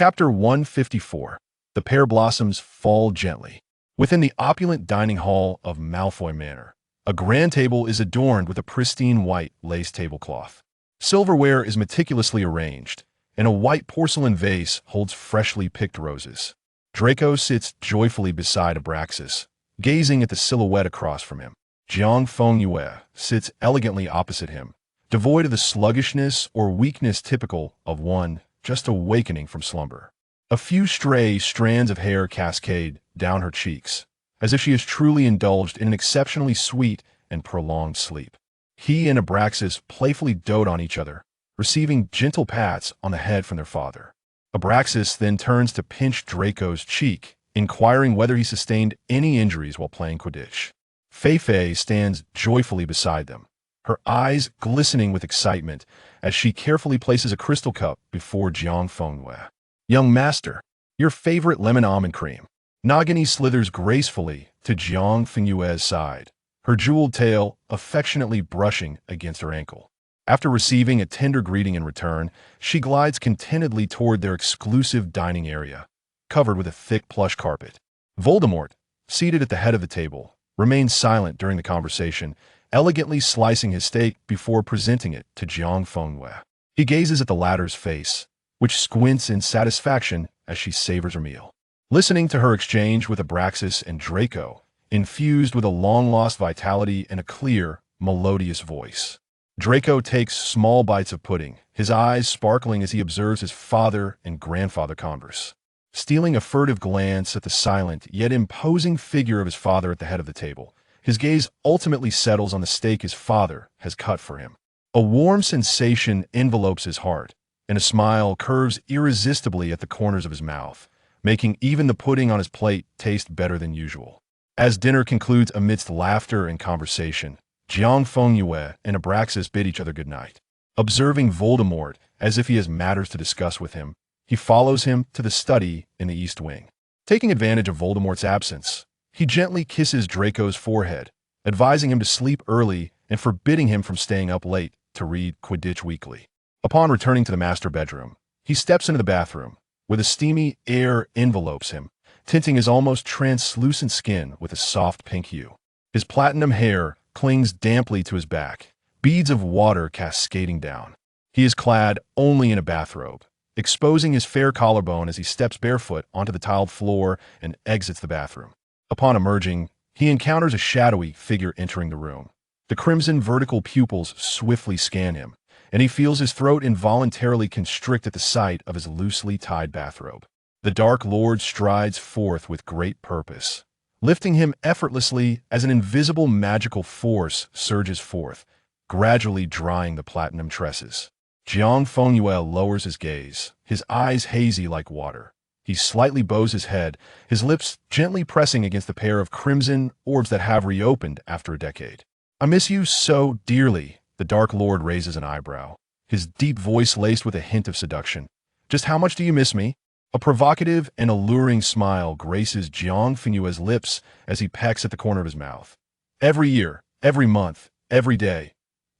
Chapter 154. The pear blossoms fall gently. Within the opulent dining hall of Malfoy Manor, a grand table is adorned with a pristine white lace tablecloth. Silverware is meticulously arranged, and a white porcelain vase holds freshly picked roses. Draco sits joyfully beside Abraxas, gazing at the silhouette across from him. Jiang Fengyue sits elegantly opposite him, devoid of the sluggishness or weakness typical of one just awakening from slumber. A few stray strands of hair cascade down her cheeks, as if she has truly indulged in an exceptionally sweet and prolonged sleep. He and Abraxas playfully dote on each other, receiving gentle pats on the head from their father. Abraxas then turns to pinch Draco's cheek, inquiring whether he sustained any injuries while playing Quidditch. Fei stands joyfully beside them, her eyes glistening with excitement as she carefully places a crystal cup before Jiang Fengyue. "Young master, your favorite lemon almond cream." Nagini slithers gracefully to Jiang Fengyue's side, her jeweled tail affectionately brushing against her ankle. After receiving a tender greeting in return, she glides contentedly toward their exclusive dining area, covered with a thick plush carpet. Voldemort, seated at the head of the table, remains silent during the conversation, elegantly slicing his steak before presenting it to Jiang Fengyue. He gazes at the latter's face, which squints in satisfaction as she savors her meal. Listening to her exchange with Abraxas and Draco, infused with a long-lost vitality and a clear, melodious voice. Draco takes small bites of pudding, his eyes sparkling as he observes his father and grandfather converse. Stealing a furtive glance at the silent yet imposing figure of his father at the head of the table, his gaze ultimately settles on the steak his father has cut for him. A warm sensation envelopes his heart, and a smile curves irresistibly at the corners of his mouth, making even the pudding on his plate taste better than usual. As dinner concludes amidst laughter and conversation, Jiang Fengyue and Abraxas bid each other goodnight. Observing Voldemort as if he has matters to discuss with him, he follows him to the study in the East Wing. Taking advantage of Voldemort's absence, he gently kisses Draco's forehead, advising him to sleep early and forbidding him from staying up late to read Quidditch Weekly. Upon returning to the master bedroom, he steps into the bathroom, where the steamy air envelopes him, tinting his almost translucent skin with a soft pink hue. His platinum hair clings damply to his back, beads of water cascading down. He is clad only in a bathrobe, exposing his fair collarbone as he steps barefoot onto the tiled floor and exits the bathroom. Upon emerging, he encounters a shadowy figure entering the room. The crimson vertical pupils swiftly scan him, and he feels his throat involuntarily constrict at the sight of his loosely tied bathrobe. The Dark Lord strides forth with great purpose, lifting him effortlessly as an invisible magical force surges forth, gradually drying the platinum tresses. Jiang Fengyue lowers his gaze, his eyes hazy like water. He slightly bows his head, his lips gently pressing against the pair of crimson orbs that have reopened after a decade. "I miss you so dearly." The Dark Lord raises an eyebrow, his deep voice laced with a hint of seduction. "Just how much do you miss me?" A provocative and alluring smile graces Jiang Fengyue's lips as he pecks at the corner of his mouth. "Every year, every month, every day,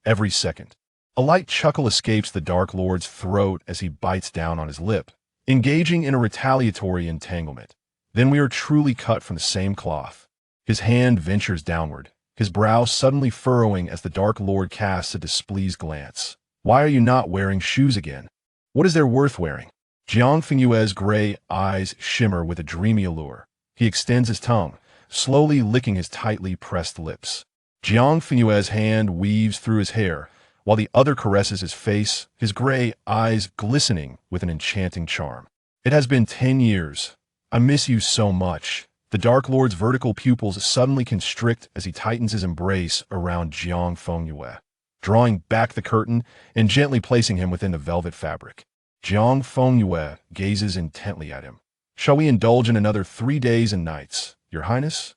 every second." A light chuckle escapes the Dark Lord's throat as he bites down on his lip, engaging in a retaliatory entanglement. "Then we are truly cut from the same cloth." His hand ventures downward, his brow suddenly furrowing as the Dark Lord casts a displeased glance. "Why are you not wearing shoes again? What is there worth wearing?" Jiang Fengyue's gray eyes shimmer with a dreamy allure. He extends his tongue, slowly licking his tightly pressed lips. Jiang Fengyue's hand weaves through his hair, while the other caresses his face, his gray eyes glistening with an enchanting charm. "It has been 10 years. I miss you so much." The Dark Lord's vertical pupils suddenly constrict as he tightens his embrace around Jiang Fengyue, drawing back the curtain and gently placing him within the velvet fabric. Jiang Fengyue gazes intently at him. "Shall we indulge in another 3 days and nights, Your Highness?"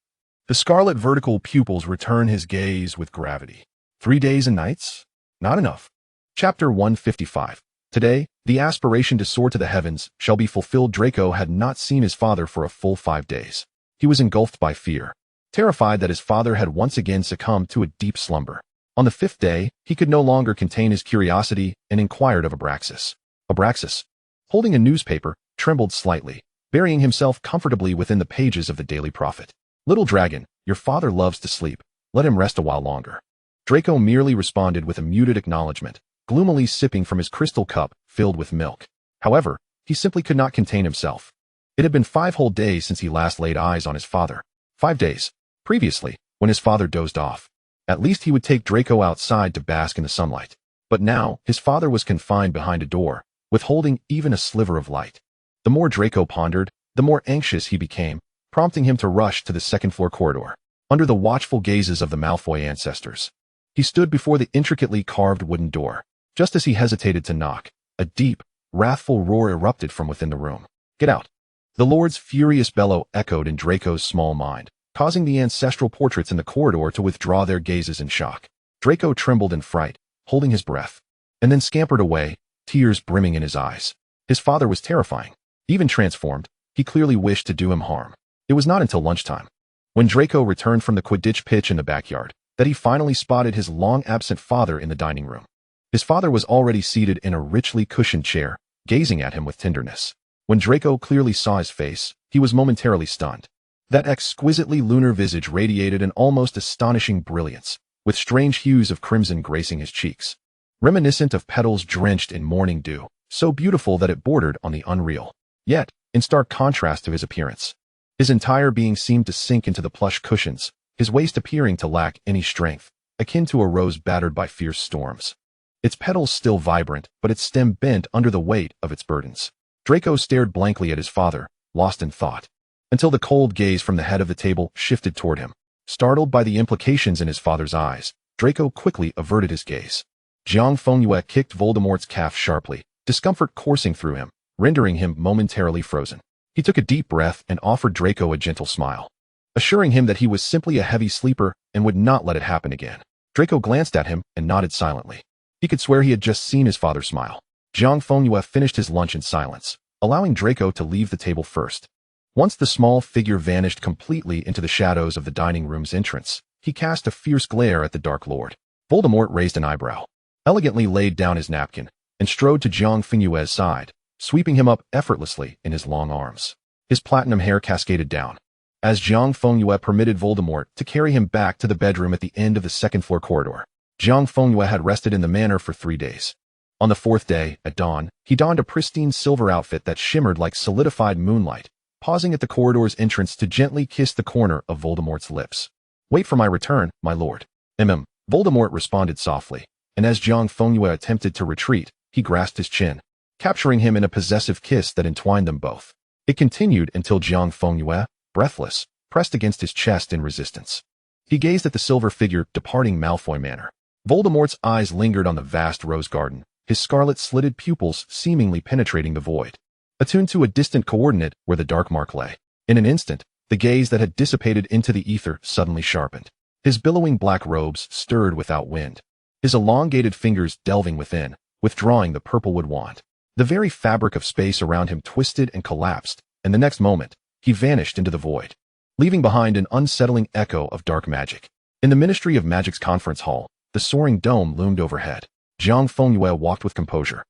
The scarlet vertical pupils return his gaze with gravity. 3 days and nights? Not enough. Chapter 155. Today, the aspiration to soar to the heavens shall be fulfilled. Draco had not seen his father for a full 5 days. He was engulfed by fear, terrified that his father had once again succumbed to a deep slumber. On the 5th day, he could no longer contain his curiosity and inquired of Abraxas. Abraxas, holding a newspaper, trembled slightly, burying himself comfortably within the pages of the Daily Prophet. "Little dragon, your father loves to sleep. Let him rest a while longer." Draco merely responded with a muted acknowledgement, gloomily sipping from his crystal cup filled with milk. However, he simply could not contain himself. It had been 5 whole days since he last laid eyes on his father. 5 days. Previously, when his father dozed off. At least he would take Draco outside to bask in the sunlight. But now, his father was confined behind a door, withholding even a sliver of light. The more Draco pondered, the more anxious he became, prompting him to rush to the second-floor corridor. Under the watchful gazes of the Malfoy ancestors, he stood before the intricately carved wooden door. Just as he hesitated to knock, a deep, wrathful roar erupted from within the room. "Get out!" The Lord's furious bellow echoed in Draco's small mind, causing the ancestral portraits in the corridor to withdraw their gazes in shock. Draco trembled in fright, holding his breath, and then scampered away, tears brimming in his eyes. His father was terrifying. Even transformed, he clearly wished to do him harm. It was not until lunchtime, when Draco returned from the Quidditch pitch in the backyard, that he finally spotted his long-absent father in the dining room. His father was already seated in a richly cushioned chair, gazing at him with tenderness. When Draco clearly saw his face, he was momentarily stunned. That exquisitely lunar visage radiated an almost astonishing brilliance, with strange hues of crimson gracing his cheeks, reminiscent of petals drenched in morning dew, so beautiful that it bordered on the unreal. Yet, in stark contrast to his appearance, his entire being seemed to sink into the plush cushions, his waist appearing to lack any strength, akin to a rose battered by fierce storms. Its petals still vibrant, but its stem bent under the weight of its burdens. Draco stared blankly at his father, lost in thought, until the cold gaze from the head of the table shifted toward him. Startled by the implications in his father's eyes, Draco quickly averted his gaze. Jiang Fengyue kicked Voldemort's calf sharply, discomfort coursing through him, rendering him momentarily frozen. He took a deep breath and offered Draco a gentle smile, assuring him that he was simply a heavy sleeper and would not let it happen again. Draco glanced at him and nodded silently. He could swear he had just seen his father smile. Jiang Fengyue finished his lunch in silence, allowing Draco to leave the table first. Once the small figure vanished completely into the shadows of the dining room's entrance, he cast a fierce glare at the Dark Lord. Voldemort raised an eyebrow, elegantly laid down his napkin, and strode to Jiang Fengyue's side, sweeping him up effortlessly in his long arms. His platinum hair cascaded down, as Jiang Fengyue permitted Voldemort to carry him back to the bedroom at the end of the second-floor corridor. Jiang Fengyue had rested in the manor for 3 days. On the 4th day, at dawn, he donned a pristine silver outfit that shimmered like solidified moonlight, pausing at the corridor's entrance to gently kiss the corner of Voldemort's lips. "Wait for my return, my lord." Voldemort responded softly, and as Jiang Fengyue attempted to retreat, he grasped his chin, capturing him in a possessive kiss that entwined them both. It continued until Jiang Fengyue, breathless, pressed against his chest in resistance. He gazed at the silver figure departing Malfoy Manor. Voldemort's eyes lingered on the vast rose garden, his scarlet-slitted pupils seemingly penetrating the void, attuned to a distant coordinate where the dark mark lay. In an instant, the gaze that had dissipated into the ether suddenly sharpened. His billowing black robes stirred without wind, his elongated fingers delving within, withdrawing the purplewood wand. The very fabric of space around him twisted and collapsed, and the next moment, he vanished into the void, leaving behind an unsettling echo of dark magic. In the Ministry of Magic's conference hall, the soaring dome loomed overhead. Jiang Fengyue walked with composure,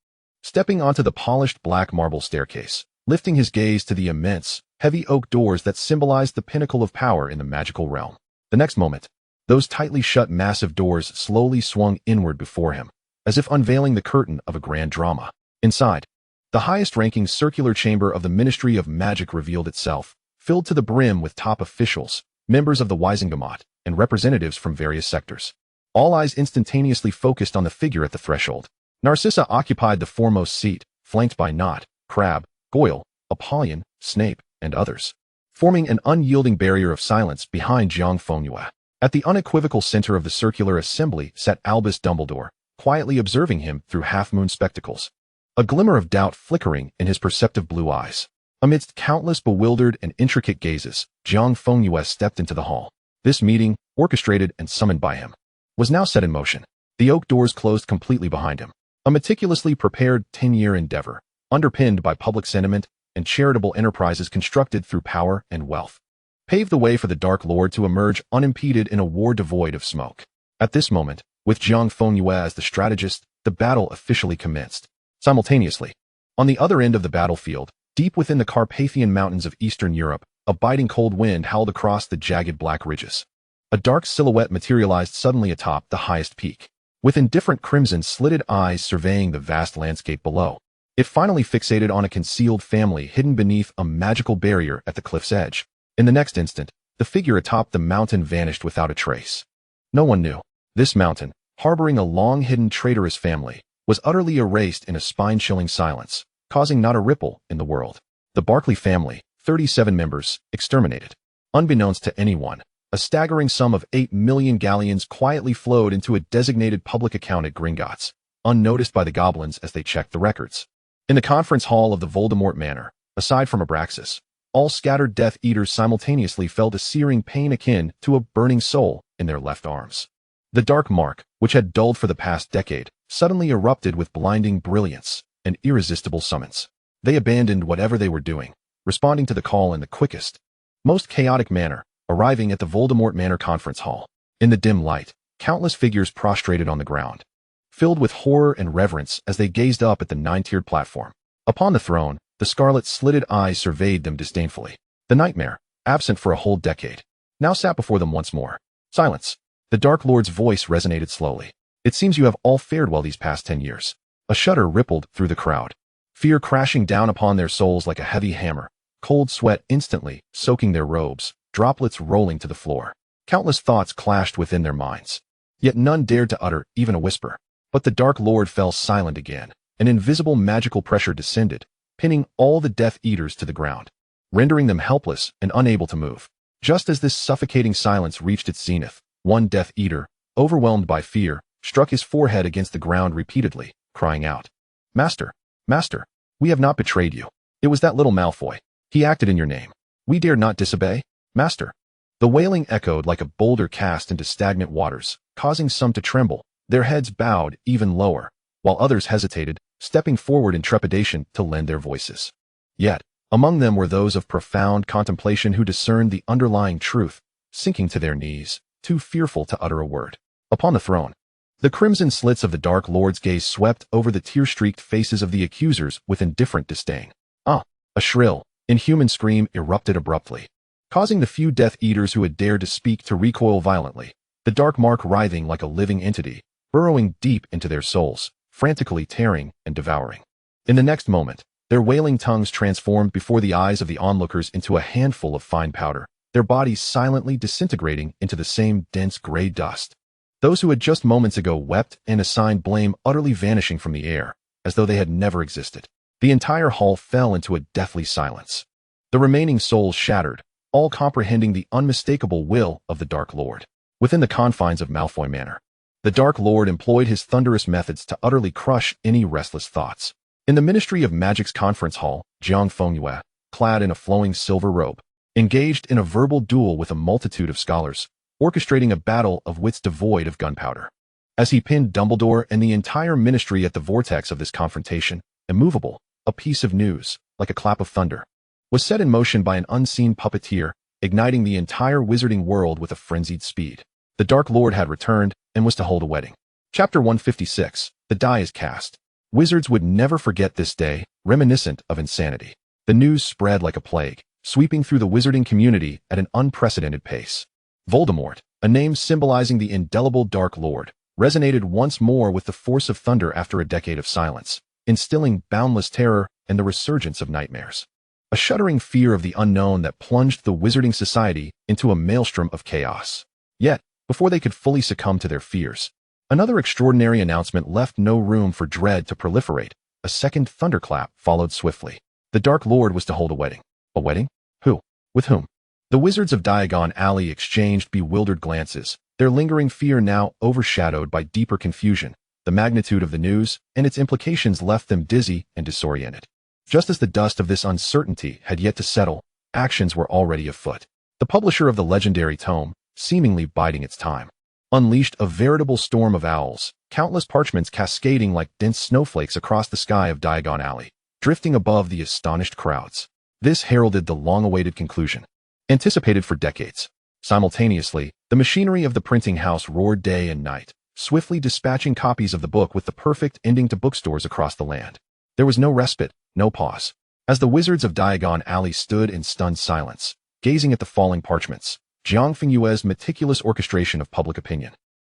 stepping onto the polished black marble staircase, lifting his gaze to the immense, heavy oak doors that symbolized the pinnacle of power in the magical realm. The next moment, those tightly shut massive doors slowly swung inward before him, as if unveiling the curtain of a grand drama. Inside, the highest-ranking circular chamber of the Ministry of Magic revealed itself, filled to the brim with top officials, members of the Wisengamot, and representatives from various sectors. All eyes instantaneously focused on the figure at the threshold. Narcissa occupied the foremost seat, flanked by Knot, Crabbe, Goyle, Apollyon, Snape, and others, forming an unyielding barrier of silence behind Jiang Fengyue. At the unequivocal center of the circular assembly sat Albus Dumbledore, quietly observing him through half-moon spectacles, a glimmer of doubt flickering in his perceptive blue eyes. Amidst countless bewildered and intricate gazes, Jiang Fengyue stepped into the hall. This meeting, orchestrated and summoned by him, was now set in motion. The oak doors closed completely behind him, a meticulously prepared 10-year endeavor, underpinned by public sentiment and charitable enterprises constructed through power and wealth, paved the way for the Dark Lord to emerge unimpeded in a war devoid of smoke. At this moment, with Jiang Fengyue as the strategist, the battle officially commenced. Simultaneously, on the other end of the battlefield, Deep within the Carpathian Mountains of Eastern Europe, a biting cold wind howled across the jagged black ridges. A dark silhouette materialized suddenly atop the highest peak, with indifferent crimson-slitted eyes surveying the vast landscape below. It finally fixated on a concealed family hidden beneath a magical barrier at the cliff's edge. In the next instant, the figure atop the mountain vanished without a trace. No one knew. This mountain, harboring a long-hidden traitorous family, was utterly erased in a spine-chilling silence, causing not a ripple in the world. The Barclay family, 37 members, exterminated. Unbeknownst to anyone, a staggering sum of 8 million galleons quietly flowed into a designated public account at Gringotts, unnoticed by the goblins as they checked the records. In the conference hall of the Voldemort Manor, aside from Abraxas, all scattered Death Eaters simultaneously felt a searing pain akin to a burning soul in their left arms. The dark mark, which had dulled for the past decade, suddenly erupted with blinding brilliance and irresistible summons. They abandoned whatever they were doing, responding to the call in the quickest, most chaotic manner, arriving at the Voldemort Manor conference hall. In the dim light, countless figures prostrated on the ground, filled with horror and reverence as they gazed up at the 9-tiered platform. Upon the throne, the scarlet-slitted eyes surveyed them disdainfully. The nightmare, absent for a whole decade, now sat before them once more. Silence. The Dark Lord's voice resonated slowly. It seems you have all fared well these past 10 years. A shudder rippled through the crowd, fear crashing down upon their souls like a heavy hammer, cold sweat instantly soaking their robes, droplets rolling to the floor. Countless thoughts clashed within their minds, yet none dared to utter even a whisper. But the Dark Lord fell silent again. An invisible magical pressure descended, pinning all the Death Eaters to the ground, rendering them helpless and unable to move. Just as this suffocating silence reached its zenith, one Death Eater, overwhelmed by fear, struck his forehead against the ground repeatedly, crying out, "Master, Master, we have not betrayed you. It was that little Malfoy. He acted in your name. We dared not disobey, Master." The wailing echoed like a boulder cast into stagnant waters, causing some to tremble, their heads bowed even lower, while others hesitated, stepping forward in trepidation to lend their voices. Yet, among them were those of profound contemplation who discerned the underlying truth, sinking to their knees, too fearful to utter a word. Upon the throne, the crimson slits of the Dark Lord's gaze swept over the tear-streaked faces of the accusers with indifferent disdain. Ah! A shrill, inhuman scream erupted abruptly, causing the few Death Eaters who had dared to speak to recoil violently, the dark mark writhing like a living entity, burrowing deep into their souls, frantically tearing and devouring. In the next moment, their wailing tongues transformed before the eyes of the onlookers into a handful of fine powder, their bodies silently disintegrating into the same dense gray dust. Those who had just moments ago wept and assigned blame utterly vanishing from the air, as though they had never existed. The entire hall fell into a deathly silence. The remaining souls shattered, all comprehending the unmistakable will of the Dark Lord. Within the confines of Malfoy Manor, the Dark Lord employed his thunderous methods to utterly crush any restless thoughts. In the Ministry of Magic's conference hall, Jiang Fengyue, clad in a flowing silver robe, engaged in a verbal duel with a multitude of scholars, orchestrating a battle of wits devoid of gunpowder. As he pinned Dumbledore and the entire ministry at the vortex of this confrontation, immovable, a piece of news, like a clap of thunder, was set in motion by an unseen puppeteer, igniting the entire wizarding world with a frenzied speed. The Dark Lord had returned and was to hold a wedding. Chapter 156. The Die is Cast. Wizards would never forget this day, reminiscent of insanity. The news spread like a plague, sweeping through the wizarding community at an unprecedented pace. Voldemort, a name symbolizing the indelible Dark Lord, resonated once more with the force of thunder after a decade of silence, instilling boundless terror and the resurgence of nightmares. A shuddering fear of the unknown that plunged the wizarding society into a maelstrom of chaos. Yet, before they could fully succumb to their fears, another extraordinary announcement left no room for dread to proliferate. A second thunderclap followed swiftly. The Dark Lord was to hold a wedding. A wedding? Who? With whom? The wizards of Diagon Alley exchanged bewildered glances, their lingering fear now overshadowed by deeper confusion. The magnitude of the news and its implications left them dizzy and disoriented. Just as the dust of this uncertainty had yet to settle, actions were already afoot. The publisher of the legendary tome, seemingly biding its time, unleashed a veritable storm of owls, countless parchments cascading like dense snowflakes across the sky of Diagon Alley, drifting above the astonished crowds. This heralded the long-awaited conclusion, anticipated for decades. Simultaneously, the machinery of the printing house roared day and night, swiftly dispatching copies of the book with the perfect ending to bookstores across the land. There was no respite, no pause. As the wizards of Diagon Alley stood in stunned silence, gazing at the falling parchments, Jiang Fengyue's meticulous orchestration of public opinion,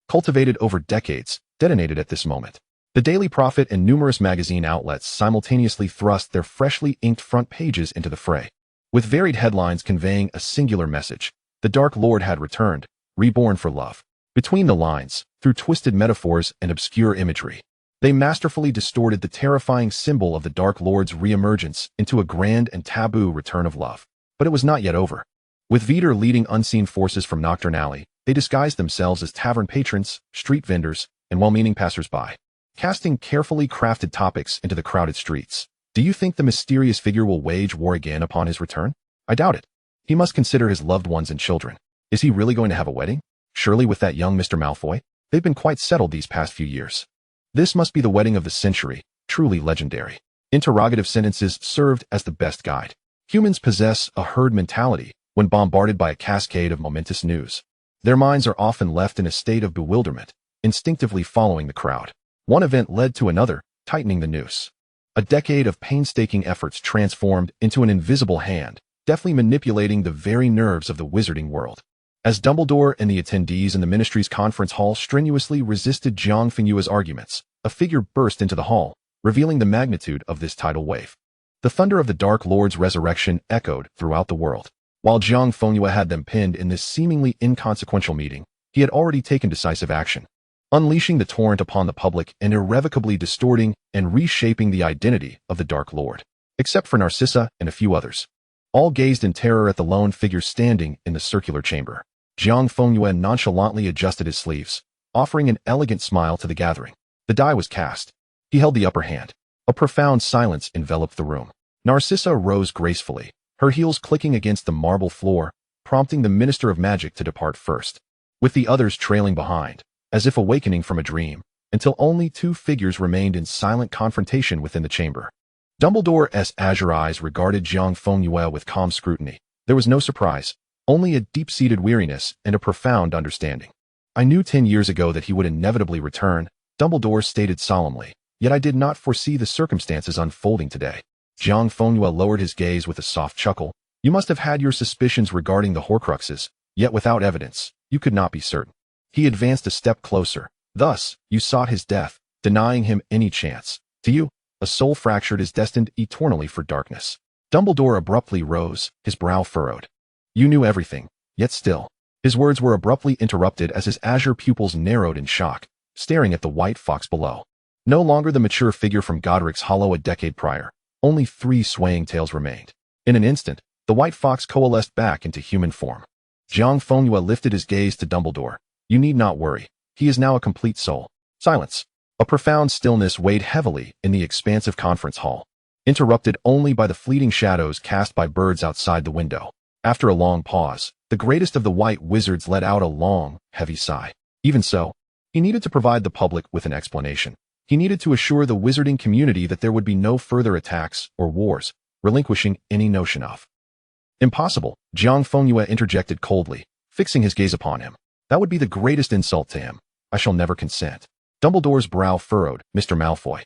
cultivated over decades, detonated at this moment. The Daily Prophet and numerous magazine outlets simultaneously thrust their freshly inked front pages into the fray, with varied headlines conveying a singular message: the Dark Lord had returned, reborn for love. Between the lines, through twisted metaphors and obscure imagery, they masterfully distorted the terrifying symbol of the Dark Lord's reemergence into a grand and taboo return of love. But it was not yet over. With Veeder leading unseen forces from Nocturne Alley, they disguised themselves as tavern patrons, street vendors, and well-meaning passers-by, casting carefully crafted topics into the crowded streets. Do you think the mysterious figure will wage war again upon his return? I doubt it. He must consider his loved ones and children. Is he really going to have a wedding? Surely with that young Mr. Malfoy? They've been quite settled these past few years. This must be the wedding of the century, truly legendary. Interrogative sentences served as the best guide. Humans possess a herd mentality when bombarded by a cascade of momentous news. Their minds are often left in a state of bewilderment, instinctively following the crowd. One event led to another, tightening the noose. A decade of painstaking efforts transformed into an invisible hand, deftly manipulating the very nerves of the wizarding world. As Dumbledore and the attendees in the Ministry's conference hall strenuously resisted Jiang Fengyue's arguments, a figure burst into the hall, revealing the magnitude of this tidal wave. The thunder of the Dark Lord's resurrection echoed throughout the world. While Jiang Fengyue had them pinned in this seemingly inconsequential meeting, he had already taken decisive action, unleashing the torrent upon the public and irrevocably distorting and reshaping the identity of the Dark Lord. Except for Narcissa and a few others. All gazed in terror at the lone figure standing in the circular chamber. Jiang Fengyue nonchalantly adjusted his sleeves, offering an elegant smile to the gathering. The die was cast. He held the upper hand. A profound silence enveloped the room. Narcissa rose gracefully, her heels clicking against the marble floor, prompting the Minister of Magic to depart first, with the others trailing behind, as if awakening from a dream, until only two figures remained in silent confrontation within the chamber. Dumbledore's azure eyes regarded Jiang Fengyue with calm scrutiny. There was no surprise, only a deep-seated weariness and a profound understanding. I knew 10 years ago that he would inevitably return, Dumbledore stated solemnly, yet I did not foresee the circumstances unfolding today. Jiang Fengyue lowered his gaze with a soft chuckle. You must have had your suspicions regarding the Horcruxes, yet without evidence, you could not be certain. He advanced a step closer. Thus, you sought his death, denying him any chance. To you, a soul fractured is destined eternally for darkness. Dumbledore abruptly rose, his brow furrowed. You knew everything, yet still. His words were abruptly interrupted as his azure pupils narrowed in shock, staring at the white fox below. No longer the mature figure from Godric's Hollow a decade prior. Only 3 swaying tails remained. In an instant, the white fox coalesced back into human form. Jiang Fengyue lifted his gaze to Dumbledore. You need not worry. He is now a complete soul. Silence. A profound stillness weighed heavily in the expansive conference hall, interrupted only by the fleeting shadows cast by birds outside the window. After a long pause, the greatest of the white wizards let out a long, heavy sigh. Even so, he needed to provide the public with an explanation. He needed to assure the wizarding community that there would be no further attacks or wars, relinquishing any notion of. Impossible, Jiang Fengyue interjected coldly, fixing his gaze upon him. That would be the greatest insult to him. I shall never consent. Dumbledore's brow furrowed. Mr. Malfoy,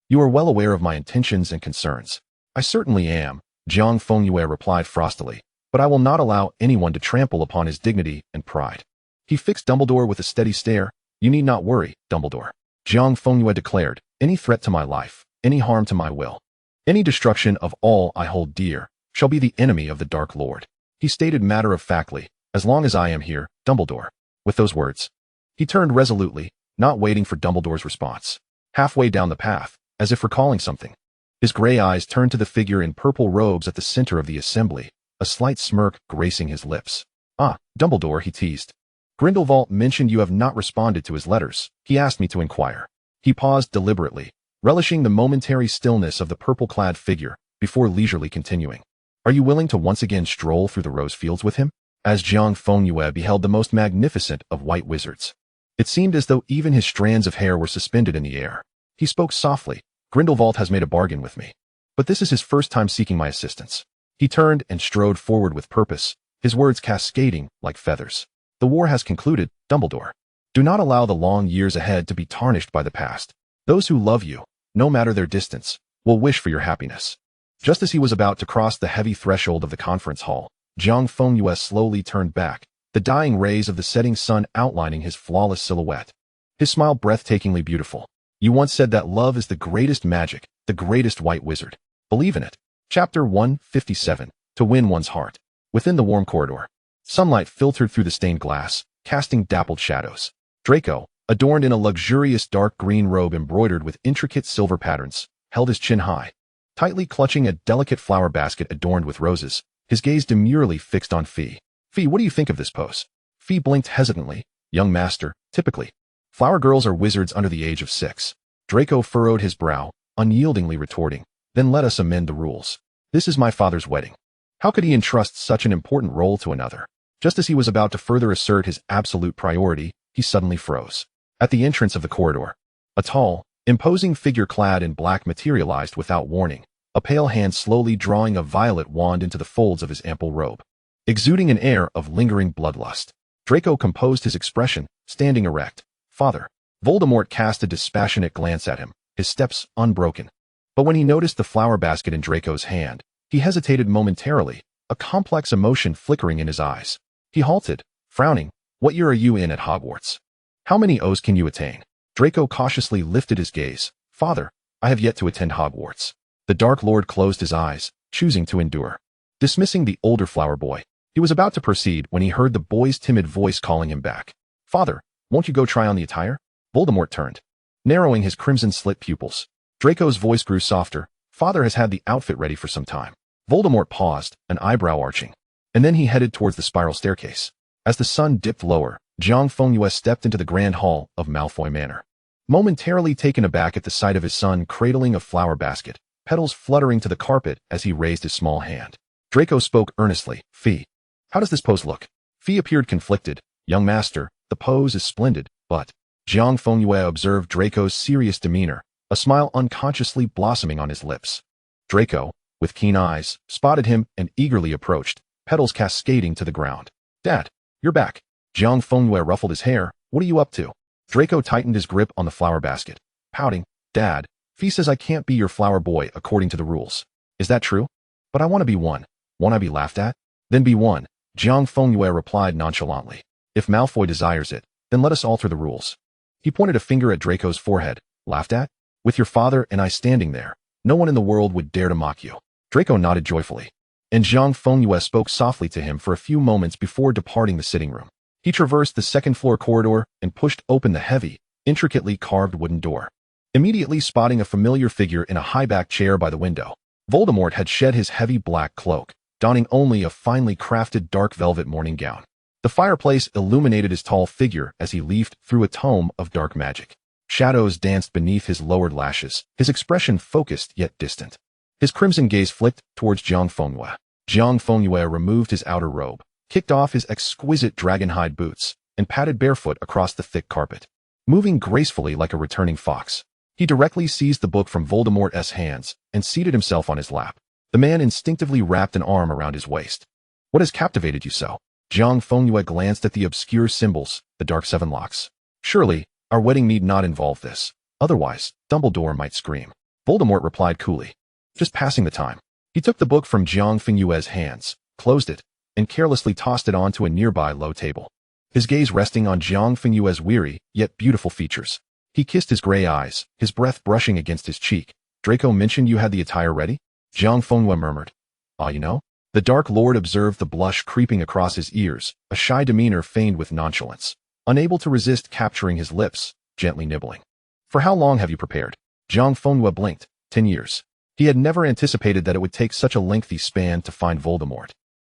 you are well aware of my intentions and concerns. I certainly am, Jiang Fengyue replied frostily, but I will not allow anyone to trample upon his dignity and pride. He fixed Dumbledore with a steady stare. You need not worry, Dumbledore. Jiang Fengyue declared, any threat to my life, any harm to my will, any destruction of all I hold dear, shall be the enemy of the Dark Lord. He stated matter-of-factly, as long as I am here, Dumbledore. With those words, he turned resolutely, not waiting for Dumbledore's response. Halfway down the path, as if recalling something, his gray eyes turned to the figure in purple robes at the center of the assembly, a slight smirk gracing his lips. Ah, Dumbledore, he teased. Grindelwald mentioned you have not responded to his letters. He asked me to inquire. He paused deliberately, relishing the momentary stillness of the purple-clad figure, before leisurely continuing. Are you willing to once again stroll through the rose fields with him? As Jiang Fengyue beheld the most magnificent of white wizards, it seemed as though even his strands of hair were suspended in the air. He spoke softly. Grindelwald has made a bargain with me, but this is his first time seeking my assistance. He turned and strode forward with purpose, his words cascading like feathers. The war has concluded, Dumbledore. Do not allow the long years ahead to be tarnished by the past. Those who love you, no matter their distance, will wish for your happiness. Just as he was about to cross the heavy threshold of the conference hall, Jiang Fengyue slowly turned back, the dying rays of the setting sun outlining his flawless silhouette. His smile breathtakingly beautiful. You once said that love is the greatest magic, the greatest white wizard. Believe in it. Chapter 157. To win one's heart. Within the warm corridor, sunlight filtered through the stained glass, casting dappled shadows. Draco, adorned in a luxurious dark green robe embroidered with intricate silver patterns, held his chin high, tightly clutching a delicate flower basket adorned with roses, his gaze demurely fixed on Fee. Fee, what do you think of this pose? Fee blinked hesitantly. Young master, typically. Flower girls are wizards under the age of 6. Draco furrowed his brow, unyieldingly retorting, then let us amend the rules. This is my father's wedding. How could he entrust such an important role to another? Just as he was about to further assert his absolute priority, he suddenly froze. At the entrance of the corridor, a tall, imposing figure clad in black materialized without warning, a pale hand slowly drawing a violet wand into the folds of his ample robe. Exuding an air of lingering bloodlust, Draco composed his expression, standing erect. Father. Voldemort cast a dispassionate glance at him, his steps unbroken. But when he noticed the flower basket in Draco's hand, he hesitated momentarily, a complex emotion flickering in his eyes. He halted, frowning. What year are you in at Hogwarts? How many O's can you attain? Draco cautiously lifted his gaze. Father, I have yet to attend Hogwarts. The Dark Lord closed his eyes, choosing to endure. Dismissing the older flower boy, he was about to proceed when he heard the boy's timid voice calling him back. Father, won't you go try on the attire? Voldemort turned, narrowing his crimson-slit pupils. Draco's voice grew softer. Father has had the outfit ready for some time. Voldemort paused, an eyebrow arching. And then he headed towards the spiral staircase. As the sun dipped lower, Jiang Fengyue stepped into the grand hall of Malfoy Manor. Momentarily taken aback at the sight of his son cradling a flower basket, petals fluttering to the carpet as he raised his small hand. Draco spoke earnestly. Fee, how does this pose look? Fee appeared conflicted. Young master, the pose is splendid, but... Jiang Fengyue observed Draco's serious demeanor, a smile unconsciously blossoming on his lips. Draco, with keen eyes, spotted him and eagerly approached, petals cascading to the ground. Dad, you're back. Jiang Fengyue ruffled his hair. What are you up to? Draco tightened his grip on the flower basket, pouting. Dad, Fee says I can't be your flower boy according to the rules. Is that true? But I want to be one. Won't I be laughed at? Then be one. Jiang Fengyue replied nonchalantly. If Malfoy desires it, then let us alter the rules. He pointed a finger at Draco's forehead. Laughed at? With your father and I standing there, no one in the world would dare to mock you. Draco nodded joyfully. And Jiang Fengyue spoke softly to him for a few moments before departing the sitting room. He traversed the second-floor corridor and pushed open the heavy, intricately carved wooden door, immediately spotting a familiar figure in a high-backed chair by the window. Voldemort had shed his heavy black cloak, donning only a finely crafted dark velvet morning gown. The fireplace illuminated his tall figure as he leafed through a tome of dark magic. Shadows danced beneath his lowered lashes, his expression focused yet distant. His crimson gaze flicked towards Jiang Fengyue. Jiang Fengyue removed his outer robe, kicked off his exquisite dragonhide boots, and padded barefoot across the thick carpet. Moving gracefully like a returning fox, he directly seized the book from Voldemort's hands and seated himself on his lap. The man instinctively wrapped an arm around his waist. What has captivated you so? Jiang Fengyue glanced at the obscure symbols, the dark 7 locks. Surely, our wedding need not involve this. Otherwise, Dumbledore might scream. Voldemort replied coolly. Just passing the time. He took the book from Jiang Fengyue's hands, closed it, and carelessly tossed it onto a nearby low table. His gaze resting on Jiang Fengyue's weary, yet beautiful features. He kissed his gray eyes, his breath brushing against his cheek. Draco mentioned you had the attire ready? Jiang Fengyue murmured. Ah, you know? The Dark Lord observed the blush creeping across his ears, a shy demeanor feigned with nonchalance. Unable to resist capturing his lips, gently nibbling. For how long have you prepared? Jiang Fengyue blinked. 10 years. He had never anticipated that it would take such a lengthy span to find Voldemort.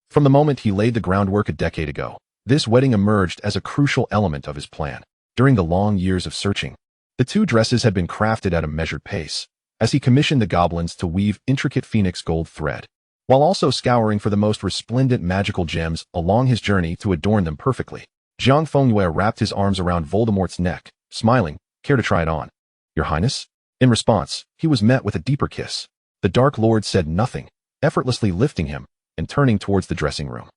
From the moment he laid the groundwork a decade ago, this wedding emerged as a crucial element of his plan. During the long years of searching, the 2 dresses had been crafted at a measured pace, as he commissioned the goblins to weave intricate phoenix gold thread, while also scouring for the most resplendent magical gems along his journey to adorn them perfectly. Jiang Fengyue wrapped his arms around Voldemort's neck, smiling. Care to try it on? Your Highness? In response, he was met with a deeper kiss. The Dark Lord said nothing, effortlessly lifting him and turning towards the dressing room.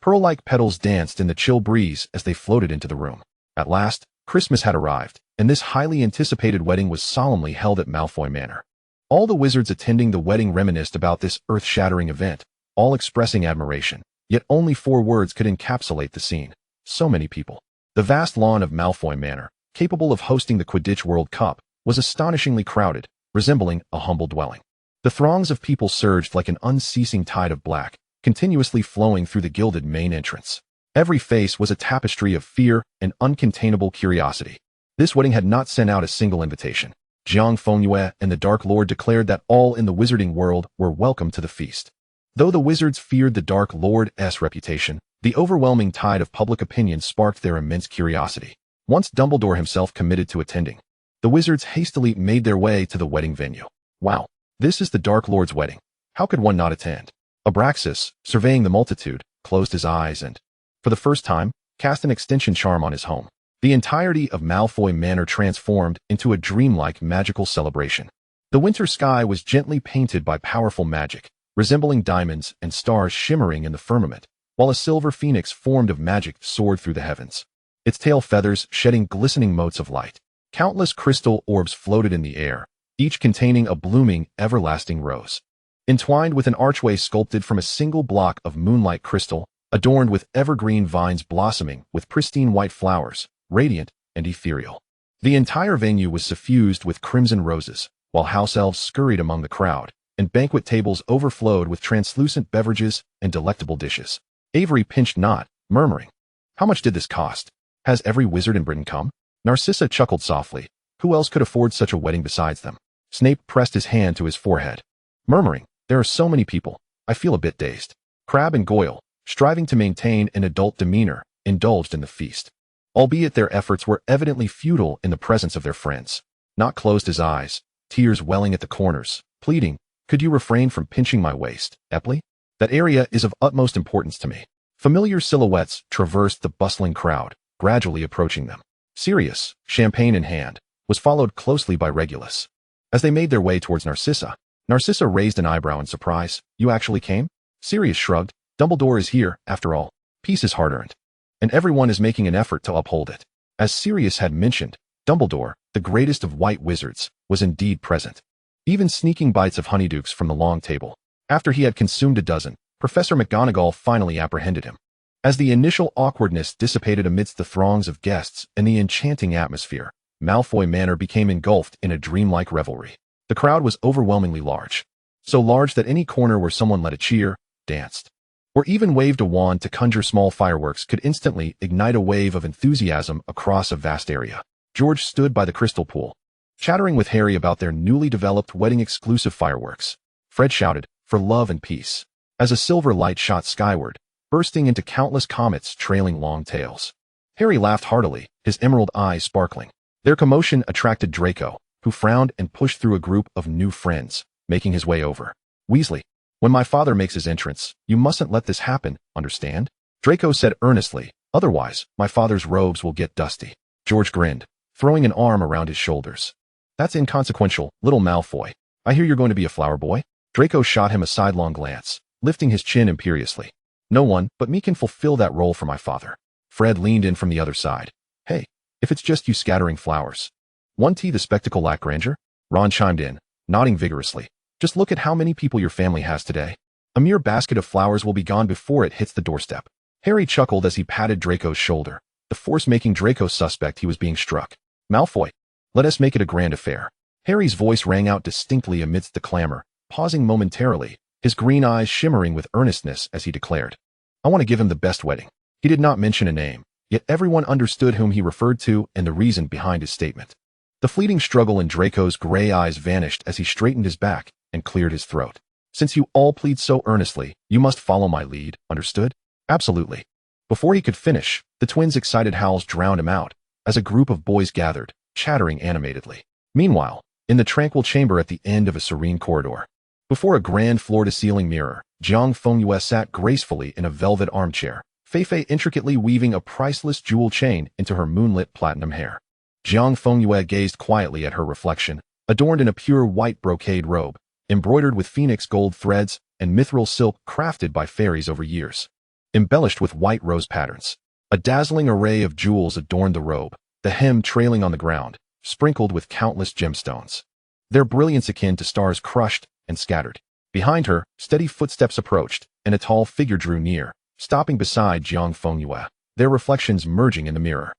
Pearl-like petals danced in the chill breeze as they floated into the room. At last, Christmas had arrived, and this highly anticipated wedding was solemnly held at Malfoy Manor. All the wizards attending the wedding reminisced about this earth-shattering event, all expressing admiration, yet only 4 words could encapsulate the scene. So many people. The vast lawn of Malfoy Manor, capable of hosting the Quidditch World Cup, was astonishingly crowded, resembling a humble dwelling. The throngs of people surged like an unceasing tide of black, continuously flowing through the gilded main entrance. Every face was a tapestry of fear and uncontainable curiosity. This wedding had not sent out a single invitation. Jiang Fengyue and the Dark Lord declared that all in the wizarding world were welcome to the feast. Though the wizards feared the Dark Lord's reputation, the overwhelming tide of public opinion sparked their immense curiosity. Once Dumbledore himself committed to attending, the wizards hastily made their way to the wedding venue. Wow, this is the Dark Lord's wedding. How could one not attend? Abraxas, surveying the multitude, closed his eyes and, for the first time, cast an extension charm on his home. The entirety of Malfoy Manor transformed into a dreamlike magical celebration. The winter sky was gently painted by powerful magic, resembling diamonds and stars shimmering in the firmament, while a silver phoenix formed of magic soared through the heavens, its tail feathers shedding glistening motes of light. Countless crystal orbs floated in the air, each containing a blooming, everlasting rose. Entwined with an archway sculpted from a single block of moonlight crystal, adorned with evergreen vines blossoming with pristine white flowers, radiant and ethereal. The entire venue was suffused with crimson roses, while house elves scurried among the crowd, and banquet tables overflowed with translucent beverages and delectable dishes. Avery pinched not, murmuring, "How much did this cost? Has every wizard in Britain come?" Narcissa chuckled softly. Who else could afford such a wedding besides them? Snape pressed his hand to his forehead, murmuring, "There are so many people, I feel a bit dazed." Crabbe and Goyle, striving to maintain an adult demeanor, indulged in the feast. Albeit their efforts were evidently futile in the presence of their friends. Not closed his eyes, tears welling at the corners, pleading, "Could you refrain from pinching my waist, Epley? That area is of utmost importance to me." Familiar silhouettes traversed the bustling crowd, gradually approaching them. Sirius, champagne in hand, was followed closely by Regulus. As they made their way towards Narcissa, Narcissa raised an eyebrow in surprise. "You actually came?" Sirius shrugged. "Dumbledore is here, after all. Peace is hard-earned, and everyone is making an effort to uphold it." As Sirius had mentioned, Dumbledore, the greatest of white wizards, was indeed present, even sneaking bites of honeydukes from the long table. After he had consumed a dozen, Professor McGonagall finally apprehended him. As the initial awkwardness dissipated amidst the throngs of guests and the enchanting atmosphere, Malfoy Manor became engulfed in a dreamlike revelry. The crowd was overwhelmingly large, so large that any corner where someone led a cheer, danced, or even waved a wand to conjure small fireworks could instantly ignite a wave of enthusiasm across a vast area. George stood by the crystal pool, chattering with Harry about their newly developed wedding-exclusive fireworks. Fred shouted, "For love and peace," as a silver light shot skyward, bursting into countless comets trailing long tails. Harry laughed heartily, his emerald eyes sparkling. Their commotion attracted Draco, who frowned and pushed through a group of new friends, making his way over. "Weasley, when my father makes his entrance, you mustn't let this happen, understand?" Draco said earnestly, "Otherwise, my father's robes will get dusty." George grinned, throwing an arm around his shoulders. "That's inconsequential, little Malfoy. I hear you're going to be a flower boy?" Draco shot him a sidelong glance, lifting his chin imperiously. "No one but me can fulfill that role for my father." Fred leaned in from the other side. "Hey, if it's just you scattering flowers, won't the spectacle lack grandeur?" Ron chimed in, nodding vigorously. "Just look at how many people your family has today. A mere basket of flowers will be gone before it hits the doorstep." Harry chuckled as he patted Draco's shoulder, the force making Draco suspect he was being struck. "Malfoy, let us make it a grand affair." Harry's voice rang out distinctly amidst the clamor, pausing momentarily, his green eyes shimmering with earnestness as he declared, "I want to give him the best wedding." He did not mention a name, yet everyone understood whom he referred to and the reason behind his statement. The fleeting struggle in Draco's gray eyes vanished as he straightened his back and cleared his throat. "Since you all plead so earnestly, you must follow my lead, understood?" "Absolutely." Before he could finish, the twins' excited howls drowned him out, as a group of boys gathered, chattering animatedly. Meanwhile, in the tranquil chamber at the end of a serene corridor, before a grand floor-to-ceiling mirror, Jiang Fengyue sat gracefully in a velvet armchair, Feifei intricately weaving a priceless jewel chain into her moonlit platinum hair. Jiang Fengyue gazed quietly at her reflection, adorned in a pure white brocade robe, embroidered with phoenix gold threads and mithril silk crafted by fairies over years, embellished with white rose patterns. A dazzling array of jewels adorned the robe, the hem trailing on the ground, sprinkled with countless gemstones. their brilliance akin to stars crushed and scattered. Behind her, steady footsteps approached, and a tall figure drew near, stopping beside Jiang Fengyue, their reflections merging in the mirror.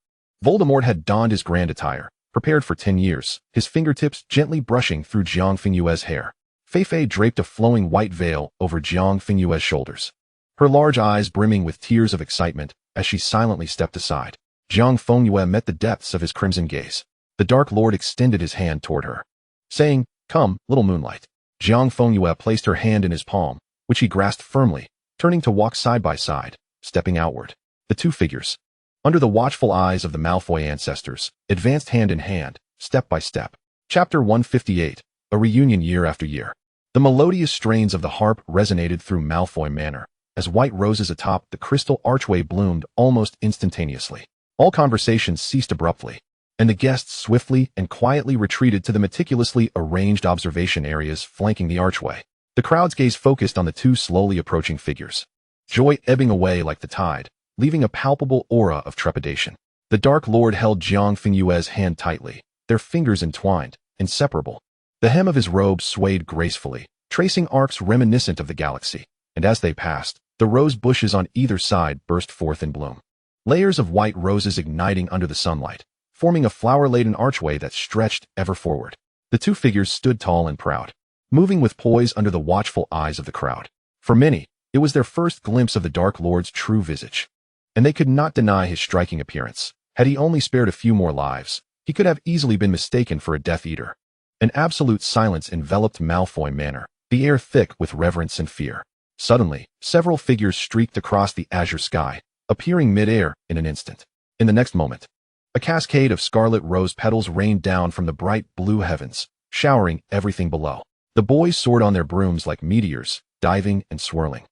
Voldemort had donned his grand attire, prepared for 10 years, his fingertips gently brushing through Jiang Fengyue's hair. Feifei draped a flowing white veil over Jiang Fengyue's shoulders, her large eyes brimming with tears of excitement as she silently stepped aside. Jiang Fengyue met the depths of his crimson gaze. The Dark Lord extended his hand toward her, saying, "Come, little moonlight." Jiang Fengyue placed her hand in his palm, which he grasped firmly, turning to walk side by side, stepping outward. The two figures, under the watchful eyes of the Malfoy ancestors, advanced hand in hand, step by step. Chapter 158, A Reunion Year After Year. The melodious strains of the harp resonated through Malfoy Manor, as white roses atop the crystal archway bloomed almost instantaneously. All conversations ceased abruptly, and the guests swiftly and quietly retreated to the meticulously arranged observation areas flanking the archway. The crowd's gaze focused on the two slowly approaching figures, joy ebbing away like the tide, leaving a palpable aura of trepidation. The Dark Lord held Jiang Fengyue's hand tightly, their fingers entwined, inseparable. The hem of his robe swayed gracefully, tracing arcs reminiscent of the galaxy, and as they passed, the rose bushes on either side burst forth in bloom. Layers of white roses igniting under the sunlight, forming a flower-laden archway that stretched ever forward. The two figures stood tall and proud, moving with poise under the watchful eyes of the crowd. For many, it was their first glimpse of the Dark Lord's true visage, and they could not deny his striking appearance. Had he only spared a few more lives, he could have easily been mistaken for a Death Eater. An absolute silence enveloped Malfoy Manor, the air thick with reverence and fear. Suddenly, several figures streaked across the azure sky, appearing mid-air in an instant. In the next moment, a cascade of scarlet rose petals rained down from the bright blue heavens, showering everything below. The boys soared on their brooms like meteors, diving and swirling,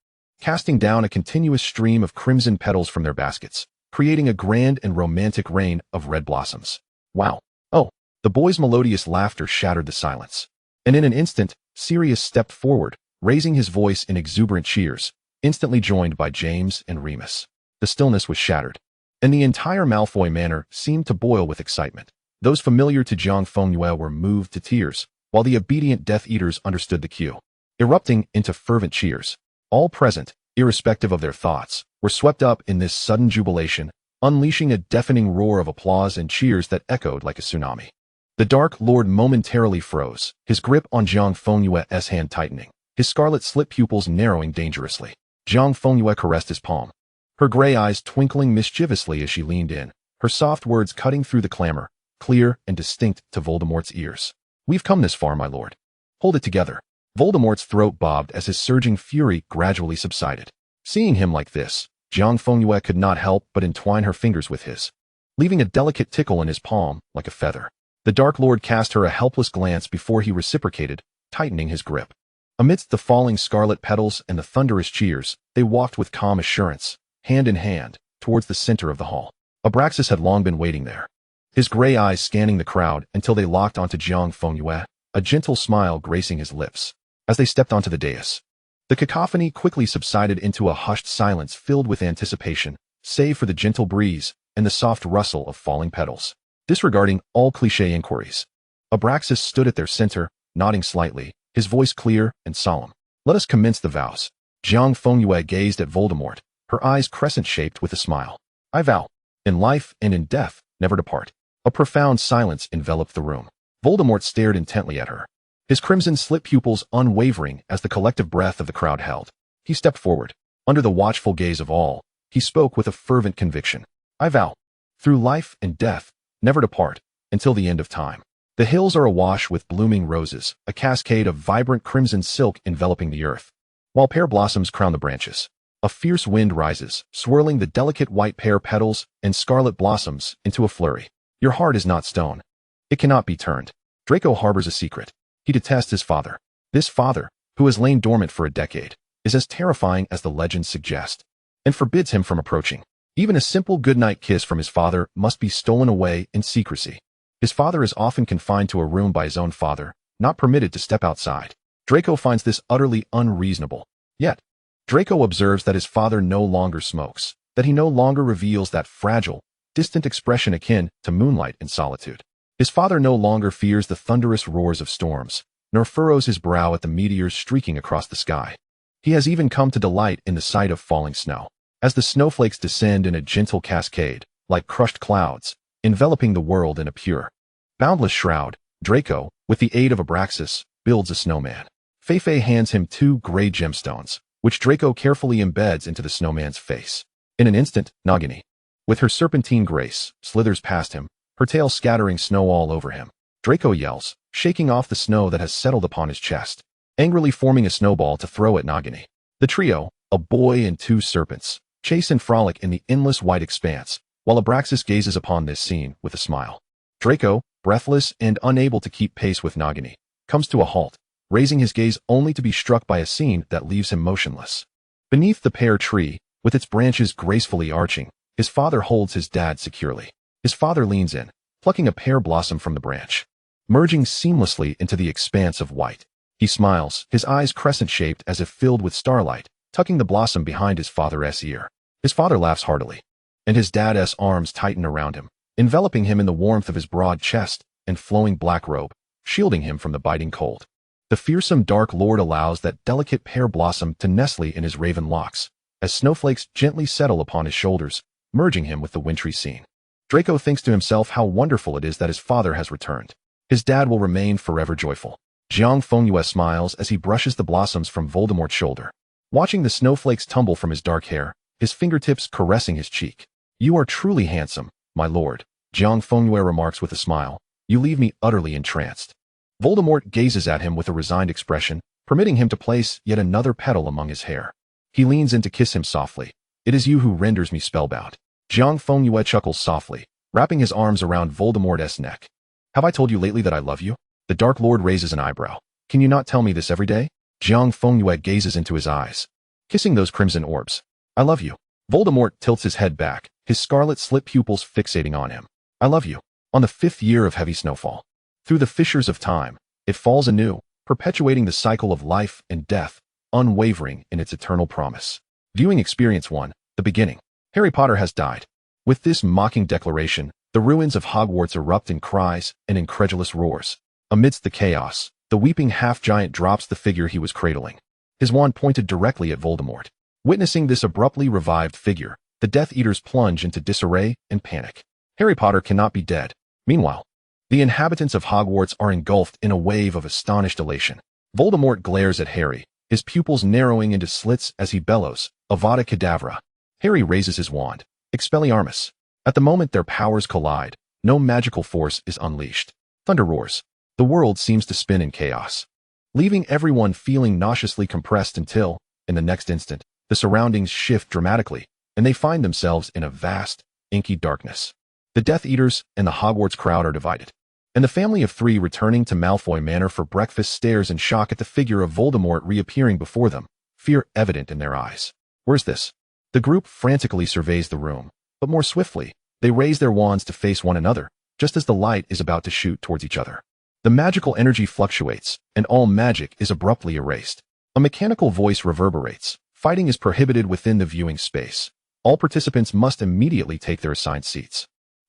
casting down a continuous stream of crimson petals from their baskets, creating a grand and romantic rain of red blossoms. Wow! Oh! The boys' melodious laughter shattered the silence. And in an instant, Sirius stepped forward, raising his voice in exuberant cheers, instantly joined by James and Remus. The stillness was shattered, and the entire Malfoy Manor seemed to boil with excitement. Those familiar to Jiang Fengyue were moved to tears, while the obedient Death Eaters understood the cue, erupting into fervent cheers. All present, irrespective of their thoughts, were swept up in this sudden jubilation, unleashing a deafening roar of applause and cheers that echoed like a tsunami. The Dark Lord momentarily froze, his grip on Jiang Fengyue's hand tightening, his scarlet slit pupils narrowing dangerously. Jiang Fengyue caressed his palm, her gray eyes twinkling mischievously as she leaned in, her soft words cutting through the clamor, clear and distinct to Voldemort's ears. "We've come this far, my lord. Hold it together." Voldemort's throat bobbed as his surging fury gradually subsided. Seeing him like this, Jiang Fengyue could not help but entwine her fingers with his, leaving a delicate tickle in his palm like a feather. The Dark Lord cast her a helpless glance before he reciprocated, tightening his grip. Amidst the falling scarlet petals and the thunderous cheers, they walked with calm assurance, hand in hand, towards the center of the hall. Abraxas had long been waiting there, his gray eyes scanning the crowd until they locked onto Jiang Fengyue, a gentle smile gracing his lips. As they stepped onto the dais, the cacophony quickly subsided into a hushed silence filled with anticipation, save for the gentle breeze and the soft rustle of falling petals. Disregarding all cliché inquiries, Abraxas stood at their center, nodding slightly, his voice clear and solemn. "Let us commence the vows." Jiang Fengyue gazed at Voldemort, her eyes crescent-shaped with a smile. "I vow, in life and in death, never to part." A profound silence enveloped the room. Voldemort stared intently at her, his crimson slit pupils unwavering as the collective breath of the crowd held. He stepped forward. Under the watchful gaze of all, he spoke with a fervent conviction. "I vow, through life and death, never to part, until the end of time." The hills are awash with blooming roses, a cascade of vibrant crimson silk enveloping the earth, while pear blossoms crown the branches. A fierce wind rises, swirling the delicate white pear petals and scarlet blossoms into a flurry. Your heart is not stone. It cannot be turned. Draco harbors a secret. He detests his father. This father, who has lain dormant for a decade, is as terrifying as the legends suggest, and forbids him from approaching. Even a simple goodnight kiss from his father must be stolen away in secrecy. His father is often confined to a room by his own father, not permitted to step outside. Draco finds this utterly unreasonable. Yet, Draco observes that his father no longer smokes, that he no longer reveals that fragile, distant expression akin to moonlight in solitude. His father no longer fears the thunderous roars of storms, nor furrows his brow at the meteors streaking across the sky. He has even come to delight in the sight of falling snow, as the snowflakes descend in a gentle cascade, like crushed clouds, enveloping the world in a pure, boundless shroud. Draco, with the aid of Abraxas, builds a snowman. Feifei hands him 2 gray gemstones, which Draco carefully embeds into the snowman's face. In an instant, Nagini, with her serpentine grace, slithers past him, her tail scattering snow all over him. Draco yells, shaking off the snow that has settled upon his chest, angrily forming a snowball to throw at Nagini. The trio, a boy and 2 serpents, chase and frolic in the endless white expanse, while Abraxas gazes upon this scene with a smile. Draco, breathless and unable to keep pace with Nagini, comes to a halt, raising his gaze only to be struck by a scene that leaves him motionless. Beneath the pear tree, with its branches gracefully arching, his father holds his dad securely. His father leans in, plucking a pear blossom from the branch, merging seamlessly into the expanse of white. He smiles, his eyes crescent-shaped as if filled with starlight, tucking the blossom behind his father's ear. His father laughs heartily, and his dad's arms tighten around him, enveloping him in the warmth of his broad chest and flowing black robe, shielding him from the biting cold. The fearsome Dark Lord allows that delicate pear blossom to nestle in his raven locks, as snowflakes gently settle upon his shoulders, merging him with the wintry scene. Draco thinks to himself how wonderful it is that his father has returned. His dad will remain forever joyful. Jiang Fengyue smiles as he brushes the blossoms from Voldemort's shoulder, watching the snowflakes tumble from his dark hair, his fingertips caressing his cheek. "You are truly handsome, my lord," Jiang Fengyue remarks with a smile. "You leave me utterly entranced." Voldemort gazes at him with a resigned expression, permitting him to place yet another petal among his hair. He leans in to kiss him softly. "It is you who renders me spellbound." Jiang Fengyue chuckles softly, wrapping his arms around Voldemort's neck. "Have I told you lately that I love you?" The Dark Lord raises an eyebrow. "Can you not tell me this every day?" Jiang Fengyue gazes into his eyes, kissing those crimson orbs. "I love you." Voldemort tilts his head back, his scarlet slit pupils fixating on him. "I love you." On the 5th year of heavy snowfall, through the fissures of time, it falls anew, perpetuating the cycle of life and death, unwavering in its eternal promise. Viewing Experience 1, The Beginning. Harry Potter has died. With this mocking declaration, the ruins of Hogwarts erupt in cries and incredulous roars. Amidst the chaos, the weeping half-giant drops the figure he was cradling, his wand pointed directly at Voldemort. Witnessing this abruptly revived figure, the Death Eaters plunge into disarray and panic. Harry Potter cannot be dead. Meanwhile, the inhabitants of Hogwarts are engulfed in a wave of astonished elation. Voldemort glares at Harry, his pupils narrowing into slits as he bellows, "Avada Kedavra." Harry raises his wand, Expelliarmus. At the moment their powers collide, no magical force is unleashed. Thunder roars. The world seems to spin in chaos, leaving everyone feeling nauseously compressed until, in the next instant, the surroundings shift dramatically, and they find themselves in a vast, inky darkness. The Death Eaters and the Hogwarts crowd are divided, and the family of 3 returning to Malfoy Manor for breakfast stares in shock at the figure of Voldemort reappearing before them, fear evident in their eyes. "Where's this?" The group frantically surveys the room, but more swiftly, they raise their wands to face one another, just as the light is about to shoot towards each other. The magical energy fluctuates, and all magic is abruptly erased. A mechanical voice reverberates. "Fighting is prohibited within the viewing space. All participants must immediately take their assigned seats."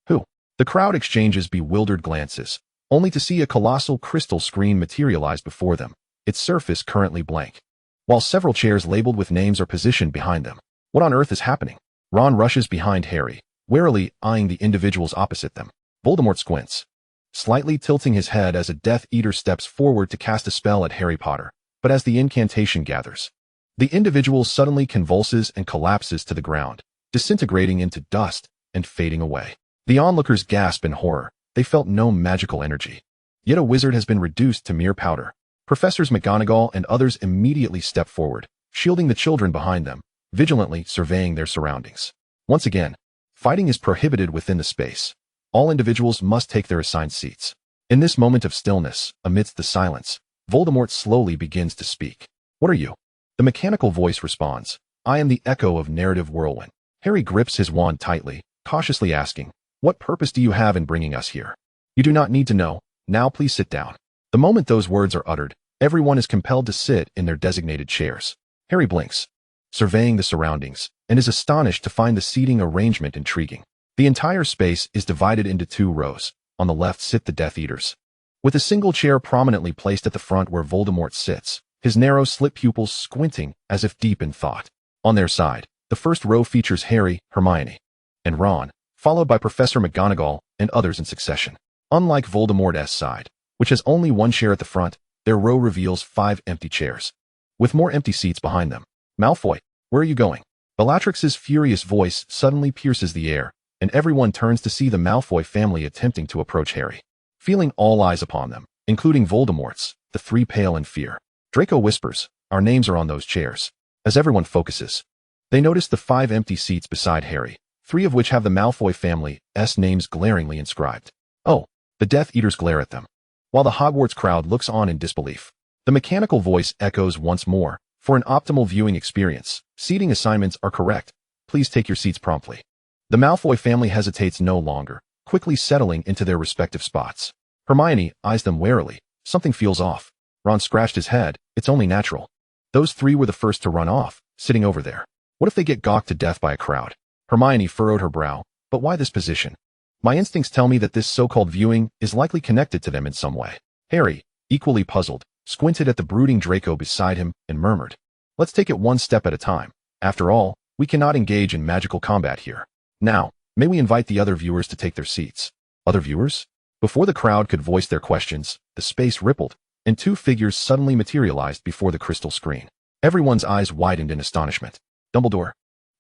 "Who?" The crowd exchanges bewildered glances, only to see a colossal crystal screen materialize before them, its surface currently blank, while several chairs labeled with names are positioned behind them. What on earth is happening? Ron rushes behind Harry, warily eyeing the individuals opposite them. Voldemort squints, slightly tilting his head as a Death Eater steps forward to cast a spell at Harry Potter, but as the incantation gathers, the individual suddenly convulses and collapses to the ground, disintegrating into dust and fading away. The onlookers gasp in horror. They felt no magical energy. Yet a wizard has been reduced to mere powder. Professors McGonagall and others immediately step forward, shielding the children behind them, vigilantly surveying their surroundings. Once again, fighting is prohibited within the space. All individuals must take their assigned seats. In this moment of stillness, amidst the silence, Voldemort slowly begins to speak. "What are you?" The mechanical voice responds, "I am the echo of narrative whirlwind." Harry grips his wand tightly, cautiously asking, "What purpose do you have in bringing us here?" "You do not need to know. Now please sit down." The moment those words are uttered, everyone is compelled to sit in their designated chairs. Harry blinks, surveying the surroundings, and is astonished to find the seating arrangement intriguing. The entire space is divided into 2 rows, On the left sit the Death Eaters, with a single chair prominently placed at the front where Voldemort sits, his narrow slit pupils squinting as if deep in thought. On their side, the first row features Harry, Hermione, and Ron, followed by Professor McGonagall and others in succession. Unlike Voldemort's side, which has only one chair at the front, their row reveals 5 empty chairs, with more empty seats behind them. Malfoy, where are you going? Bellatrix's furious voice suddenly pierces the air, and everyone turns to see the Malfoy family attempting to approach Harry. Feeling all eyes upon them, including Voldemort's, the three pale in fear. Draco whispers, "Our names are on those chairs." As everyone focuses, they notice the 5 empty seats beside Harry, 3 of which have the Malfoy family's names glaringly inscribed. Oh, the Death Eaters glare at them, while the Hogwarts crowd looks on in disbelief. The mechanical voice echoes once more, "For an optimal viewing experience, seating assignments are correct. Please take your seats promptly." The Malfoy family hesitates no longer, quickly settling into their respective spots. Hermione eyes them warily. Something feels off. Ron scratched his head. It's only natural. Those 3 were the first to run off, sitting over there. What if they get gawked to death by a crowd? Hermione furrowed her brow. But why this position? My instincts tell me that this so-called viewing is likely connected to them in some way. Harry, equally puzzled, squinted at the brooding Draco beside him and murmured, "Let's take it one step at a time. After all, we cannot engage in magical combat here. Now, may we invite the other viewers to take their seats?" Other viewers? Before the crowd could voice their questions, the space rippled, and 2 figures suddenly materialized before the crystal screen. Everyone's eyes widened in astonishment. Dumbledore.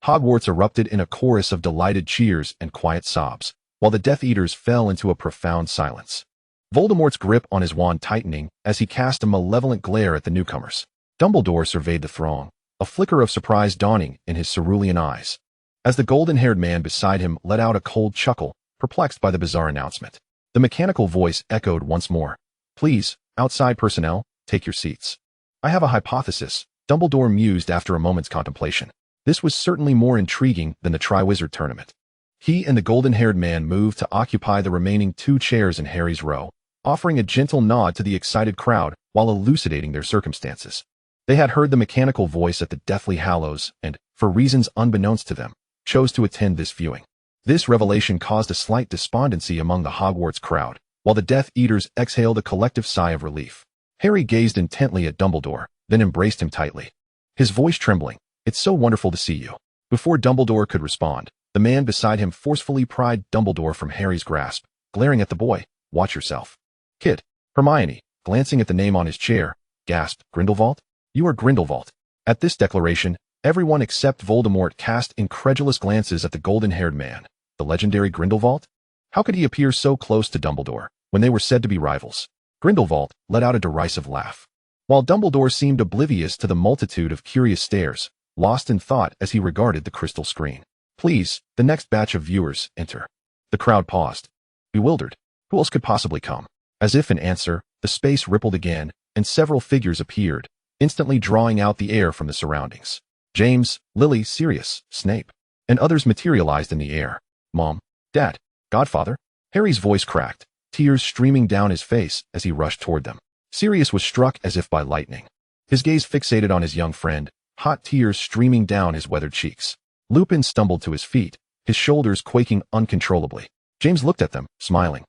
Hogwarts erupted in a chorus of delighted cheers and quiet sobs, while the Death Eaters fell into a profound silence. Voldemort's grip on his wand tightening as he cast a malevolent glare at the newcomers. Dumbledore surveyed the throng, a flicker of surprise dawning in his cerulean eyes, as the golden-haired man beside him let out a cold chuckle, perplexed by the bizarre announcement. The mechanical voice echoed once more, "Please, outside personnel, take your seats." "I have a hypothesis," Dumbledore mused after a moment's contemplation. This was certainly more intriguing than the Triwizard Tournament. He and the golden-haired man moved to occupy the remaining 2 chairs in Harry's row, offering a gentle nod to the excited crowd while elucidating their circumstances. They had heard the mechanical voice at the Deathly Hallows and, for reasons unbeknownst to them, chose to attend this viewing. This revelation caused a slight despondency among the Hogwarts crowd, while the Death Eaters exhaled a collective sigh of relief. Harry gazed intently at Dumbledore, then embraced him tightly, his voice trembling. "It's so wonderful to see you." Before Dumbledore could respond, the man beside him forcefully pried Dumbledore from Harry's grasp, glaring at the boy. "Watch yourself, kid." Hermione, glancing at the name on his chair, gasped, "Grindelwald? You are Grindelwald." At this declaration, everyone except Voldemort cast incredulous glances at the golden-haired man. The legendary Grindelwald? How could he appear so close to Dumbledore when they were said to be rivals? Grindelwald let out a derisive laugh, while Dumbledore seemed oblivious to the multitude of curious stares, lost in thought as he regarded the crystal screen. "Please, the next batch of viewers, enter." The crowd paused, bewildered. Who else could possibly come? As if in answer, the space rippled again, and several figures appeared, instantly drawing out the air from the surroundings. James, Lily, Sirius, Snape, and others materialized in the air. "Mom, Dad, Godfather." Harry's voice cracked, tears streaming down his face as he rushed toward them. Sirius was struck as if by lightning, his gaze fixated on his young friend, hot tears streaming down his weathered cheeks. Lupin stumbled to his feet, his shoulders quaking uncontrollably. James looked at them, smiling.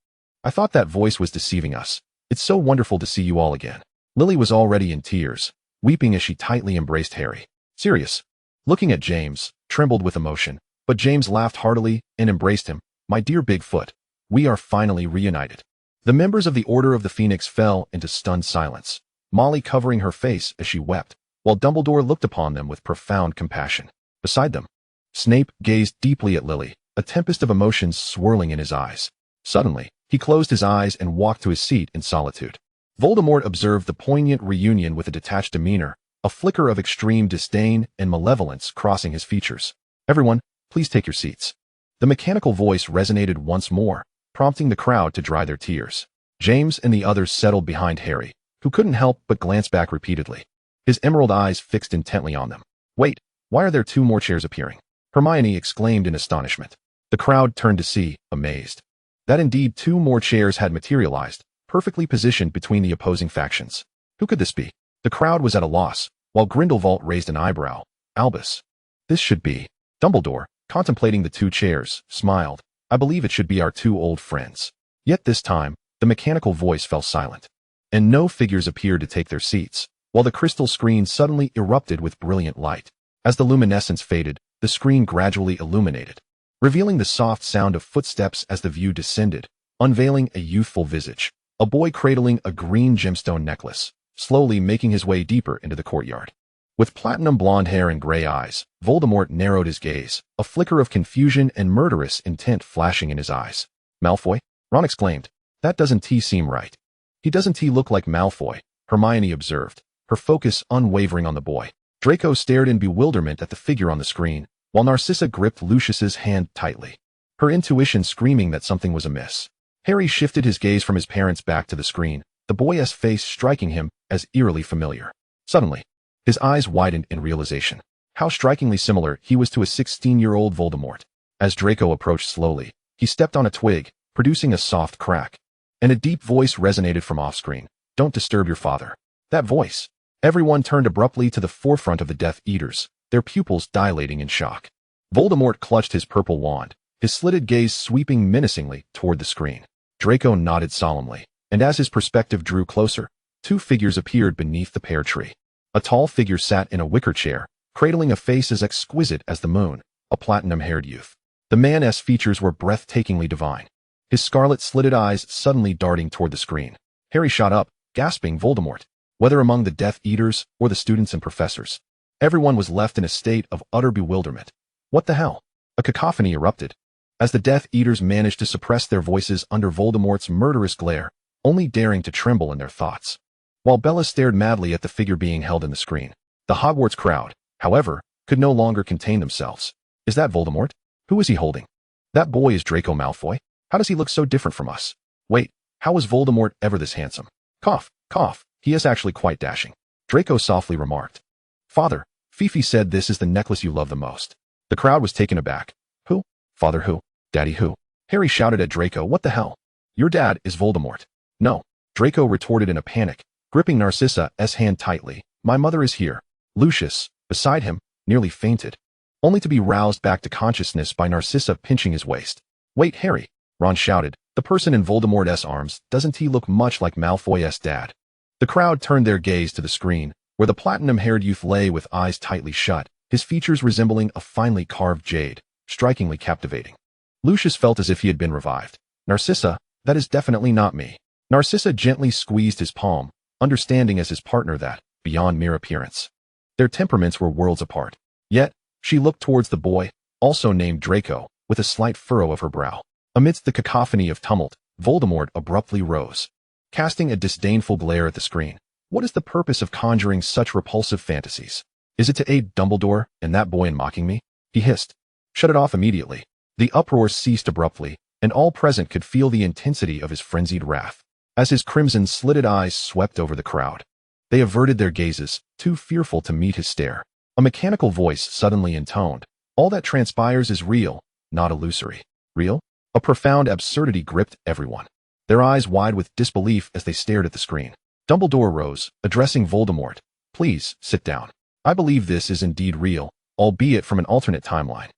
"I thought that voice was deceiving us. It's so wonderful to see you all again." Lily was already in tears, weeping as she tightly embraced Harry. Sirius, looking at James, trembled with emotion, but James laughed heartily and embraced him. "My dear Bigfoot, we are finally reunited." The members of the Order of the Phoenix fell into stunned silence, Molly covering her face as she wept, while Dumbledore looked upon them with profound compassion. Beside them, Snape gazed deeply at Lily, a tempest of emotions swirling in his eyes. Suddenly, he closed his eyes and walked to his seat in solitude. Voldemort observed the poignant reunion with a detached demeanor, a flicker of extreme disdain and malevolence crossing his features. "Everyone, please take your seats." The mechanical voice resonated once more, prompting the crowd to dry their tears. James and the others settled behind Harry, who couldn't help but glance back repeatedly, his emerald eyes fixed intently on them. "Wait, why are there 2 more chairs appearing?" Hermione exclaimed in astonishment. The crowd turned to see, amazed, that indeed 2 more chairs had materialized, perfectly positioned between the opposing factions. Who could this be? The crowd was at a loss, while Grindelwald raised an eyebrow. "Albus. This should be." Dumbledore, contemplating the 2 chairs, smiled. "I believe it should be our 2 old friends." Yet this time, the mechanical voice fell silent, and no figures appeared to take their seats, while the crystal screen suddenly erupted with brilliant light. As the luminescence faded, the screen gradually illuminated, revealing the soft sound of footsteps as the view descended, unveiling a youthful visage, a boy cradling a green gemstone necklace, slowly making his way deeper into the courtyard. With platinum blonde hair and gray eyes, Voldemort narrowed his gaze, a flicker of confusion and murderous intent flashing in his eyes. Malfoy? Ron exclaimed. That doesn't seem right. He doesn't look like Malfoy, Hermione observed, her focus unwavering on the boy. Draco stared in bewilderment at the figure on the screen, while Narcissa gripped Lucius's hand tightly, her intuition screaming that something was amiss. Harry shifted his gaze from his parents back to the screen, the boy's face striking him as eerily familiar. Suddenly, his eyes widened in realization. How strikingly similar he was to a 16-year-old Voldemort. As Draco approached slowly, he stepped on a twig, producing a soft crack, and a deep voice resonated from off-screen. Don't disturb your father. That voice. Everyone turned abruptly to the forefront of the Death Eaters, their pupils dilating in shock. Voldemort clutched his purple wand, his slitted gaze sweeping menacingly toward the screen. Draco nodded solemnly, and as his perspective drew closer, two figures appeared beneath the pear tree. A tall figure sat in a wicker chair, cradling a face as exquisite as the moon, a platinum-haired youth. The man's features were breathtakingly divine, his scarlet-slitted eyes suddenly darting toward the screen. Harry shot up, gasping Voldemort. Whether among the Death Eaters or the students and professors, everyone was left in a state of utter bewilderment. What the hell? A cacophony erupted, as the Death Eaters managed to suppress their voices under Voldemort's murderous glare, only daring to tremble in their thoughts. While Bella stared madly at the figure being held in the screen, the Hogwarts crowd, however, could no longer contain themselves. Is that Voldemort? Who is he holding? That boy is Draco Malfoy. How does he look so different from us? Wait, how was Voldemort ever this handsome? Cough, cough, he is actually quite dashing. Draco softly remarked. Father, Fifi said this is the necklace you love the most. The crowd was taken aback. Who? Father who? Daddy who? Harry shouted at Draco. What the hell? Your dad is Voldemort. No, Draco retorted in a panic, gripping Narcissa's hand tightly. My mother is here. Lucius, beside him, nearly fainted, only to be roused back to consciousness by Narcissa pinching his waist. Wait, Harry, Ron shouted. The person in Voldemort's arms, doesn't he look much like Malfoy's dad? The crowd turned their gaze to the screen, where the platinum-haired youth lay with eyes tightly shut, his features resembling a finely carved jade, strikingly captivating. Lucius felt as if he had been revived. Narcissa, that is definitely not me. Narcissa gently squeezed his palm, understanding as his partner that, beyond mere appearance, their temperaments were worlds apart. Yet, she looked towards the boy, also named Draco, with a slight furrow of her brow. Amidst the cacophony of tumult, Voldemort abruptly rose, casting a disdainful glare at the screen. What is the purpose of conjuring such repulsive fantasies? Is it to aid Dumbledore and that boy in mocking me? He hissed. Shut it off immediately. The uproar ceased abruptly, and all present could feel the intensity of his frenzied wrath, as his crimson-slitted eyes swept over the crowd. They averted their gazes, too fearful to meet his stare. A mechanical voice suddenly intoned. All that transpires is real, not illusory. Real? A profound absurdity gripped everyone, their eyes wide with disbelief as they stared at the screen. Dumbledore rose, addressing Voldemort. Please, sit down. I believe this is indeed real, albeit from an alternate timeline.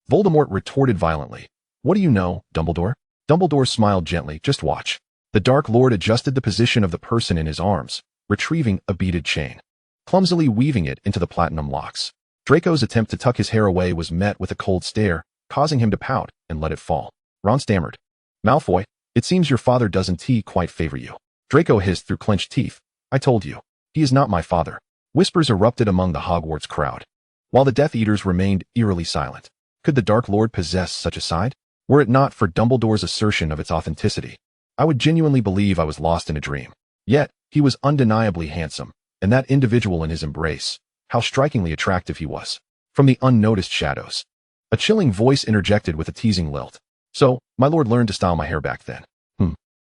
Voldemort retorted violently. What do you know, Dumbledore? Dumbledore smiled gently. Just watch. The Dark Lord adjusted the position of the person in his arms, retrieving a beaded chain, clumsily weaving it into the platinum locks. Draco's attempt to tuck his hair away was met with a cold stare, causing him to pout and let it fall. Ron stammered. Malfoy, it seems your father doesn't quite favor you. Draco hissed through clenched teeth. I told you. He is not my father. Whispers erupted among the Hogwarts crowd, while the Death Eaters remained eerily silent. Could the Dark Lord possess such a side? Were it not for Dumbledore's assertion of its authenticity, I would genuinely believe I was lost in a dream. Yet, he was undeniably handsome, and that individual in his embrace, how strikingly attractive he was. From the unnoticed shadows, a chilling voice interjected with a teasing lilt. So, my lord learned to style my hair back then.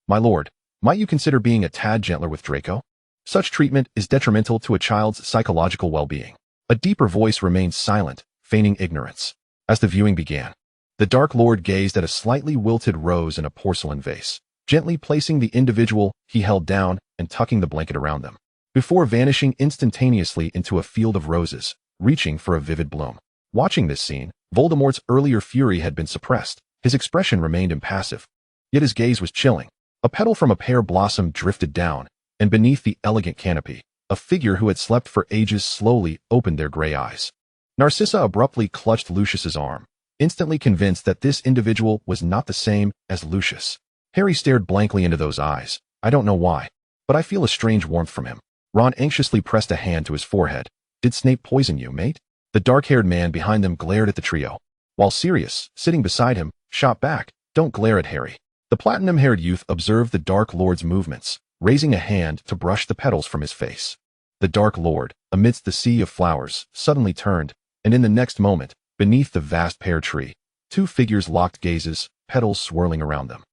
My lord, might you consider being a tad gentler with Draco? Such treatment is detrimental to a child's psychological well-being. A deeper voice remained silent, feigning ignorance. As the viewing began, the Dark Lord gazed at a slightly wilted rose in a porcelain vase, gently placing the individual he held down and tucking the blanket around them, before vanishing instantaneously into a field of roses, reaching for a vivid bloom. Watching this scene, Voldemort's earlier fury had been suppressed. His expression remained impassive, yet his gaze was chilling. A petal from a pear blossom drifted down, and beneath the elegant canopy, a figure who had slept for ages slowly opened their gray eyes. Narcissa abruptly clutched Lucius's arm, instantly convinced that this individual was not the same as Lucius. Harry stared blankly into those eyes. I don't know why, but I feel a strange warmth from him. Ron anxiously pressed a hand to his forehead. Did Snape poison you, mate? The dark-haired man behind them glared at the trio, while Sirius, sitting beside him, shot back. Don't glare at Harry. The platinum-haired youth observed the Dark Lord's movements, raising a hand to brush the petals from his face. The Dark Lord, amidst the sea of flowers, suddenly turned, and in the next moment, beneath the vast pear tree, two figures locked gazes, petals swirling around them.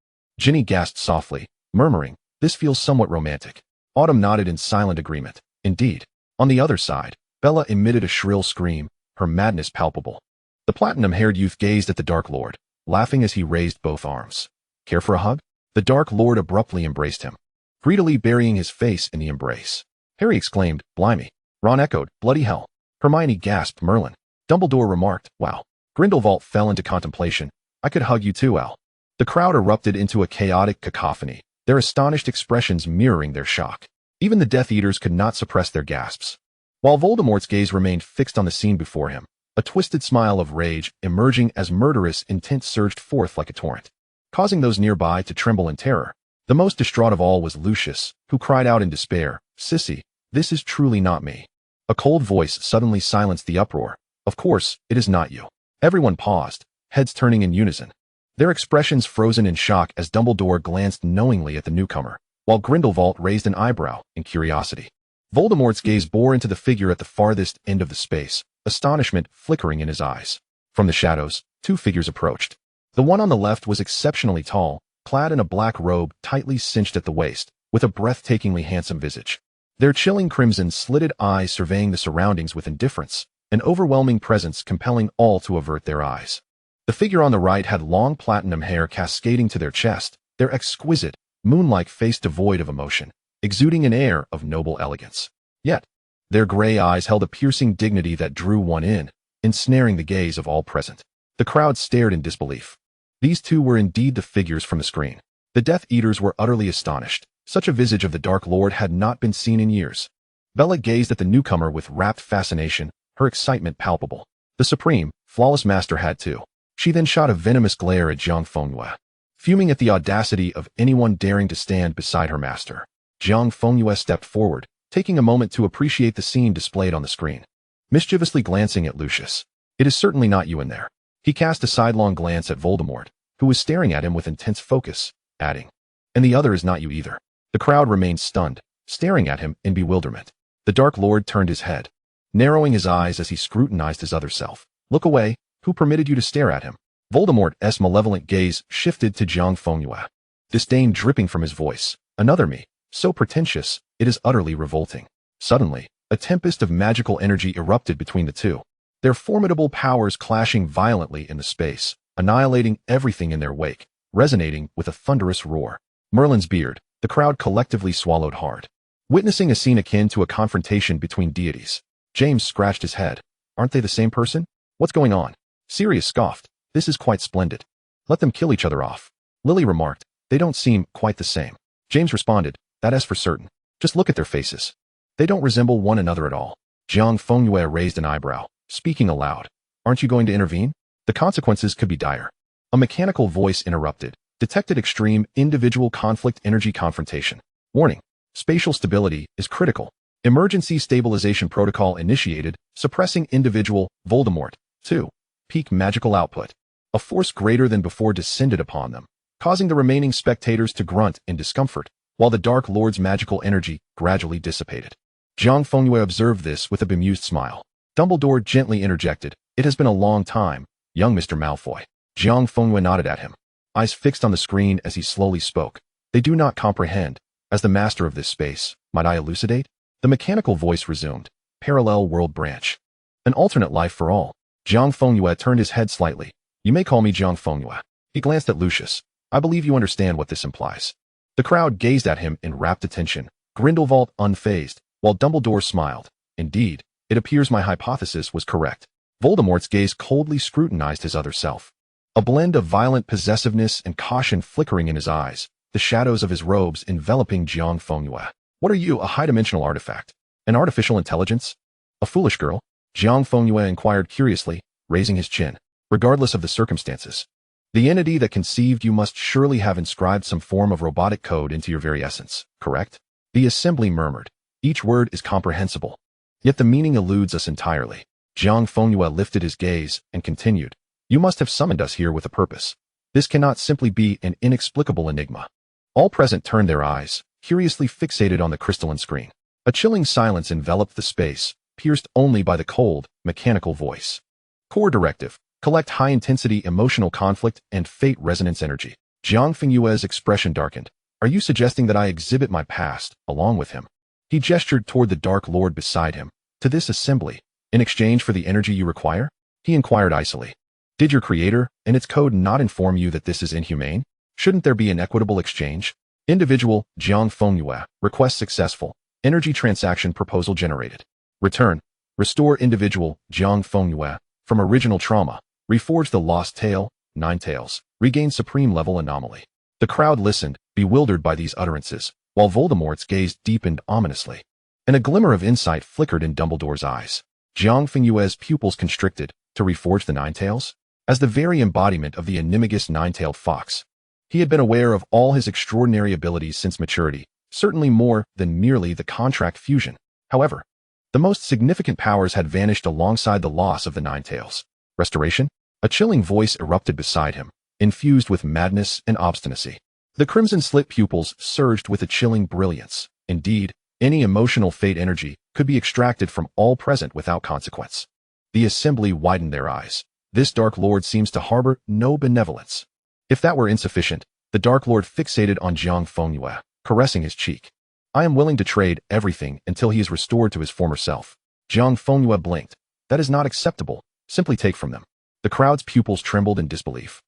Ginny gasped softly, murmuring, "This feels somewhat romantic." Autumn nodded in silent agreement. Indeed. On the other side, Bella emitted a shrill scream, her madness palpable. The platinum-haired youth gazed at the Dark Lord, laughing as he raised both arms. Care for a hug? The Dark Lord abruptly embraced him, greedily burying his face in the embrace. Harry exclaimed, "Blimey." Ron echoed, "Bloody hell." Hermione gasped, "Merlin." Dumbledore remarked, "Wow." Grindelwald fell into contemplation. "I could hug you too, Al." The crowd erupted into a chaotic cacophony, their astonished expressions mirroring their shock. Even the Death Eaters could not suppress their gasps. While Voldemort's gaze remained fixed on the scene before him, a twisted smile of rage emerging as murderous intent surged forth like a torrent, causing those nearby to tremble in terror. The most distraught of all was Lucius, who cried out in despair, "Sissy, this is truly not me." A cold voice suddenly silenced the uproar. "Of course, it is not you." Everyone paused, heads turning in unison, their expressions frozen in shock as Dumbledore glanced knowingly at the newcomer, while Grindelwald raised an eyebrow in curiosity. Voldemort's gaze bore into the figure at the farthest end of the space, astonishment flickering in his eyes. From the shadows, two figures approached. The one on the left was exceptionally tall, clad in a black robe tightly cinched at the waist, with a breathtakingly handsome visage. Their chilling crimson-slitted eyes surveying the surroundings with indifference, an overwhelming presence compelling all to avert their eyes. The figure on the right had long platinum hair cascading to their chest, their exquisite, moon-like face devoid of emotion, exuding an air of noble elegance. Yet, their gray eyes held a piercing dignity that drew one in, ensnaring the gaze of all present. The crowd stared in disbelief. These two were indeed the figures from the screen. The Death Eaters were utterly astonished. Such a visage of the Dark Lord had not been seen in years. Bella gazed at the newcomer with rapt fascination, her excitement palpable. The supreme, flawless master had too. She then shot a venomous glare at Jiang Fengyue, fuming at the audacity of anyone daring to stand beside her master. Jiang Fengyue stepped forward, taking a moment to appreciate the scene displayed on the screen. Mischievously glancing at Lucius. "It is certainly not you in there." He cast a sidelong glance at Voldemort, who was staring at him with intense focus, adding, "And the other is not you either." The crowd remained stunned, staring at him in bewilderment. The Dark Lord turned his head, narrowing his eyes as he scrutinized his other self. "Look away. Who permitted you to stare at him?" Voldemort's malevolent gaze shifted to Jiang Fengyue, disdain dripping from his voice. "Another me. So pretentious, it is utterly revolting." Suddenly, a tempest of magical energy erupted between the two, their formidable powers clashing violently in the space, annihilating everything in their wake, resonating with a thunderous roar. Merlin's beard, the crowd collectively swallowed hard, witnessing a scene akin to a confrontation between deities. James scratched his head. "Aren't they the same person? What's going on?" Sirius scoffed. "This is quite splendid. Let them kill each other off." Lily remarked, "They don't seem quite the same." James responded, "That is for certain. Just look at their faces. They don't resemble one another at all." Jiang Fengyue raised an eyebrow, speaking aloud. "Aren't you going to intervene? The consequences could be dire." A mechanical voice interrupted. "Detected extreme individual conflict energy confrontation. Warning. Spatial stability is critical. Emergency stabilization protocol initiated, suppressing individual, Voldemort. 2. Peak magical output. A force greater than before descended upon them, causing the remaining spectators to grunt in discomfort, while the Dark Lord's magical energy gradually dissipated. Jiang Fengyue observed this with a bemused smile. Dumbledore gently interjected, "It has been a long time, young Mr. Malfoy." Jiang Fengyue nodded at him, eyes fixed on the screen as he slowly spoke. "They do not comprehend. As the master of this space, might I elucidate?" The mechanical voice resumed. "Parallel world branch. An alternate life for all." Jiang Fengyue turned his head slightly. "You may call me Jiang Fengyue." He glanced at Lucius. "I believe you understand what this implies." The crowd gazed at him in rapt attention, Grindelwald unfazed, while Dumbledore smiled. "Indeed, it appears my hypothesis was correct." Voldemort's gaze coldly scrutinized his other self, a blend of violent possessiveness and caution flickering in his eyes, the shadows of his robes enveloping Jiang Fengyue. What are you, a high-dimensional artifact? An artificial intelligence? A foolish girl? Jiang Fengyue inquired curiously, raising his chin. Regardless of the circumstances, the entity that conceived you must surely have inscribed some form of robotic code into your very essence, correct? The assembly murmured. Each word is comprehensible, yet the meaning eludes us entirely. Jiang Fengyue lifted his gaze and continued. You must have summoned us here with a purpose. This cannot simply be an inexplicable enigma. All present turned their eyes, curiously fixated on the crystalline screen. A chilling silence enveloped the space, pierced only by the cold, mechanical voice. Core directive. Collect high-intensity emotional conflict and fate resonance energy. Jiang Fengyue's expression darkened. Are you suggesting that I exhibit my past, along with him? He gestured toward the Dark Lord beside him. To this assembly, in exchange for the energy you require? He inquired icily. Did your creator and its code not inform you that this is inhumane? Shouldn't there be an equitable exchange? Individual, Jiang Fengyue, request successful. Energy transaction proposal generated. Return. Restore individual, Jiang Fengyue, from original trauma. Reforge the lost tale, 9 tails. Regain supreme level anomaly. The crowd listened, bewildered by these utterances, while Voldemort's gaze deepened ominously. And a glimmer of insight flickered in Dumbledore's eyes. Jiang Fengyue's pupils constricted. To reforge the 9 tails? As the very embodiment of the enigmagus 9-tailed fox, he had been aware of all his extraordinary abilities since maturity, certainly more than merely the contract fusion. However, the most significant powers had vanished alongside the loss of the 9 tails. Restoration? A chilling voice erupted beside him, infused with madness and obstinacy. The crimson-slit pupils surged with a chilling brilliance. Indeed, any emotional fate energy could be extracted from all present without consequence. The assembly widened their eyes. This Dark Lord seems to harbor no benevolence. If that were insufficient, the Dark Lord fixated on Jiang Fengyue, caressing his cheek. I am willing to trade everything until he is restored to his former self. Jiang Fengyue blinked. That is not acceptable. Simply take from them. The crowd's pupils trembled in disbelief.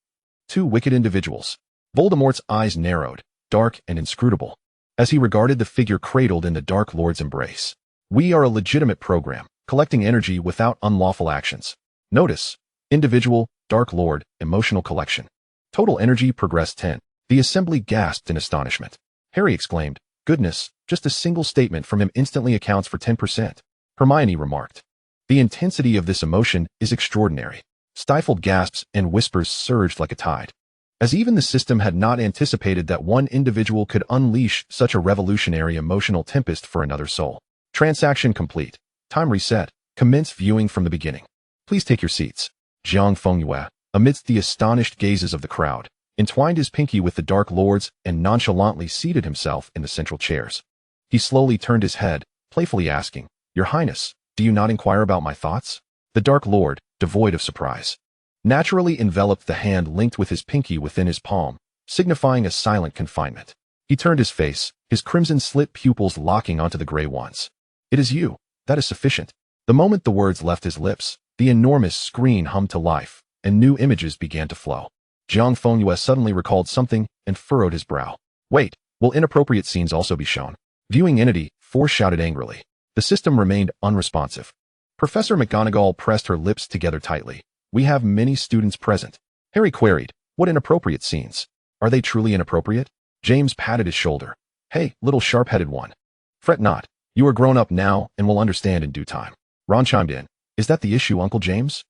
2 wicked individuals. Voldemort's eyes narrowed, dark and inscrutable, as he regarded the figure cradled in the Dark Lord's embrace. We are a legitimate program, collecting energy without unlawful actions. Notice, individual, Dark Lord, emotional collection. Total energy progressed 10. The assembly gasped in astonishment. Harry exclaimed, goodness, just a single statement from him instantly accounts for 10%. Hermione remarked. The intensity of this emotion is extraordinary. Stifled gasps and whispers surged like a tide, as even the system had not anticipated that one individual could unleash such a revolutionary emotional tempest for another soul. Transaction complete. Time reset. Commence viewing from the beginning. Please take your seats. Jiang Fengyue, amidst the astonished gazes of the crowd, entwined his pinky with the Dark Lord's and nonchalantly seated himself in the central chairs. He slowly turned his head, playfully asking, Your Highness, do you not inquire about my thoughts? The Dark Lord, devoid of surprise, naturally enveloped the hand linked with his pinky within his palm, signifying a silent confinement. He turned his face, his crimson-slit pupils locking onto the gray ones. It is you. That is sufficient. The moment the words left his lips, the enormous screen hummed to life, and new images began to flow. Jiang Fengyue suddenly recalled something and furrowed his brow. Wait, will inappropriate scenes also be shown? Viewing entity, 4 shouted angrily. The system remained unresponsive. Professor McGonagall pressed her lips together tightly. We have many students present. Harry queried, what inappropriate scenes? Are they truly inappropriate? James patted his shoulder. Hey, little sharp-headed one. Fret not. You are grown up now and will understand in due time. Ron chimed in. Is that the issue, Uncle James?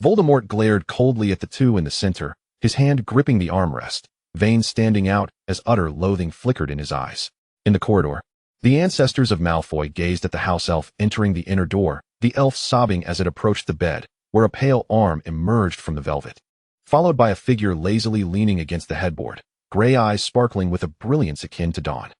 Voldemort glared coldly at the 2 in the center, his hand gripping the armrest, veins standing out as utter loathing flickered in his eyes. In the corridor, the ancestors of Malfoy gazed at the house elf entering the inner door, the elf sobbing as it approached the bed, where a pale arm emerged from the velvet, followed by a figure lazily leaning against the headboard, gray eyes sparkling with a brilliance akin to dawn.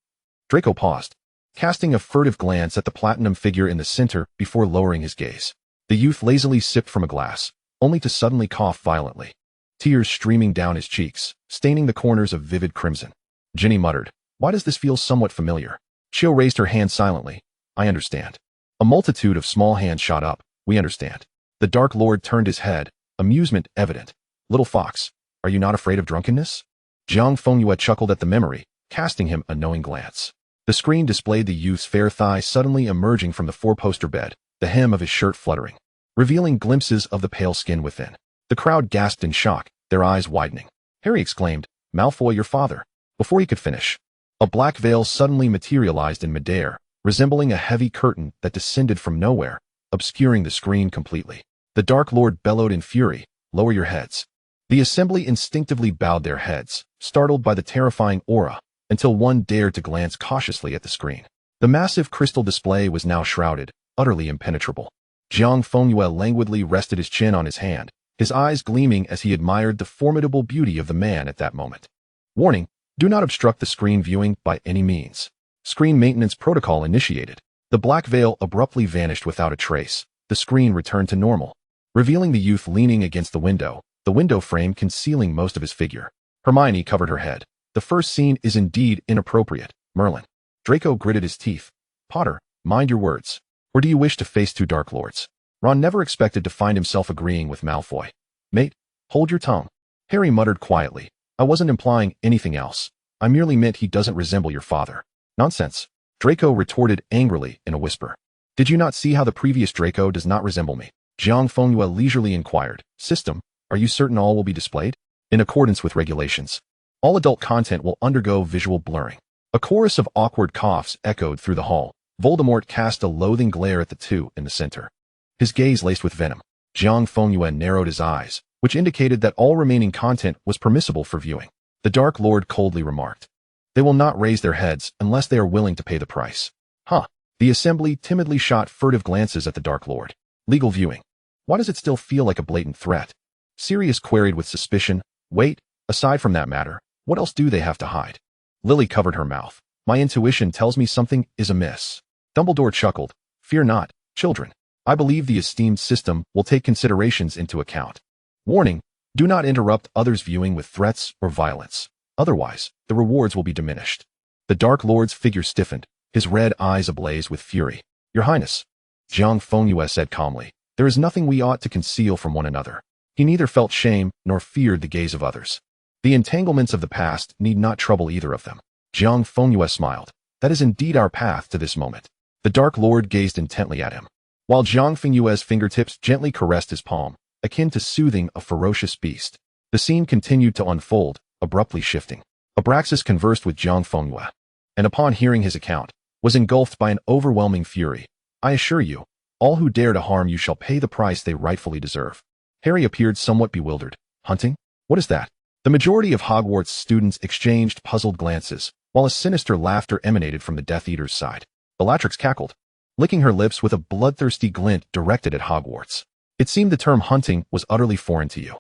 Draco paused, casting a furtive glance at the platinum figure in the center before lowering his gaze. The youth lazily sipped from a glass, only to suddenly cough violently, tears streaming down his cheeks, staining the corners of vivid crimson. Ginny muttered, Why does this feel somewhat familiar? Chio raised her hand silently. I understand. A multitude of small hands shot up. We understand. The Dark Lord turned his head, amusement evident. Little fox, are you not afraid of drunkenness? Jiang Fengyue chuckled at the memory, casting him a knowing glance. The screen displayed the youth's fair thigh suddenly emerging from the 4-poster bed, the hem of his shirt fluttering, revealing glimpses of the pale skin within. The crowd gasped in shock, their eyes widening. Harry exclaimed, Malfoy, your father. Before he could finish, a black veil suddenly materialized in midair, resembling a heavy curtain that descended from nowhere, obscuring the screen completely. The Dark Lord bellowed in fury, "Lower your heads." The assembly instinctively bowed their heads, startled by the terrifying aura, until one dared to glance cautiously at the screen. The massive crystal display was now shrouded, utterly impenetrable. Jiang Fengyue languidly rested his chin on his hand, his eyes gleaming as he admired the formidable beauty of the man at that moment. Warning: do not obstruct the screen viewing by any means. Screen maintenance protocol initiated. The black veil abruptly vanished without a trace. The screen returned to normal, revealing the youth leaning against the window frame concealing most of his figure. Hermione covered her head. The first scene is indeed inappropriate, Merlin. Draco gritted his teeth. Potter, mind your words. Or do you wish to face two Dark Lords? Ron never expected to find himself agreeing with Malfoy. Mate, hold your tongue. Harry muttered quietly. I wasn't implying anything else. I merely meant he doesn't resemble your father. Nonsense. Draco retorted angrily in a whisper. Did you not see how the previous Draco does not resemble me? Jiang Fengyue leisurely inquired. System, are you certain all will be displayed? In accordance with regulations. All adult content will undergo visual blurring. A chorus of awkward coughs echoed through the hall. Voldemort cast a loathing glare at the two in the center, his gaze laced with venom. Jiang Fengyue narrowed his eyes, which indicated that all remaining content was permissible for viewing. The Dark Lord coldly remarked. They will not raise their heads unless they are willing to pay the price. Huh. The assembly timidly shot furtive glances at the Dark Lord. Legal viewing. Why does it still feel like a blatant threat? Sirius queried with suspicion. Wait, aside from that matter, what else do they have to hide? Lily covered her mouth. My intuition tells me something is amiss. Dumbledore chuckled. Fear not, children. I believe the esteemed system will take considerations into account. Warning, do not interrupt others' viewing with threats or violence. Otherwise, the rewards will be diminished. The Dark Lord's figure stiffened, his red eyes ablaze with fury. Your Highness, Jiang Fengyue said calmly, there is nothing we ought to conceal from one another. He neither felt shame nor feared the gaze of others. The entanglements of the past need not trouble either of them. Jiang Fengyue smiled. That is indeed our path to this moment. The Dark Lord gazed intently at him, while Jiang Fengyue's fingertips gently caressed his palm, akin to soothing a ferocious beast. The scene continued to unfold, abruptly shifting. Abraxas conversed with Jiang Fengyue, and upon hearing his account, was engulfed by an overwhelming fury. I assure you, all who dare to harm you shall pay the price they rightfully deserve. Harry appeared somewhat bewildered. Hunting? What is that? The majority of Hogwarts students exchanged puzzled glances, while a sinister laughter emanated from the Death Eater's side. Bellatrix cackled, licking her lips with a bloodthirsty glint directed at Hogwarts. It seemed the term hunting was utterly foreign to you.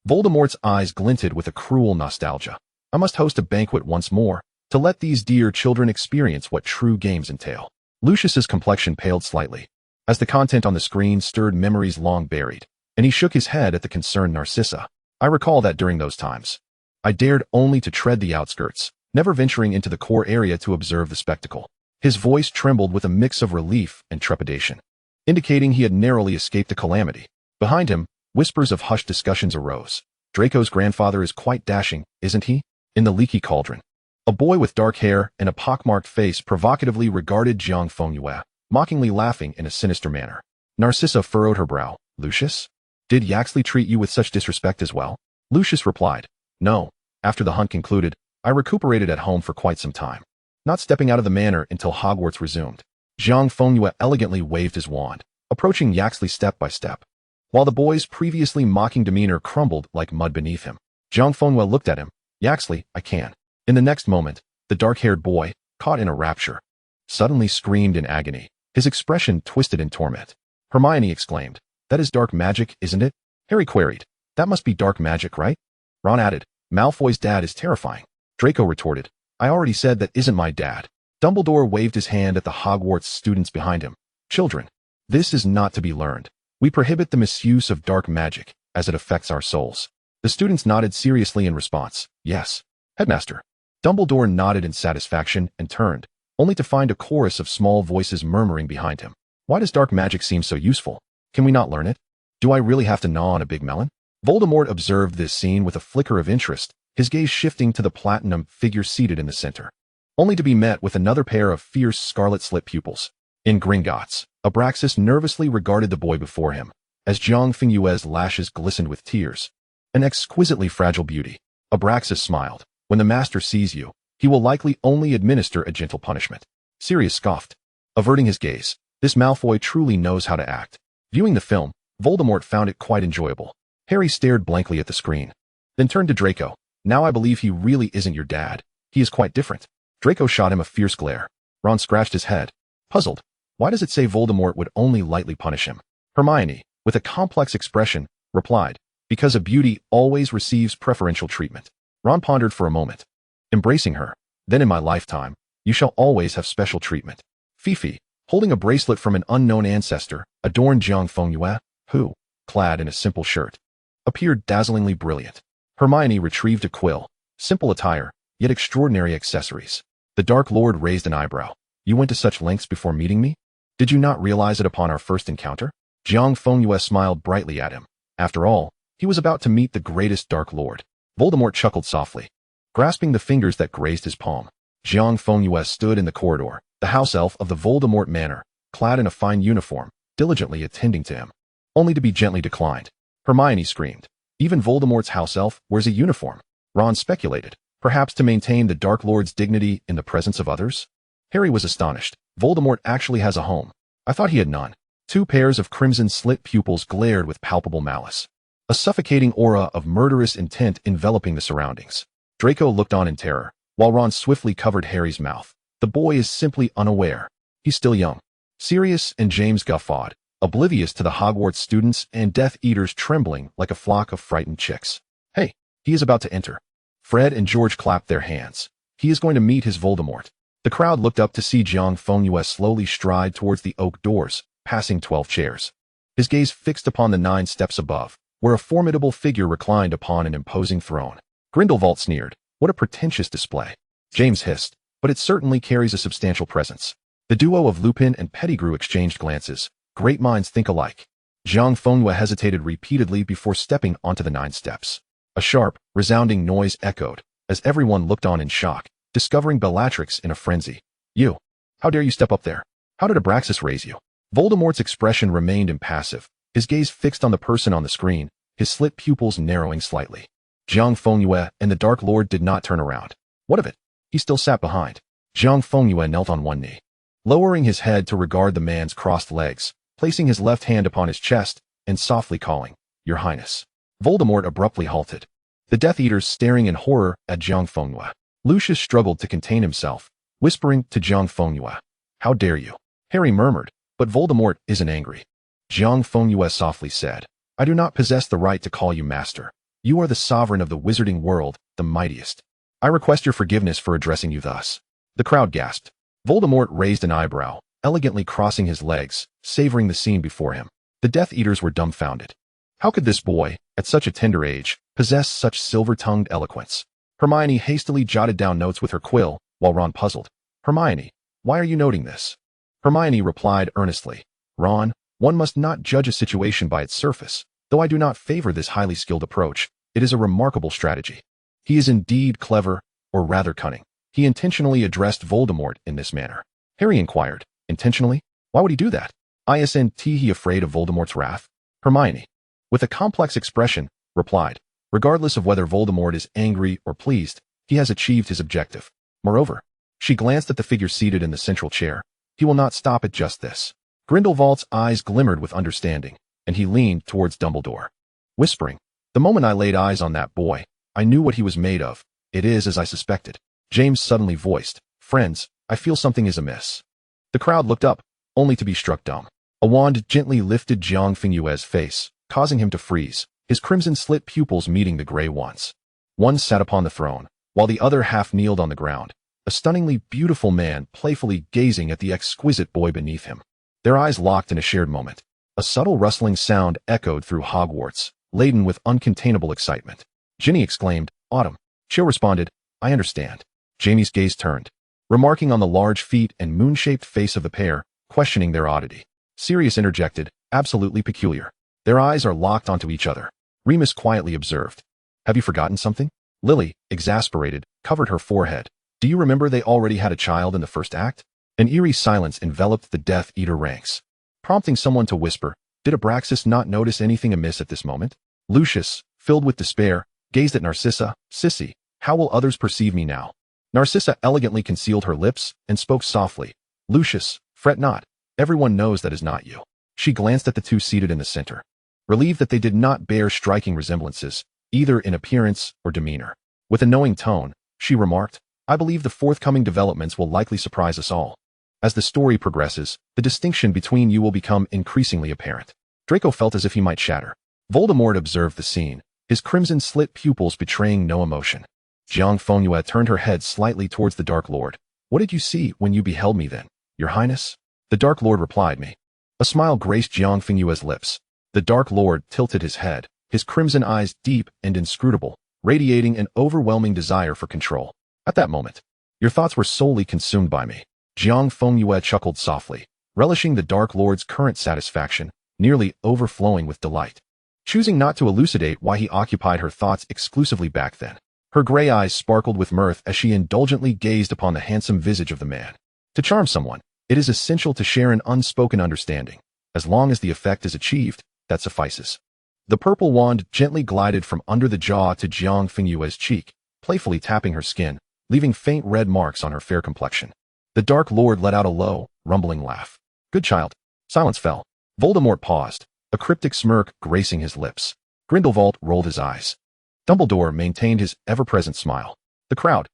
Voldemort's eyes glinted with a cruel nostalgia. I must host a banquet once more, to let these dear children experience what true games entail. Lucius's complexion paled slightly, as the content on the screen stirred memories long buried, and he shook his head at the concerned Narcissa. I recall that during those times, I dared only to tread the outskirts, never venturing into the core area to observe the spectacle. His voice trembled with a mix of relief and trepidation, indicating he had narrowly escaped a calamity. Behind him, whispers of hushed discussions arose. Draco's grandfather is quite dashing, isn't he? In the leaky cauldron, a boy with dark hair and a pockmarked face provocatively regarded Jiang Fengyue, mockingly laughing in a sinister manner. Narcissa furrowed her brow. Lucius? Did Yaxley treat you with such disrespect as well? Lucius replied. No. After the hunt concluded, I recuperated at home for quite some time, not stepping out of the manor until Hogwarts resumed. Jiang Fengyue elegantly waved his wand, approaching Yaxley step by step, while the boy's previously mocking demeanor crumbled like mud beneath him. Jiang Fengyue looked at him. Yaxley, I can. In the next moment, the dark-haired boy, caught in a rapture, suddenly screamed in agony, his expression twisted in torment. Hermione exclaimed. That is dark magic, isn't it? Harry queried. That must be dark magic, right? Ron added. Malfoy's dad is terrifying. Draco retorted. I already said that isn't my dad. Dumbledore waved his hand at the Hogwarts students behind him. Children, this is not to be learned. We prohibit the misuse of dark magic, as it affects our souls. The students nodded seriously in response. Yes. Headmaster. Dumbledore nodded in satisfaction and turned, only to find a chorus of small voices murmuring behind him. Why does dark magic seem so useful? Can we not learn it? Do I really have to gnaw on a big melon? Voldemort observed this scene with a flicker of interest, his gaze shifting to the platinum figure seated in the center, only to be met with another pair of fierce scarlet-slit pupils. In Gringotts, Abraxas nervously regarded the boy before him, as Jiang Fengyue's lashes glistened with tears. An exquisitely fragile beauty. Abraxas smiled. When the master sees you, He will likely only administer a gentle punishment. Sirius scoffed, averting his gaze. This Malfoy truly knows how to act. Viewing the film, Voldemort found it quite enjoyable. Harry stared blankly at the screen, then turned to Draco. Now I believe he really isn't your dad. He is quite different. Draco shot him a fierce glare. Ron scratched his head, puzzled. Why does it say Voldemort would only lightly punish him? Hermione, with a complex expression, replied, because a beauty always receives preferential treatment. Ron pondered for a moment, embracing her. Then in my lifetime, you shall always have special treatment. Fifi, holding a bracelet from an unknown ancestor, adorned Jiang Fengyue, who, clad in a simple shirt, appeared dazzlingly brilliant. Hermione retrieved a quill, simple attire, yet extraordinary accessories. The Dark Lord raised an eyebrow. You went to such lengths before meeting me? Did you not realize it upon our first encounter? Jiang Fengyue smiled brightly at him. After all, he was about to meet the greatest Dark Lord. Voldemort chuckled softly, grasping the fingers that grazed his palm. Jiang Fengyue stood in the corridor, the house elf of the Voldemort Manor, clad in a fine uniform, diligently attending to him, only to be gently declined. Hermione screamed. Even Voldemort's house elf wears a uniform. Ron speculated, perhaps to maintain the Dark Lord's dignity in the presence of others? Harry was astonished. Voldemort actually has a home. I thought he had none. Two pairs of crimson slit pupils glared with palpable malice, a suffocating aura of murderous intent enveloping the surroundings. Draco looked on in terror, while Ron swiftly covered Harry's mouth. The boy is simply unaware. He's still young. Sirius and James guffawed, oblivious to the Hogwarts students and Death Eaters trembling like a flock of frightened chicks. Hey, he is about to enter. Fred and George clapped their hands. He is going to meet his Voldemort. The crowd looked up to see Jiang Fengyue slowly stride towards the oak doors, passing 12 chairs. His gaze fixed upon the 9 steps above, where a formidable figure reclined upon an imposing throne. Grindelwald sneered. What a pretentious display. James hissed, but it certainly carries a substantial presence. The duo of Lupin and Pettigrew exchanged glances. Great minds think alike. Jiang Fengyue hesitated repeatedly before stepping onto the 9 steps. A sharp, resounding noise echoed, as everyone looked on in shock, discovering Bellatrix in a frenzy. You! How dare you step up there? How did Abraxas raise you? Voldemort's expression remained impassive, his gaze fixed on the person on the screen, his slit pupils narrowing slightly. Jiang Fengyue and the Dark Lord did not turn around. What of it? He still sat behind. Jiang Fengyue knelt on one knee, lowering his head to regard the man's crossed legs, placing his left hand upon his chest, and softly calling, Your Highness. Voldemort abruptly halted, the Death Eaters staring in horror at Jiang Fengyue. Lucius struggled to contain himself, whispering to Jiang Fengyue, How dare you? Harry murmured, but Voldemort isn't angry. Jiang Fengyue softly said, I do not possess the right to call you master. You are the sovereign of the wizarding world, the mightiest. I request your forgiveness for addressing you thus. The crowd gasped. Voldemort raised an eyebrow, elegantly crossing his legs, savoring the scene before him. The Death Eaters were dumbfounded. How could this boy, at such a tender age, possess such silver-tongued eloquence? Hermione hastily jotted down notes with her quill, while Ron puzzled. Hermione, why are you noting this? Hermione replied earnestly, Ron, one must not judge a situation by its surface. Though I do not favor this highly skilled approach, it is a remarkable strategy. He is indeed clever, or rather cunning. He intentionally addressed Voldemort in this manner. Harry inquired, intentionally? Why would he do that? Isn't he afraid of Voldemort's wrath? Hermione, with a complex expression, replied, regardless of whether Voldemort is angry or pleased, he has achieved his objective. Moreover, she glanced at the figure seated in the central chair. He will not stop at just this. Grindelwald's eyes glimmered with understanding, and he leaned towards Dumbledore, whispering, The moment I laid eyes on that boy, I knew what he was made of. It is as I suspected. James suddenly voiced, Friends, I feel something is amiss. The crowd looked up, only to be struck dumb. A wand gently lifted Jiang Fengyue's face, causing him to freeze, his crimson slit pupils meeting the gray ones. One sat upon the throne, while the other half kneeled on the ground, a stunningly beautiful man playfully gazing at the exquisite boy beneath him. Their eyes locked in a shared moment. A subtle rustling sound echoed through Hogwarts, laden with uncontainable excitement. Ginny exclaimed, Autumn. Cho responded, I understand. Jamie's gaze turned, remarking on the large feet and moon-shaped face of the pair, questioning their oddity. Sirius interjected, Absolutely peculiar. Their eyes are locked onto each other. Remus quietly observed, Have you forgotten something? Lily, exasperated, covered her forehead. Do you remember they already had a child in the first act? An eerie silence enveloped the Death Eater ranks, prompting someone to whisper, Did Abraxas not notice anything amiss at this moment? Lucius, filled with despair, gazed at Narcissa. Sissy, how will others perceive me now? Narcissa elegantly concealed her lips and spoke softly. Lucius, fret not. Everyone knows that is not you. She glanced at the two seated in the center, relieved that they did not bear striking resemblances, either in appearance or demeanor. With a knowing tone, she remarked, I believe the forthcoming developments will likely surprise us all. As the story progresses, the distinction between you will become increasingly apparent. Draco felt as if he might shatter. Voldemort observed the scene, his crimson-slit pupils betraying no emotion. Jiang Fengyue turned her head slightly towards the Dark Lord. What did you see when you beheld me then, Your Highness? The Dark Lord replied me. A smile graced Jiang Fengyue's lips. The Dark Lord tilted his head, his crimson eyes deep and inscrutable, radiating an overwhelming desire for control. At that moment, your thoughts were solely consumed by me. Jiang Fengyue chuckled softly, relishing the Dark Lord's current satisfaction, nearly overflowing with delight. Choosing not to elucidate why he occupied her thoughts exclusively back then, her gray eyes sparkled with mirth as she indulgently gazed upon the handsome visage of the man. To charm someone, it is essential to share an unspoken understanding. As long as the effect is achieved, that suffices. The purple wand gently glided from under the jaw to Jiang Fengyue's cheek, playfully tapping her skin, leaving faint red marks on her fair complexion. The Dark Lord let out a low, rumbling laugh. Good child. Silence fell. Voldemort paused, a cryptic smirk gracing his lips. Grindelwald rolled his eyes. Dumbledore maintained his ever-present smile. The crowd.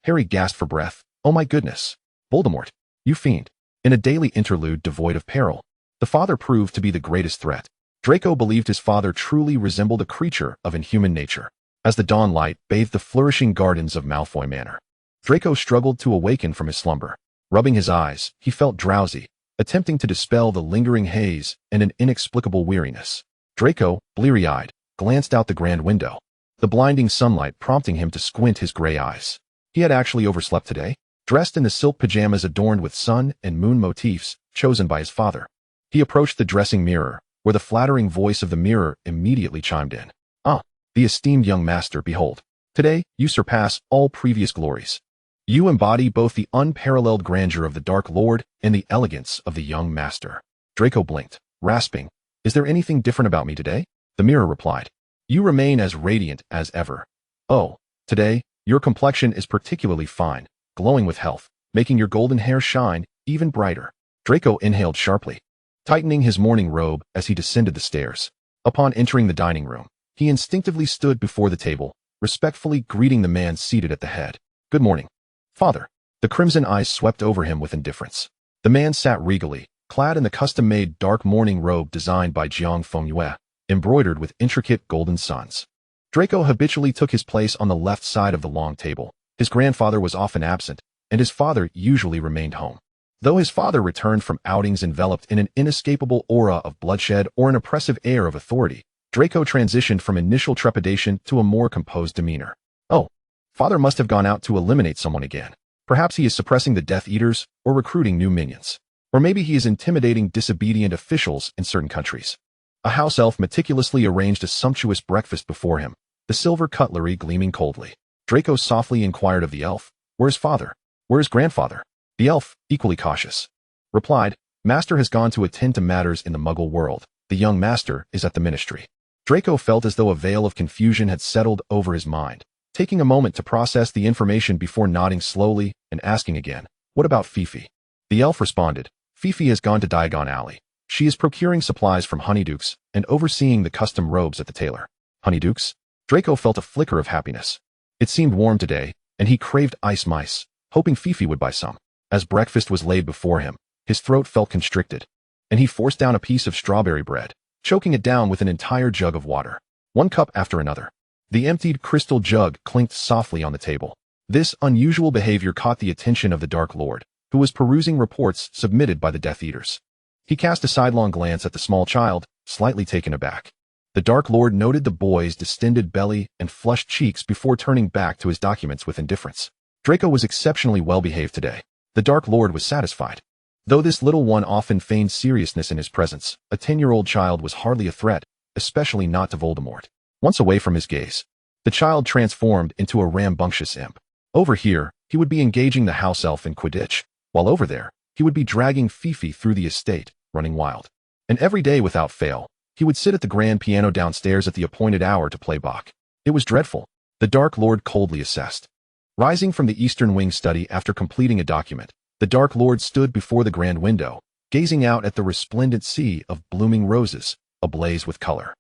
Harry gasped for breath. Oh my goodness. Voldemort. You fiend. In a daily interlude devoid of peril, the father proved to be the greatest threat. Draco believed his father truly resembled a creature of inhuman nature. As the dawn light bathed the flourishing gardens of Malfoy Manor, Draco struggled to awaken from his slumber. Rubbing his eyes, he felt drowsy, attempting to dispel the lingering haze and an inexplicable weariness. Draco, bleary-eyed, glanced out the grand window, the blinding sunlight prompting him to squint his gray eyes. He had actually overslept today, dressed in the silk pajamas adorned with sun and moon motifs chosen by his father. He approached the dressing mirror, where the flattering voice of the mirror immediately chimed in. The esteemed young master, behold. Today, you surpass all previous glories. You embody both the unparalleled grandeur of the Dark Lord and the elegance of the young master. Draco blinked, rasping, Is there anything different about me today? The mirror replied. You remain as radiant as ever. Oh, today, your complexion is particularly fine, glowing with health, making your golden hair shine even brighter. Draco inhaled sharply, tightening his morning robe as he descended the stairs. Upon entering the dining room, he instinctively stood before the table, respectfully greeting the man seated at the head. Good morning, father. The crimson eyes swept over him with indifference. The man sat regally, clad in the custom-made dark mourning robe designed by Jiang Fengyue, embroidered with intricate golden suns. Draco habitually took his place on the left side of the long table. His grandfather was often absent, and his father usually remained home. Though his father returned from outings enveloped in an inescapable aura of bloodshed or an oppressive air of authority, Draco transitioned from initial trepidation to a more composed demeanor. Oh, father must have gone out to eliminate someone again. Perhaps he is suppressing the Death Eaters or recruiting new minions. Or maybe he is intimidating disobedient officials in certain countries. A house elf meticulously arranged a sumptuous breakfast before him, the silver cutlery gleaming coldly. Draco softly inquired of the elf, Where's father? Where's grandfather? The elf, equally cautious, replied, Master has gone to attend to matters in the Muggle world. The young master is at the ministry. Draco felt as though a veil of confusion had settled over his mind, taking a moment to process the information before nodding slowly and asking again, What about Fifi? The elf responded, Fifi has gone to Diagon Alley. She is procuring supplies from Honeydukes and overseeing the custom robes at the tailor. Honeydukes? Draco felt a flicker of happiness. It seemed warm today, and he craved ice mice, hoping Fifi would buy some. As breakfast was laid before him, his throat felt constricted, and he forced down a piece of strawberry bread, choking it down with an entire jug of water. One cup after another. The emptied crystal jug clinked softly on the table. This unusual behavior caught the attention of the Dark Lord, who was perusing reports submitted by the Death Eaters. He cast a sidelong glance at the small child, slightly taken aback. The Dark Lord noted the boy's distended belly and flushed cheeks before turning back to his documents with indifference. Draco was exceptionally well behaved today. The Dark Lord was satisfied. Though this little one often feigned seriousness in his presence, a 10-year-old child was hardly a threat, especially not to Voldemort. Once away from his gaze, the child transformed into a rambunctious imp. Over here, he would be engaging the house elf in Quidditch, while over there, he would be dragging Fifi through the estate, running wild. And every day without fail, he would sit at the grand piano downstairs at the appointed hour to play Bach. It was dreadful, the Dark Lord coldly assessed. Rising from the Eastern Wing study after completing a document, the Dark Lord stood before the grand window, gazing out at the resplendent sea of blooming roses, ablaze with color.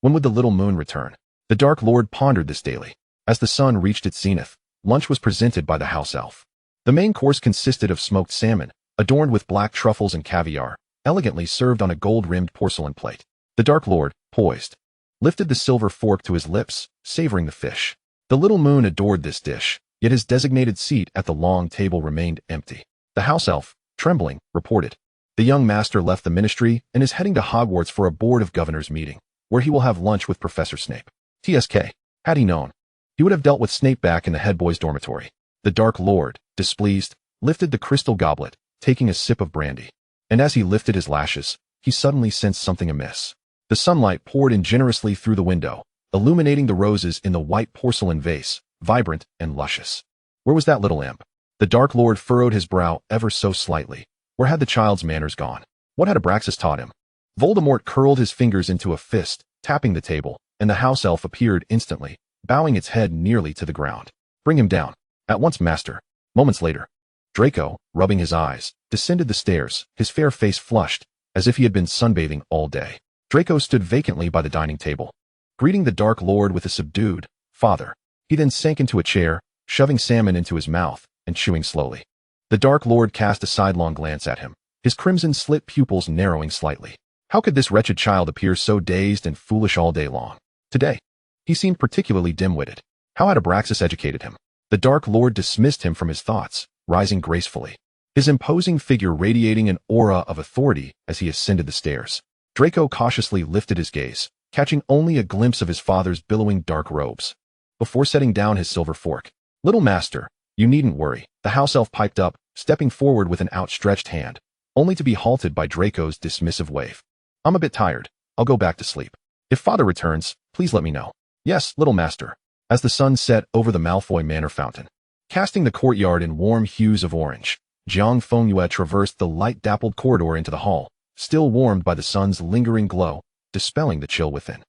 When would the little moon return? The Dark Lord pondered this daily. As the sun reached its zenith, lunch was presented by the house elf. The main course consisted of smoked salmon, adorned with black truffles and caviar, elegantly served on a gold-rimmed porcelain plate. The Dark Lord, poised, lifted the silver fork to his lips, savoring the fish. The little moon adored this dish, yet his designated seat at the long table remained empty. The house elf, trembling, reported. The young master left the ministry and is heading to Hogwarts for a Board of Governors meeting, where he will have lunch with Professor Snape. TSK. Had he known, he would have dealt with Snape back in the head boys' dormitory. The Dark Lord, displeased, lifted the crystal goblet, taking a sip of brandy. And as he lifted his lashes, he suddenly sensed something amiss. The sunlight poured in generously through the window, illuminating the roses in the white porcelain vase, vibrant and luscious. Where was that little imp? The Dark Lord furrowed his brow ever so slightly. Where had the child's manners gone? What had Abraxas taught him? Voldemort curled his fingers into a fist, tapping the table, and the house elf appeared instantly, bowing its head nearly to the ground. Bring him down. At once, master. Moments later, Draco, rubbing his eyes, descended the stairs, his fair face flushed, as if he had been sunbathing all day. Draco stood vacantly by the dining table, greeting the Dark Lord with a subdued, "Father." He then sank into a chair, shoving salmon into his mouth, and chewing slowly. The Dark Lord cast a sidelong glance at him, his crimson-slit pupils narrowing slightly. How could this wretched child appear so dazed and foolish all day long? Today, he seemed particularly dim-witted. How had Abraxas educated him? The Dark Lord dismissed him from his thoughts, rising gracefully, his imposing figure radiating an aura of authority as he ascended the stairs. Draco cautiously lifted his gaze, catching only a glimpse of his father's billowing dark robes. Before setting down his silver fork, "Little master, you needn't worry," the house elf piped up, stepping forward with an outstretched hand, only to be halted by Draco's dismissive wave. "I'm a bit tired. I'll go back to sleep. If father returns, please let me know." "Yes, little master." As the sun set over the Malfoy Manor fountain, casting the courtyard in warm hues of orange, Jiang Fengyue traversed the light-dappled corridor into the hall, still warmed by the sun's lingering glow, dispelling the chill within.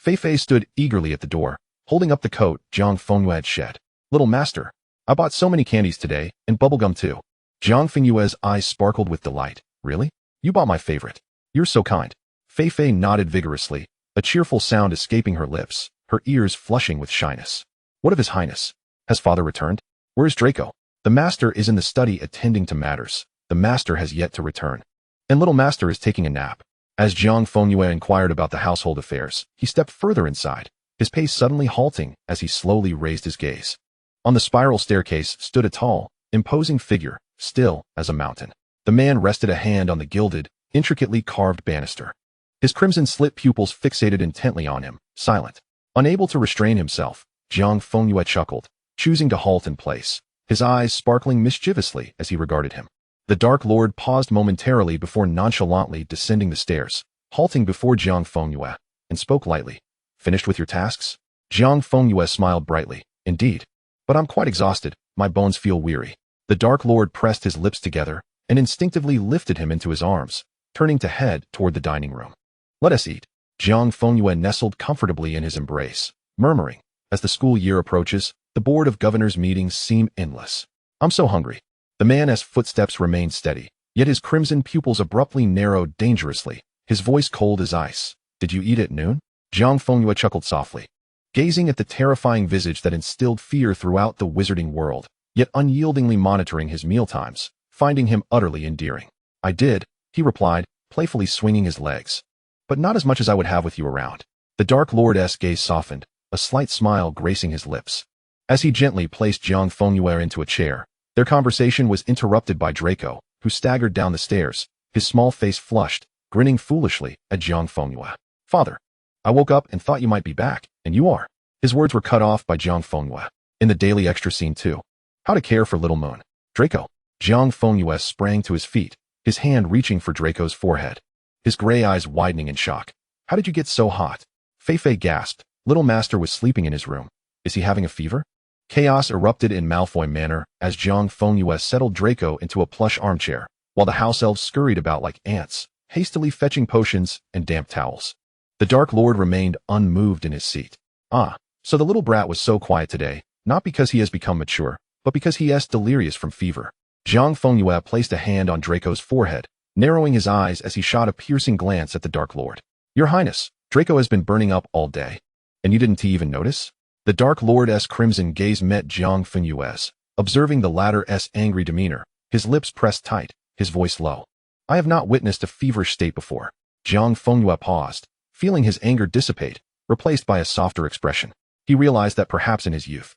Feifei stood eagerly at the door, holding up the coat Jiang Fengyue had shed. "Little master, I bought so many candies today, and bubblegum too." Jiang Fengyue's eyes sparkled with delight. "Really? You bought my favorite. You're so kind." Feifei nodded vigorously, a cheerful sound escaping her lips, her ears flushing with shyness. "What of His Highness? Has father returned? Where is Draco?" "The master is in the study attending to matters. The master has yet to return. And little master is taking a nap." As Jiang Fengyue inquired about the household affairs, he stepped further inside, his pace suddenly halting as he slowly raised his gaze. On the spiral staircase stood a tall, imposing figure, still as a mountain. The man rested a hand on the gilded, intricately carved banister. His crimson-slit pupils fixated intently on him, silent. Unable to restrain himself, Jiang Fengyue chuckled, choosing to halt in place, his eyes sparkling mischievously as he regarded him. The Dark Lord paused momentarily before nonchalantly descending the stairs, halting before Jiang Fengyue, and spoke lightly. "Finished with your tasks?" Jiang Fengyue smiled brightly. "Indeed. But I'm quite exhausted, my bones feel weary." The Dark Lord pressed his lips together and instinctively lifted him into his arms, turning to head toward the dining room. "Let us eat." Jiang Fengyue nestled comfortably in his embrace, murmuring, "As the school year approaches, the Board of Governors meetings seem endless. I'm so hungry." The man's footsteps remained steady, yet his crimson pupils abruptly narrowed dangerously, his voice cold as ice. "Did you eat at noon?" Jiang Fengyue chuckled softly, gazing at the terrifying visage that instilled fear throughout the wizarding world, yet unyieldingly monitoring his mealtimes, finding him utterly endearing. "I did," he replied, playfully swinging his legs. "But not as much as I would have with you around." The Dark Lord's gaze softened, a slight smile gracing his lips. As he gently placed Jiang Fengyue into a chair, their conversation was interrupted by Draco, who staggered down the stairs, his small face flushed, grinning foolishly at Jiang Fengyue. "Father, I woke up and thought you might be back, and you are." His words were cut off by Jiang Fengyue. "In the daily extra scene too. How to care for little moon." "Draco." Jiang Fengyue sprang to his feet, his hand reaching for Draco's forehead, his gray eyes widening in shock. "How did you get so hot?" Feifei gasped. Little master was sleeping in his room. "Is he having a fever?" Chaos erupted in Malfoy Manor as Jiang Fengyue settled Draco into a plush armchair, while the house elves scurried about like ants, hastily fetching potions and damp towels. The Dark Lord remained unmoved in his seat. "Ah, so the little brat was so quiet today, not because he has become mature, but because he is delirious from fever. Jiang Fengyue placed a hand on Draco's forehead, narrowing his eyes as he shot a piercing glance at the Dark Lord. Your Highness, Draco has been burning up all day. And you didn't even notice? The Dark Lord's crimson gaze met Jiang Fengyue's, observing the latter's angry demeanor, his lips pressed tight, his voice low. I have not witnessed a feverish state before. Jiang Fengyue paused, feeling his anger dissipate, replaced by a softer expression. He realized that perhaps in his youth,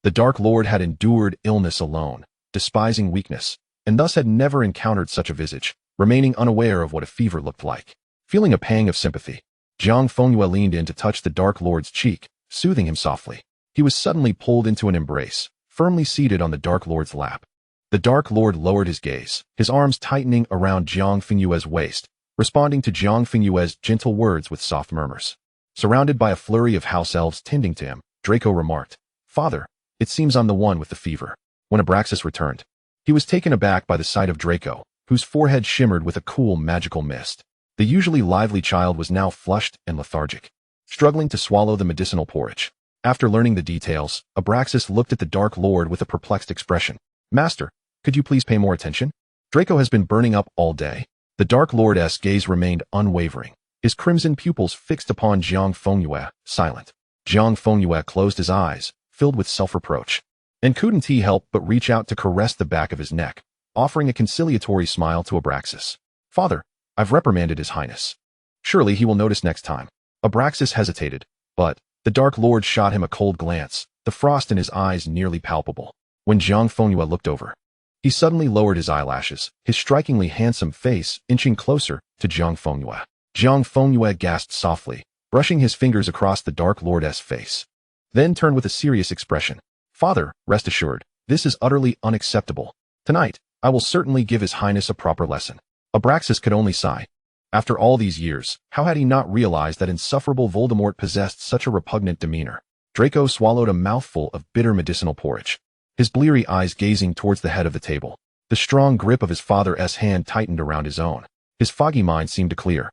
the Dark Lord had endured illness alone, despising weakness, and thus had never encountered such a visage, remaining unaware of what a fever looked like. Feeling a pang of sympathy, Jiang Fengyue leaned in to touch the Dark Lord's cheek, soothing him softly. He was suddenly pulled into an embrace, firmly seated on the Dark Lord's lap. The Dark Lord lowered his gaze, his arms tightening around Jiang Fengyue's waist, responding to Jiang Fengyue's gentle words with soft murmurs. Surrounded by a flurry of house elves tending to him, Draco remarked, Father, it seems I'm the one with the fever. When Abraxas returned, he was taken aback by the sight of Draco, whose forehead shimmered with a cool magical mist. The usually lively child was now flushed and lethargic, struggling to swallow the medicinal porridge. After learning the details, Abraxas looked at the Dark Lord with a perplexed expression. Master, could you please pay more attention? Draco has been burning up all day. The Dark Lord's gaze remained unwavering, his crimson pupils fixed upon Jiang Fengyue, silent. Jiang Fengyue closed his eyes, filled with self-reproach. And couldn't he help but reach out to caress the back of his neck, offering a conciliatory smile to Abraxas. Father, I've reprimanded His Highness. Surely he will notice next time. Abraxas hesitated, but the Dark Lord shot him a cold glance, the frost in his eyes nearly palpable. When Jiang Fengyue looked over, he suddenly lowered his eyelashes, his strikingly handsome face inching closer to Jiang Fengyue. Jiang Fengyue gasped softly, brushing his fingers across the Dark Lord's face. Then turned with a serious expression. Father, rest assured, this is utterly unacceptable. Tonight, I will certainly give His Highness a proper lesson. Abraxas could only sigh. After all these years, how had he not realized that insufferable Voldemort possessed such a repugnant demeanor? Draco swallowed a mouthful of bitter medicinal porridge, his bleary eyes gazing towards the head of the table. The strong grip of his father's hand tightened around his own. His foggy mind seemed to clear.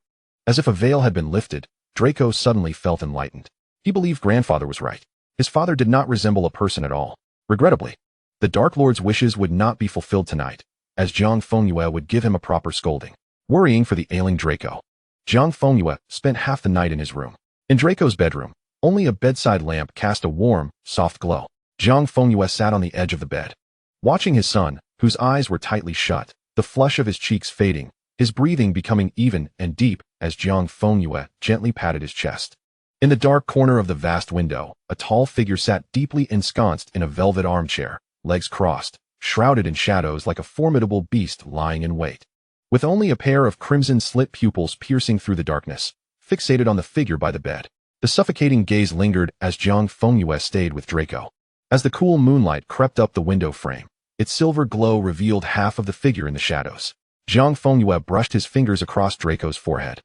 As if a veil had been lifted, Draco suddenly felt enlightened. He believed grandfather was right. His father did not resemble a person at all. Regrettably, the Dark Lord's wishes would not be fulfilled tonight, as Jiang Fengyue would give him a proper scolding. Worrying for the ailing Draco, Jiang Fengyue spent half the night in his room. In Draco's bedroom, only a bedside lamp cast a warm, soft glow. Jiang Fengyue sat on the edge of the bed, watching his son, whose eyes were tightly shut, the flush of his cheeks fading, his breathing becoming even and deep as Jiang Fengyue gently patted his chest. In the dark corner of the vast window, a tall figure sat deeply ensconced in a velvet armchair, legs crossed, shrouded in shadows like a formidable beast lying in wait. With only a pair of crimson slit pupils piercing through the darkness, fixated on the figure by the bed, the suffocating gaze lingered as Jiang Fengyue stayed with Draco. As the cool moonlight crept up the window frame, its silver glow revealed half of the figure in the shadows. Jiang Fengyue brushed his fingers across Draco's forehead,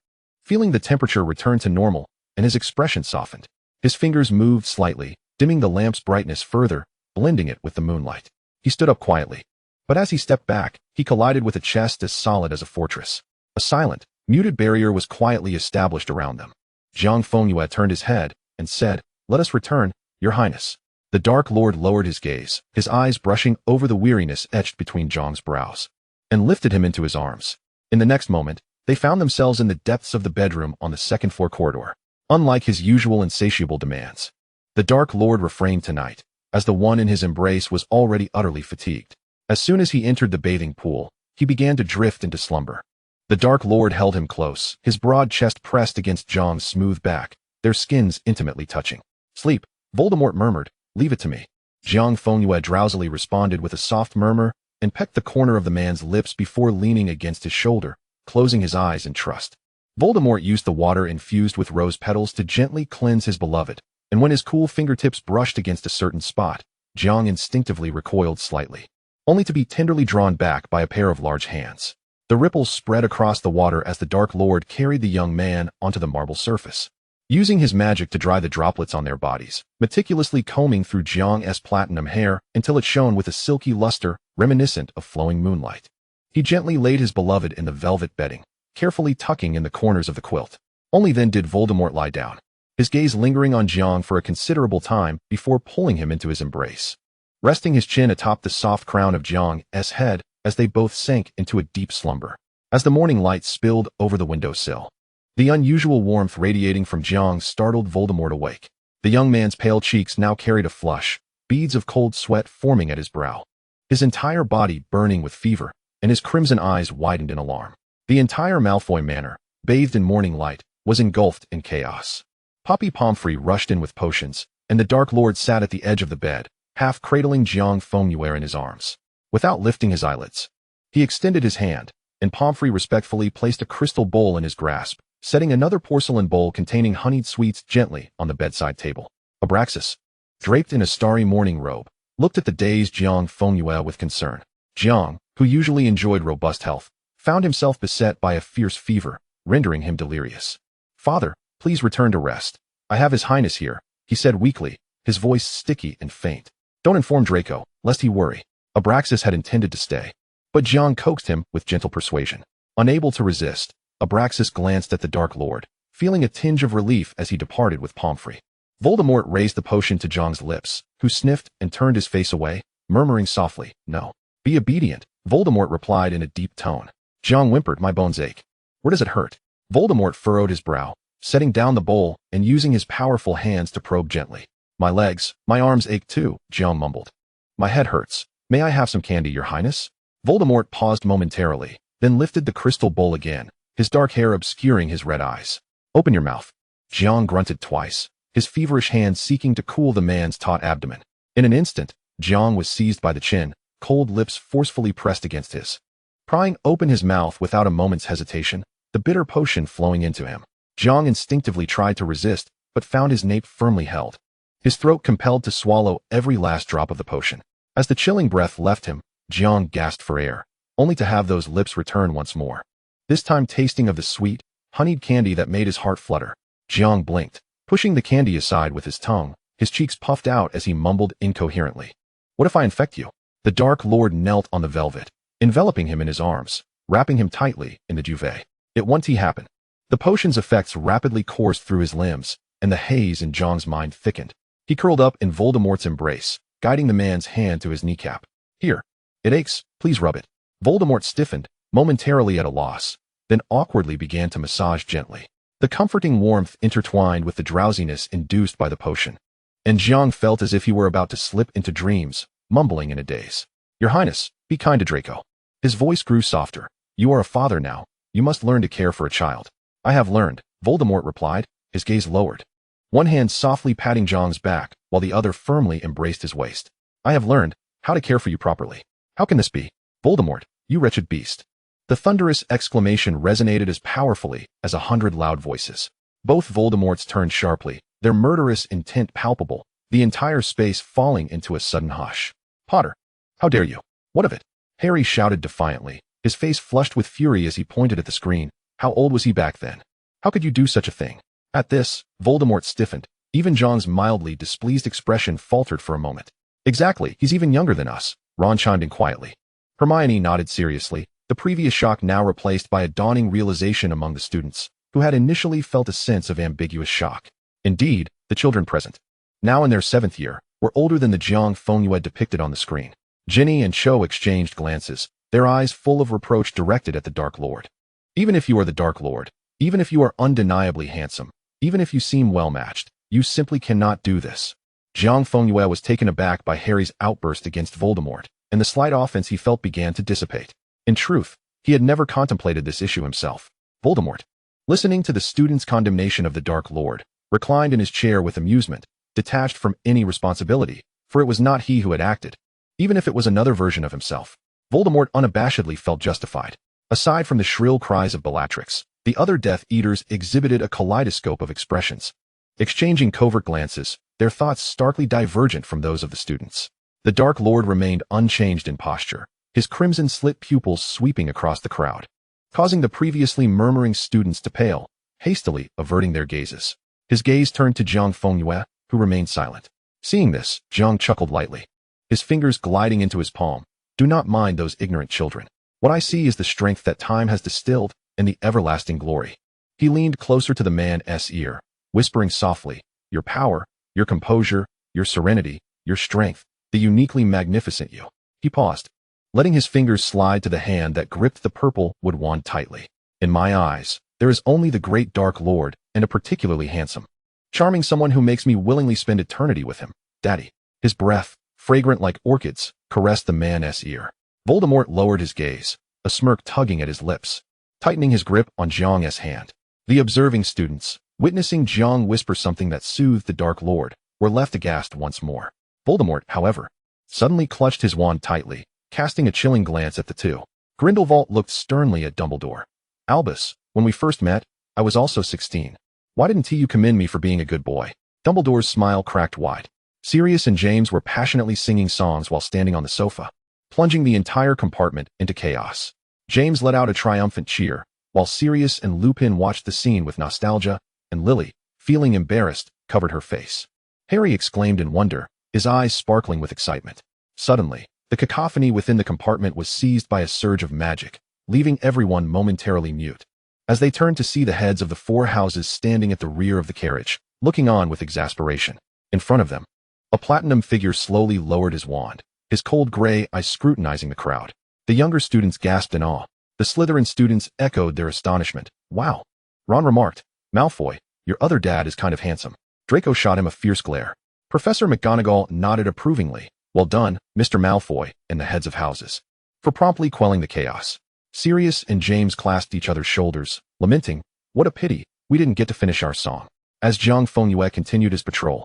feeling the temperature return to normal, and his expression softened. His fingers moved slightly, dimming the lamp's brightness further, blending it with the moonlight. He stood up quietly, but as he stepped back, he collided with a chest as solid as a fortress. A silent, muted barrier was quietly established around them. Jiang Fengyue turned his head and said, "Let us return, Your Highness." The Dark Lord lowered his gaze, his eyes brushing over the weariness etched between Jiang's brows, and lifted him into his arms. In the next moment, they found themselves in the depths of the bedroom on the second-floor corridor. Unlike his usual insatiable demands, the Dark Lord refrained tonight, as the one in his embrace was already utterly fatigued. As soon as he entered the bathing pool, he began to drift into slumber. The Dark Lord held him close, his broad chest pressed against Jiang's smooth back, their skins intimately touching. "Sleep," Voldemort murmured, "leave it to me." Jiang Fengyue drowsily responded with a soft murmur and pecked the corner of the man's lips before leaning against his shoulder, closing his eyes in trust. Voldemort used the water infused with rose petals to gently cleanse his beloved, and when his cool fingertips brushed against a certain spot, Jiang instinctively recoiled slightly, only to be tenderly drawn back by a pair of large hands. The ripples spread across the water as the Dark Lord carried the young man onto the marble surface, using his magic to dry the droplets on their bodies, meticulously combing through Jiang's platinum hair until it shone with a silky luster reminiscent of flowing moonlight. He gently laid his beloved in the velvet bedding, carefully tucking in the corners of the quilt. Only then did Voldemort lie down, his gaze lingering on Jiang for a considerable time before pulling him into his embrace. resting his chin atop the soft crown of Jiang's head as they both sank into a deep slumber. As the morning light spilled over the windowsill, the unusual warmth radiating from Jiang startled Voldemort awake. The young man's pale cheeks now carried a flush, beads of cold sweat forming at his brow. His entire body burning with fever, and his crimson eyes widened in alarm. The entire Malfoy Manor, bathed in morning light, was engulfed in chaos. Poppy Pomfrey rushed in with potions, and the Dark Lord sat at the edge of the bed, half cradling Jiang Fengyue in his arms. Without lifting his eyelids, he extended his hand, and Pomfrey respectfully placed a crystal bowl in his grasp, setting another porcelain bowl containing honeyed sweets gently on the bedside table. Abraxas, draped in a starry morning robe, looked at the dazed Jiang Fengyue with concern. Jiang, who usually enjoyed robust health, found himself beset by a fierce fever, rendering him delirious. "Father, please return to rest. I have His Highness here," he said weakly, his voice sticky and faint. "Don't inform Draco, lest he worry." Abraxas had intended to stay, but Jiang coaxed him with gentle persuasion. Unable to resist, Abraxas glanced at the Dark Lord, feeling a tinge of relief as he departed with Pomfrey. Voldemort raised the potion to Jiang's lips, who sniffed and turned his face away, murmuring softly, "No. Be obedient," Voldemort replied in a deep tone. Jiang whimpered, "My bones ache." "Where does it hurt?" Voldemort furrowed his brow, setting down the bowl and using his powerful hands to probe gently. "My legs, my arms ache too," Jiang mumbled. "My head hurts. May I have some candy, Your Highness?" Voldemort paused momentarily, then lifted the crystal bowl again, his dark hair obscuring his red eyes. "Open your mouth." Jiang grunted twice, his feverish hand seeking to cool the man's taut abdomen. In an instant, Jiang was seized by the chin, cold lips forcefully pressed against his. Prying open his mouth without a moment's hesitation, the bitter potion flowing into him. Jiang instinctively tried to resist, but found his nape firmly held. His throat compelled to swallow every last drop of the potion. As the chilling breath left him, Jiang gasped for air, only to have those lips return once more. This time tasting of the sweet, honeyed candy that made his heart flutter. Jiang blinked, pushing the candy aside with his tongue, his cheeks puffed out as he mumbled incoherently. "What if I infect you?" The Dark Lord knelt on the velvet, enveloping him in his arms, wrapping him tightly in the duvet. It won't happen. The potion's effects rapidly coursed through his limbs, and the haze in Jiang's mind thickened. He curled up in Voldemort's embrace, guiding the man's hand to his kneecap. "Here. It aches, please rub it." Voldemort stiffened, momentarily at a loss, then awkwardly began to massage gently. The comforting warmth intertwined with the drowsiness induced by the potion, and Jiang felt as if he were about to slip into dreams, mumbling in a daze. "Your Highness, be kind to Draco." His voice grew softer. "You are a father now. You must learn to care for a child." "I have learned," Voldemort replied, his gaze lowered, one hand softly patting Jiang's back while the other firmly embraced his waist. "I have learned how to care for you properly." "How can this be? Voldemort, you wretched beast." The thunderous exclamation resonated as powerfully as 100 loud voices. Both Voldemorts turned sharply, their murderous intent palpable, the entire space falling into a sudden hush. "Potter, how dare you? What of it?" Harry shouted defiantly, his face flushed with fury as he pointed at the screen. How old was he back then? How could you do such a thing? At this, Voldemort stiffened. Even John's mildly displeased expression faltered for a moment. "Exactly, he's even younger than us," Ron chimed in quietly. Hermione nodded seriously, the previous shock now replaced by a dawning realization among the students, who had initially felt a sense of ambiguous shock. Indeed, the children present, now in their 7th year, were older than the Jiang Fengyue depicted on the screen. Ginny and Cho exchanged glances, their eyes full of reproach directed at the Dark Lord. "Even if you are the Dark Lord, even if you are undeniably handsome, even if you seem well-matched, you simply cannot do this." Jiang Fengyue was taken aback by Harry's outburst against Voldemort, and the slight offense he felt began to dissipate. In truth, he had never contemplated this issue himself. Voldemort, listening to the student's condemnation of the Dark Lord, reclined in his chair with amusement, detached from any responsibility, for it was not he who had acted. Even if it was another version of himself, Voldemort unabashedly felt justified. Aside from the shrill cries of Bellatrix, the other Death Eaters exhibited a kaleidoscope of expressions. Exchanging covert glances, their thoughts starkly divergent from those of the students. The Dark Lord remained unchanged in posture, his crimson-slit pupils sweeping across the crowd, causing the previously murmuring students to pale, hastily averting their gazes. His gaze turned to Jiang Fengyue, who remained silent. Seeing this, Jiang chuckled lightly, his fingers gliding into his palm. "Do not mind those ignorant children. What I see is the strength that time has distilled and the everlasting glory." He leaned closer to the man's ear, whispering softly, "Your power, your composure, your serenity, your strength, The uniquely magnificent you. He paused, letting his fingers slide to the hand that gripped the purple wood wand tightly. In my eyes, there is only the great Dark Lord and a particularly handsome, charming someone who makes me willingly spend eternity with him, Daddy. His breath, fragrant like orchids, caressed the man's ear. Voldemort lowered his gaze, a smirk tugging at his lips, tightening his grip on Jiang's hand. The observing students, witnessing Jiang whisper something that soothed the Dark Lord, were left aghast once more. Voldemort, however, suddenly clutched his wand tightly, casting a chilling glance at the two. Grindelwald looked sternly at Dumbledore. Albus, when we first met, I was also 16. Why didn't you commend me for being a good boy? Dumbledore's smile cracked wide. Sirius and James were passionately singing songs while standing on the sofa, plunging the entire compartment into chaos. James let out a triumphant cheer, while Sirius and Lupin watched the scene with nostalgia, and Lily, feeling embarrassed, covered her face. Harry exclaimed in wonder, his eyes sparkling with excitement. Suddenly, the cacophony within the compartment was seized by a surge of magic, leaving everyone momentarily mute. As they turned to see the heads of the four houses standing at the rear of the carriage, looking on with exasperation. In front of them, a platinum figure slowly lowered his wand, his cold gray eyes scrutinizing the crowd. The younger students gasped in awe. The Slytherin students echoed their astonishment. Wow. Ron remarked, Malfoy, your other dad is kind of handsome. Draco shot him a fierce glare. Professor McGonagall nodded approvingly. Well done, Mr. Malfoy, and the heads of houses, for promptly quelling the chaos. Sirius and James clasped each other's shoulders, lamenting, what a pity, we didn't get to finish our song. As Jiang Fengyue continued his patrol,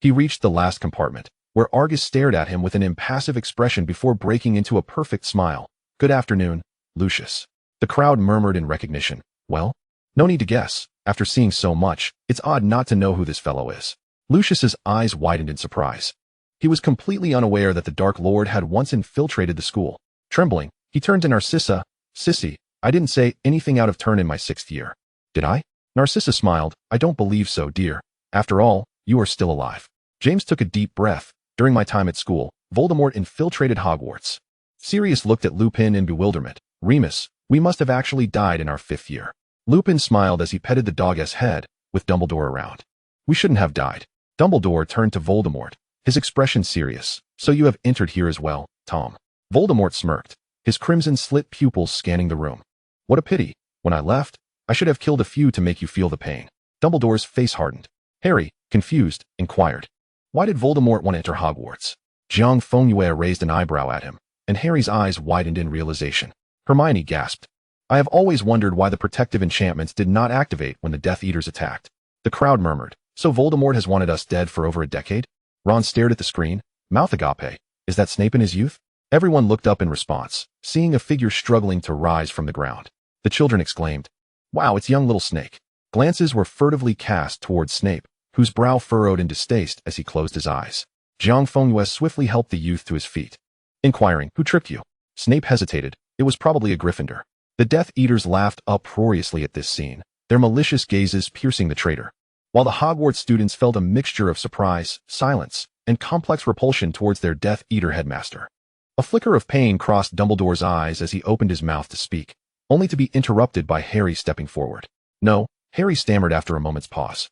he reached the last compartment, where Argus stared at him with an impassive expression before breaking into a perfect smile. Good afternoon, Lucius. The crowd murmured in recognition. Well, no need to guess. After seeing so much, it's odd not to know who this fellow is. Lucius's eyes widened in surprise. He was completely unaware that the Dark Lord had once infiltrated the school. Trembling, he turned to Narcissa. Sissy, I didn't say anything out of turn in my 6th year. Did I? Narcissa smiled. I don't believe so, dear. After all, you are still alive. James took a deep breath. During my time at school, Voldemort infiltrated Hogwarts. Sirius looked at Lupin in bewilderment. Remus, we must have actually died in our 5th year. Lupin smiled as he petted the dog's head, with Dumbledore around. We shouldn't have died. Dumbledore turned to Voldemort, his expression serious. So you have entered here as well, Tom. Voldemort smirked, his crimson-slit pupils scanning the room. What a pity. When I left, I should have killed a few to make you feel the pain. Dumbledore's face hardened. Harry, confused, inquired, why did Voldemort want to enter Hogwarts? Jiang Fengyue raised an eyebrow at him, and Harry's eyes widened in realization. Hermione gasped. I have always wondered why the protective enchantments did not activate when the Death Eaters attacked. The crowd murmured. So Voldemort has wanted us dead for over a decade? Ron stared at the screen. Mouth agape. Is that Snape in his youth? Everyone looked up in response, seeing a figure struggling to rise from the ground. The children exclaimed, wow, it's young little Snake. Glances were furtively cast towards Snape, whose brow furrowed in distaste as he closed his eyes. Jiang Fengyue swiftly helped the youth to his feet, inquiring, who tricked you? Snape hesitated. It was probably a Gryffindor. The Death Eaters laughed uproariously at this scene, their malicious gazes piercing the traitor, while the Hogwarts students felt a mixture of surprise, silence, and complex repulsion towards their Death Eater headmaster. A flicker of pain crossed Dumbledore's eyes as he opened his mouth to speak, only to be interrupted by Harry stepping forward. No, Harry stammered after a moment's pause,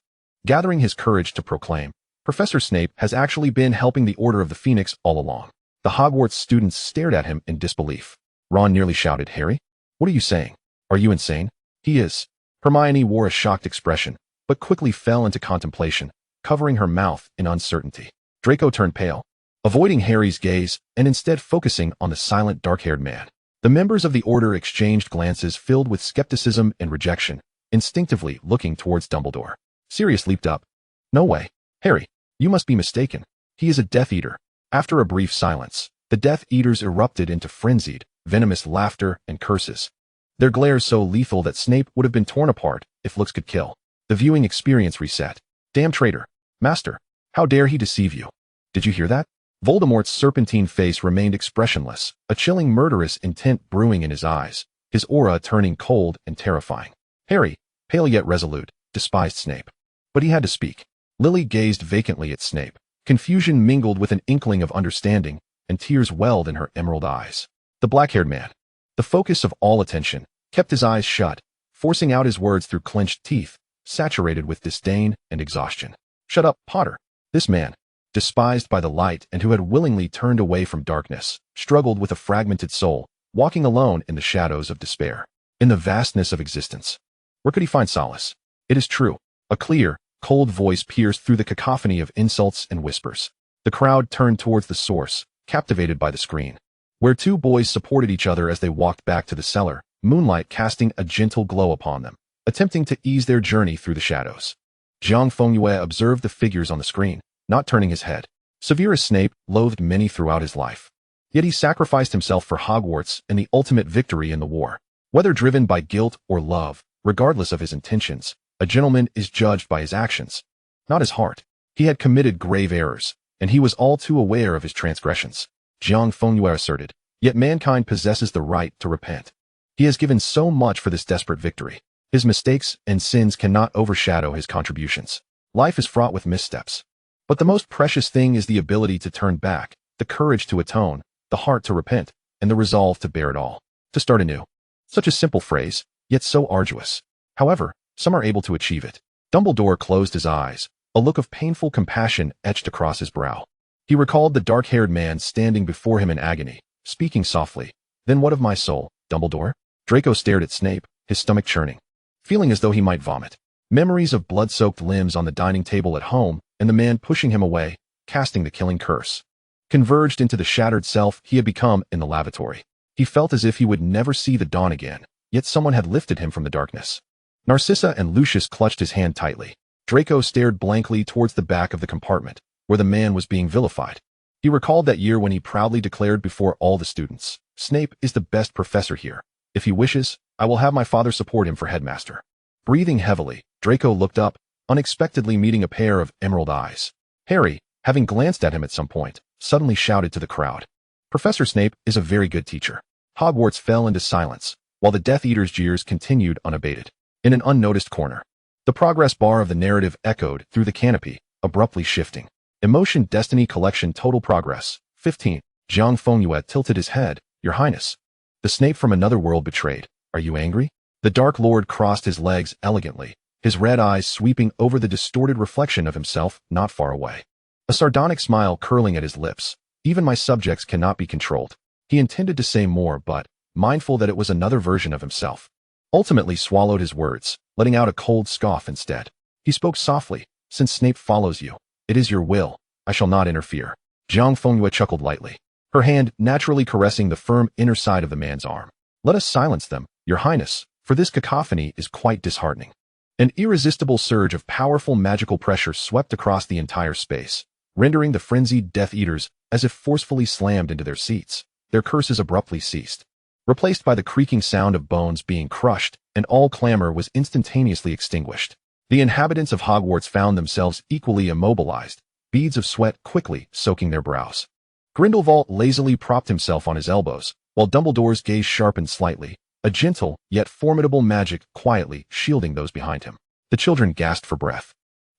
gathering his courage to proclaim, Professor Snape has actually been helping the Order of the Phoenix all along. The Hogwarts students stared at him in disbelief. Ron nearly shouted, Harry? What are you saying? Are you insane? He is. Hermione wore a shocked expression, but quickly fell into contemplation, covering her mouth in uncertainty. Draco turned pale, avoiding Harry's gaze and instead focusing on the silent dark-haired man. The members of the Order exchanged glances filled with skepticism and rejection, instinctively looking towards Dumbledore. Sirius leaped up. No way. Harry, you must be mistaken. He is a Death Eater. After a brief silence, the Death Eaters erupted into frenzied, venomous laughter and curses, their glares so lethal that Snape would have been torn apart if looks could kill. The viewing experience reset. Damn traitor. Master, how dare he deceive you? Did you hear that? Voldemort's serpentine face remained expressionless, a chilling murderous intent brewing in his eyes, his aura turning cold and terrifying. Harry, pale yet resolute, despised Snape. But he had to speak. Lily gazed vacantly at Snape. Confusion mingled with an inkling of understanding, and tears welled in her emerald eyes. The black-haired man, the focus of all attention, kept his eyes shut, forcing out his words through clenched teeth, saturated with disdain and exhaustion. Shut up, Potter. This man, despised by the light and who had willingly turned away from darkness, struggled with a fragmented soul, walking alone in the shadows of despair. In the vastness of existence, where could he find solace? It is true. A clear, cold voice pierced through the cacophony of insults and whispers. The crowd turned towards the source, captivated by the screen, where two boys supported each other as they walked back to the cellar, moonlight casting a gentle glow upon them, attempting to ease their journey through the shadows. Jiang Fengyue observed the figures on the screen, not turning his head. Severus Snape loathed many throughout his life. Yet he sacrificed himself for Hogwarts and the ultimate victory in the war. Whether driven by guilt or love, regardless of his intentions, a gentleman is judged by his actions, not his heart. He had committed grave errors, and he was all too aware of his transgressions. Jiang Fengyue asserted, yet mankind possesses the right to repent. He has given so much for this desperate victory. His mistakes and sins cannot overshadow his contributions. Life is fraught with missteps. But the most precious thing is the ability to turn back, the courage to atone, the heart to repent, and the resolve to bear it all, to start anew. Such a simple phrase, yet so arduous. However, some are able to achieve it. Dumbledore closed his eyes, a look of painful compassion etched across his brow. He recalled the dark-haired man standing before him in agony, speaking softly. Then what of my soul, Dumbledore? Draco stared at Snape, his stomach churning, feeling as though he might vomit. Memories of blood-soaked limbs on the dining table at home and the man pushing him away, casting the killing curse, converged into the shattered self he had become in the lavatory. He felt as if he would never see the dawn again, yet someone had lifted him from the darkness. Narcissa and Lucius clutched his hand tightly. Draco stared blankly towards the back of the compartment, where the man was being vilified. He recalled that year when he proudly declared before all the students, "Snape is the best professor here. If he wishes, I will have my father support him for headmaster." Breathing heavily, Draco looked up, unexpectedly meeting a pair of emerald eyes. Harry, having glanced at him at some point, suddenly shouted to the crowd, "Professor Snape is a very good teacher." Hogwarts fell into silence, while the Death Eater's jeers continued unabated. In an unnoticed corner, the progress bar of the narrative echoed through the canopy, abruptly shifting. Emotion Destiny Collection Total Progress, 15. Jiang Fengyue tilted his head. "Your Highness. The Snape from another world betrayed. Are you angry?" The Dark Lord crossed his legs elegantly, his red eyes sweeping over the distorted reflection of himself not far away. A sardonic smile curling at his lips. "Even my subjects cannot be controlled." He intended to say more, but, mindful that it was another version of himself, ultimately swallowed his words, letting out a cold scoff instead. He spoke softly, "Since Snape follows you, it is your will. I shall not interfere." Jiang Fengyue chuckled lightly, her hand naturally caressing the firm inner side of the man's arm. "Let us silence them, Your Highness, for this cacophony is quite disheartening." An irresistible surge of powerful magical pressure swept across the entire space, rendering the frenzied Death Eaters as if forcefully slammed into their seats. Their curses abruptly ceased, replaced by the creaking sound of bones being crushed, and all clamor was instantaneously extinguished. The inhabitants of Hogwarts found themselves equally immobilized, beads of sweat quickly soaking their brows. Grindelwald lazily propped himself on his elbows, while Dumbledore's gaze sharpened slightly, a gentle yet formidable magic quietly shielding those behind him. The children gasped for breath,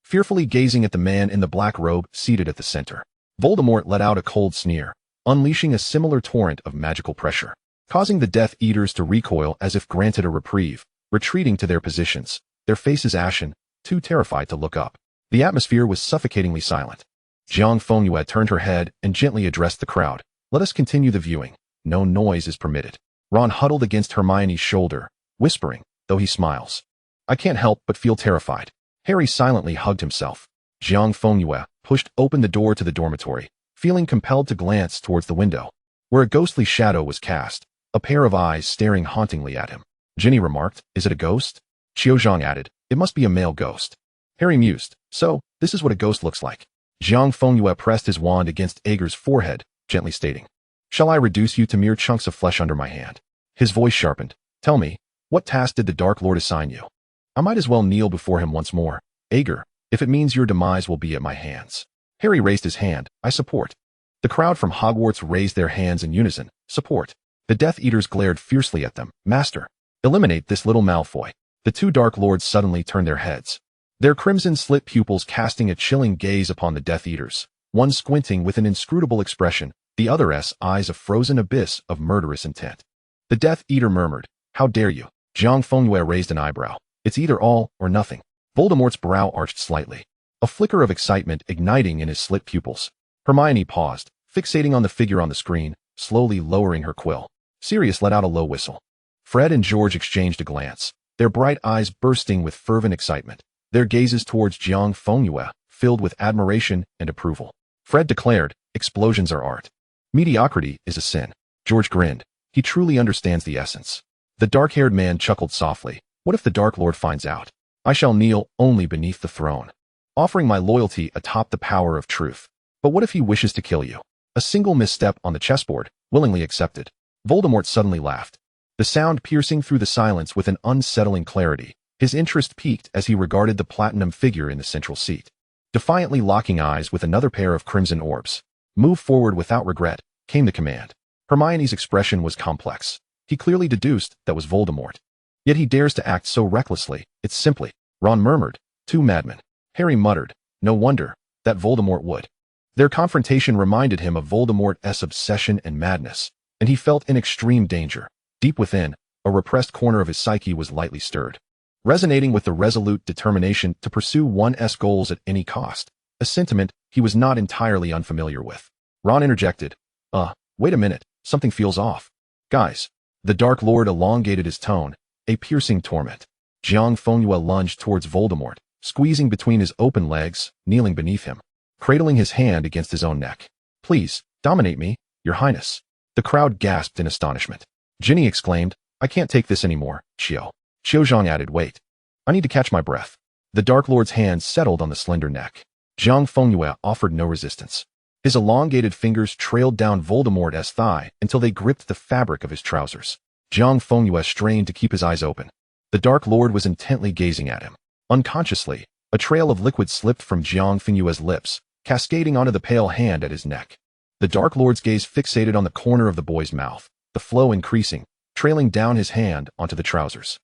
fearfully gazing at the man in the black robe seated at the center. Voldemort let out a cold sneer, unleashing a similar torrent of magical pressure, causing the Death Eaters to recoil as if granted a reprieve, retreating to their positions, their faces ashen, too terrified to look up. The atmosphere was suffocatingly silent. Jiang Fengyue turned her head and gently addressed the crowd. "Let us continue the viewing. No noise is permitted." Ron huddled against Hermione's shoulder, whispering, though he smiles, "I can't help but feel terrified." Harry silently hugged himself. Jiang Fengyue pushed open the door to the dormitory, feeling compelled to glance towards the window, where a ghostly shadow was cast, a pair of eyes staring hauntingly at him. Ginny remarked, "Is it a ghost?" Qiuzhang added, "It must be a male ghost." Harry mused, "So, this is what a ghost looks like." Jiang Fengyue pressed his wand against Ager's forehead, gently stating, "Shall I reduce you to mere chunks of flesh under my hand?" His voice sharpened. "Tell me, what task did the Dark Lord assign you?" "I might as well kneel before him once more, Ager, if it means your demise will be at my hands." Harry raised his hand. "I support." The crowd from Hogwarts raised their hands in unison. "Support." The Death Eaters glared fiercely at them. "Master, eliminate this little Malfoy." The two Dark Lords suddenly turned their heads, their crimson-slit pupils casting a chilling gaze upon the Death Eaters, one squinting with an inscrutable expression, the other's eyes a frozen abyss of murderous intent. The Death Eater murmured, "How dare you?" Jiang Fengyue raised an eyebrow. "It's either all or nothing." Voldemort's brow arched slightly. a flicker of excitement igniting in his slit pupils. Hermione paused, fixating on the figure on the screen, slowly lowering her quill. Sirius let out a low whistle. Fred and George exchanged a glance, their bright eyes bursting with fervent excitement, their gazes towards Jiang Fengyue filled with admiration and approval. Fred declared, "Explosions are art. Mediocrity is a sin." George grinned. He truly understands the essence. The dark-haired man chuckled softly. "What if the Dark Lord finds out? I shall kneel only beneath the throne, offering my loyalty atop the power of truth. But what if he wishes to kill you? A single misstep on the chessboard, willingly accepted." Voldemort suddenly laughed, the sound piercing through the silence with an unsettling clarity. His interest peaked as he regarded the platinum figure in the central seat, defiantly locking eyes with another pair of crimson orbs. "Move forward without regret," came the command. Hermione's expression was complex. He clearly deduced that was Voldemort. Yet he dares to act so recklessly. "It's simply," Ron murmured, "two madmen." Harry muttered, "No wonder that Voldemort would." Their confrontation reminded him of Voldemort's obsession and madness, and he felt in extreme danger. Deep within, a repressed corner of his psyche was lightly stirred, resonating with the resolute determination to pursue one's goals at any cost, a sentiment he was not entirely unfamiliar with. Ron interjected, Wait a minute, something feels off. Guys." The Dark Lord elongated his tone, a piercing torment. Jiang Fengyue lunged towards Voldemort, squeezing between his open legs, kneeling beneath him, cradling his hand against his own neck. "Please, dominate me, Your Highness." The crowd gasped in astonishment. Ginny exclaimed, "I can't take this anymore, Xiao." Xiaozhang added, "Wait. I need to catch my breath." The Dark Lord's hand settled on the slender neck. Jiang Fengyue offered no resistance. His elongated fingers trailed down Voldemort's thigh until they gripped the fabric of his trousers. Jiang Fengyue strained to keep his eyes open. The Dark Lord was intently gazing at him. Unconsciously, a trail of liquid slipped from Jiang Fengyue's lips, cascading onto the pale hand at his neck. The Dark Lord's gaze fixated on the corner of the boy's mouth, the flow increasing, trailing down his hand onto the trousers.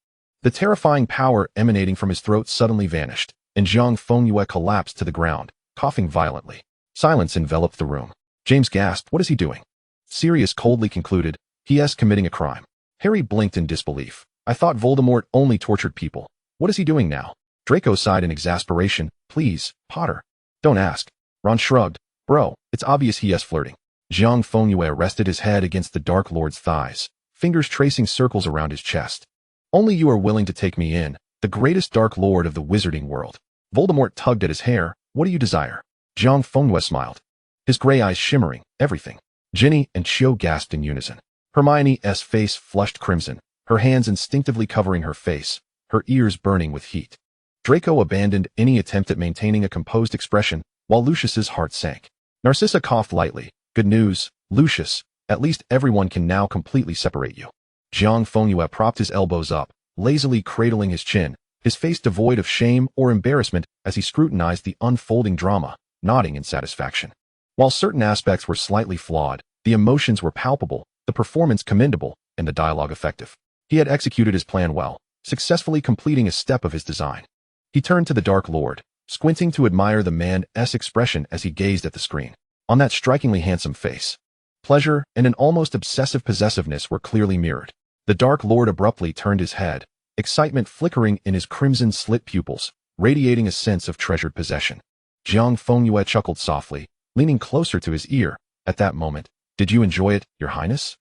The terrifying power emanating from his throat suddenly vanished, and Jiang Fengyue collapsed to the ground, coughing violently. Silence enveloped the room. James gasped, "What is he doing?" Sirius coldly concluded, "He is committing a crime." Harry blinked in disbelief. "I thought Voldemort only tortured people. What is he doing now?" Draco sighed in exasperation. "Please, Potter. Don't ask." Ron shrugged. "Bro, it's obvious he is flirting." Jiang Fengyue rested his head against the Dark Lord's thighs, fingers tracing circles around his chest. "Only you are willing to take me in, the greatest Dark Lord of the wizarding world." Voldemort tugged at his hair. "What do you desire?" Jiang Fengyue smiled, his gray eyes shimmering. "Everything." Ginny and Xiao gasped in unison. Hermione's face flushed crimson, her hands instinctively covering her face, her ears burning with heat. Draco abandoned any attempt at maintaining a composed expression, while Lucius's heart sank. Narcissa coughed lightly. "Good news, Lucius. At least everyone can now completely separate you." Jiang Fengyue propped his elbows up, lazily cradling his chin, his face devoid of shame or embarrassment as he scrutinized the unfolding drama, nodding in satisfaction. While certain aspects were slightly flawed, the emotions were palpable, the performance commendable, and the dialogue effective. He had executed his plan well, successfully completing a step of his design. He turned to the Dark Lord, squinting to admire the man's expression as he gazed at the screen. On that strikingly handsome face, pleasure and an almost obsessive possessiveness were clearly mirrored. The Dark Lord abruptly turned his head, excitement flickering in his crimson-slit pupils, radiating a sense of treasured possession. Jiang Fengyue chuckled softly, leaning closer to his ear. At that moment, "Did you enjoy it, Your Highness?"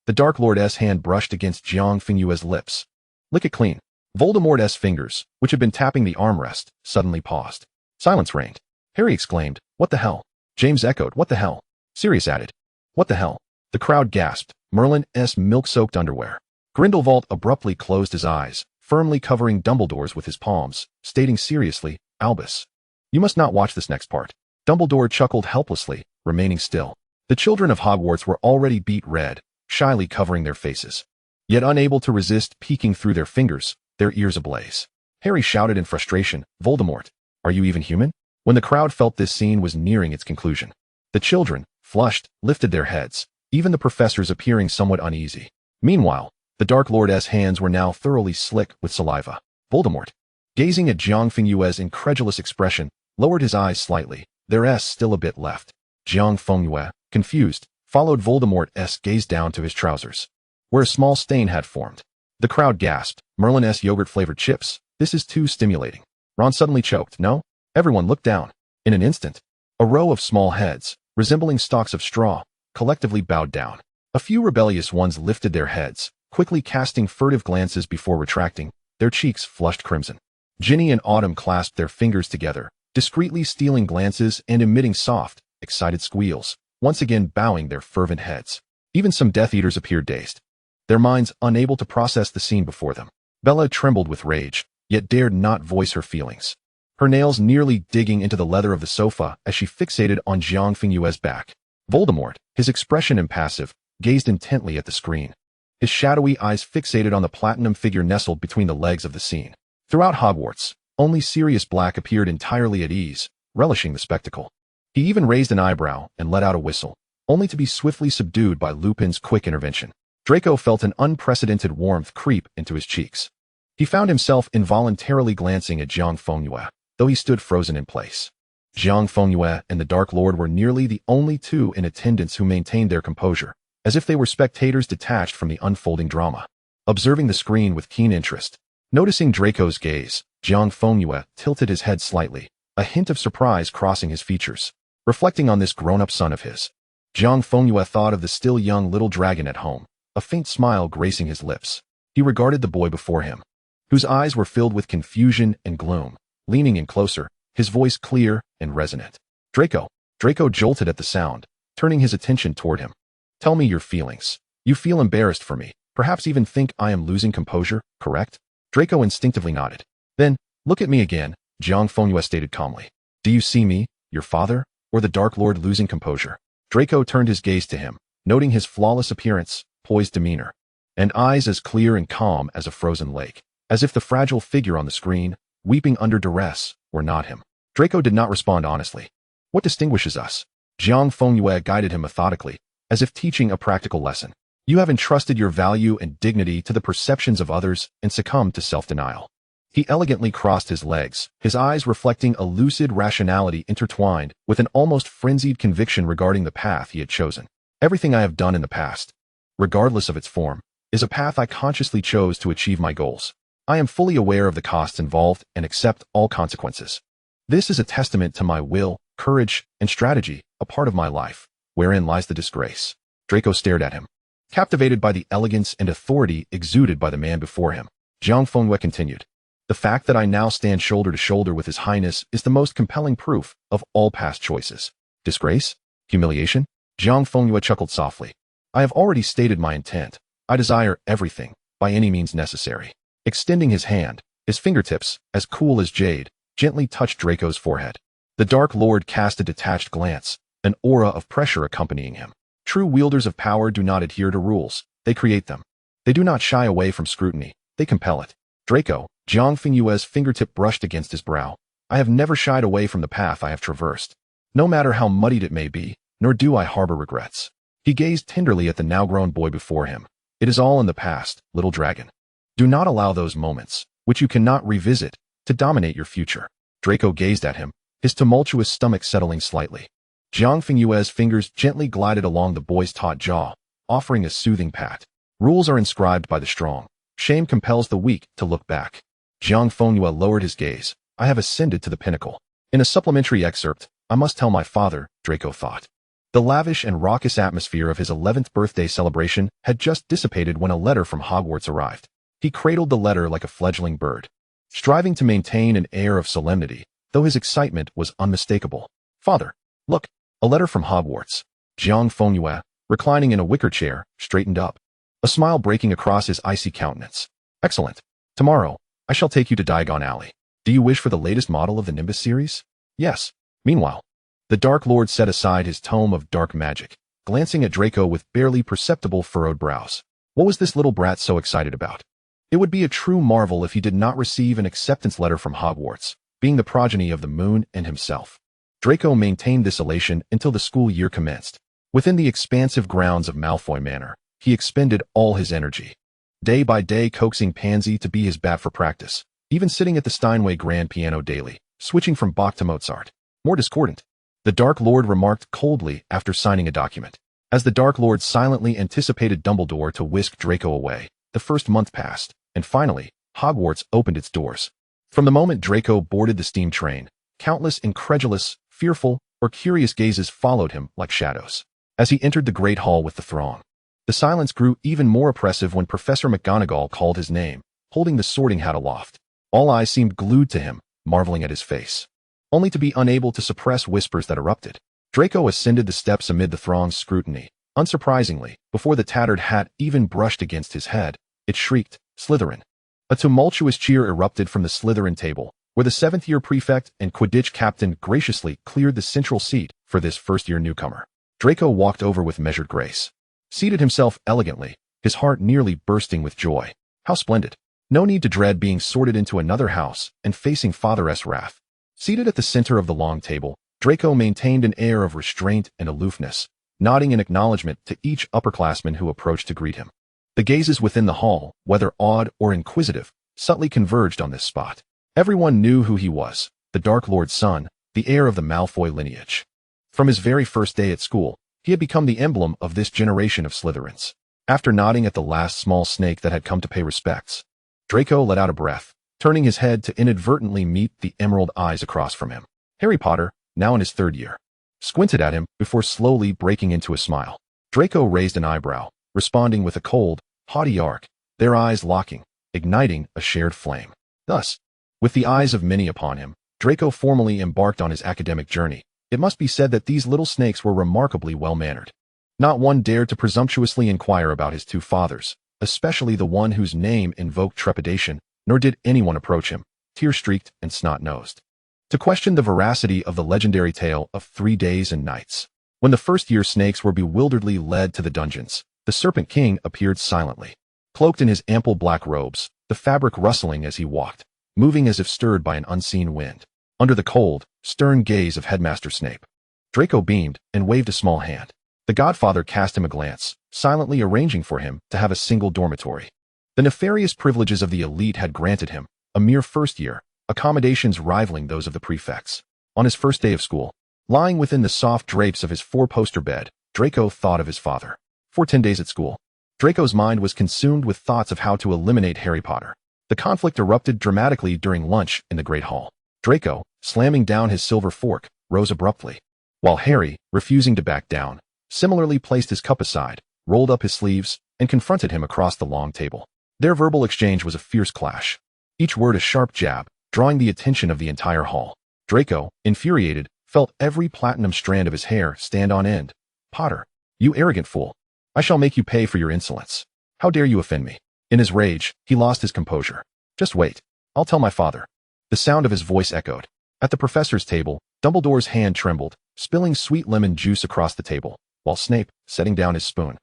The Dark Lord's hand brushed against Jiang Fengyue's lips. "Lick it clean." Voldemort's fingers, which had been tapping the armrest, suddenly paused. Silence reigned. Harry exclaimed, "What the hell?" James echoed, "What the hell?" Sirius added, "What the hell?" The crowd gasped. Merlin's milk-soaked underwear. Grindelwald abruptly closed his eyes, firmly covering Dumbledore's with his palms, stating seriously, "Albus, you must not watch this next part." Dumbledore chuckled helplessly, remaining still. The children of Hogwarts were already beet red, shyly covering their faces, yet unable to resist peeking through their fingers, their ears ablaze. Harry shouted in frustration, "Voldemort, are you even human?" When the crowd felt this scene was nearing its conclusion, the children, flushed, lifted their heads, even the professors appearing somewhat uneasy. Meanwhile, the Dark Lord's hands were now thoroughly slick with saliva. Voldemort, gazing at Jiang Fengyue's incredulous expression, lowered his eyes slightly, their still a bit left. Jiang Fengyue, confused, followed Voldemort's gaze down to his trousers, where a small stain had formed. The crowd gasped. Merlin's yogurt-flavored chips. This is too stimulating. Ron suddenly choked. "No? Everyone looked down. In an instant, a row of small heads, resembling stalks of straw, collectively bowed down. A few rebellious ones lifted their heads, quickly casting furtive glances before retracting, their cheeks flushed crimson. Ginny and Autumn clasped their fingers together, discreetly stealing glances and emitting soft, excited squeals, once again bowing their fervent heads. Even some Death Eaters appeared dazed, their minds unable to process the scene before them. Bella trembled with rage, yet dared not voice her feelings, her nails nearly digging into the leather of the sofa as she fixated on Jiang Fengyue's back. Voldemort, his expression impassive, gazed intently at the screen, his shadowy eyes fixated on the platinum figure nestled between the legs of the scene. Throughout Hogwarts, only Sirius Black appeared entirely at ease, relishing the spectacle. He even raised an eyebrow and let out a whistle, only to be swiftly subdued by Lupin's quick intervention. Draco felt an unprecedented warmth creep into his cheeks. He found himself involuntarily glancing at Jiang Fengyue, though he stood frozen in place. Jiang Fengyue and the Dark Lord were nearly the only two in attendance who maintained their composure, as if they were spectators detached from the unfolding drama, observing the screen with keen interest. Noticing Draco's gaze, Jiang Fengyue tilted his head slightly, a hint of surprise crossing his features. Reflecting on this grown-up son of his, Jiang Fengyue thought of the still young little dragon at home, a faint smile gracing his lips. He regarded the boy before him, whose eyes were filled with confusion and gloom, leaning in closer, his voice clear and resonant. Draco. Draco jolted at the sound, turning his attention toward him. Tell me your feelings. You feel embarrassed for me, perhaps even think I am losing composure, correct? Draco instinctively nodded. Then, look at me again, Jiang Fengyue stated calmly. Do you see me, your father, or the Dark Lord losing composure? Draco turned his gaze to him, noting his flawless appearance, poised demeanor, and eyes as clear and calm as a frozen lake, as if the fragile figure on the screen, weeping under duress, were not him. Draco did not respond honestly. What distinguishes us? Jiang Fengyue guided him methodically, as if teaching a practical lesson. You have entrusted your value and dignity to the perceptions of others and succumbed to self-denial. He elegantly crossed his legs, his eyes reflecting a lucid rationality intertwined with an almost frenzied conviction regarding the path he had chosen. Everything I have done in the past, regardless of its form, is a path I consciously chose to achieve my goals. I am fully aware of the costs involved and accept all consequences. This is a testament to my will, courage, and strategy, a part of my life. Wherein lies the disgrace? Draco stared at him, captivated by the elegance and authority exuded by the man before him. Jiang Fengyue continued. The fact that I now stand shoulder to shoulder with His Highness is the most compelling proof of all past choices. Disgrace? Humiliation? Jiang Fengyue chuckled softly. I have already stated my intent. I desire everything, by any means necessary. Extending his hand, his fingertips, as cool as jade, gently touched Draco's forehead. The Dark Lord cast a detached glance, an aura of pressure accompanying him. True wielders of power do not adhere to rules, they create them. They do not shy away from scrutiny, they compel it. Draco, Jiang Fengyue's fingertip brushed against his brow. I have never shied away from the path I have traversed, no matter how muddied it may be, nor do I harbor regrets. He gazed tenderly at the now-grown boy before him. It is all in the past, little dragon. Do not allow those moments, which you cannot revisit, to dominate your future. Draco gazed at him, his tumultuous stomach settling slightly. Jiang Fengyue's fingers gently glided along the boy's taut jaw, offering a soothing pat. Rules are inscribed by the strong. Shame compels the weak to look back. Jiang Fengyue lowered his gaze. I have ascended to the pinnacle. In a supplementary excerpt, I must tell my father, Draco thought. The lavish and raucous atmosphere of his 11th birthday celebration had just dissipated when a letter from Hogwarts arrived. He cradled the letter like a fledgling bird, striving to maintain an air of solemnity, though his excitement was unmistakable. Father, look, a letter from Hogwarts. Jiang Fengyue, reclining in a wicker chair, straightened up, a smile breaking across his icy countenance. Excellent. Tomorrow, I shall take you to Diagon Alley. Do you wish for the latest model of the Nimbus series? Yes. Meanwhile, the Dark Lord set aside his tome of dark magic, glancing at Draco with barely perceptible furrowed brows. What was this little brat so excited about? It would be a true marvel if he did not receive an acceptance letter from Hogwarts, being the progeny of the moon and himself. Draco maintained this elation until the school year commenced. Within the expansive grounds of Malfoy Manor, he expended all his energy, day by day coaxing Pansy to be his bat for practice, even sitting at the Steinway grand piano daily, switching from Bach to Mozart. More discordant, the Dark Lord remarked coldly after signing a document. As the Dark Lord silently anticipated Dumbledore to whisk Draco away, the first month passed, and finally, Hogwarts opened its doors. From the moment Draco boarded the steam train, Countless incredulous, fearful, or curious gazes followed him like shadows as he entered the great hall with the throng. The silence grew even more oppressive when Professor McGonagall called his name, holding the sorting hat aloft. All eyes seemed glued to him, marveling at his face, only to be unable to suppress whispers that erupted. Draco ascended the steps amid the throng's scrutiny. Unsurprisingly, before the tattered hat even brushed against his head, it shrieked, "Slytherin!" A tumultuous cheer erupted from the Slytherin table, where the seventh-year prefect and Quidditch captain graciously cleared the central seat for this first-year newcomer. Draco walked over with measured grace, seated himself elegantly, his heart nearly bursting with joy. How splendid! No need to dread being sorted into another house and facing Father's wrath. Seated at the center of the long table, Draco maintained an air of restraint and aloofness, nodding in acknowledgement to each upperclassman who approached to greet him. The gazes within the hall, whether awed or inquisitive, subtly converged on this spot. Everyone knew who he was, the Dark Lord's son, the heir of the Malfoy lineage. From his very first day at school, he had become the emblem of this generation of Slytherins. After nodding at the last small snake that had come to pay respects, Draco let out a breath, turning his head to inadvertently meet the emerald eyes across from him. Harry Potter, now in his third year, squinted at him before slowly breaking into a smile. Draco raised an eyebrow, responding with a cold, haughty arc, their eyes locking, igniting a shared flame. Thus, with the eyes of many upon him, Draco formally embarked on his academic journey. It must be said that these little snakes were remarkably well-mannered. Not one dared to presumptuously inquire about his two fathers, especially the one whose name invoked trepidation, nor did anyone approach him, tear-streaked and snot-nosed, to question the veracity of the legendary tale of 3 days and nights. When the first-year snakes were bewilderedly led to the dungeons, the Serpent King appeared silently, cloaked in his ample black robes, the fabric rustling as he walked, moving as if stirred by an unseen wind. Under the cold, stern gaze of Headmaster Snape, Draco beamed and waved a small hand. The Godfather cast him a glance, silently arranging for him to have a single dormitory. The nefarious privileges of the elite had granted him, a mere first year, accommodations rivaling those of the prefects. On his first day of school, lying within the soft drapes of his four-poster bed, Draco thought of his father. For 10 days at school, Draco's mind was consumed with thoughts of how to eliminate Harry Potter. The conflict erupted dramatically during lunch in the Great Hall. Draco, slamming down his silver fork, rose abruptly, while Harry, refusing to back down, similarly placed his cup aside, rolled up his sleeves, and confronted him across the long table. Their verbal exchange was a fierce clash, each word a sharp jab, drawing the attention of the entire hall. Draco, infuriated, felt every platinum strand of his hair stand on end. "Potter, you arrogant fool. I shall make you pay for your insolence. How dare you offend me?" In his rage, he lost his composure. "Just wait. I'll tell my father." The sound of his voice echoed. At the professor's table, Dumbledore's hand trembled, spilling sweet lemon juice across the table, while Snape, setting down his spoon,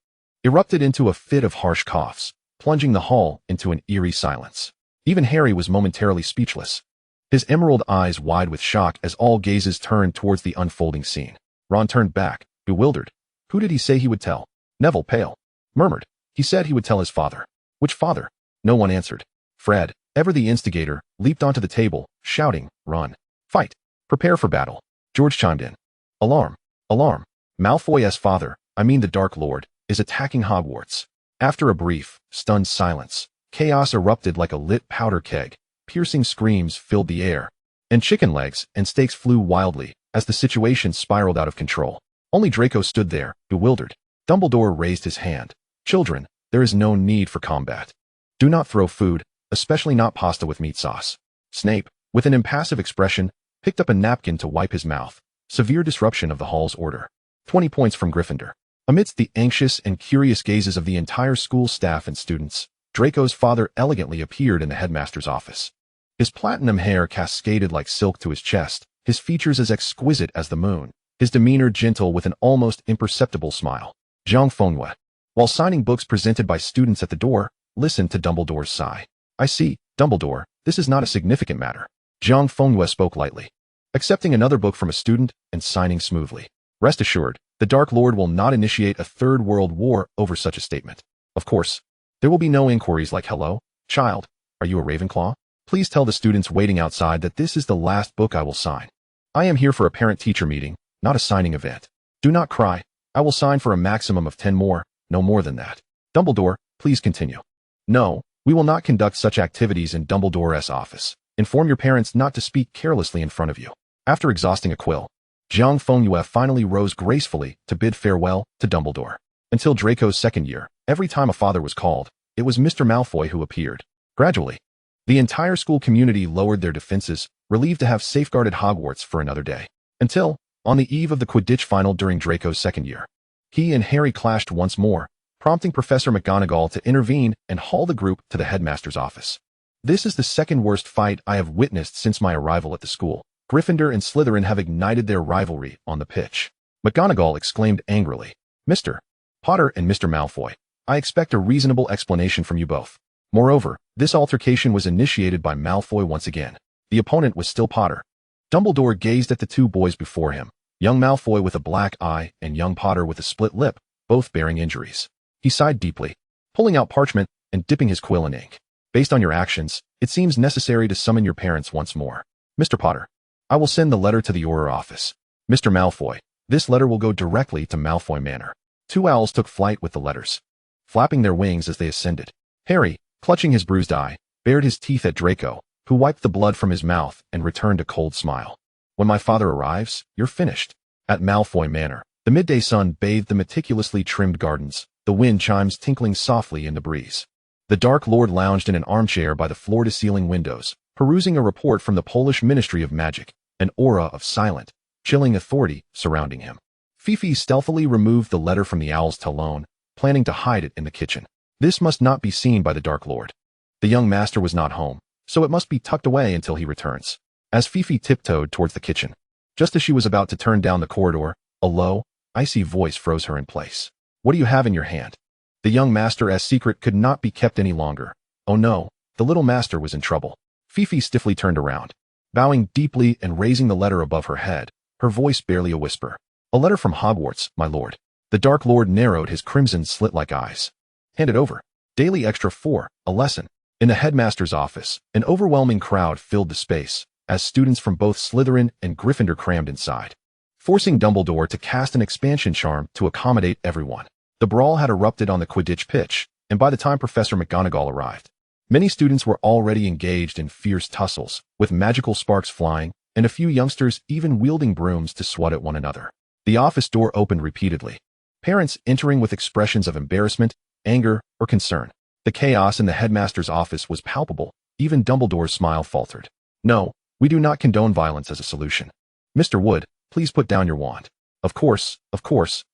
erupted into a fit of harsh coughs, plunging the hall into an eerie silence. Even Harry was momentarily speechless, his emerald eyes wide with shock as all gazes turned towards the unfolding scene. Ron turned back, bewildered. Who did he say he would tell? Neville, pale, murmured. He said he would tell his father. Which father? No one answered. Fred, ever the instigator, leaped onto the table, shouting, "Run! Fight! Prepare for battle!" George chimed in. "Alarm! Alarm! Malfoy's father, I mean the Dark Lord, is attacking Hogwarts." After a brief, stunned silence, chaos erupted like a lit powder keg. Piercing screams filled the air, and chicken legs and steaks flew wildly as the situation spiraled out of control. Only Draco stood there, bewildered. Dumbledore raised his hand. "Children, there is no need for combat. Do not throw food, especially not pasta with meat sauce." Snape, with an impassive expression, picked up a napkin to wipe his mouth. Severe disruption of the hall's order. 20 points from Gryffindor. Amidst the anxious and curious gazes of the entire school staff and students, Draco's father elegantly appeared in the headmaster's office. His platinum hair cascaded like silk to his chest, his features as exquisite as the moon, his demeanor gentle with an almost imperceptible smile. Jiang Fengyue, while signing books presented by students at the door, listened to Dumbledore's sigh. "I see, Dumbledore, this is not a significant matter." Jiang Fengyue spoke lightly, accepting another book from a student and signing smoothly. "Rest assured, the Dark Lord will not initiate a third world war over such a statement. Of course, there will be no inquiries like, 'Hello, child, are you a Ravenclaw?' Please tell the students waiting outside that this is the last book I will sign. I am here for a parent-teacher meeting, not a signing event. Do not cry. I will sign for a maximum of 10 more, no more than that. Dumbledore, please continue." "No, we will not conduct such activities in Dumbledore's office. Inform your parents not to speak carelessly in front of you." After exhausting a quill, Jiang Fengyue finally rose gracefully to bid farewell to Dumbledore. Until Draco's second year, every time a father was called, it was Mr. Malfoy who appeared. Gradually, the entire school community lowered their defenses, relieved to have safeguarded Hogwarts for another day. Until, on the eve of the Quidditch final during Draco's second year, he and Harry clashed once more, prompting Professor McGonagall to intervene and haul the group to the headmaster's office. This is the second worst fight I have witnessed since my arrival at the school. Gryffindor and Slytherin have ignited their rivalry on the pitch. McGonagall exclaimed angrily, Mr. Potter and Mr. Malfoy, I expect a reasonable explanation from you both. Moreover, this altercation was initiated by Malfoy once again. The opponent was still Potter. Dumbledore gazed at the two boys before him, young Malfoy with a black eye and young Potter with a split lip, both bearing injuries. He sighed deeply, pulling out parchment and dipping his quill in ink. Based on your actions, it seems necessary to summon your parents once more. Mr. Potter, I will send the letter to the Auror office. Mr. Malfoy, this letter will go directly to Malfoy Manor. Two owls took flight with the letters, flapping their wings as they ascended. Harry, clutching his bruised eye, bared his teeth at Draco, who wiped the blood from his mouth and returned a cold smile. When my father arrives, you're finished. At Malfoy Manor, the midday sun bathed the meticulously trimmed gardens, the wind chimes tinkling softly in the breeze. The Dark Lord lounged in an armchair by the floor-to-ceiling windows, perusing a report from the Polish Ministry of Magic, an aura of silent, chilling authority surrounding him. Fifi stealthily removed the letter from the owl's talon, planning to hide it in the kitchen. This must not be seen by the Dark Lord. The young master was not home, so it must be tucked away until he returns. As Fifi tiptoed towards the kitchen, just as she was about to turn down the corridor, a low, icy voice froze her in place. What do you have in your hand? The young master's secret could not be kept any longer. Oh no, the little master was in trouble. Fifi stiffly turned around, bowing deeply and raising the letter above her head, her voice barely a whisper. A letter from Hogwarts, my lord. The Dark Lord narrowed his crimson slit-like eyes. Hand it over. Daily Extra 4, a lesson. In the headmaster's office, an overwhelming crowd filled the space, as students from both Slytherin and Gryffindor crammed inside, forcing Dumbledore to cast an expansion charm to accommodate everyone. The brawl had erupted on the Quidditch pitch, and by the time Professor McGonagall arrived, many students were already engaged in fierce tussles, with magical sparks flying, and a few youngsters even wielding brooms to swat at one another. The office door opened repeatedly, parents entering with expressions of embarrassment, anger, or concern. The chaos in the headmaster's office was palpable. Even Dumbledore's smile faltered. No, we do not condone violence as a solution. Mr. Wood, please put down your wand. Of course,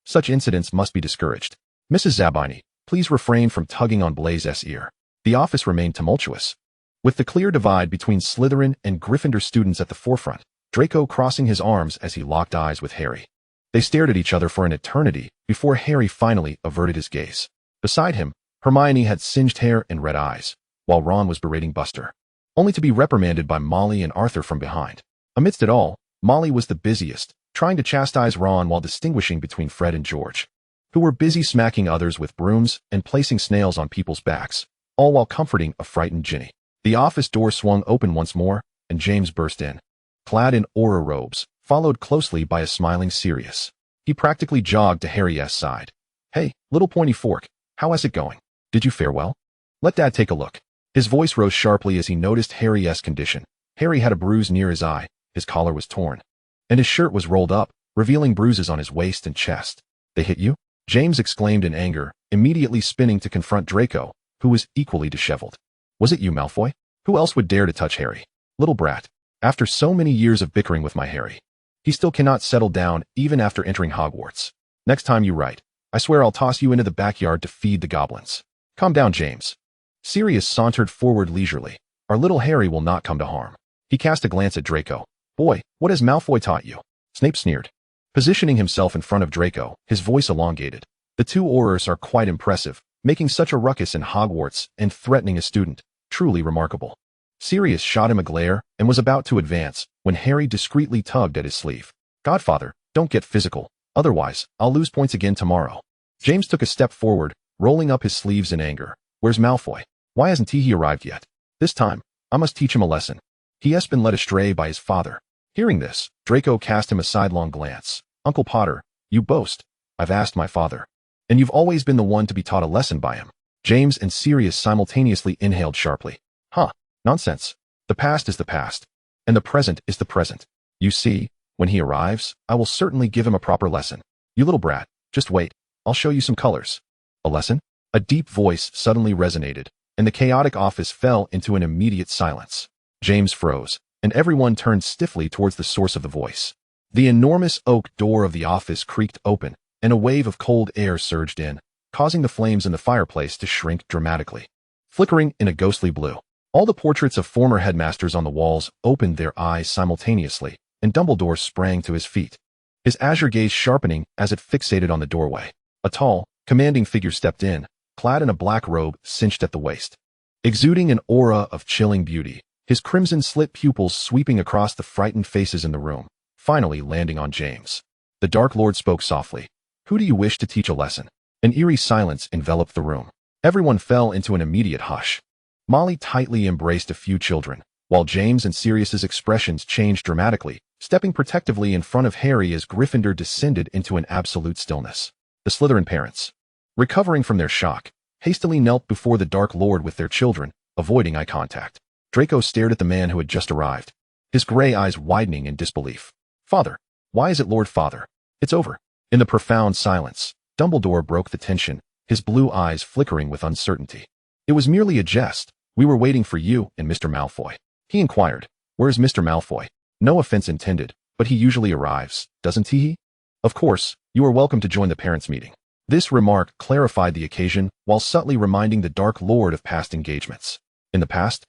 such incidents must be discouraged. Mrs. Zabini, please refrain from tugging on Blaze's ear. The office remained tumultuous, with the clear divide between Slytherin and Gryffindor students at the forefront, Draco crossing his arms as he locked eyes with Harry. They stared at each other for an eternity before Harry finally averted his gaze. Beside him, Hermione had singed hair and red eyes, while Ron was berating Buster, only to be reprimanded by Molly and Arthur from behind. Amidst it all, Molly was the busiest, trying to chastise Ron while distinguishing between Fred and George, who were busy smacking others with brooms and placing snails on people's backs, all while comforting a frightened Ginny. The office door swung open once more, and James burst in, clad in aura robes, followed closely by a smiling Sirius. He practically jogged to Harry's side. Hey, little pointy fork, how is it going? Did you fare well? Let Dad take a look. His voice rose sharply as he noticed Harry's condition. Harry had a bruise near his eye, his collar was torn, and his shirt was rolled up, revealing bruises on his waist and chest. They hit you? James exclaimed in anger, immediately spinning to confront Draco, who was equally disheveled. Was it you, Malfoy? Who else would dare to touch Harry? Little brat. After so many years of bickering with my Harry, he still cannot settle down even after entering Hogwarts. Next time you write, I swear I'll toss you into the backyard to feed the goblins. Calm down, James. Sirius sauntered forward leisurely. Our little Harry will not come to harm. He cast a glance at Draco. Boy, what has Malfoy taught you? Snape sneered. Positioning himself in front of Draco, his voice elongated. The two Aurors are quite impressive, making such a ruckus in Hogwarts and threatening a student. Truly remarkable. Sirius shot him a glare and was about to advance when Harry discreetly tugged at his sleeve. Godfather, don't get physical, otherwise I'll lose points again tomorrow. James took a step forward, rolling up his sleeves in anger. Where's Malfoy? Why hasn't he arrived yet? This time, I must teach him a lesson. He has been led astray by his father. Hearing this, Draco cast him a sidelong glance. Uncle Potter, you boast. I've asked my father. And you've always been the one to be taught a lesson by him. James and Sirius simultaneously inhaled sharply. Huh, nonsense. The past is the past, and the present is the present. You see, when he arrives, I will certainly give him a proper lesson. You little brat, just wait, I'll show you some colors. A lesson? A deep voice suddenly resonated, and the chaotic office fell into an immediate silence. James froze, and everyone turned stiffly towards the source of the voice. The enormous oak door of the office creaked open, and a wave of cold air surged in, causing the flames in the fireplace to shrink dramatically. Flickering in a ghostly blue, all the portraits of former headmasters on the walls opened their eyes simultaneously, and Dumbledore sprang to his feet, his azure gaze sharpening as it fixated on the doorway. A tall, commanding figure stepped in, clad in a black robe cinched at the waist. Exuding an aura of chilling beauty, his crimson-slit pupils sweeping across the frightened faces in the room, finally landing on James. The Dark Lord spoke softly. Who do you wish to teach a lesson? An eerie silence enveloped the room. Everyone fell into an immediate hush. Molly tightly embraced a few children, while James and Sirius's expressions changed dramatically, stepping protectively in front of Harry as Gryffindor descended into an absolute stillness. The Slytherin parents, recovering from their shock, hastily knelt before the Dark Lord with their children, avoiding eye contact. Draco stared at the man who had just arrived, his gray eyes widening in disbelief. Father, why is it Lord Father? It's over. In the profound silence, Dumbledore broke the tension, his blue eyes flickering with uncertainty. It was merely a jest. We were waiting for you and Mr. Malfoy. He inquired, where's Mr. Malfoy? No offense intended, but he usually arrives, doesn't he? Of course, you are welcome to join the parents' meeting. This remark clarified the occasion while subtly reminding the Dark Lord of past engagements. In the past,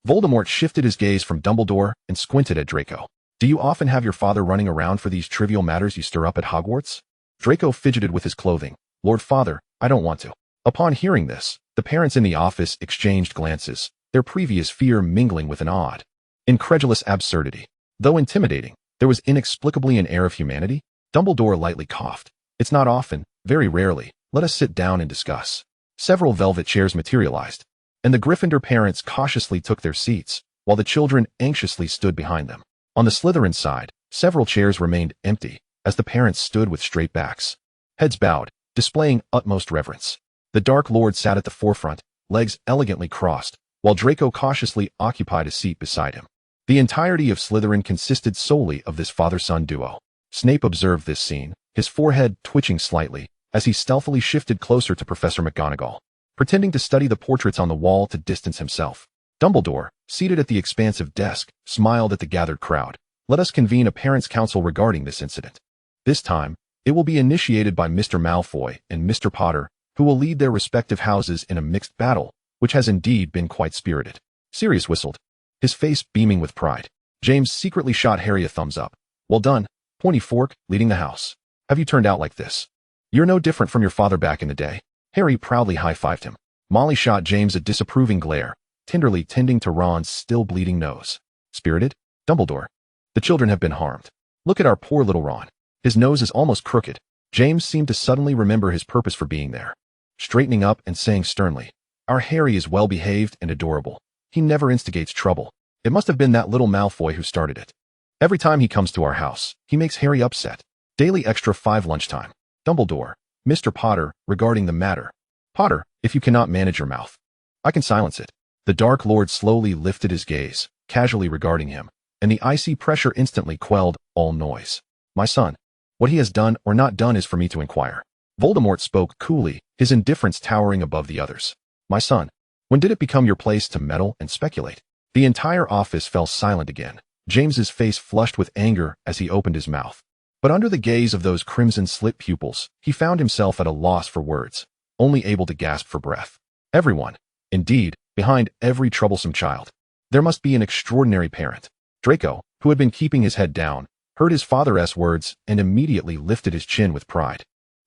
Voldemort shifted his gaze from Dumbledore and squinted at Draco. Do you often have your father running around for these trivial matters you stir up at Hogwarts? Draco fidgeted with his clothing. Lord Father, I don't want to. Upon hearing this, the parents in the office exchanged glances, their previous fear mingling with an odd, incredulous absurdity. Though intimidating, there was inexplicably an air of humanity. Dumbledore lightly coughed. It's not often, very rarely. Let us sit down and discuss. Several velvet chairs materialized, and the Gryffindor parents cautiously took their seats, while the children anxiously stood behind them. On the Slytherin side, several chairs remained empty, as the parents stood with straight backs, heads bowed, displaying utmost reverence. The Dark Lord sat at the forefront, legs elegantly crossed, while Draco cautiously occupied a seat beside him. The entirety of Slytherin consisted solely of this father-son duo. Snape observed this scene, his forehead twitching slightly, as he stealthily shifted closer to Professor McGonagall, pretending to study the portraits on the wall to distance himself. Dumbledore, seated at the expansive desk, smiled at the gathered crowd. Let us convene a parents' council regarding this incident. This time, it will be initiated by Mr. Malfoy and Mr. Potter, who will lead their respective houses in a mixed battle, which has indeed been quite spirited. Sirius whistled, his face beaming with pride. James secretly shot Harry a thumbs up. Well done, pointy fork, leading the house. Have you turned out like this? You're no different from your father back in the day. Harry proudly high-fived him. Molly shot James a disapproving glare, tenderly tending to Ron's still bleeding nose. Spirited? Dumbledore. The children have been harmed. Look at our poor little Ron. His nose is almost crooked. James seemed to suddenly remember his purpose for being there. Straightening up and saying sternly, our Harry is well-behaved and adorable. He never instigates trouble. It must have been that little Malfoy who started it. Every time he comes to our house, he makes Harry upset. Daily extra 5 lunchtime. Dumbledore, Mr. Potter, regarding the matter. Potter, if you cannot manage your mouth, I can silence it. The Dark Lord slowly lifted his gaze, casually regarding him, and the icy pressure instantly quelled all noise. My son, what he has done or not done is for me to inquire. Voldemort spoke coolly, his indifference towering above the others. My son, when did it become your place to meddle and speculate? The entire office fell silent again. James's face flushed with anger as he opened his mouth. But under the gaze of those crimson-slit pupils, he found himself at a loss for words, only able to gasp for breath. Everyone, indeed, behind every troublesome child, there must be an extraordinary parent. Draco, who had been keeping his head down, heard his father's words and immediately lifted his chin with pride,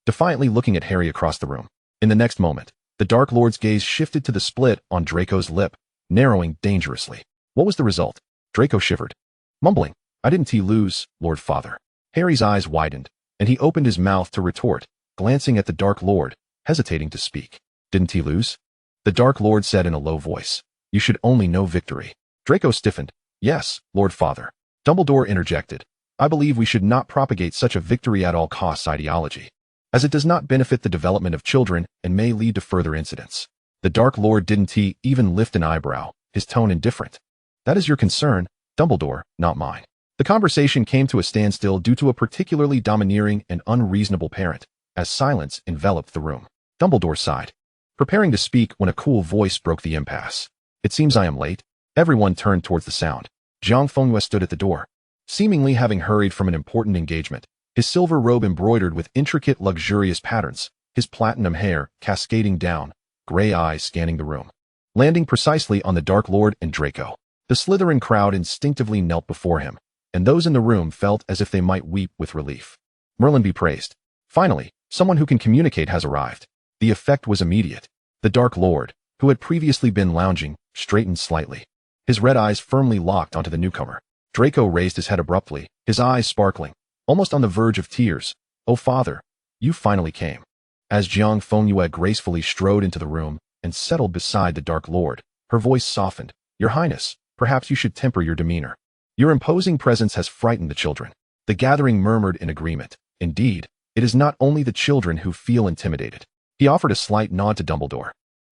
defiantly looking at Harry across the room. In the next moment, the Dark Lord's gaze shifted to the split on Draco's lip, narrowing dangerously. What was the result? Draco shivered, mumbling, I didn't lose, Lord Father. Harry's eyes widened, and he opened his mouth to retort, glancing at the Dark Lord, hesitating to speak. Didn't he lose? The Dark Lord said in a low voice. You should only know victory. Draco stiffened. Yes, Lord Father. Dumbledore interjected. I believe we should not propagate such a victory at all costs ideology, as it does not benefit the development of children and may lead to further incidents. The Dark Lord didn't even lift an eyebrow, his tone indifferent. That is your concern, Dumbledore, not mine. The conversation came to a standstill due to a particularly domineering and unreasonable parent, as silence enveloped the room. Dumbledore sighed, preparing to speak when a cool voice broke the impasse. "It seems I am late." Everyone turned towards the sound. Jiang Fengyue stood at the door, seemingly having hurried from an important engagement, his silver robe embroidered with intricate, luxurious patterns, his platinum hair cascading down, gray eyes scanning the room, landing precisely on the Dark Lord and Draco. The Slytherin crowd instinctively knelt before him, and those in the room felt as if they might weep with relief. Merlin be praised. Finally, someone who can communicate has arrived. The effect was immediate. The Dark Lord, who had previously been lounging, straightened slightly. His red eyes firmly locked onto the newcomer. Draco raised his head abruptly, his eyes sparkling, almost on the verge of tears. "Oh, father, you finally came." As Jiang Fengyue gracefully strode into the room and settled beside the Dark Lord, her voice softened. "Your Highness, perhaps you should temper your demeanor. Your imposing presence has frightened the children." The gathering murmured in agreement. Indeed, it is not only the children who feel intimidated. He offered a slight nod to Dumbledore,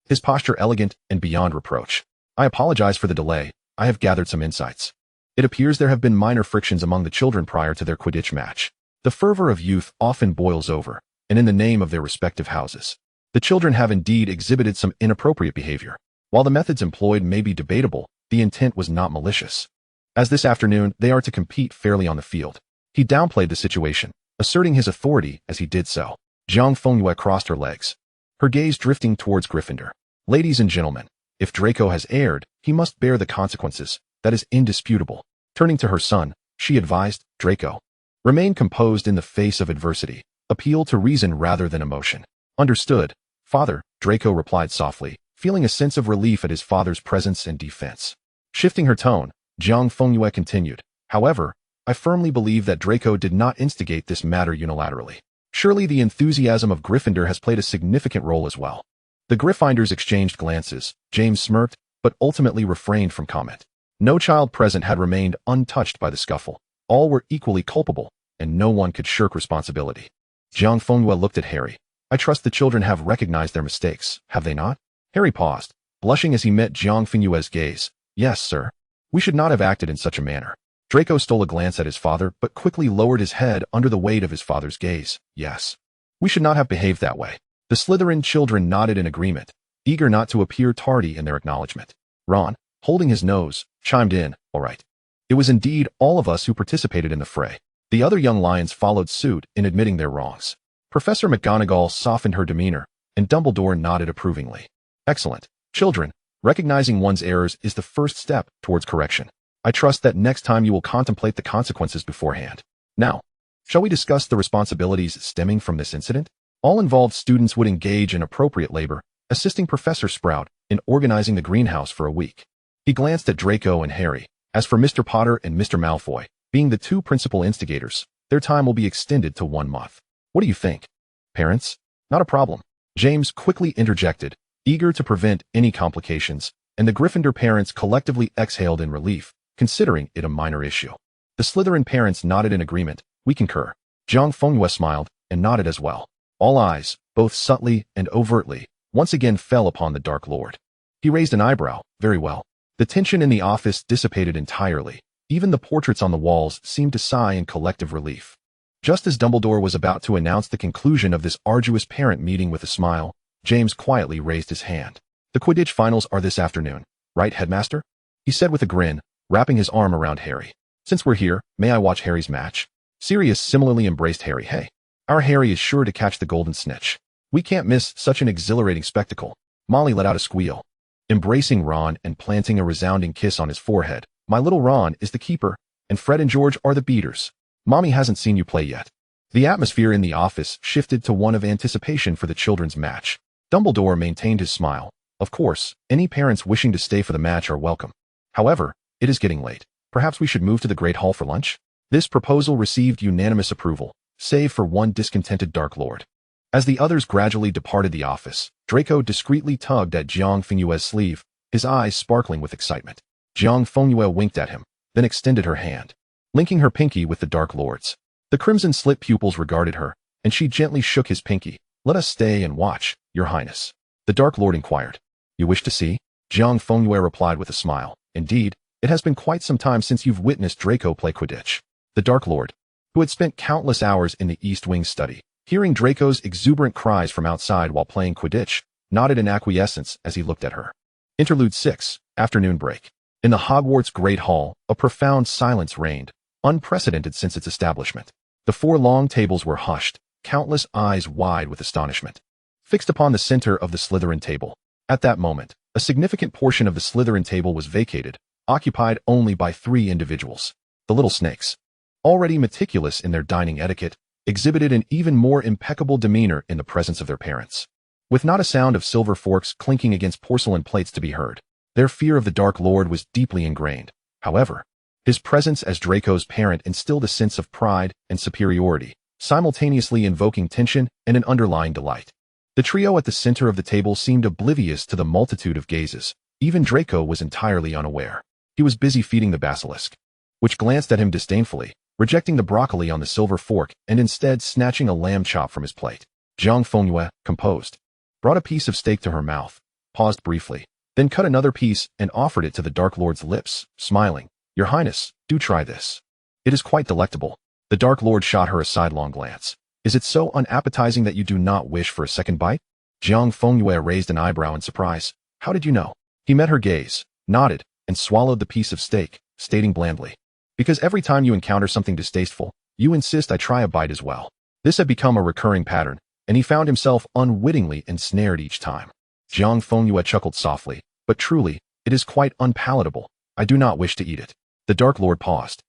his posture elegant and beyond reproach. "I apologize for the delay. I have gathered some insights. It appears there have been minor frictions among the children prior to their Quidditch match. The fervor of youth often boils over, and in the name of their respective houses, the children have indeed exhibited some inappropriate behavior. While the methods employed may be debatable, the intent was not malicious. As this afternoon they are to compete fairly on the field." He downplayed the situation, asserting his authority as he did so. Jiang Fengyue crossed her legs, her gaze drifting towards Gryffindor. "Ladies and gentlemen, if Draco has erred, he must bear the consequences. That is indisputable." Turning to her son, she advised, "Draco, remain composed in the face of adversity. Appeal to reason rather than emotion." "Understood, father," Draco replied softly, feeling a sense of relief at his father's presence and defense. Shifting her tone, Jiang Fengyue continued, "However, I firmly believe that Draco did not instigate this matter unilaterally. Surely the enthusiasm of Gryffindor has played a significant role as well." The Gryffindors exchanged glances. James smirked, but ultimately refrained from comment. No child present had remained untouched by the scuffle. All were equally culpable, and no one could shirk responsibility. Jiang Fengyue looked at Harry. "I trust the children have recognized their mistakes, have they not?" Harry paused, blushing as he met Jiang Fengyue's gaze. "Yes, sir. We should not have acted in such a manner." Draco stole a glance at his father, but quickly lowered his head under the weight of his father's gaze. "Yes. We should not have behaved that way." The Slytherin children nodded in agreement, eager not to appear tardy in their acknowledgement. Ron, holding his nose, chimed in, "All right. It was indeed all of us who participated in the fray." The other young lions followed suit in admitting their wrongs. Professor McGonagall softened her demeanor, and Dumbledore nodded approvingly. "Excellent. Children, recognizing one's errors is the first step towards correction. I trust that next time you will contemplate the consequences beforehand. Now, shall we discuss the responsibilities stemming from this incident?" All involved students would engage in appropriate labor, assisting Professor Sprout in organizing the greenhouse for a week. He glanced at Draco and Harry. As for Mr. Potter and Mr. Malfoy, being the two principal instigators, their time will be extended to 1 month. What do you think? Parents? Not a problem. James quickly interjected, eager to prevent any complications, and the Gryffindor parents collectively exhaled in relief, considering it a minor issue. The Slytherin parents nodded in agreement. "We concur." Jiang Fengyue smiled and nodded as well. All eyes, both subtly and overtly, once again fell upon the Dark Lord. He raised an eyebrow. "Very well." The tension in the office dissipated entirely. Even the portraits on the walls seemed to sigh in collective relief. Just as Dumbledore was about to announce the conclusion of this arduous parent meeting with a smile, James quietly raised his hand. "The Quidditch finals are this afternoon, right, Headmaster?" he said with a grin, wrapping his arm around Harry. "Since we're here, may I watch Harry's match?" Sirius similarly embraced Harry. "Hey, our Harry is sure to catch the golden snitch. We can't miss such an exhilarating spectacle." Molly let out a squeal, embracing Ron and planting a resounding kiss on his forehead. "My little Ron is the keeper, and Fred and George are the beaters. Mommy hasn't seen you play yet." The atmosphere in the office shifted to one of anticipation for the children's match. Dumbledore maintained his smile. "Of course, any parents wishing to stay for the match are welcome. However, it is getting late. Perhaps we should move to the Great Hall for lunch?" This proposal received unanimous approval, save for one discontented Dark Lord. As the others gradually departed the office, Draco discreetly tugged at Jiang Fengyue's sleeve, his eyes sparkling with excitement. Jiang Fengyue winked at him, then extended her hand, linking her pinky with the Dark Lord's. The crimson-slit pupils regarded her, and she gently shook his pinky. "Let us stay and watch, Your Highness." The Dark Lord inquired. "You wish to see?" Jiang Fengyue replied with a smile. "Indeed, It has been quite some time since you've witnessed Draco play Quidditch. The Dark Lord, who had spent countless hours in the East Wing study, hearing Draco's exuberant cries from outside while playing Quidditch, nodded in acquiescence as he looked at her. Interlude 6, Afternoon Break. In the Hogwarts Great Hall, a profound silence reigned, unprecedented since its establishment. The 4 long tables were hushed, countless eyes wide with astonishment, fixed upon the center of the Slytherin table. At that moment, a significant portion of the Slytherin table was vacated, occupied only by 3 individuals. The little snakes, already meticulous in their dining etiquette, exhibited an even more impeccable demeanor in the presence of their parents. With not a sound of silver forks clinking against porcelain plates to be heard, their fear of the Dark Lord was deeply ingrained. However, his presence as Draco's parent instilled a sense of pride and superiority, simultaneously invoking tension and an underlying delight. The trio at the center of the table seemed oblivious to the multitude of gazes. Even Draco was entirely unaware. He was busy feeding the basilisk, which glanced at him disdainfully, rejecting the broccoli on the silver fork and instead snatching a lamb chop from his plate. Jiang Fengyue, composed, brought a piece of steak to her mouth, paused briefly, then cut another piece and offered it to the Dark Lord's lips, smiling. Your Highness, do try this. It is quite delectable. The Dark Lord shot her a sidelong glance. Is it so unappetizing that you do not wish for a second bite? Jiang Fengyue raised an eyebrow in surprise. How did you know? He met her gaze, nodded, and swallowed the piece of steak, stating blandly, because every time you encounter something distasteful, you insist I try a bite as well. This had become a recurring pattern, and he found himself unwittingly ensnared each time. Jiang Fengyue chuckled softly, but truly, it is quite unpalatable. I do not wish to eat it. The Dark Lord paused,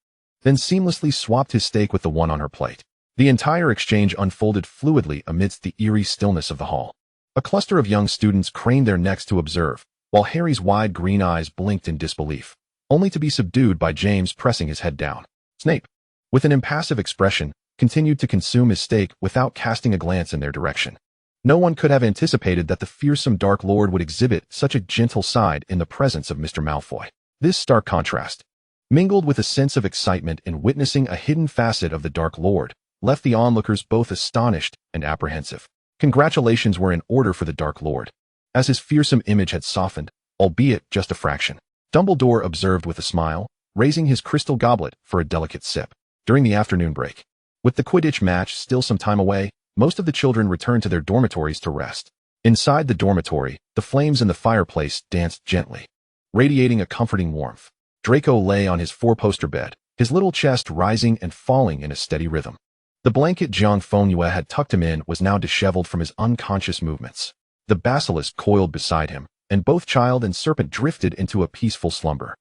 then seamlessly swapped his steak with the one on her plate. The entire exchange unfolded fluidly amidst the eerie stillness of the hall. A cluster of young students craned their necks to observe, while Harry's wide green eyes blinked in disbelief, only to be subdued by James pressing his head down. Snape, with an impassive expression, continued to consume his steak without casting a glance in their direction. No one could have anticipated that the fearsome Dark Lord would exhibit such a gentle side in the presence of Mr. Malfoy. This stark contrast, mingled with a sense of excitement in witnessing a hidden facet of the Dark Lord, left the onlookers both astonished and apprehensive. Congratulations were in order for the Dark Lord, as his fearsome image had softened, albeit just a fraction. Dumbledore observed with a smile, raising his crystal goblet for a delicate sip. During the afternoon break, with the Quidditch match still some time away, most of the children returned to their dormitories to rest. Inside the dormitory, the flames in the fireplace danced gently, radiating a comforting warmth. Draco lay on his 4-poster bed, his little chest rising and falling in a steady rhythm. The blanket Jiang Fengyue had tucked him in was now disheveled from his unconscious movements. The basilisk coiled beside him, and both child and serpent drifted into a peaceful slumber.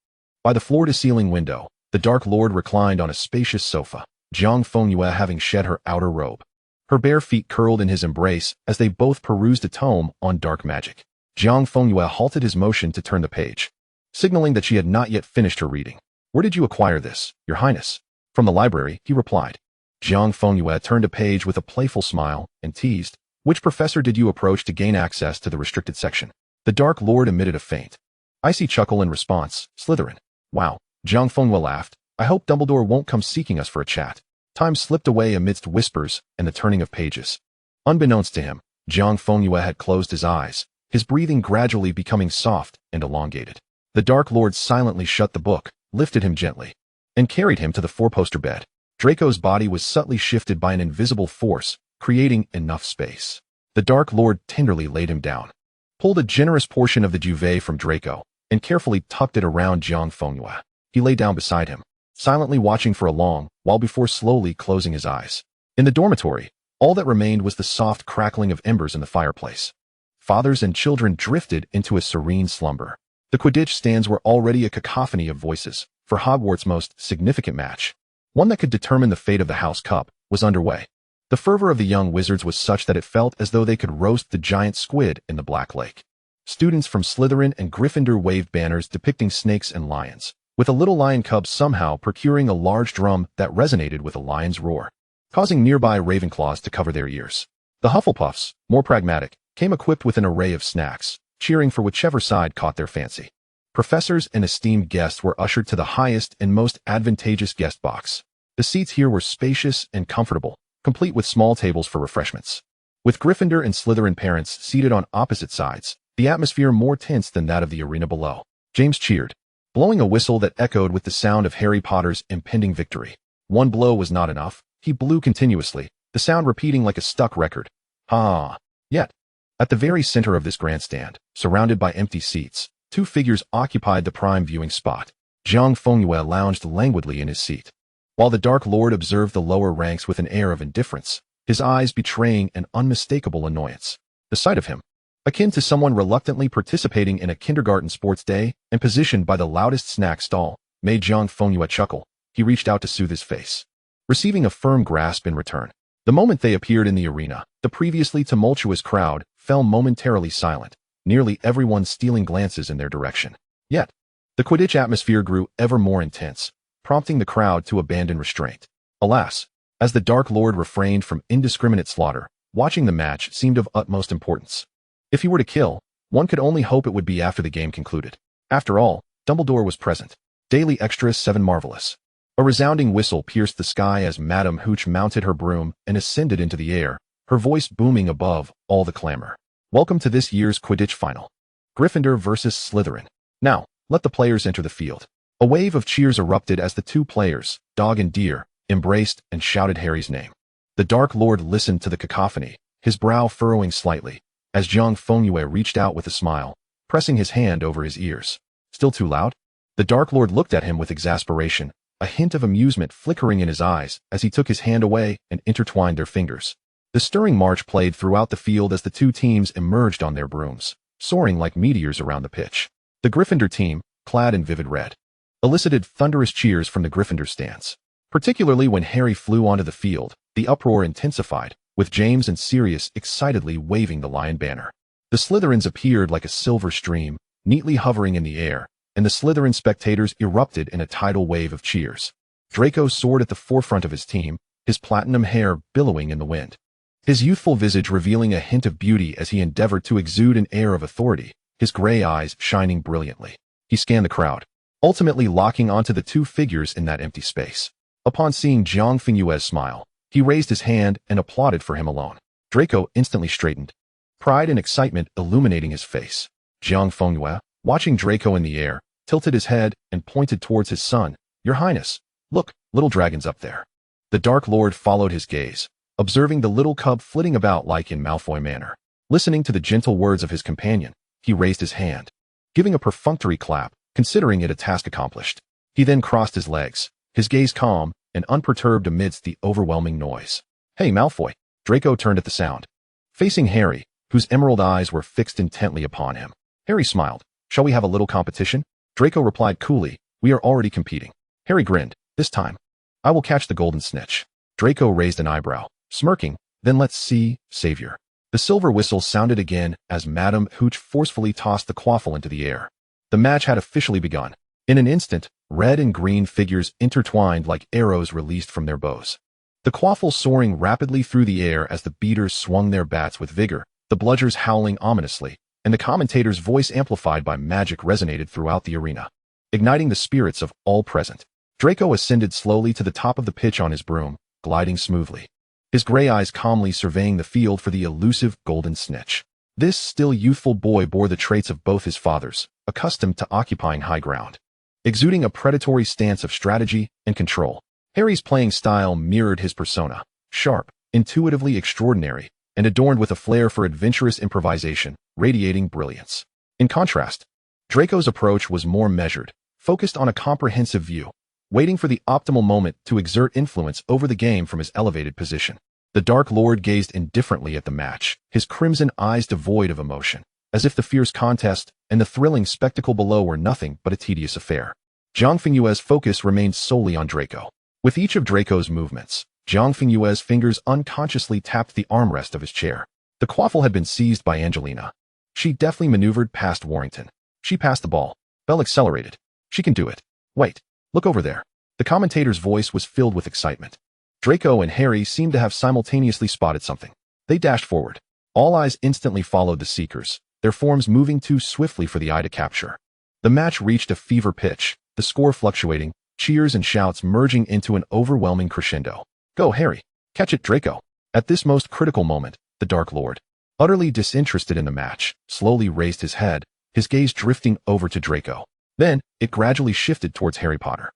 By the floor-to-ceiling window, the Dark Lord reclined on a spacious sofa, Jiang Fengyue having shed her outer robe. Her bare feet curled in his embrace as they both perused a tome on dark magic. Jiang Fengyue halted his motion to turn the page, signaling that she had not yet finished her reading. Where did you acquire this, Your Highness? From the library, he replied. Jiang Fengyue turned a page with a playful smile and teased, which professor did you approach to gain access to the restricted section? The Dark Lord emitted a faint, icy chuckle in response. Slytherin. Wow. Jiang Fengyue laughed. I hope Dumbledore won't come seeking us for a chat. Time slipped away amidst whispers and the turning of pages. Unbeknownst to him, Jiang Fengyue had closed his eyes, his breathing gradually becoming soft and elongated. The Dark Lord silently shut the book, lifted him gently, and carried him to the 4-poster bed. Draco's body was subtly shifted by an invisible force, creating enough space. The Dark Lord tenderly laid him down, pulled a generous portion of the duvet from Draco, and carefully tucked it around Jiang Fengyue. He lay down beside him, silently watching for a long while before slowly closing his eyes. In the dormitory, all that remained was the soft crackling of embers in the fireplace. Fathers and children drifted into a serene slumber. The Quidditch stands were already a cacophony of voices, for Hogwarts' most significant match, one that could determine the fate of the House Cup, was underway. The fervor of the young wizards was such that it felt as though they could roast the giant squid in the Black Lake. Students from Slytherin and Gryffindor waved banners depicting snakes and lions, with a little lion cub somehow procuring a large drum that resonated with a lion's roar, causing nearby Ravenclaws to cover their ears. The Hufflepuffs, more pragmatic, came equipped with an array of snacks, cheering for whichever side caught their fancy. Professors and esteemed guests were ushered to the highest and most advantageous guest box. The seats here were spacious and comfortable, complete with small tables for refreshments. With Gryffindor and Slytherin parents seated on opposite sides, the atmosphere more tense than that of the arena below. James cheered, blowing a whistle that echoed with the sound of Harry Potter's impending victory. One blow was not enough. He blew continuously, the sound repeating like a stuck record. Ah! Yet, at the very center of this grandstand, surrounded by empty seats, two figures occupied the prime viewing spot. Jiang Fengyue lounged languidly in his seat, while the Dark Lord observed the lower ranks with an air of indifference, his eyes betraying an unmistakable annoyance. The sight of him, akin to someone reluctantly participating in a kindergarten sports day and positioned by the loudest snack stall, made Jiang Fengyue chuckle. He reached out to soothe his face, receiving a firm grasp in return. The moment they appeared in the arena, the previously tumultuous crowd fell momentarily silent, nearly everyone stealing glances in their direction. Yet, the Quidditch atmosphere grew ever more intense, prompting the crowd to abandon restraint. Alas, as the Dark Lord refrained from indiscriminate slaughter, watching the match seemed of utmost importance. If he were to kill, one could only hope it would be after the game concluded. After all, Dumbledore was present. Daily Extra 7 Marvelous. A resounding whistle pierced the sky as Madame Hooch mounted her broom and ascended into the air, her voice booming above all the clamor. Welcome to this year's Quidditch final. Gryffindor versus Slytherin. Now, let the players enter the field. A wave of cheers erupted as the two players, Dog and Deer, embraced and shouted Harry's name. The Dark Lord listened to the cacophony, his brow furrowing slightly, as Jiang Fengyue reached out with a smile, pressing his hand over his ears. Still too loud? The Dark Lord looked at him with exasperation, a hint of amusement flickering in his eyes as he took his hand away and intertwined their fingers. The stirring march played throughout the field as the two teams emerged on their brooms, soaring like meteors around the pitch. The Gryffindor team, clad in vivid red, elicited thunderous cheers from the Gryffindor stands. Particularly when Harry flew onto the field, the uproar intensified, with James and Sirius excitedly waving the lion banner. The Slytherins appeared like a silver stream, neatly hovering in the air, and the Slytherin spectators erupted in a tidal wave of cheers. Draco soared at the forefront of his team, his platinum hair billowing in the wind, his youthful visage revealing a hint of beauty as he endeavored to exude an air of authority, his gray eyes shining brilliantly. He scanned the crowd, ultimately locking onto the two figures in that empty space. Upon seeing Jiang Fengyue's smile, he raised his hand and applauded for him alone. Draco instantly straightened, pride and excitement illuminating his face. Jiang Fengyue, watching Draco in the air, tilted his head and pointed towards his son. Your Highness, look, little dragon's up there. The Dark Lord followed his gaze, observing the little cub flitting about like in Malfoy Manor. Listening to the gentle words of his companion, he raised his hand, giving a perfunctory clap, considering it a task accomplished. He then crossed his legs, his gaze calm and unperturbed amidst the overwhelming noise. Hey, Malfoy! Draco turned at the sound, facing Harry, whose emerald eyes were fixed intently upon him. Harry smiled. Shall we have a little competition? Draco replied coolly, we are already competing. Harry grinned. This time, I will catch the golden snitch. Draco raised an eyebrow, smirking. Then let's see, Savior. The silver whistle sounded again as Madame Hooch forcefully tossed the quaffle into the air. The match had officially begun. In an instant, red and green figures intertwined like arrows released from their bows. The quaffle soaring rapidly through the air as the beaters swung their bats with vigor, the bludgers howling ominously, and the commentator's voice amplified by magic resonated throughout the arena, igniting the spirits of all present. Draco ascended slowly to the top of the pitch on his broom, gliding smoothly, his gray eyes calmly surveying the field for the elusive golden snitch. This still youthful boy bore the traits of both his fathers, accustomed to occupying high ground, exuding a predatory stance of strategy and control. Harry's playing style mirrored his persona, sharp, intuitively extraordinary, and adorned with a flair for adventurous improvisation, radiating brilliance. In contrast, Draco's approach was more measured, focused on a comprehensive view, waiting for the optimal moment to exert influence over the game from his elevated position. The Dark Lord gazed indifferently at the match, his crimson eyes devoid of emotion, as if the fierce contest and the thrilling spectacle below were nothing but a tedious affair. Jiang Fengyue's focus remained solely on Draco. With each of Draco's movements, Jiang Fengyue's fingers unconsciously tapped the armrest of his chair. The quaffle had been seized by Angelina. She deftly maneuvered past Warrington. She passed the ball. Bell accelerated. She can do it. Wait. Look over there. The commentator's voice was filled with excitement. Draco and Harry seemed to have simultaneously spotted something. They dashed forward. All eyes instantly followed the seekers, their forms moving too swiftly for the eye to capture. The match reached a fever pitch, the score fluctuating, cheers and shouts merging into an overwhelming crescendo. Go, Harry. Catch it, Draco. At this most critical moment, the Dark Lord, utterly disinterested in the match, slowly raised his head, his gaze drifting over to Draco. Then, it gradually shifted towards Harry Potter.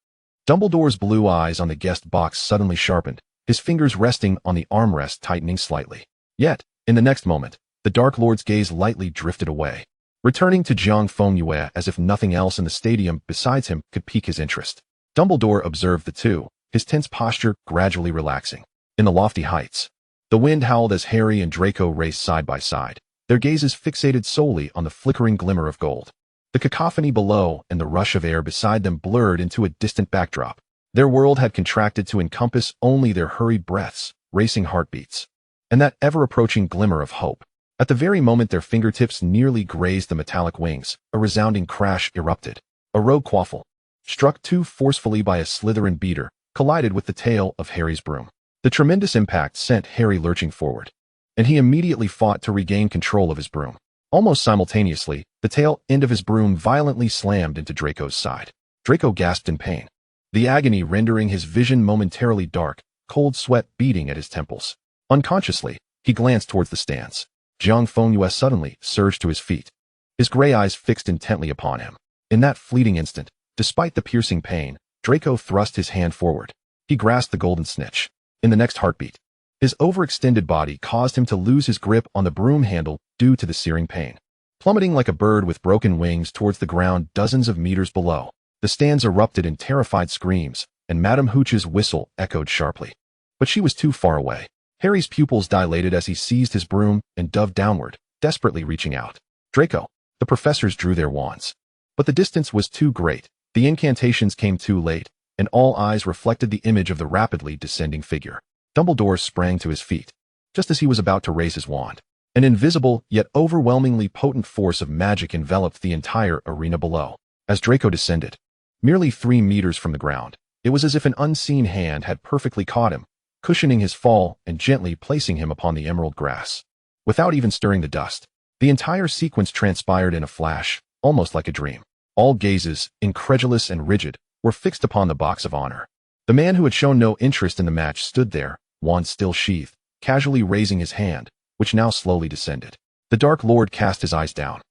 Dumbledore's blue eyes on the guest box suddenly sharpened, his fingers resting on the armrest tightening slightly. Yet, in the next moment, the Dark Lord's gaze lightly drifted away, returning to Jiang Fengyue as if nothing else in the stadium besides him could pique his interest. Dumbledore observed the two, his tense posture gradually relaxing. In the lofty heights, the wind howled as Harry and Draco raced side by side, their gazes fixated solely on the flickering glimmer of gold. The cacophony below and the rush of air beside them blurred into a distant backdrop. Their world had contracted to encompass only their hurried breaths, racing heartbeats, and that ever-approaching glimmer of hope. At the very moment their fingertips nearly grazed the metallic wings, a resounding crash erupted. A rogue quaffle, struck too forcefully by a Slytherin beater, collided with the tail of Harry's broom. The tremendous impact sent Harry lurching forward, and he immediately fought to regain control of his broom. Almost simultaneously, the tail end of his broom violently slammed into Draco's side. Draco gasped in pain, the agony rendering his vision momentarily dark, cold sweat beating at his temples. Unconsciously, he glanced towards the stands. Jiang Fengyue suddenly surged to his feet, his gray eyes fixed intently upon him. In that fleeting instant, despite the piercing pain, Draco thrust his hand forward. He grasped the golden snitch. In the next heartbeat, his overextended body caused him to lose his grip on the broom handle due to the searing pain. Plummeting like a bird with broken wings towards the ground dozens of meters below, the stands erupted in terrified screams, and Madame Hooch's whistle echoed sharply. But she was too far away. Harry's pupils dilated as he seized his broom and dove downward, desperately reaching out. Draco. The professors drew their wands. But the distance was too great, the incantations came too late, and all eyes reflected the image of the rapidly descending figure. Dumbledore sprang to his feet, just as he was about to raise his wand. An invisible, yet overwhelmingly potent force of magic enveloped the entire arena below. As Draco descended, merely 3 meters from the ground, it was as if an unseen hand had perfectly caught him, cushioning his fall and gently placing him upon the emerald grass. Without even stirring the dust, the entire sequence transpired in a flash, almost like a dream. All gazes, incredulous and rigid, were fixed upon the box of honor. The man who had shown no interest in the match stood there, wand still sheathed, casually raising his hand, which now slowly descended. The Dark Lord cast his eyes down,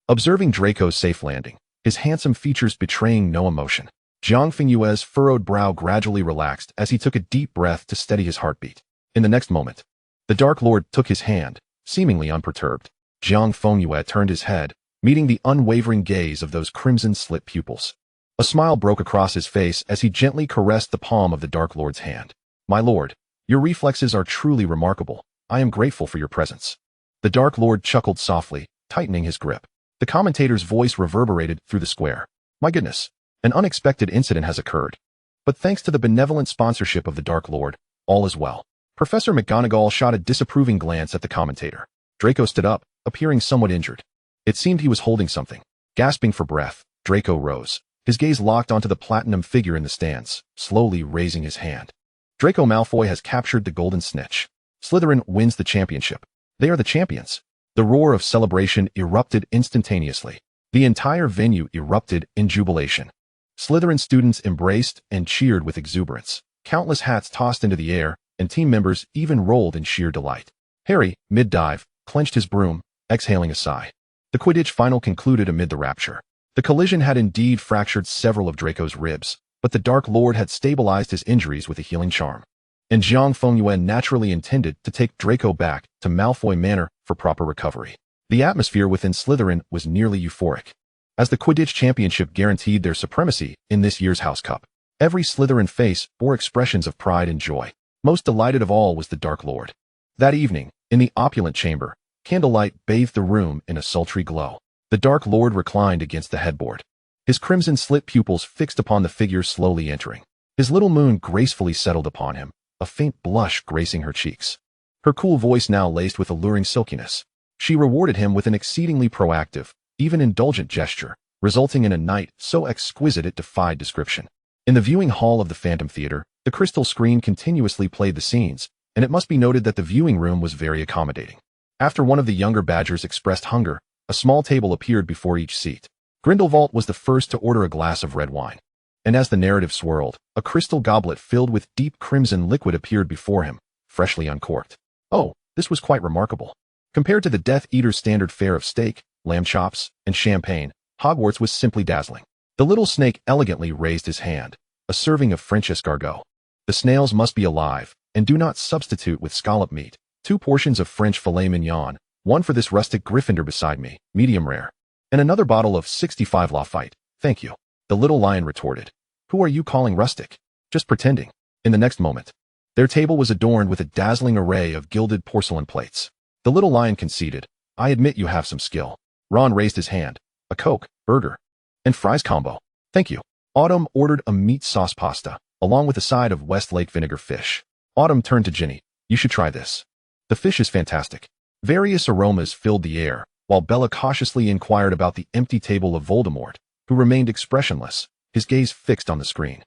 observing Draco's safe landing, his handsome features betraying no emotion. Jiang Fengyue's furrowed brow gradually relaxed as he took a deep breath to steady his heartbeat. In the next moment, the Dark Lord took his hand, seemingly unperturbed. Jiang Fengyue turned his head, meeting the unwavering gaze of those crimson-slit pupils. A smile broke across his face as he gently caressed the palm of the Dark Lord's hand. "My lord, your reflexes are truly remarkable. I am grateful for your presence." The Dark Lord chuckled softly, tightening his grip. The commentator's voice reverberated through the square. "My goodness, an unexpected incident has occurred. But thanks to the benevolent sponsorship of the Dark Lord, all is well." Professor McGonagall shot a disapproving glance at the commentator. Draco stood up, appearing somewhat injured. It seemed he was holding something. Gasping for breath, Draco rose, his gaze locked onto the platinum figure in the stands, slowly raising his hand. Draco Malfoy has captured the golden snitch. Slytherin wins the championship. They are the champions. The roar of celebration erupted instantaneously. The entire venue erupted in jubilation. Slytherin students embraced and cheered with exuberance. Countless hats tossed into the air, and team members even rolled in sheer delight. Harry, mid-dive, clenched his broom, exhaling a sigh. The Quidditch final concluded amid the rapture. The collision had indeed fractured several of Draco's ribs, but the Dark Lord had stabilized his injuries with a healing charm. And Jiang Fengyue naturally intended to take Draco back to Malfoy Manor for proper recovery. The atmosphere within Slytherin was nearly euphoric, as the Quidditch Championship guaranteed their supremacy in this year's House Cup. Every Slytherin face bore expressions of pride and joy. Most delighted of all was the Dark Lord. That evening, in the opulent chamber, candlelight bathed the room in a sultry glow. The Dark Lord reclined against the headboard, his crimson-slit pupils fixed upon the figure slowly entering. His little moon gracefully settled upon him, a faint blush gracing her cheeks. Her cool voice now laced with alluring silkiness. She rewarded him with an exceedingly proactive, even indulgent gesture, resulting in a night so exquisite it defied description. In the viewing hall of the Phantom Theater, the crystal screen continuously played the scenes, and it must be noted that the viewing room was very accommodating. After one of the younger Badgers expressed hunger, a small table appeared before each seat. Grindelwald was the first to order a glass of red wine, and as the narrative swirled, a crystal goblet filled with deep crimson liquid appeared before him, freshly uncorked. Oh, this was quite remarkable. Compared to the Death Eater's standard fare of steak, lamb chops, and champagne, Hogwarts was simply dazzling. The little snake elegantly raised his hand, a serving of French escargot. The snails must be alive, and do not substitute with scallop meat. 2 portions of French filet mignon, 1 for this rustic Gryffindor beside me, medium rare. And another bottle of 65 Lafite, thank you. The little lion retorted. Who are you calling rustic? Just pretending. In the next moment, their table was adorned with a dazzling array of gilded porcelain plates. The little lion conceded. I admit you have some skill. Ron raised his hand. A Coke, burger, and fries combo. Thank you. Autumn ordered a meat sauce pasta, along with a side of Westlake vinegar fish. Autumn turned to Ginny. You should try this. The fish is fantastic. Various aromas filled the air, while Bella cautiously inquired about the empty table of Voldemort, who remained expressionless, his gaze fixed on the screen.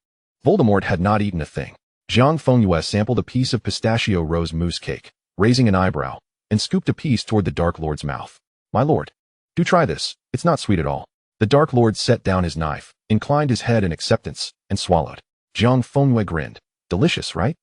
Voldemort had not eaten a thing. Jiang Fengyue sampled a piece of pistachio rose mousse cake, raising an eyebrow, and scooped a piece toward the Dark Lord's mouth. My lord, do try this. It's not sweet at all. The Dark Lord set down his knife, inclined his head in acceptance, and swallowed. Jiang Fengyue grinned. Delicious, right?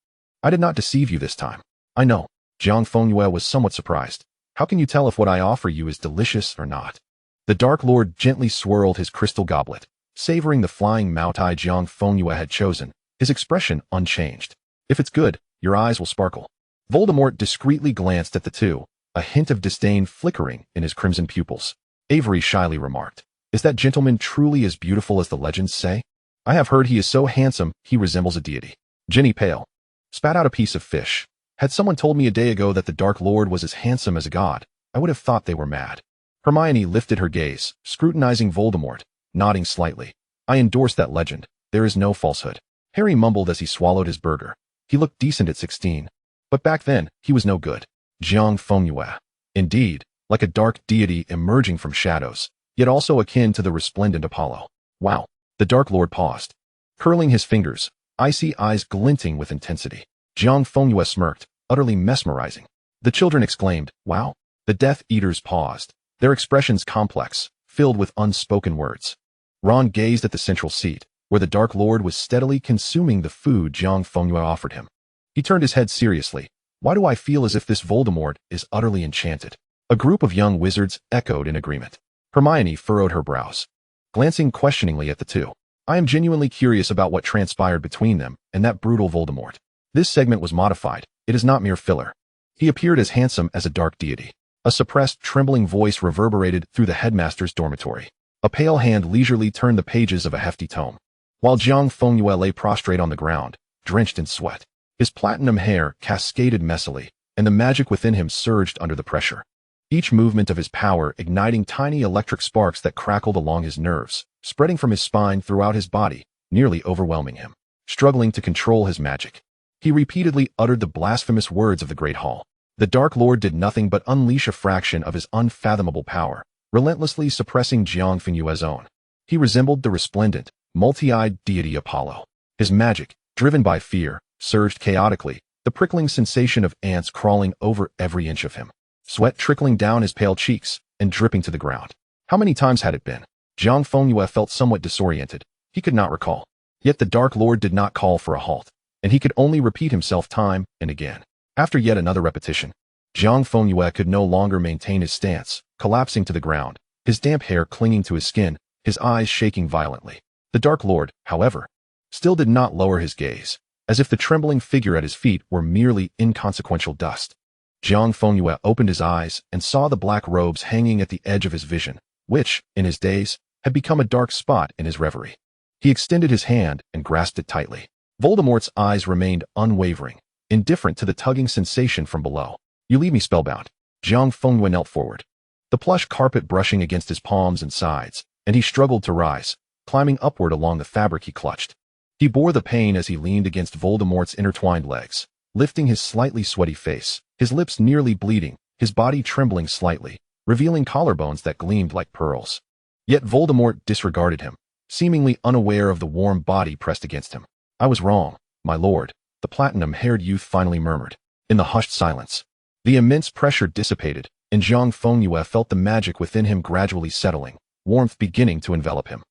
I did not deceive you this time. I know. Jiang Fengyue was somewhat surprised. How can you tell if what I offer you is delicious or not? The Dark Lord gently swirled his crystal goblet, savoring the flying moutai Jiang Fengyue had chosen, his expression unchanged. If it's good, your eyes will sparkle. Voldemort discreetly glanced at the two, a hint of disdain flickering in his crimson pupils. Avery shyly remarked, Is that gentleman truly as beautiful as the legends say? I have heard he is so handsome he resembles a deity. Ginny, pale, spat out a piece of fish. Had someone told me a day ago that the Dark Lord was as handsome as a god, I would have thought they were mad. Hermione lifted her gaze, scrutinizing Voldemort, nodding slightly. I endorse that legend. There is no falsehood. Harry mumbled as he swallowed his burger. He looked decent at 16. But back then, he was no good. Jiang Fengyue. Indeed, like a dark deity emerging from shadows, yet also akin to the resplendent Apollo. Wow. The Dark Lord paused, curling his fingers, icy eyes glinting with intensity. Jiang Fengyue smirked, utterly mesmerizing. The children exclaimed, Wow. The Death Eaters paused, their expressions complex, filled with unspoken words. Ron gazed at the central seat, where the Dark Lord was steadily consuming the food Jiang Fengyue offered him. He turned his head seriously. Why do I feel as if this Voldemort is utterly enchanted? A group of young wizards echoed in agreement. Hermione furrowed her brows, glancing questioningly at the two. I am genuinely curious about what transpired between them and that brutal Voldemort. This segment was modified. It is not mere filler. He appeared as handsome as a dark deity. A suppressed, trembling voice reverberated through the headmaster's dormitory. A pale hand leisurely turned the pages of a hefty tome, while Jiang Fengyue lay prostrate on the ground, drenched in sweat. His platinum hair cascaded messily, and the magic within him surged under the pressure. Each movement of his power igniting tiny electric sparks that crackled along his nerves, spreading from his spine throughout his body, nearly overwhelming him. Struggling to control his magic, he repeatedly uttered the blasphemous words of the Great Hall. The Dark Lord did nothing but unleash a fraction of his unfathomable power, relentlessly suppressing Jiang Fengyue's own. He resembled the resplendent, multi-eyed deity Apollo. His magic, driven by fear, surged chaotically, the prickling sensation of ants crawling over every inch of him. Sweat trickling down his pale cheeks and dripping to the ground. How many times had it been? Jiang Fengyue felt somewhat disoriented. He could not recall. Yet the Dark Lord did not call for a halt, and he could only repeat himself time and again. After yet another repetition, Jiang Fengyue could no longer maintain his stance, collapsing to the ground, his damp hair clinging to his skin, his eyes shaking violently. The Dark Lord, however, still did not lower his gaze, as if the trembling figure at his feet were merely inconsequential dust. Jiang Fengyue opened his eyes and saw the black robes hanging at the edge of his vision, which, in his daze, had become a dark spot in his reverie. He extended his hand and grasped it tightly. Voldemort's eyes remained unwavering, indifferent to the tugging sensation from below. You leave me spellbound. Jiang Fengyue knelt forward, the plush carpet brushing against his palms and sides, and he struggled to rise, climbing upward along the fabric he clutched. He bore the pain as he leaned against Voldemort's intertwined legs, lifting his slightly sweaty face, his lips nearly bleeding, his body trembling slightly, revealing collarbones that gleamed like pearls. Yet Voldemort disregarded him, seemingly unaware of the warm body pressed against him. I was wrong, my lord, the platinum-haired youth finally murmured. In the hushed silence, the immense pressure dissipated, and Jiang Fengyue felt the magic within him gradually settling, warmth beginning to envelop him.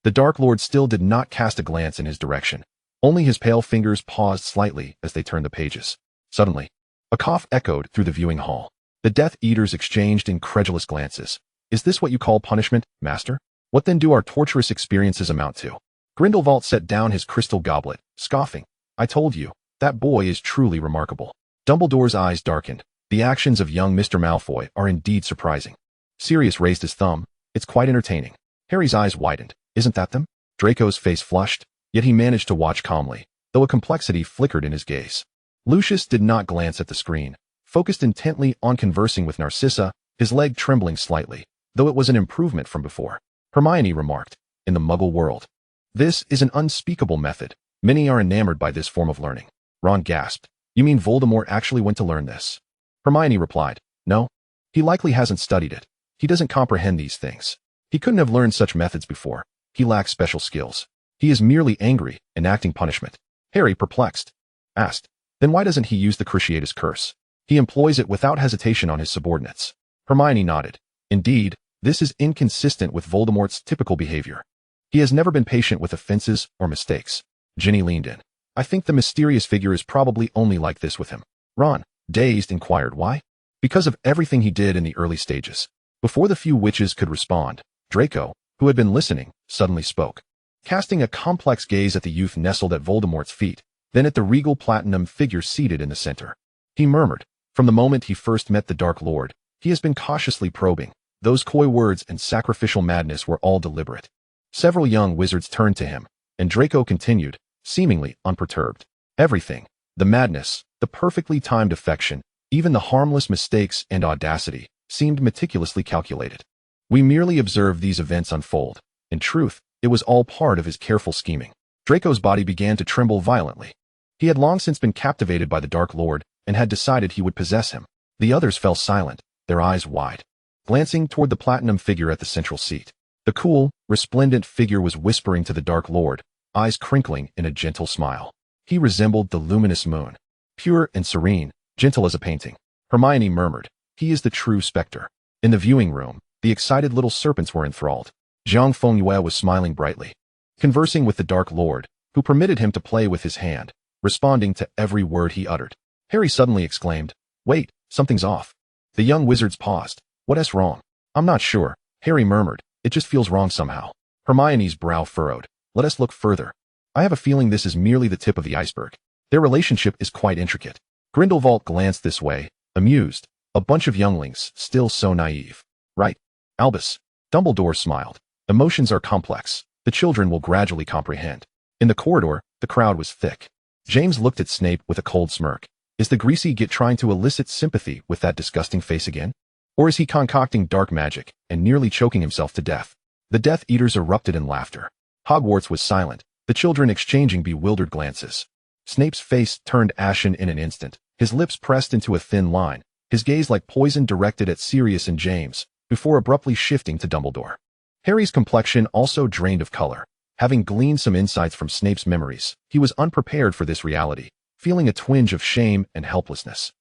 The Dark Lord still did not cast a glance in his direction. Only his pale fingers paused slightly as they turned the pages. Suddenly, a cough echoed through the viewing hall. The Death Eaters exchanged incredulous glances. Is this what you call punishment, master? What then do our torturous experiences amount to? Grindelwald set down his crystal goblet, scoffing. I told you, that boy is truly remarkable. Dumbledore's eyes darkened. The actions of young Mr. Malfoy are indeed surprising. Sirius raised his thumb. It's quite entertaining. Harry's eyes widened. Isn't that them? Draco's face flushed, yet he managed to watch calmly, though a complexity flickered in his gaze. Lucius did not glance at the screen, focused intently on conversing with Narcissa, his leg trembling slightly, though it was an improvement from before. Hermione remarked, in the Muggle world. This is an unspeakable method. Many are enamored by this form of learning. Ron gasped. You mean Voldemort actually went to learn this? Hermione replied, no. He likely hasn't studied it. He doesn't comprehend these things. He couldn't have learned such methods before. He lacks special skills. He is merely angry, enacting punishment. Harry, perplexed, asked, then why doesn't he use the Cruciatus curse? He employs it without hesitation on his subordinates. Hermione nodded. Indeed, this is inconsistent with Voldemort's typical behavior. He has never been patient with offenses or mistakes. Ginny leaned in. I think the mysterious figure is probably only like this with him. Ron, dazed, inquired why? Because of everything he did in the early stages. Before the few witches could respond, Draco, who had been listening, suddenly spoke. Casting a complex gaze at the youth nestled at Voldemort's feet, then at the regal platinum figure seated in the center. He murmured, from the moment he first met the Dark Lord, he has been cautiously probing. Those coy words and sacrificial madness were all deliberate. Several young wizards turned to him, and Draco continued, seemingly unperturbed. Everything, the madness, the perfectly timed affection, even the harmless mistakes and audacity, seemed meticulously calculated. We merely observed these events unfold. In truth, it was all part of his careful scheming. Draco's body began to tremble violently. He had long since been captivated by the Dark Lord and had decided he would possess him. The others fell silent, their eyes wide, glancing toward the platinum figure at the central seat. The cool, resplendent figure was whispering to the Dark Lord, eyes crinkling in a gentle smile. He resembled the luminous moon, pure and serene, gentle as a painting. Hermione murmured, he is the true spectre. In the viewing room, the excited little serpents were enthralled. Jiang Fengyue was smiling brightly, conversing with the Dark Lord, who permitted him to play with his hand, responding to every word he uttered. Harry suddenly exclaimed, wait, something's off. The young wizards paused. What's wrong? I'm not sure, Harry murmured. It just feels wrong somehow. Hermione's brow furrowed. Let us look further. I have a feeling this is merely the tip of the iceberg. Their relationship is quite intricate. Grindelwald glanced this way, amused. A bunch of younglings, still so naive. Right. Albus. Dumbledore smiled. Emotions are complex. The children will gradually comprehend. In the corridor, the crowd was thick. James looked at Snape with a cold smirk. Is the greasy git trying to elicit sympathy with that disgusting face again? Or is he concocting dark magic and nearly choking himself to death? The Death Eaters erupted in laughter. Hogwarts was silent, the children exchanging bewildered glances. Snape's face turned ashen in an instant, his lips pressed into a thin line, his gaze like poison directed at Sirius and James, before abruptly shifting to Dumbledore. Harry's complexion also drained of color. Having gleaned some insights from Snape's memories, he was unprepared for this reality, feeling a twinge of shame and helplessness.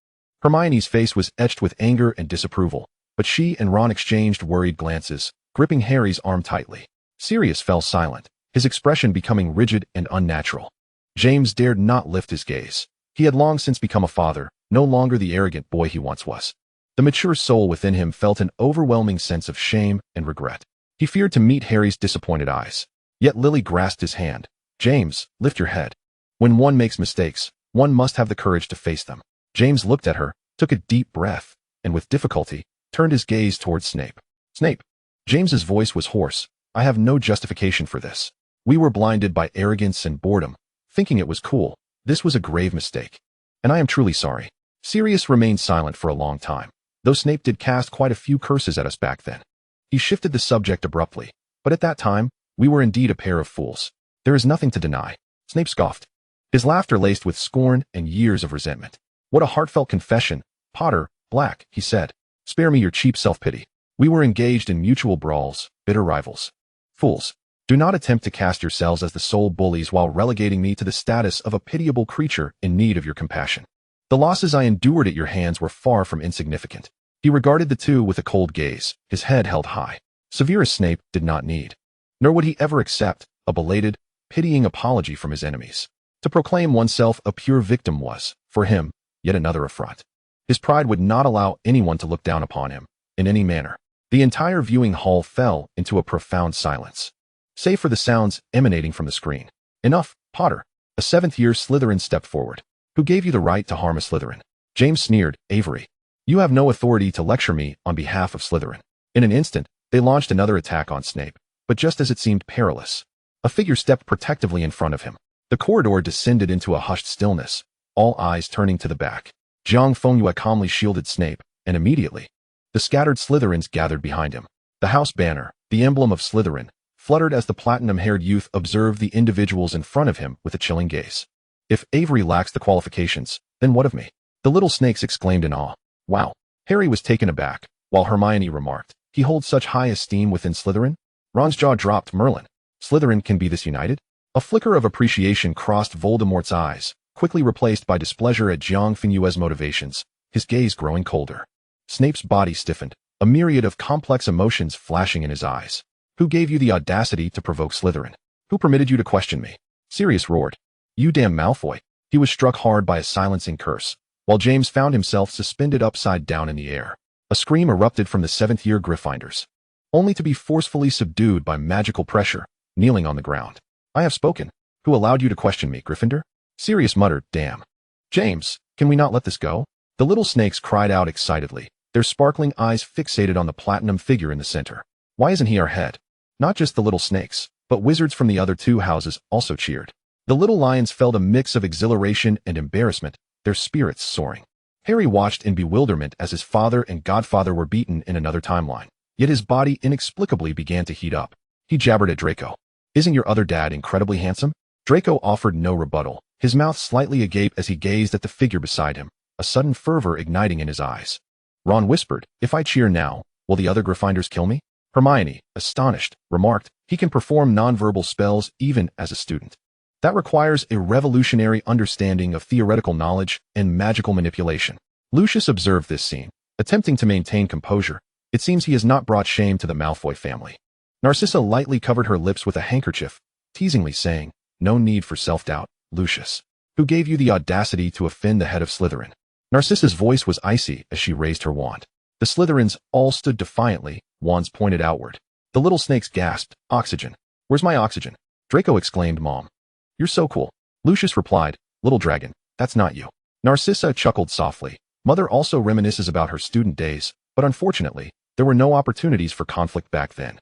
Hermione's face was etched with anger and disapproval, but she and Ron exchanged worried glances, gripping Harry's arm tightly. Sirius fell silent, his expression becoming rigid and unnatural. James dared not lift his gaze. He had long since become a father, no longer the arrogant boy he once was. The mature soul within him felt an overwhelming sense of shame and regret. He feared to meet Harry's disappointed eyes. Yet Lily grasped his hand. James, lift your head. When one makes mistakes, one must have the courage to face them. James looked at her, took a deep breath, and with difficulty, turned his gaze towards Snape. Snape. James's voice was hoarse. I have no justification for this. We were blinded by arrogance and boredom, thinking it was cool. This was a grave mistake. And I am truly sorry. Sirius remained silent for a long time, though Snape did cast quite a few curses at us back then. He shifted the subject abruptly, but at that time, we were indeed a pair of fools. There is nothing to deny. Snape scoffed, his laughter laced with scorn and years of resentment. What a heartfelt confession. Potter, Black, he said. Spare me your cheap self-pity. We were engaged in mutual brawls, bitter rivals. Fools. Do not attempt to cast yourselves as the sole bullies while relegating me to the status of a pitiable creature in need of your compassion. The losses I endured at your hands were far from insignificant. He regarded the two with a cold gaze, his head held high. Severus Snape did not need, nor would he ever accept, a belated, pitying apology from his enemies. To proclaim oneself a pure victim was, for him, yet another affront. His pride would not allow anyone to look down upon him, in any manner. The entire viewing hall fell into a profound silence, save for the sounds emanating from the screen. Enough, Potter. A seventh-year Slytherin stepped forward. Who gave you the right to harm a Slytherin? James sneered. Avery. You have no authority to lecture me on behalf of Slytherin. In an instant, they launched another attack on Snape, but just as it seemed perilous, a figure stepped protectively in front of him. The corridor descended into a hushed stillness, all eyes turning to the back. Jiang Fengyue calmly shielded Snape, and immediately, the scattered Slytherins gathered behind him. The house banner, the emblem of Slytherin, fluttered as the platinum-haired youth observed the individuals in front of him with a chilling gaze. If Avery lacks the qualifications, then what of me? The little snakes exclaimed in awe. Wow. Harry was taken aback, while Hermione remarked, he holds such high esteem within Slytherin? Ron's jaw dropped. Merlin. Slytherin can be this united? A flicker of appreciation crossed Voldemort's eyes, quickly replaced by displeasure at Jiang Fenyue's motivations, his gaze growing colder. Snape's body stiffened, a myriad of complex emotions flashing in his eyes. Who gave you the audacity to provoke Slytherin? Who permitted you to question me? Sirius roared. You damn Malfoy. He was struck hard by a silencing curse, while James found himself suspended upside down in the air. A scream erupted from the seventh-year Gryffindors, only to be forcefully subdued by magical pressure, kneeling on the ground. I have spoken. Who allowed you to question me, Gryffindor? Sirius muttered. Damn. James, can we not let this go? The little snakes cried out excitedly, their sparkling eyes fixated on the platinum figure in the center. Why isn't he our head? Not just the little snakes, but wizards from the other two houses also cheered. The little lions felt a mix of exhilaration and embarrassment, their spirits soaring. Harry watched in bewilderment as his father and godfather were beaten in another timeline, yet his body inexplicably began to heat up. He jabbered at Draco. Isn't your other dad incredibly handsome? Draco offered no rebuttal, his mouth slightly agape as he gazed at the figure beside him, a sudden fervor igniting in his eyes. Ron whispered, if I cheer now, will the other Gryffindors kill me? Hermione, astonished, remarked, he can perform nonverbal spells even as a student. That requires a revolutionary understanding of theoretical knowledge and magical manipulation. Lucius observed this scene, attempting to maintain composure. It seems he has not brought shame to the Malfoy family. Narcissa lightly covered her lips with a handkerchief, teasingly saying, no need for self-doubt, Lucius. Who gave you the audacity to offend the head of Slytherin? Narcissa's voice was icy as she raised her wand. The Slytherins all stood defiantly, wands pointed outward. The little snakes gasped, oxygen. Where's my oxygen? Draco exclaimed, Mom. You're so cool. Lucius replied, little dragon, that's not you. Narcissa chuckled softly. Mother also reminisces about her student days, but unfortunately, there were no opportunities for conflict back then.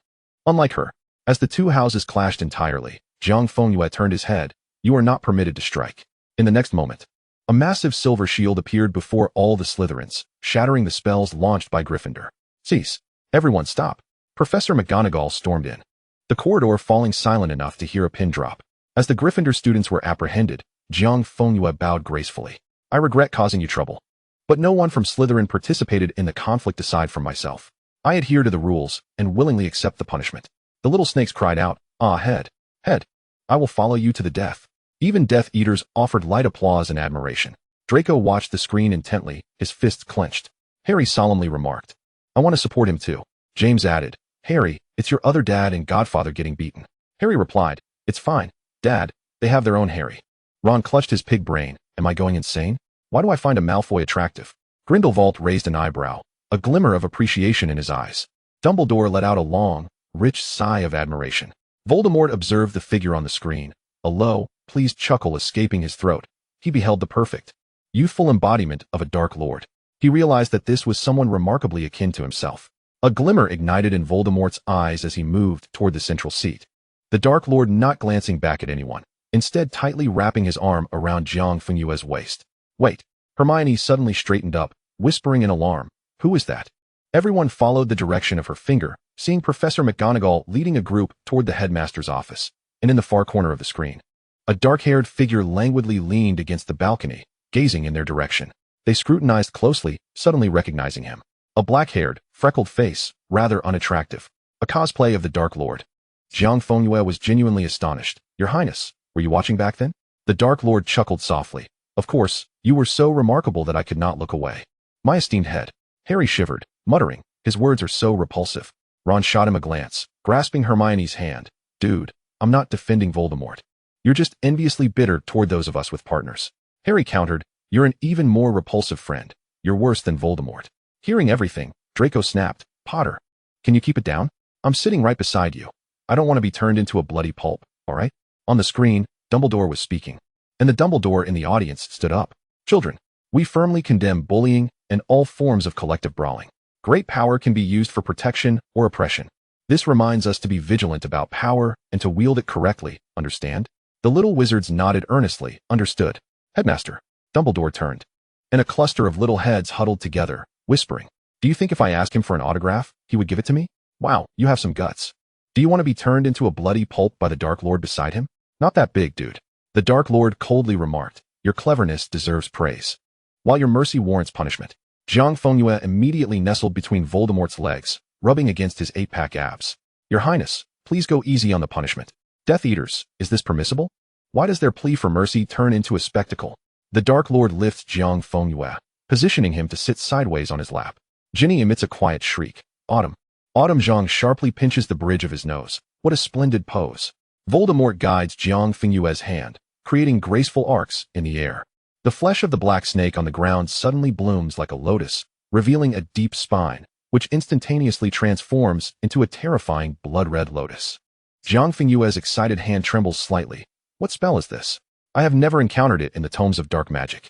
Unlike her, as the two houses clashed entirely, Jiang Fengyue turned his head. You are not permitted to strike. In the next moment, a massive silver shield appeared before all the Slytherins, shattering the spells launched by Gryffindor. Cease. Everyone stop. Professor McGonagall stormed in, the corridor falling silent enough to hear a pin drop. As the Gryffindor students were apprehended, Jiang Fengyue bowed gracefully. I regret causing you trouble. But no one from Slytherin participated in the conflict aside from myself. I adhere to the rules and willingly accept the punishment. The little snakes cried out, Ah, head. Head. I will follow you to the death. Even Death Eaters offered light applause and admiration. Draco watched the screen intently, his fists clenched. Harry solemnly remarked, I want to support him too. James added, Harry, it's your other dad and godfather getting beaten. Harry replied, it's fine, Dad, they have their own Harry. Ron clutched his pig brain. Am I going insane? Why do I find a Malfoy attractive? Grindelwald raised an eyebrow, a glimmer of appreciation in his eyes. Dumbledore let out a long, rich sigh of admiration. Voldemort observed the figure on the screen, a low, pleased chuckle escaping his throat. He beheld the perfect, youthful embodiment of a Dark Lord. He realized that this was someone remarkably akin to himself. A glimmer ignited in Voldemort's eyes as he moved toward the central seat. The Dark Lord not glancing back at anyone, instead tightly wrapping his arm around Jiang Fenyue's waist. Wait. Hermione suddenly straightened up, whispering in alarm, who is that? Everyone followed the direction of her finger, seeing Professor McGonagall leading a group toward the headmaster's office, and in the far corner of the screen, a dark-haired figure languidly leaned against the balcony, gazing in their direction. They scrutinized closely, suddenly recognizing him. A black-haired, freckled face, rather unattractive. A cosplay of the Dark Lord. Jiang Fengyue was genuinely astonished. Your Highness, were you watching back then? The Dark Lord chuckled softly. Of course, you were so remarkable that I could not look away. My esteemed head. Harry shivered, muttering, his words are so repulsive. Ron shot him a glance, grasping Hermione's hand. Dude, I'm not defending Voldemort. You're just enviously bitter toward those of us with partners. Harry countered, you're an even more repulsive friend. You're worse than Voldemort. Hearing everything, Draco snapped, Potter. Can you keep it down? I'm sitting right beside you. I don't want to be turned into a bloody pulp, all right? On the screen, Dumbledore was speaking, and the Dumbledore in the audience stood up. Children, we firmly condemn bullying and all forms of collective brawling. Great power can be used for protection or oppression. This reminds us to be vigilant about power and to wield it correctly, understand? The little wizards nodded earnestly, understood. Headmaster. Dumbledore turned, and a cluster of little heads huddled together, whispering, do you think if I ask him for an autograph, he would give it to me? Wow, you have some guts. Do you want to be turned into a bloody pulp by the Dark Lord beside him? Not that big, dude. The Dark Lord coldly remarked, your cleverness deserves praise, while your mercy warrants punishment. Jiang Fengyue immediately nestled between Voldemort's legs, rubbing against his 8-pack abs. Your Highness, please go easy on the punishment. Death Eaters, is this permissible? Why does their plea for mercy turn into a spectacle? The Dark Lord lifts Jiang Fengyue, positioning him to sit sideways on his lap. Ginny emits a quiet shriek. Autumn. Jiang sharply pinches the bridge of his nose. What a splendid pose. Voldemort guides Jiang Fengyue's hand, creating graceful arcs in the air. The flesh of the black snake on the ground suddenly blooms like a lotus, revealing a deep spine, which instantaneously transforms into a terrifying blood-red lotus. Jiang Fengyue's excited hand trembles slightly. What spell is this? I have never encountered it in the tomes of dark magic.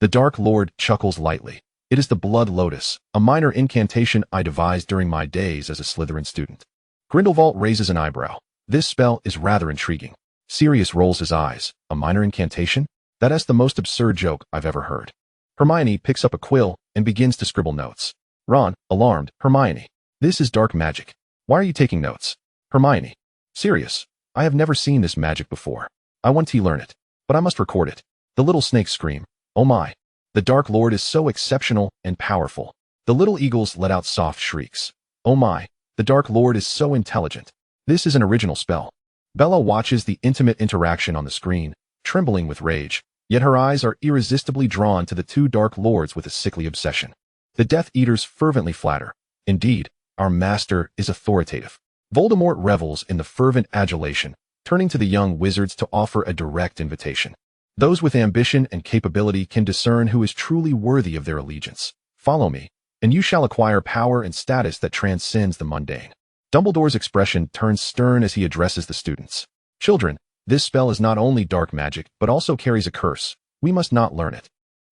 The Dark Lord chuckles lightly. It is the Blood Lotus, a minor incantation I devised during my days as a Slytherin student. Grindelwald raises an eyebrow. This spell is rather intriguing. Sirius rolls his eyes. A minor incantation? That is the most absurd joke I've ever heard. Hermione picks up a quill and begins to scribble notes. Ron, alarmed, Hermione. This is dark magic. Why are you taking notes? Hermione. Sirius. I have never seen this magic before. I want to learn it, but I must record it. The little snakes scream. Oh my. The Dark Lord is so exceptional and powerful. The little eagles let out soft shrieks. Oh my. The Dark Lord is so intelligent. This is an original spell. Bella watches the intimate interaction on the screen, trembling with rage, yet her eyes are irresistibly drawn to the two Dark Lords with a sickly obsession. The Death Eaters fervently flatter. Indeed, our master is authoritative. Voldemort revels in the fervent adulation, turning to the young wizards to offer a direct invitation. Those with ambition and capability can discern who is truly worthy of their allegiance. Follow me, and you shall acquire power and status that transcends the mundane. Dumbledore's expression turns stern as he addresses the students. Children, this spell is not only dark magic, but also carries a curse. We must not learn it.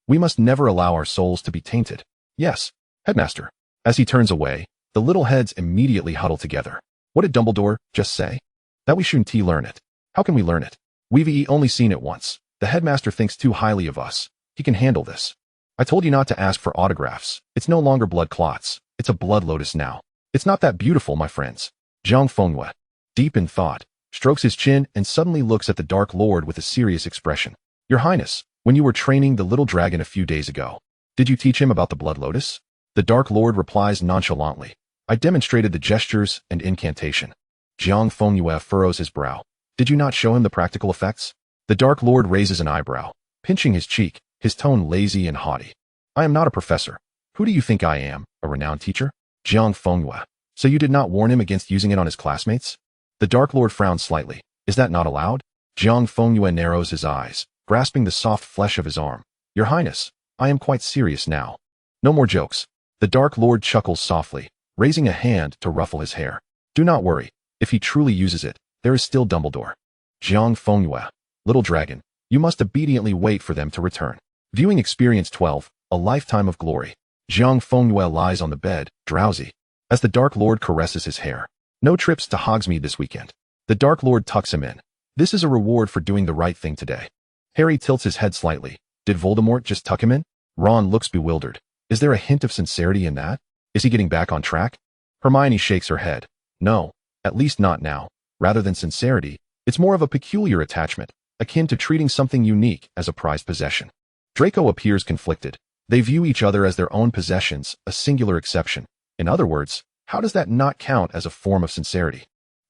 We must never allow our souls to be tainted. Yes, Headmaster. As he turns away, the little heads immediately huddle together. What did Dumbledore just say? That we shouldn't learn it. How can we learn it? We've only seen it once. The Headmaster thinks too highly of us. He can handle this. I told you not to ask for autographs. It's no longer blood clots. It's a blood lotus now. It's not that beautiful, my friends. Jiang Fengyue, deep in thought, strokes his chin and suddenly looks at the Dark Lord with a serious expression. Your Highness, when you were training the little dragon a few days ago, did you teach him about the blood lotus? The Dark Lord replies nonchalantly. I demonstrated the gestures and incantation. Jiang Fengyue furrows his brow. Did you not show him the practical effects? The Dark Lord raises an eyebrow, pinching his cheek, his tone lazy and haughty. I am not a professor. Who do you think I am, a renowned teacher? Jiang Fengyue. So you did not warn him against using it on his classmates? The Dark Lord frowns slightly. Is that not allowed? Jiang Fengyue narrows his eyes, grasping the soft flesh of his arm. Your Highness, I am quite serious now. No more jokes. The Dark Lord chuckles softly, raising a hand to ruffle his hair. Do not worry. If he truly uses it, there is still Dumbledore. Jiang Fengyue. Little dragon, you must obediently wait for them to return. Viewing experience 12, a lifetime of glory. Jiang Fengyue lies on the bed, drowsy, as the Dark Lord caresses his hair. No trips to Hogsmeade this weekend. The Dark Lord tucks him in. This is a reward for doing the right thing today. Harry tilts his head slightly. Did Voldemort just tuck him in? Ron looks bewildered. Is there a hint of sincerity in that? Is he getting back on track? Hermione shakes her head. No, at least not now. Rather than sincerity, it's more of a peculiar attachment, akin to treating something unique as a prized possession. Draco appears conflicted. They view each other as their own possessions, a singular exception. In other words, how does that not count as a form of sincerity?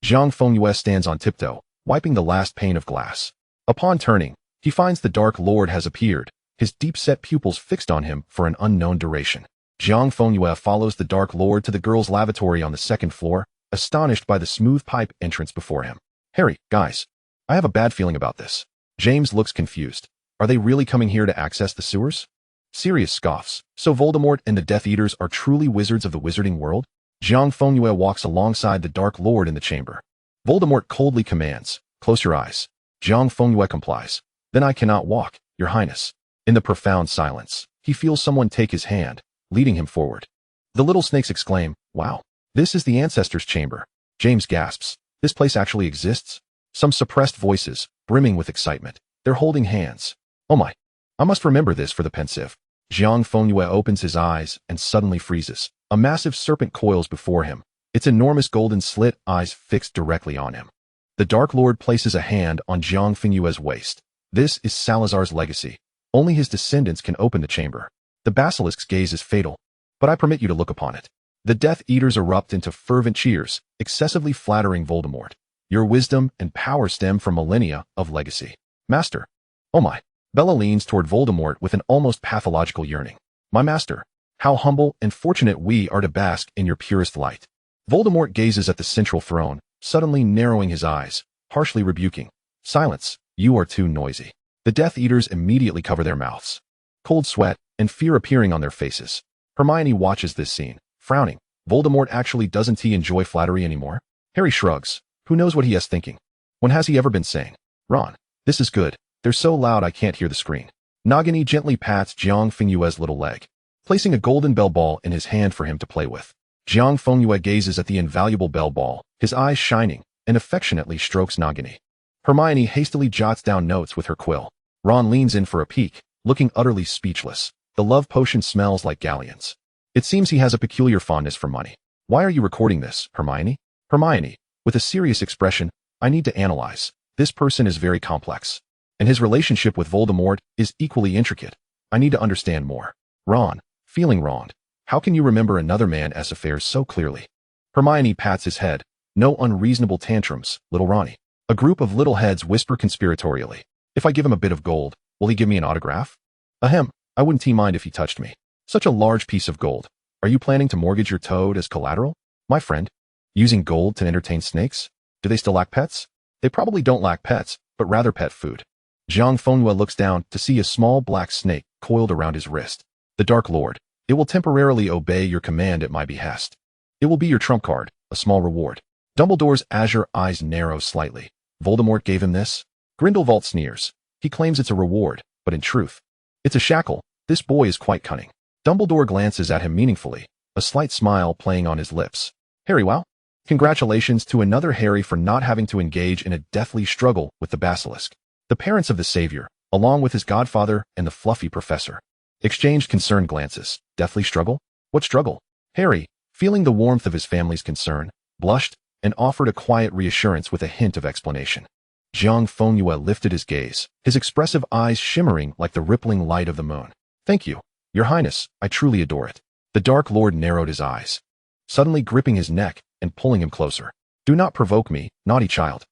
Jiang Fengyue stands on tiptoe, wiping the last pane of glass. Upon turning, he finds the Dark Lord has appeared, his deep-set pupils fixed on him for an unknown duration. Jiang Fengyue follows the Dark Lord to the girls' lavatory on the second floor, astonished by the smooth pipe entrance before him. Harry, guys, I have a bad feeling about this. James looks confused. Are they really coming here to access the sewers? Sirius scoffs. So Voldemort and the Death Eaters are truly wizards of the wizarding world? Jiang Fengyue walks alongside the Dark Lord in the chamber. Voldemort coldly commands, "Close your eyes." Jiang Fengyue complies. "Then I cannot walk, Your Highness." In the profound silence, he feels someone take his hand, leading him forward. The little snakes exclaim, "Wow, this is the Ancestors' Chamber." James gasps, "This place actually exists?" Some suppressed voices, brimming with excitement. They're holding hands. "Oh my, I must remember this for the pensive." Jiang Fengyue opens his eyes and suddenly freezes. A massive serpent coils before him, its enormous golden slit eyes fixed directly on him. The Dark Lord places a hand on Jiang Fengyue's waist. This is Salazar's legacy. Only his descendants can open the chamber. The basilisk's gaze is fatal, but I permit you to look upon it. The Death Eaters erupt into fervent cheers, excessively flattering Voldemort. Your wisdom and power stem from millennia of legacy. Master. Oh my. Bella leans toward Voldemort with an almost pathological yearning. My master, how humble and fortunate we are to bask in your purest light. Voldemort gazes at the central throne, suddenly narrowing his eyes, harshly rebuking. Silence, you are too noisy. The Death Eaters immediately cover their mouths. Cold sweat and fear appearing on their faces. Hermione watches this scene, frowning. Voldemort actually doesn't he enjoy flattery anymore? Harry shrugs. Who knows what he is thinking? When has he ever been saying, "Ron, this is good. They're so loud I can't hear the screen." Nagini gently pats Jiang Fengyue's little leg, placing a golden bell ball in his hand for him to play with. Jiang Fengyue gazes at the invaluable bell ball, his eyes shining, and affectionately strokes Nagini. Hermione hastily jots down notes with her quill. Ron leans in for a peek, looking utterly speechless. The love potion smells like galleons. It seems he has a peculiar fondness for money. Why are you recording this, Hermione? Hermione, with a serious expression, I need to analyze. This person is very complex. And his relationship with Voldemort is equally intricate. I need to understand more. Ron, feeling wronged. How can you remember another man's affairs so clearly? Hermione pats his head. No unreasonable tantrums, little Ronnie. A group of little heads whisper conspiratorially. If I give him a bit of gold, will he give me an autograph? Ahem, I wouldn't mind if he touched me. Such a large piece of gold. Are you planning to mortgage your toad as collateral? My friend. Using gold to entertain snakes? Do they still lack pets? They probably don't lack pets, but rather pet food. Jiang Fengyue looks down to see a small black snake coiled around his wrist. The Dark Lord. It will temporarily obey your command at my behest. It will be your trump card, a small reward. Dumbledore's azure eyes narrow slightly. Voldemort gave him this? Grindelwald sneers. He claims it's a reward, but in truth, it's a shackle. This boy is quite cunning. Dumbledore glances at him meaningfully, a slight smile playing on his lips. Harry, wow. Congratulations to another Harry for not having to engage in a deathly struggle with the basilisk. The parents of the savior, along with his godfather and the fluffy professor, exchanged concerned glances. Deathly struggle? What struggle? Harry, feeling the warmth of his family's concern, blushed and offered a quiet reassurance with a hint of explanation. Jiang Fengyue lifted his gaze, his expressive eyes shimmering like the rippling light of the moon. Thank you, Your Highness, I truly adore it. The Dark Lord narrowed his eyes, suddenly gripping his neck and pulling him closer. Do not provoke me, naughty child.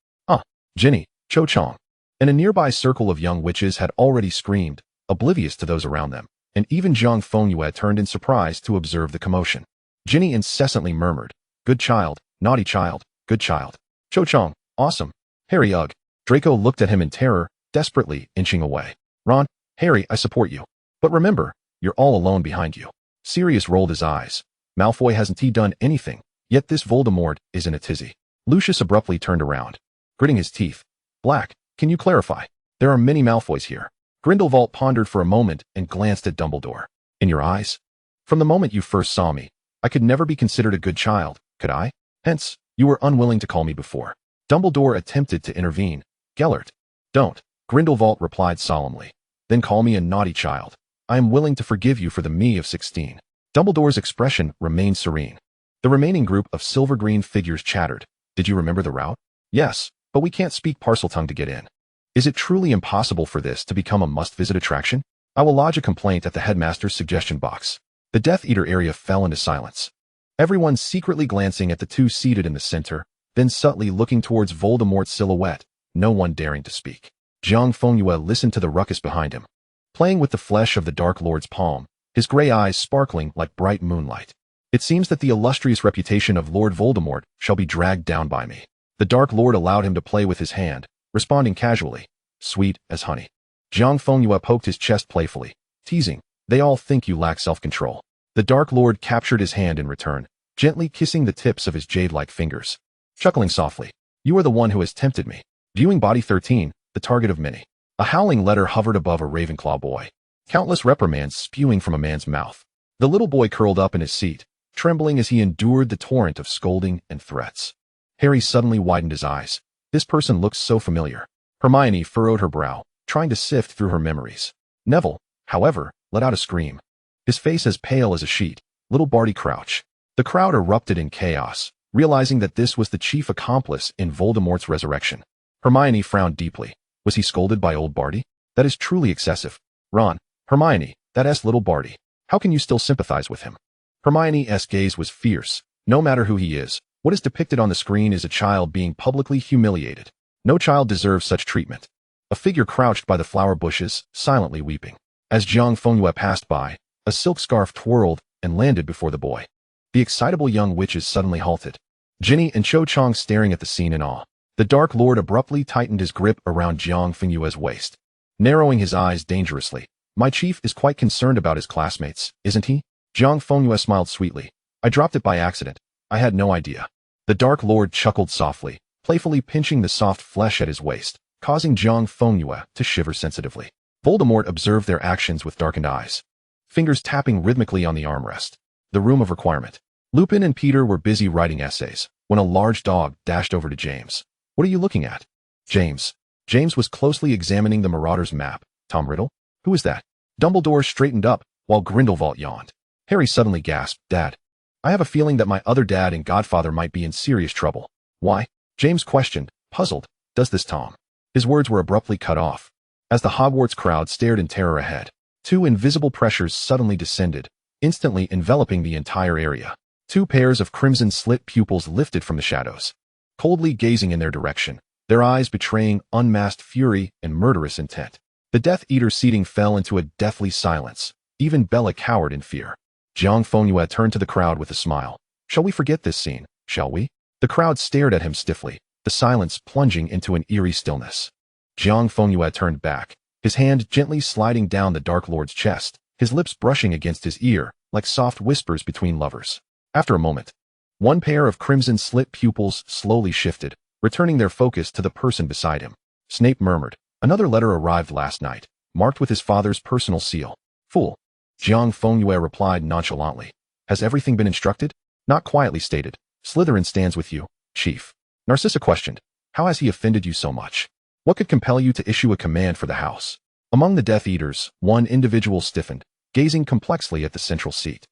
Ginny, Cho Chang. And a nearby circle of young witches had already screamed, oblivious to those around them, and even Jiang Fengyue turned in surprise to observe the commotion. Ginny incessantly murmured, good child, naughty child, good child. Cho Chang, awesome. Harry, ugh. Draco looked at him in terror, desperately inching away. Ron, Harry, I support you. But remember, you're all alone behind you. Sirius rolled his eyes. Malfoy hasn't he done anything, yet this Voldemort is in a tizzy. Lucius abruptly turned around, gritting his teeth. Black, can you clarify? There are many Malfoys here. Grindelwald pondered for a moment and glanced at Dumbledore. In your eyes? From the moment you first saw me, I could never be considered a good child, could I? Hence, you were unwilling to call me before. Dumbledore attempted to intervene. Gellert. Don't. Grindelwald replied solemnly. Then call me a naughty child. I am willing to forgive you for the me of 16. Dumbledore's expression remained serene. The remaining group of silver-green figures chattered. Did you remember the route? Yes, but we can't speak Parseltongue to get in. Is it truly impossible for this to become a must-visit attraction? I will lodge a complaint at the headmaster's suggestion box. The Death Eater area fell into silence. Everyone secretly glancing at the two seated in the center, then subtly looking towards Voldemort's silhouette, no one daring to speak. Jiang Fengyue listened to the ruckus behind him, playing with the flesh of the Dark Lord's palm, his gray eyes sparkling like bright moonlight. It seems that the illustrious reputation of Lord Voldemort shall be dragged down by me. The Dark Lord allowed him to play with his hand, responding casually, sweet as honey. Jiang Fengyue poked his chest playfully, teasing, they all think you lack self-control. The Dark Lord captured his hand in return, gently kissing the tips of his jade-like fingers. Chuckling softly, "You are the one who has tempted me." Viewing body 13, the target of many. A howling letter hovered above a Ravenclaw boy. Countless reprimands spewing from a man's mouth. The little boy curled up in his seat, trembling as he endured the torrent of scolding and threats. Harry suddenly widened his eyes. This person looked so familiar. Hermione furrowed her brow, trying to sift through her memories. Neville, however, let out a scream. His face as pale as a sheet. Little Barty Crouch. The crowd erupted in chaos, realizing that this was the chief accomplice in Voldemort's resurrection. Hermione frowned deeply. Was he scolded by old Barty? That is truly excessive. Ron, Hermione, that's little Barty. How can you still sympathize with him? Hermione's gaze was fierce. No matter who he is, what is depicted on the screen is a child being publicly humiliated. No child deserves such treatment. A figure crouched by the flower bushes, silently weeping. As Jiang Fengyue passed by, a silk scarf twirled and landed before the boy. The excitable young witches suddenly halted. Ginny and Cho Chang staring at the scene in awe. The Dark Lord abruptly tightened his grip around Jiang Fengyue's waist, narrowing his eyes dangerously. My chief is quite concerned about his classmates, isn't he? Jiang Fengyue smiled sweetly. I dropped it by accident. I had no idea. The Dark Lord chuckled softly, playfully pinching the soft flesh at his waist, causing Jiang Fengyue to shiver sensitively. Voldemort observed their actions with darkened eyes, fingers tapping rhythmically on the armrest. The room of requirement. Lupin and Peter were busy writing essays when a large dog dashed over to James. What are you looking at? James. James was closely examining the Marauder's map. Tom Riddle? Who is that? Dumbledore straightened up, while Grindelwald yawned. Harry suddenly gasped, Dad. I have a feeling that my other dad and godfather might be in serious trouble. Why? James questioned, puzzled. Does this Tom? His words were abruptly cut off. As the Hogwarts crowd stared in terror ahead, two invisible pressures suddenly descended, instantly enveloping the entire area. Two pairs of crimson-slit pupils lifted from the shadows, coldly gazing in their direction, their eyes betraying unmasked fury and murderous intent. The Death Eater's seating fell into a deathly silence. Even Bella cowered in fear. Jiang Fengyue turned to the crowd with a smile. Shall we forget this scene, shall we? The crowd stared at him stiffly, the silence plunging into an eerie stillness. Jiang Fengyue turned back, his hand gently sliding down the Dark Lord's chest, his lips brushing against his ear, like soft whispers between lovers. After a moment, one pair of crimson-slit pupils slowly shifted, returning their focus to the person beside him. Snape murmured, another letter arrived last night, marked with his father's personal seal. Fool. Jiang Fengyue replied nonchalantly. Has everything been instructed? Not quietly stated. Slytherin stands with you, Chief. Narcissa questioned. How has he offended you so much? What could compel you to issue a command for the house? Among the Death Eaters, one individual stiffened, gazing complexly at the central seat.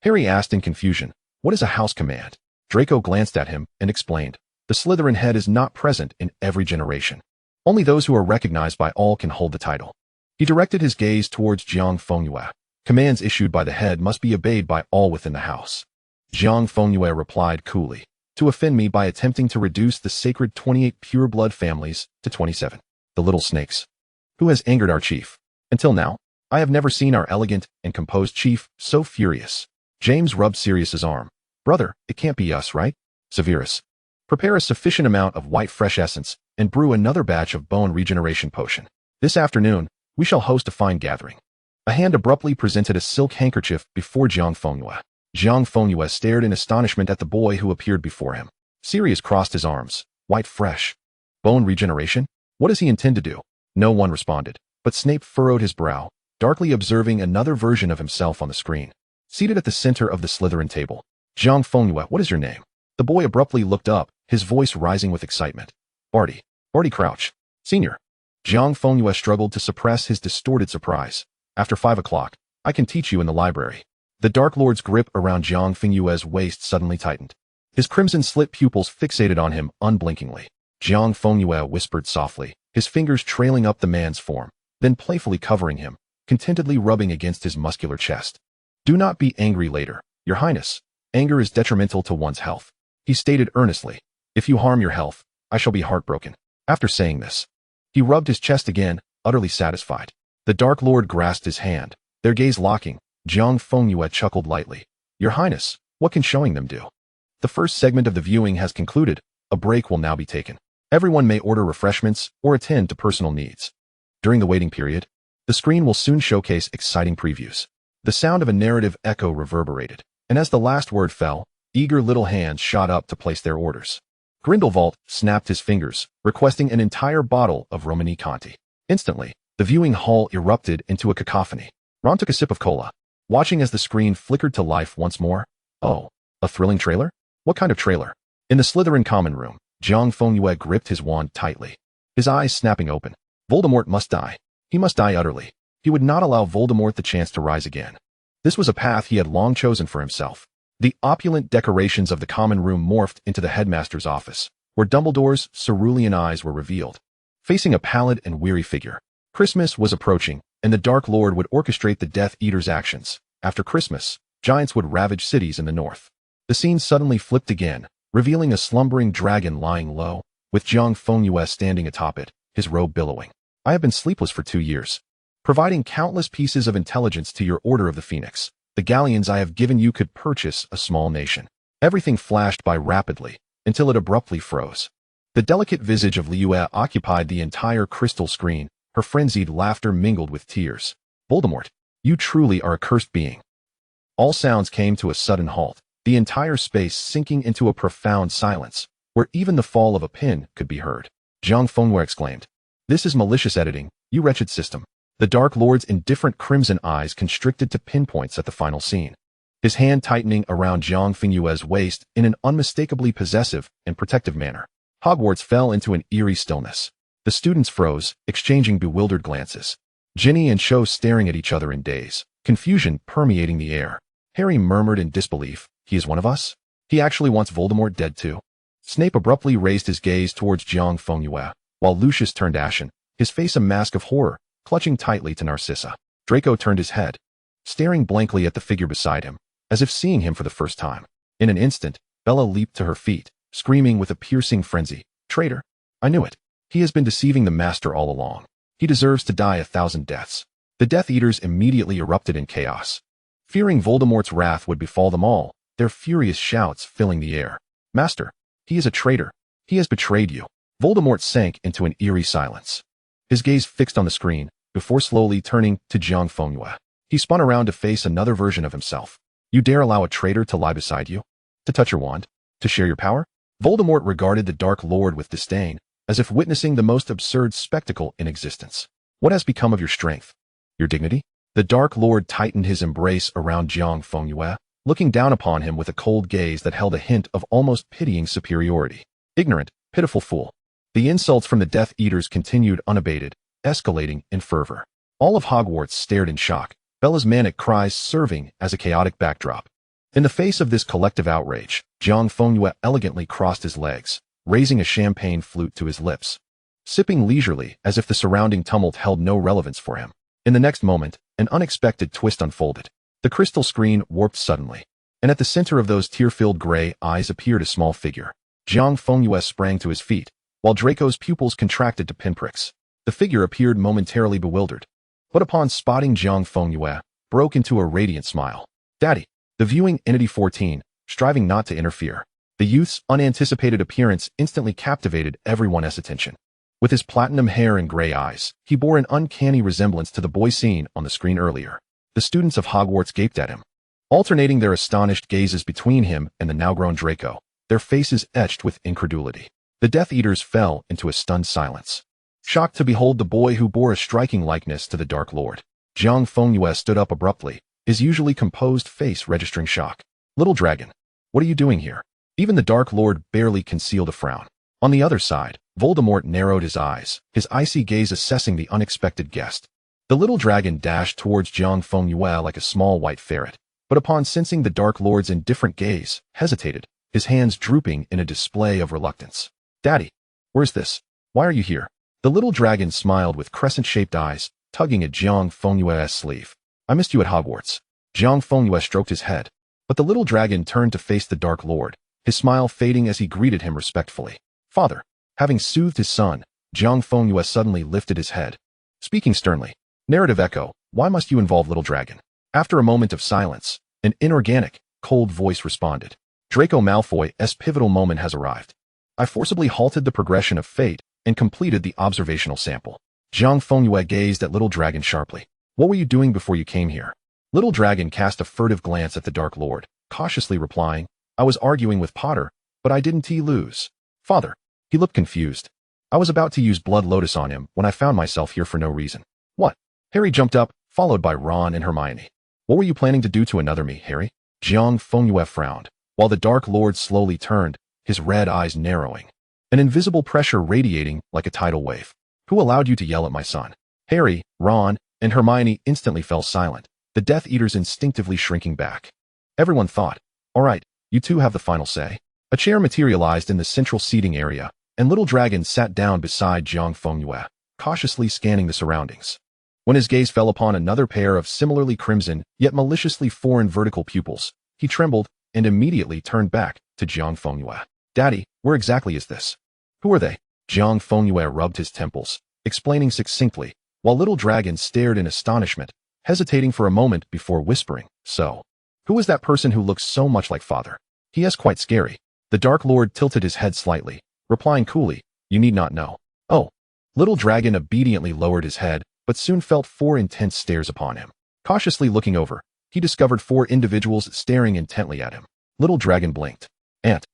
Harry asked in confusion, what is a house command? Draco glanced at him and explained. The Slytherin head is not present in every generation. Only those who are recognized by all can hold the title. He directed his gaze towards Jiang Fengyue. Commands issued by the head must be obeyed by all within the house. Jiang Fengyue replied coolly, to offend me by attempting to reduce the sacred 28 pure-blood families to 27. The little snakes. Who has angered our chief? Until now, I have never seen our elegant and composed chief so furious. James rubbed Sirius's arm. Brother, it can't be us, right? Severus. Prepare a sufficient amount of white fresh essence and brew another batch of bone regeneration potion. This afternoon, we shall host a fine gathering. A hand abruptly presented a silk handkerchief before Jiang Fengyue. Jiang Fengyue stared in astonishment at the boy who appeared before him. Sirius crossed his arms. White fresh. Bone regeneration? What does he intend to do? No one responded, but Snape furrowed his brow, darkly observing another version of himself on the screen. Seated at the center of the Slytherin table. Jiang Fengyue, what is your name? The boy abruptly looked up, his voice rising with excitement. Barty. Barty Crouch. Senior. Jiang Fengyue struggled to suppress his distorted surprise. After 5 o'clock, I can teach you in the library. The Dark Lord's grip around Jiang Fengyue's waist suddenly tightened. His crimson-slit pupils fixated on him unblinkingly. Jiang Fengyue whispered softly, his fingers trailing up the man's form, then playfully covering him, contentedly rubbing against his muscular chest. Do not be angry later, Your Highness. Anger is detrimental to one's health. He stated earnestly. If you harm your health, I shall be heartbroken. After saying this, he rubbed his chest again, utterly satisfied. The Dark Lord grasped his hand, their gaze locking. Jiang Fengyue chuckled lightly. Your Highness, what can showing them do? The first segment of the viewing has concluded. A break will now be taken. Everyone may order refreshments or attend to personal needs. During the waiting period, the screen will soon showcase exciting previews. The sound of a narrative echo reverberated, and as the last word fell, Eager little hands shot up to place their orders. Grindelwald snapped his fingers, requesting an entire bottle of Romani Conti. Instantly, the viewing hall erupted into a cacophony. Ron took a sip of cola, watching as the screen flickered to life once more. Oh, a thrilling trailer? What kind of trailer? In the Slytherin common room, Jiang Fengyue gripped his wand tightly, his eyes snapping open. Voldemort must die. He must die utterly. He would not allow Voldemort the chance to rise again. This was a path he had long chosen for himself. The opulent decorations of the common room morphed into the headmaster's office, where Dumbledore's cerulean eyes were revealed. Facing a pallid and weary figure, Christmas was approaching, and the Dark Lord would orchestrate the Death Eater's actions. After Christmas, giants would ravage cities in the north. The scene suddenly flipped again, revealing a slumbering dragon lying low, with Jiang Fengyue standing atop it, his robe billowing. I have been sleepless for 2 years, providing countless pieces of intelligence to your Order of the Phoenix. The galleons I have given you could purchase a small nation. Everything flashed by rapidly, until it abruptly froze. The delicate visage of Liu occupied the entire crystal screen, her frenzied laughter mingled with tears. Voldemort, you truly are a cursed being. All sounds came to a sudden halt, the entire space sinking into a profound silence, where even the fall of a pin could be heard. Jiang Fengyue exclaimed, "This is malicious editing, you wretched system." The Dark Lord's indifferent crimson eyes constricted to pinpoints at the final scene, his hand tightening around Jiang Fengyue's waist in an unmistakably possessive and protective manner. Hogwarts fell into an eerie stillness. The students froze, exchanging bewildered glances. Ginny and Cho staring at each other in daze, confusion permeating the air. Harry murmured in disbelief, "He is one of us? He actually wants Voldemort dead too?" Snape abruptly raised his gaze towards Jiang Fengyue, while Lucius turned ashen, his face a mask of horror, clutching tightly to Narcissa. Draco turned his head, staring blankly at the figure beside him, as if seeing him for the first time. In an instant, Bella leaped to her feet, screaming with a piercing frenzy, "Traitor! I knew it. He has been deceiving the Master all along. He deserves to die 1,000 deaths." The Death Eaters immediately erupted in chaos. Fearing Voldemort's wrath would befall them all, their furious shouts filling the air. "Master, he is a traitor. He has betrayed you." Voldemort sank into an eerie silence, his gaze fixed on the screen, before slowly turning to Jiang Fengyue. He spun around to face another version of himself. "You dare allow a traitor to lie beside you? To touch your wand? To share your power?" Voldemort regarded the Dark Lord with disdain, as if witnessing the most absurd spectacle in existence. "What has become of your strength? Your dignity?" The Dark Lord tightened his embrace around Jiang Fengyue, looking down upon him with a cold gaze that held a hint of almost pitying superiority. "Ignorant, pitiful fool." The insults from the Death Eaters continued unabated, escalating in fervor. All of Hogwarts stared in shock, Bella's manic cries serving as a chaotic backdrop. In the face of this collective outrage, Jiang Fengyue elegantly crossed his legs, raising a champagne flute to his lips, sipping leisurely as if the surrounding tumult held no relevance for him. In the next moment, an unexpected twist unfolded. The crystal screen warped suddenly, and at the center of those tear-filled gray eyes appeared a small figure. Jiang Fengyue sprang to his feet, while Draco's pupils contracted to pinpricks. The figure appeared momentarily bewildered, but upon spotting Jiang Fengyue, broke into a radiant smile. "Daddy!" The viewing entity 14, striving not to interfere. The youth's unanticipated appearance instantly captivated everyone's attention. With his platinum hair and gray eyes, he bore an uncanny resemblance to the boy seen on the screen earlier. The students of Hogwarts gaped at him, alternating their astonished gazes between him and the now-grown Draco, their faces etched with incredulity. The Death Eaters fell into a stunned silence, shocked to behold the boy who bore a striking likeness to the Dark Lord. Jiang Fengyue stood up abruptly, his usually composed face registering shock. "Little dragon, what are you doing here?" Even the Dark Lord barely concealed a frown. On the other side, Voldemort narrowed his eyes, his icy gaze assessing the unexpected guest. The little dragon dashed towards Jiang Fengyue like a small white ferret, but upon sensing the Dark Lord's indifferent gaze, hesitated, his hands drooping in a display of reluctance. "Daddy, where's this? Why are you here?" The little dragon smiled with crescent-shaped eyes, tugging at Jiang Fengyue's sleeve. "I missed you at Hogwarts." Jiang Fengyue stroked his head, but the little dragon turned to face the Dark Lord, his smile fading as he greeted him respectfully. "Father." Having soothed his son, Jiang Fengyue suddenly lifted his head, speaking sternly. "Narrative echo, why must you involve little dragon?" After a moment of silence, an inorganic, cold voice responded. "Draco Malfoy's pivotal moment has arrived. I forcibly halted the progression of fate and completed the observational sample." Jiang Fengyue gazed at Little Dragon sharply. "What were you doing before you came here?" Little Dragon cast a furtive glance at the Dark Lord, cautiously replying, I was arguing with Potter, but I didn't lose. Father. He looked confused. I was about to use Blood Lotus on him when I found myself here for no reason. What? Harry jumped up, followed by Ron and Hermione. What were you planning to do to another me, Harry? Jiang Fengyue frowned, while the Dark Lord slowly turned, his red eyes narrowing. An invisible pressure radiating like a tidal wave. Who allowed you to yell at my son? Harry, Ron, and Hermione instantly fell silent, the Death Eaters instinctively shrinking back. Everyone thought, all right, you two have the final say. A chair materialized in the central seating area, and Little Dragon sat down beside Jiang Fengyue, cautiously scanning the surroundings. When his gaze fell upon another pair of similarly crimson, yet maliciously foreign vertical pupils, he trembled and immediately turned back to Jiang Fengyue. Daddy, where exactly is this? Who are they? Jiang Fengyue rubbed his temples, explaining succinctly, while Little Dragon stared in astonishment, hesitating for a moment before whispering, so. Who is that person who looks so much like father? He is quite scary. The Dark Lord tilted his head slightly, replying coolly, you need not know. Oh. Little Dragon obediently lowered his head, but soon felt 4 intense stares upon him. Cautiously looking over, he discovered 4 individuals staring intently at him. Little Dragon blinked. Aunt.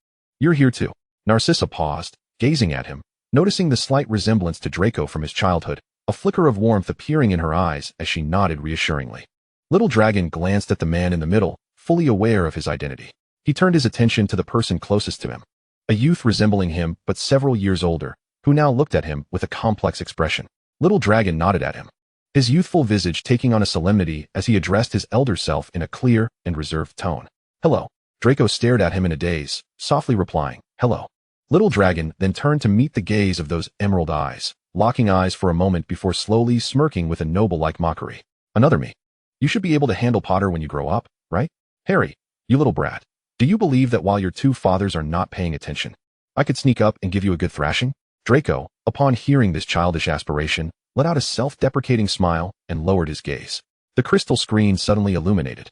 You're here too. Narcissa paused, gazing at him, noticing the slight resemblance to Draco from his childhood, a flicker of warmth appearing in her eyes as she nodded reassuringly. Little Dragon glanced at the man in the middle, fully aware of his identity. He turned his attention to the person closest to him, a youth resembling him but several years older, who now looked at him with a complex expression. Little Dragon nodded at him, his youthful visage taking on a solemnity as he addressed his elder self in a clear and reserved tone. Hello. Draco stared at him in a daze, softly replying, hello. Little Dragon then turned to meet the gaze of those emerald eyes, locking eyes for a moment before slowly smirking with a noble-like mockery. Another me. You should be able to handle Potter when you grow up, right? Harry, you little brat. Do you believe that while your 2 fathers are not paying attention, I could sneak up and give you a good thrashing? Draco, upon hearing this childish aspiration, let out a self-deprecating smile and lowered his gaze. The crystal screen suddenly illuminated.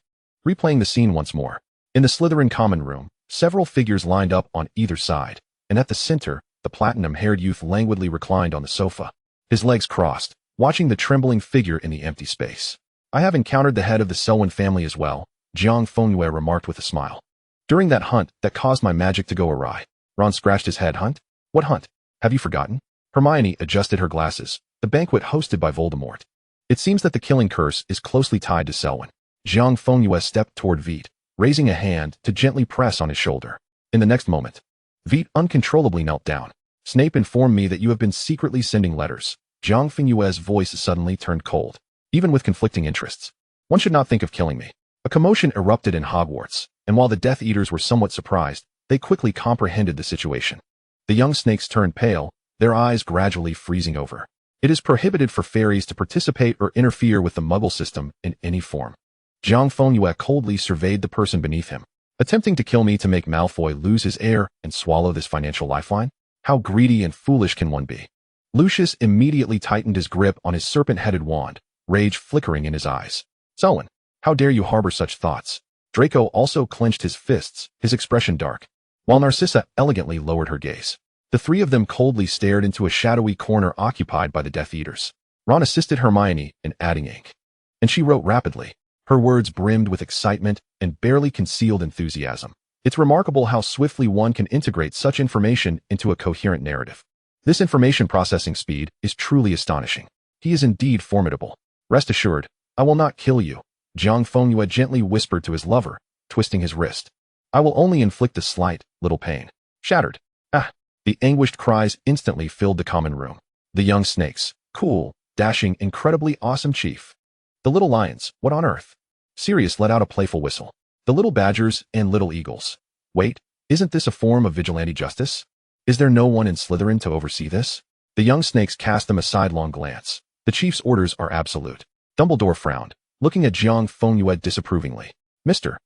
Replaying the scene once more. In the Slytherin common room, several figures lined up on either side, and at the center, the platinum-haired youth languidly reclined on the sofa, his legs crossed, watching the trembling figure in the empty space. I have encountered the head of the Selwyn family as well, Jiang Fengyue remarked with a smile. During that hunt that caused my magic to go awry. Ron scratched his head. Hunt? What hunt? Have you forgotten? Hermione adjusted her glasses. The banquet hosted by Voldemort. It seems that the killing curse is closely tied to Selwyn. Jiang Fengyue stepped toward Vite, raising a hand to gently press on his shoulder. In the next moment, Vite uncontrollably knelt down. Snape informed me that you have been secretly sending letters. Jiang Fengyue's voice suddenly turned cold. Even with conflicting interests, one should not think of killing me. A commotion erupted in Hogwarts, and while the Death Eaters were somewhat surprised, they quickly comprehended the situation. The young snakes turned pale, their eyes gradually freezing over. It is prohibited for fairies to participate or interfere with the Muggle system in any form. Jiang Fengyue coldly surveyed the person beneath him. Attempting to kill me to make Malfoy lose his heir and swallow this financial lifeline? How greedy and foolish can one be? Lucius immediately tightened his grip on his serpent-headed wand, rage flickering in his eyes. Selwyn, how dare you harbor such thoughts? Draco also clenched his fists, his expression dark, while Narcissa elegantly lowered her gaze. The 3 of them coldly stared into a shadowy corner occupied by the Death Eaters. Ron assisted Hermione in adding ink, and she wrote rapidly. Her words brimmed with excitement and barely concealed enthusiasm. It's remarkable how swiftly one can integrate such information into a coherent narrative. This information processing speed is truly astonishing. He is indeed formidable. Rest assured, I will not kill you, Jiang Fengyue gently whispered to his lover, twisting his wrist. I will only inflict a slight, little pain. Shattered. Ah! The anguished cries instantly filled the common room. The young snakes, cool, dashing, incredibly awesome chief. The little lions, what on earth? Sirius let out a playful whistle. The little badgers and little eagles. Wait, isn't this a form of vigilante justice? Is there no one in Slytherin to oversee this? The young snakes cast them a sidelong glance. The chief's orders are absolute. Dumbledore frowned, looking at Jiang Fengyue disapprovingly. Mr.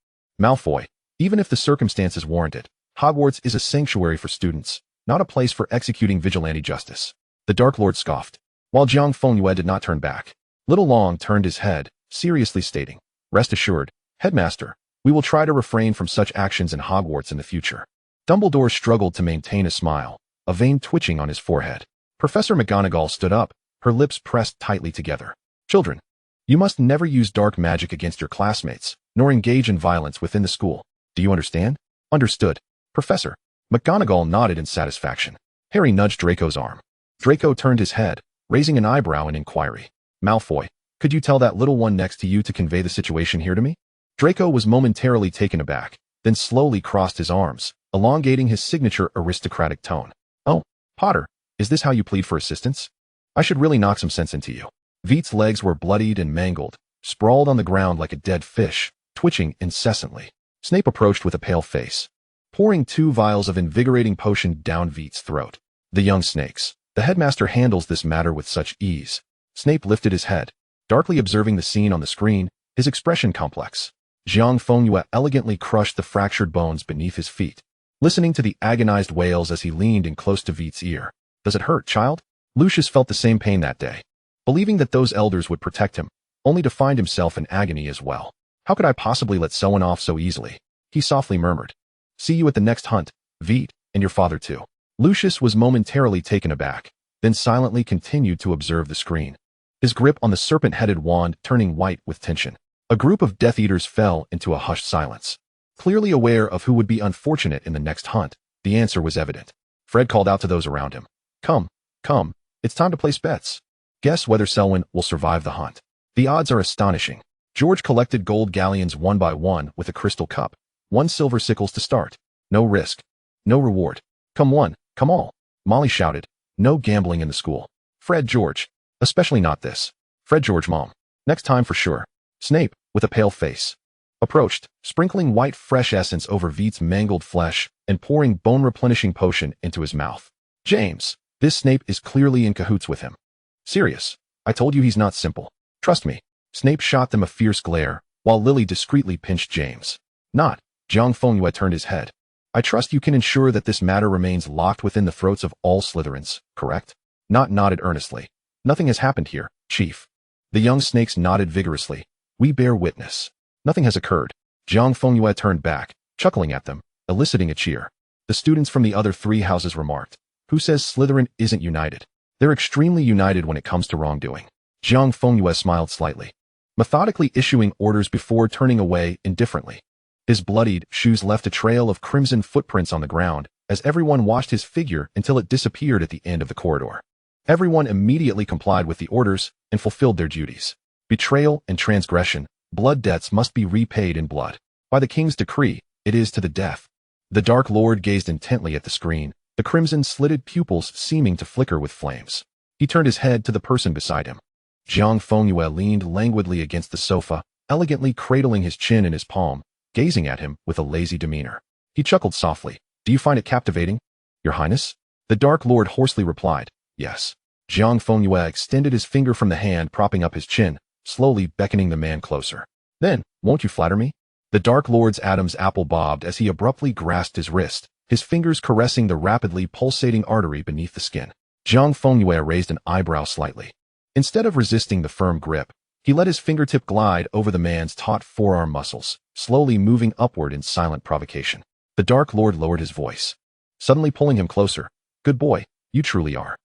Malfoy, even if the circumstances warrant it, Hogwarts is a sanctuary for students, not a place for executing vigilante justice. The Dark Lord scoffed. While Jiang Fengyue did not turn back, Little Long turned his head, seriously stating, Rest assured, Headmaster, we will try to refrain from such actions in Hogwarts in the future. Dumbledore struggled to maintain a smile, a vein twitching on his forehead. Professor McGonagall stood up, her lips pressed tightly together. Children, you must never use dark magic against your classmates, nor engage in violence within the school. Do you understand? Understood, Professor. McGonagall nodded in satisfaction. Harry nudged Draco's arm. Draco turned his head, raising an eyebrow in inquiry. Malfoy, could you tell that little one next to you to convey the situation here to me? Draco was momentarily taken aback, then slowly crossed his arms, elongating his signature aristocratic tone. Oh, Potter, is this how you plead for assistance? I should really knock some sense into you. Veet's legs were bloodied and mangled, sprawled on the ground like a dead fish, twitching incessantly. Snape approached with a pale face, pouring 2 vials of invigorating potion down Veet's throat. The young snakes. The headmaster handles this matter with such ease. Snape lifted his head, darkly observing the scene on the screen, his expression complex. Jiang Fengyue elegantly crushed the fractured bones beneath his feet, listening to the agonized wails as he leaned in close to Veet's ear. Does it hurt, child? Lucius felt the same pain that day, believing that those elders would protect him, only to find himself in agony as well. How could I possibly let someone off so easily? He softly murmured. See you at the next hunt, Veet, and your father too. Lucius was momentarily taken aback, then silently continued to observe the screen, his grip on the serpent-headed wand turning white with tension. A group of Death Eaters fell into a hushed silence. Clearly aware of who would be unfortunate in the next hunt, the answer was evident. Fred called out to those around him. Come, it's time to place bets. Guess whether Selwyn will survive the hunt. The odds are astonishing. George collected gold galleons one by one with a crystal cup. 1 silver sickles to start. No risk. No reward. Come one, come all. Molly shouted. No gambling in the school. Fred George. Especially not this. Fred George Mom. Next time for sure. Snape, with a pale face, approached, sprinkling white fresh essence over Veet's mangled flesh and pouring bone-replenishing potion into his mouth. James, this Snape is clearly in cahoots with him. Sirius, I told you he's not simple. Trust me. Snape shot them a fierce glare, while Lily discreetly pinched James. Not. Jiang Fengyue turned his head. I trust you can ensure that this matter remains locked within the throats of all Slytherins, correct? Not nodded earnestly. Nothing has happened here, Chief. The young snakes nodded vigorously. We bear witness. Nothing has occurred. Jiang Fengyue turned back, chuckling at them, eliciting a cheer. The students from the other 3 houses remarked. Who says Slytherin isn't united? They're extremely united when it comes to wrongdoing. Jiang Fengyue smiled slightly, methodically issuing orders before turning away indifferently. His bloodied shoes left a trail of crimson footprints on the ground as everyone watched his figure until it disappeared at the end of the corridor. Everyone immediately complied with the orders and fulfilled their duties. Betrayal and transgression, blood debts must be repaid in blood. By the king's decree, it is to the death. The Dark Lord gazed intently at the screen, the crimson-slitted pupils seeming to flicker with flames. He turned his head to the person beside him. Jiang Fengyue leaned languidly against the sofa, elegantly cradling his chin in his palm, gazing at him with a lazy demeanor. He chuckled softly. Do you find it captivating, Your Highness? The Dark Lord hoarsely replied, yes. Jiang Fengyue extended his finger from the hand propping up his chin, slowly beckoning the man closer. Then, won't you flatter me? The Dark Lord's Adam's apple bobbed as he abruptly grasped his wrist, his fingers caressing the rapidly pulsating artery beneath the skin. Jiang Fengyue raised an eyebrow slightly. Instead of resisting the firm grip, he let his fingertip glide over the man's taut forearm muscles, slowly moving upward in silent provocation. The Dark Lord lowered his voice, suddenly pulling him closer. Good boy, you truly are.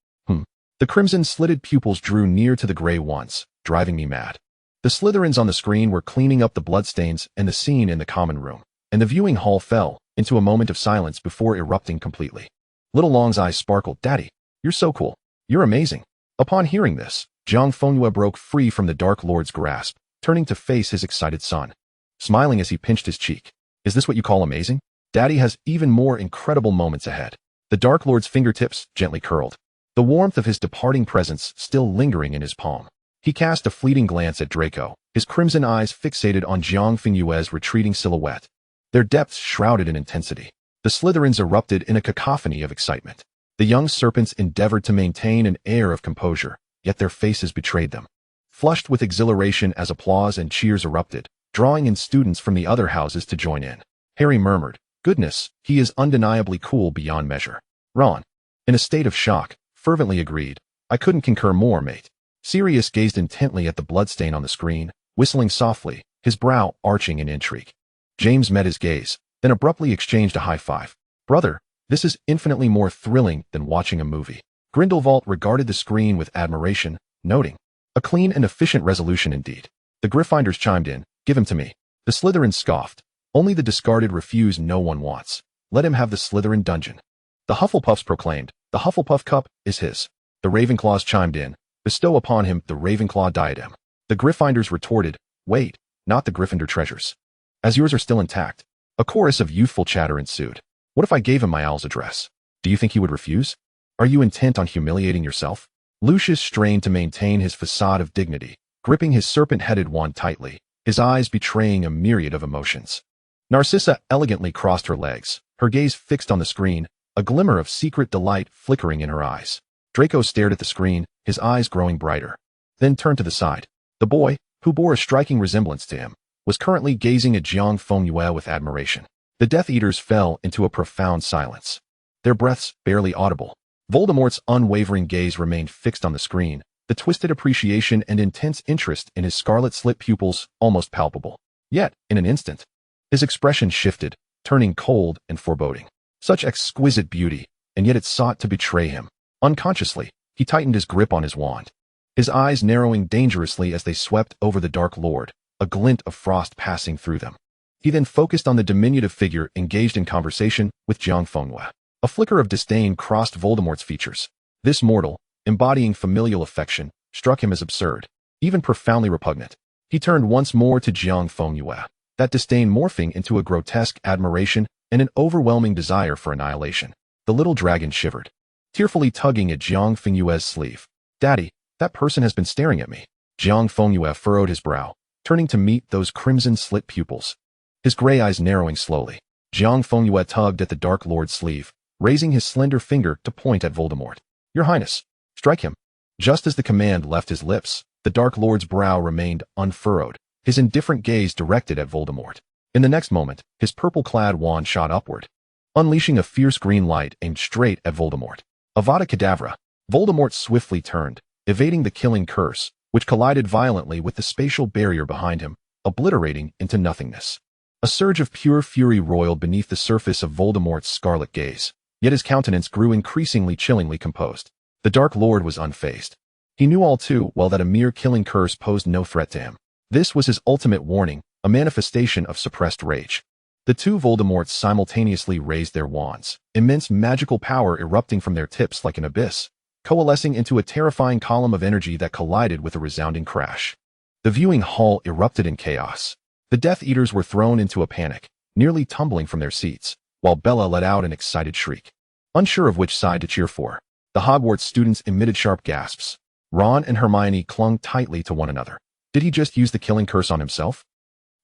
The crimson-slitted pupils drew near to the gray ones, driving me mad. The Slytherins on the screen were cleaning up the bloodstains and the scene in the common room, and the viewing hall fell into a moment of silence before erupting completely. Little Long's eyes sparkled. Daddy, you're so cool. You're amazing. Upon hearing this, Jiang Fengyue broke free from the Dark Lord's grasp, turning to face his excited son, smiling as he pinched his cheek. Is this what you call amazing? Daddy has even more incredible moments ahead. The Dark Lord's fingertips gently curled, the warmth of his departing presence still lingering in his palm. He cast a fleeting glance at Draco, his crimson eyes fixated on Jiang Fengyue's retreating silhouette, their depths shrouded in intensity. The Slytherins erupted in a cacophony of excitement. The young serpents endeavored to maintain an air of composure, yet their faces betrayed them. Flushed with exhilaration as applause and cheers erupted, drawing in students from the other houses to join in. Harry murmured, goodness, he is undeniably cool beyond measure. Ron, in a state of shock, fervently agreed. I couldn't concur more, mate. Sirius gazed intently at the bloodstain on the screen, whistling softly, his brow arching in intrigue. James met his gaze, then abruptly exchanged a high five. Brother, this is infinitely more thrilling than watching a movie. Grindelwald regarded the screen with admiration, noting, a clean and efficient resolution indeed. The Gryffindors chimed in, give him to me. The Slytherins scoffed, Only the discarded refuse no one wants. Let him have the Slytherin dungeon. The Hufflepuffs proclaimed, the Hufflepuff cup is his. The Ravenclaws chimed in, bestow upon him the Ravenclaw diadem. The Gryffindors retorted, wait, not the Gryffindor treasures. As yours are still intact. A chorus of youthful chatter ensued. What if I gave him my owl's address? Do you think he would refuse? Are you intent on humiliating yourself? Lucius strained to maintain his facade of dignity, gripping his serpent-headed wand tightly, his eyes betraying a myriad of emotions. Narcissa elegantly crossed her legs, her gaze fixed on the screen, a glimmer of secret delight flickering in her eyes. Draco stared at the screen, his eyes growing brighter. Then turned to the side. The boy, who bore a striking resemblance to him, was currently gazing at Jiang Fengyue with admiration. The Death Eaters fell into a profound silence, their breaths barely audible. Voldemort's unwavering gaze remained fixed on the screen, the twisted appreciation and intense interest in his scarlet-slit pupils almost palpable. Yet, in an instant, his expression shifted, turning cold and foreboding. Such exquisite beauty, and yet it sought to betray him. Unconsciously, he tightened his grip on his wand, his eyes narrowing dangerously as they swept over the Dark Lord, a glint of frost passing through them. He then focused on the diminutive figure engaged in conversation with Jiang Fengyue. A flicker of disdain crossed Voldemort's features. This mortal, embodying familial affection, struck him as absurd, even profoundly repugnant. He turned once more to Jiang Fengyue, that disdain morphing into a grotesque admiration and an overwhelming desire for annihilation. The little dragon shivered, tearfully tugging at Jiang Fengyue's sleeve. Daddy, that person has been staring at me. Jiang Fengyue furrowed his brow, turning to meet those crimson-slit pupils, his gray eyes narrowing slowly. Jiang Fengyue tugged at the Dark Lord's sleeve, raising his slender finger to point at Voldemort. Your Highness, strike him. Just as the command left his lips, the Dark Lord's brow remained unfurrowed, his indifferent gaze directed at Voldemort. In the next moment, his purple-clad wand shot upward, unleashing a fierce green light aimed straight at Voldemort. Avada Kedavra! Voldemort swiftly turned, evading the killing curse, which collided violently with the spatial barrier behind him, obliterating into nothingness. A surge of pure fury roiled beneath the surface of Voldemort's scarlet gaze. Yet his countenance grew increasingly chillingly composed. The Dark Lord was unfazed. He knew all too well that a mere killing curse posed no threat to him. This was his ultimate warning, a manifestation of suppressed rage. The two Voldemorts simultaneously raised their wands, immense magical power erupting from their tips like an abyss, coalescing into a terrifying column of energy that collided with a resounding crash. The viewing hall erupted in chaos. The Death Eaters were thrown into a panic, nearly tumbling from their seats, while Bella let out an excited shriek. Unsure of which side to cheer for, the Hogwarts students emitted sharp gasps. Ron and Hermione clung tightly to one another. Did he just use the killing curse on himself?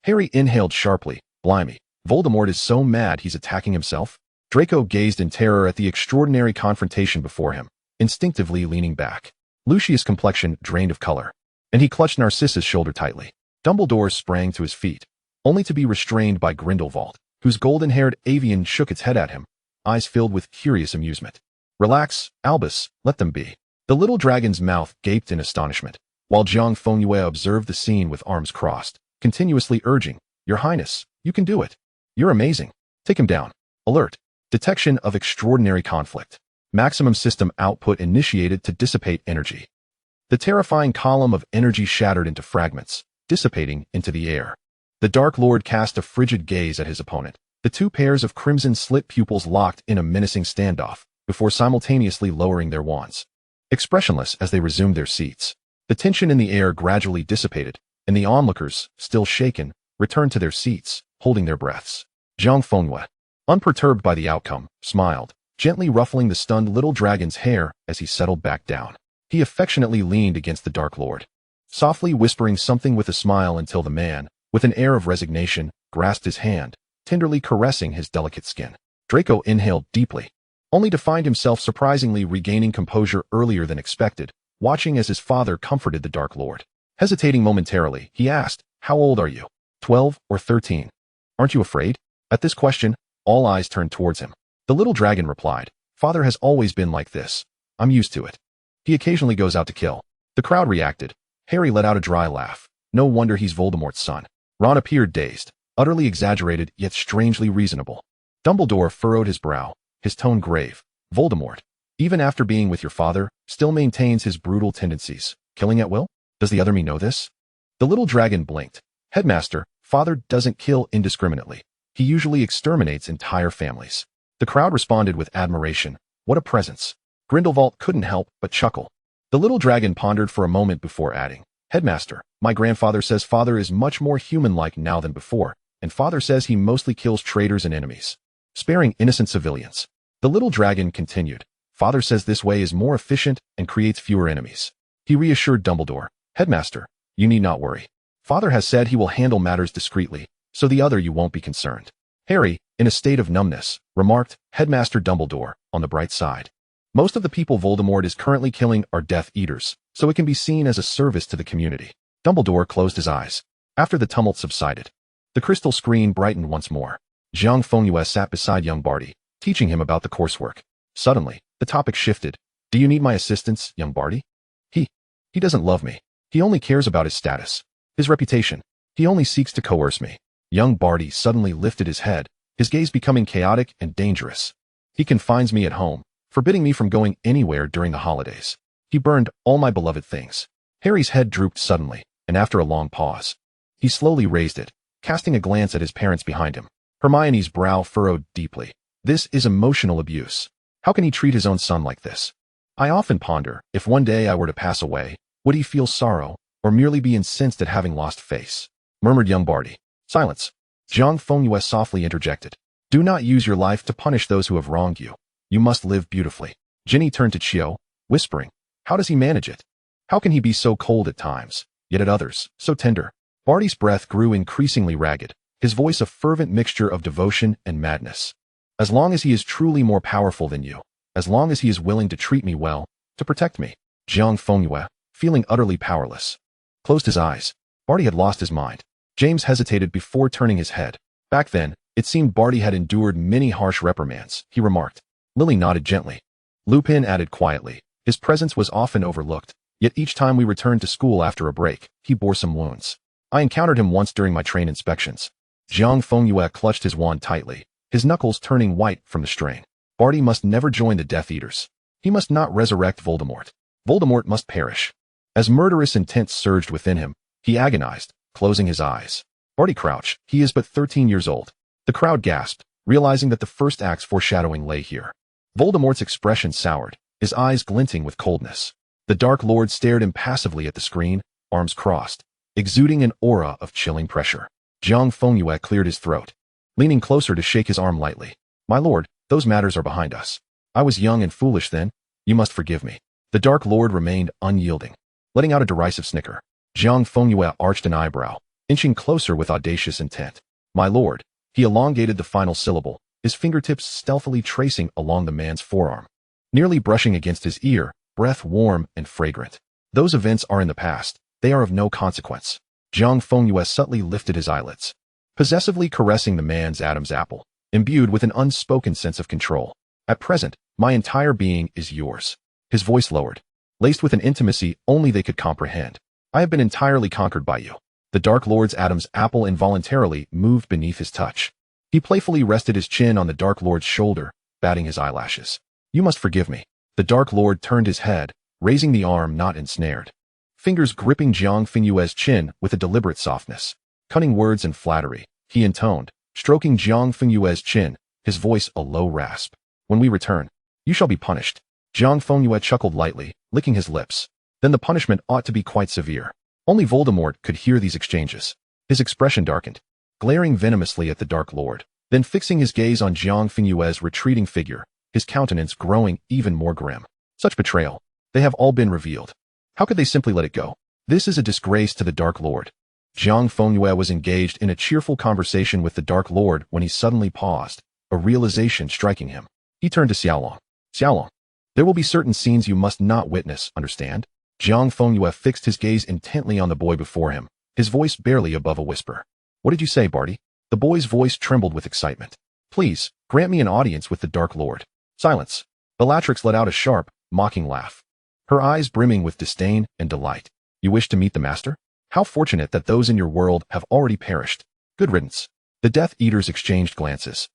Harry inhaled sharply. Blimey, Voldemort is so mad he's attacking himself? Draco gazed in terror at the extraordinary confrontation before him, instinctively leaning back. Lucius' complexion drained of color, and he clutched Narcissa's shoulder tightly. Dumbledore sprang to his feet, only to be restrained by Grindelwald, whose golden-haired avian shook its head at him, eyes filled with curious amusement. Relax, Albus, let them be. The little dragon's mouth gaped in astonishment, while Jiang Fengyue observed the scene with arms crossed, continuously urging, Your Highness, you can do it. You're amazing. Take him down. Alert. Detection of extraordinary conflict. Maximum system output initiated to dissipate energy. The terrifying column of energy shattered into fragments, dissipating into the air. The Dark Lord cast a frigid gaze at his opponent. The two pairs of crimson-slit pupils locked in a menacing standoff, before simultaneously lowering their wands, expressionless as they resumed their seats. The tension in the air gradually dissipated, and the onlookers, still shaken, returned to their seats, holding their breaths. Jiang Fengyue, unperturbed by the outcome, smiled, gently ruffling the stunned little dragon's hair as he settled back down. He affectionately leaned against the Dark Lord, softly whispering something with a smile until the man, with an air of resignation, grasped his hand, tenderly caressing his delicate skin. Draco inhaled deeply, only to find himself surprisingly regaining composure earlier than expected, watching as his father comforted the Dark Lord. Hesitating momentarily, he asked, How old are you? 12 or 13? Aren't you afraid? At this question, all eyes turned towards him. The little dragon replied, Father has always been like this. I'm used to it. He occasionally goes out to kill. The crowd reacted. Harry let out a dry laugh. No wonder he's Voldemort's son. Ron appeared dazed, utterly exaggerated yet strangely reasonable. Dumbledore furrowed his brow, his tone grave. Voldemort, even after being with your father, still maintains his brutal tendencies, killing at will? Does the other me know this? The little dragon blinked. Headmaster, father doesn't kill indiscriminately. He usually exterminates entire families. The crowd responded with admiration. What a presence. Grindelwald couldn't help but chuckle. The little dragon pondered for a moment before adding, Headmaster, my grandfather says Father is much more human-like now than before, and Father says he mostly kills traitors and enemies, sparing innocent civilians. The little dragon continued, Father says this way is more efficient and creates fewer enemies. He reassured Dumbledore, Headmaster, you need not worry. Father has said he will handle matters discreetly, so the other you won't be concerned. Harry, in a state of numbness, remarked, Headmaster Dumbledore, on the bright side. Most of the people Voldemort is currently killing are Death Eaters, so it can be seen as a service to the community. Dumbledore closed his eyes. After the tumult subsided, the crystal screen brightened once more. Jiang Fengyue sat beside young Barty, teaching him about the coursework. Suddenly, the topic shifted. Do you need my assistance, young Barty? He doesn't love me. He only cares about his status, his reputation. He only seeks to coerce me. Young Barty suddenly lifted his head, his gaze becoming chaotic and dangerous. He confines me at home, forbidding me from going anywhere during the holidays. He burned all my beloved things. Harry's head drooped suddenly, and after a long pause, he slowly raised it, casting a glance at his parents behind him. Hermione's brow furrowed deeply. This is emotional abuse. How can he treat his own son like this? I often ponder, if one day I were to pass away, would he feel sorrow, or merely be incensed at having lost face? Murmured young Barty. Silence. Jiang Fengyue softly interjected. Do not use your life to punish those who have wronged you. You must live beautifully. Ginny turned to Chio, whispering, how does he manage it? How can he be so cold at times, yet at others, so tender? Barty's breath grew increasingly ragged, his voice a fervent mixture of devotion and madness. As long as he is truly more powerful than you, as long as he is willing to treat me well, to protect me. Jiang Fengyue, feeling utterly powerless, closed his eyes. Barty had lost his mind. James hesitated before turning his head. Back then, it seemed Barty had endured many harsh reprimands, he remarked. Lily nodded gently. Lupin added quietly. His presence was often overlooked, yet each time we returned to school after a break, he bore some wounds. I encountered him once during my train inspections. Jiang Fengyue clutched his wand tightly, his knuckles turning white from the strain. Barty must never join the Death Eaters. He must not resurrect Voldemort. Voldemort must perish. As murderous intent surged within him, he agonized, closing his eyes. Barty crouched. He is but 13 years old. The crowd gasped, realizing that the first act's foreshadowing lay here. Voldemort's expression soured, his eyes glinting with coldness. The Dark Lord stared impassively at the screen, arms crossed, exuding an aura of chilling pressure. Jiang Fengyue cleared his throat, leaning closer to shake his arm lightly. My lord, those matters are behind us. I was young and foolish then. You must forgive me. The Dark Lord remained unyielding, letting out a derisive snicker. Jiang Fengyue arched an eyebrow, inching closer with audacious intent. My lord. He elongated the final syllable, his fingertips stealthily tracing along the man's forearm, nearly brushing against his ear, breath warm and fragrant. Those events are in the past. They are of no consequence. Jiang Fengyue subtly lifted his eyelids, possessively caressing the man's Adam's apple, imbued with an unspoken sense of control. At present, my entire being is yours. His voice lowered, laced with an intimacy only they could comprehend. I have been entirely conquered by you. The Dark Lord's Adam's apple involuntarily moved beneath his touch. He playfully rested his chin on the Dark Lord's shoulder, batting his eyelashes. You must forgive me. The Dark Lord turned his head, raising the arm not ensnared, fingers gripping Jiang Fengyue's chin with a deliberate softness. Cunning words and flattery, he intoned, stroking Jiang Fengyue's chin, his voice a low rasp. When we return, you shall be punished. Jiang Fengyue chuckled lightly, licking his lips. Then the punishment ought to be quite severe. Only Voldemort could hear these exchanges. His expression darkened, glaring venomously at the Dark Lord, then fixing his gaze on Jiang Fengyue's retreating figure, his countenance growing even more grim. Such betrayal. They have all been revealed. How could they simply let it go? This is a disgrace to the Dark Lord. Jiang Fengyue was engaged in a cheerful conversation with the Dark Lord when he suddenly paused, a realization striking him. He turned to Xiaolong. Xiaolong, there will be certain scenes you must not witness, understand? Jiang Fengyue fixed his gaze intently on the boy before him, his voice barely above a whisper. What did you say, Barty? The boy's voice trembled with excitement. Please, grant me an audience with the Dark Lord. Silence. Bellatrix let out a sharp, mocking laugh, her eyes brimming with disdain and delight. You wish to meet the Master? How fortunate that those in your world have already perished. Good riddance. The Death Eaters exchanged glances,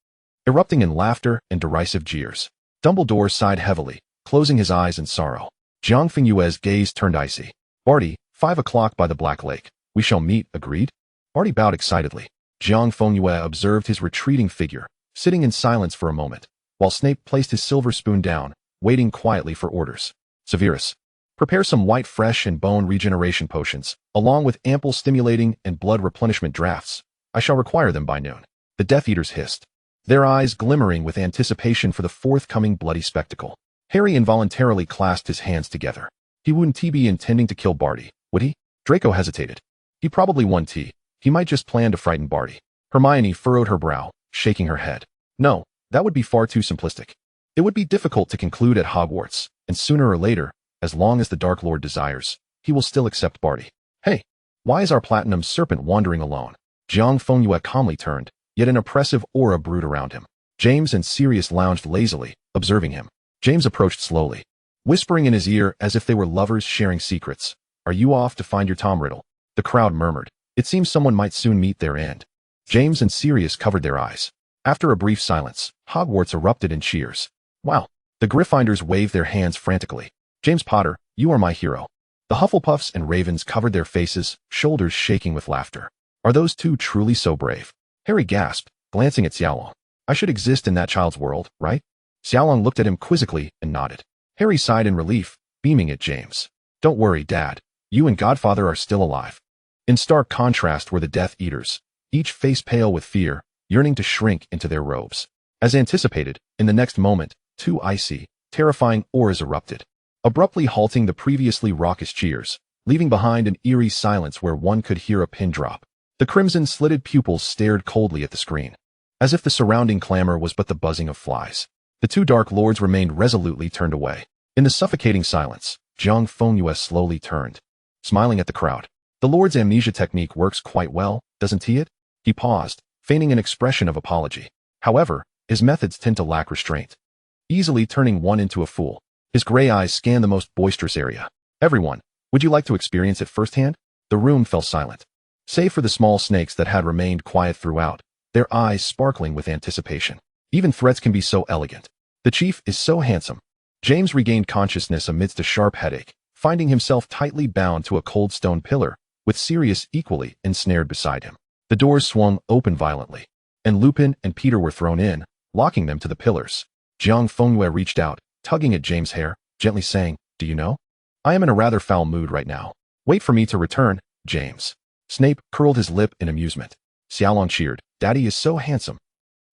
erupting in laughter and derisive jeers. Dumbledore sighed heavily, closing his eyes in sorrow. Jiang Fengyue's gaze turned icy. Barty, 5 o'clock by the Black Lake. We shall meet, agreed? Barty bowed excitedly. Jiang Fengyue observed his retreating figure, sitting in silence for a moment, while Snape placed his silver spoon down, waiting quietly for orders. Severus, prepare some white fresh and bone regeneration potions, along with ample stimulating and blood replenishment drafts. I shall require them by noon. The Death Eaters hissed, their eyes glimmering with anticipation for the forthcoming bloody spectacle. Harry involuntarily clasped his hands together. He wouldn't be intending to kill Barty, would he? Draco hesitated. He probably wouldn't. He might just plan to frighten Barty. Hermione furrowed her brow, shaking her head. No, that would be far too simplistic. It would be difficult to conclude at Hogwarts, and sooner or later, as long as the Dark Lord desires, he will still accept Barty. Hey, why is our platinum serpent wandering alone? Jiang Fengyue calmly turned, yet an oppressive aura brewed around him. James and Sirius lounged lazily, observing him. James approached slowly, whispering in his ear as if they were lovers sharing secrets. Are you off to find your Tom Riddle? The crowd murmured. It seems someone might soon meet their end. James and Sirius covered their eyes. After a brief silence, Hogwarts erupted in cheers. Wow! The Gryffindors waved their hands frantically. James Potter, you are my hero. The Hufflepuffs and Ravens covered their faces, shoulders shaking with laughter. Are those two truly so brave? Harry gasped, glancing at Xiaolong. I should exist in that child's world, right? Xiaolong looked at him quizzically and nodded. Harry sighed in relief, beaming at James. Don't worry, Dad. You and Godfather are still alive. In stark contrast were the Death Eaters, each face pale with fear, yearning to shrink into their robes. As anticipated, in the next moment, two icy, terrifying auras erupted, abruptly halting the previously raucous cheers, leaving behind an eerie silence where one could hear a pin drop. The crimson-slitted pupils stared coldly at the screen, as if the surrounding clamor was but the buzzing of flies. The two Dark Lords remained resolutely turned away. In the suffocating silence, Jiang Fengyue slowly turned, smiling at the crowd. The Lord's amnesia technique works quite well, doesn't it? He paused, feigning an expression of apology. However, his methods tend to lack restraint, easily turning one into a fool. His gray eyes scanned the most boisterous area. Everyone, would you like to experience it firsthand? The room fell silent, save for the small snakes that had remained quiet throughout, their eyes sparkling with anticipation. Even threats can be so elegant. The chief is so handsome. James regained consciousness amidst a sharp headache, finding himself tightly bound to a cold stone pillar, with Sirius equally ensnared beside him. The doors swung open violently, and Lupin and Peter were thrown in, locking them to the pillars. Jiang Fengyue reached out, tugging at James' hair, gently saying, Do you know? I am in a rather foul mood right now. Wait for me to return, James. Snape curled his lip in amusement. Xiaolong cheered, Daddy is so handsome.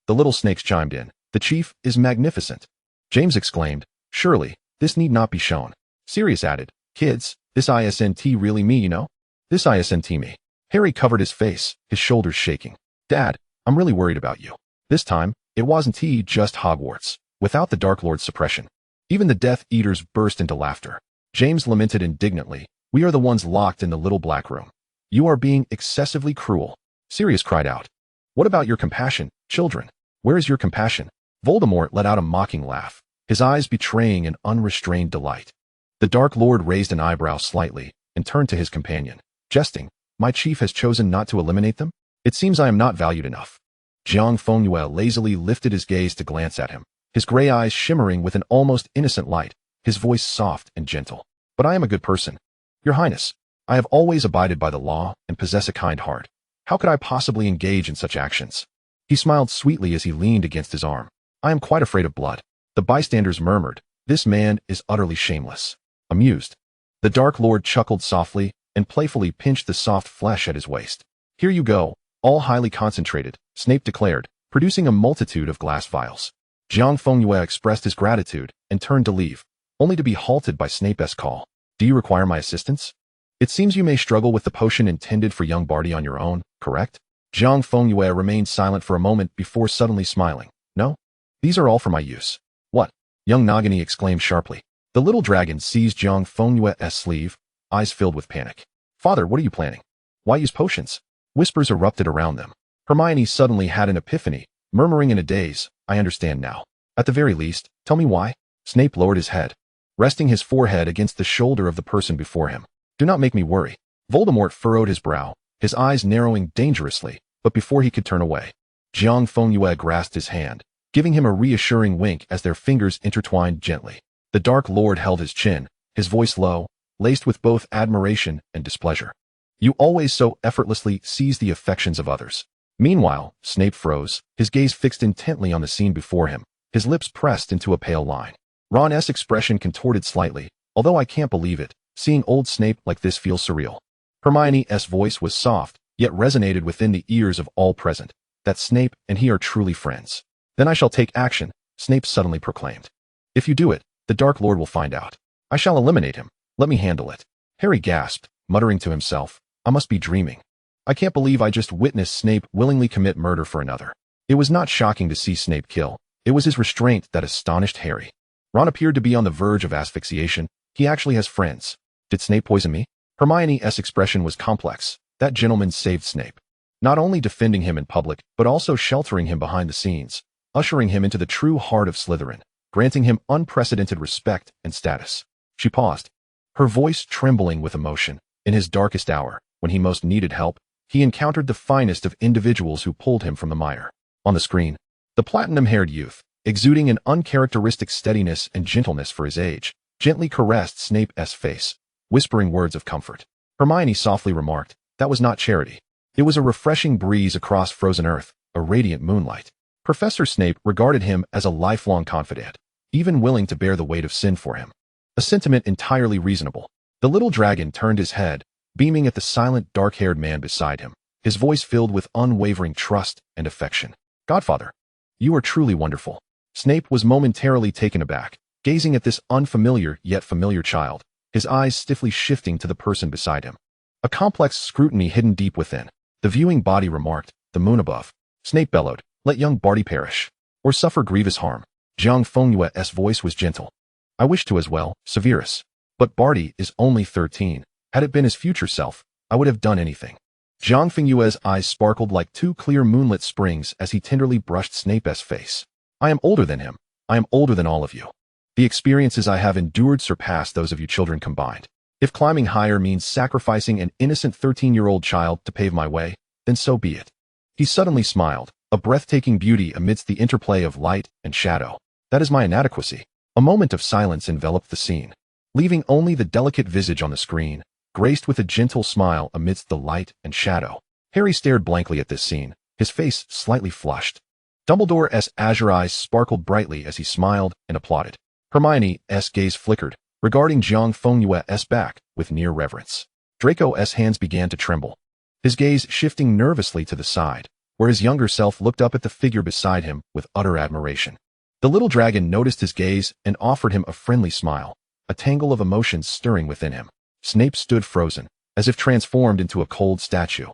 The little snakes chimed in, The chief is magnificent. James exclaimed, Surely, this need not be shown. Sirius added, Kids, this isn't really me, you know? This isn't me. Harry covered his face, his shoulders shaking. Dad, I'm really worried about you. This time, it wasn't just Hogwarts, without the Dark Lord's suppression. Even the Death Eaters burst into laughter. James lamented indignantly, We are the ones locked in the little black room. You are being excessively cruel. Sirius cried out. What about your compassion, children? Where is your compassion? Voldemort let out a mocking laugh, his eyes betraying an unrestrained delight. The Dark Lord raised an eyebrow slightly and turned to his companion, jesting, My chief has chosen not to eliminate them? It seems I am not valued enough. Jiang Fengyue lazily lifted his gaze to glance at him, his gray eyes shimmering with an almost innocent light, his voice soft and gentle. But I am a good person. Your Highness, I have always abided by the law and possess a kind heart. How could I possibly engage in such actions? He smiled sweetly as he leaned against his arm. I am quite afraid of blood. The bystanders murmured, This man is utterly shameless. Amused, the Dark Lord chuckled softly and playfully pinched the soft flesh at his waist. Here you go, all highly concentrated, Snape declared, producing a multitude of glass vials. Jiang Fengyue expressed his gratitude and turned to leave, only to be halted by Snape's call. Do you require my assistance? It seems you may struggle with the potion intended for young Barty on your own, correct? Jiang Fengyue remained silent for a moment before suddenly smiling. No? These are all for my use. What? Young Nagini exclaimed sharply. The little dragon seized Jiang Fengyue's sleeve, eyes filled with panic. Father, what are you planning? Why use potions? Whispers erupted around them. Hermione suddenly had an epiphany, murmuring in a daze, I understand now. At the very least, tell me why. Snape lowered his head, resting his forehead against the shoulder of the person before him. Do not make me worry. Voldemort furrowed his brow, his eyes narrowing dangerously, but before he could turn away, Jiang Fengyue grasped his hand, giving him a reassuring wink as their fingers intertwined gently. The Dark Lord held his chin, his voice low, laced with both admiration and displeasure. You always so effortlessly seize the affections of others. Meanwhile, Snape froze, his gaze fixed intently on the scene before him, his lips pressed into a pale line. Ron's expression contorted slightly, although I can't believe it. Seeing old Snape like this feels surreal. Hermione's voice was soft, yet resonated within the ears of all present. That Snape and he are truly friends. Then I shall take action, Snape suddenly proclaimed. If you do it, the Dark Lord will find out. I shall eliminate him. Let me handle it. Harry gasped, muttering to himself, I must be dreaming. I can't believe I just witnessed Snape willingly commit murder for another. It was not shocking to see Snape kill. It was his restraint that astonished Harry. Ron appeared to be on the verge of asphyxiation. He actually has friends. Did Snape poison me? Hermione's expression was complex. That gentleman saved Snape. Not only defending him in public, but also sheltering him behind the scenes, ushering him into the true heart of Slytherin, granting him unprecedented respect and status. She paused, her voice trembling with emotion. In his darkest hour, when he most needed help, he encountered the finest of individuals who pulled him from the mire. On the screen, the platinum-haired youth, exuding an uncharacteristic steadiness and gentleness for his age, gently caressed Snape's face, whispering words of comfort. Hermione softly remarked, that was not charity. It was a refreshing breeze across frozen earth, a radiant moonlight. Professor Snape regarded him as a lifelong confidant, even willing to bear the weight of sin for him. A sentiment entirely reasonable. The little dragon turned his head, beaming at the silent, dark-haired man beside him, his voice filled with unwavering trust and affection. Godfather, you are truly wonderful. Snape was momentarily taken aback, gazing at this unfamiliar yet familiar child, his eyes stiffly shifting to the person beside him. A complex scrutiny hidden deep within. The viewing body remarked, the moon above. Snape bellowed, let young Barty perish, or suffer grievous harm. Jiang Fengyue's voice was gentle. I wish to as well, Severus. But Barty is only 13. Had it been his future self, I would have done anything. Jiang Fengyue's eyes sparkled like two clear moonlit springs as he tenderly brushed Snape's face. I am older than him. I am older than all of you. The experiences I have endured surpass those of you children combined. If climbing higher means sacrificing an innocent 13-year-old child to pave my way, then so be it. He suddenly smiled, a breathtaking beauty amidst the interplay of light and shadow. That is my inadequacy. A moment of silence enveloped the scene, leaving only the delicate visage on the screen, graced with a gentle smile amidst the light and shadow. Harry stared blankly at this scene, his face slightly flushed. Dumbledore's azure eyes sparkled brightly as he smiled and applauded. Hermione's gaze flickered, regarding Jiang Fengyue's back with near reverence. Draco's hands began to tremble, his gaze shifting nervously to the side, where his younger self looked up at the figure beside him with utter admiration. The little dragon noticed his gaze and offered him a friendly smile, a tangle of emotions stirring within him. Snape stood frozen, as if transformed into a cold statue.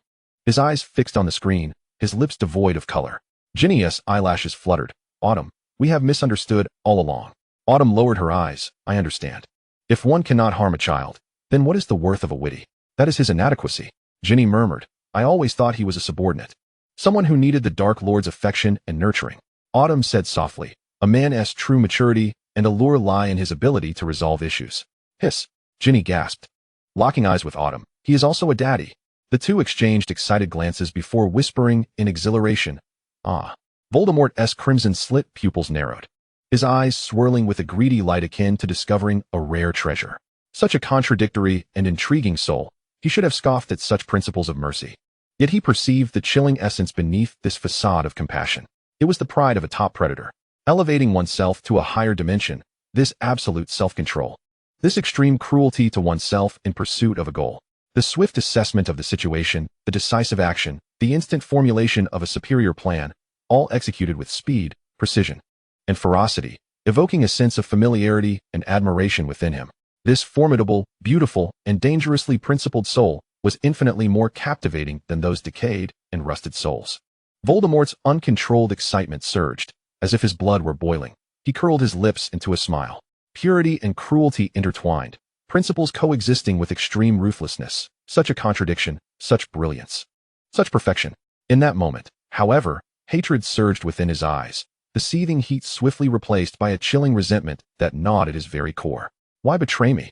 His eyes fixed on the screen, his lips devoid of color. Ginny's eyelashes fluttered. Autumn, we have misunderstood all along. Autumn lowered her eyes. I understand. If one cannot harm a child, then what is the worth of a witty? That is his inadequacy. Ginny murmured. I always thought he was a subordinate. Someone who needed the Dark Lord's affection and nurturing. Autumn said softly. A man's true maturity and allure lie in his ability to resolve issues. Hiss. Ginny gasped. Locking eyes with Autumn. He is also a daddy. The two exchanged excited glances before whispering in exhilaration. Ah. Voldemort's crimson-slit pupils narrowed, his eyes swirling with a greedy light akin to discovering a rare treasure. Such a contradictory and intriguing soul, he should have scoffed at such principles of mercy. Yet he perceived the chilling essence beneath this facade of compassion. It was the pride of a top predator, elevating oneself to a higher dimension, this absolute self-control, this extreme cruelty to oneself in pursuit of a goal, the swift assessment of the situation, the decisive action, the instant formulation of a superior plan, all executed with speed, precision, and ferocity, evoking a sense of familiarity and admiration within him. This formidable, beautiful, and dangerously principled soul was infinitely more captivating than those decayed and rusted souls. Voldemort's uncontrolled excitement surged, as if his blood were boiling. He curled his lips into a smile. Purity and cruelty intertwined, principles coexisting with extreme ruthlessness. Such a contradiction, such brilliance, such perfection. In that moment, however, hatred surged within his eyes, the seething heat swiftly replaced by a chilling resentment that gnawed at his very core. Why betray me?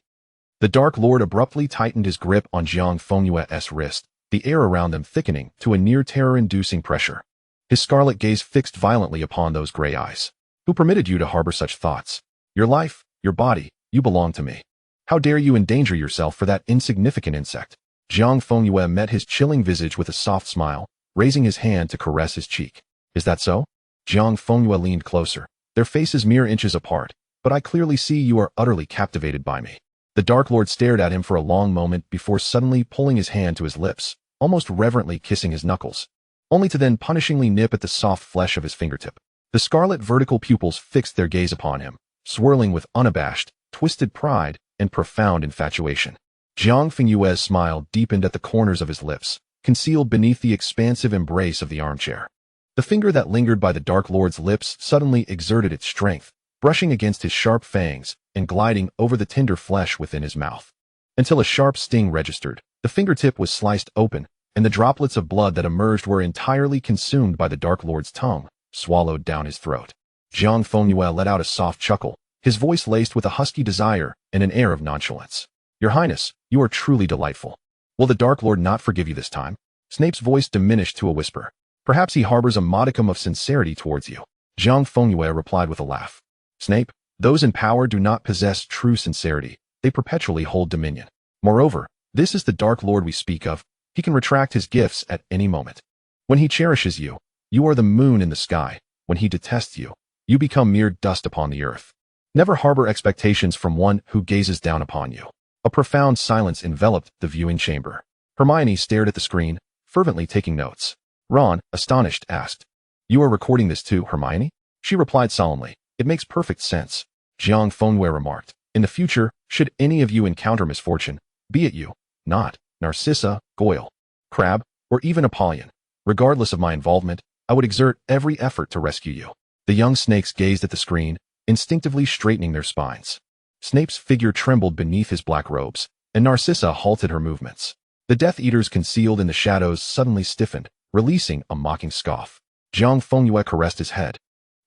The Dark Lord abruptly tightened his grip on Jiang Fengyue's wrist, the air around them thickening to a near terror-inducing pressure. His scarlet gaze fixed violently upon those gray eyes. Who permitted you to harbor such thoughts? Your life, your body, you belong to me. How dare you endanger yourself for that insignificant insect? Jiang Fengyue met his chilling visage with a soft smile, raising his hand to caress his cheek. Is that so? Jiang Fengyue leaned closer, their faces mere inches apart, but I clearly see you are utterly captivated by me. The Dark Lord stared at him for a long moment before suddenly pulling his hand to his lips, almost reverently kissing his knuckles, only to then punishingly nip at the soft flesh of his fingertip. The scarlet vertical pupils fixed their gaze upon him, swirling with unabashed, twisted pride and profound infatuation. Jiang Fengyue's smile deepened at the corners of his lips, concealed beneath the expansive embrace of the armchair. The finger that lingered by the Dark Lord's lips suddenly exerted its strength, brushing against his sharp fangs and gliding over the tender flesh within his mouth. Until a sharp sting registered, the fingertip was sliced open, and the droplets of blood that emerged were entirely consumed by the Dark Lord's tongue, swallowed down his throat. Jiang Fengyue let out a soft chuckle, his voice laced with a husky desire and an air of nonchalance. Your Highness, you are truly delightful. Will the Dark Lord not forgive you this time? Snape's voice diminished to a whisper. Perhaps he harbors a modicum of sincerity towards you. Jiang Fengyue replied with a laugh. Snape, those in power do not possess true sincerity. They perpetually hold dominion. Moreover, this is the Dark Lord we speak of. He can retract his gifts at any moment. When he cherishes you, you are the moon in the sky. When he detests you, you become mere dust upon the earth. Never harbor expectations from one who gazes down upon you. A profound silence enveloped the viewing chamber. Hermione stared at the screen, fervently taking notes. Ron, astonished, asked, You are recording this too, Hermione? She replied solemnly, It makes perfect sense. Jiang Fengyue remarked, In the future, should any of you encounter misfortune, be it you, not Narcissa, Goyle, Crabbe, or even Apollyon, regardless of my involvement, I would exert every effort to rescue you. The young snakes gazed at the screen, instinctively straightening their spines. Snape's figure trembled beneath his black robes, and Narcissa halted her movements. The Death Eaters concealed in the shadows suddenly stiffened, releasing a mocking scoff. Jiang Fengyue caressed his head,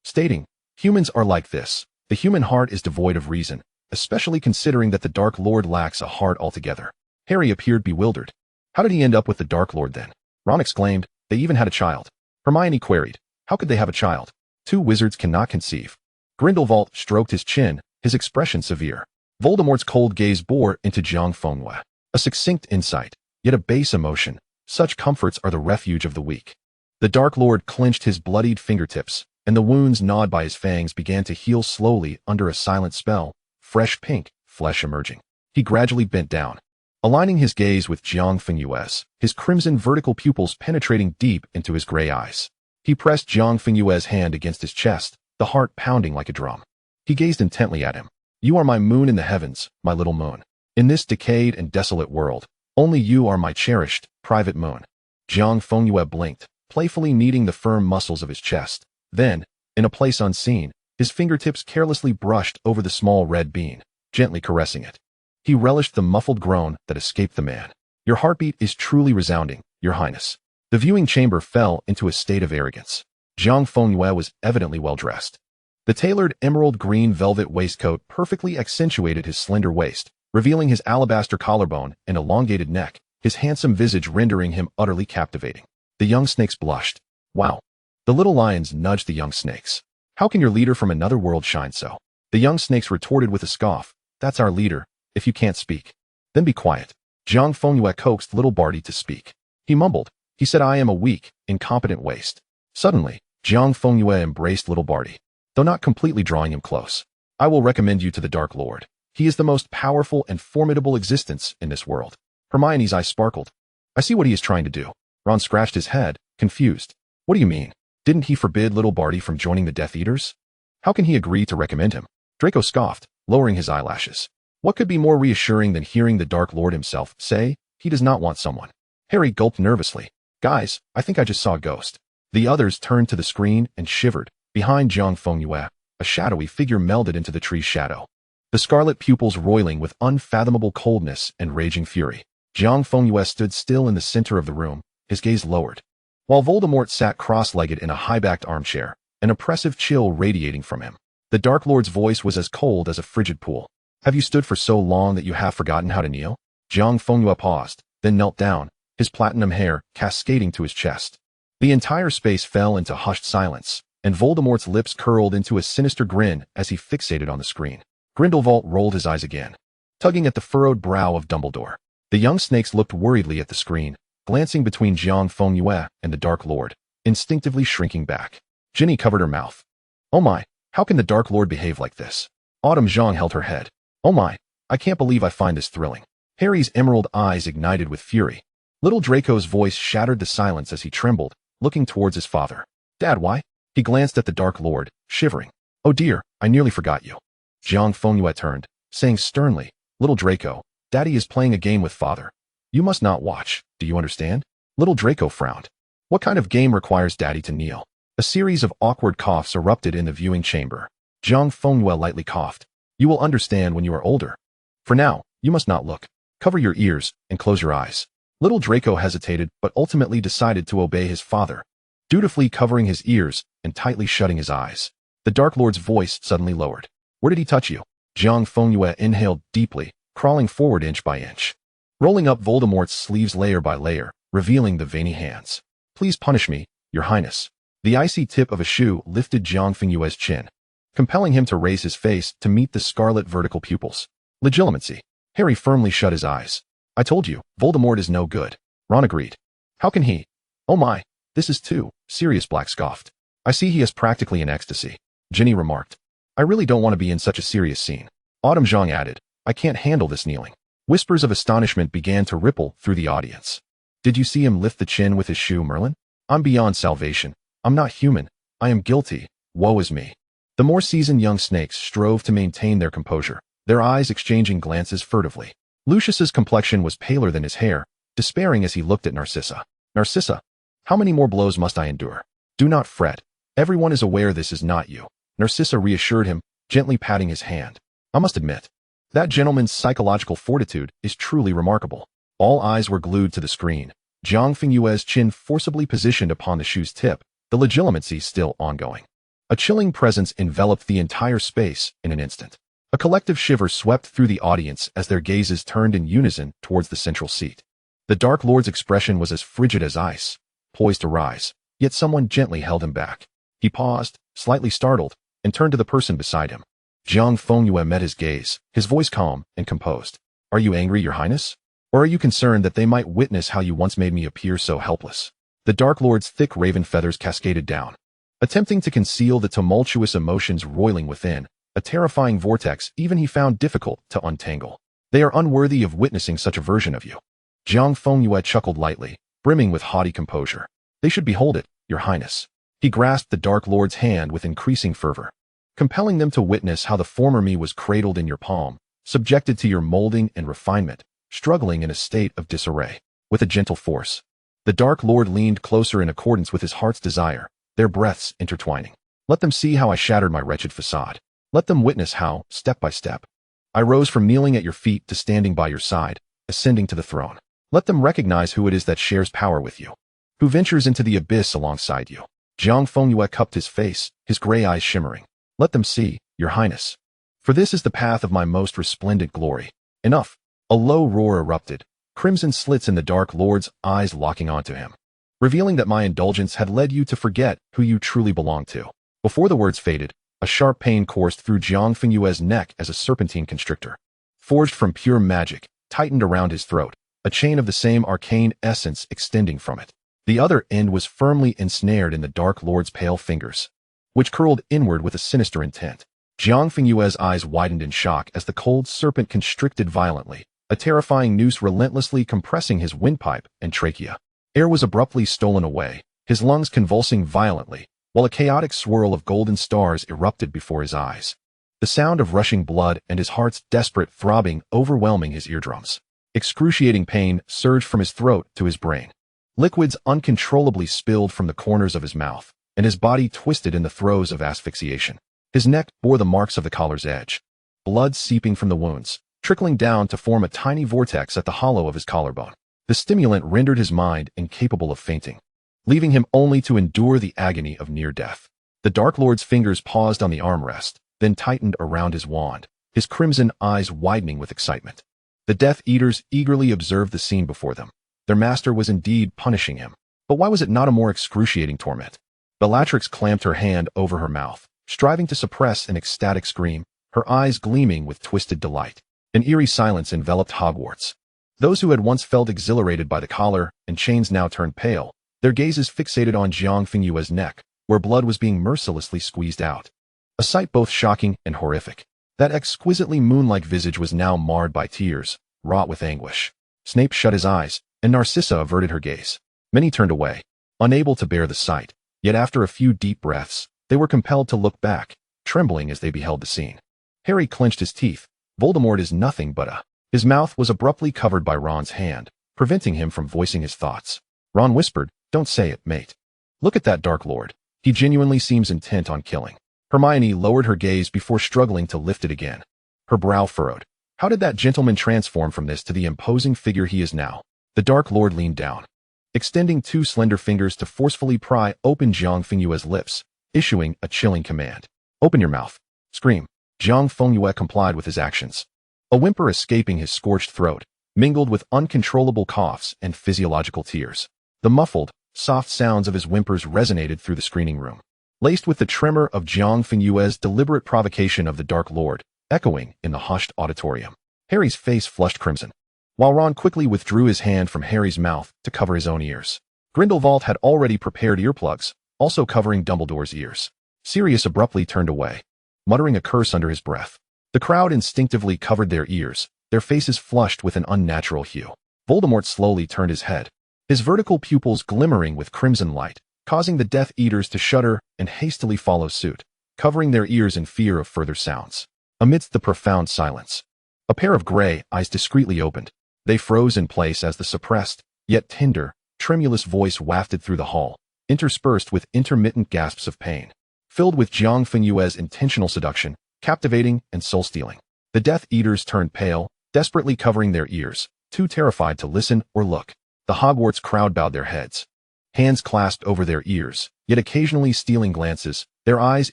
stating, Humans are like this. The human heart is devoid of reason, especially considering that the Dark Lord lacks a heart altogether. Harry appeared bewildered. How did he end up with the Dark Lord then? Ron exclaimed, They even had a child. Hermione queried, How could they have a child? Two wizards cannot conceive. Grindelwald stroked his chin, his expression severe. Voldemort's cold gaze bore into Jiang Fengyue. A succinct insight, yet a base emotion. Such comforts are the refuge of the weak. The Dark Lord clenched his bloodied fingertips, and the wounds gnawed by his fangs began to heal slowly under a silent spell, fresh pink flesh emerging. He gradually bent down, aligning his gaze with Jiang Fengyue's, his crimson vertical pupils penetrating deep into his gray eyes. He pressed Jiang Fengyue's hand against his chest, the heart pounding like a drum. He gazed intently at him. You are my moon in the heavens, my little moon. In this decayed and desolate world, only you are my cherished, private moon. Jiang Fengyue blinked, playfully kneading the firm muscles of his chest. Then, in a place unseen, his fingertips carelessly brushed over the small red bean, gently caressing it. He relished the muffled groan that escaped the man. Your heartbeat is truly resounding, Your Highness. The viewing chamber fell into a state of arrogance. Jiang Fengyue was evidently well dressed. The tailored emerald green velvet waistcoat perfectly accentuated his slender waist, revealing his alabaster collarbone and elongated neck, his handsome visage rendering him utterly captivating. The young snakes blushed. Wow. The little lions nudged the young snakes. How can your leader from another world shine so? The young snakes retorted with a scoff. That's our leader, if you can't speak. Then be quiet. Jiang Fengyue coaxed little Barty to speak. He mumbled. He said I am a weak, incompetent waste. Suddenly, Jiang Fengyue embraced little Barty, though not completely drawing him close. I will recommend you to the Dark Lord. He is the most powerful and formidable existence in this world. Hermione's eyes sparkled. I see what he is trying to do. Ron scratched his head, confused. What do you mean? Didn't he forbid little Barty from joining the Death Eaters? How can he agree to recommend him? Draco scoffed, lowering his eyelashes. What could be more reassuring than hearing the Dark Lord himself say he does not want someone? Harry gulped nervously. Guys, I think I just saw a ghost. The others turned to the screen and shivered. Behind Jiang Fengyue, a shadowy figure melded into the tree's shadow, the scarlet pupils roiling with unfathomable coldness and raging fury. Jiang Fengyue stood still in the center of the room, his gaze lowered, while Voldemort sat cross-legged in a high-backed armchair, an oppressive chill radiating from him. The Dark Lord's voice was as cold as a frigid pool. Have you stood for so long that you have forgotten how to kneel? Jiang Fengyue paused, then knelt down, his platinum hair cascading to his chest. The entire space fell into hushed silence, and Voldemort's lips curled into a sinister grin as he fixated on the screen. Grindelwald rolled his eyes again, tugging at the furrowed brow of Dumbledore. The young snakes looked worriedly at the screen, glancing between Jiang Fengyue and the Dark Lord, instinctively shrinking back. Ginny covered her mouth. Oh my, how can the Dark Lord behave like this? Autumn Zhang held her head. Oh my, I can't believe I find this thrilling. Harry's emerald eyes ignited with fury. Little Draco's voice shattered the silence as he trembled, looking towards his father. Dad, why? He glanced at the Dark Lord, shivering. Oh dear, I nearly forgot you. Jiang Fengyue turned, saying sternly, Little Draco, Daddy is playing a game with father. You must not watch, do you understand? Little Draco frowned. What kind of game requires Daddy to kneel? A series of awkward coughs erupted in the viewing chamber. Jiang Fengyue lightly coughed. You will understand when you are older. For now, you must not look. Cover your ears and close your eyes. Little Draco hesitated but ultimately decided to obey his father, dutifully covering his ears and tightly shutting his eyes. The Dark Lord's voice suddenly lowered. Where did he touch you? Jiang Fengyue inhaled deeply, crawling forward inch by inch, rolling up Voldemort's sleeves layer by layer, revealing the veiny hands. Please punish me, Your Highness. The icy tip of a shoe lifted Jiang Fengyue's chin, compelling him to raise his face to meet the scarlet vertical pupils. Legitimacy. Harry firmly shut his eyes. I told you, Voldemort is no good. Ron agreed. How can he? Oh my, this is too. Sirius Black scoffed. I see he is practically in ecstasy. Ginny remarked. I really don't want to be in such a serious scene. Autumn Zhang added. I can't handle this kneeling. Whispers of astonishment began to ripple through the audience. Did you see him lift the chin with his shoe, Merlin? I'm beyond salvation. I'm not human. I am guilty. Woe is me. The more seasoned young snakes strove to maintain their composure, their eyes exchanging glances furtively. Lucius's complexion was paler than his hair, despairing as he looked at Narcissa. Narcissa, how many more blows must I endure? Do not fret. Everyone is aware this is not you. Narcissa reassured him, gently patting his hand. I must admit, that gentleman's psychological fortitude is truly remarkable. All eyes were glued to the screen. Jiang Fengyue's chin forcibly positioned upon the shoe's tip, the legitimacy still ongoing. A chilling presence enveloped the entire space in an instant. A collective shiver swept through the audience as their gazes turned in unison towards the central seat. The Dark Lord's expression was as frigid as ice, poised to rise, yet someone gently held him back. He paused, slightly startled, and turned to the person beside him. Jiang Fengyue met his gaze, his voice calm and composed. Are you angry, Your Highness? Or are you concerned that they might witness how you once made me appear so helpless? The Dark Lord's thick raven feathers cascaded down, attempting to conceal the tumultuous emotions roiling within, a terrifying vortex even he found difficult to untangle. They are unworthy of witnessing such a version of you. Jiang Fengyue chuckled lightly, brimming with haughty composure. They should behold it, Your Highness. He grasped the Dark Lord's hand with increasing fervor, compelling them to witness how the former me was cradled in your palm, subjected to your molding and refinement, struggling in a state of disarray. With a gentle force, the Dark Lord leaned closer in accordance with his heart's desire, their breaths intertwining. Let them see how I shattered my wretched facade. Let them witness how, step by step, I rose from kneeling at your feet to standing by your side, ascending to the throne. Let them recognize who it is that shares power with you, who ventures into the abyss alongside you. Jiang Fengyue cupped his face, his gray eyes shimmering. Let them see, Your Highness. For this is the path of my most resplendent glory. Enough. A low roar erupted, crimson slits in the Dark Lord's eyes locking onto him, revealing that my indulgence had led you to forget who you truly belong to. Before the words faded, a sharp pain coursed through Jiang Fengyue's neck as a serpentine constrictor, forged from pure magic, tightened around his throat, a chain of the same arcane essence extending from it. The other end was firmly ensnared in the Dark Lord's pale fingers, which curled inward with a sinister intent. Jiang Fengyue's eyes widened in shock as the cold serpent constricted violently, a terrifying noose relentlessly compressing his windpipe and trachea. Air was abruptly stolen away, his lungs convulsing violently, while a chaotic swirl of golden stars erupted before his eyes. The sound of rushing blood and his heart's desperate throbbing overwhelming his eardrums. Excruciating pain surged from his throat to his brain. Liquids uncontrollably spilled from the corners of his mouth, and his body twisted in the throes of asphyxiation. His neck bore the marks of the collar's edge, blood seeping from the wounds, trickling down to form a tiny vortex at the hollow of his collarbone. The stimulant rendered his mind incapable of fainting, leaving him only to endure the agony of near death. The Dark Lord's fingers paused on the armrest, then tightened around his wand, his crimson eyes widening with excitement. The Death Eaters eagerly observed the scene before them. Their master was indeed punishing him, but why was it not a more excruciating torment? Bellatrix clamped her hand over her mouth, striving to suppress an ecstatic scream, her eyes gleaming with twisted delight. An eerie silence enveloped Hogwarts. Those who had once felt exhilarated by the collar and chains now turned pale, their gazes fixated on Jiang Fengyue's neck, where blood was being mercilessly squeezed out. A sight both shocking and horrific. That exquisitely moon-like visage was now marred by tears, wrought with anguish. Snape shut his eyes, and Narcissa averted her gaze. Many turned away, unable to bear the sight, yet after a few deep breaths, they were compelled to look back, trembling as they beheld the scene. Harry clenched his teeth. Voldemort is nothing but a... His mouth was abruptly covered by Ron's hand, preventing him from voicing his thoughts. Ron whispered, "Don't say it, mate. Look at that Dark Lord. He genuinely seems intent on killing." Hermione lowered her gaze before struggling to lift it again. Her brow furrowed. How did that gentleman transform from this to the imposing figure he is now? The Dark Lord leaned down, extending two slender fingers to forcefully pry open Jiang Fengyue's lips, issuing a chilling command. "Open your mouth." Scream. Jiang Fengyue complied with his actions. A whimper escaping his scorched throat, mingled with uncontrollable coughs and physiological tears. The muffled, soft sounds of his whimpers resonated through the screening room, laced with the tremor of Jiang Fengyue's deliberate provocation of the Dark Lord, echoing in the hushed auditorium. Harry's face flushed crimson, while Ron quickly withdrew his hand from Harry's mouth to cover his own ears. Grindelwald had already prepared earplugs, also covering Dumbledore's ears. Sirius abruptly turned away, muttering a curse under his breath. The crowd instinctively covered their ears, their faces flushed with an unnatural hue. Voldemort slowly turned his head, his vertical pupils glimmering with crimson light, causing the Death Eaters to shudder and hastily follow suit, covering their ears in fear of further sounds. Amidst the profound silence, a pair of gray eyes discreetly opened. They froze in place as the suppressed, yet tender, tremulous voice wafted through the hall, interspersed with intermittent gasps of pain, filled with Jiang Fengyue's intentional seduction, captivating and soul-stealing. The Death Eaters turned pale, desperately covering their ears, too terrified to listen or look. The Hogwarts crowd bowed their heads, hands clasped over their ears, yet occasionally stealing glances, their eyes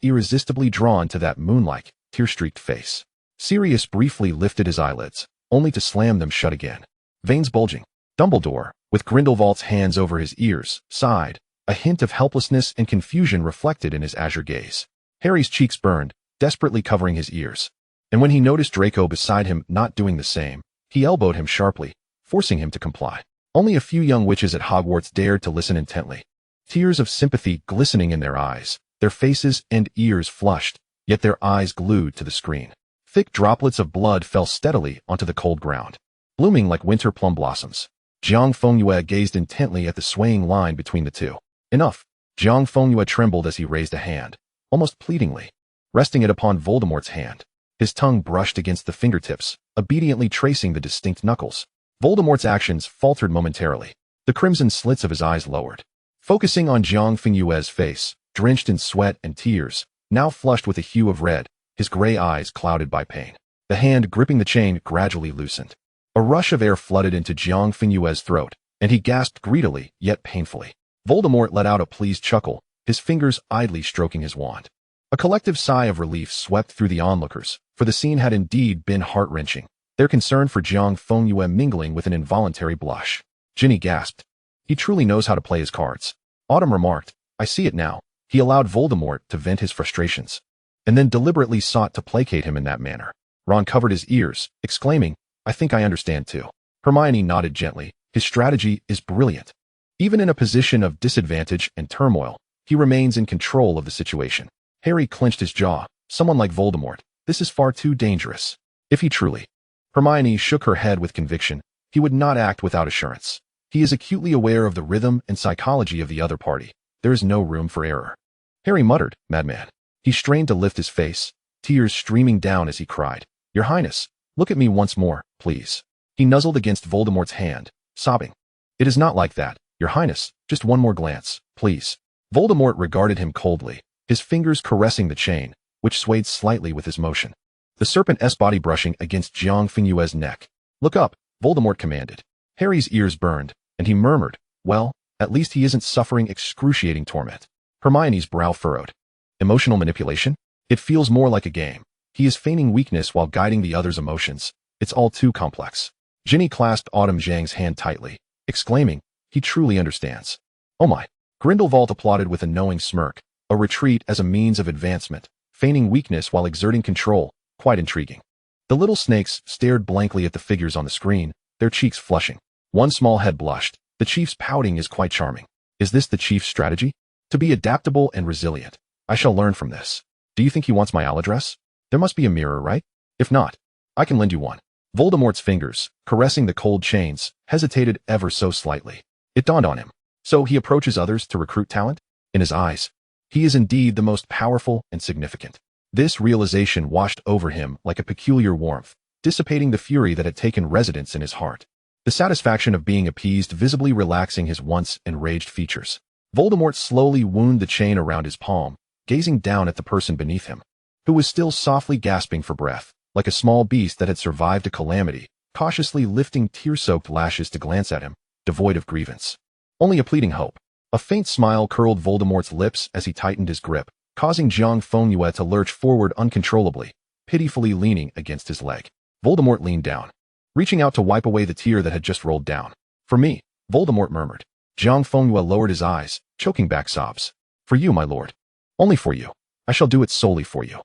irresistibly drawn to that moon-like, tear-streaked face. Sirius briefly lifted his eyelids, only to slam them shut again. Veins bulging. Dumbledore, with Grindelwald's hands over his ears, sighed, a hint of helplessness and confusion reflected in his azure gaze. Harry's cheeks burned, desperately covering his ears. And when he noticed Draco beside him not doing the same, he elbowed him sharply, forcing him to comply. Only a few young witches at Hogwarts dared to listen intently, tears of sympathy glistening in their eyes, their faces and ears flushed, yet their eyes glued to the screen. Thick droplets of blood fell steadily onto the cold ground, blooming like winter plum blossoms. Jiang Fengyue gazed intently at the swaying line between the two. Enough. Jiang Fengyue trembled as he raised a hand, almost pleadingly, resting it upon Voldemort's hand. His tongue brushed against the fingertips, obediently tracing the distinct knuckles. Voldemort's actions faltered momentarily. The crimson slits of his eyes lowered, focusing on Jiang Fengyue's face, drenched in sweat and tears, now flushed with a hue of red, his gray eyes clouded by pain. The hand gripping the chain gradually loosened. A rush of air flooded into Jiang Fengyue's throat, and he gasped greedily, yet painfully. Voldemort let out a pleased chuckle, his fingers idly stroking his wand. A collective sigh of relief swept through the onlookers, for the scene had indeed been heart-wrenching, their concern for Jiang Fengyue mingling with an involuntary blush. Ginny gasped. He truly knows how to play his cards. Autumn remarked, "I see it now." He allowed Voldemort to vent his frustrations, and then deliberately sought to placate him in that manner. Ron covered his ears, exclaiming, "I think I understand too." Hermione nodded gently. His strategy is brilliant. Even in a position of disadvantage and turmoil, he remains in control of the situation. Harry clenched his jaw. Someone like Voldemort, this is far too dangerous. If he truly... Hermione shook her head with conviction. He would not act without assurance. He is acutely aware of the rhythm and psychology of the other party. There is no room for error. Harry muttered, "Madman." He strained to lift his face, tears streaming down as he cried, "Your Highness, look at me once more, please." He nuzzled against Voldemort's hand, sobbing. "It is not like that, Your Highness, just one more glance, please." Voldemort regarded him coldly, his fingers caressing the chain, which swayed slightly with his motion. The serpent's body brushing against Jiang Fengyue's neck. "Look up," Voldemort commanded. Harry's ears burned, and he murmured, "Well, at least he isn't suffering excruciating torment." Hermione's brow furrowed. Emotional manipulation? It feels more like a game. He is feigning weakness while guiding the other's emotions. It's all too complex. Ginny clasped Autumn Zhang's hand tightly, exclaiming, "He truly understands." "Oh my." Grindelwald applauded with a knowing smirk, a retreat as a means of advancement, feigning weakness while exerting control, quite intriguing. The little snakes stared blankly at the figures on the screen, their cheeks flushing. One small head blushed. The chief's pouting is quite charming. Is this the chief's strategy? To be adaptable and resilient. I shall learn from this. Do you think he wants my address? There must be a mirror, right? If not, I can lend you one. Voldemort's fingers, caressing the cold chains, hesitated ever so slightly. It dawned on him. So he approaches others to recruit talent? In his eyes, he is indeed the most powerful and significant. This realization washed over him like a peculiar warmth, dissipating the fury that had taken residence in his heart. The satisfaction of being appeased visibly relaxing his once enraged features. Voldemort slowly wound the chain around his palm, gazing down at the person beneath him, who was still softly gasping for breath, like a small beast that had survived a calamity, cautiously lifting tear-soaked lashes to glance at him, devoid of grievance. Only a pleading hope. A faint smile curled Voldemort's lips as he tightened his grip, causing Jiang Fengyue to lurch forward uncontrollably, pitifully leaning against his leg. Voldemort leaned down, reaching out to wipe away the tear that had just rolled down. For me, Voldemort murmured. Jiang Fengyue lowered his eyes, choking back sobs. For you, my lord. Only for you. I shall do it solely for you.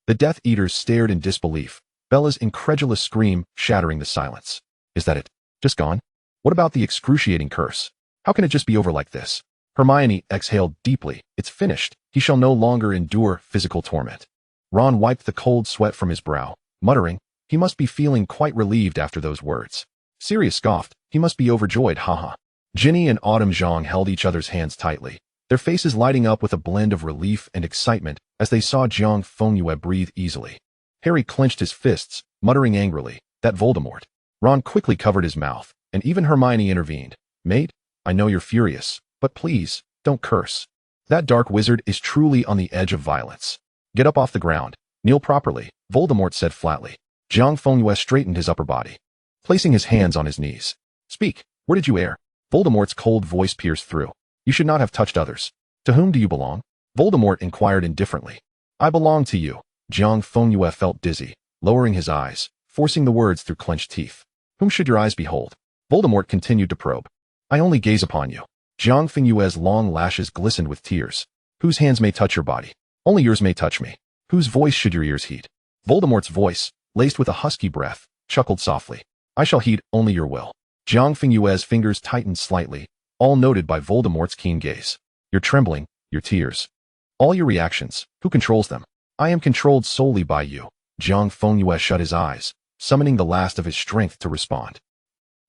The Death Eaters stared in disbelief, Bella's incredulous scream shattering the silence. Is that it? Just gone? What about the excruciating curse? How can it just be over like this? Hermione exhaled deeply. It's finished. He shall no longer endure physical torment. Ron wiped the cold sweat from his brow, muttering, he must be feeling quite relieved after those words. Sirius scoffed, he must be overjoyed, haha. Ginny and Autumn Zhang held each other's hands tightly, their faces lighting up with a blend of relief and excitement as they saw Jiang Fengyue breathe easily. Harry clenched his fists, muttering angrily, that Voldemort. Ron quickly covered his mouth, and even Hermione intervened. Mate, I know you're furious, but please, don't curse. That dark wizard is truly on the edge of violence. Get up off the ground. Kneel properly, Voldemort said flatly. Jiang Fengyue straightened his upper body, placing his hands on his knees. Speak, where did you err? Voldemort's cold voice pierced through. You should not have touched others. To whom do you belong? Voldemort inquired indifferently. I belong to you. Jiang Fengyue felt dizzy, lowering his eyes, forcing the words through clenched teeth. Whom should your eyes behold? Voldemort continued to probe. I only gaze upon you. Jiang Fengyue's long lashes glistened with tears. Whose hands may touch your body? Only yours may touch me. Whose voice should your ears heed? Voldemort's voice, laced with a husky breath, chuckled softly. I shall heed only your will. Jiang Fengyue's fingers tightened slightly, all noted by Voldemort's keen gaze. Your trembling, your tears. All your reactions, who controls them? I am controlled solely by you. Jiang Fengyue shut his eyes, summoning the last of his strength to respond.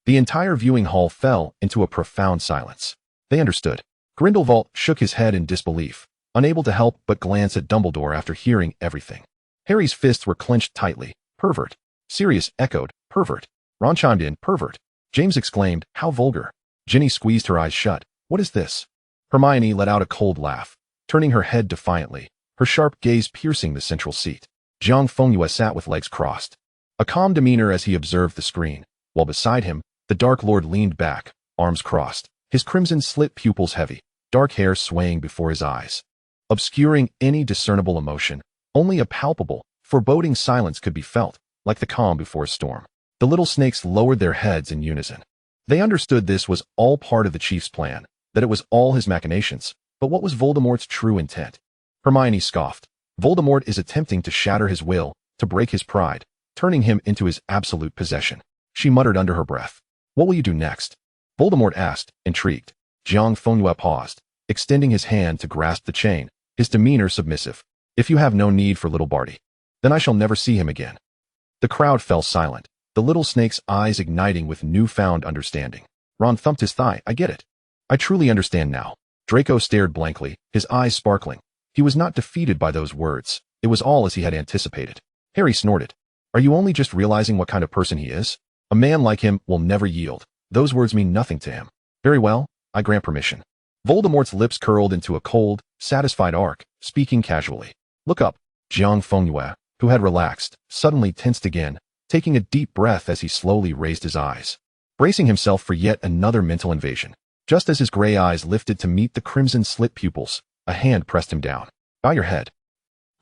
The entire viewing hall fell into a profound silence. They understood. Grindelwald shook his head in disbelief, unable to help but glance at Dumbledore after hearing everything. Harry's fists were clenched tightly. Pervert. Sirius echoed, pervert. Ron chimed in, pervert. James exclaimed, how vulgar. Ginny squeezed her eyes shut. What is this? Hermione let out a cold laugh, turning her head defiantly, her sharp gaze piercing the central seat. Jiang Fengyue sat with legs crossed, a calm demeanor as he observed the screen, while beside him, the Dark Lord leaned back, arms crossed, his crimson-slit pupils heavy, dark hair swaying before his eyes, obscuring any discernible emotion. Only a palpable, foreboding silence could be felt, like the calm before a storm. The little snakes lowered their heads in unison. They understood this was all part of the chief's plan, that it was all his machinations, but what was Voldemort's true intent? Hermione scoffed. Voldemort is attempting to shatter his will, to break his pride, turning him into his absolute possession. She muttered under her breath. What will you do next? Voldemort asked, intrigued. Jiang Fengyue paused, extending his hand to grasp the chain, his demeanor submissive. If you have no need for little Barty, then I shall never see him again. The crowd fell silent, the little snake's eyes igniting with newfound understanding. Ron thumped his thigh. I get it. I truly understand now. Draco stared blankly, his eyes sparkling. He was not defeated by those words. It was all as he had anticipated. Harry snorted. Are you only just realizing what kind of person he is? A man like him will never yield. Those words mean nothing to him. Very well, I grant permission. Voldemort's lips curled into a cold, satisfied arc, speaking casually. Look up. Jiang Fengyue, who had relaxed, suddenly tensed again, taking a deep breath as he slowly raised his eyes, bracing himself for yet another mental invasion. Just as his gray eyes lifted to meet the crimson-slit pupils, a hand pressed him down. Bow your head.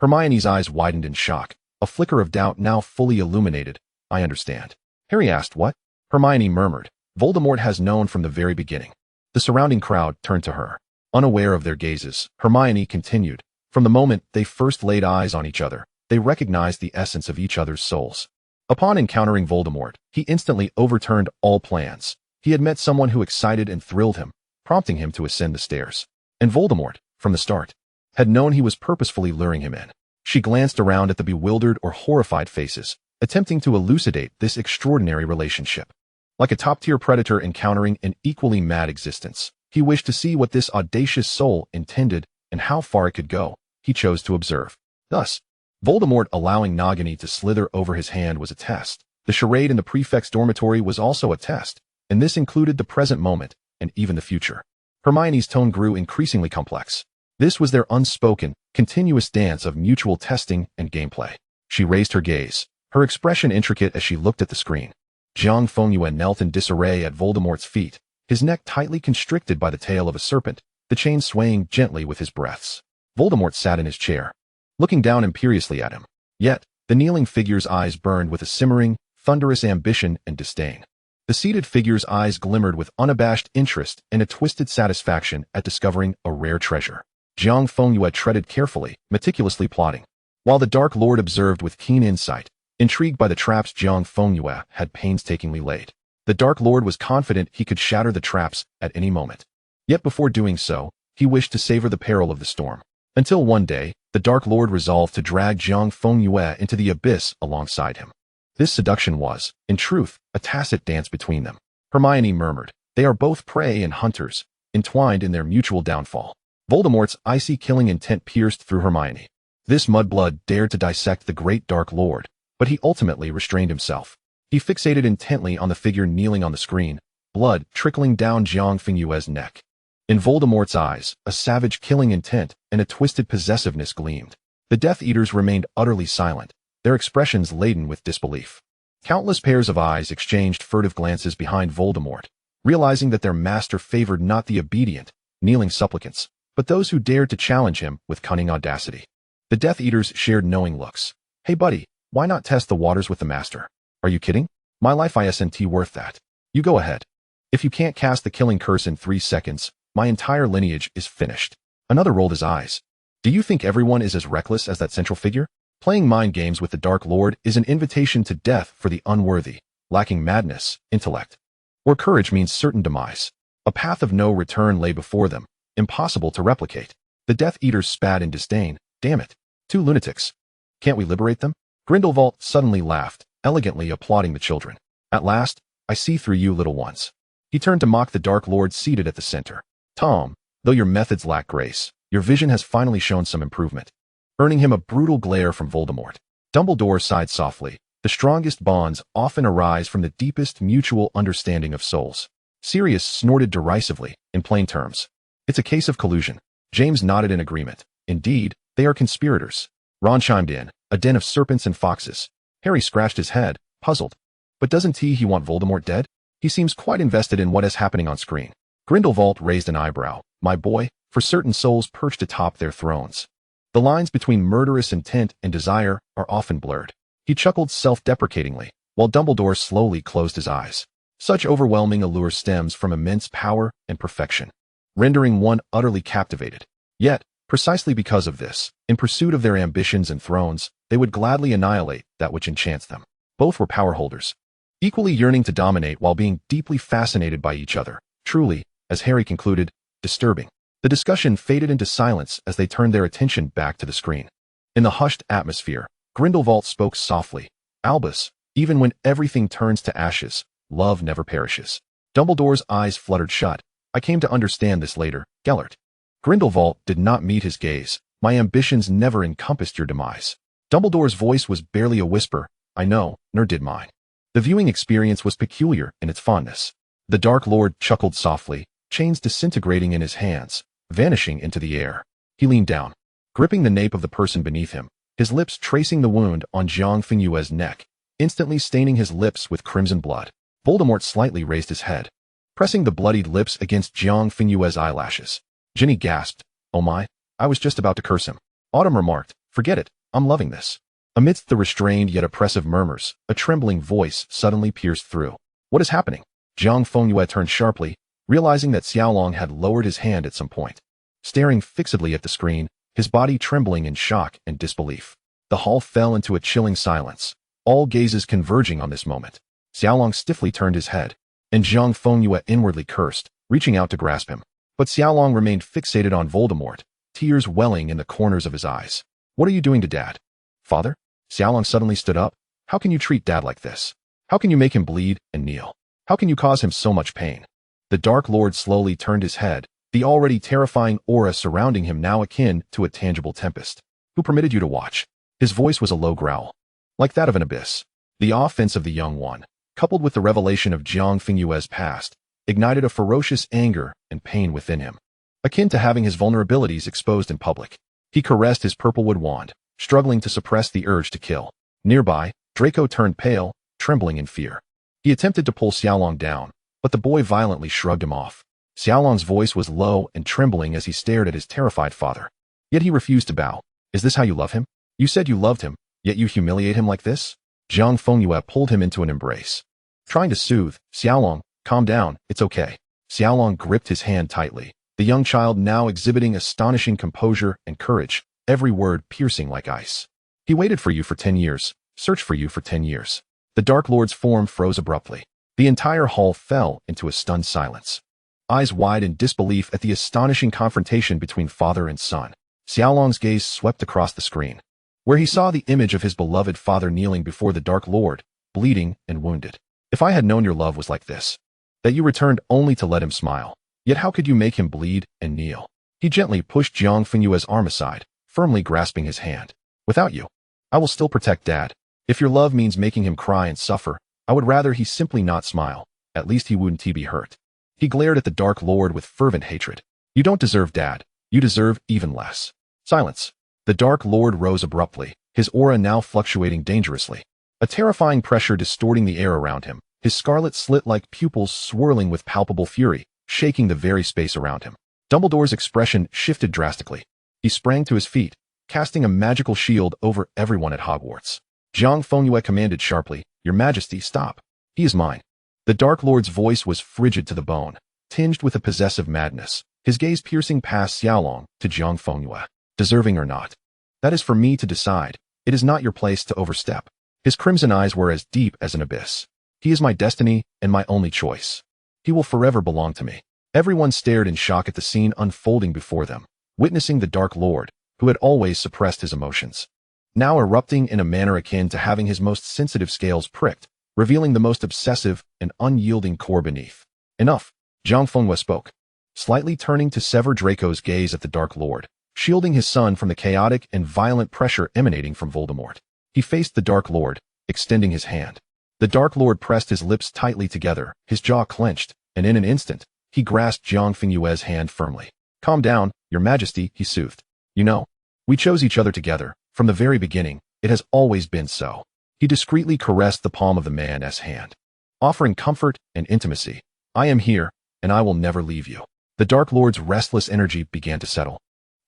Hermione's eyes widened in shock, a flicker of doubt now fully illuminated. I understand. Harry asked what? Hermione murmured. Voldemort has known from the very beginning. The surrounding crowd turned to her. Unaware of their gazes, Hermione continued. From the moment they first laid eyes on each other, they recognized the essence of each other's souls. Upon encountering Voldemort, he instantly overturned all plans. He had met someone who excited and thrilled him, prompting him to ascend the stairs. And Voldemort, from the start, had known he was purposefully luring him in. She glanced around at the bewildered or horrified faces, attempting to elucidate this extraordinary relationship. Like a top-tier predator encountering an equally mad existence, he wished to see what this audacious soul intended and how far it could go. He chose to observe. Thus, Voldemort allowing Nagini to slither over his hand was a test. The charade in the prefect's dormitory was also a test, and this included the present moment and even the future. Hermione's tone grew increasingly complex. This was their unspoken, continuous dance of mutual testing and gameplay. She raised her gaze, her expression intricate as she looked at the screen. Jiang Fengyue knelt in disarray at Voldemort's feet, his neck tightly constricted by the tail of a serpent, the chain swaying gently with his breaths. Voldemort sat in his chair, looking down imperiously at him. Yet, the kneeling figure's eyes burned with a simmering, thunderous ambition and disdain. The seated figure's eyes glimmered with unabashed interest and a twisted satisfaction at discovering a rare treasure. Jiang Fengyue treaded carefully, meticulously plotting, while the Dark Lord observed with keen insight, intrigued by the traps Jiang Fengyue had painstakingly laid. The Dark Lord was confident he could shatter the traps at any moment. Yet before doing so, he wished to savor the peril of the storm. Until one day, the Dark Lord resolved to drag Jiang Fengyue into the abyss alongside him. This seduction was, in truth, a tacit dance between them. Hermione murmured, "They are both prey and hunters, entwined in their mutual downfall." Voldemort's icy killing intent pierced through Hermione. This mudblood dared to dissect the great Dark Lord, but he ultimately restrained himself. He fixated intently on the figure kneeling on the screen, blood trickling down Jiang Fengyue's neck. In Voldemort's eyes, a savage killing intent and a twisted possessiveness gleamed. The Death Eaters remained utterly silent, their expressions laden with disbelief. Countless pairs of eyes exchanged furtive glances behind Voldemort, realizing that their master favored not the obedient, kneeling supplicants, but those who dared to challenge him with cunning audacity. The Death Eaters shared knowing looks. "Hey buddy, why not test the waters with the master? Are you kidding? My life isn't worth that. You go ahead. If you can't cast the killing curse in 3 seconds, my entire lineage is finished." Another rolled his eyes. "Do you think everyone is as reckless as that central figure? Playing mind games with the Dark Lord is an invitation to death for the unworthy, lacking madness, intellect, or courage means certain demise. A path of no return lay before them, impossible to replicate." The Death Eaters spat in disdain. "Damn it. 2 lunatics. Can't we liberate them?" Grindelwald suddenly laughed, elegantly applauding the children. "At last, I see through you little ones." He turned to mock the Dark Lord seated at the center. "Tom, though your methods lack grace, your vision has finally shown some improvement," earning him a brutal glare from Voldemort. Dumbledore sighed softly. The strongest bonds often arise from the deepest mutual understanding of souls. Sirius snorted derisively, in plain terms. "It's a case of collusion." James nodded in agreement. "Indeed, they are conspirators." Ron chimed in, "A den of serpents and foxes." Harry scratched his head, puzzled. "But doesn't he want Voldemort dead? He seems quite invested in what is happening on screen." Grindelwald raised an eyebrow. "My boy, for certain souls perched atop their thrones, the lines between murderous intent and desire are often blurred." He chuckled self-deprecatingly, while Dumbledore slowly closed his eyes. Such overwhelming allure stems from immense power and perfection, rendering one utterly captivated. Yet, precisely because of this, in pursuit of their ambitions and thrones, they would gladly annihilate that which enchants them. Both were power holders, equally yearning to dominate while being deeply fascinated by each other. Truly, as Harry concluded, disturbing. The discussion faded into silence as they turned their attention back to the screen. In the hushed atmosphere, Grindelwald spoke softly. "Albus, even when everything turns to ashes, love never perishes." Dumbledore's eyes fluttered shut. "I came to understand this later, Gellert." Grindelwald did not meet his gaze. "My ambitions never encompassed your demise." Dumbledore's voice was barely a whisper. "I know, nor did mine." The viewing experience was peculiar in its fondness. The Dark Lord chuckled softly, chains disintegrating in his hands, vanishing into the air. He leaned down, gripping the nape of the person beneath him, his lips tracing the wound on Jiang Fengyue's neck, instantly staining his lips with crimson blood. Voldemort slightly raised his head, pressing the bloodied lips against Jiang Fengyue's eyelashes. Ginny gasped. "Oh my, I was just about to curse him." Autumn remarked, "Forget it, I'm loving this." Amidst the restrained yet oppressive murmurs, a trembling voice suddenly pierced through. "What is happening?" Jiang Fengyue turned sharply, realizing that Xiaolong had lowered his hand at some point. Staring fixedly at the screen, his body trembling in shock and disbelief. The hall fell into a chilling silence. all gazes converging on this moment. Xiaolong stiffly turned his head, and Jiang Fengyue inwardly cursed, reaching out to grasp him. But Xiaolong remained fixated on Voldemort, tears welling in the corners of his eyes. What are you doing to Dad? Father? Xiaolong suddenly stood up. How can you treat Dad like this? How can you make him bleed and kneel? How can you cause him so much pain? The Dark Lord slowly turned his head, the already terrifying aura surrounding him now akin to a tangible tempest. Who permitted you to watch? His voice was a low growl, like that of an abyss. The offense of the young one, coupled with the revelation of Jiang Fengyue's past, ignited a ferocious anger and pain within him, akin to having his vulnerabilities exposed in public. He caressed his purplewood wand, struggling to suppress the urge to kill. Nearby, Draco turned pale, trembling in fear. He attempted to pull Xiaolong down, but the boy violently shrugged him off. Xiaolong's voice was low and trembling as he stared at his terrified father. Yet he refused to bow. Is this how you love him? You said you loved him, yet you humiliate him like this? Jiang Fengyue pulled him into an embrace, trying to soothe. Xiaolong, calm down, it's okay. Xiaolong gripped his hand tightly, the young child now exhibiting astonishing composure and courage, every word piercing like ice. He waited for you for 10 years, searched for you for 10 years. The Dark Lord's form froze abruptly. The entire hall fell into a stunned silence, eyes wide in disbelief at the astonishing confrontation between father and son. Xiaolong's gaze swept across the screen, where he saw the image of his beloved father kneeling before the Dark Lord, bleeding and wounded. If I had known your love was like this, that you returned only to let him smile, yet how could you make him bleed and kneel? He gently pushed Jiang Fenyue's arm aside, firmly grasping his hand. Without you, I will still protect Dad. If your love means making him cry and suffer, I would rather he simply not smile. At least he wouldn't be hurt. He glared at the Dark Lord with fervent hatred. You don't deserve Dad. You deserve even less. Silence. The Dark Lord rose abruptly, his aura now fluctuating dangerously, a terrifying pressure distorting the air around him, his scarlet slit-like pupils swirling with palpable fury, shaking the very space around him. Dumbledore's expression shifted drastically. He sprang to his feet, casting a magical shield over everyone at Hogwarts. Jiang Fengyue commanded sharply, Your Majesty, stop. He is mine. The Dark Lord's voice was frigid to the bone, tinged with a possessive madness, his gaze piercing past Xiaolong to Jiang Fengyue. Deserving or not, that is for me to decide. It is not your place to overstep. His crimson eyes were as deep as an abyss. He is my destiny and my only choice. He will forever belong to me. Everyone stared in shock at the scene unfolding before them, witnessing the Dark Lord, who had always suppressed his emotions, now erupting in a manner akin to having his most sensitive scales pricked, revealing the most obsessive and unyielding core beneath. Enough, Jiang Fengyue spoke, slightly turning to sever Draco's gaze at the Dark Lord, shielding his son from the chaotic and violent pressure emanating from Voldemort. He faced the Dark Lord, extending his hand. The Dark Lord pressed his lips tightly together, his jaw clenched, and in an instant, he grasped Jiang Fenyue's hand firmly. Calm down, Your Majesty, he soothed. You know, we chose each other together. From the very beginning, it has always been so. He discreetly caressed the palm of the man's hand, offering comfort and intimacy. I am here, and I will never leave you. The Dark Lord's restless energy began to settle,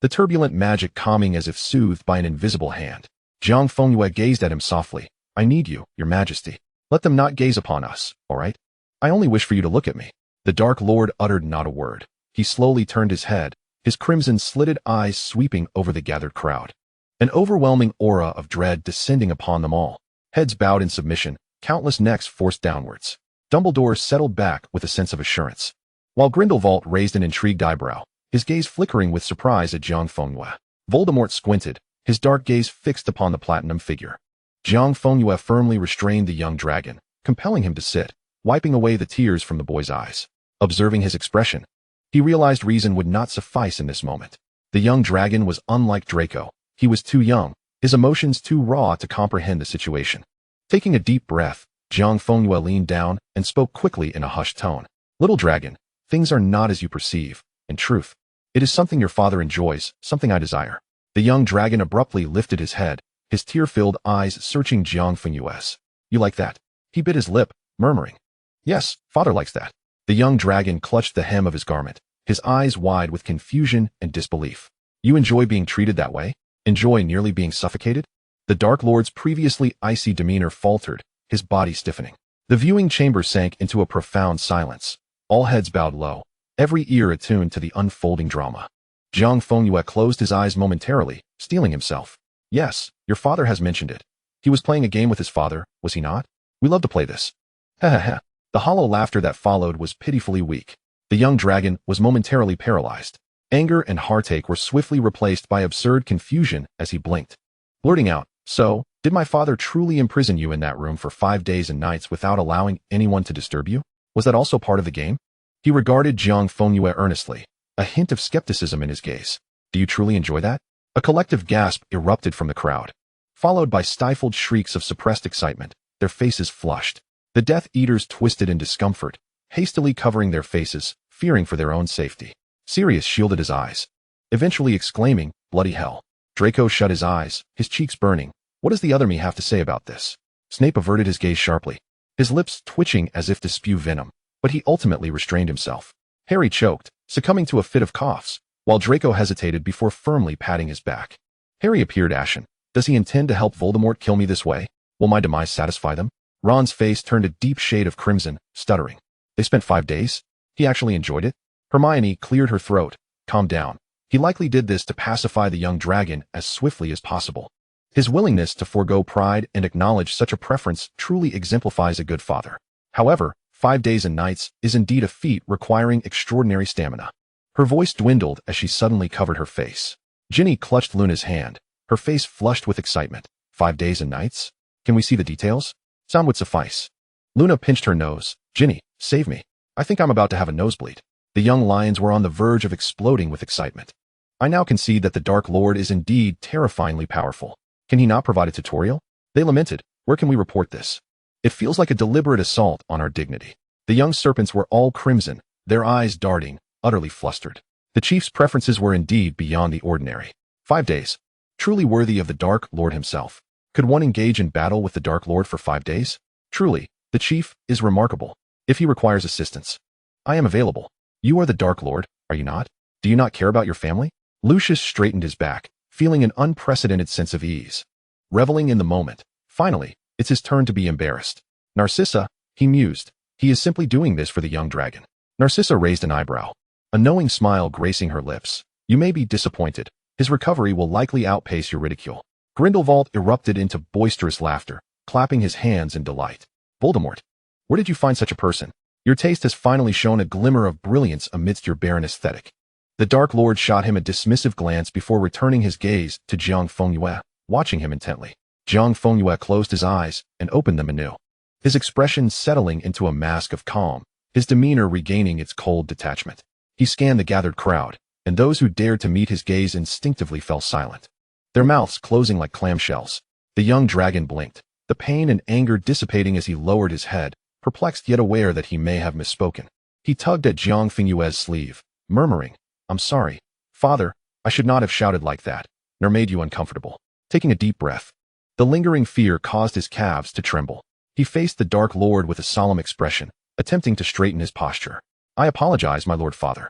the turbulent magic calming as if soothed by an invisible hand. Jiang Fengyue gazed at him softly. I need you, Your Majesty. Let them not gaze upon us, all right? I only wish for you to look at me. The Dark Lord uttered not a word. He slowly turned his head, his crimson-slitted eyes sweeping over the gathered crowd, an overwhelming aura of dread descending upon them all. Heads bowed in submission, countless necks forced downwards. Dumbledore settled back with a sense of assurance, while Grindelwald raised an intrigued eyebrow, his gaze flickering with surprise at Jiang Fengyue. Voldemort squinted, his dark gaze fixed upon the platinum figure. Jiang Fengyue firmly restrained the young dragon, compelling him to sit, wiping away the tears from the boy's eyes. Observing his expression, he realized reason would not suffice in this moment. The young dragon was unlike Draco. He was too young, his emotions too raw to comprehend the situation. Taking a deep breath, Jiang Fengyue leaned down and spoke quickly in a hushed tone. Little dragon, things are not as you perceive. In truth, it is something your father enjoys, something I desire. The young dragon abruptly lifted his head, his tear-filled eyes searching Jiang Fenyue's. You like that? He bit his lip, murmuring. Yes, father likes that. The young dragon clutched the hem of his garment, his eyes wide with confusion and disbelief. You enjoy being treated that way? Enjoy nearly being suffocated? The Dark Lord's previously icy demeanor faltered, his body stiffening. The viewing chamber sank into a profound silence. All heads bowed low, every ear attuned to the unfolding drama. Jiang Fengyue closed his eyes momentarily, steeling himself. Yes, your father has mentioned it. He was playing a game with his father, was he not? We love to play this. Ha. The hollow laughter that followed was pitifully weak. The young dragon was momentarily paralyzed. Anger and heartache were swiftly replaced by absurd confusion as he blinked. Blurting out, "So, did my father truly imprison you in that room for 5 days and nights without allowing anyone to disturb you? Was that also part of the game?" He regarded Jiang Fengyue earnestly, a hint of skepticism in his gaze. "Do you truly enjoy that?" A collective gasp erupted from the crowd, followed by stifled shrieks of suppressed excitement, their faces flushed. The Death Eaters twisted in discomfort, hastily covering their faces, fearing for their own safety. Sirius shielded his eyes, eventually exclaiming, "Bloody hell." Draco shut his eyes, his cheeks burning. What does the other me have to say about this? Snape averted his gaze sharply, his lips twitching as if to spew venom, but he ultimately restrained himself. Harry choked, succumbing to a fit of coughs, while Draco hesitated before firmly patting his back. Harry appeared ashen. Does he intend to help Voldemort kill me this way? Will my demise satisfy them? Ron's face turned a deep shade of crimson, stuttering. They spent 5 days? He actually enjoyed it? Hermione cleared her throat. Calm down. He likely did this to pacify the young dragon as swiftly as possible. His willingness to forego pride and acknowledge such a preference truly exemplifies a good father. However, 5 days and nights is indeed a feat requiring extraordinary stamina. Her voice dwindled as she suddenly covered her face. Ginny clutched Luna's hand, her face flushed with excitement. 5 days and nights? Can we see the details? Sound would suffice. Luna pinched her nose. Ginny, save me. I think I'm about to have a nosebleed. The young lions were on the verge of exploding with excitement. I now concede that the Dark Lord is indeed terrifyingly powerful. Can he not provide a tutorial? They lamented. Where can we report this? It feels like a deliberate assault on our dignity. The young serpents were all crimson, their eyes darting, utterly flustered. The chief's preferences were indeed beyond the ordinary. 5 days. Truly worthy of the Dark Lord himself. Could one engage in battle with the Dark Lord for 5 days? Truly, the chief is remarkable. If he requires assistance, I am available. You are the Dark Lord, are you not? Do you not care about your family? Lucius straightened his back, feeling an unprecedented sense of ease. Reveling in the moment. Finally, it's his turn to be embarrassed. Narcissa, he mused. He is simply doing this for the young dragon. Narcissa raised an eyebrow, a knowing smile gracing her lips. You may be disappointed. His recovery will likely outpace your ridicule. Grindelwald erupted into boisterous laughter, clapping his hands in delight. Voldemort, where did you find such a person? Your taste has finally shown a glimmer of brilliance amidst your barren aesthetic. The Dark Lord shot him a dismissive glance before returning his gaze to Jiang Fengyue, watching him intently. Jiang Fengyue closed his eyes and opened them anew, his expression settling into a mask of calm, his demeanor regaining its cold detachment. He scanned the gathered crowd, and those who dared to meet his gaze instinctively fell silent, their mouths closing like clamshells. The young dragon blinked, the pain and anger dissipating as he lowered his head, perplexed yet aware that he may have misspoken. He tugged at Jiang Fengyue's sleeve, murmuring, I'm sorry, father, I should not have shouted like that, nor made you uncomfortable. Taking a deep breath, the lingering fear caused his calves to tremble. He faced the Dark Lord with a solemn expression, attempting to straighten his posture. I apologize, my Lord Father.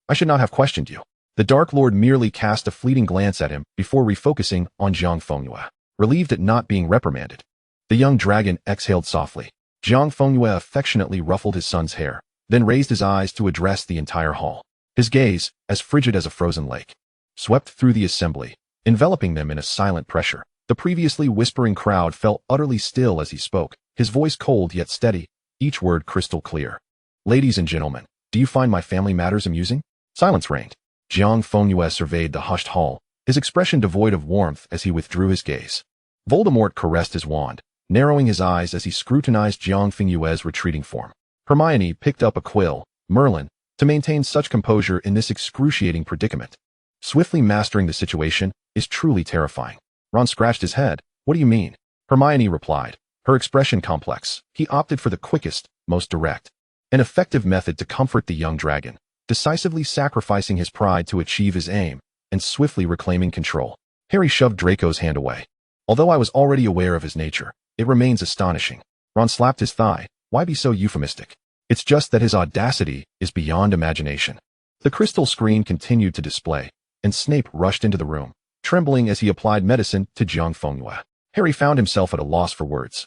I should not have questioned you. The Dark Lord merely cast a fleeting glance at him before refocusing on Jiang Fengyue, relieved at not being reprimanded. The young dragon exhaled softly. Jiang Fengyue affectionately ruffled his son's hair, then raised his eyes to address the entire hall. His gaze, as frigid as a frozen lake, swept through the assembly, enveloping them in a silent pressure. The previously whispering crowd fell utterly still as he spoke, his voice cold yet steady, each word crystal clear. Ladies and gentlemen, do you find my family matters amusing? Silence reigned. Jiang Fengyue surveyed the hushed hall, his expression devoid of warmth as he withdrew his gaze. Voldemort caressed his wand, narrowing his eyes as he scrutinized Jiang Fengyue's retreating form. Hermione picked up a quill. Merlin, to maintain such composure in this excruciating predicament. Swiftly mastering the situation is truly terrifying. Ron scratched his head. What do you mean? Hermione replied, her expression complex. He opted for the quickest, most direct, and effective method to comfort the young dragon, decisively sacrificing his pride to achieve his aim, and swiftly reclaiming control. Harry shoved Draco's hand away. Although I was already aware of his nature, it remains astonishing. Ron slapped his thigh. Why be so euphemistic? It's just that his audacity is beyond imagination. The crystal screen continued to display, and Snape rushed into the room, trembling as he applied medicine to Jiang Fengyue. Harry found himself at a loss for words.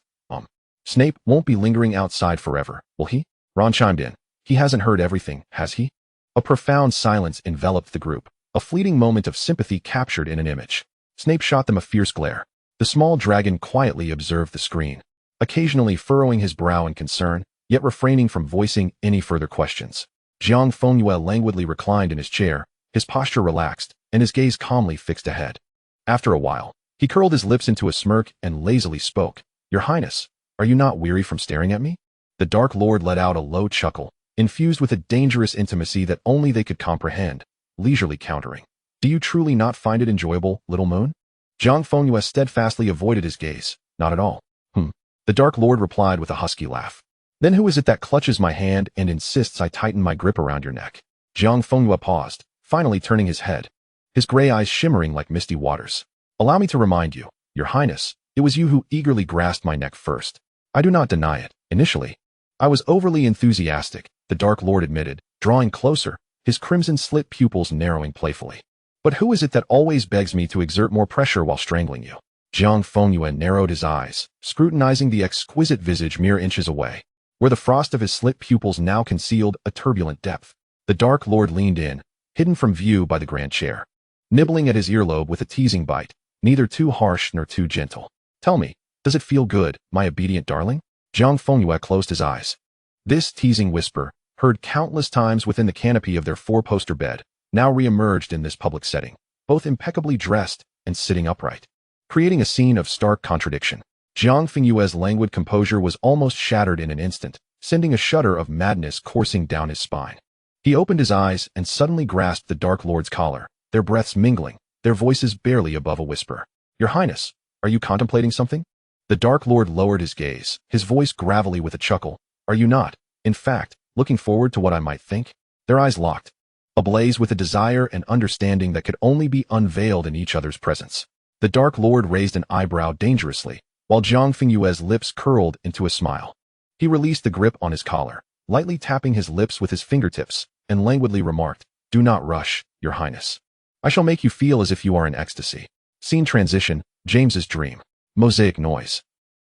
Snape won't be lingering outside forever, will he? Ron chimed in. He hasn't heard everything, has he? A profound silence enveloped the group, a fleeting moment of sympathy captured in an image. Snape shot them a fierce glare. The small dragon quietly observed the screen, occasionally furrowing his brow in concern, yet refraining from voicing any further questions. Jiang Fengyue languidly reclined in his chair, his posture relaxed, and his gaze calmly fixed ahead. After a while, he curled his lips into a smirk and lazily spoke. "Your Highness, are you not weary from staring at me?" The Dark Lord let out a low chuckle, infused with a dangerous intimacy that only they could comprehend, leisurely countering. "Do you truly not find it enjoyable, little moon?" Jiang Fengyue steadfastly avoided his gaze. "Not at all." The Dark Lord replied with a husky laugh. "Then who is it that clutches my hand and insists I tighten my grip around your neck?" Jiang Fengyue paused, finally turning his head, his gray eyes shimmering like misty waters. "Allow me to remind you, Your Highness, it was you who eagerly grasped my neck first. I do not deny it. Initially, I was overly enthusiastic," the Dark Lord admitted, drawing closer, his crimson-slit pupils narrowing playfully. "But who is it that always begs me to exert more pressure while strangling you?" Jiang Fengyue narrowed his eyes, scrutinizing the exquisite visage mere inches away, where the frost of his slit pupils now concealed a turbulent depth. The Dark Lord leaned in, hidden from view by the grand chair, nibbling at his earlobe with a teasing bite, neither too harsh nor too gentle. "Tell me, does it feel good, my obedient darling?" Jiang Fengyue closed his eyes. This teasing whisper, heard countless times within the canopy of their four-poster bed, now re-emerged in this public setting, both impeccably dressed and sitting upright, creating a scene of stark contradiction. Jiang Fengyue's languid composure was almost shattered in an instant, sending a shudder of madness coursing down his spine. He opened his eyes and suddenly grasped the Dark Lord's collar, their breaths mingling, their voices barely above a whisper. "Your Highness, are you contemplating something?" The Dark Lord lowered his gaze, his voice gravelly with a chuckle. "Are you not, in fact, looking forward to what I might think?" Their eyes locked, ablaze with a desire and understanding that could only be unveiled in each other's presence. The Dark Lord raised an eyebrow dangerously, while Jiang Fengyue's lips curled into a smile. He released the grip on his collar, lightly tapping his lips with his fingertips, and languidly remarked, "Do not rush, Your Highness. I shall make you feel as if you are in ecstasy." Scene transition, James's dream. Mosaic noise.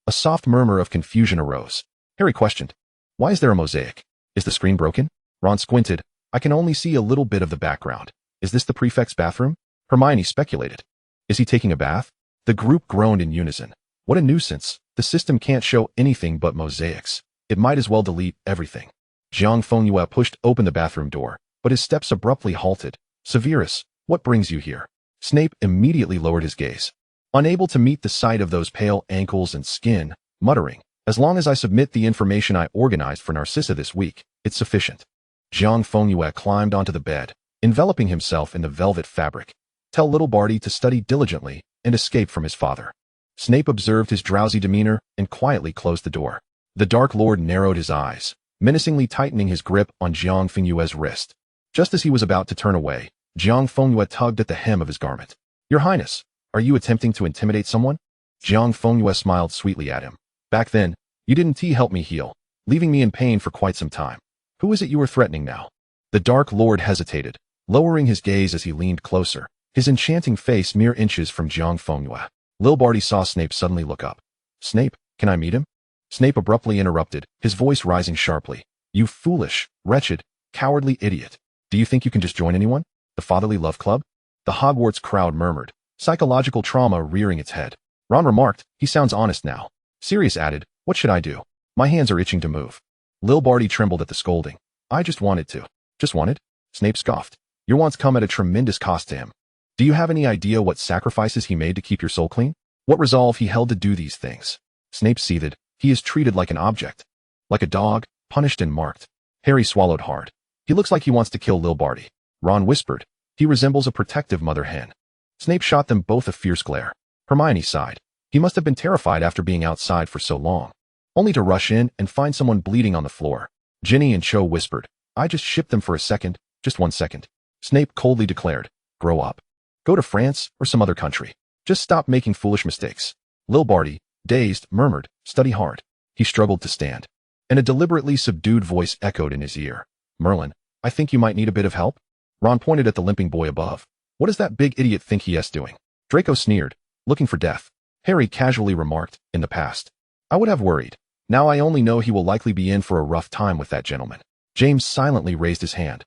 A soft murmur of confusion arose. Harry questioned, "Why is there a mosaic? Is the screen broken?" Ron squinted. "I can only see a little bit of the background. Is this the prefect's bathroom?" Hermione speculated. "Is he taking a bath?" The group groaned in unison. "What a nuisance. The system can't show anything but mosaics. It might as well delete everything." Jiang Fengyue pushed open the bathroom door, but his steps abruptly halted. "Severus, what brings you here?" Snape immediately lowered his gaze, unable to meet the sight of those pale ankles and skin, muttering, "As long as I submit the information I organized for Narcissa this week, it's sufficient." Jiang Fengyue climbed onto the bed, enveloping himself in the velvet fabric. "Tell little Barty to study diligently and escape from his father." Snape observed his drowsy demeanor and quietly closed the door. The Dark Lord narrowed his eyes, menacingly tightening his grip on Jiang Fengyue's wrist. Just as he was about to turn away, Jiang Fengyue tugged at the hem of his garment. "Your Highness, are you attempting to intimidate someone?" Jiang Fengyue smiled sweetly at him. "Back then, you didn't help me heal, leaving me in pain for quite some time. Who is it you are threatening now?" The Dark Lord hesitated, lowering his gaze as he leaned closer, his enchanting face mere inches from Jiang Fengyue. Lil Barty saw Snape suddenly look up. "Snape, can I meet him?" Snape abruptly interrupted, his voice rising sharply. "You foolish, wretched, cowardly idiot. Do you think you can just join anyone? The Fatherly Love Club?" The Hogwarts crowd murmured, psychological trauma rearing its head. Ron remarked, "He sounds honest now." Sirius added, "What should I do? My hands are itching to move." Lil Barty trembled at the scolding. "I just wanted to." "Just wanted?" Snape scoffed. "Your wants come at a tremendous cost to him. Do you have any idea what sacrifices he made to keep your soul clean? What resolve he held to do these things?" Snape seethed. "He is treated like an object. Like a dog, punished and marked." Harry swallowed hard. "He looks like he wants to kill Lil Barty." Ron whispered, "He resembles a protective mother hen." Snape shot them both a fierce glare. Hermione sighed. "He must have been terrified after being outside for so long, only to rush in and find someone bleeding on the floor." Ginny and Cho whispered, "I just shipped them for a second, just 1 second." Snape coldly declared, "Grow up. Go to France or some other country. Just stop making foolish mistakes." Lil Barty, dazed, murmured, "Study hard." He struggled to stand, and a deliberately subdued voice echoed in his ear. "Merlin, I think you might need a bit of help." Ron pointed at the limping boy above. "What does that big idiot think he is doing?" Draco sneered, "Looking for death." Harry casually remarked, "In the past, I would have worried. Now I only know he will likely be in for a rough time with that gentleman." James silently raised his hand.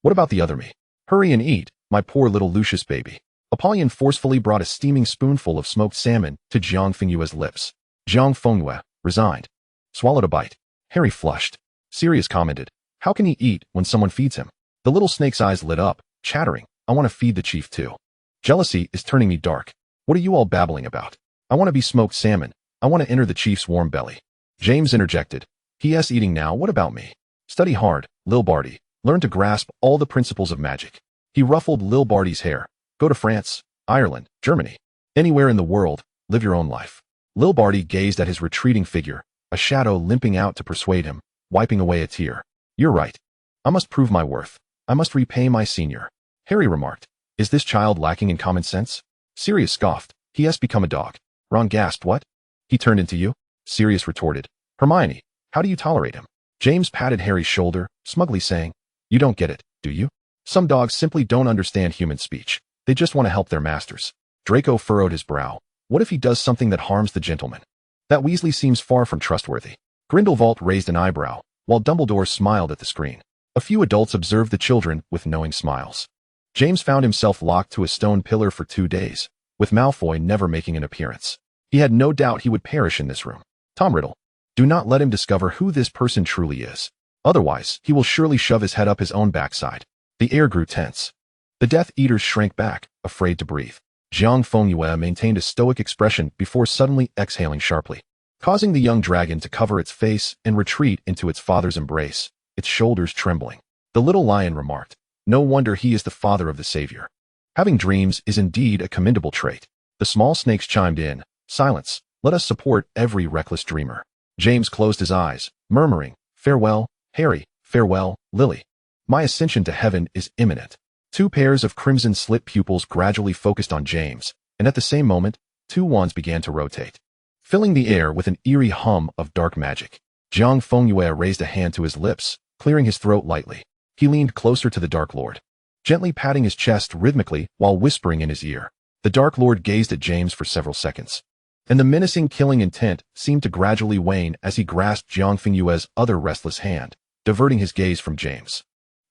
What about the other me? Hurry and eat, my poor little Lucius baby." Apollyon forcefully brought a steaming spoonful of smoked salmon to Jiang Fengyue's lips. Jiang Fengyue, resigned, swallowed a bite. Harry flushed. Sirius commented, "How can he eat when someone feeds him?" The little snake's eyes lit up, chattering, "I want to feed the chief too. Jealousy is turning me dark. What are you all babbling about? I want to be smoked salmon. I want to enter the chief's warm belly." James interjected, "He.s. eating now, what about me? Study hard, Lil Barty. Learn to grasp all the principles of magic." He ruffled Lil Barty's hair. "Go to France, Ireland, Germany. Anywhere in the world, live your own life." Lil Barty gazed at his retreating figure, a shadow limping out to persuade him, wiping away a tear. "You're right. I must prove my worth. I must repay my senior." Harry remarked, "Is this child lacking in common sense?" Sirius scoffed, "He has become a dog." Ron gasped, "What? He turned into you?" Sirius retorted, "Hermione, how do you tolerate him?" James patted Harry's shoulder, smugly saying, "You don't get it, do you? Some dogs simply don't understand human speech. They just want to help their masters." Draco furrowed his brow. "What if he does something that harms the gentleman? That Weasley seems far from trustworthy." Grindelwald raised an eyebrow, while Dumbledore smiled at the screen. A few adults observed the children with knowing smiles. James found himself locked to a stone pillar for 2 days, with Malfoy never making an appearance. He had no doubt he would perish in this room. Tom Riddle, do not let him discover who this person truly is. Otherwise, he will surely shove his head up his own backside. The air grew tense. The Death Eaters shrank back, afraid to breathe. Jiang Fengyue maintained a stoic expression before suddenly exhaling sharply, causing the young dragon to cover its face and retreat into its father's embrace, its shoulders trembling. The little lion remarked, "No wonder he is the father of the savior. Having dreams is indeed a commendable trait." The small snakes chimed in, "Silence, let us support every reckless dreamer." James closed his eyes, murmuring, "Farewell, Harry, farewell, Lily. My ascension to heaven is imminent." 2 pairs of crimson slit pupils gradually focused on James, and at the same moment, 2 wands began to rotate, filling the air with an eerie hum of dark magic. Jiang Fengyue raised a hand to his lips, clearing his throat lightly. He leaned closer to the Dark Lord, gently patting his chest rhythmically while whispering in his ear. The Dark Lord gazed at James for several seconds, and the menacing killing intent seemed to gradually wane as he grasped Jiang Fengyue's other restless hand, diverting his gaze from James.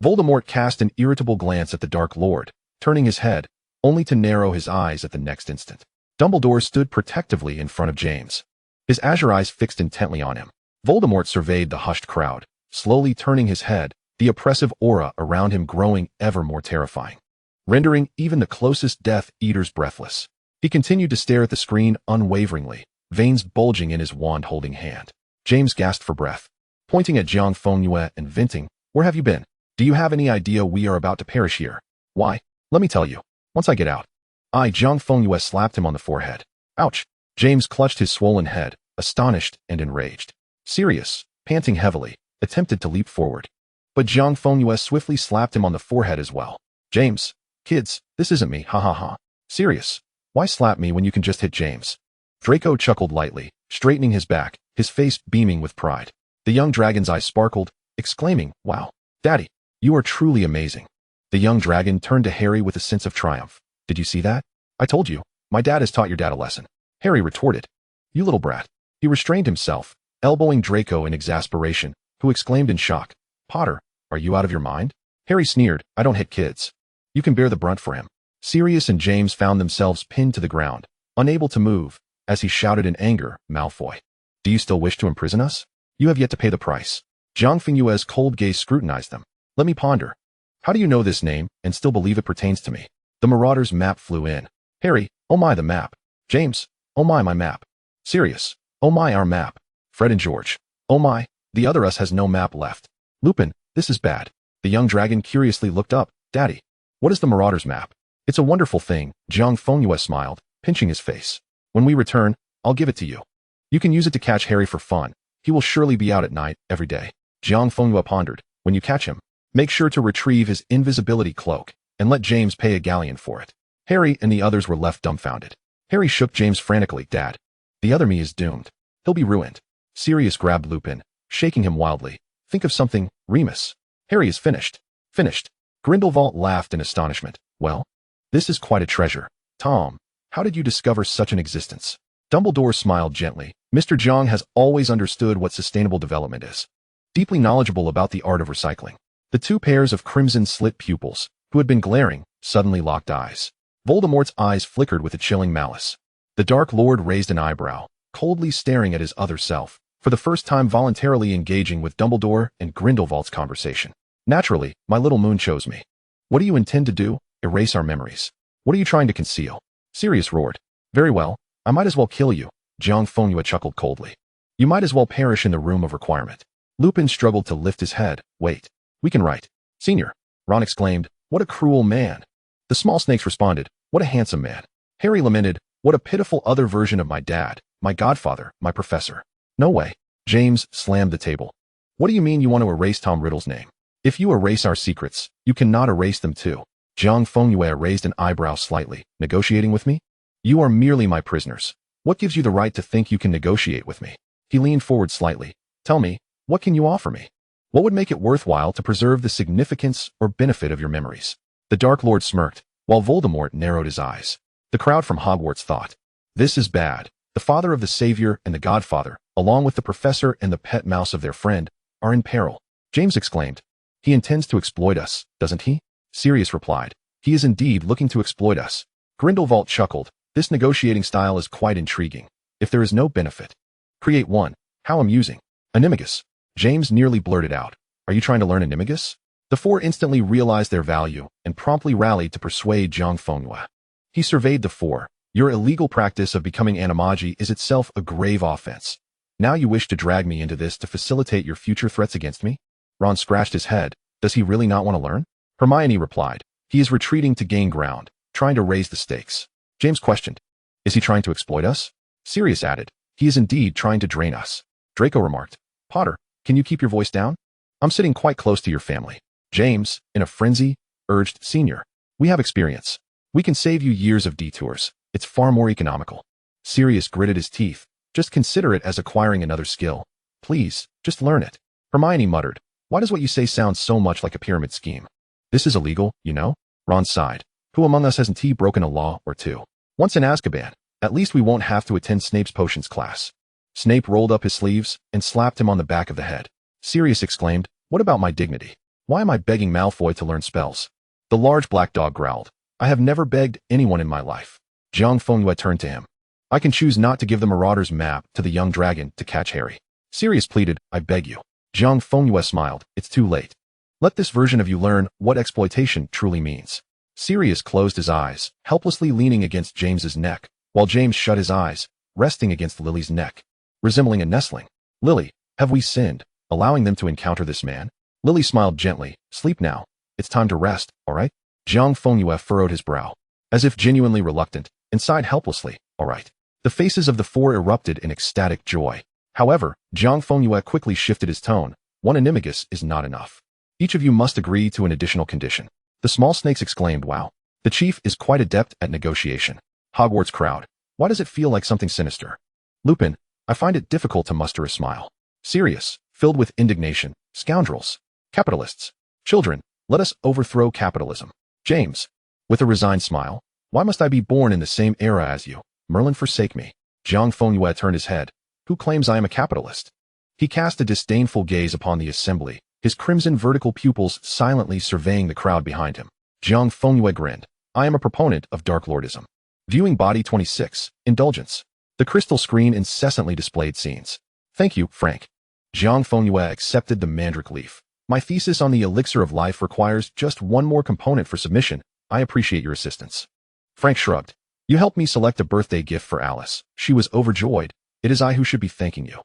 Voldemort cast an irritable glance at the Dark Lord, turning his head, only to narrow his eyes at the next instant. Dumbledore stood protectively in front of James, his azure eyes fixed intently on him. Voldemort surveyed the hushed crowd, slowly turning his head, the oppressive aura around him growing ever more terrifying, rendering even the closest Death Eaters breathless. He continued to stare at the screen unwaveringly, veins bulging in his wand-holding hand. James gasped for breath, pointing at Jiang Fengyue and venting, "Where have you been? Do you have any idea we are about to perish here?" "Why, let me tell you. Once I get out." Jiang Fengyue slapped him on the forehead. "Ouch." James clutched his swollen head, astonished and enraged. Sirius, panting heavily, attempted to leap forward, but Jiang Fengyue swiftly slapped him on the forehead as well. "James, kids, this isn't me, ha ha ha." "Sirius, why slap me when you can just hit James?" Draco chuckled lightly, straightening his back, his face beaming with pride. The young dragon's eyes sparkled, exclaiming, "Wow, Daddy, you are truly amazing." The young dragon turned to Harry with a sense of triumph. "Did you see that? I told you, my dad has taught your dad a lesson." Harry retorted, "You little brat." He restrained himself, elbowing Draco in exasperation, who exclaimed in shock, "Potter, are you out of your mind?" Harry sneered, "I don't hit kids. You can bear the brunt for him." Sirius and James found themselves pinned to the ground, unable to move, as he shouted in anger, "Malfoy, do you still wish to imprison us? You have yet to pay the price." Jiang Fengyue's cold gaze scrutinized them. "Let me ponder. How do you know this name and still believe it pertains to me?" The Marauder's map flew in. Harry, "Oh my, the map." James, "Oh my map." Sirius, "Oh my, our map." Fred and George, "Oh my, the other us has no map left." Lupin, "This is bad." The young dragon curiously looked up. "Daddy, what is the Marauder's map?" "It's a wonderful thing," Jiang Fengyue smiled, pinching his face. "When we return, I'll give it to you. You can use it to catch Harry for fun. He will surely be out at night, every day." Jiang Fengyue pondered, "When you catch him, make sure to retrieve his invisibility cloak, and let James pay a galleon for it." Harry and the others were left dumbfounded. Harry shook James frantically. "Dad, the other me is doomed. He'll be ruined." Sirius grabbed Lupin, shaking him wildly. "Think of something, Remus. Harry is finished." "Finished?" Grindelwald laughed in astonishment. "Well, this is quite a treasure. Tom, how did you discover such an existence?" Dumbledore smiled gently. "Mr. Jiang has always understood what sustainable development is. Deeply knowledgeable about the art of recycling." The 2 pairs of crimson slit pupils, who had been glaring, suddenly locked eyes. Voldemort's eyes flickered with a chilling malice. The Dark Lord raised an eyebrow, coldly staring at his other self, for the first time voluntarily engaging with Dumbledore and Grindelwald's conversation. Naturally, my little moon chose me. What do you intend to do? Erase our memories. What are you trying to conceal? Sirius roared. Very well, I might as well kill you. Jiang Fengyue chuckled coldly. You might as well perish in the room of requirement. Lupin struggled to lift his head. Wait, we can write. Senior, Ron exclaimed, what a cruel man. The small snakes responded, what a handsome man. Harry lamented, what a pitiful other version of my dad, my godfather, my professor. No way. James slammed the table. What do you mean you want to erase Tom Riddle's name? If you erase our secrets, you cannot erase them too. Jiang Fengyue raised an eyebrow slightly. Negotiating with me? You are merely my prisoners. What gives you the right to think you can negotiate with me? He leaned forward slightly. Tell me, what can you offer me? What would make it worthwhile to preserve the significance or benefit of your memories? The Dark Lord smirked, while Voldemort narrowed his eyes. The crowd from Hogwarts thought, this is bad. The father of the savior and the godfather, along with the professor and the pet mouse of their friend, are in peril. James exclaimed, he intends to exploit us, doesn't he? Sirius replied, he is indeed looking to exploit us. Grindelwald chuckled, this negotiating style is quite intriguing. If there is no benefit, create one. How amusing. Animagus. James nearly blurted out, are you trying to learn Animagus? The four instantly realized their value and promptly rallied to persuade Jiang Fengyue. He surveyed the four. Your illegal practice of becoming animagi is itself a grave offense. Now you wish to drag me into this to facilitate your future threats against me? Ron scratched his head. Does he really not want to learn? Hermione replied, he is retreating to gain ground, trying to raise the stakes. James questioned, is he trying to exploit us? Sirius added, he is indeed trying to drain us. Draco remarked, Potter, can you keep your voice down? I'm sitting quite close to your family. James, in a frenzy, urged, Senior, we have experience. We can save you years of detours. It's far more economical. Sirius gritted his teeth. Just consider it as acquiring another skill. Please, just learn it. Hermione muttered, why does what you say sound so much like a pyramid scheme? This is illegal, you know? Ron sighed. Who among us hasn't broken a law or two? Once in Azkaban, at least we won't have to attend Snape's potions class. Snape rolled up his sleeves and slapped him on the back of the head. Sirius exclaimed, what about my dignity? Why am I begging Malfoy to learn spells? The large black dog growled, I have never begged anyone in my life. Jiang Fengyue turned to him. I can choose not to give the Marauder's map to the young dragon to catch Harry. Sirius pleaded, I beg you. Jiang Fengyue smiled, it's too late. Let this version of you learn what exploitation truly means. Sirius closed his eyes, helplessly leaning against James's neck, while James shut his eyes, resting against Lily's neck, resembling a nestling. Lily, have we sinned, allowing them to encounter this man? Lily smiled gently, sleep now. It's time to rest, all right? Jiang Fengyue furrowed his brow, as if genuinely reluctant, and sighed helplessly, all right. The faces of the four erupted in ecstatic joy. However, Jiang Fengyue quickly shifted his tone. One animagus is not enough. Each of you must agree to an additional condition. The small snakes exclaimed, wow. The chief is quite adept at negotiation. Hogwarts crowd. Why does it feel like something sinister? Lupin, I find it difficult to muster a smile. Sirius, filled with indignation. Scoundrels. Capitalists. Children, let us overthrow capitalism. James, with a resigned smile. Why must I be born in the same era as you? Merlin, forsake me. Jiang Fengyue turned his head. Who claims I am a capitalist? He cast a disdainful gaze upon the assembly, his crimson vertical pupils silently surveying the crowd behind him. Jiang Fengyue grinned. I am a proponent of Dark Lordism. Viewing Body 26, Indulgence. The crystal screen incessantly displayed scenes. Thank you, Frank. Jiang Fengyue accepted the mandrake leaf. My thesis on the elixir of life requires just one more component for submission. I appreciate your assistance. Frank shrugged. You helped me select a birthday gift for Alice. She was overjoyed. It is I who should be thanking you.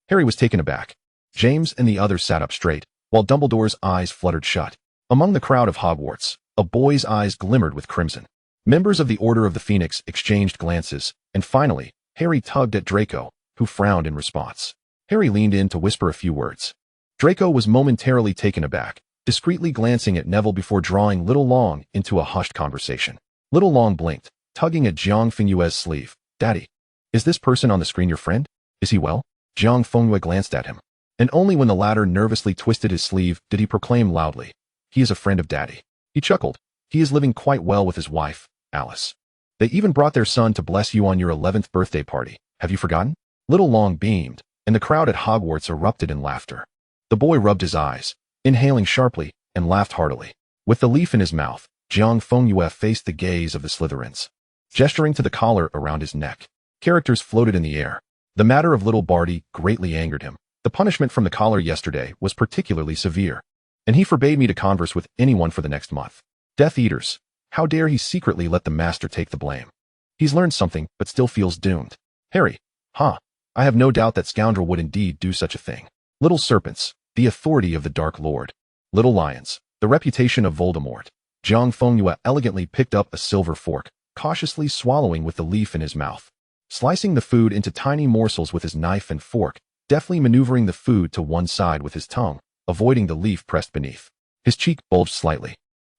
Harry was taken aback. James and the others sat up straight, while Dumbledore's eyes fluttered shut. Among the crowd of Hogwarts, a boy's eyes glimmered with crimson. Members of the Order of the Phoenix exchanged glances, and finally, Harry tugged at Draco, who frowned in response. Harry leaned in to whisper a few words. Draco was momentarily taken aback, discreetly glancing at Neville before drawing Little Long into a hushed conversation. Little Long blinked, tugging at Jiang Fengyue's sleeve. Daddy, is this person on the screen your friend? Is he well? Jiang Fengyue glanced at him, and only when the latter nervously twisted his sleeve did he proclaim loudly, he is a friend of Daddy. He chuckled. He is living quite well with his wife, Alice. They even brought their son to bless you on your 11th birthday party. Have you forgotten? Little Long beamed, and the crowd at Hogwarts erupted in laughter. The boy rubbed his eyes, inhaling sharply, and laughed heartily. With the leaf in his mouth, Jiang Fengyue faced the gaze of the Slytherins, gesturing to the collar around his neck. Characters floated in the air. The matter of little Barty greatly angered him. The punishment from the collar yesterday was particularly severe, and he forbade me to converse with anyone for the next month. Death Eaters. How dare he secretly let the master take the blame? He's learned something, but still feels doomed. Harry. I have no doubt that scoundrel would indeed do such a thing. Little serpents. The authority of the Dark Lord. Little lions. The reputation of Voldemort. Jiang Fengyue elegantly picked up a silver fork, cautiously swallowing with the leaf in his mouth, slicing the food into tiny morsels with his knife and fork, deftly maneuvering the food to one side with his tongue, avoiding the leaf pressed beneath. His cheek bulged slightly.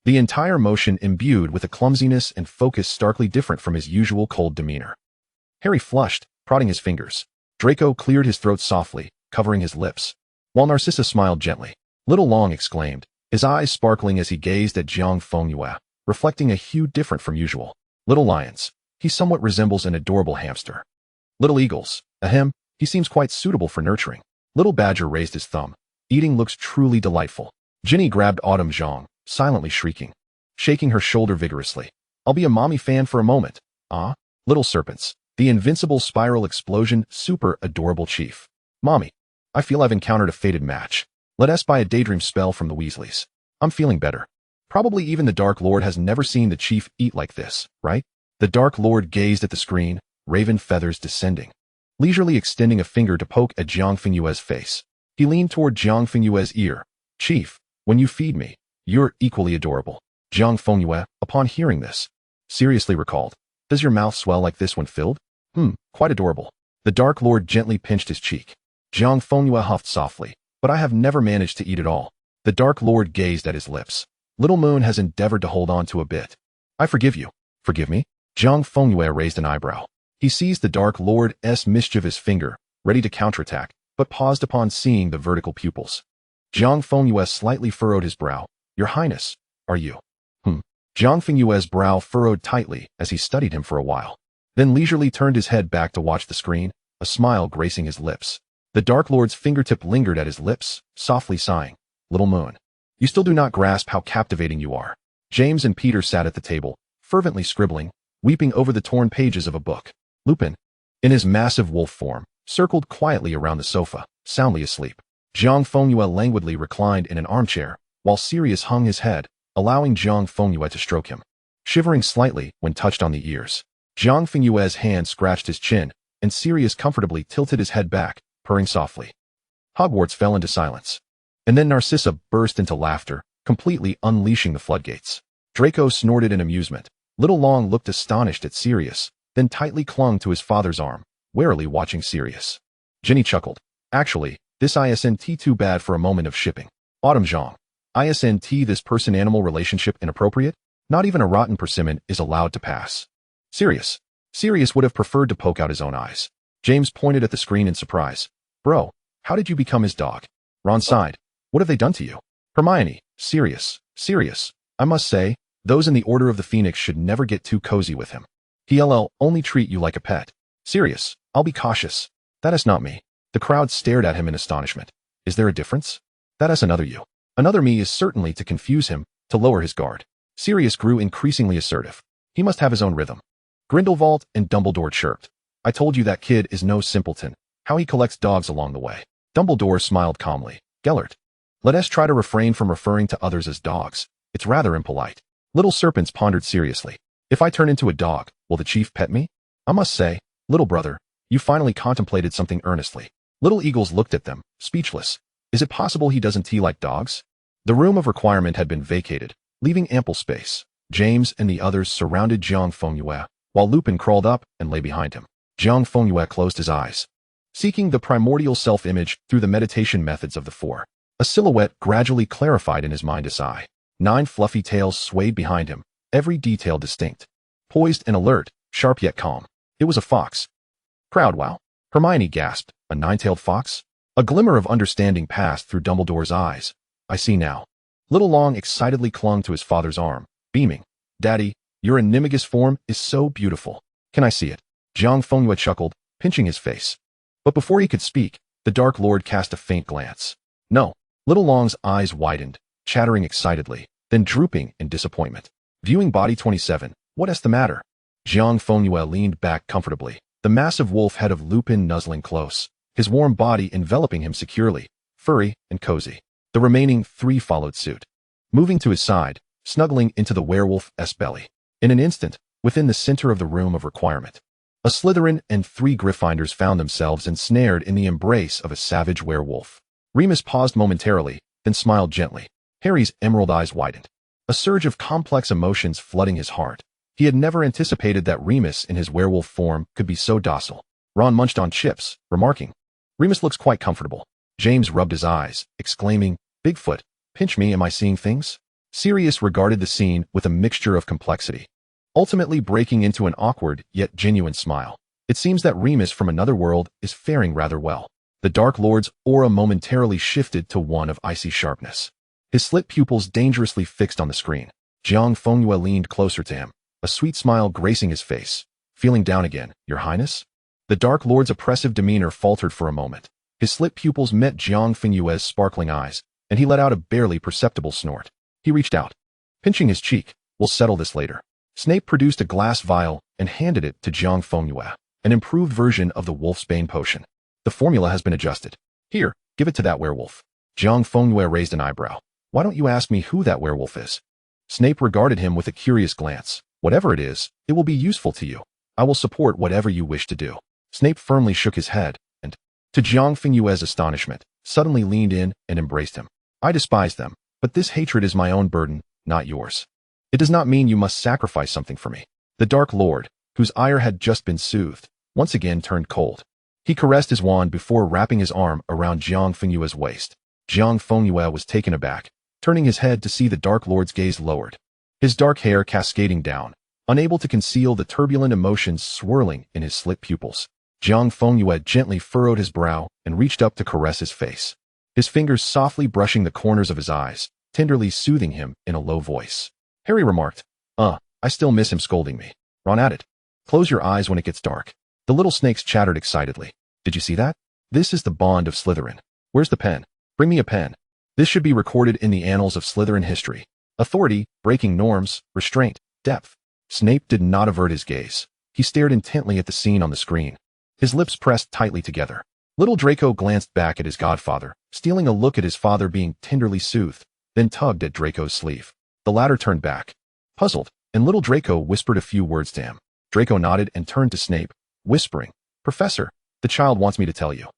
The entire motion imbued with a clumsiness and focus starkly different from his usual cold demeanor. Harry flushed, prodding his fingers. Draco cleared his throat softly, covering his lips, while Narcissa smiled gently. Little Long exclaimed, his eyes sparkling as he gazed at Jiang Fengyue, reflecting a hue different from usual. Little lions. He somewhat resembles an adorable hamster. Little eagles. Ahem, he seems quite suitable for nurturing. Little badger raised his thumb. Eating looks truly delightful. Ginny grabbed Autumn Zhang, silently shrieking, shaking her shoulder vigorously. I'll be a mommy fan for a moment. Little serpents. The invincible spiral explosion, super adorable chief. Mommy. I feel I've encountered a fated match. Let us buy a daydream spell from the Weasleys. I'm feeling better. Probably even the Dark Lord has never seen the chief eat like this, right? The Dark Lord gazed at the screen, raven feathers descending, leisurely extending a finger to poke at Jiang Fengyue's face. He leaned toward Jiang Fengyue's ear. Chief, when you feed me, you're equally adorable. Jiang Fengyue, upon hearing this, seriously recalled. Does your mouth swell like this when filled? Quite adorable. The Dark Lord gently pinched his cheek. Jiang Fengyue huffed softly. But I have never managed to eat it all. The Dark Lord gazed at his lips. Little Moon has endeavored to hold on to a bit. I forgive you. Forgive me? Jiang Fengyue raised an eyebrow. He seized the Dark Lord's mischievous finger, ready to counterattack, but paused upon seeing the vertical pupils. Jiang Fengyue slightly furrowed his brow. Your Highness, are you? Jiang Fengyue's brow furrowed tightly as he studied him for a while, then leisurely turned his head back to watch the screen, a smile gracing his lips. The Dark Lord's fingertip lingered at his lips, softly sighing. Little Moon. You still do not grasp how captivating you are. James and Peter sat at the table, fervently scribbling, weeping over the torn pages of a book. Lupin, in his massive wolf form, circled quietly around the sofa, soundly asleep. Jiang Fengyue languidly reclined in an armchair, while Sirius hung his head, allowing Jiang Fengyue to stroke him, shivering slightly when touched on the ears. Jiang Fengyue's hand scratched his chin, and Sirius comfortably tilted his head back, purring softly. Hogwarts fell into silence. And then Narcissa burst into laughter, completely unleashing the floodgates. Draco snorted in amusement. Little Long looked astonished at Sirius, then tightly clung to his father's arm, warily watching Sirius. Ginny chuckled. Actually, this isn't too bad for a moment of shipping. Autumn Zhang. Isn't this person-animal relationship inappropriate? Not even a rotten persimmon is allowed to pass. Sirius. Sirius would have preferred to poke out his own eyes. James pointed at the screen in surprise. Bro, how did you become his dog? Ron sighed. What have they done to you? Hermione. Sirius. I must say, those in the Order of the Phoenix should never get too cozy with him. He'll only treat you like a pet. Sirius. I'll be cautious. That is not me. The crowd stared at him in astonishment. Is there a difference? That is another you. Another me is certainly to confuse him, to lower his guard. Sirius grew increasingly assertive. He must have his own rhythm. Grindelwald and Dumbledore chirped. I told you that kid is no simpleton. How he collects dogs along the way. Dumbledore smiled calmly. Gellert. Let us try to refrain from referring to others as dogs. It's rather impolite. Little Serpents pondered seriously. If I turn into a dog, will the chief pet me? I must say, little brother, you finally contemplated something earnestly. Little Eagles looked at them, speechless. Is it possible he doesn't like dogs? The room of requirement had been vacated, leaving ample space. James and the others surrounded Jiang Fengyue, while Lupin crawled up and lay behind him. Jiang Fengyue closed his eyes, seeking the primordial self-image through the meditation methods of the four. A silhouette gradually clarified in his mind's eye. 9 fluffy tails swayed behind him, every detail distinct. Poised and alert, sharp yet calm. It was a fox. Proud wow. Hermione gasped. A 9-tailed fox? A glimmer of understanding passed through Dumbledore's eyes. I see now. Little Long excitedly clung to his father's arm, beaming. Daddy, your animagus form is so beautiful. Can I see it? Jiang Fengyue chuckled, pinching his face. But before he could speak, the Dark Lord cast a faint glance. No. Little Long's eyes widened, chattering excitedly, then drooping in disappointment. Viewing body 27. What's the matter? Jiang Fengyue leaned back comfortably, the massive wolf head of Lupin nuzzling close, his warm body enveloping him securely, furry and cozy. The remaining 3 followed suit, moving to his side, snuggling into the werewolf's belly. In an instant, within the center of the room of requirement, a Slytherin and 3 Gryffindors found themselves ensnared in the embrace of a savage werewolf. Remus paused momentarily, then smiled gently. Harry's emerald eyes widened, a surge of complex emotions flooding his heart. He had never anticipated that Remus in his werewolf form could be so docile. Ron munched on chips, remarking, "Remus looks quite comfortable." James rubbed his eyes, exclaiming, "Bigfoot, pinch me, am I seeing things?" Sirius regarded the scene with a mixture of complexity, ultimately breaking into an awkward yet genuine smile. It seems that Remus from another world is faring rather well. The Dark Lord's aura momentarily shifted to one of icy sharpness, his slit pupils dangerously fixed on the screen. Jiang Fengyue leaned closer to him, a sweet smile gracing his face. "Feeling down again, Your Highness?" The Dark Lord's oppressive demeanor faltered for a moment. His slit pupils met Jiang Fengyue's sparkling eyes, and he let out a barely perceptible snort. He reached out, pinching his cheek. "We'll settle this later." Snape produced a glass vial and handed it to Jiang Fengyue, an improved version of the Wolf's Bane potion. "The formula has been adjusted. Here, give it to that werewolf." Jiang Fengyue raised an eyebrow. "Why don't you ask me who that werewolf is?" Snape regarded him with a curious glance. "Whatever it is, it will be useful to you. I will support whatever you wish to do." Snape firmly shook his head, and, to Jiang Fengyue's astonishment, suddenly leaned in and embraced him. "I despise them, but this hatred is my own burden, not yours. It does not mean you must sacrifice something for me." The Dark Lord, whose ire had just been soothed, once again turned cold. He caressed his wand before wrapping his arm around Jiang Fengyue's waist. Jiang Fengyue was taken aback, turning his head to see the Dark Lord's gaze lowered, his dark hair cascading down, unable to conceal the turbulent emotions swirling in his slit pupils. Jiang Fengyue gently furrowed his brow and reached up to caress his face, his fingers softly brushing the corners of his eyes, tenderly soothing him in a low voice. Harry remarked, I still miss him scolding me." Ron added, "Close your eyes when it gets dark." The little snakes chattered excitedly. "Did you see that? This is the bond of Slytherin. Where's the pen? Bring me a pen. This should be recorded in the annals of Slytherin history. Authority, breaking norms, restraint, depth." Snape did not avert his gaze. He stared intently at the scene on the screen, his lips pressed tightly together. Little Draco glanced back at his godfather, stealing a look at his father being tenderly soothed, then tugged at Draco's sleeve. The latter turned back, puzzled, and little Draco whispered a few words to him. Draco nodded and turned to Snape, whispering, "Professor, the child wants me to tell you."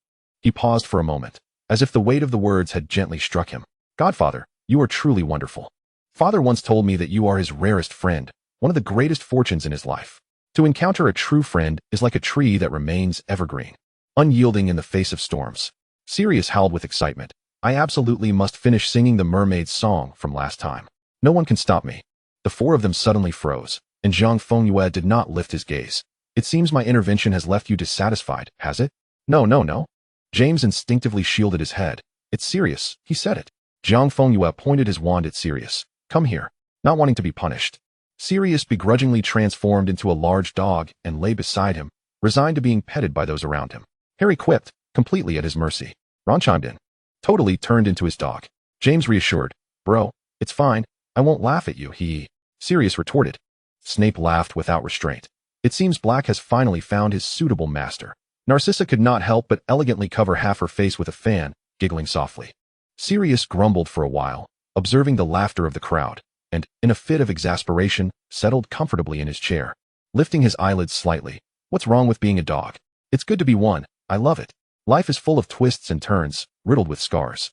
He paused for a moment, as if the weight of the words had gently struck him. "Godfather, you are truly wonderful. Father once told me that you are his rarest friend, one of the greatest fortunes in his life. To encounter a true friend is like a tree that remains evergreen, unyielding in the face of storms." Sirius howled with excitement. "I absolutely must finish singing the mermaid's song from last time. No one can stop me." The 4 of them suddenly froze, and Jiang Fengyue did not lift his gaze. "It seems my intervention has left you dissatisfied, has it?" No. James instinctively shielded his head. "It's Sirius, he said it." Jiang Fengyue pointed his wand at Sirius. "Come here." Not wanting to be punished, Sirius begrudgingly transformed into a large dog and lay beside him, resigned to being petted by those around him. Harry quipped, completely at his mercy. Ron chimed in, totally turned into his dog. James reassured, "Bro, it's fine. I won't laugh at you, he." Sirius retorted. Snape laughed without restraint. "It seems Black has finally found his suitable master." Narcissa could not help but elegantly cover half her face with a fan, giggling softly. Sirius grumbled for a while, observing the laughter of the crowd, and, in a fit of exasperation, settled comfortably in his chair, lifting his eyelids slightly. "What's wrong with being a dog? It's good to be one. I love it. Life is full of twists and turns, riddled with scars.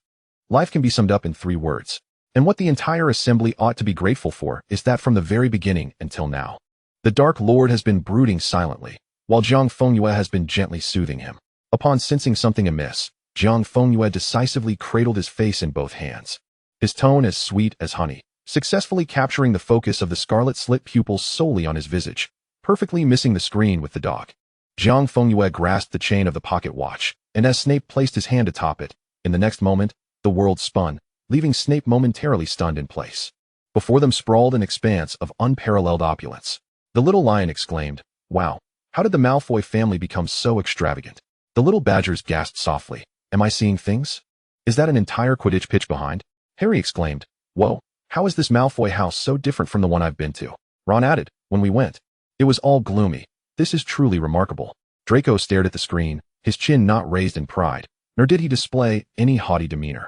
Life can be summed up in 3 words. And what the entire assembly ought to be grateful for is that from the very beginning until now, the Dark Lord has been brooding silently, while Jiang Fengyue has been gently soothing him. Upon sensing something amiss, Jiang Fengyue decisively cradled his face in both hands, his tone as sweet as honey, successfully capturing the focus of the scarlet slit pupils solely on his visage, perfectly missing the screen with the dog. Jiang Fengyue grasped the chain of the pocket watch, and as Snape placed his hand atop it, in the next moment, the world spun, leaving Snape momentarily stunned in place. Before them sprawled an expanse of unparalleled opulence. The little lion exclaimed, "Wow, how did the Malfoy family become so extravagant?" The little badgers gasped softly, "Am I seeing things? Is that an entire Quidditch pitch behind?" Harry exclaimed, "Whoa, How is this Malfoy house so different from the one I've been to? Ron added, when we went. It was all gloomy. This is truly remarkable. Draco stared at the screen, his chin not raised in pride, nor did he display any haughty demeanor.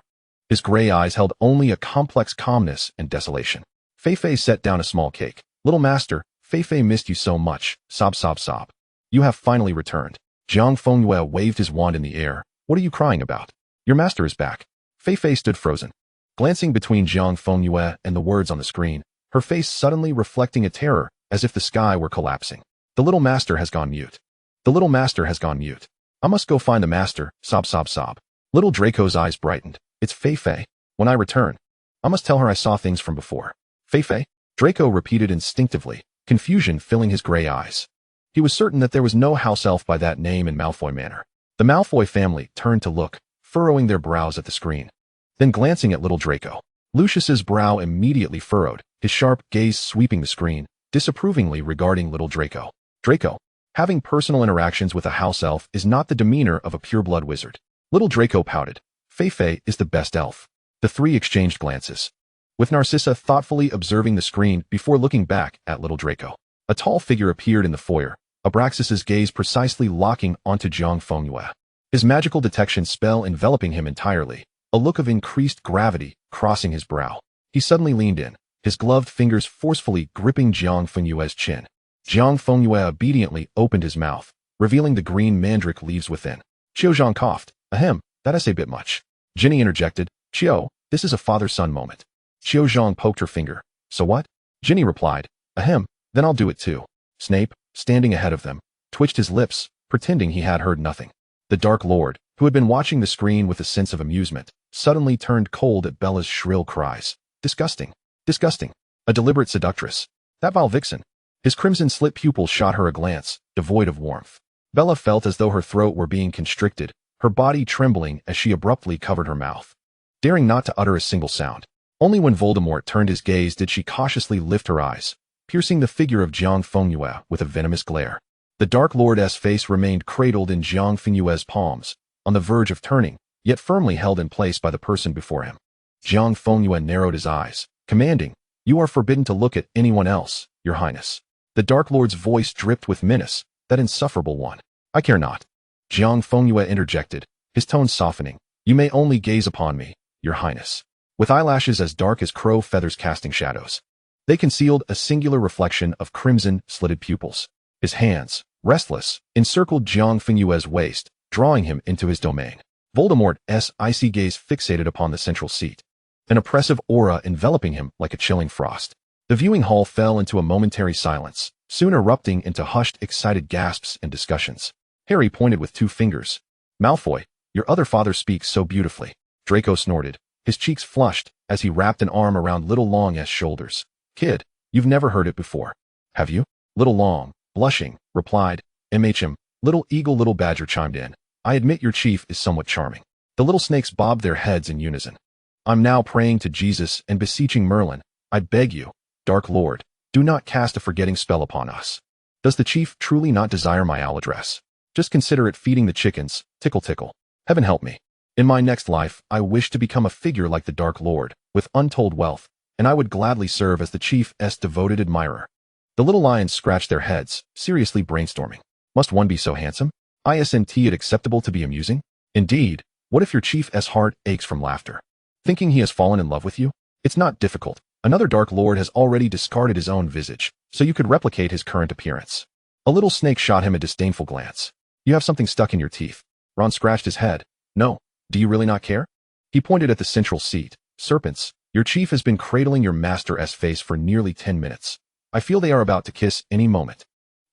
His gray eyes held only a complex calmness and desolation. Fei set down a small cake. Little master, Fei missed you so much. Sob, sob, sob. You have finally returned. Jiang Fengyue waved his wand in the air. What are you crying about? Your master is back. Fei stood frozen. Glancing between Jiang Fengyue and the words on the screen, her face suddenly reflecting a terror, as if the sky were collapsing. The little master has gone mute. The little master has gone mute. I must go find the master. Sob, sob, sob. Little Draco's eyes brightened. It's Fei. When I return, I must tell her I saw things from before. Fei? Draco repeated instinctively, confusion filling his gray eyes. He was certain that there was no house elf by that name in Malfoy Manor. The Malfoy family turned to look, furrowing their brows at the screen. Then glancing at little Draco. Lucius's brow immediately furrowed, his sharp gaze sweeping the screen, disapprovingly regarding little Draco. Draco, having personal interactions with a house elf is not the demeanor of a pureblood wizard. Little Draco pouted. Fei is the best elf. The three exchanged glances, with Narcissa thoughtfully observing the screen before looking back at little Draco. A tall figure appeared in the foyer, Abraxas's gaze precisely locking onto Jiang Fengyue. His magical detection spell enveloping him entirely, a look of increased gravity crossing his brow. He suddenly leaned in, his gloved fingers forcefully gripping Jiang Fengyue's chin. Jiang Fengyue obediently opened his mouth, revealing the green mandrake leaves within. Qiuzhang coughed. Ahem, that is a bit much. Ginny interjected. Qiu, this is a father-son moment. Qiuzhang poked her finger. So what? Ginny replied. Ahem, then I'll do it too. Snape, standing ahead of them, twitched his lips, pretending he had heard nothing. The Dark Lord, who had been watching the screen with a sense of amusement, suddenly turned cold at Bella's shrill cries. Disgusting. Disgusting. A deliberate seductress. That vile vixen. His crimson-slit pupils shot her a glance, devoid of warmth. Bella felt as though her throat were being constricted, her body trembling as she abruptly covered her mouth, daring not to utter a single sound. Only when Voldemort turned his gaze did she cautiously lift her eyes, piercing the figure of Jiang Fengyue with a venomous glare. The Dark Lord's face remained cradled in Jiang Fengyue's palms, on the verge of turning, yet firmly held in place by the person before him. Jiang Fengyue narrowed his eyes, commanding, You are forbidden to look at anyone else, Your Highness. The Dark Lord's voice dripped with menace, that insufferable one. I care not. Jiang Fengyue interjected, his tone softening. You may only gaze upon me, Your Highness. With eyelashes as dark as crow feathers casting shadows. They concealed a singular reflection of crimson, slitted pupils. His hands, restless, encircled Jiang Fengyue's waist, drawing him into his domain. Voldemort's icy gaze fixated upon the central seat, an oppressive aura enveloping him like a chilling frost. The viewing hall fell into a momentary silence, soon erupting into hushed, excited gasps and discussions. Harry pointed with 2 fingers. Malfoy, your other father speaks so beautifully. Draco snorted, his cheeks flushed, as he wrapped an arm around Little Long's shoulders. Kid, you've never heard it before, have you? Little Long, blushing, replied. Little Eagle Little Badger chimed in. I admit your chief is somewhat charming. The little snakes bobbed their heads in unison. I'm now praying to Jesus and beseeching Merlin. I beg you, Dark Lord, do not cast a forgetting spell upon us. Does the chief truly not desire my owl address? Just consider it feeding the chickens, tickle tickle. Heaven help me. In my next life, I wish to become a figure like the Dark Lord, with untold wealth, and I would gladly serve as the chief's devoted admirer. The little lions scratched their heads, seriously brainstorming. Must one be so handsome? Isn't it acceptable to be amusing? Indeed, what if your chief's heart aches from laughter? Thinking he has fallen in love with you? It's not difficult. Another Dark Lord has already discarded his own visage, so you could replicate his current appearance. A little snake shot him a disdainful glance. You have something stuck in your teeth. Ron scratched his head. No, do you really not care? He pointed at the central seat. Serpents, your chief has been cradling your master's face for nearly 10 minutes. I feel they are about to kiss any moment.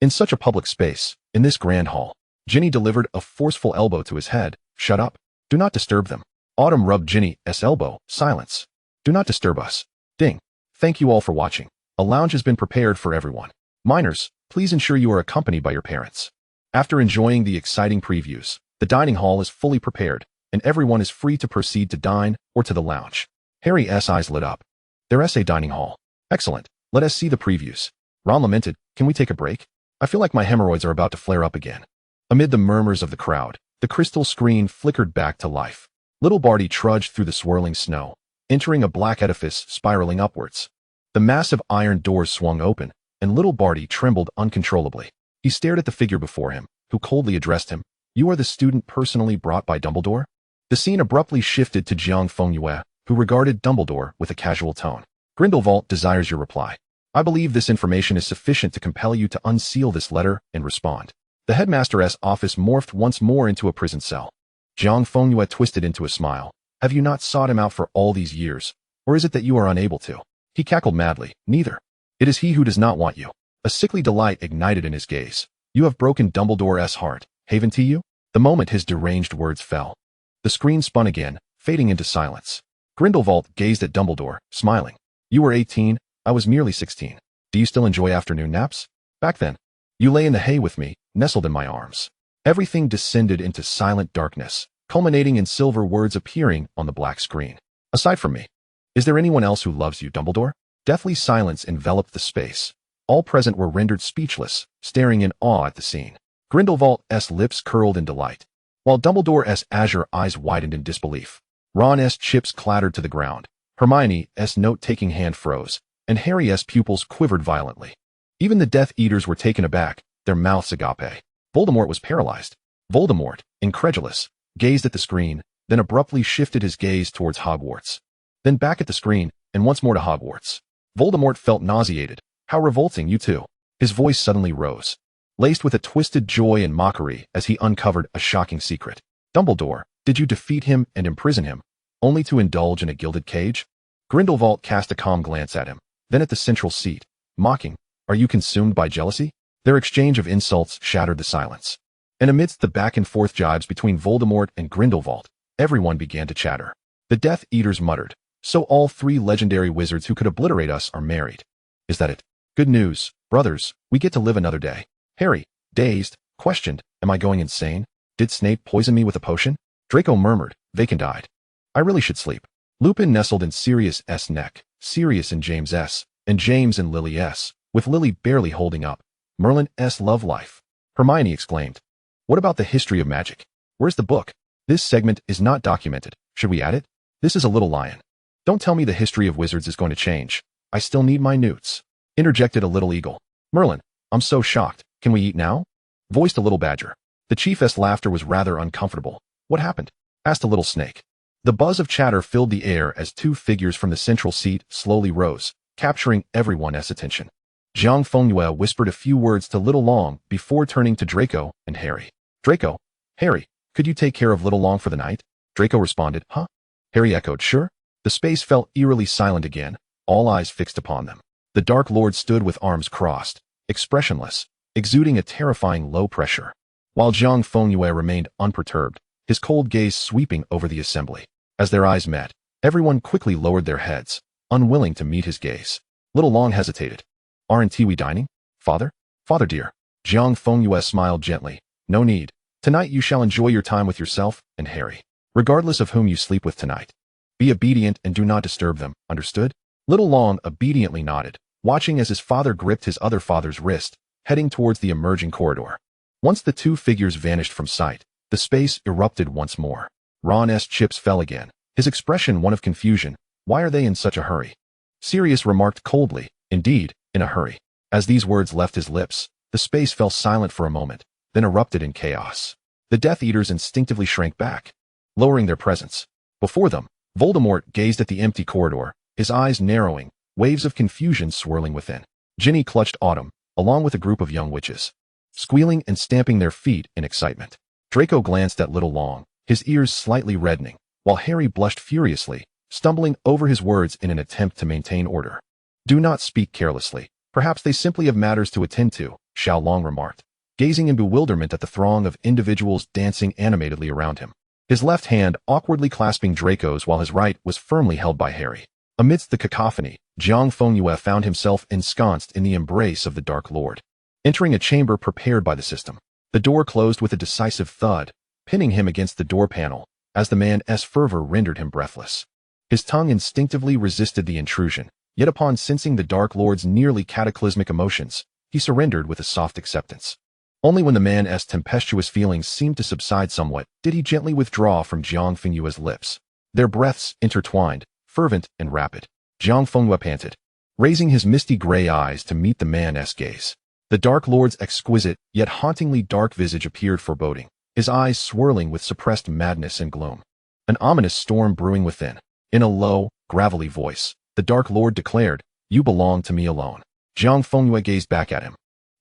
In such a public space, in this grand hall, Ginny delivered a forceful elbow to his head. Shut up. Do not disturb them. Autumn rubbed Ginny's elbow. Silence. Do not disturb us. Ding. Thank you all for watching. A lounge has been prepared for everyone. Minors, please ensure you are accompanied by your parents. After enjoying the exciting previews, the dining hall is fully prepared, and everyone is free to proceed to dine or to the lounge. Harry's eyes lit up. There's a dining hall. Excellent. Let us see the previews. Ron lamented, can we take a break? I feel like my hemorrhoids are about to flare up again. Amid the murmurs of the crowd, the crystal screen flickered back to life. Little Barty trudged through the swirling snow, entering a black edifice spiraling upwards. The massive iron doors swung open, and little Barty trembled uncontrollably. He stared at the figure before him, who coldly addressed him. "You are the student personally brought by Dumbledore?" The scene abruptly shifted to Jiang Fengyue, who regarded Dumbledore with a casual tone. "Grindelwald desires your reply. I believe this information is sufficient to compel you to unseal this letter and respond." The headmaster's office morphed once more into a prison cell. Jiang Fengyue twisted into a smile. "Have you not sought him out for all these years? Or is it that you are unable to?" He cackled madly. "Neither. It is he who does not want you." A sickly delight ignited in his gaze. "You have broken Dumbledore's heart, haven't you?" The moment his deranged words fell, the screen spun again, fading into silence. Grindelwald gazed at Dumbledore, smiling. "You were 18, I was merely 16. Do you still enjoy afternoon naps? Back then, you lay in the hay with me, nestled in my arms." Everything descended into silent darkness, culminating in silver words appearing on the black screen. "Aside from me, is there anyone else who loves you, Dumbledore?" Deathly silence enveloped the space. All present were rendered speechless, staring in awe at the scene. Grindelwald's lips curled in delight, while Dumbledore's azure eyes widened in disbelief. Ron's chips clattered to the ground. Hermione's note-taking hand froze, and Harry's pupils quivered violently. Even the Death Eaters were taken aback, their mouths agape. Voldemort was paralyzed. Voldemort, incredulous, gazed at the screen, then abruptly shifted his gaze towards Hogwarts. Then back at the screen, and once more to Hogwarts. Voldemort felt nauseated. "How revolting, you two." His voice suddenly rose, laced with a twisted joy and mockery as he uncovered a shocking secret. "Dumbledore, did you defeat him and imprison him, only to indulge in a gilded cage?" Grindelwald cast a calm glance at him, then at the central seat, mocking. "Are you consumed by jealousy?" Their exchange of insults shattered the silence. And amidst the back-and-forth jibes between Voldemort and Grindelwald, everyone began to chatter. The Death Eaters muttered. "So all three legendary wizards who could obliterate us are married. Is that it? Good news, brothers, we get to live another day." Harry, dazed, questioned, "Am I going insane? Did Snape poison me with a potion?" Draco murmured, vacant-eyed. "I really should sleep." Lupin nestled in Sirius's neck, Sirius in James's, and James in Lily's, with Lily barely holding up. "Merlin's love life." Hermione exclaimed. "What about the history of magic? Where's the book? This segment is not documented. Should we add it? This is a little lion. Don't tell me the history of wizards is going to change. I still need my newts," interjected a little eagle. "Merlin, I'm so shocked. Can we eat now?" voiced a little badger. The chief's laughter was rather uncomfortable. "What happened?" asked a little snake. The buzz of chatter filled the air as two figures from the central seat slowly rose, capturing everyone's attention. Jiang Fengyue whispered a few words to Little Long before turning to Draco and Harry. "Draco, Harry, could you take care of Little Long for the night?" Draco responded, "Huh?" Harry echoed, "Sure." The space fell eerily silent again, all eyes fixed upon them. The Dark Lord stood with arms crossed, expressionless, exuding a terrifying low pressure, while Jiang Fengyue remained unperturbed, his cold gaze sweeping over the assembly. As their eyes met, everyone quickly lowered their heads, unwilling to meet his gaze. Little Long hesitated. "Aren't we dining, Father?" "Father dear." Jiang Fengyue smiled gently. "No need. Tonight you shall enjoy your time with yourself and Harry, regardless of whom you sleep with tonight. Be obedient and do not disturb them, understood?" Little Long obediently nodded, watching as his father gripped his other father's wrist, heading towards the emerging corridor. Once the two figures vanished from sight, the space erupted once more. Ron's chips fell again, his expression one of confusion. "Why are they in such a hurry?" Sirius remarked coldly, "Indeed, in a hurry." As these words left his lips, the space fell silent for a moment, then erupted in chaos. The Death Eaters instinctively shrank back, lowering their presence. Before them, Voldemort gazed at the empty corridor, his eyes narrowing, waves of confusion swirling within. Ginny clutched Autumn, along with a group of young witches, squealing and stamping their feet in excitement. Draco glanced at Little Long, his ears slightly reddening, while Harry blushed furiously, stumbling over his words in an attempt to maintain order. "Do not speak carelessly. Perhaps they simply have matters to attend to," Xiao Long remarked, gazing in bewilderment at the throng of individuals dancing animatedly around him. His left hand awkwardly clasping Draco's while his right was firmly held by Harry. Amidst the cacophony, Jiang Fengyue found himself ensconced in the embrace of the Dark Lord, entering a chamber prepared by the system. The door closed with a decisive thud, pinning him against the door panel, as the man's fervor rendered him breathless. His tongue instinctively resisted the intrusion, yet upon sensing the Dark Lord's nearly cataclysmic emotions, he surrendered with a soft acceptance. Only when the man's tempestuous feelings seemed to subside somewhat did he gently withdraw from Jiang Fengyue's lips. Their breaths intertwined, fervent and rapid. Jiang Fengyue panted, raising his misty gray eyes to meet the man's gaze. The Dark Lord's exquisite, yet hauntingly dark visage appeared foreboding, his eyes swirling with suppressed madness and gloom. An ominous storm brewing within. In a low, gravelly voice, the Dark Lord declared, "You belong to me alone." Jiang Fengyue gazed back at him,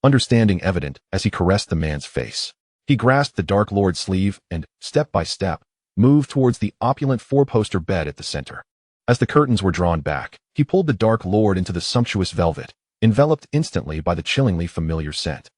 understanding evident as he caressed the man's face. He grasped the Dark Lord's sleeve and, step by step, moved towards the opulent four-poster bed at the center. As the curtains were drawn back, he pulled the Dark Lord into the sumptuous velvet, enveloped instantly by the chillingly familiar scent.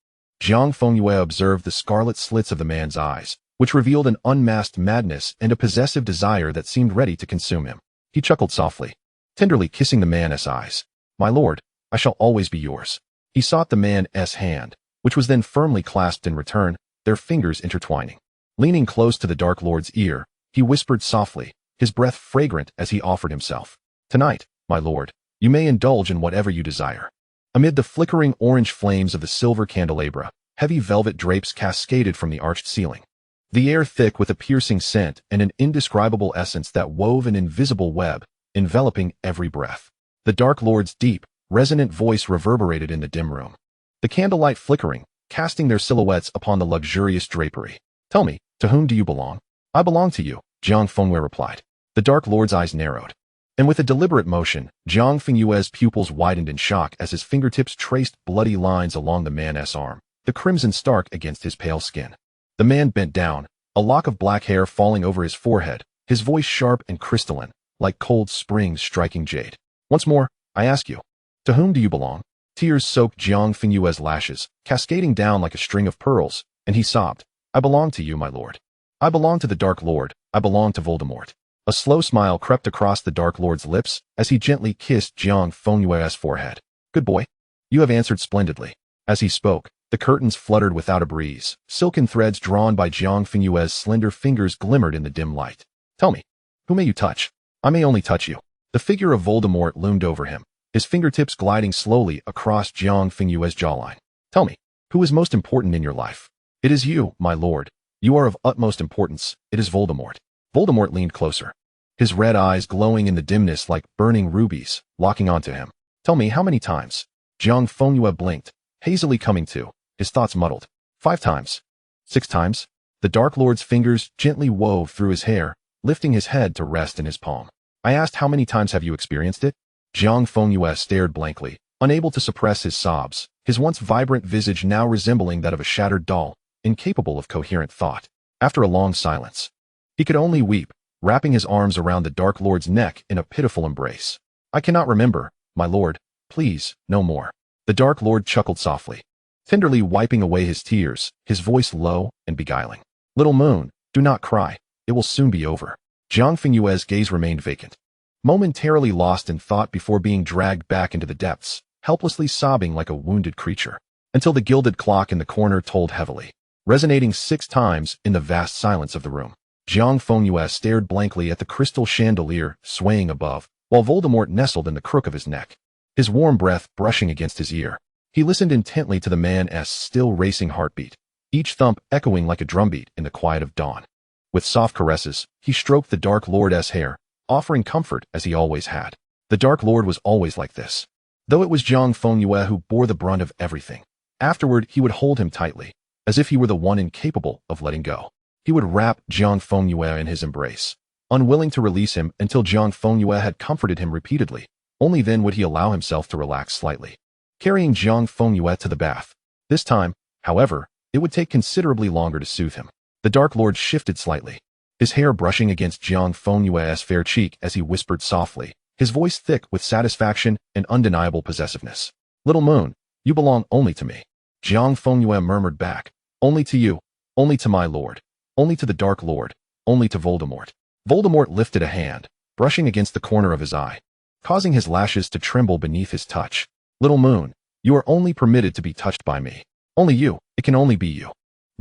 Jiang Fengyue observed the scarlet slits of the man's eyes, which revealed an unmasked madness and a possessive desire that seemed ready to consume him. He chuckled softly, tenderly kissing the man's eyes. "My lord, I shall always be yours." He sought the man's hand, which was then firmly clasped in return, their fingers intertwining. Leaning close to the Dark Lord's ear, he whispered softly, his breath fragrant as he offered himself. "Tonight, my lord, you may indulge in whatever you desire." Amid the flickering orange flames of the silver candelabra, heavy velvet drapes cascaded from the arched ceiling. The air thick with a piercing scent and an indescribable essence that wove an invisible web, enveloping every breath. The Dark Lord's deep, resonant voice reverberated in the dim room, the candlelight flickering, casting their silhouettes upon the luxurious drapery. "Tell me, to whom do you belong?" "I belong to you," Jiang Fengyue replied. The Dark Lord's eyes narrowed, and with a deliberate motion, Jiang Fengyue's pupils widened in shock as his fingertips traced bloody lines along the man's arm, the crimson stark against his pale skin. The man bent down, a lock of black hair falling over his forehead, his voice sharp and crystalline, like cold springs striking jade. "Once more, I ask you, to whom do you belong?" Tears soaked Jiang Fengyue's lashes, cascading down like a string of pearls, and he sobbed, "I belong to you, my lord. I belong to the Dark Lord. I belong to Voldemort." A slow smile crept across the Dark Lord's lips as he gently kissed Jiang Fengyue's forehead. "Good boy. You have answered splendidly." As he spoke, the curtains fluttered without a breeze. Silken threads drawn by Jiang Fengyue's slender fingers glimmered in the dim light. "Tell me, who may you touch?" "I may only touch you." The figure of Voldemort loomed over him, his fingertips gliding slowly across Jiang Fengyue's jawline. "Tell me, who is most important in your life?" "It is you, my lord. You are of utmost importance. It is Voldemort." Voldemort leaned closer, his red eyes glowing in the dimness like burning rubies, locking onto him. "Tell me how many times?" Jiang Fengyue blinked, hazily coming to, his thoughts muddled. 5 times. 6 times? The Dark Lord's fingers gently wove through his hair, lifting his head to rest in his palm. "I asked how many times have you experienced it?" Jiang Fengyue stared blankly, unable to suppress his sobs, his once vibrant visage now resembling that of a shattered doll, incapable of coherent thought. After a long silence, he could only weep, wrapping his arms around the Dark Lord's neck in a pitiful embrace. "I cannot remember, my lord. Please, no more." The Dark Lord chuckled softly, tenderly wiping away his tears, his voice low and beguiling. "Little moon, do not cry. It will soon be over." Jiang Fengyue's gaze remained vacant, momentarily lost in thought before being dragged back into the depths, helplessly sobbing like a wounded creature, until the gilded clock in the corner tolled heavily, resonating 6 times in the vast silence of the room. Jiang Fengyue stared blankly at the crystal chandelier swaying above, while Voldemort nestled in the crook of his neck, his warm breath brushing against his ear. He listened intently to the man's still racing heartbeat, each thump echoing like a drumbeat in the quiet of dawn. With soft caresses, he stroked the Dark Lord's hair, offering comfort as he always had. The Dark Lord was always like this, though it was Jiang Fengyue who bore the brunt of everything. Afterward, he would hold him tightly, as if he were the one incapable of letting go. He would wrap Jiang Fengyue in his embrace, unwilling to release him until Jiang Fengyue had comforted him repeatedly. Only then would he allow himself to relax slightly, carrying Jiang Fengyue to the bath. This time, however, it would take considerably longer to soothe him. The Dark Lord shifted slightly, his hair brushing against Jiang Fengyue's fair cheek as he whispered softly, his voice thick with satisfaction and undeniable possessiveness. "Little moon, you belong only to me." Jiang Fengyue murmured back, "Only to you, only to my lord, only to the Dark Lord, only to Voldemort." Voldemort lifted a hand, brushing against the corner of his eye, causing his lashes to tremble beneath his touch. "Little moon, you are only permitted to be touched by me. Only you, it can only be you."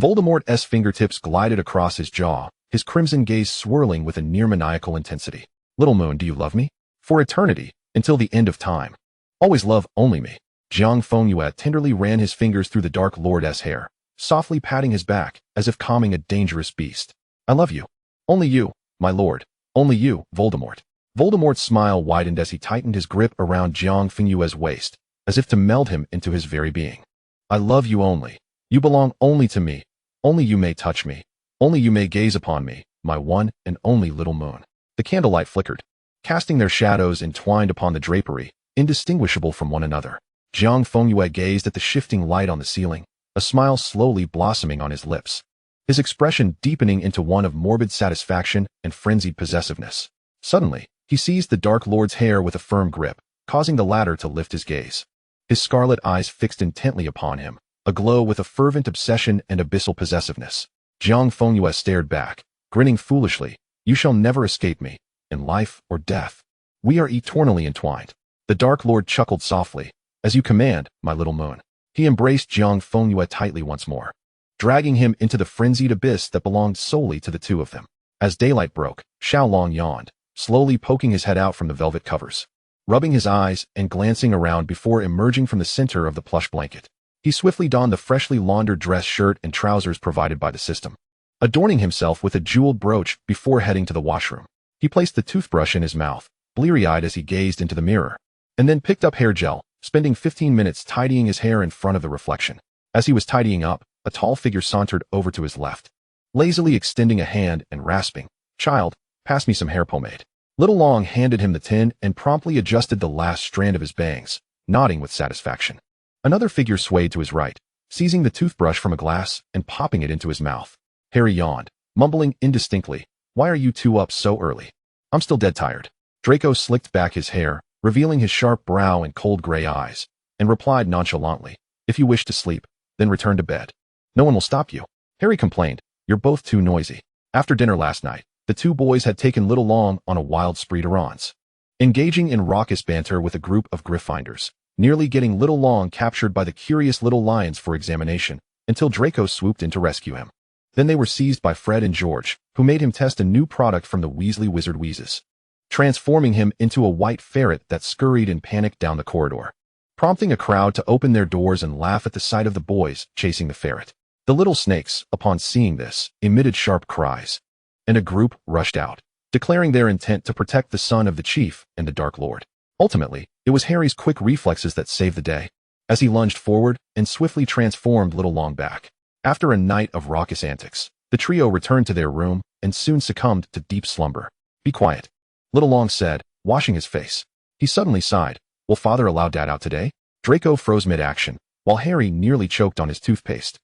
Voldemort's fingertips glided across his jaw, his crimson gaze swirling with a near-maniacal intensity. "Little moon, do you love me? For eternity, until the end of time. Always love only me." Jiang Fengyue tenderly ran his fingers through the Dark Lord's hair, softly patting his back as if calming a dangerous beast. "I love you. Only you, my lord. Only you, Voldemort." Voldemort's smile widened as he tightened his grip around Jiang Fengyue's waist, as if to meld him into his very being. I love you only. You belong only to me. Only you may touch me. Only you may gaze upon me, my one and only little moon. The candlelight flickered, casting their shadows entwined upon the drapery, indistinguishable from one another. Jiang Fengyue gazed at the shifting light on the ceiling, a smile slowly blossoming on his lips, his expression deepening into one of morbid satisfaction and frenzied possessiveness. Suddenly, he seized the Dark Lord's hair with a firm grip, causing the latter to lift his gaze. His scarlet eyes fixed intently upon him, aglow with a fervent obsession and abyssal possessiveness. Jiang Fengyue stared back, grinning foolishly. You shall never escape me, in life or death. We are eternally entwined. The Dark Lord chuckled softly. As you command, my little moon. He embraced Jiang Fengyue tightly once more, dragging him into the frenzied abyss that belonged solely to the two of them. As daylight broke, Xiaolong yawned, slowly poking his head out from the velvet covers, rubbing his eyes and glancing around before emerging from the center of the plush blanket. He swiftly donned the freshly laundered dress shirt and trousers provided by the system, adorning himself with a jeweled brooch before heading to the washroom. He placed the toothbrush in his mouth, bleary-eyed as he gazed into the mirror, and then picked up hair gel, spending 15 minutes tidying his hair in front of the reflection. As he was tidying up, a tall figure sauntered over to his left, lazily extending a hand and rasping, "Child, pass me some hair pomade." Little Long handed him the tin and promptly adjusted the last strand of his bangs, nodding with satisfaction. Another figure swayed to his right, seizing the toothbrush from a glass and popping it into his mouth. Harry yawned, mumbling indistinctly, "Why are you two up so early? I'm still dead tired." Draco slicked back his hair, revealing his sharp brow and cold gray eyes, and replied nonchalantly, "If you wish to sleep, then return to bed. No one will stop you." Harry complained, "You're both too noisy." After dinner last night, the two boys had taken Little Long on a wild spree to Ron's, engaging in raucous banter with a group of Gryffindors, nearly getting Little Long captured by the curious little lions for examination, until Draco swooped in to rescue him. Then they were seized by Fred and George, who made him test a new product from the Weasley Wizard Wheezes, transforming him into a white ferret that scurried in panic down the corridor, prompting a crowd to open their doors and laugh at the sight of the boys chasing the ferret. The little snakes, upon seeing this, emitted sharp cries, and a group rushed out, declaring their intent to protect the son of the chief and the Dark Lord. Ultimately, it was Harry's quick reflexes that saved the day, as he lunged forward and swiftly transformed Little Long back. After a night of raucous antics, the trio returned to their room and soon succumbed to deep slumber. "Be quiet," Little Long said, washing his face. He suddenly sighed. "Will Father allow Dad out today?" Draco froze mid-action, while Harry nearly choked on his toothpaste,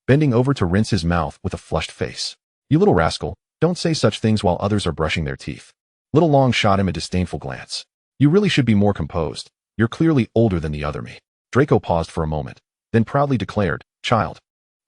bending over to rinse his mouth with a flushed face. "You little rascal, don't say such things while others are brushing their teeth." Little Long shot him a disdainful glance. "You really should be more composed. You're clearly older than the other me." Draco paused for a moment, then proudly declared, "Child,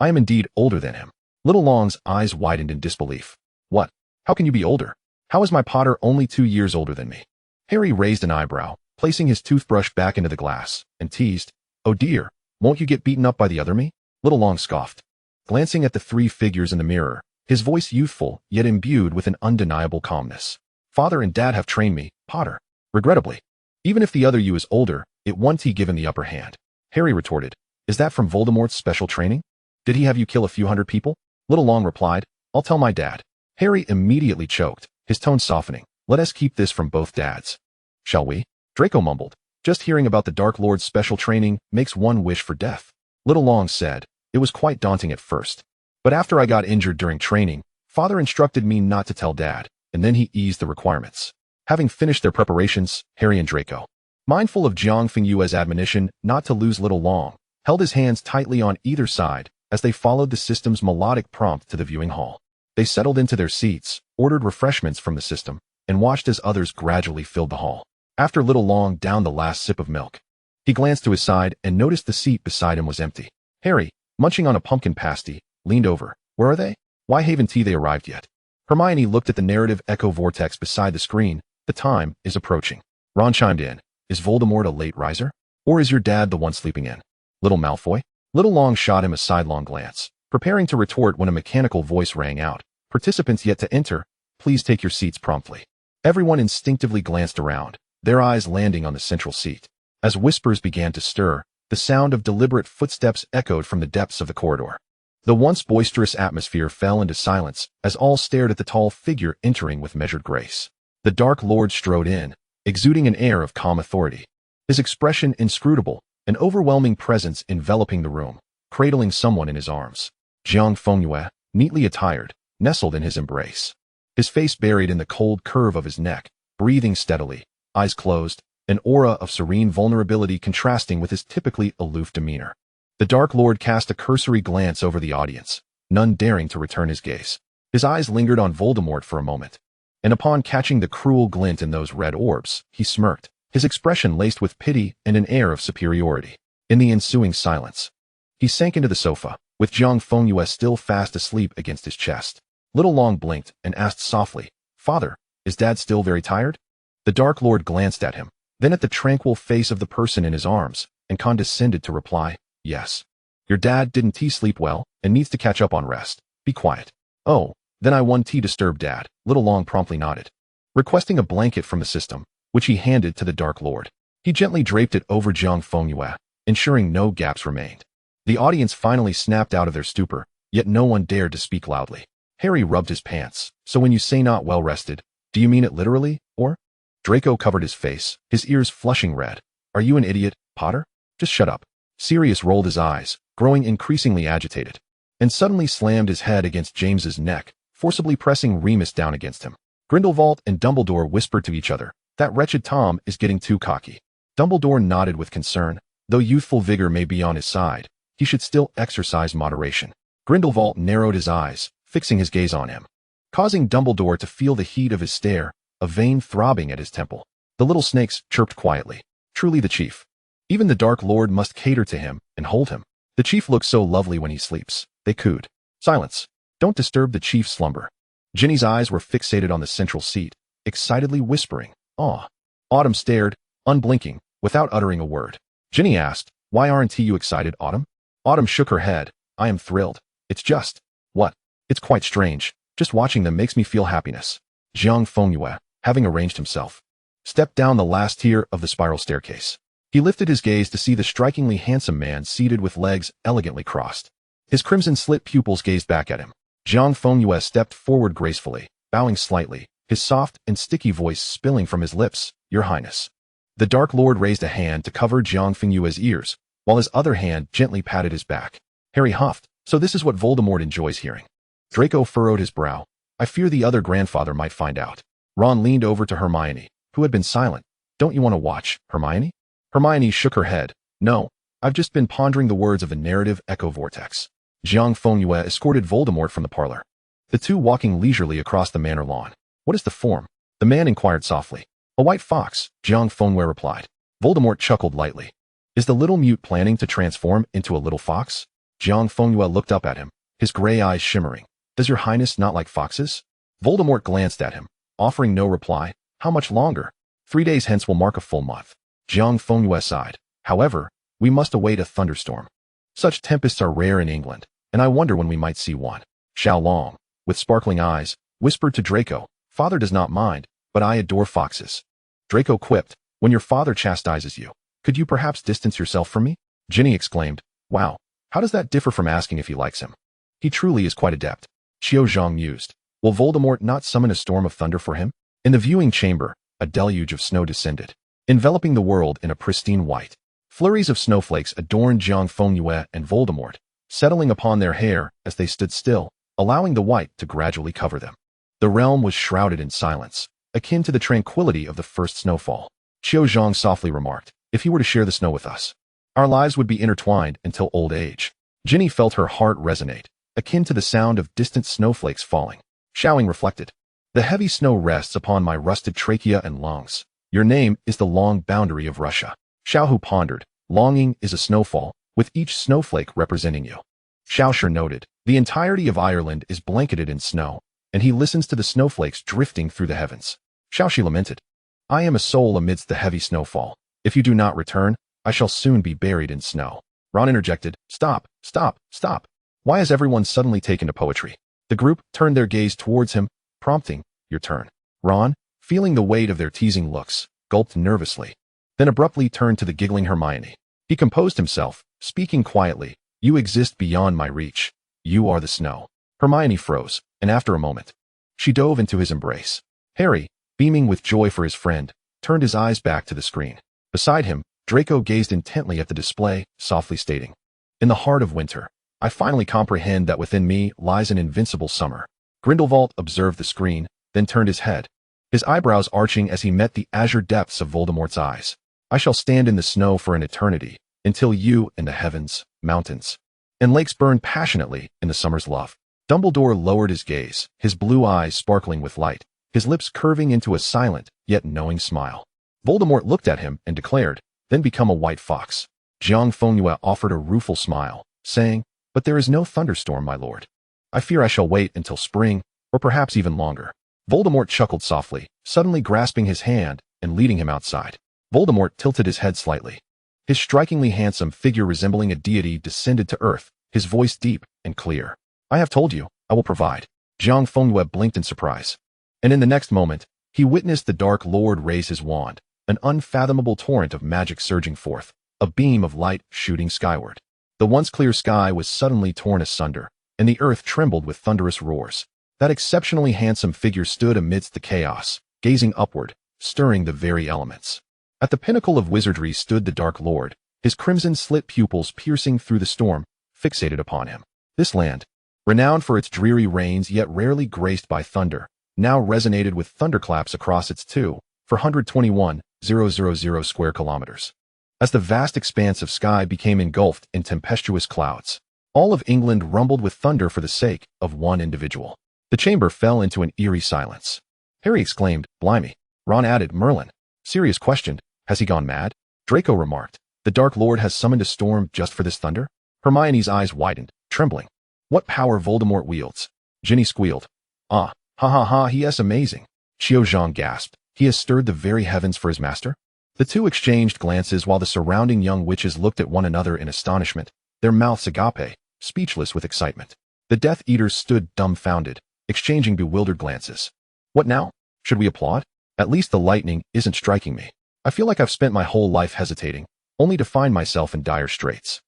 I am indeed older than him." Little Long's eyes widened in disbelief. "What? How can you be older? How is my Potter only 2 years older than me?" Harry raised an eyebrow, placing his toothbrush back into the glass, and teased, "Oh dear, won't you get beaten up by the other me?" Little Long scoffed, glancing at the three figures in the mirror, his voice youthful yet imbued with an undeniable calmness. "Father and Dad have trained me, Potter. Regrettably, even if the other you is older, it won't he given the upper hand." Harry retorted, "Is that from Voldemort's special training? Did he have you kill a few hundred people?" Little Long replied, "I'll tell my dad." Harry immediately choked, his tone softening. "Let us keep this from both dads, shall we?" Draco mumbled, "Just hearing about the Dark Lord's special training makes one wish for death." Little Long said, "It was quite daunting at first, but after I got injured during training, Father instructed me not to tell Dad, and then he eased the requirements." Having finished their preparations, Harry and Draco, mindful of Jiang Fengyue's admonition not to lose Little Long, held his hands tightly on either side as they followed the system's melodic prompt to the viewing hall. They settled into their seats, ordered refreshments from the system, and watched as others gradually filled the hall. After Little Long downed the last sip of milk, he glanced to his side and noticed the seat beside him was empty. Harry, munching on a pumpkin pasty, leaned over. "Where are they? Why haven't they arrived yet?" Hermione looked at the narrative echo vortex beside the screen. "The time is approaching." Ron chimed in. "Is Voldemort a late riser? Or is your dad the one sleeping in?" "Little Malfoy?" Little Long shot him a sidelong glance, preparing to retort when a mechanical voice rang out. "Participants yet to enter, please take your seats promptly." Everyone instinctively glanced around, their eyes landing on the central seat. As whispers began to stir, the sound of deliberate footsteps echoed from the depths of the corridor. The once boisterous atmosphere fell into silence as all stared at the tall figure entering with measured grace. The Dark Lord strode in, exuding an air of calm authority. His expression inscrutable, an overwhelming presence enveloping the room, cradling someone in his arms. Jiang Fengyue, neatly attired, nestled in his embrace. His face buried in the cold curve of his neck, breathing steadily, eyes closed, an aura of serene vulnerability contrasting with his typically aloof demeanor. The Dark Lord cast a cursory glance over the audience, none daring to return his gaze. His eyes lingered on Voldemort for a moment, and upon catching the cruel glint in those red orbs, he smirked, his expression laced with pity and an air of superiority. In the ensuing silence, he sank into the sofa, with Jiang Fengyue still fast asleep against his chest. Little Long blinked and asked softly, "Father, is Dad still very tired?" The Dark Lord glanced at him, then at the tranquil face of the person in his arms, and condescended to reply, "Yes. Your dad didn't sleep well, and needs to catch up on rest. Be quiet." "Oh, then I won't disturb Dad," Little Long promptly nodded. Requesting a blanket from the system, which he handed to the Dark Lord, he gently draped it over Jiang Fengyue, ensuring no gaps remained. The audience finally snapped out of their stupor, yet no one dared to speak loudly. Harry rubbed his pants. "So when you say not well rested, do you mean it literally, or?" Draco covered his face, his ears flushing red. "Are you an idiot, Potter? Just shut up." Sirius rolled his eyes, growing increasingly agitated, and suddenly slammed his head against James's neck, forcibly pressing Remus down against him. Grindelwald and Dumbledore whispered to each other, "That wretched Tom is getting too cocky." Dumbledore nodded with concern. Though youthful vigor may be on his side, he should still exercise moderation. Grindelwald narrowed his eyes, fixing his gaze on him, causing Dumbledore to feel the heat of his stare, a vein throbbing at his temple. The little snakes chirped quietly. Truly the chief. Even the Dark Lord must cater to him and hold him. The chief looks so lovely when he sleeps, they cooed. "Silence. Don't disturb the chief's slumber." Ginny's eyes were fixated on the central seat, excitedly whispering, "Aw." Autumn stared, unblinking, without uttering a word. Ginny asked, "Why aren't you excited, Autumn?" Autumn shook her head. "I am thrilled. It's just..." "What?" "It's quite strange. Just watching them makes me feel happiness." Jiang Fengyue, having arranged himself, stepped down the last tier of the spiral staircase. He lifted his gaze to see the strikingly handsome man seated with legs elegantly crossed. His crimson-slit pupils gazed back at him. Jiang Fengyue stepped forward gracefully, bowing slightly, his soft and sticky voice spilling from his lips, "Your Highness." The Dark Lord raised a hand to cover Jiang Fengyue's ears, while his other hand gently patted his back. Harry huffed, "So this is what Voldemort enjoys hearing." Draco furrowed his brow. "I fear the other grandfather might find out." Ron leaned over to Hermione, who had been silent. "Don't you want to watch, Hermione?" Hermione shook her head. "No, I've just been pondering the words of a narrative echo vortex." Jiang Fengyue escorted Voldemort from the parlor, the two walking leisurely across the manor lawn. "What is the form?" the man inquired softly. "A white fox," Jiang Fengyue replied. Voldemort chuckled lightly. "Is the little mute planning to transform into a little fox?" Jiang Fengyue looked up at him, his gray eyes shimmering. "Does your highness not like foxes?" Voldemort glanced at him, offering no reply. "How much longer? 3 days hence will mark a full month." Jiang Fengyue sighed. "However, we must await a thunderstorm. Such tempests are rare in England, and I wonder when we might see one." Xiaolong, with sparkling eyes, whispered to Draco, "Father does not mind, but I adore foxes." Draco quipped, "When your father chastises you, could you perhaps distance yourself from me?" Ginny exclaimed, "Wow, how does that differ from asking if he likes him? He truly is quite adept." Xiao Zhang mused, "Will Voldemort not summon a storm of thunder for him?" In the viewing chamber, a deluge of snow descended, enveloping the world in a pristine white. Flurries of snowflakes adorned Jiang Fengyue and Voldemort, settling upon their hair as they stood still, allowing the white to gradually cover them. The realm was shrouded in silence, akin to the tranquility of the first snowfall. Xiao Zhang softly remarked, "If he were to share the snow with us, our lives would be intertwined until old age." Ginny felt her heart resonate, akin to the sound of distant snowflakes falling. Xiaoing reflected, "The heavy snow rests upon my rusted trachea and lungs. Your name is the long boundary of Russia." Xiaohu pondered, "Longing is a snowfall, with each snowflake representing you." Xiaosher noted, "The entirety of Ireland is blanketed in snow, and he listens to the snowflakes drifting through the heavens." Xiaoxi lamented, "I am a soul amidst the heavy snowfall. If you do not return, I shall soon be buried in snow." Ron interjected, "Stop, stop, stop. Why has everyone suddenly taken to poetry?" The group turned their gaze towards him, prompting, "Your turn." Ron, feeling the weight of their teasing looks, gulped nervously, then abruptly turned to the giggling Hermione. He composed himself, speaking quietly, "You exist beyond my reach. You are the snow." Hermione froze, and after a moment, she dove into his embrace. "Harry, beaming with joy for his friend, turned his eyes back to the screen. Beside him, Draco gazed intently at the display, softly stating, "In the heart of winter, I finally comprehend that within me lies an invincible summer." Grindelwald observed the screen, then turned his head, his eyebrows arching as he met the azure depths of Voldemort's eyes. "I shall stand in the snow for an eternity, until you in the heavens, mountains, and lakes burn passionately in the summer's love." Dumbledore lowered his gaze, his blue eyes sparkling with light, his lips curving into a silent, yet knowing smile. Voldemort looked at him and declared, "Then become a white fox." Jiang Fengyue offered a rueful smile, saying, "But there is no thunderstorm, my lord. I fear I shall wait until spring, or perhaps even longer." Voldemort chuckled softly, suddenly grasping his hand and leading him outside. Voldemort tilted his head slightly. His strikingly handsome figure resembling a deity descended to earth, his voice deep and clear. "I have told you, I will provide." Jiang Fengyue blinked in surprise. And in the next moment, he witnessed the Dark Lord raise his wand, an unfathomable torrent of magic surging forth, a beam of light shooting skyward. The once clear sky was suddenly torn asunder, and the earth trembled with thunderous roars. That exceptionally handsome figure stood amidst the chaos, gazing upward, stirring the very elements. At the pinnacle of wizardry stood the Dark Lord, his crimson-slit pupils piercing through the storm, fixated upon him. This land, renowned for its dreary rains yet rarely graced by thunder, now resonated with thunderclaps across its 2,421,000 square kilometers. As the vast expanse of sky became engulfed in tempestuous clouds, all of England rumbled with thunder for the sake of one individual. The chamber fell into an eerie silence. Harry exclaimed, "Blimey." Ron added, "Merlin." Sirius questioned, "Has he gone mad?" Draco remarked, "The Dark Lord has summoned a storm just for this thunder?" Hermione's eyes widened, trembling. "What power Voldemort wields." Ginny squealed, "Ah, ha ha ha, he is amazing." Xiao Zhang gasped, "He has stirred the very heavens for his master?" The two exchanged glances while the surrounding young witches looked at one another in astonishment, their mouths agape, speechless with excitement. The Death Eaters stood dumbfounded, exchanging bewildered glances. "What now? Should we applaud? At least the lightning isn't striking me. I feel like I've spent my whole life hesitating, only to find myself in dire straits.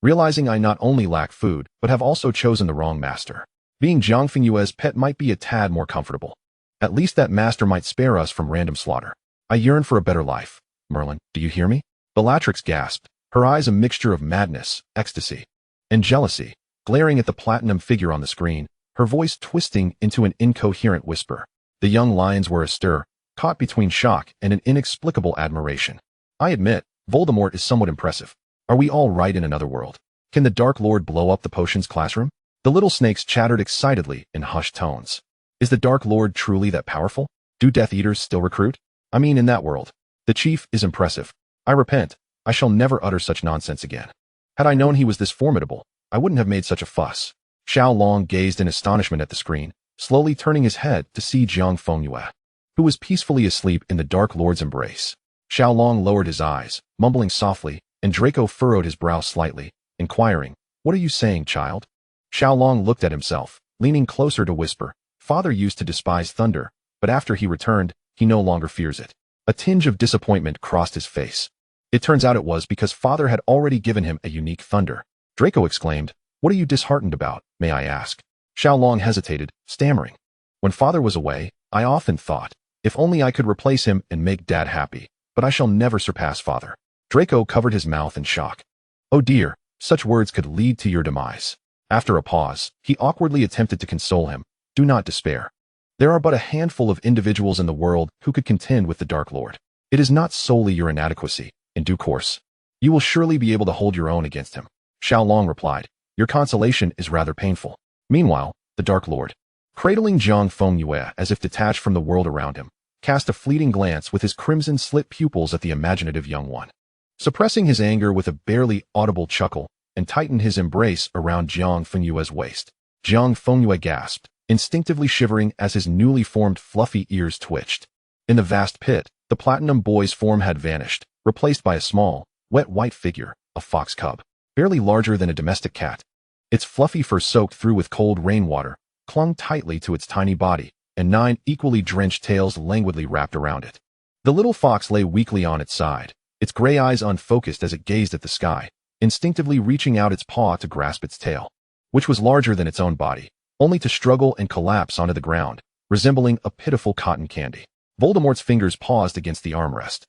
Realizing I not only lack food, but have also chosen the wrong master. Being Jiang Fengyue's pet might be a tad more comfortable. At least that master might spare us from random slaughter. I yearn for a better life. Merlin, do you hear me?" Bellatrix gasped, her eyes a mixture of madness, ecstasy, and jealousy, glaring at the platinum figure on the screen, her voice twisting into an incoherent whisper. The young lions were astir, caught between shock and an inexplicable admiration. "I admit, Voldemort is somewhat impressive. Are we all right in another world? Can the Dark Lord blow up the potions classroom?" The little snakes chattered excitedly in hushed tones. "Is the Dark Lord truly that powerful? Do Death Eaters still recruit? I mean, in that world. The chief is impressive. I repent. I shall never utter such nonsense again. Had I known he was this formidable, I wouldn't have made such a fuss." Xiao Long gazed in astonishment at the screen, slowly turning his head to see Jiang Fengyue, who was peacefully asleep in the Dark Lord's embrace. Xiao Long lowered his eyes, mumbling softly, and Draco furrowed his brow slightly, inquiring, "What are you saying, child?" Xiao Long looked at himself, leaning closer to whisper, "Father used to despise thunder, but after he returned, he no longer fears it." A tinge of disappointment crossed his face. It turns out it was because Father had already given him a unique thunder. Draco exclaimed, "What are you disheartened about, may I ask?" Xiao Long hesitated, stammering. "When Father was away, I often thought, if only I could replace him and make Dad happy, but I shall never surpass Father." Draco covered his mouth in shock. "Oh dear, such words could lead to your demise." After a pause, he awkwardly attempted to console him, "Do not despair. There are but a handful of individuals in the world who could contend with the Dark Lord. It is not solely your inadequacy. In due course, you will surely be able to hold your own against him." Xiao Long replied, "Your consolation is rather painful." Meanwhile, the Dark Lord, cradling Jiang Fengyue as if detached from the world around him, cast a fleeting glance with his crimson-slit pupils at the imaginative young one. Suppressing his anger with a barely audible chuckle, and tightened his embrace around Jiang Fengyue's waist. Jiang Fengyue gasped, instinctively shivering as his newly formed fluffy ears twitched. In the vast pit, the Platinum Boy's form had vanished, replaced by a small, wet white figure, a fox cub, barely larger than a domestic cat. Its fluffy fur soaked through with cold rainwater, clung tightly to its tiny body, and 9 equally drenched tails languidly wrapped around it. The little fox lay weakly on its side, its gray eyes unfocused as it gazed at the sky, instinctively reaching out its paw to grasp its tail, which was larger than its own body, only to struggle and collapse onto the ground, resembling a pitiful cotton candy. Voldemort's fingers paused against the armrest.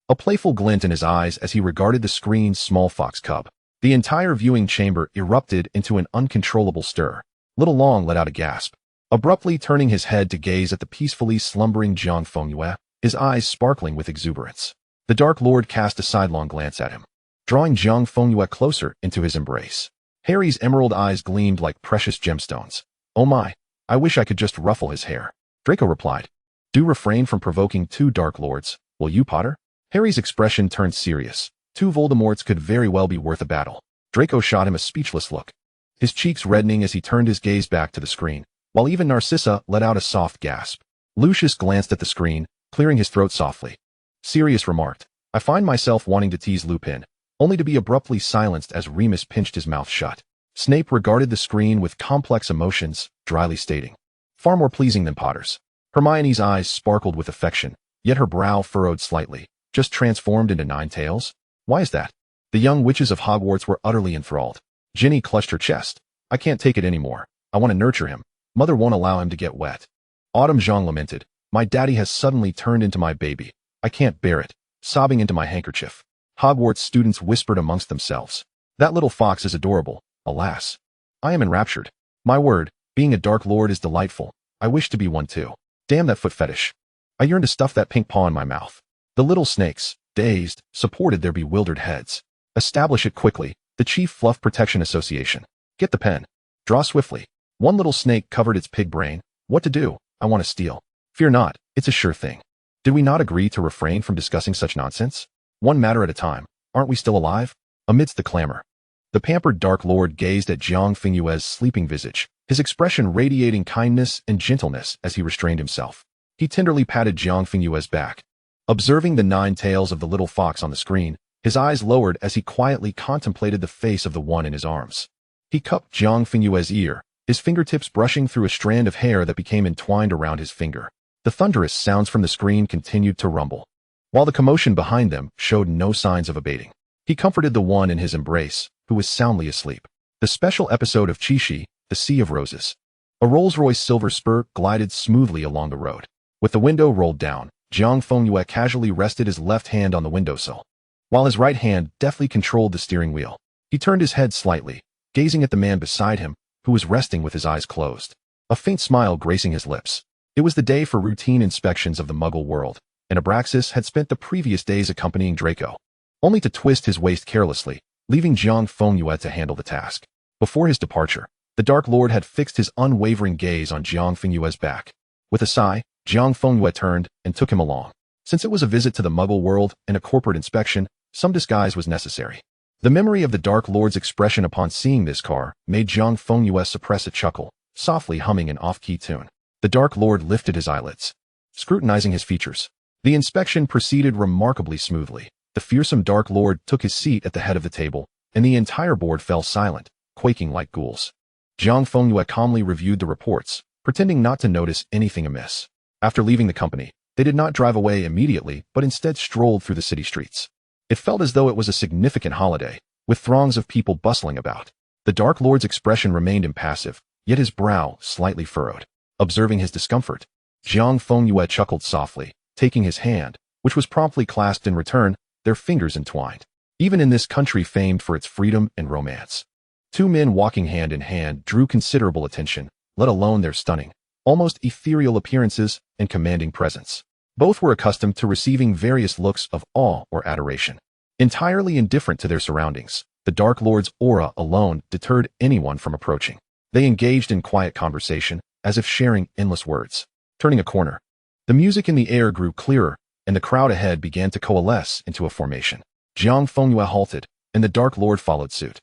A playful glint in his eyes as he regarded the screen's small fox cub. The entire viewing chamber erupted into an uncontrollable stir. Little Long let out a gasp. Abruptly turning his head to gaze at the peacefully slumbering Jiang Fengyue, his eyes sparkling with exuberance. The Dark Lord cast a sidelong glance at him, drawing Jiang Fengyue closer into his embrace. Harry's emerald eyes gleamed like precious gemstones. "Oh my, I wish I could just ruffle his hair." Draco replied. "Do refrain from provoking two Dark Lords, will you, Potter?" Harry's expression turned serious. Two Voldemorts could very well be worth a battle. Draco shot him a speechless look, his cheeks reddening as he turned his gaze back to the screen, while even Narcissa let out a soft gasp. Lucius glanced at the screen, clearing his throat softly. Sirius remarked, "I find myself wanting to tease Lupin," only to be abruptly silenced as Remus pinched his mouth shut. Snape regarded the screen with complex emotions, dryly stating, "Far more pleasing than Potter's." Hermione's eyes sparkled with affection, yet her brow furrowed slightly. "Just transformed into Ninetales? Why is that?" The young witches of Hogwarts were utterly enthralled. Ginny clutched her chest. "I can't take it anymore. I want to nurture him. Mother won't allow him to get wet." Autumn Jean lamented, "My daddy has suddenly turned into my baby. I can't bear it," sobbing into my handkerchief. Hogwarts students whispered amongst themselves, "That little fox is adorable, alas." I am enraptured. My word, being a Dark Lord is delightful. I wish to be one too. Damn that foot fetish. I yearn to stuff that pink paw in my mouth. The little snakes, dazed, supported their bewildered heads. "Establish it quickly, the Chief Fluff Protection Association. Get the pen. Draw swiftly." One little snake covered its pig brain. "What to do? I want to steal." "Fear not, it's a sure thing. Did we not agree to refrain from discussing such nonsense? One matter at a time. Aren't we still alive?" Amidst the clamor, the pampered Dark Lord gazed at Jiang Fengyue's sleeping visage, his expression radiating kindness and gentleness as he restrained himself. He tenderly patted Jiang Fengyue's back. Observing the 9 tails of the little fox on the screen, his eyes lowered as he quietly contemplated the face of the one in his arms. He cupped Jiang Fengyue's ear, his fingertips brushing through a strand of hair that became entwined around his finger. The thunderous sounds from the screen continued to rumble, while the commotion behind them showed no signs of abating. He comforted the one in his embrace, who was soundly asleep. The special episode of Chi-Chi, the Sea of Roses. A Rolls-Royce silver spur glided smoothly along the road. With the window rolled down, Jiang Fengyue casually rested his left hand on the windowsill, while his right hand deftly controlled the steering wheel. He turned his head slightly, gazing at the man beside him, who was resting with his eyes closed, a faint smile gracing his lips. It was the day for routine inspections of the Muggle world, and Abraxas had spent the previous days accompanying Draco, only to twist his waist carelessly, leaving Jiang Fengyue to handle the task. Before his departure, the Dark Lord had fixed his unwavering gaze on Jiang Fengyue's back. With a sigh, Jiang Fengyue turned and took him along. Since it was a visit to the Muggle world and a corporate inspection, some disguise was necessary. The memory of the Dark Lord's expression upon seeing this car made Jiang Fengyue suppress a chuckle, softly humming an off-key tune. The Dark Lord lifted his eyelids, scrutinizing his features. The inspection proceeded remarkably smoothly. The fearsome Dark Lord took his seat at the head of the table, and the entire board fell silent, quaking like ghouls. Jiang Fengyue calmly reviewed the reports, pretending not to notice anything amiss. After leaving the company, they did not drive away immediately, but instead strolled through the city streets. It felt as though it was a significant holiday, with throngs of people bustling about. The Dark Lord's expression remained impassive, yet his brow slightly furrowed. Observing his discomfort, Jiang Fengyue chuckled softly, taking his hand, which was promptly clasped in return, their fingers entwined. Even in this country famed for its freedom and romance, two men walking hand in hand drew considerable attention, let alone their stunning, almost ethereal appearances and commanding presence. Both were accustomed to receiving various looks of awe or adoration. Entirely indifferent to their surroundings, the Dark Lord's aura alone deterred anyone from approaching. They engaged in quiet conversation, as if sharing endless words. Turning a corner, the music in the air grew clearer, and the crowd ahead began to coalesce into a formation. Jiang Fengyue halted, and the Dark Lord followed suit.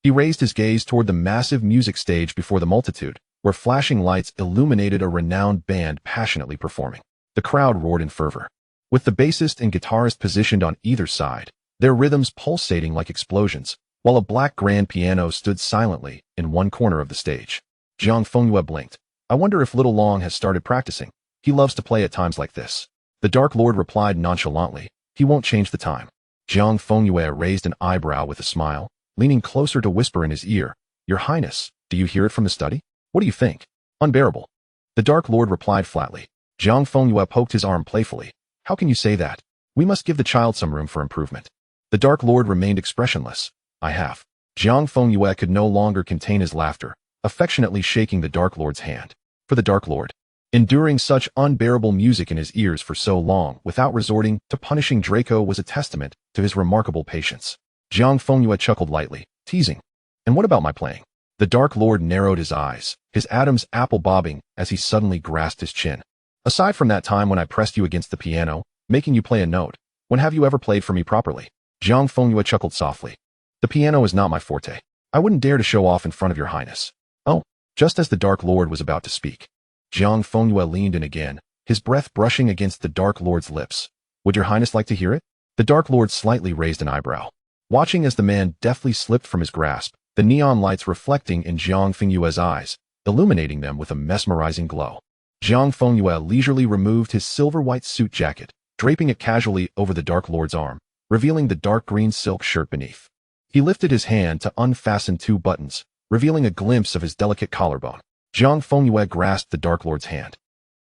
He raised his gaze toward the massive music stage before the multitude, where flashing lights illuminated a renowned band passionately performing. The crowd roared in fervor, with the bassist and guitarist positioned on either side, their rhythms pulsating like explosions, while a black grand piano stood silently in one corner of the stage. Jiang Fengyue blinked. "I wonder if Little Long has started practicing. He loves to play at times like this." The Dark Lord replied nonchalantly, "He won't change the time." Jiang Fengyue raised an eyebrow with a smile, leaning closer to whisper in his ear, "Your Highness, do you hear it from the study? What do you think?" "Unbearable." The Dark Lord replied flatly, Jiang Fengyue poked his arm playfully. How can you say that? We must give the child some room for improvement. The Dark Lord remained expressionless. I have. Jiang Fengyue could no longer contain his laughter, affectionately shaking the Dark Lord's hand. For the Dark Lord. Enduring such unbearable music in his ears for so long without resorting to punishing Draco was a testament to his remarkable patience. Jiang Fengyue chuckled lightly, teasing. And what about my playing? The Dark Lord narrowed his eyes, his Adam's apple bobbing as he suddenly grasped his chin. Aside from that time when I pressed you against the piano, making you play a note, when have you ever played for me properly? Jiang Fengyue chuckled softly. The piano is not my forte. I wouldn't dare to show off in front of your highness. Oh, just as the Dark Lord was about to speak. Jiang Fengyue leaned in again, his breath brushing against the Dark Lord's lips. Would your highness like to hear it? The Dark Lord slightly raised an eyebrow. Watching as the man deftly slipped from his grasp, the neon lights reflecting in Jiang Fengyue's eyes, illuminating them with a mesmerizing glow. Jiang Fengyue leisurely removed his silver-white suit jacket, draping it casually over the Dark Lord's arm, revealing the dark green silk shirt beneath. He lifted his hand to unfasten 2 buttons, revealing a glimpse of his delicate collarbone. Jiang Fengyue grasped the Dark Lord's hand,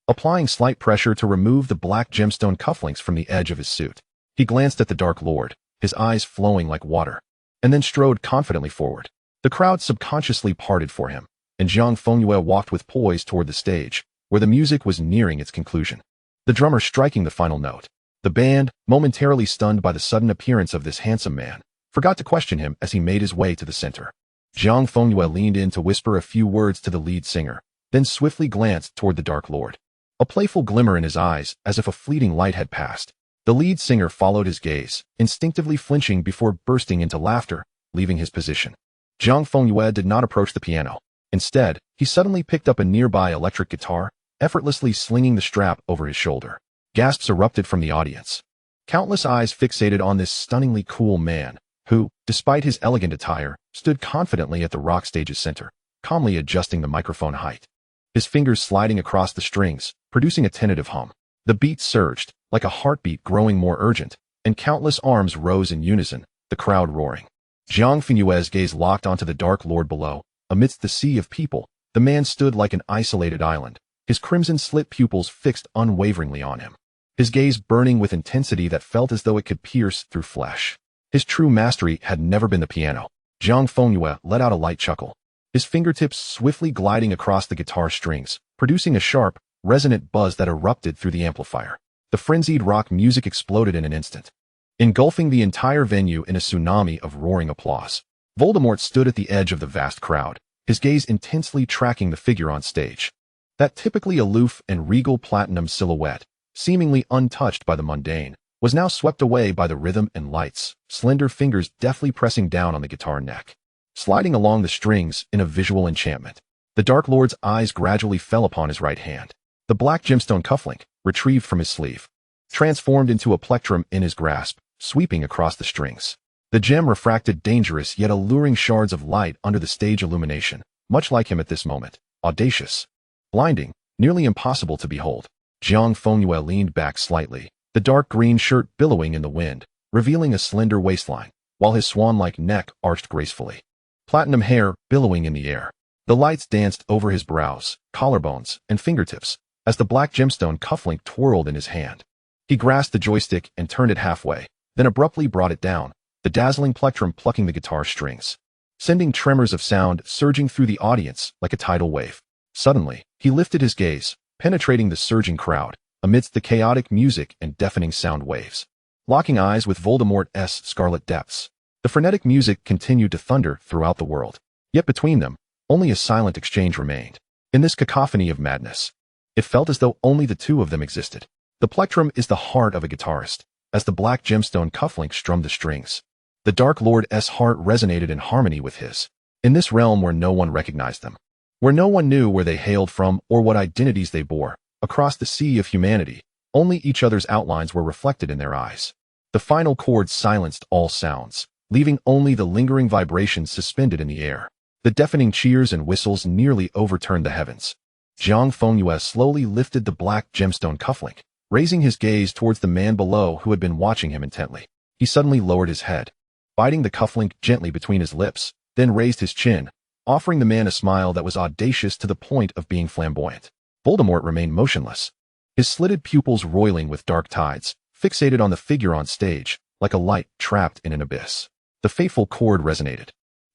applying slight pressure to remove the black gemstone cufflinks from the edge of his suit. He glanced at the Dark Lord, his eyes flowing like water, and then strode confidently forward. The crowd subconsciously parted for him, and Jiang Fengyue walked with poise toward the stage, where the music was nearing its conclusion. The drummer striking the final note. The band, momentarily stunned by the sudden appearance of this handsome man, forgot to question him as he made his way to the center. Jiang Fengyue leaned in to whisper a few words to the lead singer, then swiftly glanced toward the Dark Lord. A playful glimmer in his eyes, as if a fleeting light had passed. The lead singer followed his gaze, instinctively flinching before bursting into laughter, leaving his position. Jiang Fengyue did not approach the piano. Instead, he suddenly picked up a nearby electric guitar, effortlessly slinging the strap over his shoulder. Gasps erupted from the audience. Countless eyes fixated on this stunningly cool man, who, despite his elegant attire, stood confidently at the rock stage's center, calmly adjusting the microphone height. His fingers sliding across the strings, producing a tentative hum. The beat surged, like a heartbeat growing more urgent, and countless arms rose in unison, the crowd roaring. Jiang Fengyue's gaze locked onto the Dark Lord below. Amidst the sea of people, the man stood like an isolated island, his crimson-slit pupils fixed unwaveringly on him. His gaze burning with intensity that felt as though it could pierce through flesh. His true mastery had never been the piano. Jiang Fengyue let out a light chuckle, his fingertips swiftly gliding across the guitar strings, producing a sharp, resonant buzz that erupted through the amplifier. The frenzied rock music exploded in an instant, engulfing the entire venue in a tsunami of roaring applause. Voldemort stood at the edge of the vast crowd, his gaze intensely tracking the figure on stage. That typically aloof and regal platinum silhouette, seemingly untouched by the mundane, was now swept away by the rhythm and lights, slender fingers deftly pressing down on the guitar neck, sliding along the strings in a visual enchantment. The Dark Lord's eyes gradually fell upon his right hand. The black gemstone cufflink, retrieved from his sleeve, transformed into a plectrum in his grasp, sweeping across the strings. The gem refracted dangerous yet alluring shards of light under the stage illumination, much like him at this moment, audacious, blinding, nearly impossible to behold. Jiang Fengyue leaned back slightly, the dark green shirt billowing in the wind, revealing a slender waistline, while his swan-like neck arched gracefully. Platinum hair billowing in the air. The lights danced over his brows, collarbones, and fingertips, as the black gemstone cufflink twirled in his hand. He grasped the joystick and turned it halfway, then abruptly brought it down, the dazzling plectrum plucking the guitar strings, sending tremors of sound surging through the audience like a tidal wave. Suddenly, he lifted his gaze, penetrating the surging crowd, amidst the chaotic music and deafening sound waves. Locking eyes with Voldemort's scarlet depths, the frenetic music continued to thunder throughout the world. Yet between them, only a silent exchange remained. In this cacophony of madness, it felt as though only the two of them existed. The plectrum is the heart of a guitarist, as the black gemstone cufflink strummed the strings. The Dark Lord's heart resonated in harmony with his. In this realm where no one recognized them, where no one knew where they hailed from or what identities they bore, across the sea of humanity, only each other's outlines were reflected in their eyes. The final chord silenced all sounds, leaving only the lingering vibrations suspended in the air. The deafening cheers and whistles nearly overturned the heavens. Jiang Fengyue slowly lifted the black gemstone cufflink, raising his gaze towards the man below who had been watching him intently. He suddenly lowered his head, biting the cufflink gently between his lips, then raised his chin, offering the man a smile that was audacious to the point of being flamboyant. Voldemort remained motionless, his slitted pupils roiling with dark tides, fixated on the figure on stage, like a light trapped in an abyss. The fateful chord resonated.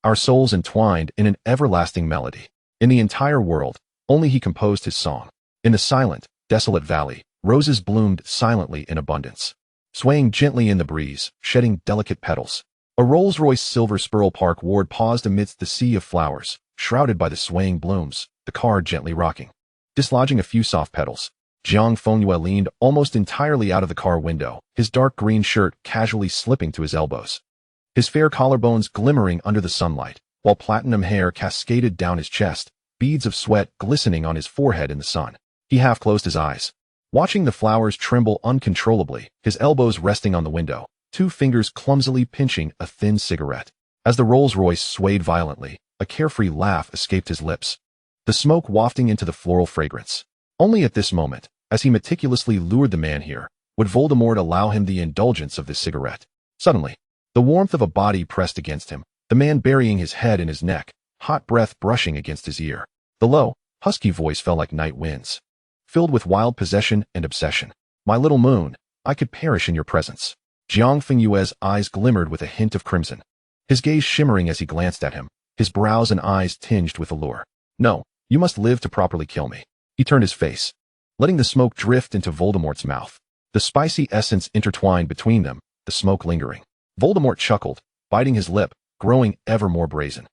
Our souls entwined in an everlasting melody. In the entire world, only he composed his song. In the silent, desolate valley, roses bloomed silently in abundance, swaying gently in the breeze, shedding delicate petals. A Rolls-Royce silver Spurl Park ward paused amidst the sea of flowers, shrouded by the swaying blooms, the car gently rocking. Dislodging a few soft petals, Jiang Fengyue leaned almost entirely out of the car window, his dark green shirt casually slipping to his elbows. His fair collarbones glimmering under the sunlight, while platinum hair cascaded down his chest, beads of sweat glistening on his forehead in the sun. He half closed his eyes, watching the flowers tremble uncontrollably, his elbows resting on the window, 2 fingers clumsily pinching a thin cigarette. As the Rolls-Royce swayed violently, a carefree laugh escaped his lips, the smoke wafting into the floral fragrance. Only at this moment, as he meticulously lured the man here, would Voldemort allow him the indulgence of this cigarette. Suddenly, the warmth of a body pressed against him, the man burying his head in his neck, hot breath brushing against his ear. The low, husky voice fell like night winds, filled with wild possession and obsession. My little moon, I could perish in your presence. Jiang Fengyue's eyes glimmered with a hint of crimson, his gaze shimmering as he glanced at him, his brows and eyes tinged with allure. No, you must live to properly kill me. He turned his face, letting the smoke drift into Voldemort's mouth. The spicy essence intertwined between them, the smoke lingering. Voldemort chuckled, biting his lip, growing ever more brazen.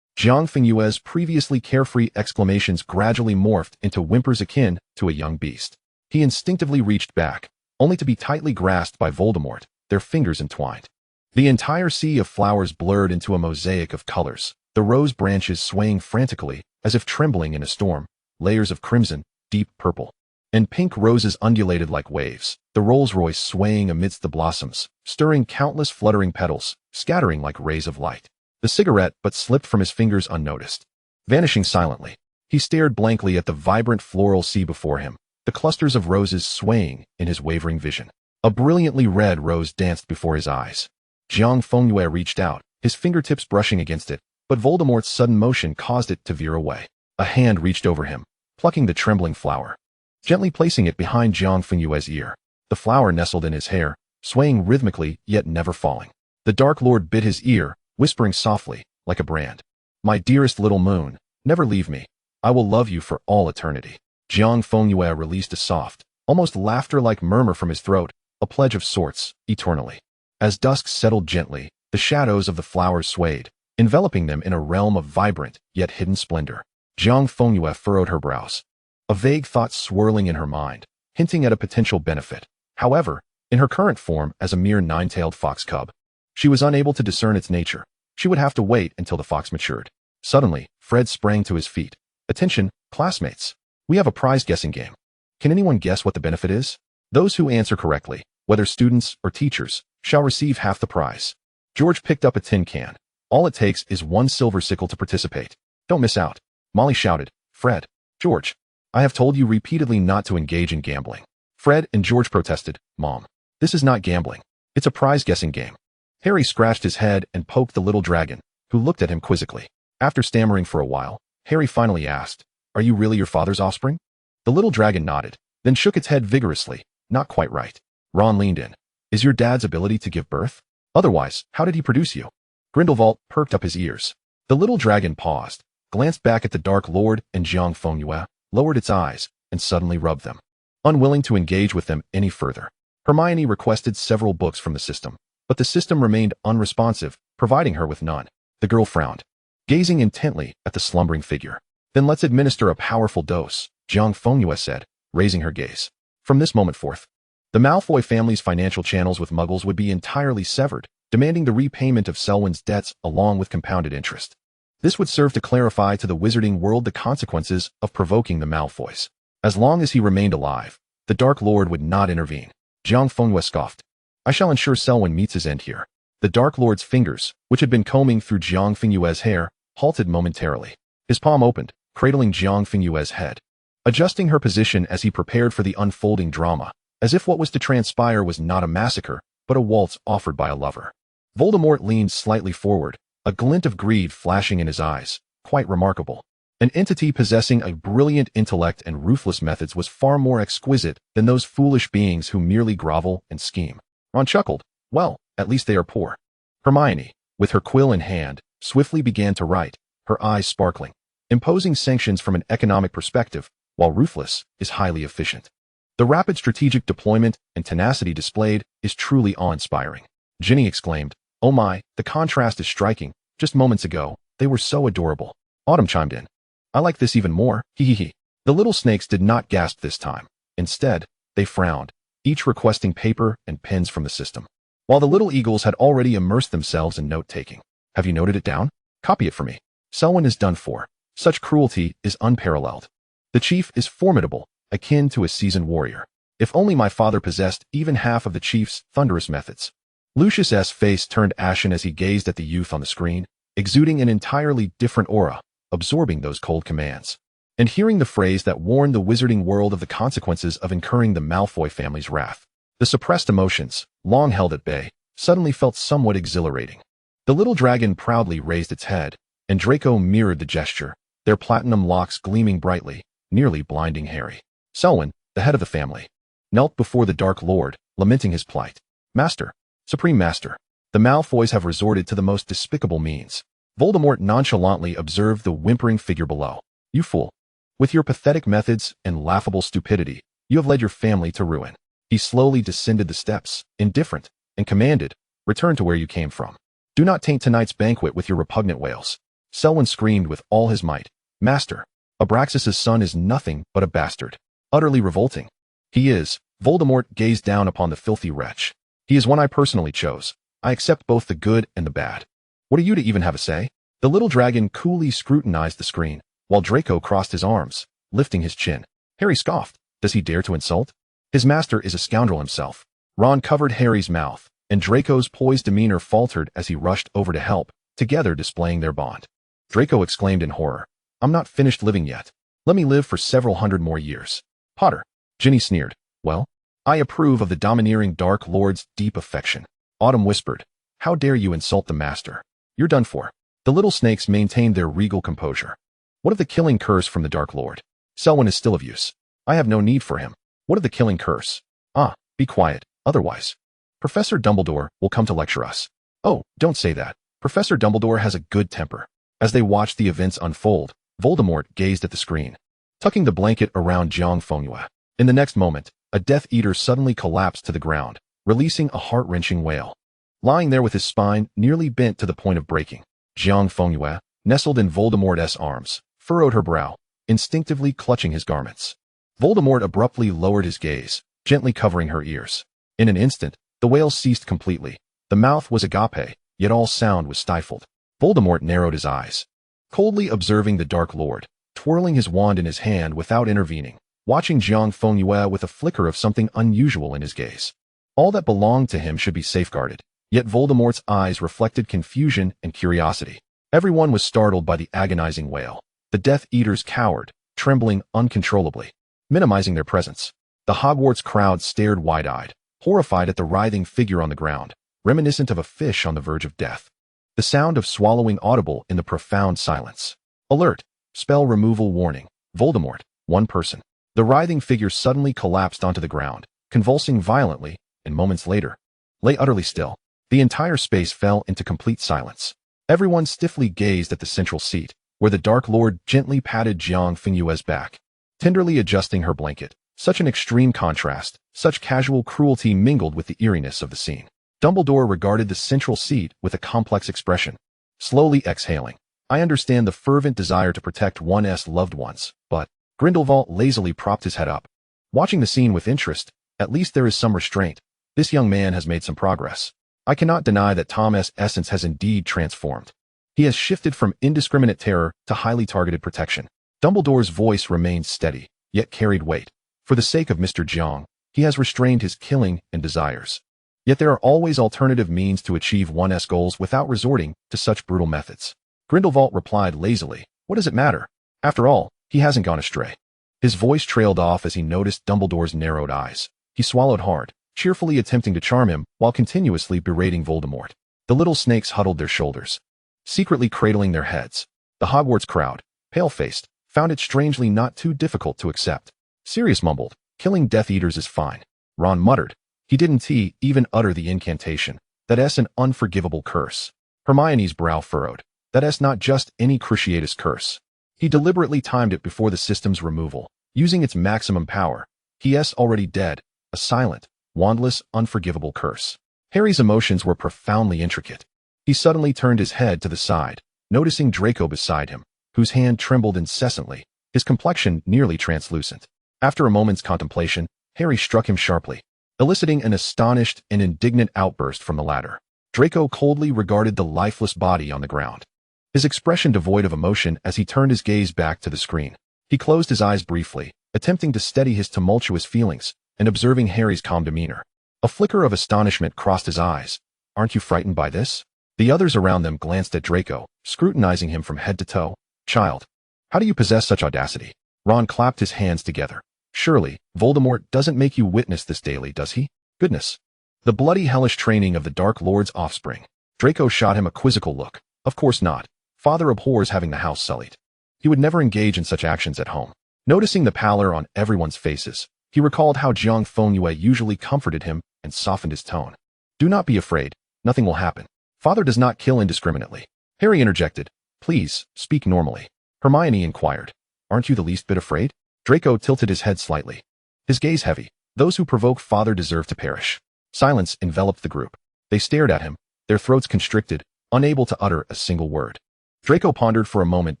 Jiang Fengyue's previously carefree exclamations gradually morphed into whimpers akin to a young beast. He instinctively reached back, only to be tightly grasped by Voldemort, their fingers entwined. The entire sea of flowers blurred into a mosaic of colors, the rose branches swaying frantically, as if trembling in a storm, layers of crimson, deep purple, and pink roses undulated like waves, the Rolls-Royce swaying amidst the blossoms, stirring countless fluttering petals, scattering like rays of light. The cigarette but slipped from his fingers unnoticed. Vanishing silently, he stared blankly at the vibrant floral sea before him, the clusters of roses swaying in his wavering vision. A brilliantly red rose danced before his eyes. Jiang Fengyue reached out, his fingertips brushing against it, but Voldemort's sudden motion caused it to veer away. A hand reached over him, plucking the trembling flower, gently placing it behind Jiang Fengyue's ear. The flower nestled in his hair, swaying rhythmically yet never falling. The Dark Lord bit his ear, whispering softly, like a brand. My dearest little moon, never leave me. I will love you for all eternity. Jiang Fengyue released a soft, almost laughter-like murmur from his throat, a pledge of sorts, eternally. As dusk settled gently, the shadows of the flowers swayed, enveloping them in a realm of vibrant, yet hidden splendor. Jiang Fengyue furrowed her brows, a vague thought swirling in her mind, hinting at a potential benefit. However, in her current form as a mere 9-tailed fox cub, she was unable to discern its nature. She would have to wait until the fox matured. Suddenly, Fred sprang to his feet. Attention, classmates. We have a prize guessing game. Can anyone guess what the benefit is? Those who answer correctly, whether students or teachers, shall receive half the prize. George picked up a tin can. All it takes is 1 silver sickle to participate. Don't miss out. Molly shouted. Fred, George, I have told you repeatedly not to engage in gambling. Fred and George protested. Mom, this is not gambling. It's a prize guessing game. Harry scratched his head and poked the little dragon, who looked at him quizzically. After stammering for a while, Harry finally asked, Are you really your father's offspring? The little dragon nodded, then shook its head vigorously. Not quite right. Ron leaned in. Is your dad's ability to give birth? Otherwise, how did he produce you? Grindelwald perked up his ears. The little dragon paused, glanced back at the Dark Lord and Jiang Fengyue, lowered its eyes, and suddenly rubbed them. Unwilling to engage with them any further, Hermione requested several books from the system, but the system remained unresponsive, providing her with none. The girl frowned, gazing intently at the slumbering figure. Then let's administer a powerful dose, Jiang Fengyue said, raising her gaze. From this moment forth, the Malfoy family's financial channels with Muggles would be entirely severed, demanding the repayment of Selwyn's debts along with compounded interest. This would serve to clarify to the wizarding world the consequences of provoking the Malfoys. As long as he remained alive, the Dark Lord would not intervene. Jiang Fengyue scoffed. I shall ensure Selwyn meets his end here. The Dark Lord's fingers, which had been combing through Jiang Fengyue's hair, halted momentarily. His palm opened, cradling Jiang Fengyue's head, adjusting her position as he prepared for the unfolding drama, as if what was to transpire was not a massacre, but a waltz offered by a lover. Voldemort leaned slightly forward, a glint of greed flashing in his eyes. Quite remarkable. An entity possessing a brilliant intellect and ruthless methods was far more exquisite than those foolish beings who merely grovel and scheme. Ron chuckled. Well, at least they are poor. Hermione, with her quill in hand, swiftly began to write, her eyes sparkling, imposing sanctions from an economic perspective, while ruthless is highly efficient. The rapid strategic deployment and tenacity displayed is truly awe-inspiring. Ginny exclaimed, oh my, the contrast is striking. Just moments ago, they were so adorable. Autumn chimed in. I like this even more, hee. The little snakes did not gasp this time. Instead, they frowned, each requesting paper and pens from the system. While the little eagles had already immersed themselves in note-taking. Have you noted it down? Copy it for me. Selwyn is done for. Such cruelty is unparalleled. The chief is formidable, akin to a seasoned warrior. If only my father possessed even half of the chief's thunderous methods. Lucius's face turned ashen as he gazed at the youth on the screen, exuding an entirely different aura, absorbing those cold commands. And hearing the phrase that warned the wizarding world of the consequences of incurring the Malfoy family's wrath. The suppressed emotions, long held at bay, suddenly felt somewhat exhilarating. The little dragon proudly raised its head, and Draco mirrored the gesture, their platinum locks gleaming brightly, nearly blinding Harry. Selwyn, the head of the family, knelt before the Dark Lord, lamenting his plight. Master, Supreme Master, the Malfoys have resorted to the most despicable means. Voldemort nonchalantly observed the whimpering figure below. You fool. With your pathetic methods and laughable stupidity, you have led your family to ruin. He slowly descended the steps, indifferent, and commanded, return to where you came from. Do not taint tonight's banquet with your repugnant wails. Selwyn screamed with all his might. Master, Abraxas's son is nothing but a bastard. Utterly revolting. He is. Voldemort gazed down upon the filthy wretch. He is one I personally chose. I accept both the good and the bad. What are you to even have a say? The little dragon coolly scrutinized the screen, while Draco crossed his arms, lifting his chin. Harry scoffed. Does he dare to insult? His master is a scoundrel himself. Ron covered Harry's mouth, and Draco's poised demeanor faltered as he rushed over to help, together displaying their bond. Draco exclaimed in horror. I'm not finished living yet. Let me live for several hundred more years. Potter. Ginny sneered. Well, I approve of the domineering Dark Lord's deep affection. Autumn whispered. How dare you insult the master? You're done for. The little snakes maintained their regal composure. What of the killing curse from the Dark Lord? Selwyn is still of use. I have no need for him. What of the killing curse? Ah, be quiet, otherwise. Professor Dumbledore will come to lecture us. Oh, don't say that. Professor Dumbledore has a good temper. As they watched the events unfold, Voldemort gazed at the screen, tucking the blanket around Jiang Fengyue. In the next moment, a Death Eater suddenly collapsed to the ground, releasing a heart-wrenching wail. Lying there with his spine nearly bent to the point of breaking, Jiang Fengyue, nestled in Voldemort's arms, furrowed her brow, instinctively clutching his garments. Voldemort abruptly lowered his gaze, gently covering her ears. In an instant, the wail ceased completely. The mouth was agape, yet all sound was stifled. Voldemort narrowed his eyes, coldly observing the Dark Lord, twirling his wand in his hand without intervening, watching Jiang Fengyue with a flicker of something unusual in his gaze. All that belonged to him should be safeguarded, yet Voldemort's eyes reflected confusion and curiosity. Everyone was startled by the agonizing wail. The Death Eaters cowered, trembling uncontrollably, minimizing their presence. The Hogwarts crowd stared wide-eyed, horrified at the writhing figure on the ground, reminiscent of a fish on the verge of death. The sound of swallowing audible in the profound silence. Alert! Spell removal warning. Voldemort, one person. The writhing figure suddenly collapsed onto the ground, convulsing violently, and moments later, lay utterly still. The entire space fell into complete silence. Everyone stiffly gazed at the central seat, where the Dark Lord gently patted Jiang Fengyue's back, tenderly adjusting her blanket. Such an extreme contrast, such casual cruelty mingled with the eeriness of the scene. Dumbledore regarded the central seat with a complex expression, slowly exhaling. I understand the fervent desire to protect one's loved ones, but Grindelwald lazily propped his head up, watching the scene with interest. At least there is some restraint. This young man has made some progress. I cannot deny that Tom's essence has indeed transformed. He has shifted from indiscriminate terror to highly targeted protection. Dumbledore's voice remained steady, yet carried weight. For the sake of Mr. Jiang, he has restrained his killing and desires. Yet there are always alternative means to achieve one's goals without resorting to such brutal methods. Grindelwald replied lazily, what does it matter? After all, he hasn't gone astray. His voice trailed off as he noticed Dumbledore's narrowed eyes. He swallowed hard, cheerfully attempting to charm him while continuously berating Voldemort. The little snakes huddled their shoulders, secretly cradling their heads. The Hogwarts crowd, pale-faced, found it strangely not too difficult to accept. Sirius mumbled, "Killing Death Eaters is fine." Ron muttered. He didn't even utter the incantation. That's an unforgivable curse. Hermione's brow furrowed. That's not just any cruciatus curse. He deliberately timed it before the system's removal, using its maximum power. He's already dead. A silent, wandless, unforgivable curse. Harry's emotions were profoundly intricate. He suddenly turned his head to the side, noticing Draco beside him, whose hand trembled incessantly, his complexion nearly translucent. After a moment's contemplation, Harry struck him sharply, eliciting an astonished and indignant outburst from the latter. Draco coldly regarded the lifeless body on the ground, his expression devoid of emotion as he turned his gaze back to the screen. He closed his eyes briefly, attempting to steady his tumultuous feelings and observing Harry's calm demeanor. A flicker of astonishment crossed his eyes. "Aren't you frightened by this?" The others around them glanced at Draco, scrutinizing him from head to toe. "Child, how do you possess such audacity?" Ron clapped his hands together. "Surely, Voldemort doesn't make you witness this daily, does he? Goodness. The bloody hellish training of the Dark Lord's offspring." Draco shot him a quizzical look. "Of course not. Father abhors having the house sullied. He would never engage in such actions at home." Noticing the pallor on everyone's faces, he recalled how Jiang Fengyue usually comforted him and softened his tone. "Do not be afraid. Nothing will happen. Father does not kill indiscriminately." Harry interjected. "Please, speak normally." Hermione inquired. "Aren't you the least bit afraid?" Draco tilted his head slightly, his gaze heavy. "Those who provoke Father deserve to perish." Silence enveloped the group. They stared at him, their throats constricted, unable to utter a single word. Draco pondered for a moment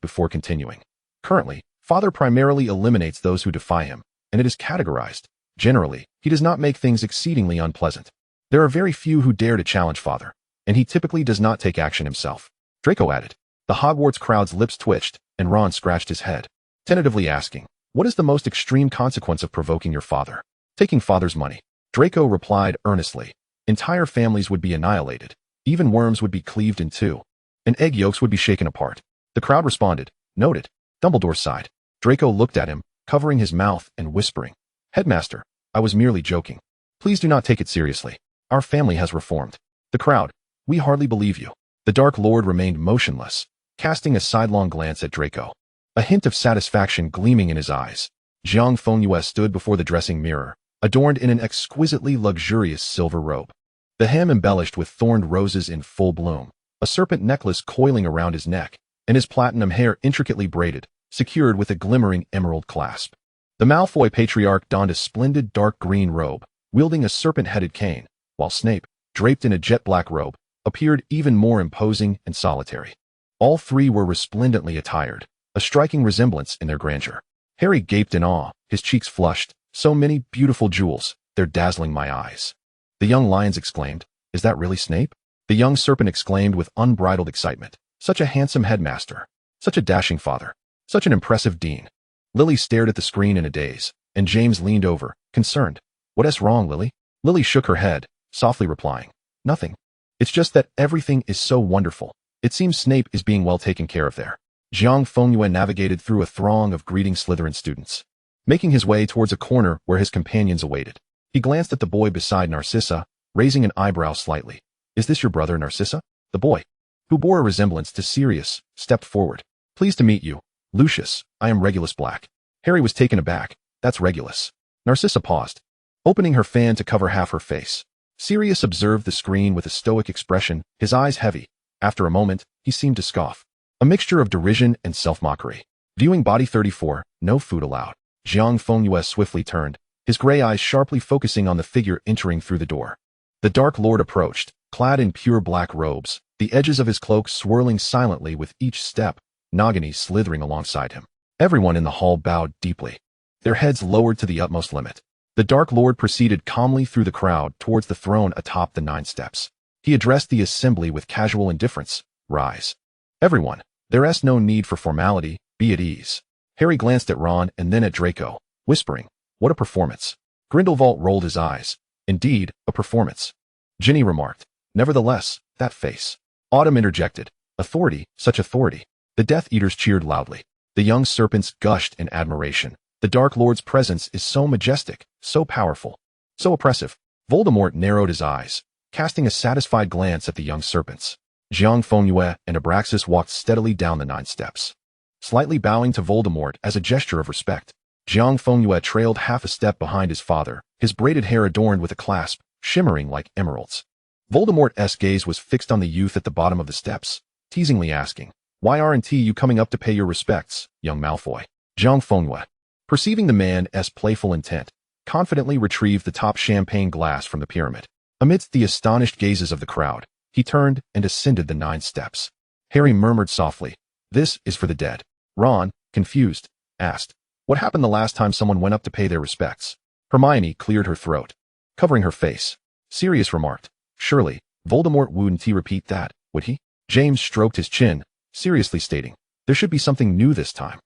before continuing. "Currently, Father primarily eliminates those who defy him, and it is categorized. Generally, he does not make things exceedingly unpleasant. There are very few who dare to challenge Father, and he typically does not take action himself." Draco added. The Hogwarts crowd's lips twitched, and Ron scratched his head, tentatively asking, "What is the most extreme consequence of provoking your father?" "Taking Father's money." Draco replied earnestly. "Entire families would be annihilated. Even worms would be cleaved in two, and egg yolks would be shaken apart." The crowd responded. "Noted." Dumbledore sighed. Draco looked at him, covering his mouth and whispering, "Headmaster, I was merely joking. Please do not take it seriously. Our family has reformed." The crowd, "We hardly believe you." The Dark Lord remained motionless, casting a sidelong glance at Draco, a hint of satisfaction gleaming in his eyes. Jiang Fengyue stood before the dressing mirror, adorned in an exquisitely luxurious silver robe, the hem embellished with thorned roses in full bloom, a serpent necklace coiling around his neck, and his platinum hair intricately braided, secured with a glimmering emerald clasp. The Malfoy patriarch donned a splendid dark green robe, wielding a serpent-headed cane, while Snape, draped in a jet-black robe, appeared even more imposing and solitary. All three were resplendently attired, a striking resemblance in their grandeur. Harry gaped in awe, his cheeks flushed. "So many beautiful jewels, they're dazzling my eyes." The young lions exclaimed, "Is that really Snape?" The young serpent exclaimed with unbridled excitement, "Such a handsome headmaster, such a dashing father, such an impressive dean." Lily stared at the screen in a daze, and James leaned over, concerned. "What's wrong, Lily?" Lily shook her head, softly replying, "Nothing. It's just that everything is so wonderful. It seems Snape is being well taken care of there." Jiang Fengyue navigated through a throng of greeting Slytherin students, making his way towards a corner where his companions awaited. He glanced at the boy beside Narcissa, raising an eyebrow slightly. "Is this your brother, Narcissa?" The boy, who bore a resemblance to Sirius, stepped forward. "Pleased to meet you, Lucius. I am Regulus Black." Harry was taken aback. "That's Regulus." Narcissa paused, opening her fan to cover half her face. Sirius observed the screen with a stoic expression, his eyes heavy. After a moment, he seemed to scoff, a mixture of derision and self-mockery. Viewing body 34, no food allowed. Jiang Fengyue swiftly turned, his gray eyes sharply focusing on the figure entering through the door. The Dark Lord approached, clad in pure black robes, the edges of his cloak swirling silently with each step, Nagini slithering alongside him. Everyone in the hall bowed deeply, their heads lowered to the utmost limit. The Dark Lord proceeded calmly through the crowd towards the throne atop the 9 steps. He addressed the assembly with casual indifference. "Rise. Everyone. There's no need for formality, be at ease." Harry glanced at Ron and then at Draco, whispering, "What a performance." Grindelwald rolled his eyes. "Indeed, a performance." Ginny remarked, "Nevertheless, that face." Autumn interjected, "Authority, such authority." The Death Eaters cheered loudly. The young serpents gushed in admiration. The Dark Lord's presence is so majestic, so powerful, so oppressive. Voldemort narrowed his eyes, casting a satisfied glance at the young serpents. Jiang Fengyue and Abraxas walked steadily down the 9 steps, slightly bowing to Voldemort as a gesture of respect. Jiang Fengyue trailed half a step behind his father, his braided hair adorned with a clasp, shimmering like emeralds. Voldemort's gaze was fixed on the youth at the bottom of the steps, teasingly asking, "Why aren't you coming up to pay your respects, young Malfoy?" Jiang Fengyue, perceiving the man's playful intent, confidently retrieved the top champagne glass from the pyramid. Amidst the astonished gazes of the crowd, he turned and ascended the 9 steps. Harry murmured softly, "This is for the dead." Ron, confused, asked, "What happened the last time someone went up to pay their respects?" Hermione cleared her throat, covering her face. Sirius remarked, "Surely, Voldemort wouldn't repeat that, would he?" James stroked his chin, seriously stating, "There should be something new this time."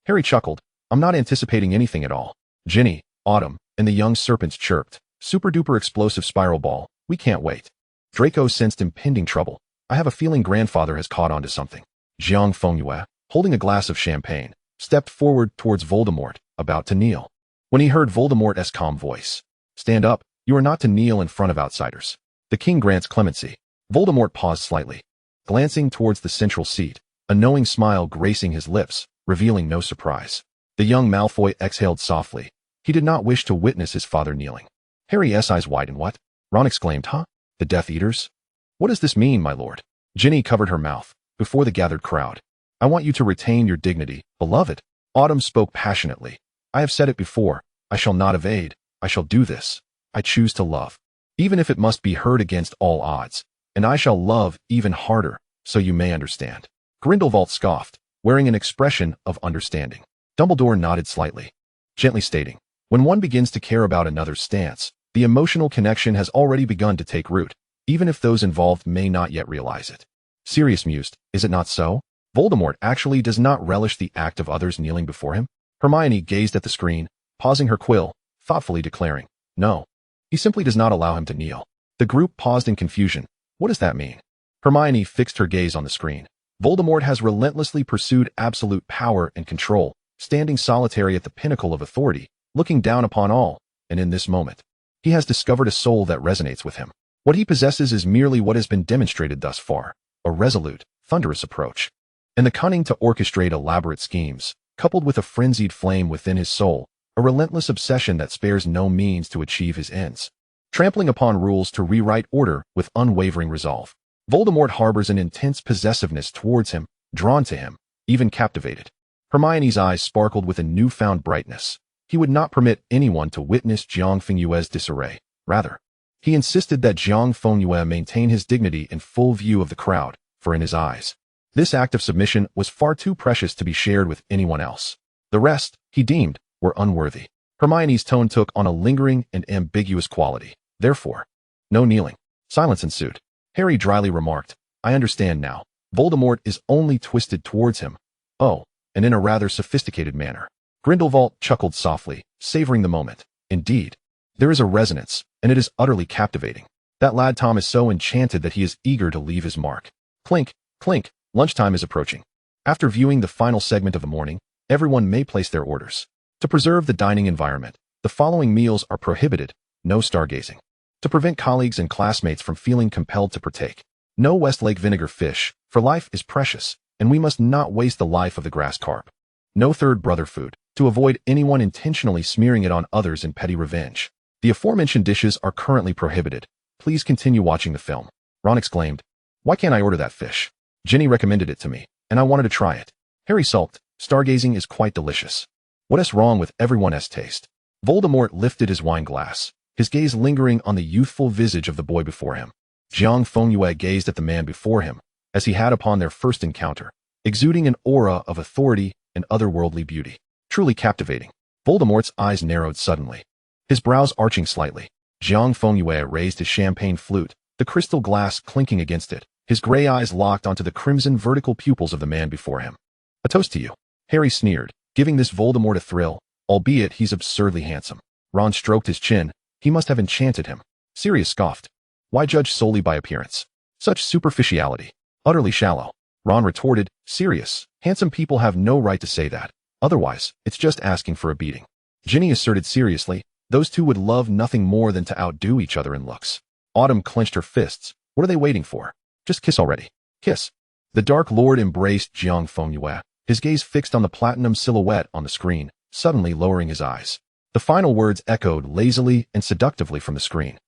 Harry chuckled, "I'm not anticipating anything at all." Ginny, Autumn, and the young serpents chirped, "Super-duper explosive spiral ball, we can't wait." Draco sensed impending trouble. "I have a feeling grandfather has caught on to something." Jiang Fengyue, holding a glass of champagne, stepped forward towards Voldemort, about to kneel. When he heard Voldemort's calm voice, "Stand up, you are not to kneel in front of outsiders. The king grants clemency." Voldemort paused slightly, glancing towards the central seat, a knowing smile gracing his lips, revealing no surprise. The young Malfoy exhaled softly. He did not wish to witness his father kneeling. Harry's eyes widened. "What?" Ron exclaimed, "Huh? The Death Eaters? What does this mean, my lord?" Ginny covered her mouth, before the gathered crowd. "I want you to retain your dignity, beloved." Autumn spoke passionately. "I have said it before, I shall not evade, I shall do this. I choose to love, even if it must be heard against all odds, and I shall love even harder, so you may understand." Grindelwald scoffed, wearing an expression of understanding. Dumbledore nodded slightly, gently stating, "When one begins to care about another's stance, the emotional connection has already begun to take root, even if those involved may not yet realize it." Sirius mused, "Is it not so? Voldemort actually does not relish the act of others kneeling before him?" Hermione gazed at the screen, pausing her quill, thoughtfully declaring, "No. He simply does not allow him to kneel." The group paused in confusion. "What does that mean?" Hermione fixed her gaze on the screen. "Voldemort has relentlessly pursued absolute power and control, standing solitary at the pinnacle of authority, looking down upon all, and in this moment, he has discovered a soul that resonates with him. What he possesses is merely what has been demonstrated thus far, a resolute, thunderous approach. And the cunning to orchestrate elaborate schemes, coupled with a frenzied flame within his soul, a relentless obsession that spares no means to achieve his ends. Trampling upon rules to rewrite order with unwavering resolve. Voldemort harbors an intense possessiveness towards him, drawn to him, even captivated." Hermione's eyes sparkled with a newfound brightness. He would not permit anyone to witness Jiang Fengyue's disarray. Rather, he insisted that Jiang Fengyue maintain his dignity in full view of the crowd, for in his eyes, this act of submission was far too precious to be shared with anyone else. The rest, he deemed, were unworthy. Hermione's tone took on a lingering and ambiguous quality. "Therefore, no kneeling." Silence ensued. Harry dryly remarked, "I understand now. Voldemort is only twisted towards him. Oh, and in a rather sophisticated manner." Grindelwald chuckled softly, savoring the moment. "Indeed, there is a resonance, and it is utterly captivating. That lad Tom is so enchanted that he is eager to leave his mark." Clink, clink, lunchtime is approaching. After viewing the final segment of the morning, everyone may place their orders. To preserve the dining environment, the following meals are prohibited: no stargazing. To prevent colleagues and classmates from feeling compelled to partake, no Westlake vinegar fish, for life is precious, and we must not waste the life of the grass carp. No third brother food, to avoid anyone intentionally smearing it on others in petty revenge. The aforementioned dishes are currently prohibited. Please continue watching the film." Ron exclaimed, "Why can't I order that fish? Ginny recommended it to me, and I wanted to try it." Harry sulked, "Stargazing is quite delicious. What is wrong with everyone's taste?" Voldemort lifted his wine glass, his gaze lingering on the youthful visage of the boy before him. Jiang Fengyue gazed at the man before him, as he had upon their first encounter, exuding an aura of authority and otherworldly beauty. Truly captivating. Voldemort's eyes narrowed suddenly, his brows arching slightly. Jiang Fengyue raised his champagne flute, the crystal glass clinking against it, his gray eyes locked onto the crimson vertical pupils of the man before him. "A toast to you." Harry sneered, giving this Voldemort a thrill, albeit he's absurdly handsome. Ron stroked his chin. He must have enchanted him. Sirius scoffed. "Why judge solely by appearance? Such superficiality. Utterly shallow." Ron retorted, "Sirius, handsome people have no right to say that. Otherwise, it's just asking for a beating." Ginny asserted seriously, "Those two would love nothing more than to outdo each other in looks." Autumn clenched her fists. "What are they waiting for? Just kiss already. Kiss." The Dark Lord embraced Jiang Fengyue, his gaze fixed on the platinum silhouette on the screen, suddenly lowering his eyes. The final words echoed lazily and seductively from the screen.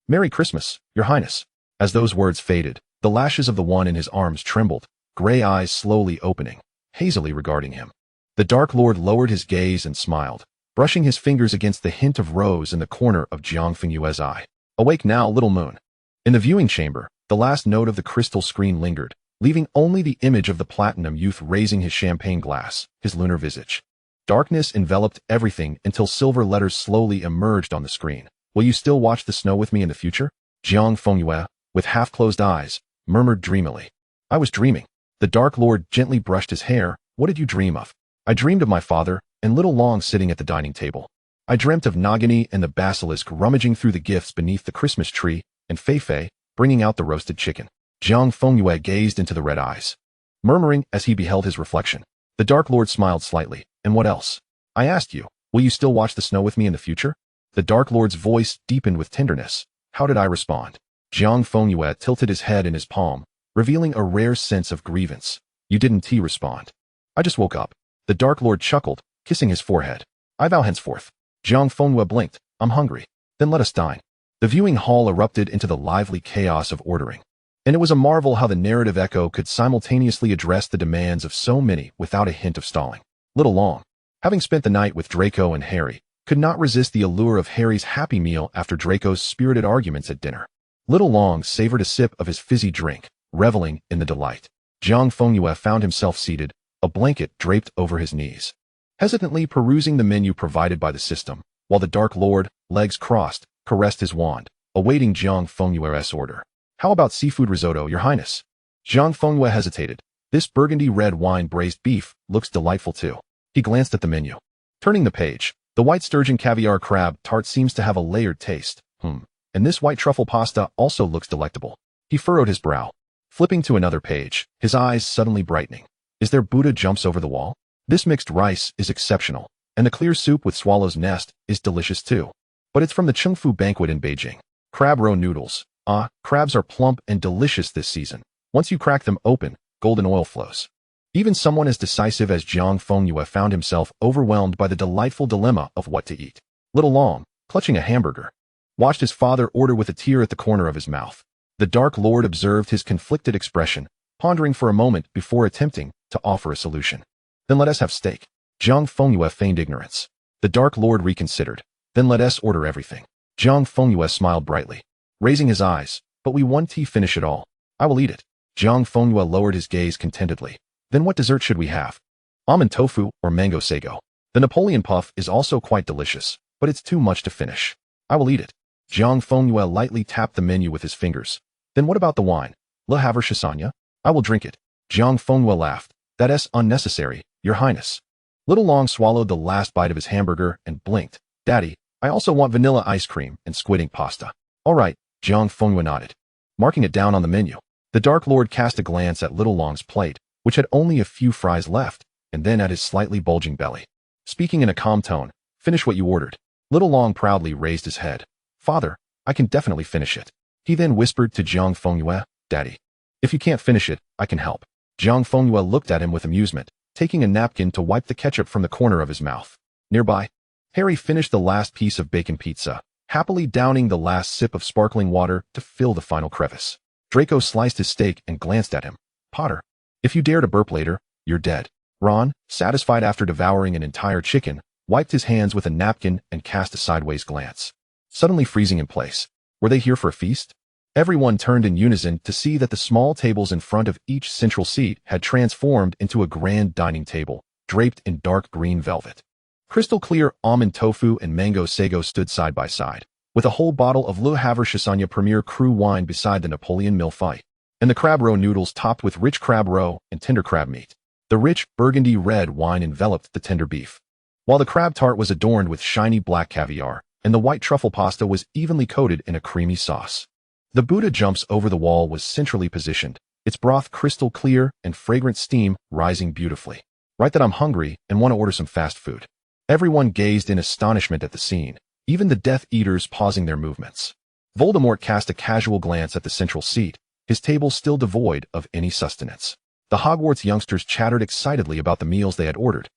"Merry Christmas, Your Highness." As those words faded, the lashes of the one in his arms trembled, gray eyes slowly opening, hazily regarding him. The Dark Lord lowered his gaze and smiled, brushing his fingers against the hint of rose in the corner of Jiang Fengyue's eye. "Awake now, little moon." In the viewing chamber, the last note of the crystal screen lingered, leaving only the image of the platinum youth raising his champagne glass, his lunar visage. Darkness enveloped everything until silver letters slowly emerged on the screen. "Will you still watch the snow with me in the future?" Jiang Fengyue, with half-closed eyes, murmured dreamily. "I was dreaming." The Dark Lord gently brushed his hair. "What did you dream of?" "I dreamed of my father and little Long sitting at the dining table. I dreamt of Nagini and the basilisk rummaging through the gifts beneath the Christmas tree, and Fei bringing out the roasted chicken." Jiang Fengyue gazed into the red eyes, murmuring as he beheld his reflection. The Dark Lord smiled slightly. "And what else?" "I asked you, will you still watch the snow with me in the future?" The Dark Lord's voice deepened with tenderness. How did I respond? Jiang Fengyue tilted his head in his palm, revealing a rare sense of grievance. "You didn't respond." "I just woke up." The Dark Lord chuckled, kissing his forehead. "I vow henceforth." Jiang Fengyue blinked. "I'm hungry." "Then let us dine." The viewing hall erupted into the lively chaos of ordering. And it was a marvel how the narrative echo could simultaneously address the demands of so many without a hint of stalling. Little Long, having spent the night with Draco and Harry, could not resist the allure of Harry's happy meal after Draco's spirited arguments at dinner. Little Long savored a sip of his fizzy drink, reveling in the delight. Jiang Fengyue found himself seated, a blanket draped over his knees, hesitantly perusing the menu provided by the system, while the Dark Lord, legs crossed, caressed his wand, awaiting Jiang Fengyue's order. "How about seafood risotto, Your Highness?" Jiang Fengyue hesitated. "This burgundy red wine braised beef looks delightful too." He glanced at the menu. Turning the page, the white sturgeon caviar crab tart seems to have a layered taste. And this white truffle pasta also looks delectable. He furrowed his brow. Flipping to another page, his eyes suddenly brightening. "Is there Buddha jumps over the wall?" "This mixed rice is exceptional, and the clear soup with swallow's nest is delicious too. But it's from the Chengfu banquet in Beijing. Crab roe noodles. Ah, crabs are plump and delicious this season. Once you crack them open, golden oil flows." Even someone as decisive as Jiang Fengyue found himself overwhelmed by the delightful dilemma of what to eat. Little Long, clutching a hamburger, watched his father order with a tear at the corner of his mouth. The Dark Lord observed his conflicted expression, pondering for a moment before attempting to offer a solution. "Then let us have steak." Jiang Fengyue feigned ignorance. The Dark Lord reconsidered. "Then let us order everything." Jiang Fengyue smiled brightly, raising his eyes. "But we won't finish it all." "I will eat it." Jiang Fengyue lowered his gaze contentedly. "Then what dessert should we have? Almond tofu or mango sago? The Napoleon puff is also quite delicious, but it's too much to finish." "I will eat it." Jiang Fengyue lightly tapped the menu with his fingers. "Then what about the wine? Le Havre Champagne? I will drink it." Jiang Fengyue laughed. "That is unnecessary, Your Highness." Little Long swallowed the last bite of his hamburger and blinked. "Daddy, I also want vanilla ice cream and squid ink pasta." "All right," Jiang Fengyue nodded, marking it down on the menu. The Dark Lord cast a glance at Little Long's plate, which had only a few fries left, and then at his slightly bulging belly. Speaking in a calm tone, "Finish what you ordered." Little Long proudly raised his head. "Father, I can definitely finish it." He then whispered to Jiang Fengyue, "Daddy, if you can't finish it, I can help." Jiang Fengyue looked at him with amusement, taking a napkin to wipe the ketchup from the corner of his mouth. Nearby, Harry finished the last piece of bacon pizza, happily downing the last sip of sparkling water to fill the final crevice. Draco sliced his steak and glanced at him. "Potter, if you dare to burp later, you're dead." Ron, satisfied after devouring an entire chicken, wiped his hands with a napkin and cast a sideways glance, suddenly freezing in place. Were they here for a feast? Everyone turned in unison to see that the small tables in front of each central seat had transformed into a grand dining table, draped in dark green velvet. Crystal clear almond tofu and mango sago stood side by side, with a whole bottle of Le Havre Champagne Premier Cru wine beside the Napoleon Malfoy, and the crab roe noodles topped with rich crab roe and tender crab meat. The rich, burgundy red wine enveloped the tender beef, while the crab tart was adorned with shiny black caviar, and the white truffle pasta was evenly coated in a creamy sauce. The Buddha jumps over the wall was centrally positioned, its broth crystal clear and fragrant steam rising beautifully. Right that I'm hungry and want to order some fast food. Everyone gazed in astonishment at the scene, even the Death Eaters pausing their movements. Voldemort cast a casual glance at the central seat, his table still devoid of any sustenance. The Hogwarts youngsters chattered excitedly about the meals they had ordered.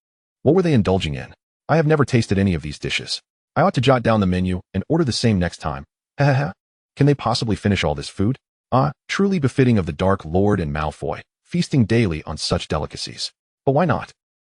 What were they indulging in? I have never tasted any of these dishes. I ought to jot down the menu and order the same next time. Ha. Can they possibly finish all this food? Truly befitting of the Dark Lord and Malfoy, feasting daily on such delicacies. But why not?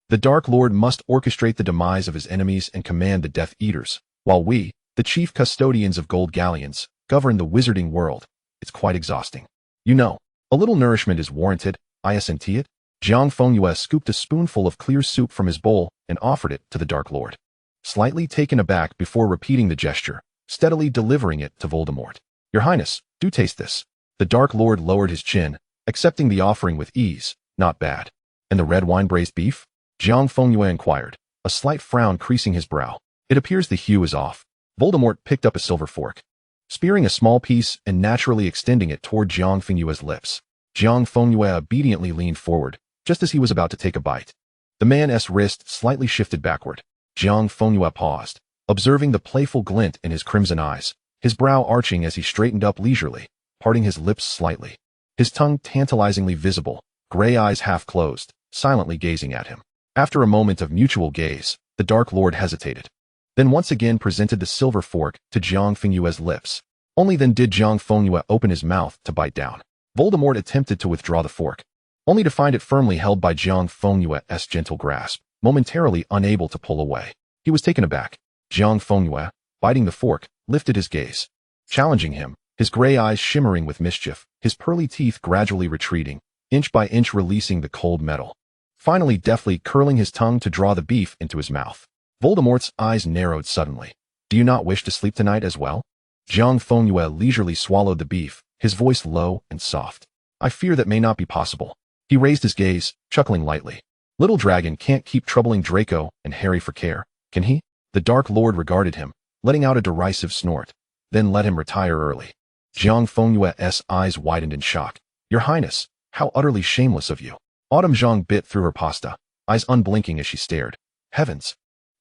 The Dark Lord must orchestrate the demise of his enemies and command the Death Eaters, while we, the chief custodians of gold galleons, govern the wizarding world. It's quite exhausting. You know, a little nourishment is warranted, I assent it. Jiang Fengyue scooped a spoonful of clear soup from his bowl and offered it to the Dark Lord. Slightly taken aback before repeating the gesture, steadily delivering it to Voldemort. Your Highness, do taste this. The Dark Lord lowered his chin, accepting the offering with ease. Not bad. And the red wine braised beef? Jiang Fengyue inquired, a slight frown creasing his brow. It appears the hue is off. Voldemort picked up a silver fork, spearing a small piece and naturally extending it toward Jiang Fengyue's lips. Jiang Fengyue obediently leaned forward, just as he was about to take a bite. The man's wrist slightly shifted backward. Jiang Fengyue paused, observing the playful glint in his crimson eyes, his brow arching as he straightened up leisurely, parting his lips slightly. His tongue tantalizingly visible, gray eyes half closed, silently gazing at him. After a moment of mutual gaze, the Dark Lord hesitated, then once again presented the silver fork to Jiang Fengyue's lips. Only then did Jiang Fengyue open his mouth to bite down. Voldemort attempted to withdraw the fork, only to find it firmly held by Jiang Fengyue's gentle grasp, momentarily unable to pull away. He was taken aback. Jiang Fengyue, biting the fork, lifted his gaze, challenging him, his gray eyes shimmering with mischief, his pearly teeth gradually retreating, inch by inch releasing the cold metal. Finally deftly curling his tongue to draw the beef into his mouth. Voldemort's eyes narrowed suddenly. Do you not wish to sleep tonight as well? Jiang Fengyue leisurely swallowed the beef, his voice low and soft. I fear that may not be possible. He raised his gaze, chuckling lightly. Little dragon can't keep troubling Draco and Harry for care, can he? The Dark Lord regarded him, letting out a derisive snort, then let him retire early. Jiang Fengyue's eyes widened in shock. Your Highness, how utterly shameless of you. Autumn Zhang bit through her pasta, eyes unblinking as she stared. Heavens!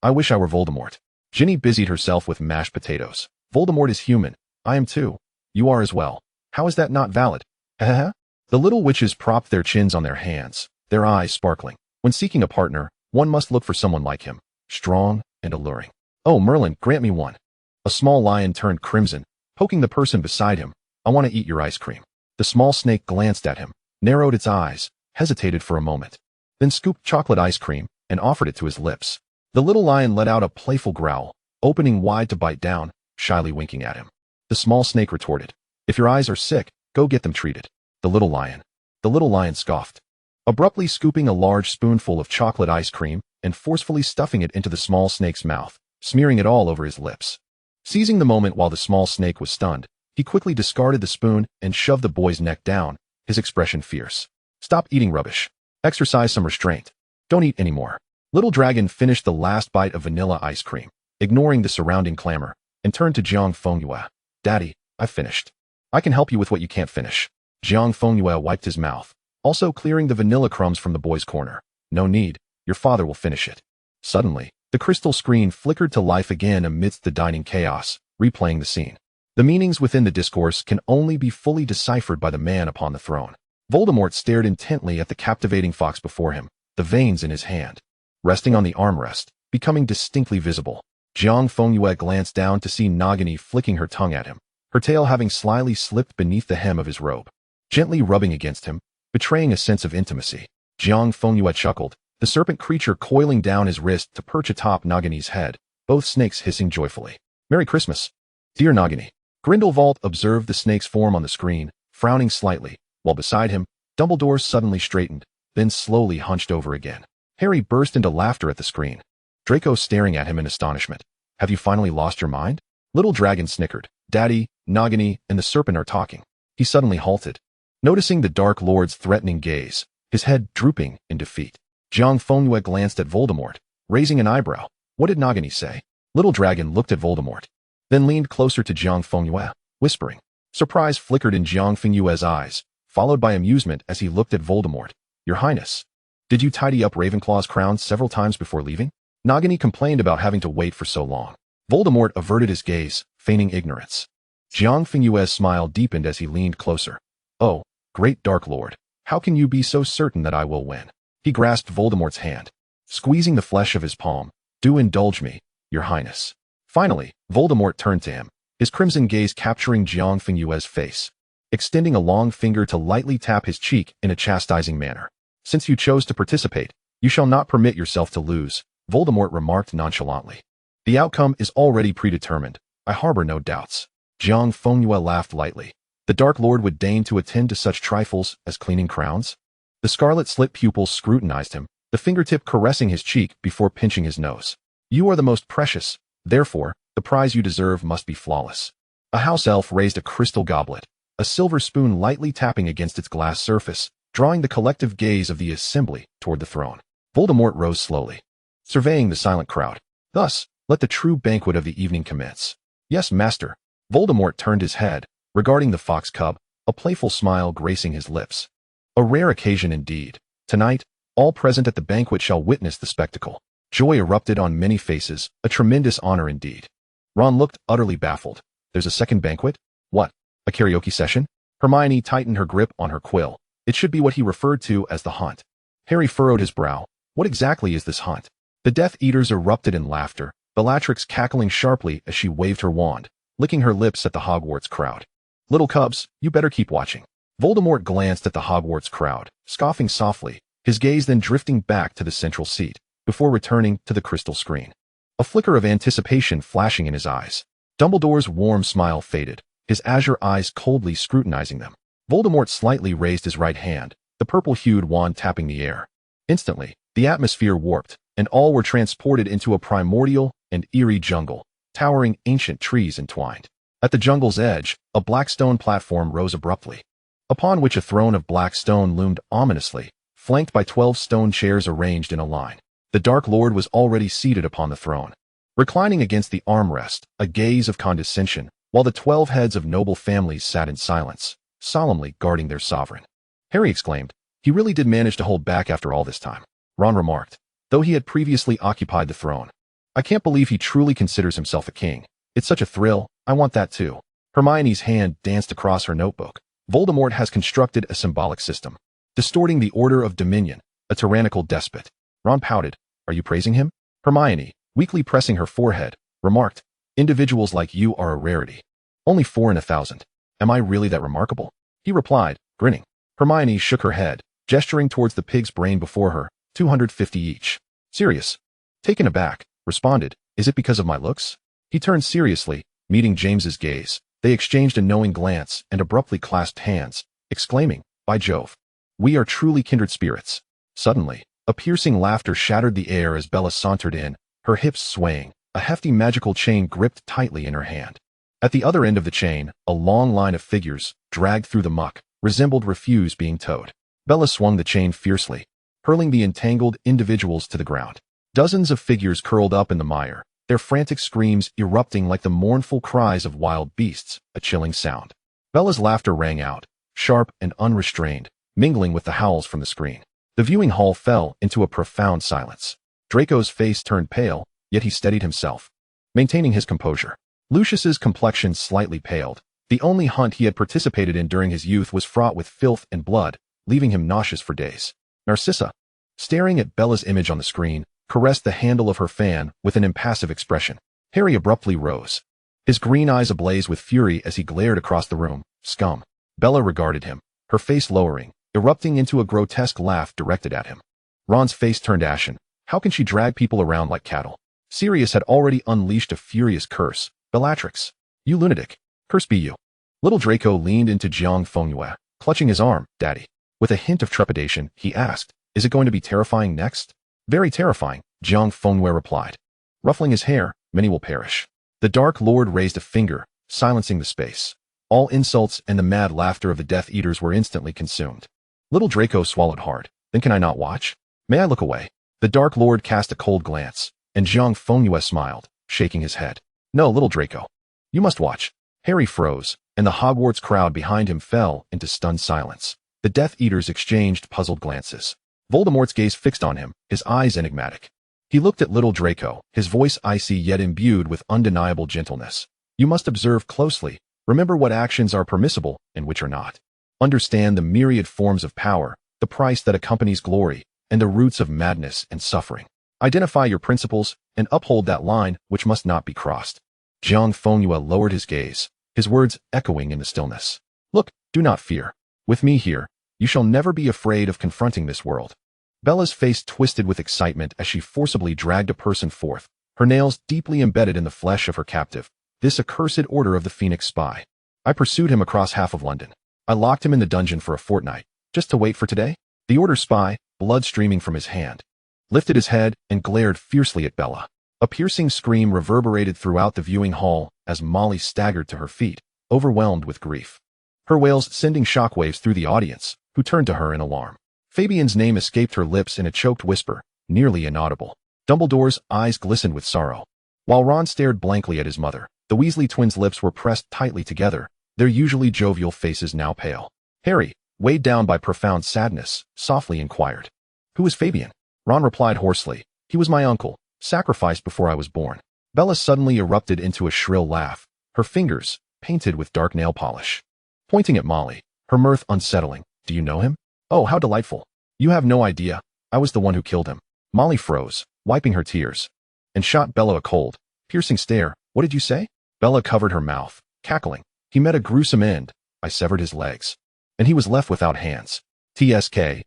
I wish I were Voldemort. Ginny busied herself with mashed potatoes. Voldemort is human. I am too. You are as well. How is that not valid? The little witches propped their chins on their hands, their eyes sparkling. When seeking a partner, one must look for someone like him, strong and alluring. Oh, Merlin, grant me one. A small lion turned crimson, poking the person beside him. I want to eat your ice cream. The small snake glanced at him, narrowed its eyes, hesitated for a moment, then scooped chocolate ice cream and offered it to his lips. The little lion let out a playful growl, opening wide to bite down, shyly winking at him. The small snake retorted, if your eyes are sick, go get them treated. The little lion scoffed, abruptly scooping a large spoonful of chocolate ice cream and forcefully stuffing it into the small snake's mouth, smearing it all over his lips. Seizing the moment while the small snake was stunned, he quickly discarded the spoon and shoved the boy's neck down, his expression fierce. Stop eating rubbish. Exercise some restraint. Don't eat anymore. Little Dragon finished the last bite of vanilla ice cream, ignoring the surrounding clamor, and turned to Jiang Fengyue. Daddy, I've finished. I can help you with what you can't finish. Jiang Fengyue wiped his mouth, also clearing the vanilla crumbs from the boy's corner. No need. Your father will finish it. Suddenly, the crystal screen flickered to life again amidst the dining chaos, replaying the scene. The meanings within the discourse can only be fully deciphered by the man upon the throne. Voldemort stared intently at the captivating fox before him, the veins in his hand, resting on the armrest, becoming distinctly visible. Jiang Fengyue glanced down to see Nagini flicking her tongue at him, her tail having slyly slipped beneath the hem of his robe, gently rubbing against him, betraying a sense of intimacy. Jiang Fengyue chuckled, the serpent creature coiling down his wrist to perch atop Nagini's head, both snakes hissing joyfully. Merry Christmas, dear Nagini. Grindelwald observed the snake's form on the screen, frowning slightly, while beside him, Dumbledore suddenly straightened, then slowly hunched over again. Harry burst into laughter at the screen, Draco staring at him in astonishment. Have you finally lost your mind? Little Dragon snickered. Daddy, Nagini, and the serpent are talking. He suddenly halted, noticing the Dark Lord's threatening gaze, his head drooping in defeat. Jiang Fengyue glanced at Voldemort, raising an eyebrow. What did Nagini say? Little Dragon looked at Voldemort, then leaned closer to Jiang Fengyue, whispering. Surprise flickered in Jiang Fengyue's eyes, followed by amusement as he looked at Voldemort. Your Highness, did you tidy up Ravenclaw's crown several times before leaving? Nagini complained about having to wait for so long. Voldemort averted his gaze, feigning ignorance. Jiang Fengyue's smile deepened as he leaned closer. Oh, great Dark Lord, How can you be so certain that I will win? He grasped Voldemort's hand, squeezing the flesh of his palm. Do indulge me, Your Highness. Finally, Voldemort turned to him, his crimson gaze capturing Jiang Fengyue's face, extending a long finger to lightly tap his cheek in a chastising manner. Since you chose to participate, you shall not permit yourself to lose, Voldemort remarked nonchalantly. The outcome is already predetermined. I harbor no doubts. Jiang Fengyue laughed lightly. The Dark Lord would deign to attend to such trifles as cleaning crowns? The scarlet-slit pupils scrutinized him, the fingertip caressing his cheek before pinching his nose. You are the most precious, therefore, the prize you deserve must be flawless. A house elf raised a crystal goblet, a silver spoon lightly tapping against its glass surface, drawing the collective gaze of the assembly toward the throne. Voldemort rose slowly, surveying the silent crowd. Thus, let the true banquet of the evening commence. Yes, master. Voldemort turned his head, regarding the fox cub, a playful smile gracing his lips. A rare occasion indeed. Tonight, all present at the banquet shall witness the spectacle. Joy erupted on many faces, a tremendous honor indeed. Ron looked utterly baffled. There's a second banquet? What? A karaoke session? Hermione tightened her grip on her quill. It should be what he referred to as the hunt. Harry furrowed his brow. What exactly is this hunt? The Death Eaters erupted in laughter, Bellatrix cackling sharply as she waved her wand, licking her lips at the Hogwarts crowd. Little cubs, you better keep watching. Voldemort glanced at the Hogwarts crowd, scoffing softly, his gaze then drifting back to the central seat, before returning to the crystal screen. A flicker of anticipation flashing in his eyes. Dumbledore's warm smile faded, his azure eyes coldly scrutinizing them. Voldemort slightly raised his right hand, the purple-hued wand tapping the air. Instantly, the atmosphere warped, and all were transported into a primordial and eerie jungle, towering ancient trees entwined. At the jungle's edge, a black stone platform rose abruptly, upon which a throne of black stone loomed ominously, flanked by 12 stone chairs arranged in a line. The Dark Lord was already seated upon the throne, reclining against the armrest, a gaze of condescension, while the 12 heads of noble families sat in silence, solemnly guarding their sovereign. Harry exclaimed, he really did manage to hold back after all this time. Ron remarked, though he had previously occupied the throne. I can't believe he truly considers himself a king. It's such a thrill, I want that too. Hermione's hand danced across her notebook. Voldemort has constructed a symbolic system, distorting the order of dominion, a tyrannical despot. Ron pouted. Are you praising him? Hermione, weakly pressing her forehead, remarked, individuals like you are a rarity. Only 4 in 1,000. Am I really that remarkable? He replied, grinning. Hermione shook her head, gesturing towards the pig's brain before her, 250 each. Sirius, taken aback, responded, is it because of my looks? He turned seriously, meeting James's gaze. They exchanged a knowing glance and abruptly clasped hands, exclaiming, by Jove, we are truly kindred spirits. Suddenly, a piercing laughter shattered the air as Bella sauntered in, her hips swaying, a hefty magical chain gripped tightly in her hand. At the other end of the chain, a long line of figures, dragged through the muck, resembled refuse being towed. Bella swung the chain fiercely, hurling the entangled individuals to the ground. Dozens of figures curled up in the mire, their frantic screams erupting like the mournful cries of wild beasts, a chilling sound. Bella's laughter rang out, sharp and unrestrained, mingling with the howls from the screen. The viewing hall fell into a profound silence. Draco's face turned pale, yet he steadied himself, maintaining his composure. Lucius's complexion slightly paled. The only hunt he had participated in during his youth was fraught with filth and blood, leaving him nauseous for days. Narcissa, staring at Bella's image on the screen, caressed the handle of her fan with an impassive expression. Harry abruptly rose, his green eyes ablaze with fury as he glared across the room. Scum. Bella regarded him, her face lowering, erupting into a grotesque laugh directed at him. Ron's face turned ashen. How can she drag people around like cattle? Sirius had already unleashed a furious curse. Bellatrix, you lunatic. Curse be you. Little Draco leaned into Jiang Fengyue, clutching his arm. Daddy. With a hint of trepidation, he asked, is it going to be terrifying next? Very terrifying, Jiang Fengyue replied. Ruffling his hair, many will perish. The Dark Lord raised a finger, silencing the space. All insults and the mad laughter of the Death Eaters were instantly consumed. Little Draco swallowed hard. Then can I not watch? May I look away? The Dark Lord cast a cold glance, and Jiang Fengyue smiled, shaking his head. No, little Draco. You must watch. Harry froze, and the Hogwarts crowd behind him fell into stunned silence. The Death Eaters exchanged puzzled glances. Voldemort's gaze fixed on him, his eyes enigmatic. He looked at little Draco, his voice icy yet imbued with undeniable gentleness. You must observe closely. Remember what actions are permissible and which are not. Understand the myriad forms of power, the price that accompanies glory, and the roots of madness and suffering. Identify your principles and uphold that line which must not be crossed. Jiang Fengyue lowered his gaze, his words echoing in the stillness. Look, do not fear. With me here, you shall never be afraid of confronting this world. Bella's face twisted with excitement as she forcibly dragged a person forth, her nails deeply embedded in the flesh of her captive, this accursed order of the Phoenix Spy. I pursued him across half of London. I locked him in the dungeon for a fortnight, just to wait for today. The Order Spy, blood streaming from his hand, lifted his head and glared fiercely at Bella. A piercing scream reverberated throughout the viewing hall as Molly staggered to her feet, overwhelmed with grief. Her wails sending shockwaves through the audience, who turned to her in alarm. Fabian's name escaped her lips in a choked whisper, nearly inaudible. Dumbledore's eyes glistened with sorrow. While Ron stared blankly at his mother, the Weasley twins' lips were pressed tightly together, their usually jovial faces now pale. Harry, weighed down by profound sadness, softly inquired, "Who is Fabian?" Ron replied hoarsely, "He was my uncle, sacrificed before I was born." Bella suddenly erupted into a shrill laugh, her fingers painted with dark nail polish. Pointing at Molly, her mirth unsettling, "Do you know him? Oh, how delightful. You have no idea. I was the one who killed him." Molly froze, wiping her tears, and shot Bella a cold, piercing stare. "What did you say?" Bella covered her mouth, cackling. "He met a gruesome end. I severed his legs. And he was left without hands. TSK,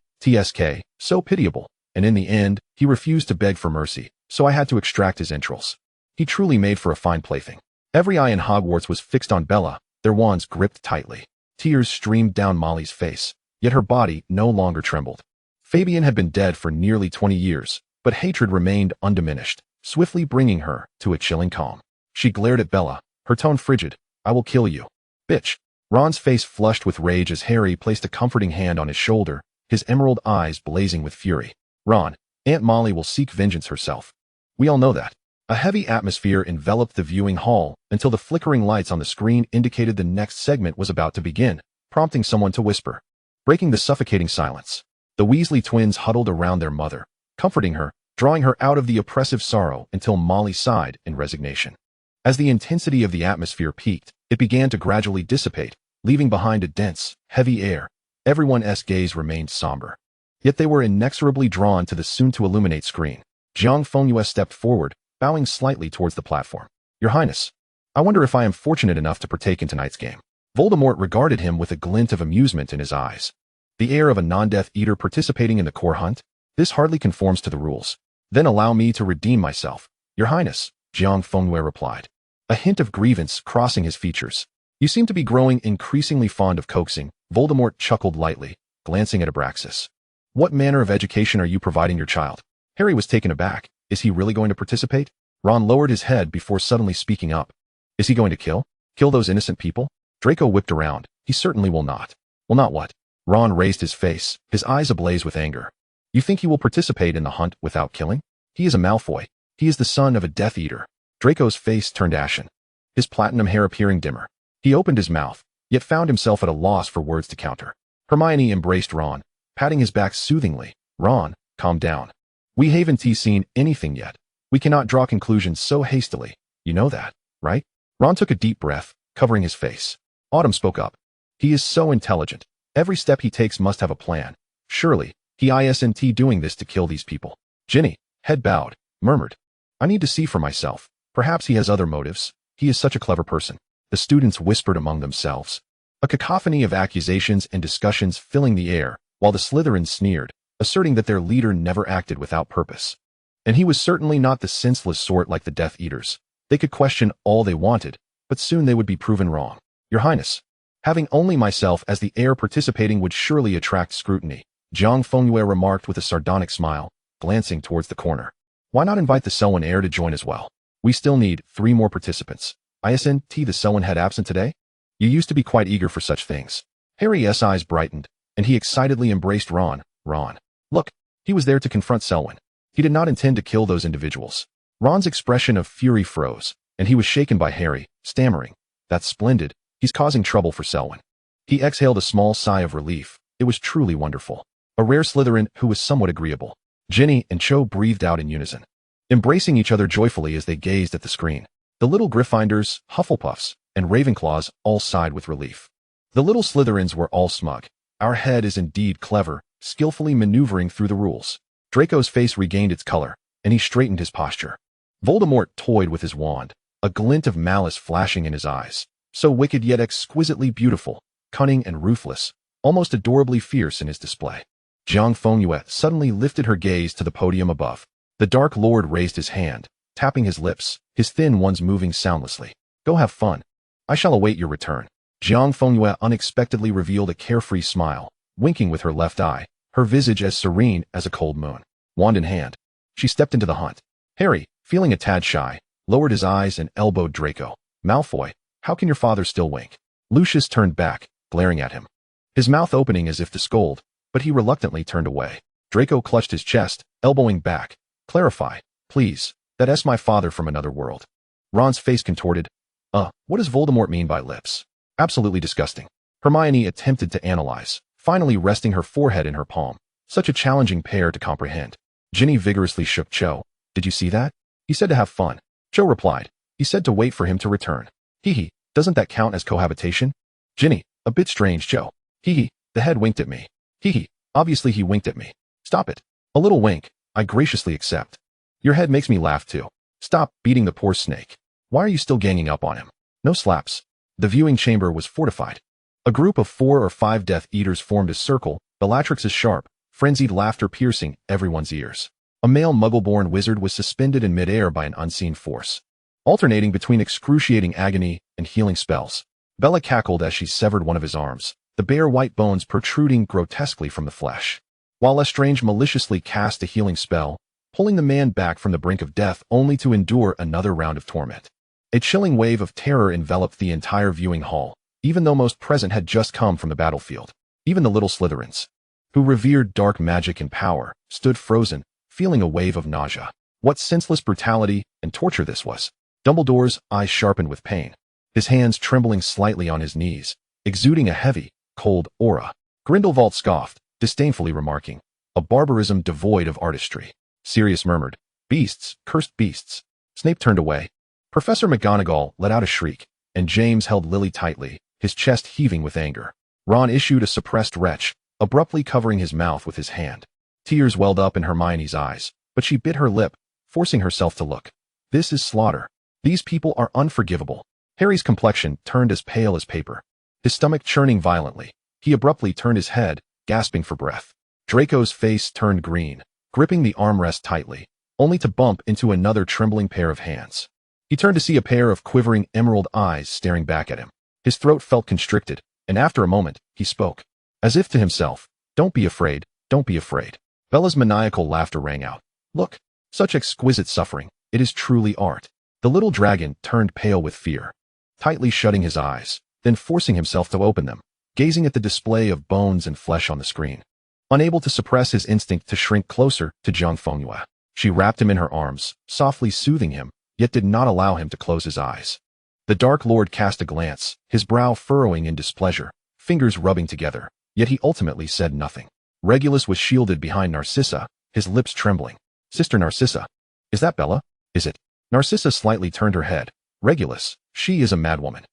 so pitiable. And in the end, he refused to beg for mercy, so I had to extract his entrails. He truly made for a fine plaything." Every eye in Hogwarts was fixed on Bella, their wands gripped tightly. Tears streamed down Molly's face, yet her body no longer trembled. Fabian had been dead for nearly 20 years, but hatred remained undiminished, swiftly bringing her to a chilling calm. She glared at Bella, her tone frigid. "I will kill you. Bitch." Ron's face flushed with rage as Harry placed a comforting hand on his shoulder, his emerald eyes blazing with fury. "Ron, Aunt Molly will seek vengeance herself. We all know that." A heavy atmosphere enveloped the viewing hall until the flickering lights on the screen indicated the next segment was about to begin, prompting someone to whisper. Breaking the suffocating silence, the Weasley twins huddled around their mother, comforting her, drawing her out of the oppressive sorrow until Molly sighed in resignation. As the intensity of the atmosphere peaked, it began to gradually dissipate, leaving behind a dense, heavy air. Everyone's gaze remained somber. Yet they were inexorably drawn to the soon-to-illuminate screen. Jiang Fengyue stepped forward, bowing slightly towards the platform. "Your Highness, I wonder if I am fortunate enough to partake in tonight's game." Voldemort regarded him with a glint of amusement in his eyes. The air of a non-Death Eater participating in the core hunt? This hardly conforms to the rules. "Then allow me to redeem myself." "Your Highness," Jiang Fengyue replied, a hint of grievance crossing his features. "You seem to be growing increasingly fond of coaxing." Voldemort chuckled lightly, glancing at Abraxas. "What manner of education are you providing your child?" Harry was taken aback. Is he really going to participate? Ron lowered his head before suddenly speaking up. "Is he going to kill? Kill those innocent people?" Draco whipped around. "He certainly will not." "Will not what?" Ron raised his face, his eyes ablaze with anger. "You think he will participate in the hunt without killing? He is a Malfoy. He is the son of a Death Eater." Draco's face turned ashen, his platinum hair appearing dimmer. He opened his mouth, yet found himself at a loss for words to counter. Hermione embraced Ron, patting his back soothingly. "Ron, calm down. We haven't seen anything yet. We cannot draw conclusions so hastily. You know that, right?" Ron took a deep breath, covering his face. Autumn spoke up. "He is so intelligent. Every step he takes must have a plan. Surely, he isn't doing this to kill these people." Ginny, head bowed, murmured, "I need to see for myself. Perhaps he has other motives. He is such a clever person." The students whispered among themselves. A cacophony of accusations and discussions filling the air, while the Slytherins sneered, asserting that their leader never acted without purpose. And he was certainly not the senseless sort like the Death Eaters. They could question all they wanted, but soon they would be proven wrong. "Your Highness, having only myself as the heir participating would surely attract scrutiny," Jiang Fengyue remarked with a sardonic smile, glancing towards the corner. "Why not invite the Selwyn heir to join as well? We still need 3 more participants. Isn't the Selwyn head absent today? You used to be quite eager for such things." Harry's eyes brightened, and he excitedly embraced Ron. "Ron, look, he was there to confront Selwyn. He did not intend to kill those individuals." Ron's expression of fury froze, and he was shaken by Harry, stammering, "That's splendid. He's causing trouble for Selwyn." He exhaled a small sigh of relief. It was truly wonderful. A rare Slytherin who was somewhat agreeable. Ginny and Cho breathed out in unison, embracing each other joyfully as they gazed at the screen. The little Gryffindors, Hufflepuffs, and Ravenclaws all sighed with relief. The little Slytherins were all smug. Our head is indeed clever, skillfully maneuvering through the rules. Draco's face regained its color, and he straightened his posture. Voldemort toyed with his wand, a glint of malice flashing in his eyes. So wicked yet exquisitely beautiful, cunning and ruthless, almost adorably fierce in his display. Jiang Fengyue suddenly lifted her gaze to the podium above. The Dark Lord raised his hand, tapping his lips, his thin ones moving soundlessly. Go have fun. I shall await your return. Jiang Fengyue unexpectedly revealed a carefree smile, winking with her left eye, her visage as serene as a cold moon. Wand in hand, she stepped into the hunt. Harry, feeling a tad shy, lowered his eyes and elbowed Draco. Malfoy, how can your father still wink? Lucius turned back, glaring at him, his mouth opening as if to scold, but he reluctantly turned away. Draco clutched his chest, elbowing back. Clarify, please, that's my father from another world. Ron's face contorted. What does Voldemort mean by lips? Absolutely disgusting. Hermione attempted to analyze, finally resting her forehead in her palm. Such a challenging pair to comprehend. Ginny vigorously shook Cho. Did you see that? He said to have fun. Cho replied. He said to wait for him to return. Hee, doesn't that count as cohabitation? Ginny, a bit strange, Cho. Hee, the head winked at me. Hee, obviously he winked at me. Stop it. A little wink, I graciously accept. Your head makes me laugh too. Stop beating the poor snake. Why are you still ganging up on him? No slaps. The viewing chamber was fortified. A group of 4 or 5 Death Eaters formed a circle, Bellatrix's sharp, frenzied laughter piercing everyone's ears. A male Muggle-born wizard was suspended in midair by an unseen force, alternating between excruciating agony and healing spells. Bella cackled as she severed one of his arms, the bare white bones protruding grotesquely from the flesh, while Lestrange maliciously cast a healing spell, pulling the man back from the brink of death only to endure another round of torment. A chilling wave of terror enveloped the entire viewing hall, even though most present had just come from the battlefield. Even the little Slytherins, who revered dark magic and power, stood frozen, feeling a wave of nausea. What senseless brutality and torture this was. Dumbledore's eyes sharpened with pain, his hands trembling slightly on his knees, exuding a heavy, cold aura. Grindelwald scoffed, disdainfully remarking, a barbarism devoid of artistry. Sirius murmured, beasts, cursed beasts. Snape turned away. Professor McGonagall let out a shriek, and James held Lily tightly, his chest heaving with anger. Ron issued a suppressed retch, abruptly covering his mouth with his hand. Tears welled up in Hermione's eyes, but she bit her lip, forcing herself to look. This is slaughter. These people are unforgivable. Harry's complexion turned as pale as paper, his stomach churning violently. He abruptly turned his head, gasping for breath. Draco's face turned green, gripping the armrest tightly, only to bump into another trembling pair of hands. He turned to see a pair of quivering emerald eyes staring back at him. His throat felt constricted, and after a moment, he spoke, as if to himself, don't be afraid, don't be afraid. Bella's maniacal laughter rang out. Look, such exquisite suffering, it is truly art. The little dragon turned pale with fear, tightly shutting his eyes, then forcing himself to open them, gazing at the display of bones and flesh on the screen. Unable to suppress his instinct to shrink closer to Jiang Fengyue, she wrapped him in her arms, softly soothing him, yet did not allow him to close his eyes. The Dark Lord cast a glance, his brow furrowing in displeasure, fingers rubbing together, yet he ultimately said nothing. Regulus was shielded behind Narcissa, his lips trembling. Sister Narcissa. Is that Bella? Is it? Narcissa slightly turned her head. Regulus, she is a madwoman.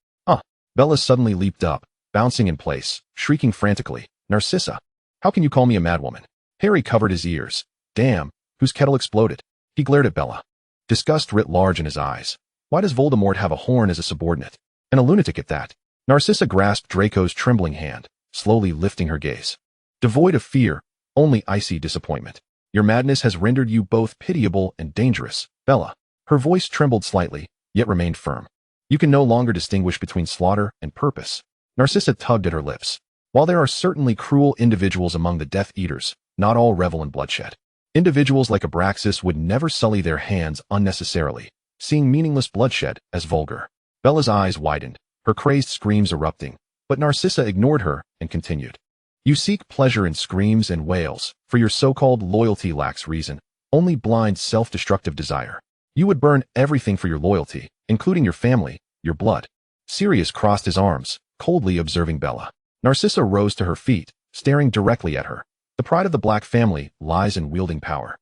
Bella suddenly leaped up, bouncing in place, shrieking frantically. Narcissa, how can you call me a madwoman? Harry covered his ears. Damn, whose kettle exploded? He glared at Bella. Disgust writ large in his eyes. Why does Voldemort have a horn as a subordinate? And a lunatic at that? Narcissa grasped Draco's trembling hand, slowly lifting her gaze. Devoid of fear, only icy disappointment. Your madness has rendered you both pitiable and dangerous, Bella. Her voice trembled slightly, yet remained firm. You can no longer distinguish between slaughter and purpose. Narcissa tugged at her lips. While there are certainly cruel individuals among the Death Eaters, not all revel in bloodshed. Individuals like Abraxas would never sully their hands unnecessarily, seeing meaningless bloodshed as vulgar. Bella's eyes widened, her crazed screams erupting, but Narcissa ignored her and continued. You seek pleasure in screams and wails, for your so-called loyalty lacks reason, only blind self-destructive desire. You would burn everything for your loyalty, including your family, your blood. Sirius crossed his arms, coldly observing Bella. Narcissa rose to her feet, staring directly at her. The pride of the Black family lies in wielding power,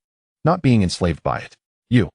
not being enslaved by it. You.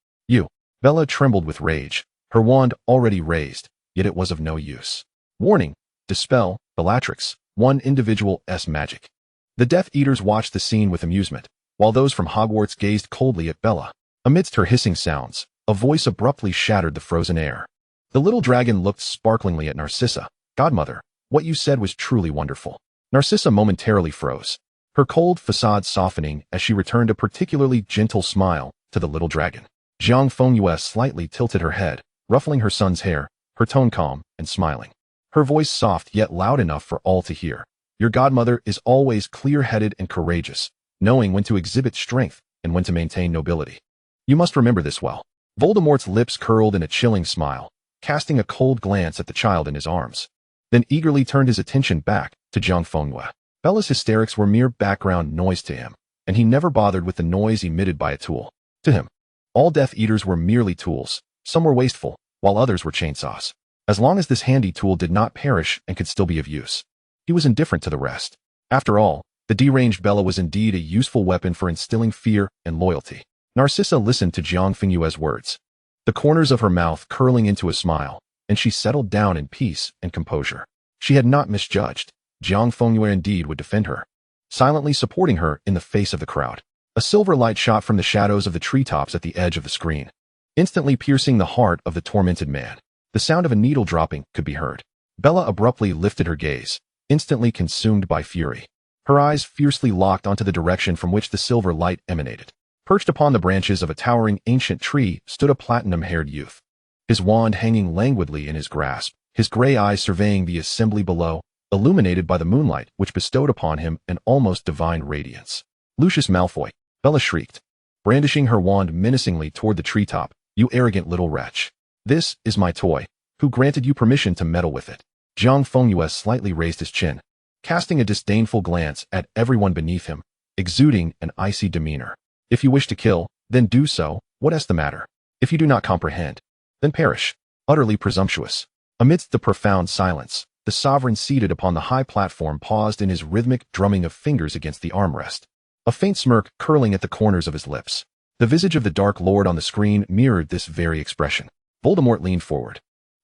Bella trembled with rage, her wand already raised, yet it was of no use. Warning, dispel, Bellatrix, one individual's magic. The Death Eaters watched the scene with amusement, while those from Hogwarts gazed coldly at Bella. Amidst her hissing sounds, a voice abruptly shattered the frozen air. The little dragon looked sparklingly at Narcissa. Godmother, what you said was truly wonderful. Narcissa momentarily froze, her cold facade softening as she returned a particularly gentle smile to the little dragon. Jiang Fengyue slightly tilted her head, ruffling her son's hair, her tone calm and smiling. Her voice soft yet loud enough for all to hear. Your godmother is always clear-headed and courageous, knowing when to exhibit strength and when to maintain nobility. You must remember this well. Voldemort's lips curled in a chilling smile, casting a cold glance at the child in his arms, then eagerly turned his attention back to Jiang Fengyue. Bella's hysterics were mere background noise to him, and he never bothered with the noise emitted by a tool. To him, all Death Eaters were merely tools. Some were wasteful, while others were chainsaws. As long as this handy tool did not perish and could still be of use, he was indifferent to the rest. After all, the deranged Bella was indeed a useful weapon for instilling fear and loyalty. Narcissa listened to Jiang Fengyue's words, the corners of her mouth curling into a smile, and she settled down in peace and composure. She had not misjudged. Jiang Fengyue indeed would defend her, silently supporting her in the face of the crowd. A silver light shot from the shadows of the treetops at the edge of the screen, instantly piercing the heart of the tormented man. The sound of a needle dropping could be heard. Bella abruptly lifted her gaze, instantly consumed by fury. Her eyes fiercely locked onto the direction from which the silver light emanated. Perched upon the branches of a towering ancient tree stood a platinum-haired youth, his wand hanging languidly in his grasp, his gray eyes surveying the assembly below, illuminated by the moonlight which bestowed upon him an almost divine radiance. Lucius Malfoy, Bella shrieked, brandishing her wand menacingly toward the treetop. You arrogant little wretch. This is my toy. Who granted you permission to meddle with it? Jiang Fengyue slightly raised his chin, casting a disdainful glance at everyone beneath him, exuding an icy demeanor. If you wish to kill, then do so. What is the matter? If you do not comprehend, then perish. Utterly presumptuous. Amidst the profound silence, the sovereign seated upon the high platform paused in his rhythmic drumming of fingers against the armrest, a faint smirk curling at the corners of his lips. The visage of the Dark Lord on the screen mirrored this very expression. Voldemort leaned forward,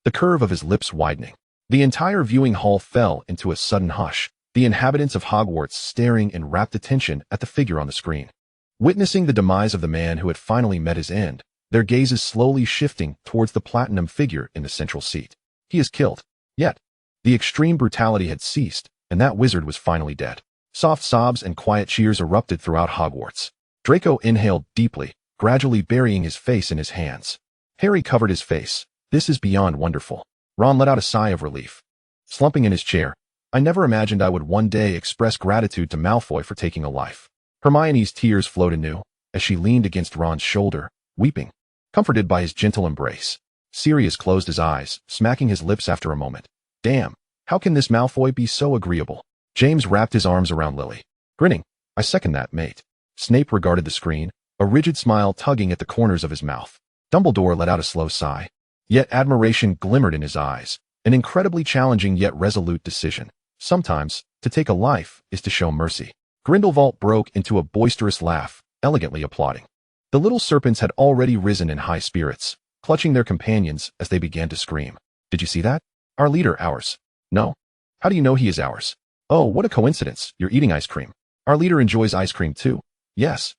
the curve of his lips widening. The entire viewing hall fell into a sudden hush, the inhabitants of Hogwarts staring in rapt attention at the figure on the screen. Witnessing the demise of the man who had finally met his end, their gazes slowly shifting towards the platinum figure in the central seat. He is killed. Yet, the extreme brutality had ceased, and that wizard was finally dead. Soft sobs and quiet cheers erupted throughout Hogwarts. Draco inhaled deeply, gradually burying his face in his hands. Harry covered his face. This is beyond wonderful. Ron let out a sigh of relief, slumping in his chair. I never imagined I would one day express gratitude to Malfoy for taking a life. Hermione's tears flowed anew as she leaned against Ron's shoulder, weeping, comforted by his gentle embrace. Sirius closed his eyes, smacking his lips after a moment. Damn, how can this Malfoy be so agreeable? James wrapped his arms around Lily, grinning. I second that, mate. Snape regarded the screen, a rigid smile tugging at the corners of his mouth. Dumbledore let out a slow sigh. Yet admiration glimmered in his eyes, an incredibly challenging yet resolute decision. Sometimes, to take a life is to show mercy. Grindelwald broke into a boisterous laugh, elegantly applauding. The little serpents had already risen in high spirits, clutching their companions as they began to scream. Did you see that? Our leader, ours. No. How do you know he is ours? Oh, what a coincidence, you're eating ice cream. Our leader enjoys ice cream too. Yes,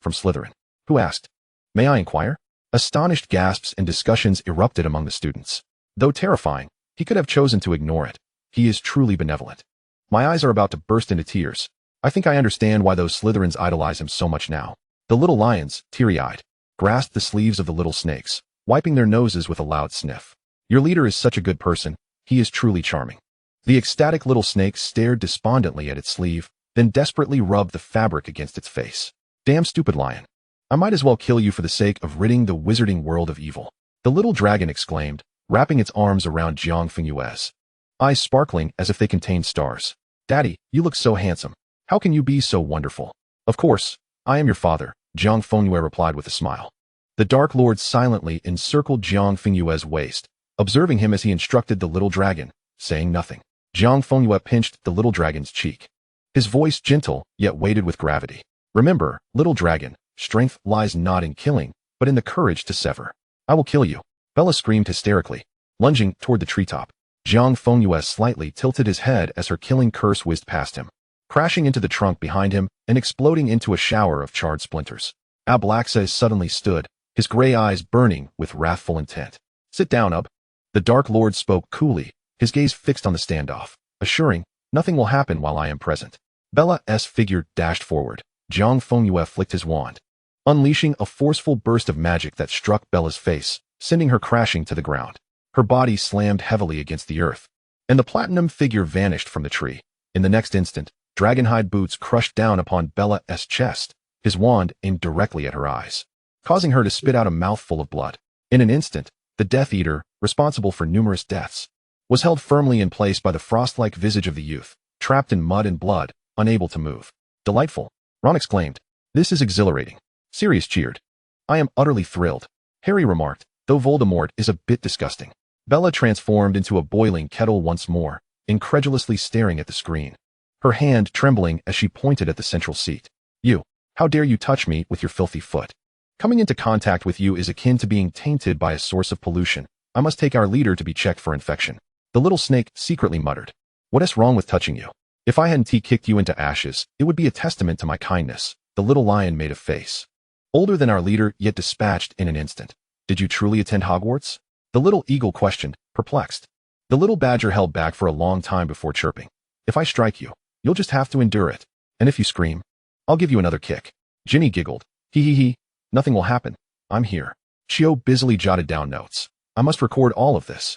from Slytherin. Who asked? May I inquire? Astonished gasps and discussions erupted among the students. Though terrifying, he could have chosen to ignore it. He is truly benevolent. My eyes are about to burst into tears. I think I understand why those Slytherins idolize him so much now. The little lions, teary-eyed, grasped the sleeves of the little snakes, wiping their noses with a loud sniff. Your leader is such a good person. He is truly charming. The ecstatic little snake stared despondently at its sleeve, then desperately rubbed the fabric against its face. Damn stupid lion. I might as well kill you for the sake of ridding the wizarding world of evil. The little dragon exclaimed, wrapping its arms around Jiang Fengyue's eyes sparkling as if they contained stars. Daddy, you look so handsome. How can you be so wonderful? Of course, I am your father, Jiang Fengyue replied with a smile. The Dark Lord silently encircled Jiang Fengyue's waist, observing him as he instructed the little dragon, saying nothing. Jiang Fengyue pinched the little dragon's cheek, his voice gentle yet weighted with gravity. Remember, little dragon, strength lies not in killing, but in the courage to sever. I will kill you. Bella screamed hysterically, lunging toward the treetop. Jiang Fengyue slightly tilted his head as her killing curse whizzed past him, crashing into the trunk behind him and exploding into a shower of charred splinters. Ablaxe suddenly stood, his gray eyes burning with wrathful intent. Sit down, Ub. The Dark Lord spoke coolly, his gaze fixed on the standoff, assuring, nothing will happen while I am present. Bella's figure dashed forward. Jiang Fengyue flicked his wand, unleashing a forceful burst of magic that struck Bella's face, sending her crashing to the ground. Her body slammed heavily against the earth, and the platinum figure vanished from the tree. In the next instant, dragonhide boots crushed down upon Bella's chest, his wand aimed directly at her eyes, causing her to spit out a mouthful of blood. In an instant, the Death Eater, responsible for numerous deaths, was held firmly in place by the frost-like visage of the youth, trapped in mud and blood, unable to move. Delightful, Ron exclaimed. This is exhilarating. Sirius cheered. I am utterly thrilled, Harry remarked, though Voldemort is a bit disgusting. Bella transformed into a boiling kettle once more, incredulously staring at the screen, her hand trembling as she pointed at the central seat. You, how dare you touch me with your filthy foot? Coming into contact with you is akin to being tainted by a source of pollution. I must take our leader to be checked for infection. The little snake secretly muttered. What is wrong with touching you? If I hadn't kicked you into ashes, it would be a testament to my kindness. The little lion made a face. Older than our leader, yet dispatched in an instant. Did you truly attend Hogwarts? The little eagle questioned, perplexed. The little badger held back for a long time before chirping. If I strike you, you'll just have to endure it. And if you scream, I'll give you another kick. Ginny giggled. Hee. Nothing will happen. I'm here. Chio busily jotted down notes. I must record all of this.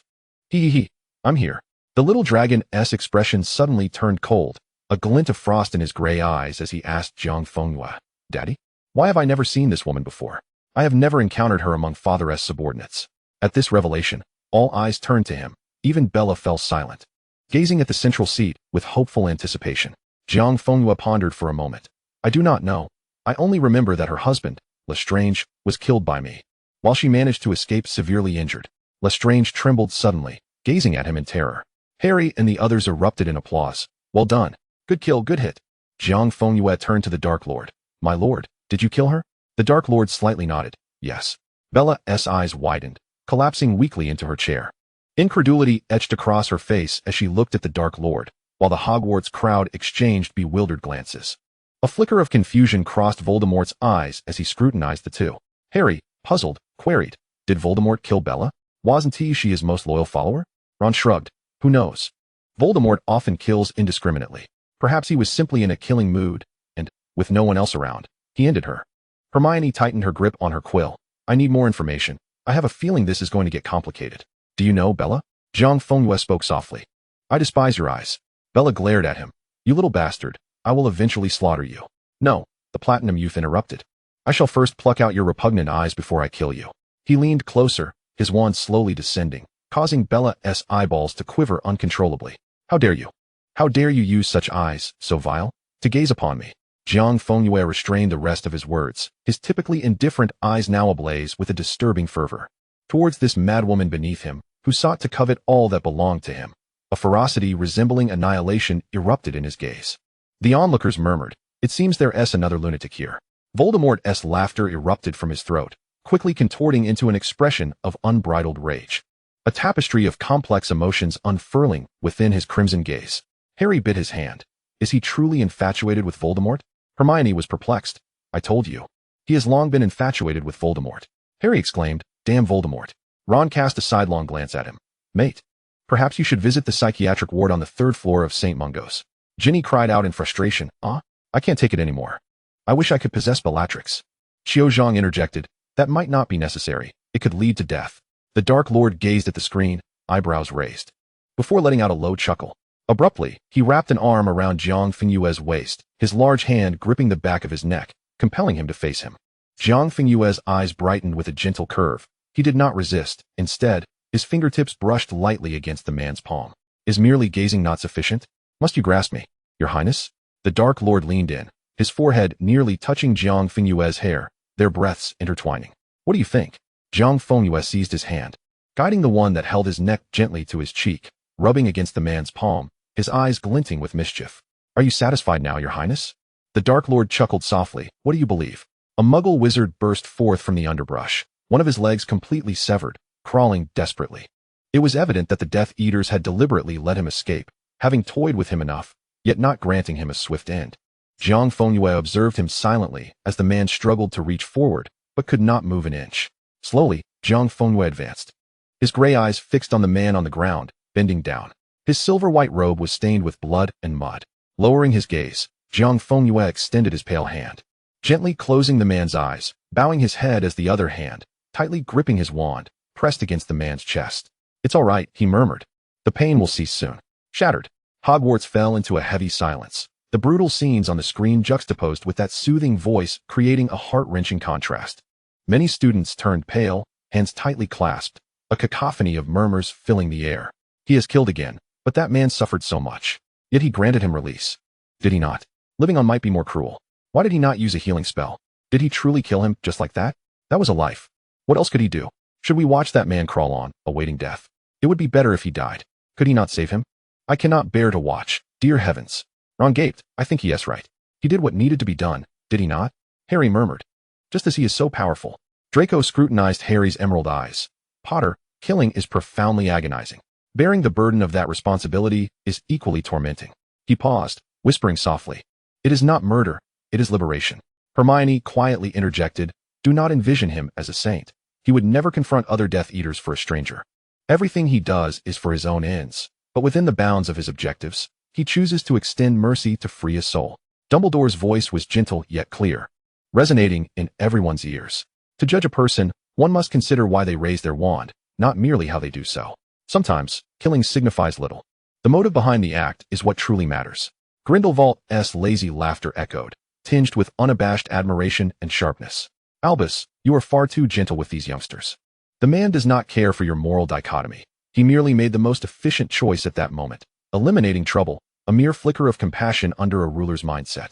Hee. I'm here. The little dragon's expression suddenly turned cold, a glint of frost in his gray eyes as he asked Jiang Fengyue, Daddy? Why have I never seen this woman before? I have never encountered her among Father's subordinates. At this revelation, all eyes turned to him. Even Bella fell silent, gazing at the central seat with hopeful anticipation. Jiang Fengyue pondered for a moment. I do not know. I only remember that her husband, Lestrange, was killed by me, while she managed to escape severely injured. Lestrange trembled suddenly, gazing at him in terror. Harry and the others erupted in applause. Well done. Good kill, good hit. Jiang Fengyue turned to the Dark Lord. My lord, did you kill her? The Dark Lord slightly nodded. Yes. Bella's eyes widened, collapsing weakly into her chair. Incredulity etched across her face as she looked at the Dark Lord, while the Hogwarts crowd exchanged bewildered glances. A flicker of confusion crossed Voldemort's eyes as he scrutinized the two. Harry, puzzled, queried, did Voldemort kill Bella? Wasn't he his most loyal follower? Ron shrugged. Who knows? Voldemort often kills indiscriminately. Perhaps he was simply in a killing mood, and, with no one else around, he ended her. Hermione tightened her grip on her quill. I need more information. I have a feeling this is going to get complicated. Do you know Bella? Jiang Fengyue spoke softly. I despise your eyes. Bella glared at him. You little bastard. I will eventually slaughter you. No, the platinum youth interrupted. I shall first pluck out your repugnant eyes before I kill you. He leaned closer, his wand slowly descending, causing Bella's eyeballs to quiver uncontrollably. How dare you? How dare you use such eyes, so vile, to gaze upon me? Jiang Fengyue restrained the rest of his words, his typically indifferent eyes now ablaze with a disturbing fervor. Towards this madwoman beneath him, who sought to covet all that belonged to him. A ferocity resembling annihilation erupted in his gaze. The onlookers murmured, it seems there's another lunatic here. Voldemort's laughter erupted from his throat, quickly contorting into an expression of unbridled rage. A tapestry of complex emotions unfurling within his crimson gaze. Harry bit his hand. Is he truly infatuated with Voldemort? Hermione was perplexed. I told you. He has long been infatuated with Voldemort. Harry exclaimed, damn Voldemort. Ron cast a sidelong glance at him. Mate, perhaps you should visit the psychiatric ward on the 3rd floor of St. Mungo's. Ginny cried out in frustration. I can't take it anymore. I wish I could possess Bellatrix. Qiu Zhang interjected. That might not be necessary. It could lead to death. The Dark Lord gazed at the screen, eyebrows raised, before letting out a low chuckle. Abruptly, he wrapped an arm around Jiang Fengyue's waist, his large hand gripping the back of his neck, compelling him to face him. Jiang Fengyue's eyes brightened with a gentle curve. He did not resist. Instead, his fingertips brushed lightly against the man's palm. Is merely gazing not sufficient? Must you grasp me, Your Highness? The Dark Lord leaned in, his forehead nearly touching Jiang Fengyue's hair, their breaths intertwining. What do you think? Jiang Fengyue seized his hand, guiding the one that held his neck gently to his cheek, rubbing against the man's palm, his eyes glinting with mischief. Are you satisfied now, Your Highness? The Dark Lord chuckled softly. What do you believe? A muggle wizard burst forth from the underbrush, one of his legs completely severed, crawling desperately. It was evident that the Death Eaters had deliberately let him escape, having toyed with him enough, yet not granting him a swift end. Jiang Fengyue observed him silently as the man struggled to reach forward, but could not move an inch. Slowly, Jiang Fengyue advanced. His gray eyes fixed on the man on the ground, bending down. His silver-white robe was stained with blood and mud. Lowering his gaze, Jiang Fengyue extended his pale hand, gently closing the man's eyes, bowing his head as the other hand, tightly gripping his wand, pressed against the man's chest. "It's all right," he murmured. "The pain will cease soon." Shattered. Hogwarts fell into a heavy silence, the brutal scenes on the screen juxtaposed with that soothing voice creating a heart-wrenching contrast. Many students turned pale, hands tightly clasped, a cacophony of murmurs filling the air. He has killed again, but that man suffered so much. Yet he granted him release. Did he not? Living on might be more cruel. Why did he not use a healing spell? Did he truly kill him just like that? That was a life. What else could he do? Should we watch that man crawl on, awaiting death? It would be better if he died. Could he not save him? I cannot bear to watch. Dear heavens. Ron gaped. I think he is right. He did what needed to be done, did he not? Harry murmured. Just as he is so powerful. Draco scrutinized Harry's emerald eyes. Potter, killing is profoundly agonizing. Bearing the burden of that responsibility is equally tormenting. He paused, whispering softly. It is not murder, it is liberation. Hermione quietly interjected, do not envision him as a saint. He would never confront other Death Eaters for a stranger. Everything he does is for his own ends, but within the bounds of his objectives, he chooses to extend mercy to free a soul. Dumbledore's voice was gentle yet clear, resonating in everyone's ears. To judge a person, one must consider why they raise their wand, not merely how they do so. Sometimes, killing signifies little. The motive behind the act is what truly matters. Grindelwald's lazy laughter echoed, tinged with unabashed admiration and sharpness. Albus, you are far too gentle with these youngsters. The man does not care for your moral dichotomy. He merely made the most efficient choice at that moment, eliminating trouble, a mere flicker of compassion under a ruler's mindset.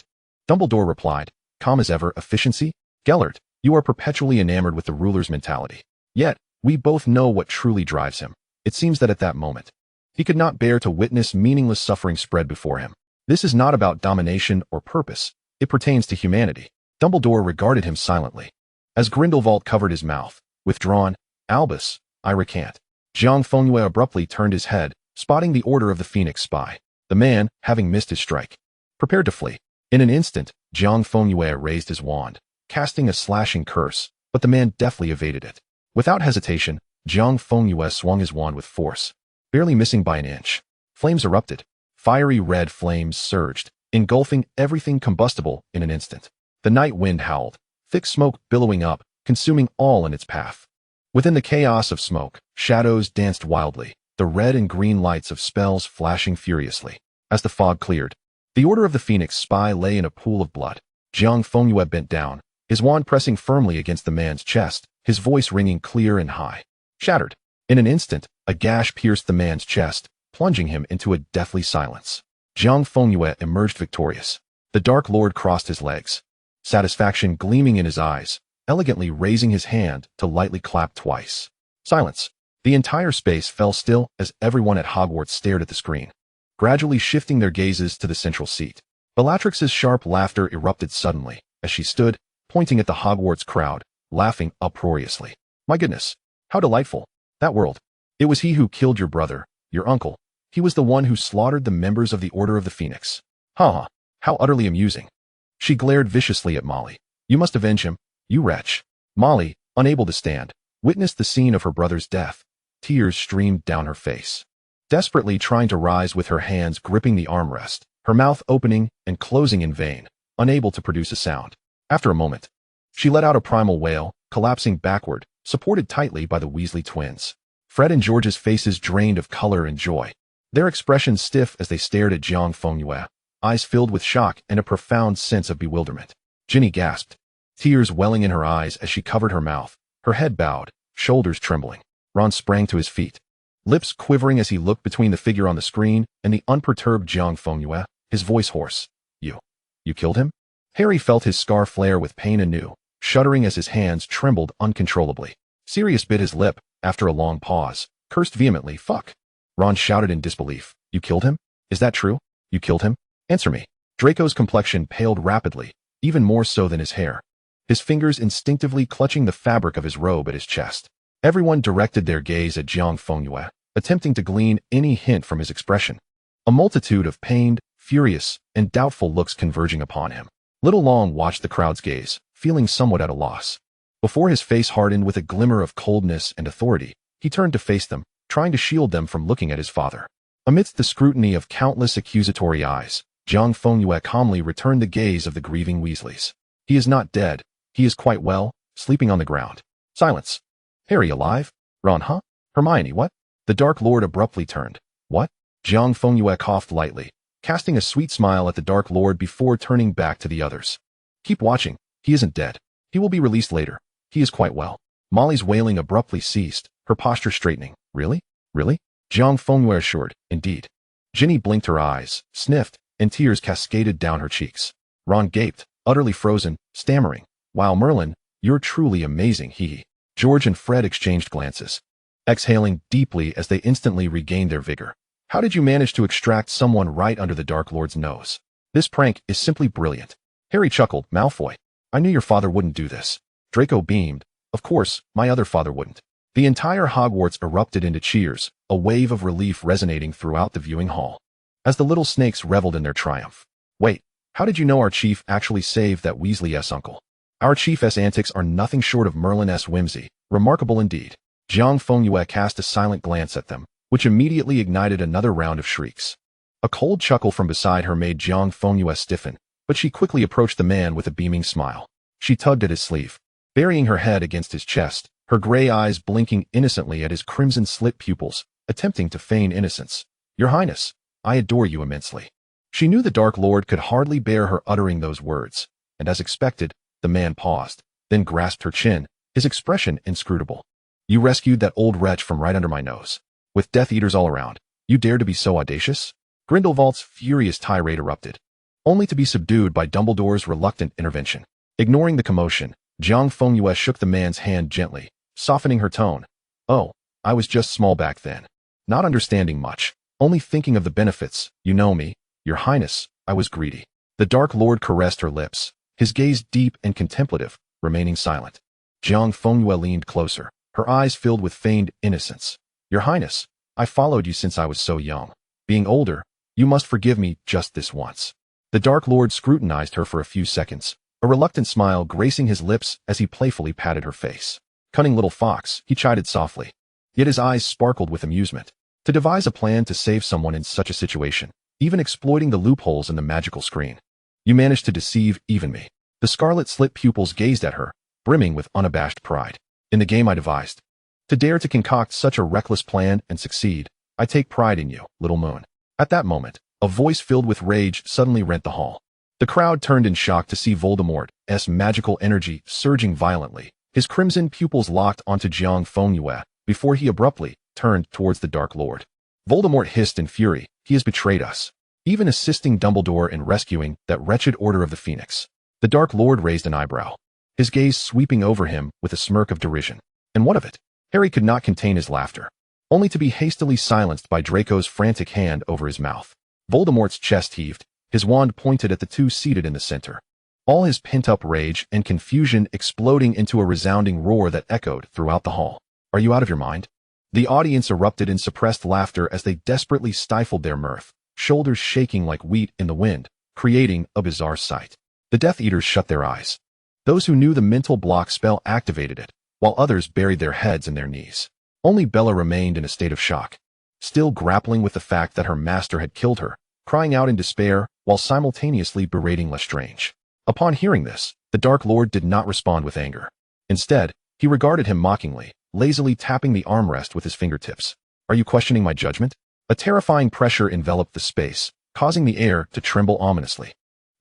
Dumbledore replied, calm as ever, efficiency? Gellert, you are perpetually enamored with the ruler's mentality. Yet, we both know what truly drives him. It seems that at that moment, he could not bear to witness meaningless suffering spread before him. This is not about domination or purpose. It pertains to humanity. Dumbledore regarded him silently. As Grindelwald covered his mouth, withdrawn, Albus, I recant. Jiang Fengyue abruptly turned his head, spotting the Order of the Phoenix spy. The man, having missed his strike, prepared to flee. In an instant, Jiang Fengyue raised his wand, casting a slashing curse, but the man deftly evaded it. Without hesitation, Jiang Fengyue swung his wand with force, barely missing by an inch. Flames erupted. Fiery red flames surged, engulfing everything combustible in an instant. The night wind howled, thick smoke billowing up, consuming all in its path. Within the chaos of smoke, shadows danced wildly, the red and green lights of spells flashing furiously. As the fog cleared, the Order of the Phoenix spy lay in a pool of blood. Jiang Fengyue bent down, his wand pressing firmly against the man's chest, his voice ringing clear and high. Shattered. In an instant, a gash pierced the man's chest, plunging him into a deathly silence. Jiang Fengyue emerged victorious. The Dark Lord crossed his legs, satisfaction gleaming in his eyes, elegantly raising his hand to lightly clap twice. Silence. The entire space fell still as everyone at Hogwarts stared at the screen, gradually shifting their gazes to the central seat. Bellatrix's sharp laughter erupted suddenly, as she stood, pointing at the Hogwarts crowd, laughing uproariously. My goodness, how delightful. That world. It was he who killed your brother, your uncle. He was the one who slaughtered the members of the Order of the Phoenix. Ha! How utterly amusing. She glared viciously at Molly. You must avenge him, you wretch. Molly, unable to stand, witnessed the scene of her brother's death. Tears streamed down her face. Desperately trying to rise with her hands gripping the armrest, her mouth opening and closing in vain, unable to produce a sound. After a moment, she let out a primal wail, collapsing backward, supported tightly by the Weasley twins. Fred and George's faces drained of color and joy, their expressions stiff as they stared at Jiang Fengyue, eyes filled with shock and a profound sense of bewilderment. Ginny gasped, tears welling in her eyes as she covered her mouth, her head bowed, shoulders trembling. Ron sprang to his feet, lips quivering as he looked between the figure on the screen and the unperturbed Jiang Fengyue, his voice hoarse. You killed him? Harry felt his scar flare with pain anew, shuddering as his hands trembled uncontrollably. Sirius bit his lip, after a long pause, cursed vehemently, fuck. Ron shouted in disbelief. You killed him? Is that true? You killed him? Answer me. Draco's complexion paled rapidly, even more so than his hair, his fingers instinctively clutching the fabric of his robe at his chest. Everyone directed their gaze at Jiang Fengyue, attempting to glean any hint from his expression. A multitude of pained, furious, and doubtful looks converging upon him. Little Long watched the crowd's gaze, feeling somewhat at a loss. Before his face hardened with a glimmer of coldness and authority, he turned to face them, trying to shield them from looking at his father. Amidst the scrutiny of countless accusatory eyes, Jiang Fengyue calmly returned the gaze of the grieving Weasleys. He is not dead. He is quite well, sleeping on the ground. Silence. Harry alive? Ron, huh? Hermione, what? The Dark Lord abruptly turned. What? Jiang Fengyue coughed lightly, casting a sweet smile at the Dark Lord before turning back to the others. Keep watching. He isn't dead. He will be released later. He is quite well. Molly's wailing abruptly ceased, her posture straightening. Really? Really? Jiang Fengyue assured. Indeed. Ginny blinked her eyes, sniffed, and tears cascaded down her cheeks. Ron gaped, utterly frozen, stammering. Wow, Merlin, you're truly amazing, hee. George and Fred exchanged glances, exhaling deeply as they instantly regained their vigor. How did you manage to extract someone right under the Dark Lord's nose? This prank is simply brilliant. Harry chuckled. Malfoy, I knew your father wouldn't do this. Draco beamed. Of course, my other father wouldn't. The entire Hogwarts erupted into cheers, a wave of relief resonating throughout the viewing hall, as the little snakes reveled in their triumph. Wait, how did you know our chief actually saved that Weasley-esque uncle? Our chief's antics are nothing short of Merlin-esque whimsy. Remarkable indeed. Jiang Fengyue cast a silent glance at them, which immediately ignited another round of shrieks. A cold chuckle from beside her made Jiang Fengyue stiffen, but she quickly approached the man with a beaming smile. She tugged at his sleeve, burying her head against his chest, her gray eyes blinking innocently at his crimson-slit pupils, attempting to feign innocence. Your Highness, I adore you immensely. She knew the Dark Lord could hardly bear her uttering those words, and as expected, the man paused, then grasped her chin, his expression inscrutable. You rescued that old wretch from right under my nose. With Death Eaters all around, you dare to be so audacious? Grindelwald's furious tirade erupted, only to be subdued by Dumbledore's reluctant intervention. Ignoring the commotion, Jiang Fengyue shook the man's hand gently, softening her tone. Oh, I was just small back then. Not understanding much, only thinking of the benefits. You know me, Your Highness, I was greedy. The Dark Lord caressed her lips, his gaze deep and contemplative, remaining silent. Jiang Fengyue leaned closer, her eyes filled with feigned innocence. Your Highness, I followed you since I was so young. Being older, you must forgive me just this once. The Dark Lord scrutinized her for a few seconds, a reluctant smile gracing his lips as he playfully patted her face. Cunning little fox, he chided softly. Yet his eyes sparkled with amusement. To devise a plan to save someone in such a situation, even exploiting the loopholes in the magical screen. You managed to deceive even me. The scarlet-slit pupils gazed at her, brimming with unabashed pride. In the game I devised. To dare to concoct such a reckless plan and succeed, I take pride in you, little moon. At that moment, a voice filled with rage suddenly rent the hall. The crowd turned in shock to see Voldemort's magical energy surging violently, his crimson pupils locked onto Jiang Fengyue, before he abruptly turned towards the Dark Lord. Voldemort hissed in fury. He has betrayed us, even assisting Dumbledore in rescuing that wretched Order of the Phoenix. The Dark Lord raised an eyebrow, his gaze sweeping over him with a smirk of derision. And what of it? Harry could not contain his laughter, only to be hastily silenced by Draco's frantic hand over his mouth. Voldemort's chest heaved, his wand pointed at the two seated in the center, all his pent-up rage and confusion exploding into a resounding roar that echoed throughout the hall. Are you out of your mind? The audience erupted in suppressed laughter as they desperately stifled their mirth, shoulders shaking like wheat in the wind, creating a bizarre sight. The Death Eaters shut their eyes. Those who knew the mental block spell activated it, while others buried their heads in their knees. Only Bella remained in a state of shock, still grappling with the fact that her master had killed her, crying out in despair while simultaneously berating Lestrange. Upon hearing this, the Dark Lord did not respond with anger. Instead, he regarded him mockingly, lazily tapping the armrest with his fingertips. Are you questioning my judgment? A terrifying pressure enveloped the space, causing the air to tremble ominously.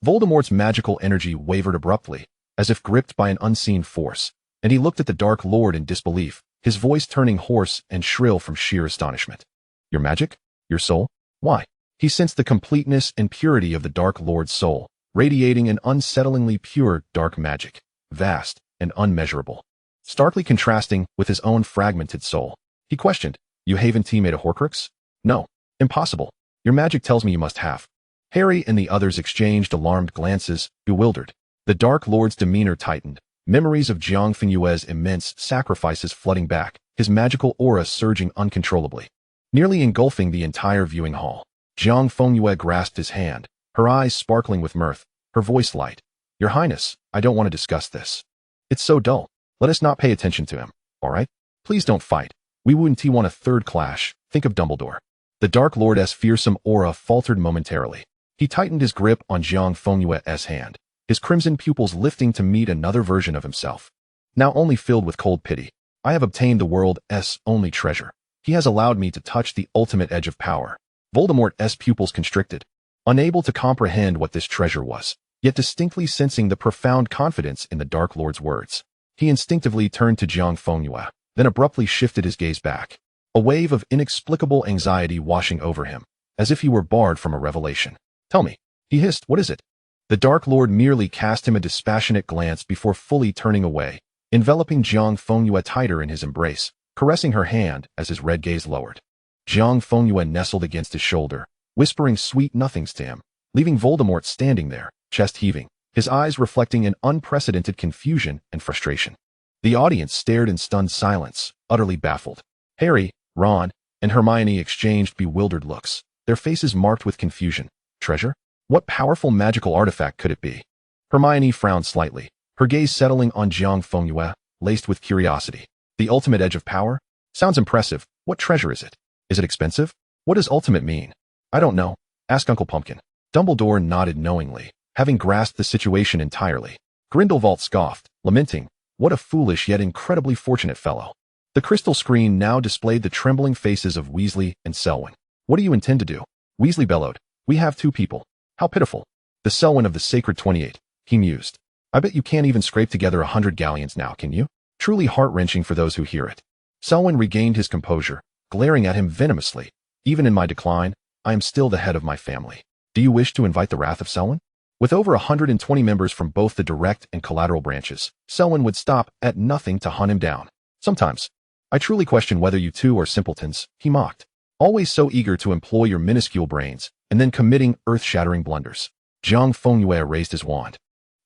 Voldemort's magical energy wavered abruptly, as if gripped by an unseen force, and he looked at the Dark Lord in disbelief, his voice turning hoarse and shrill from sheer astonishment. Your magic? Your soul? Why? He sensed the completeness and purity of the Dark Lord's soul, radiating an unsettlingly pure dark magic, vast and unmeasurable, starkly contrasting with his own fragmented soul. He questioned, You haven't made a Horcrux? No. Impossible. Your magic tells me you must have. Harry and the others exchanged alarmed glances, bewildered. The Dark Lord's demeanor tightened, memories of Jiang Fengyue's immense sacrifices flooding back, his magical aura surging uncontrollably. nearly engulfing the entire viewing hall. Jiang Fengyue grasped his hand, her eyes sparkling with mirth, her voice light. Your Highness, I don't want to discuss this. It's so dull. Let us not pay attention to him, all right? Please don't fight. We wouldn't want a third clash. Think of Dumbledore. The Dark Lord's fearsome aura faltered momentarily. He tightened his grip on Jiang Fengyue's hand, his crimson pupils lifting to meet another version of himself. Now only filled with cold pity. I have obtained the world's only treasure. He has allowed me to touch the ultimate edge of power. Voldemort's pupils constricted, unable to comprehend what this treasure was, yet distinctly sensing the profound confidence in the Dark Lord's words. He instinctively turned to Jiang Fengyue, then abruptly shifted his gaze back, a wave of inexplicable anxiety washing over him, as if he were barred from a revelation. Tell me, he hissed, what is it? The Dark Lord merely cast him a dispassionate glance before fully turning away, enveloping Jiang Fengyue tighter in his embrace, caressing her hand as his red gaze lowered. Jiang Fengyue nestled against his shoulder, whispering sweet nothings to him, leaving Voldemort standing there, chest heaving, his eyes reflecting an unprecedented confusion and frustration. The audience stared in stunned silence, utterly baffled. Harry, Ron, and Hermione exchanged bewildered looks, their faces marked with confusion. Treasure? What powerful magical artifact could it be? Hermione frowned slightly, her gaze settling on Jiang Fengyue, laced with curiosity. The ultimate edge of power? Sounds impressive. What treasure is it? Is it expensive? What does ultimate mean? I don't know. Ask Uncle Pumpkin. Dumbledore nodded knowingly, having grasped the situation entirely. Grindelwald scoffed, lamenting, what a foolish yet incredibly fortunate fellow. The crystal screen now displayed the trembling faces of Weasley and Selwyn. What do you intend to do? Weasley bellowed. We have 2 people. How pitiful. The Selwyn of the Sacred 28, he mused. I bet you can't even scrape together 100 galleons now, can you? Truly heart-wrenching for those who hear it. Selwyn regained his composure, glaring at him venomously. Even in my decline, I am still the head of my family. Do you wish to invite the wrath of Selwyn? With over 120 members from both the direct and collateral branches, Selwyn would stop at nothing to hunt him down. Sometimes. I truly question whether you two are simpletons, he mocked. Always so eager to employ your minuscule brains, and then committing earth-shattering blunders. Jiang Fengyue raised his wand.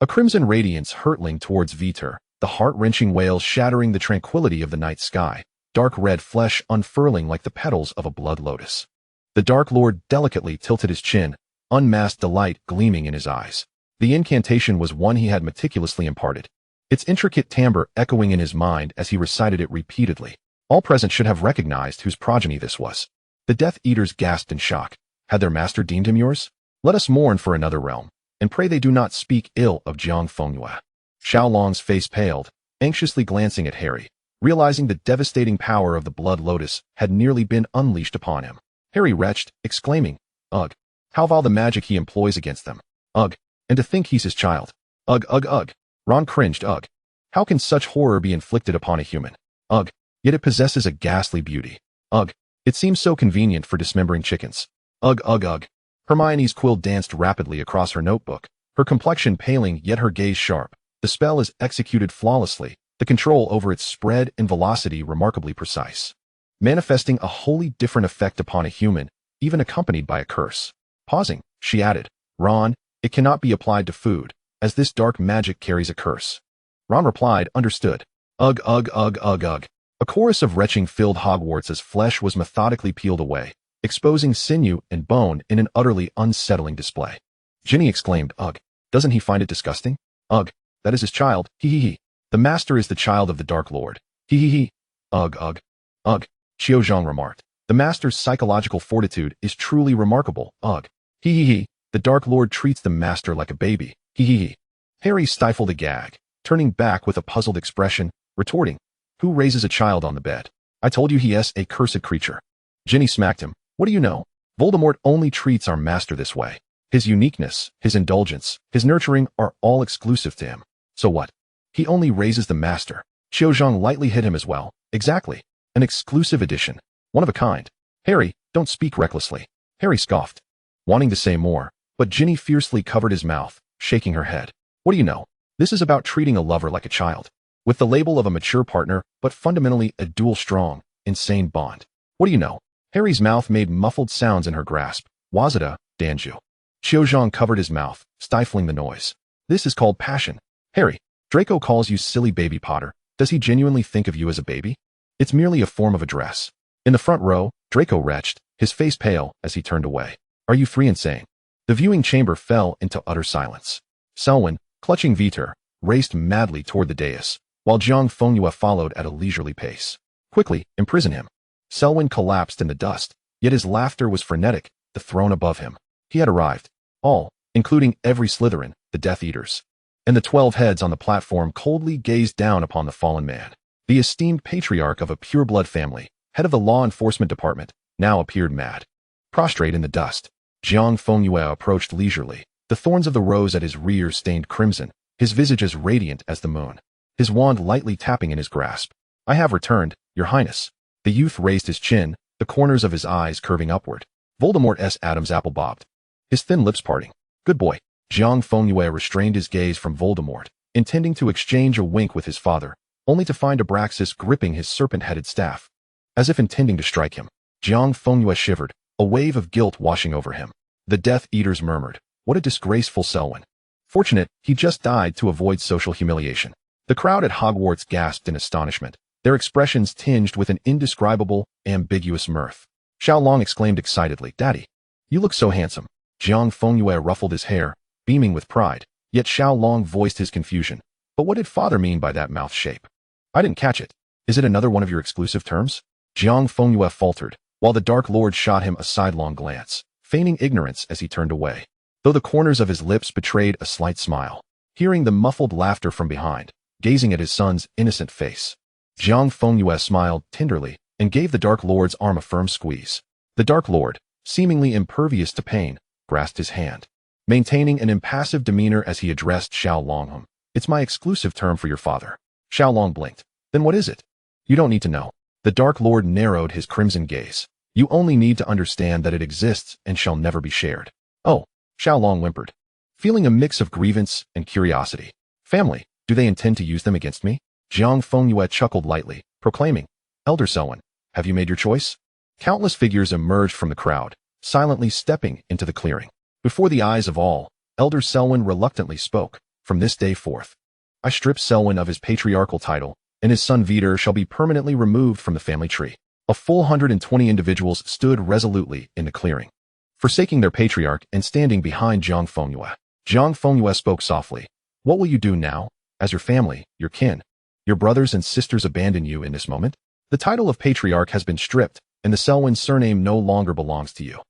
A crimson radiance hurtling towards Vitor, the heart-wrenching wails shattering the tranquility of the night sky, dark red flesh unfurling like the petals of a blood lotus. The Dark Lord delicately tilted his chin, unmasked delight gleaming in his eyes. The incantation was one he had meticulously imparted, its intricate timbre echoing in his mind as he recited it repeatedly. All present should have recognized whose progeny this was. The Death Eaters gasped in shock. Had their master deemed him yours? Let us mourn for another realm, and pray they do not speak ill of Jiang Fengyue. Xiaolong's face paled, anxiously glancing at Harry, realizing the devastating power of the Blood Lotus had nearly been unleashed upon him. Harry retched, exclaiming, Ugh! How vile the magic he employs against them. Ugh! And to think he's his child. Ugh, ugh, ugh. Ron cringed, ugh. How can such horror be inflicted upon a human? Ugh. Yet it possesses a ghastly beauty. Ugh. It seems so convenient for dismembering chickens. Ugh, ugh, ugh. Hermione's quill danced rapidly across her notebook, her complexion paling yet her gaze sharp. The spell is executed flawlessly, the control over its spread and velocity remarkably precise, manifesting a wholly different effect upon a human, even accompanied by a curse. Pausing, she added, Ron, it cannot be applied to food, as this dark magic carries a curse. Ron replied, understood. Ugh, ugh, ugh, ugh, ugh. A chorus of retching filled Hogwarts as flesh was methodically peeled away, exposing sinew and bone in an utterly unsettling display. Ginny exclaimed, ugh. Doesn't he find it disgusting? Ugh. That is his child, he. The master is the child of the Dark Lord, he. Ugh, ugh. Ugh. Xiaozhong remarked. The master's psychological fortitude is truly remarkable, ugh. He. The Dark Lord treats the master like a baby, he. Harry stifled a gag, turning back with a puzzled expression, retorting, who raises a child on the bed? I told you he is a cursed creature. Ginny smacked him. What do you know? Voldemort only treats our master this way. His uniqueness, his indulgence, his nurturing are all exclusive to him. So what? He only raises the master. Xiaozhong lightly hit him as well. Exactly. An exclusive edition. One of a kind. Harry, don't speak recklessly. Harry scoffed, wanting to say more, but Ginny fiercely covered his mouth, shaking her head. What do you know? This is about treating a lover like a child, with the label of a mature partner, but fundamentally a dual strong, insane bond. What do you know? Harry's mouth made muffled sounds in her grasp. Wazada, Danju. Xiaozhong covered his mouth, stifling the noise. This is called passion. Harry, Draco calls you silly baby Potter. Does he genuinely think of you as a baby? It's merely a form of address. In the front row, Draco retched, his face pale as he turned away. Are you free and sane? The viewing chamber fell into utter silence. Selwyn, clutching Vitor, raced madly toward the dais, while Jiang Fengyue followed at a leisurely pace. Quickly, imprison him. Selwyn collapsed in the dust, yet his laughter was frenetic, the throne above him. He had arrived. All, including every Slytherin, the Death Eaters. And the 12 heads on the platform coldly gazed down upon the fallen man. The esteemed patriarch of a pure-blood family, head of the law enforcement department, now appeared mad. Prostrate in the dust, Jiang Fengyue approached leisurely, the thorns of the rose at his rear stained crimson, his visage as radiant as the moon, his wand lightly tapping in his grasp. I have returned, Your Highness. The youth raised his chin, the corners of his eyes curving upward. Voldemort's Adam's apple bobbed, his thin lips parting. Good boy. Jiang Fengyue restrained his gaze from Voldemort, intending to exchange a wink with his father, only to find Abraxas gripping his serpent-headed staff. As if intending to strike him, Jiang Fengyue shivered, a wave of guilt washing over him. The Death Eaters murmured, what a disgraceful Selwyn. Fortunate, he just died to avoid social humiliation. The crowd at Hogwarts gasped in astonishment, their expressions tinged with an indescribable, ambiguous mirth. Xiaolong exclaimed excitedly, Daddy, you look so handsome. Jiang Fengyue ruffled his hair, beaming with pride, yet Xiaolong voiced his confusion. But what did father mean by that mouth shape? I didn't catch it. Is it another one of your exclusive terms? Jiang Fengyue faltered, while the Dark Lord shot him a sidelong glance, feigning ignorance as he turned away, though the corners of his lips betrayed a slight smile. Hearing the muffled laughter from behind, gazing at his son's innocent face, Jiang Fengyue smiled tenderly and gave the Dark Lord's arm a firm squeeze. The Dark Lord, seemingly impervious to pain, grasped his hand, maintaining an impassive demeanor as he addressed Xiaolong. It's my exclusive term for your father. Xiaolong blinked. Then what is it? You don't need to know. The Dark Lord narrowed his crimson gaze. You only need to understand that it exists and shall never be shared. Oh, Xiaolong whimpered, feeling a mix of grievance and curiosity. Family, do they intend to use them against me? Jiang Fengyue chuckled lightly, proclaiming, Elder Selwyn, have you made your choice? Countless figures emerged from the crowd, silently stepping into the clearing. Before the eyes of all, Elder Selwyn reluctantly spoke, from this day forth, I strip Selwyn of his patriarchal title, and his son Vitor shall be permanently removed from the family tree. A full 120 individuals stood resolutely in the clearing, forsaking their patriarch and standing behind Jiang Fengyue. Jiang Fengyue spoke softly. What will you do now, as your family, your kin, your brothers and sisters abandon you in this moment? The title of patriarch has been stripped, and the Selwyn surname no longer belongs to you.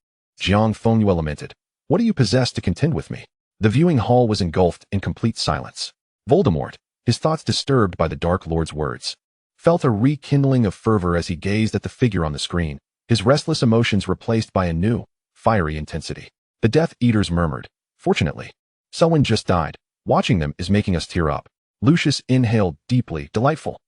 Jiang Fengyue lamented. What do you possess to contend with me? The viewing hall was engulfed in complete silence. Voldemort, his thoughts disturbed by the Dark Lord's words, felt a rekindling of fervor as he gazed at the figure on the screen, his restless emotions replaced by a new, fiery intensity. The Death Eaters murmured, Fortunately, Selwyn just died. Watching them is making us tear up. Lucius inhaled deeply, delightful.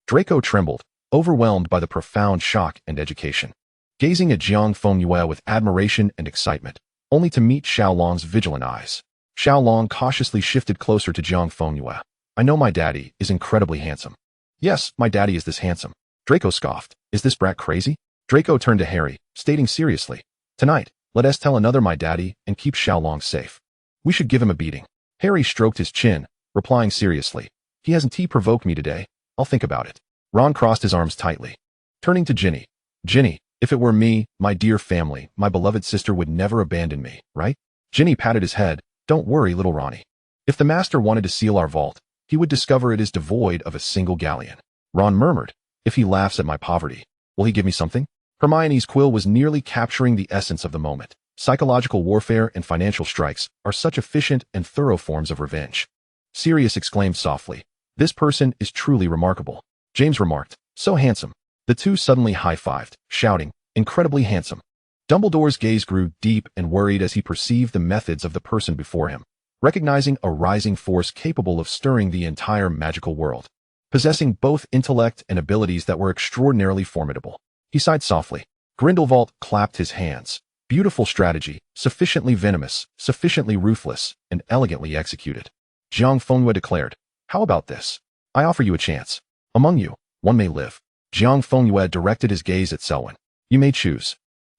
Draco trembled, overwhelmed by the profound shock and education, gazing at Jiang Fengyue with admiration and excitement, only to meet Xiaolong's vigilant eyes. Xiaolong cautiously shifted closer to Jiang Fengyue. I know my daddy is incredibly handsome. Yes, my daddy is this handsome. Draco scoffed. Is this brat crazy? Draco turned to Harry, stating seriously, Tonight, let us tell another my daddy and keep Xiaolong safe. We should give him a beating. Harry stroked his chin, replying seriously, He hasn't provoked me today. I'll think about it. Ron crossed his arms tightly, turning to Ginny. Ginny, if it were me, my dear family, my beloved sister would never abandon me, right? Ginny patted his head. Don't worry, little Ronnie. If the master wanted to seal our vault, he would discover it is devoid of a single galleon. Ron murmured, If he laughs at my poverty, will he give me something? Hermione's quill was nearly capturing the essence of the moment. Psychological warfare and financial strikes are such efficient and thorough forms of revenge. Sirius exclaimed softly, This person is truly remarkable. James remarked, So handsome. The two suddenly high-fived, shouting, Incredibly handsome. Dumbledore's gaze grew deep and worried as he perceived the methods of the person before him, recognizing a rising force capable of stirring the entire magical world, possessing both intellect and abilities that were extraordinarily formidable. He sighed softly. Grindelwald clapped his hands. Beautiful strategy, sufficiently venomous, sufficiently ruthless, and elegantly executed. Jiang Fengyue declared, How about this? I offer you a chance. Among you, one may live. Jiang Fengyue directed his gaze at Selwyn. You may choose.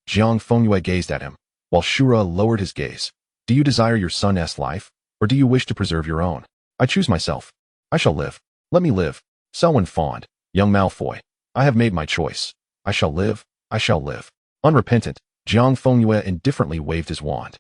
Jiang Fengyue gazed at him, while Shura lowered his gaze. Do you desire your son's life, or do you wish to preserve your own? I choose myself. I shall live. Let me live. Selwyn fawned. Young Malfoy, I have made my choice. I shall live. I shall live. Unrepentant, Jiang Fengyue indifferently waved his wand.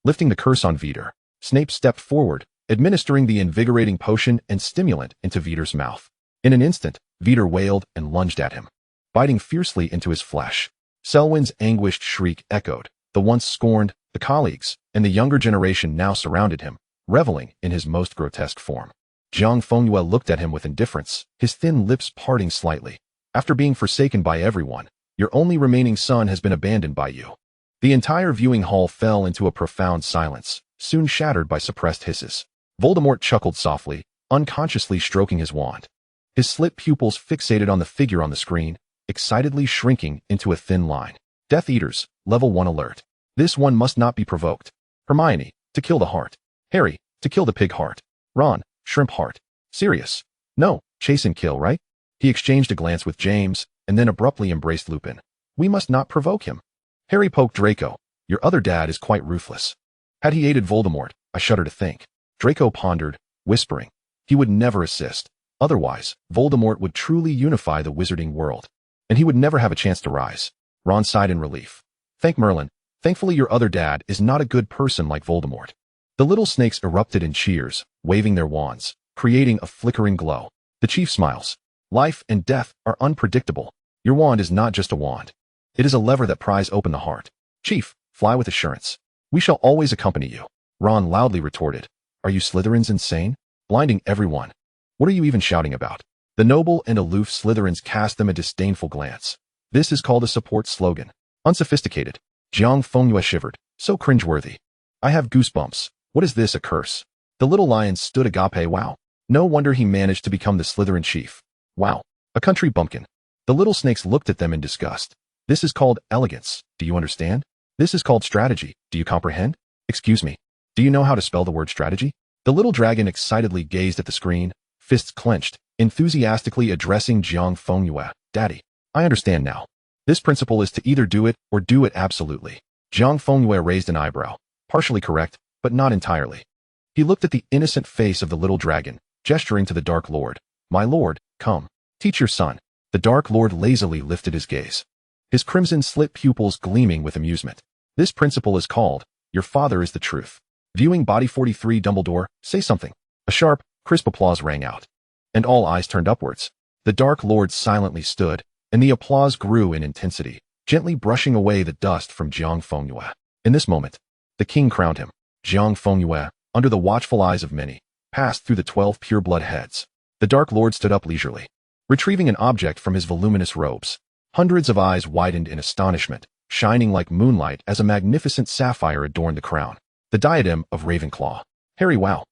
Lifting the curse on Veeder, Snape stepped forward, administering the invigorating potion and stimulant into Veeder's mouth. In an instant, Veeder wailed and lunged at him, biting fiercely into his flesh. Selwyn's anguished shriek echoed. The once scorned, the colleagues, and the younger generation now surrounded him, reveling in his most grotesque form. Jiang Fengyue looked at him with indifference, his thin lips parting slightly. After being forsaken by everyone, your only remaining son has been abandoned by you. The entire viewing hall fell into a profound silence, soon shattered by suppressed hisses. Voldemort chuckled softly, unconsciously stroking his wand. His slit pupils fixated on the figure on the screen, excitedly shrinking into a thin line. Death Eaters, Level 1 alert. This one must not be provoked. Hermione, to kill the heart. Harry, to kill the pig heart. Ron, shrimp heart. Sirius, no, chase and kill, right? He exchanged a glance with James, and then abruptly embraced Lupin. We must not provoke him. Harry poked Draco. Your other dad is quite ruthless. Had he aided Voldemort, I shudder to think. Draco pondered, whispering. He would never assist. Otherwise, Voldemort would truly unify the wizarding world, and he would never have a chance to rise. Ron sighed in relief. Thank Merlin. Thankfully your other dad is not a good person like Voldemort. The little snakes erupted in cheers, waving their wands, creating a flickering glow. The chief smiles. Life and death are unpredictable. Your wand is not just a wand. It is a lever that pries open the heart. Chief, fly with assurance. We shall always accompany you. Ron loudly retorted. Are you Slytherins insane? Blinding everyone. What are you even shouting about? The noble and aloof Slytherins cast them a disdainful glance. This is called a support slogan. Unsophisticated. Jiang Fengyue shivered. So cringeworthy. I have goosebumps. What is this, a curse? The little lion stood agape. Wow. No wonder he managed to become the Slytherin chief. Wow. A country bumpkin. The little snakes looked at them in disgust. This is called elegance. Do you understand? This is called strategy. Do you comprehend? Excuse me. Do you know how to spell the word strategy? The little dragon excitedly gazed at the screen, fists clenched, enthusiastically addressing Jiang Fengyue. Daddy, I understand now. This principle is to either do it or do it absolutely. Jiang Fengyue raised an eyebrow. Partially correct, but not entirely. He looked at the innocent face of the little dragon, gesturing to the Dark Lord. My lord, come. Teach your son. The Dark Lord lazily lifted his gaze, his crimson slit pupils gleaming with amusement. This principle is called, your father is the truth. Viewing body 43 Dumbledore, say something. A sharp, crisp applause rang out, and all eyes turned upwards. The Dark Lord silently stood, and the applause grew in intensity, gently brushing away the dust from Jiang Fengyue. In this moment, the king crowned him. Jiang Fengyue, under the watchful eyes of many, passed through the 12 pure-blood heads. The Dark Lord stood up leisurely, retrieving an object from his voluminous robes. Hundreds of eyes widened in astonishment, shining like moonlight as a magnificent sapphire adorned the crown. The diadem of Ravenclaw. Harry, wow.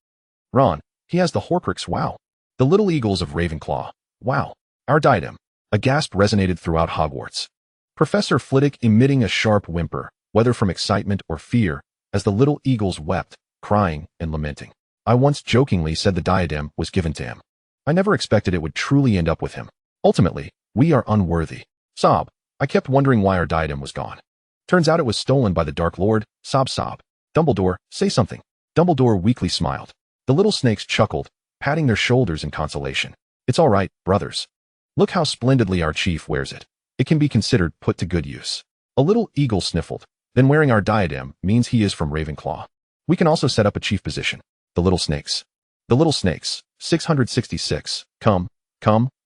Ron, he has the Horcrux, wow. The little eagles of Ravenclaw, wow. Our diadem. A gasp resonated throughout Hogwarts. Professor Flitwick emitting a sharp whimper, whether from excitement or fear, as the little eagles wept, crying and lamenting. I once jokingly said the diadem was given to him. I never expected it would truly end up with him. Ultimately, we are unworthy. Sob. I kept wondering why our diadem was gone. Turns out it was stolen by the Dark Lord. Sob sob. Dumbledore, say something. Dumbledore weakly smiled. The little snakes chuckled, patting their shoulders in consolation. It's all right, brothers. Look how splendidly our chief wears it. It can be considered put to good use. A little eagle sniffled. Then wearing our diadem means he is from Ravenclaw. We can also set up a chief position. The little snakes. The little snakes. 666. Come.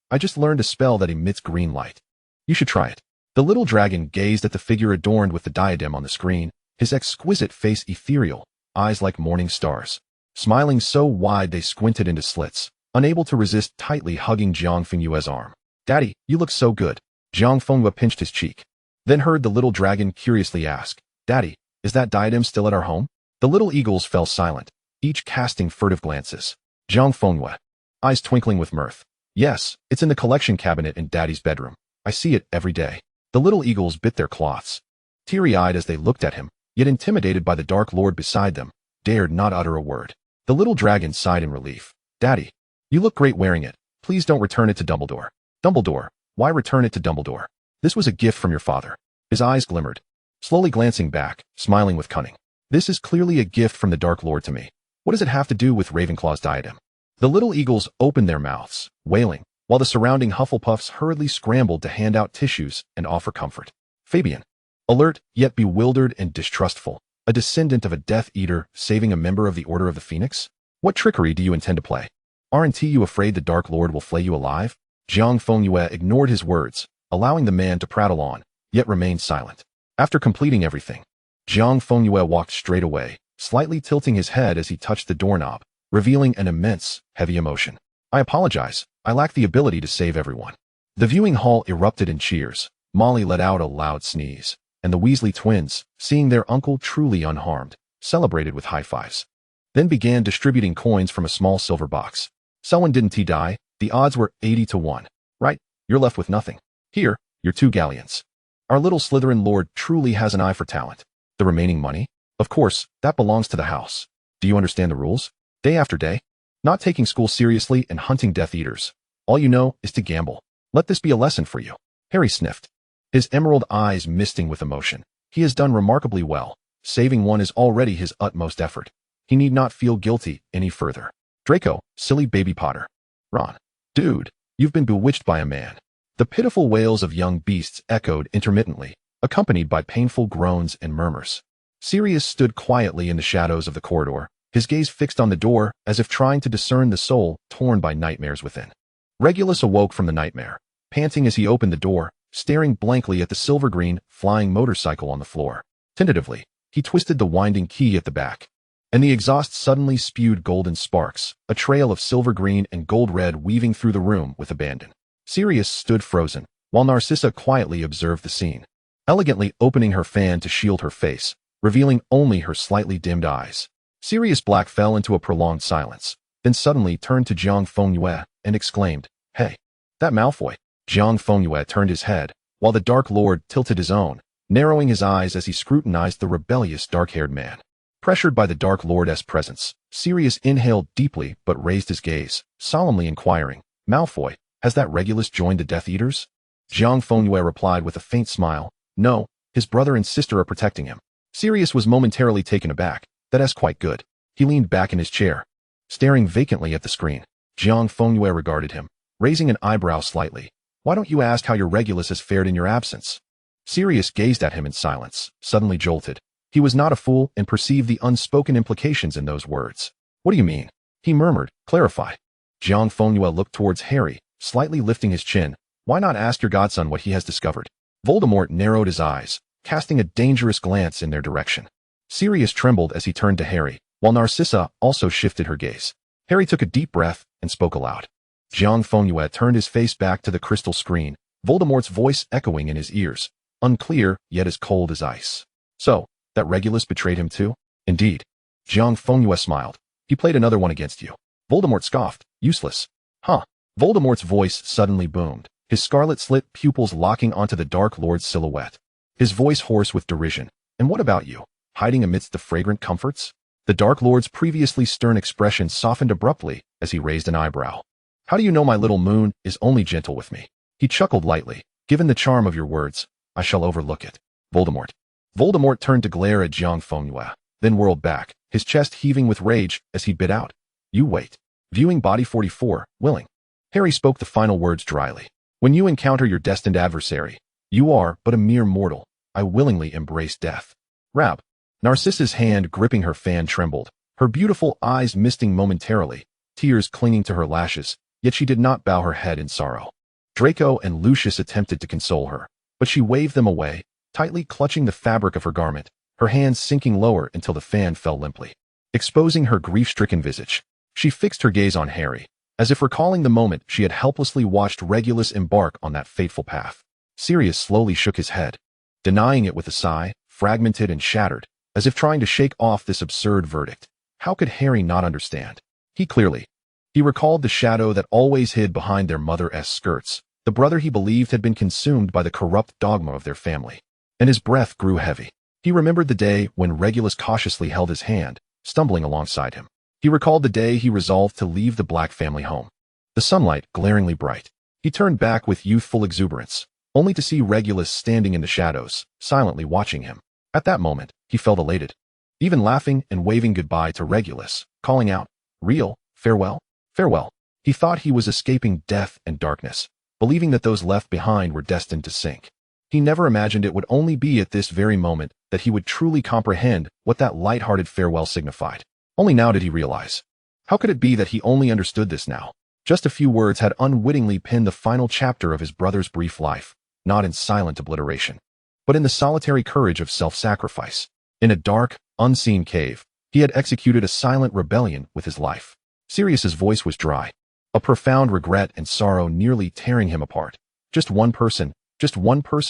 I just learned a spell that emits green light. You should try it. The little dragon gazed at the figure adorned with the diadem on the screen, his exquisite face ethereal, eyes like morning stars, smiling so wide they squinted into slits, unable to resist tightly hugging Jiang Fengyue's arm. Daddy, you look so good. Jiang Fengyue pinched his cheek, then heard the little dragon curiously ask, Daddy, is that diadem still at our home? The little eagles fell silent, each casting furtive glances. Jiang Fengyue, eyes twinkling with mirth. Yes, it's in the collection cabinet in Daddy's bedroom. I see it every day. The little eagles bit their cloths, teary-eyed as they looked at him, yet intimidated by the Dark Lord beside them, dared not utter a word. The little dragon sighed in relief. Daddy, you look great wearing it. Please don't return it to Dumbledore. Dumbledore, why return it to Dumbledore? This was a gift from your father. His eyes glimmered, slowly glancing back, smiling with cunning. This is clearly a gift from the Dark Lord to me. What does it have to do with Ravenclaw's diadem? The little eagles opened their mouths, wailing, while the surrounding Hufflepuffs hurriedly scrambled to hand out tissues and offer comfort. Fabian. Alert, yet bewildered and distrustful. A descendant of a Death Eater saving a member of the Order of the Phoenix? What trickery do you intend to play? Aren't you afraid the Dark Lord will flay you alive? Jiang Fengyue ignored his words, allowing the man to prattle on, yet remained silent. After completing everything, Jiang Fengyue walked straight away, slightly tilting his head as he touched the doorknob, revealing an immense, heavy emotion. I apologize, I lack the ability to save everyone. The viewing hall erupted in cheers. Molly let out a loud sneeze, and the Weasley twins, seeing their uncle truly unharmed, celebrated with high fives. Then began distributing coins from a small silver box. Someone didn't he die? The odds were 80 to 1. Right, you're left with nothing. Here, your 2 galleons. Our little Slytherin lord truly has an eye for talent. The remaining money? Of course, that belongs to the house. Do you understand the rules? Day after day? Not taking school seriously and hunting Death Eaters. All you know is to gamble. Let this be a lesson for you. Harry sniffed, his emerald eyes misting with emotion. He has done remarkably well. Saving one is already his utmost effort. He need not feel guilty any further. Draco, silly baby Potter. Ron, dude, you've been bewitched by a man. The pitiful wails of young beasts echoed intermittently, accompanied by painful groans and murmurs. Sirius stood quietly in the shadows of the corridor, his gaze fixed on the door as if trying to discern the soul torn by nightmares within. Regulus awoke from the nightmare, panting as he opened the door, staring blankly at the silver-green, flying motorcycle on the floor. Tentatively, he twisted the winding key at the back, and the exhaust suddenly spewed golden sparks, a trail of silver-green and gold-red weaving through the room with abandon. Sirius stood frozen, while Narcissa quietly observed the scene, elegantly opening her fan to shield her face, revealing only her slightly dimmed eyes. Sirius Black fell into a prolonged silence, then suddenly turned to Jiang Fengyue and exclaimed, "Hey, that Malfoy." Jiang Fengyue turned his head, while the Dark Lord tilted his own, narrowing his eyes as he scrutinized the rebellious dark-haired man. Pressured by the Dark Lord's presence, Sirius inhaled deeply but raised his gaze, solemnly inquiring, "Malfoy, has that Regulus joined the Death Eaters?" Jiang Fengyue replied with a faint smile, "No, his brother and sister are protecting him." Sirius was momentarily taken aback. "That's quite good." He leaned back in his chair, staring vacantly at the screen. Jiang Fengyue regarded him, raising an eyebrow slightly. "Why don't you ask how your Regulus has fared in your absence?" Sirius gazed at him in silence, suddenly jolted. He was not a fool and perceived the unspoken implications in those words. "What do you mean?" he murmured. "Clarify." Jiang Fengyue looked towards Harry, slightly lifting his chin. "Why not ask your godson what he has discovered?" Voldemort narrowed his eyes, casting a dangerous glance in their direction. Sirius trembled as he turned to Harry, while Narcissa also shifted her gaze. Harry took a deep breath and spoke aloud. Jiang Fengyue turned his face back to the crystal screen, Voldemort's voice echoing in his ears, unclear yet as cold as ice. "So, that Regulus betrayed him too?" "Indeed." Jiang Fengyue smiled. "He played another one against you." Voldemort scoffed. "Useless." "Huh." Voldemort's voice suddenly boomed, his scarlet-slit pupils locking onto the Dark Lord's silhouette. His voice hoarse with derision. "And what about you? Hiding amidst the fragrant comforts?" The Dark Lord's previously stern expression softened abruptly as he raised an eyebrow. "How do you know my little moon is only gentle with me?" He chuckled lightly. "Given the charm of your words, I shall overlook it." "Voldemort." Voldemort turned to glare at Jiang Fengyue, then whirled back, his chest heaving with rage as he bit out, "You wait." Viewing body 44, willing. Harry spoke the final words dryly. "When you encounter your destined adversary, you are but a mere mortal. I willingly embrace death." Rab. Narcissa's hand gripping her fan trembled, her beautiful eyes misting momentarily, tears clinging to her lashes, yet she did not bow her head in sorrow. Draco and Lucius attempted to console her, but she waved them away, tightly clutching the fabric of her garment, her hands sinking lower until the fan fell limply, exposing her grief-stricken visage. She fixed her gaze on Harry, as if recalling the moment she had helplessly watched Regulus embark on that fateful path. Sirius slowly shook his head, denying it with a sigh, fragmented and shattered, as if trying to shake off this absurd verdict. How could Harry not understand? He recalled the shadow that always hid behind their mother-esque skirts, the brother he believed had been consumed by the corrupt dogma of their family. And his breath grew heavy. He remembered the day when Regulus cautiously held his hand, stumbling alongside him. He recalled the day he resolved to leave the Black family home. The sunlight glaringly bright. He turned back with youthful exuberance, only to see Regulus standing in the shadows, silently watching him. At that moment, he felt elated, even laughing and waving goodbye to Regulus, calling out, "Real, farewell, farewell." He thought he was escaping death and darkness, believing that those left behind were destined to sink. He never imagined it would only be at this very moment that he would truly comprehend what that light-hearted farewell signified. Only now did he realize. How could it be that he only understood this now? Just a few words had unwittingly pinned the final chapter of his brother's brief life, not in silent obliteration, but in the solitary courage of self-sacrifice. In a dark, unseen cave, he had executed a silent rebellion with his life. Sirius's voice was dry, a profound regret and sorrow nearly tearing him apart. Just one person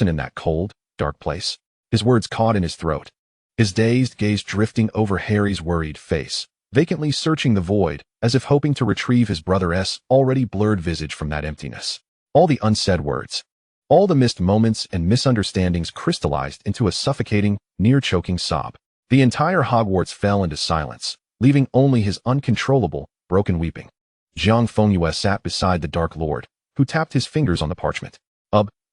in that cold, dark place. His words caught in his throat, his dazed gaze drifting over Harry's worried face, vacantly searching the void, as if hoping to retrieve his brother's already blurred visage from that emptiness. All the unsaid words, all the missed moments and misunderstandings crystallized into a suffocating, near-choking sob. The entire Hogwarts fell into silence, leaving only his uncontrollable, broken weeping. Jiang Fengyue sat beside the Dark Lord, who tapped his fingers on the parchment.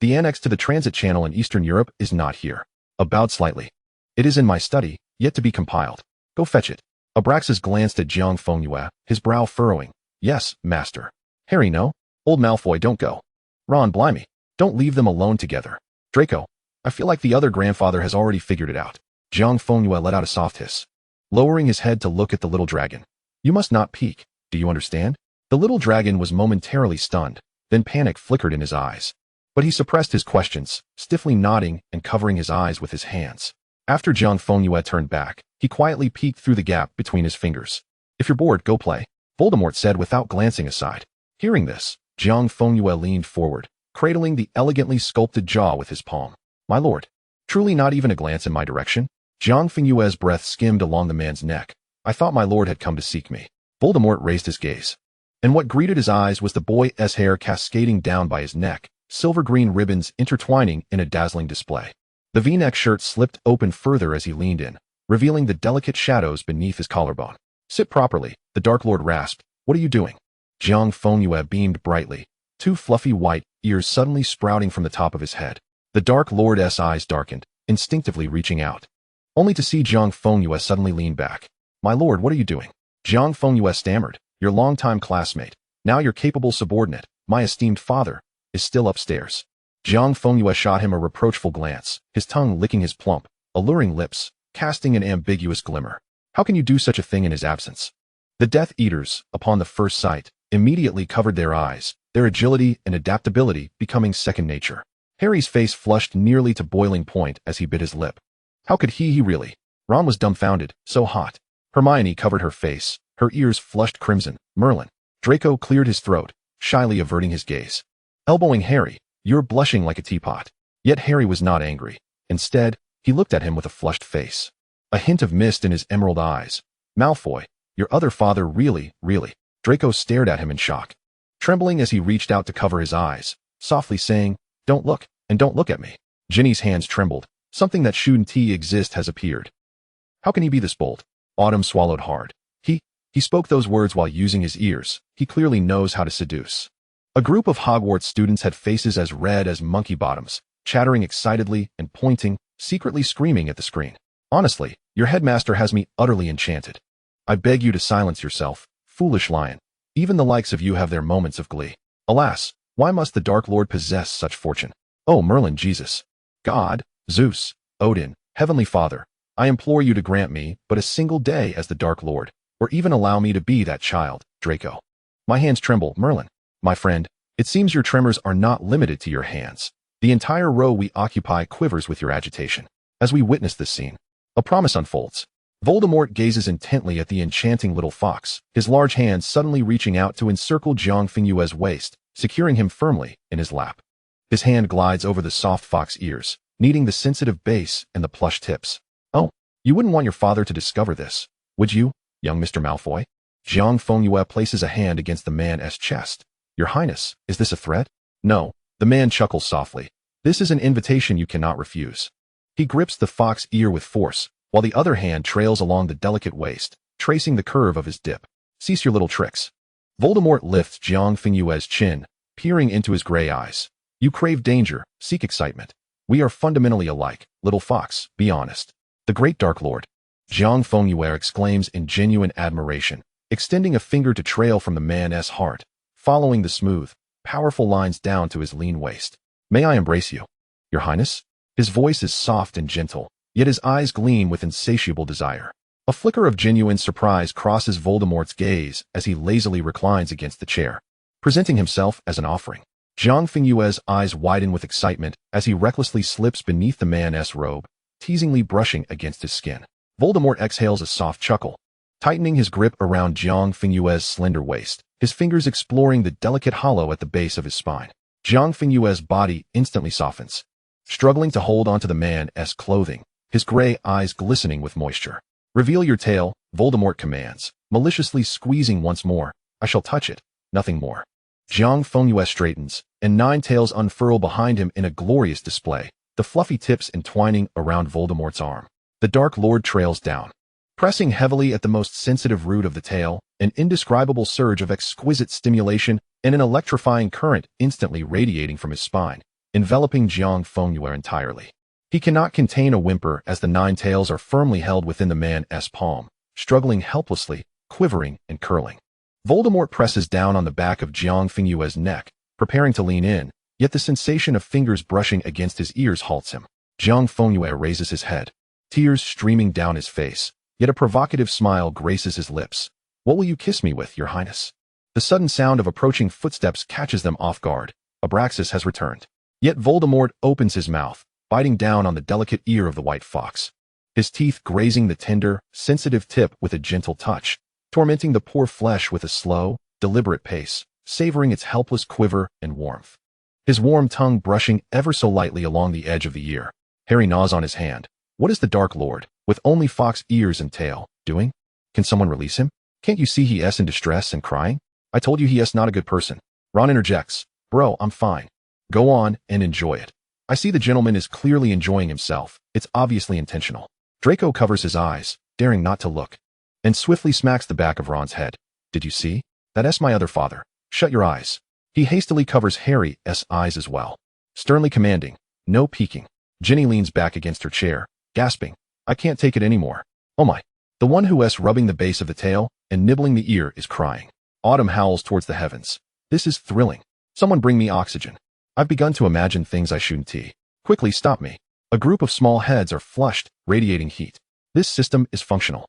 The annex to the transit channel in Eastern Europe is not here. Bowed slightly. It is in my study, yet to be compiled. Go fetch it. Abraxas glanced at Jiang Fengyue, his brow furrowing. Yes, master. Harry, no. Old Malfoy, don't go. Ron, blimey. Don't leave them alone together. Draco, I feel like the other grandfather has already figured it out. Jiang Fengyue let out a soft hiss, lowering his head to look at the little dragon. You must not peek. Do you understand? The little dragon was momentarily stunned, then panic flickered in his eyes. But he suppressed his questions, stiffly nodding and covering his eyes with his hands. After Jiang Fengyue turned back, he quietly peeked through the gap between his fingers. If you're bored, go play, Voldemort said without glancing aside. Hearing this, Jiang Fengyue leaned forward, cradling the elegantly sculpted jaw with his palm. My lord, truly not even a glance in my direction? Jiang Fengyue's breath skimmed along the man's neck. I thought my lord had come to seek me. Voldemort raised his gaze, and what greeted his eyes was the boy's hair cascading down by his neck, silver-green ribbons intertwining in a dazzling display. The V-neck shirt slipped open further as he leaned in, revealing the delicate shadows beneath his collarbone. Sit properly, the Dark Lord rasped. What are you doing? Jiang Fengyue beamed brightly, two fluffy white ears suddenly sprouting from the top of his head. The Dark Lord's eyes darkened, instinctively reaching out, only to see Jiang Fengyue suddenly lean back. My lord, what are you doing? Jiang Fengyue stammered. Your longtime classmate, now your capable subordinate, my esteemed father, is still upstairs. Jiang Fengyue shot him a reproachful glance, his tongue licking his plump, alluring lips, casting an ambiguous glimmer. How can you do such a thing in his absence? The Death Eaters, upon the first sight, immediately covered their eyes, their agility and adaptability becoming second nature. Harry's face flushed nearly to boiling point as he bit his lip. How could he really? Ron was dumbfounded, so hot. Hermione covered her face, her ears flushed crimson. Merlin. Draco cleared his throat, shyly averting his gaze. Elbowing Harry, you're blushing like a teapot. Yet Harry was not angry. Instead, he looked at him with a flushed face, a hint of mist in his emerald eyes. Malfoy, your other father really. Draco stared at him in shock, trembling as he reached out to cover his eyes, softly saying, don't look, and don't look at me. Ginny's hands trembled. Something that shouldn't exist has appeared. How can he be this bold? Autumn swallowed hard. He spoke those words while using his ears. He clearly knows how to seduce. A group of Hogwarts students had faces as red as monkey bottoms, chattering excitedly and pointing, secretly screaming at the screen. Honestly, your headmaster has me utterly enchanted. I beg you to silence yourself, foolish lion. Even the likes of you have their moments of glee. Alas, why must the Dark Lord possess such fortune? Oh, Merlin, Jesus, God, Zeus, Odin, Heavenly Father, I implore you to grant me but a single day as the Dark Lord, or even allow me to be that child, Draco. My hands tremble, Merlin. My friend, it seems your tremors are not limited to your hands. The entire row we occupy quivers with your agitation. As we witness this scene, a promise unfolds. Voldemort gazes intently at the enchanting little fox, his large hands suddenly reaching out to encircle Jiang Fengyue's waist, securing him firmly in his lap. His hand glides over the soft fox ears, kneading the sensitive base and the plush tips. Oh, you wouldn't want your father to discover this, would you, young Mr. Malfoy? Jiang Fengyue places a hand against the man's chest. Your Highness, is this a threat? No, the man chuckles softly. This is an invitation you cannot refuse. He grips the fox ear with force, while the other hand trails along the delicate waist, tracing the curve of his dip. Cease your little tricks. Voldemort lifts Jiang Fengyue's chin, peering into his gray eyes. You crave danger, seek excitement. We are fundamentally alike, little fox, be honest. The great Dark Lord. Jiang Fengyue exclaims in genuine admiration, extending a finger to trail from the man's heart, following the smooth, powerful lines down to his lean waist. May I embrace you? Your Highness? His voice is soft and gentle, yet his eyes gleam with insatiable desire. A flicker of genuine surprise crosses Voldemort's gaze as he lazily reclines against the chair, presenting himself as an offering. Jiang Fengyue's eyes widen with excitement as he recklessly slips beneath the man's robe, teasingly brushing against his skin. Voldemort exhales a soft chuckle, tightening his grip around Jiang Fengyue's slender waist, his fingers exploring the delicate hollow at the base of his spine. Jiang Fengyue's body instantly softens, struggling to hold onto the man's clothing, his gray eyes glistening with moisture. Reveal your tail, Voldemort commands, maliciously squeezing once more. I shall touch it, nothing more. Jiang Fengyue straightens, and 9 tails unfurl behind him in a glorious display, the fluffy tips entwining around Voldemort's arm. The Dark Lord trails down, pressing heavily at the most sensitive root of the tail, an indescribable surge of exquisite stimulation and an electrifying current instantly radiating from his spine, enveloping Jiang Fengyue entirely. He cannot contain a whimper as the 9 tails are firmly held within the man's palm, struggling helplessly, quivering and curling. Voldemort presses down on the back of Jiang Fengyue's neck, preparing to lean in, yet the sensation of fingers brushing against his ears halts him. Jiang Fengyue raises his head, tears streaming down his face, yet a provocative smile graces his lips. What will you kiss me with, Your Highness? The sudden sound of approaching footsteps catches them off guard. Abraxas has returned. Yet Voldemort opens his mouth, biting down on the delicate ear of the white fox, his teeth grazing the tender, sensitive tip with a gentle touch, tormenting the poor flesh with a slow, deliberate pace, savoring its helpless quiver and warmth. His warm tongue brushing ever so lightly along the edge of the ear. Harry gnaws on his hand. What is the Dark Lord, with only fox ears and tail, doing? Can someone release him? Can't you see he is in distress and crying? I told you he is not a good person. Ron interjects. Bro, I'm fine. Go on and enjoy it. I see the gentleman is clearly enjoying himself. It's obviously intentional. Draco covers his eyes, daring not to look, and swiftly smacks the back of Ron's head. Did you see? That's my other father. Shut your eyes. He hastily covers Harry's eyes as well, sternly commanding, no peeking. Ginny leans back against her chair, gasping. I can't take it anymore. Oh my. The one who is rubbing the base of the tail and nibbling the ear is crying. Autumn howls towards the heavens. This is thrilling. Someone bring me oxygen. I've begun to imagine things I shouldn't see. Quickly stop me. A group of small heads are flushed, radiating heat. This system is functional.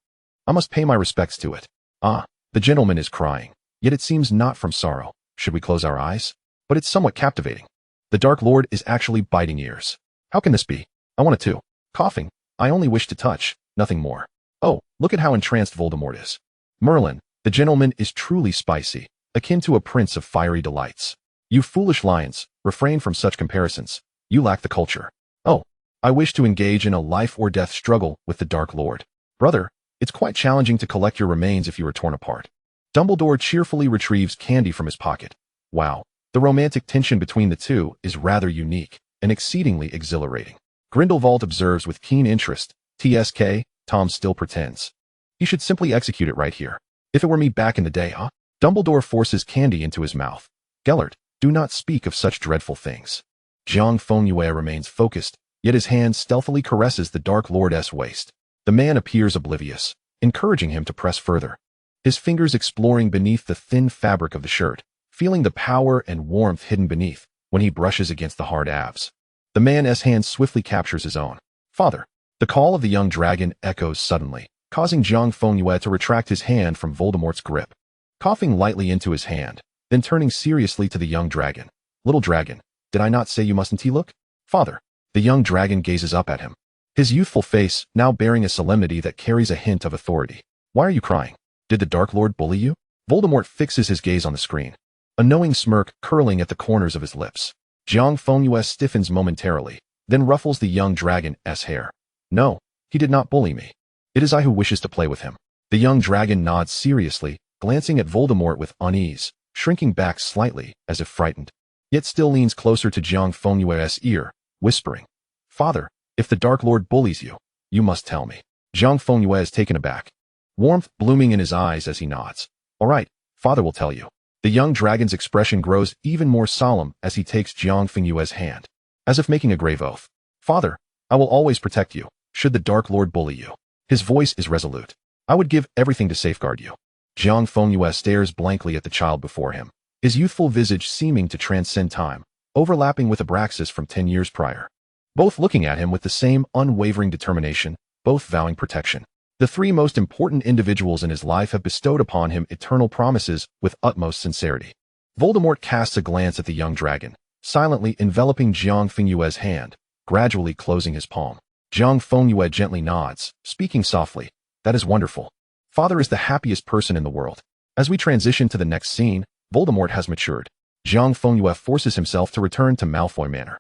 I must pay my respects to it. Ah, the gentleman is crying. Yet it seems not from sorrow. Should we close our eyes? But it's somewhat captivating. The Dark Lord is actually biting ears. How can this be? I want it too. Coughing. I only wish to touch, nothing more. Oh, look at how entranced Voldemort is. Merlin, the gentleman is truly spicy, akin to a prince of fiery delights. You foolish lions, refrain from such comparisons. You lack the culture. Oh, I wish to engage in a life-or-death struggle with the Dark Lord. Brother, it's quite challenging to collect your remains if you are torn apart. Dumbledore cheerfully retrieves candy from his pocket. Wow, the romantic tension between the two is rather unique and exceedingly exhilarating. Grindelwald observes with keen interest. TSK, Tom still pretends. He should simply execute it right here. If it were me back in the day, huh? Dumbledore forces candy into his mouth. Gellert, do not speak of such dreadful things. Jiang Fengyue remains focused, yet his hand stealthily caresses the Dark Lord's waist. The man appears oblivious, encouraging him to press further, his fingers exploring beneath the thin fabric of the shirt, feeling the power and warmth hidden beneath when he brushes against the hard abs. The man's hand swiftly captures his own. Father. The call of the young dragon echoes suddenly, causing Jiang Fengyue to retract his hand from Voldemort's grip, coughing lightly into his hand, then turning seriously to the young dragon. Little dragon, did I not say you mustn't look? Father. The young dragon gazes up at him, his youthful face now bearing a solemnity that carries a hint of authority. Why are you crying? Did the Dark Lord bully you? Voldemort fixes his gaze on the screen, a knowing smirk curling at the corners of his lips. Jiang Fengyue stiffens momentarily, then ruffles the young dragon's hair. No, he did not bully me. It is I who wishes to play with him. The young dragon nods seriously, glancing at Voldemort with unease, shrinking back slightly, as if frightened, yet still leans closer to Jiang Fengyue's ear, whispering, Father, if the Dark Lord bullies you, you must tell me. Jiang Fengyue is taken aback, warmth blooming in his eyes as he nods. All right, Father will tell you. The young dragon's expression grows even more solemn as he takes Jiang Fengyue's hand, as if making a grave oath. Father, I will always protect you, should the Dark Lord bully you. His voice is resolute. I would give everything to safeguard you. Jiang Fengyue stares blankly at the child before him, his youthful visage seeming to transcend time, overlapping with Abraxas from 10 years prior. both looking at him with the same unwavering determination, both vowing protection. The three most important individuals in his life have bestowed upon him eternal promises with utmost sincerity. Voldemort casts a glance at the young dragon, silently enveloping Jiang Fengyue's hand, gradually closing his palm. Jiang Fengyue gently nods, speaking softly. That is wonderful. Father is the happiest person in the world. As we transition to the next scene, Voldemort has matured. Jiang Fengyue forces himself to return to Malfoy Manor,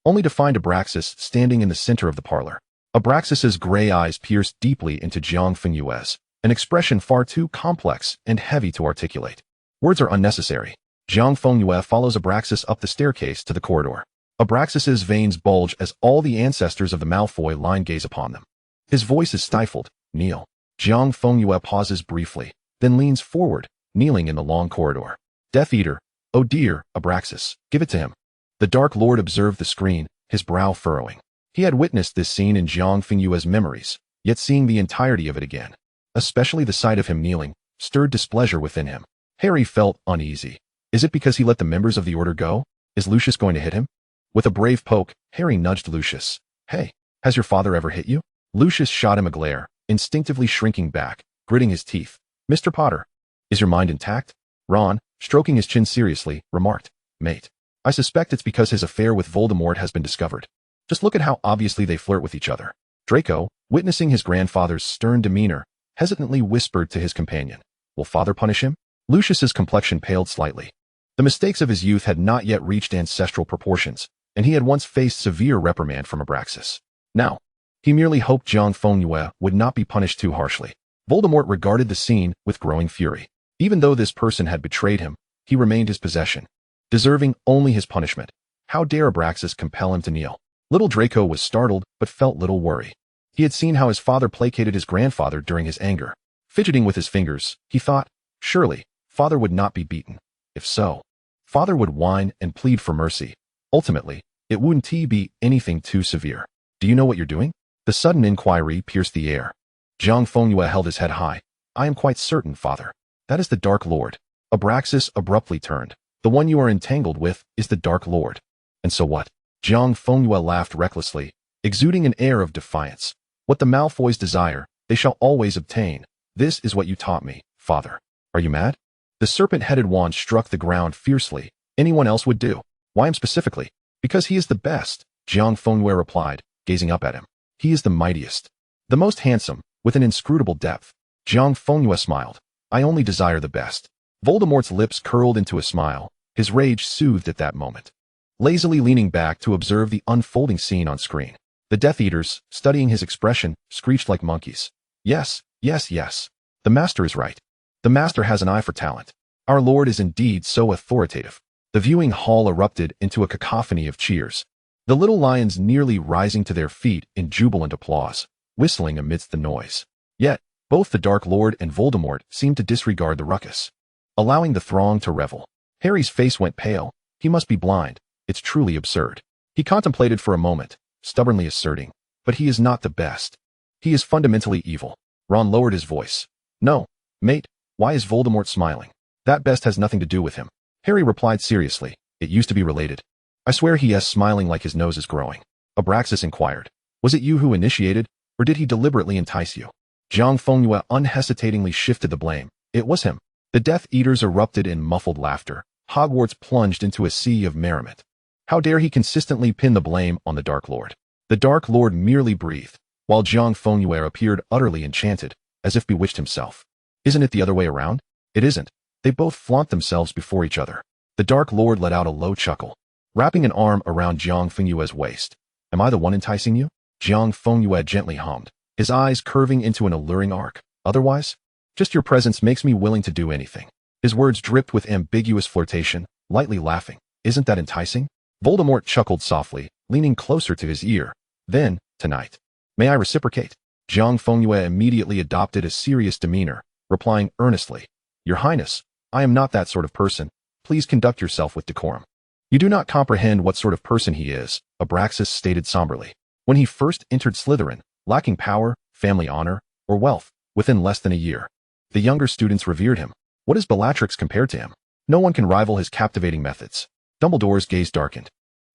only to find Abraxas standing in the center of the parlor. Abraxas's gray eyes pierce deeply into Jiang Fengyue's, an expression far too complex and heavy to articulate. Words are unnecessary. Jiang Fengyue follows Abraxas up the staircase to the corridor. Abraxas's veins bulge as all the ancestors of the Malfoy line gaze upon them. His voice is stifled. Kneel. Jiang Fengyue pauses briefly, then leans forward, kneeling in the long corridor. Death Eater. Oh dear, Abraxas, give it to him. The Dark Lord observed the screen, his brow furrowing. He had witnessed this scene in Jiang Fengyue's memories, yet seeing the entirety of it again, especially the sight of him kneeling, stirred displeasure within him. Harry felt uneasy. Is it because he let the members of the Order go? Is Lucius going to hit him? With a brave poke, Harry nudged Lucius. Hey, has your father ever hit you? Lucius shot him a glare, instinctively shrinking back, gritting his teeth. Mr. Potter, is your mind intact? Ron, stroking his chin seriously, remarked. Mate, I suspect it's because his affair with Voldemort has been discovered. Just look at how obviously they flirt with each other. Draco, witnessing his grandfather's stern demeanor, hesitantly whispered to his companion. Will father punish him? Lucius's complexion paled slightly. The mistakes of his youth had not yet reached ancestral proportions, and he had once faced severe reprimand from Abraxas. Now, he merely hoped Jiang Fengyue would not be punished too harshly. Voldemort regarded the scene with growing fury. Even though this person had betrayed him, he remained his possession, deserving only his punishment. How dare Abraxas compel him to kneel? Little Draco was startled, but felt little worry. He had seen how his father placated his grandfather during his anger. Fidgeting with his fingers, he thought, surely, father would not be beaten. If so, father would whine and plead for mercy. Ultimately, it wouldn't be anything too severe. Do you know what you're doing? The sudden inquiry pierced the air. Jiang Fengyue held his head high. I am quite certain, father. That is the Dark Lord. Abraxas abruptly turned. The one you are entangled with is the Dark Lord. And so what? Jiang Fengyue laughed recklessly, exuding an air of defiance. What the Malfoys desire, they shall always obtain. This is what you taught me, father. Are you mad? The serpent-headed wand struck the ground fiercely. Anyone else would do. Why him specifically? Because he is the best, Jiang Fengyue replied, gazing up at him. He is the mightiest. The most handsome, with an inscrutable depth. Jiang Fengyue smiled. I only desire the best. Voldemort's lips curled into a smile, his rage soothed at that moment. Lazily leaning back to observe the unfolding scene on screen, the Death Eaters, studying his expression, screeched like monkeys. Yes, yes, yes. The Master is right. The Master has an eye for talent. Our Lord is indeed so authoritative. The viewing hall erupted into a cacophony of cheers, the little lions nearly rising to their feet in jubilant applause, whistling amidst the noise. Yet, both the Dark Lord and Voldemort seemed to disregard the ruckus, allowing the throng to revel. Harry's face went pale. He must be blind. It's truly absurd. He contemplated for a moment, stubbornly asserting, but he is not the best. He is fundamentally evil. Ron lowered his voice. No, mate, why is Voldemort smiling? That best has nothing to do with him. Harry replied seriously. It used to be related. I swear he is smiling like his nose is growing. Abraxas inquired. Was it you who initiated, or did he deliberately entice you? Jiang Fengyue unhesitatingly shifted the blame. It was him. The Death Eaters erupted in muffled laughter. Hogwarts plunged into a sea of merriment. How dare he consistently pin the blame on the Dark Lord? The Dark Lord merely breathed, while Jiang Fengyue appeared utterly enchanted, as if bewitched himself. Isn't it the other way around? It isn't. They both flaunt themselves before each other. The Dark Lord let out a low chuckle, wrapping an arm around Jiang Fengyue's waist. Am I the one enticing you? Jiang Fengyue gently hummed, his eyes curving into an alluring arc. Otherwise? Just your presence makes me willing to do anything. His words dripped with ambiguous flirtation, lightly laughing. Isn't that enticing? Voldemort chuckled softly, leaning closer to his ear. Then, tonight. May I reciprocate? Jiang Fengyue immediately adopted a serious demeanor, replying earnestly. Your Highness, I am not that sort of person. Please conduct yourself with decorum. You do not comprehend what sort of person he is, Abraxas stated somberly. When he first entered Slytherin, lacking power, family honor, or wealth, within less than a year, the younger students revered him. What is Bellatrix compared to him? No one can rival his captivating methods. Dumbledore's gaze darkened.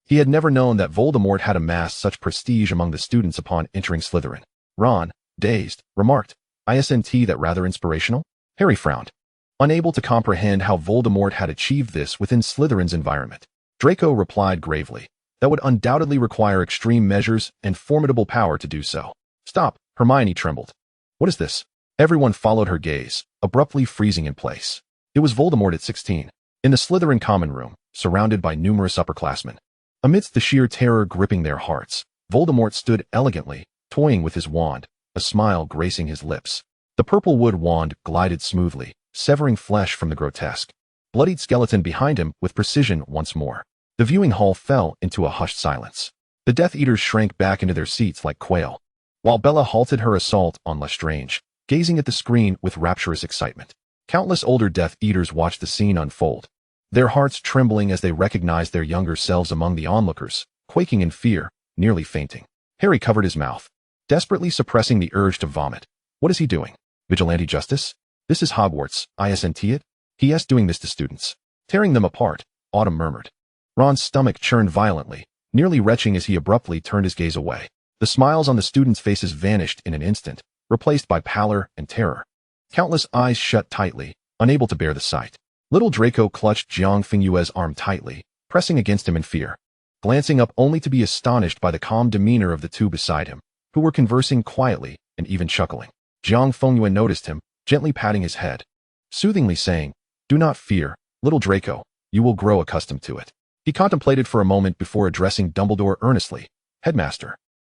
He had never known that Voldemort had amassed such prestige among the students upon entering Slytherin. Ron, dazed, remarked, "Isn't that rather inspirational?" Harry frowned, unable to comprehend how Voldemort had achieved this within Slytherin's environment. Draco replied gravely, "That would undoubtedly require extreme measures and formidable power to do so." "Stop," Hermione trembled. "What is this?" Everyone followed her gaze, abruptly freezing in place. It was Voldemort at 16, in the Slytherin common room, surrounded by numerous upperclassmen. Amidst the sheer terror gripping their hearts, Voldemort stood elegantly, toying with his wand, a smile gracing his lips. The purple wood wand glided smoothly, severing flesh from the grotesque, bloodied skeleton behind him with precision once more. The viewing hall fell into a hushed silence. The Death Eaters shrank back into their seats like quail, while Bella halted her assault on Lestrange, gazing at the screen with rapturous excitement. Countless older Death Eaters watched the scene unfold, their hearts trembling as they recognized their younger selves among the onlookers, quaking in fear, nearly fainting. Harry covered his mouth, desperately suppressing the urge to vomit. What is he doing? Vigilante justice? This is Hogwarts, isn't it? He is doing this to students. Tearing them apart, Autumn murmured. Ron's stomach churned violently, nearly retching as he abruptly turned his gaze away. The smiles on the students' faces vanished in an instant, replaced by pallor and terror. Countless eyes shut tightly, unable to bear the sight. Little Draco clutched Jiang Fengyue's arm tightly, pressing against him in fear, glancing up only to be astonished by the calm demeanor of the two beside him, who were conversing quietly and even chuckling. Jiang Fengyue noticed him, gently patting his head, soothingly saying, "Do not fear, little Draco, you will grow accustomed to it." He contemplated for a moment before addressing Dumbledore earnestly. "Headmaster,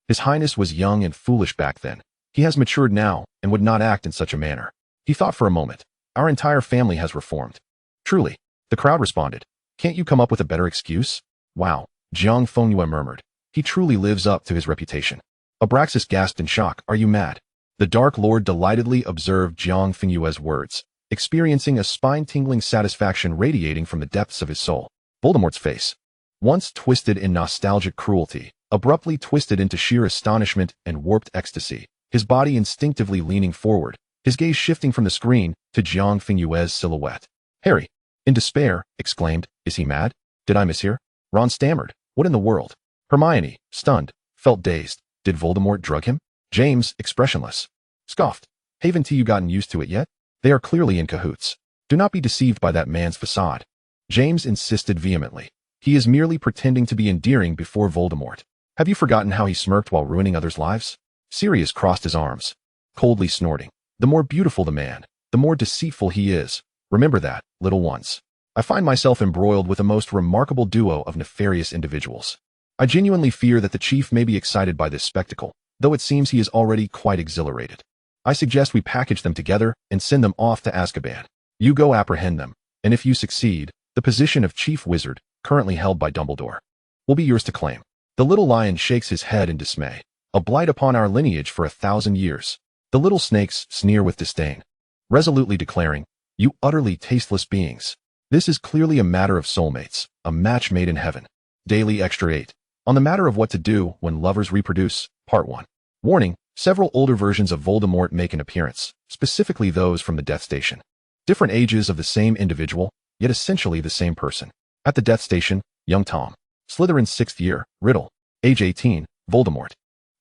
His Highness was young and foolish back then. He has matured now and would not act in such a manner." He thought for a moment. "Our entire family has reformed." "Truly," the crowd responded. "Can't you come up with a better excuse?" "Wow," Jiang Fengyue murmured. "He truly lives up to his reputation." Abraxas gasped in shock. "Are you mad?" The Dark Lord delightedly observed Jiang Fengyue's words, experiencing a spine-tingling satisfaction radiating from the depths of his soul. Voldemort's face, once twisted in nostalgic cruelty, abruptly twisted into sheer astonishment and warped ecstasy, his body instinctively leaning forward, his gaze shifting from the screen to Jiang Fengyue's silhouette. Harry, in despair, exclaimed, "Is he mad? Did I mishear?" Ron stammered, "What in the world?" Hermione, stunned, felt dazed. "Did Voldemort drug him?" James, expressionless, scoffed. "Haven't you gotten used to it yet? They are clearly in cahoots. Do not be deceived by that man's facade." James insisted vehemently. "He is merely pretending to be endearing before Voldemort. Have you forgotten how he smirked while ruining others' lives?" Sirius crossed his arms, coldly snorting. "The more beautiful the man, the more deceitful he is. Remember that, little ones. I find myself embroiled with a most remarkable duo of nefarious individuals. I genuinely fear that the chief may be excited by this spectacle, though it seems he is already quite exhilarated. I suggest we package them together and send them off to Azkaban. You go apprehend them, and if you succeed, the position of chief wizard, currently held by Dumbledore, will be yours to claim." The little lion shakes his head in dismay. "A blight upon our lineage for 1,000 years. The little snakes sneer with disdain, resolutely declaring, "You utterly tasteless beings. This is clearly a matter of soulmates, a match made in heaven." Daily Extra 8. On the matter of what to do when lovers reproduce, Part 1. Warning, several older versions of Voldemort make an appearance, specifically those from the Death Station. Different ages of the same individual, yet essentially the same person. At the Death Station, young Tom. Slytherin's 6th year, Riddle. Age 18, Voldemort.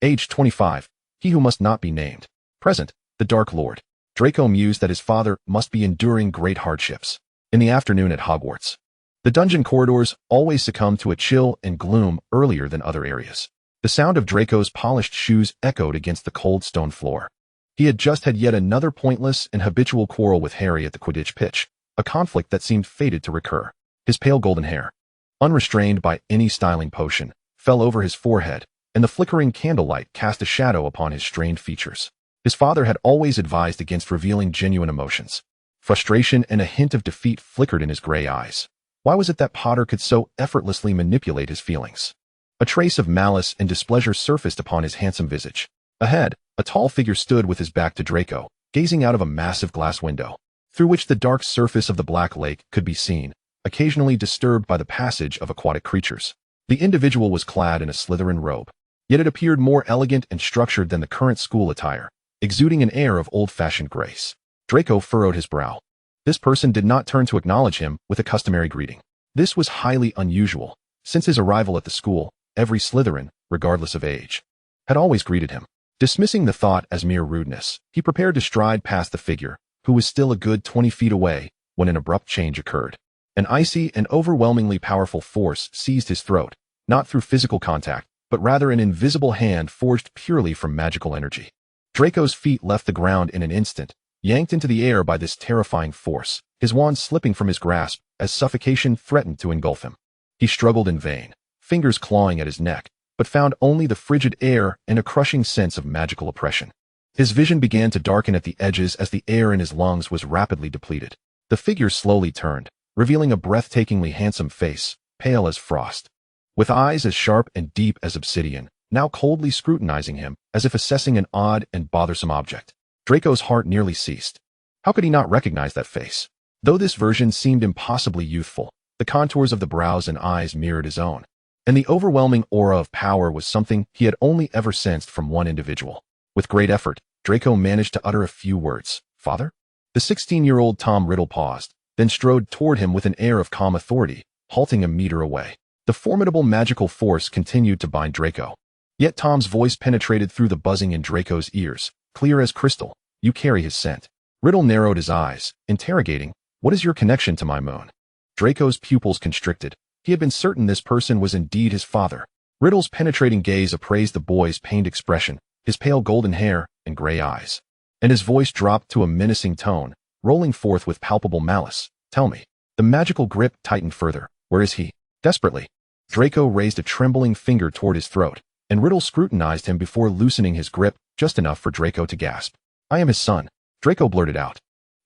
Age 25, he who must not be named. Present, the Dark Lord. Draco mused that his father must be enduring great hardships. In the afternoon at Hogwarts, the dungeon corridors always succumb to a chill and gloom earlier than other areas. The sound of Draco's polished shoes echoed against the cold stone floor. He had just had yet another pointless and habitual quarrel with Harry at the Quidditch pitch, a conflict that seemed fated to recur. His pale golden hair, unrestrained by any styling potion, fell over his forehead, and the flickering candlelight cast a shadow upon his strained features. His father had always advised against revealing genuine emotions. Frustration and a hint of defeat flickered in his gray eyes. Why was it that Potter could so effortlessly manipulate his feelings? A trace of malice and displeasure surfaced upon his handsome visage. Ahead, a tall figure stood with his back to Draco, gazing out of a massive glass window, through which the dark surface of the Black Lake could be seen, occasionally disturbed by the passage of aquatic creatures. The individual was clad in a Slytherin robe, yet it appeared more elegant and structured than the current school attire, exuding an air of old-fashioned grace. Draco furrowed his brow. This person did not turn to acknowledge him with a customary greeting. This was highly unusual, Since his arrival at the school, every Slytherin, regardless of age, had always greeted him. Dismissing the thought as mere rudeness, he prepared to stride past the figure, who was still a good 20 feet away when an abrupt change occurred. An icy and overwhelmingly powerful force seized his throat, not through physical contact, but rather an invisible hand forged purely from magical energy. Draco's feet left the ground in an instant, yanked into the air by this terrifying force, his wand slipping from his grasp as suffocation threatened to engulf him. He struggled in vain, fingers clawing at his neck, but found only the frigid air and a crushing sense of magical oppression. His vision began to darken at the edges as the air in his lungs was rapidly depleted. The figure slowly turned, revealing a breathtakingly handsome face, pale as frost, with eyes as sharp and deep as obsidian, now coldly scrutinizing him as if assessing an odd and bothersome object. Draco's heart nearly ceased. How could he not recognize that face? Though this version seemed impossibly youthful, the contours of the brows and eyes mirrored his own, and the overwhelming aura of power was something he had only ever sensed from one individual. With great effort, Draco managed to utter a few words. "Father?" The 16-year-old Tom Riddle paused, then strode toward him with an air of calm authority, halting a meter away. The formidable magical force continued to bind Draco. Yet Tom's voice penetrated through the buzzing in Draco's ears, clear as crystal. "You carry his scent." Riddle narrowed his eyes, interrogating, "What is your connection to my moon?" Draco's pupils constricted. He had been certain this person was indeed his father. Riddle's penetrating gaze appraised the boy's pained expression, his pale golden hair and gray eyes, and his voice dropped to a menacing tone, rolling forth with palpable malice. "Tell me." The magical grip tightened further. "Where is he?" Desperately, Draco raised a trembling finger toward his throat, and Riddle scrutinized him before loosening his grip just enough for Draco to gasp. "I am his son," Draco blurted out.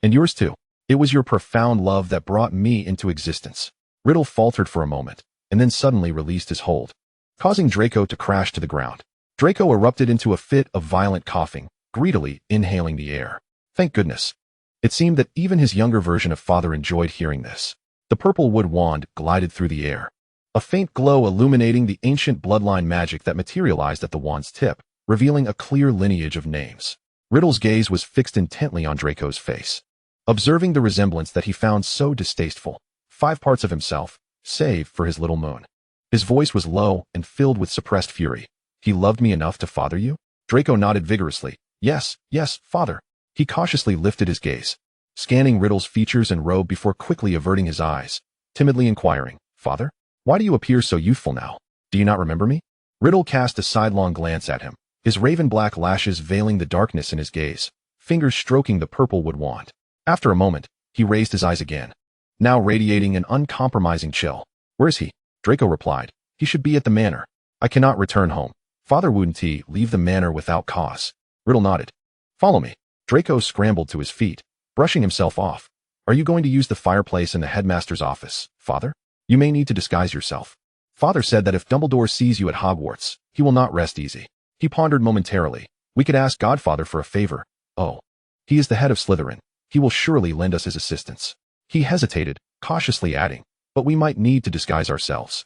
"And yours too. It was your profound love that brought me into existence." Riddle faltered for a moment, and then suddenly released his hold, causing Draco to crash to the ground. Draco erupted into a fit of violent coughing, greedily inhaling the air. Thank goodness. It seemed that even his younger version of father enjoyed hearing this. The purple wood wand glided through the air, a faint glow illuminating the ancient bloodline magic that materialized at the wand's tip, revealing a clear lineage of names. Riddle's gaze was fixed intently on Draco's face, observing the resemblance that he found so distasteful. 5 parts of himself, save for his little moon. His voice was low and filled with suppressed fury. "He loved me enough to father you?" Draco nodded vigorously. Yes, father." He cautiously lifted his gaze, scanning Riddle's features and robe before quickly averting his eyes, timidly inquiring, "Father? Why do you appear so youthful now? Do you not remember me?" Riddle cast a sidelong glance at him, his raven-black lashes veiling the darkness in his gaze, fingers stroking the purple wood wand. After a moment, he raised his eyes again, now radiating an uncompromising chill. "Where is he?" Draco replied. "He should be at the manor. I cannot return home. Father wouldn't leave the manor without cause." Riddle nodded. "Follow me." Draco scrambled to his feet, brushing himself off. "Are you going to use the fireplace in the headmaster's office, Father? You may need to disguise yourself. Father said that if Dumbledore sees you at Hogwarts, he will not rest easy." He pondered momentarily. "We could ask Godfather for a favor." "Oh. He is the head of Slytherin. He will surely lend us his assistance." He hesitated, cautiously adding, "But we might need to disguise ourselves.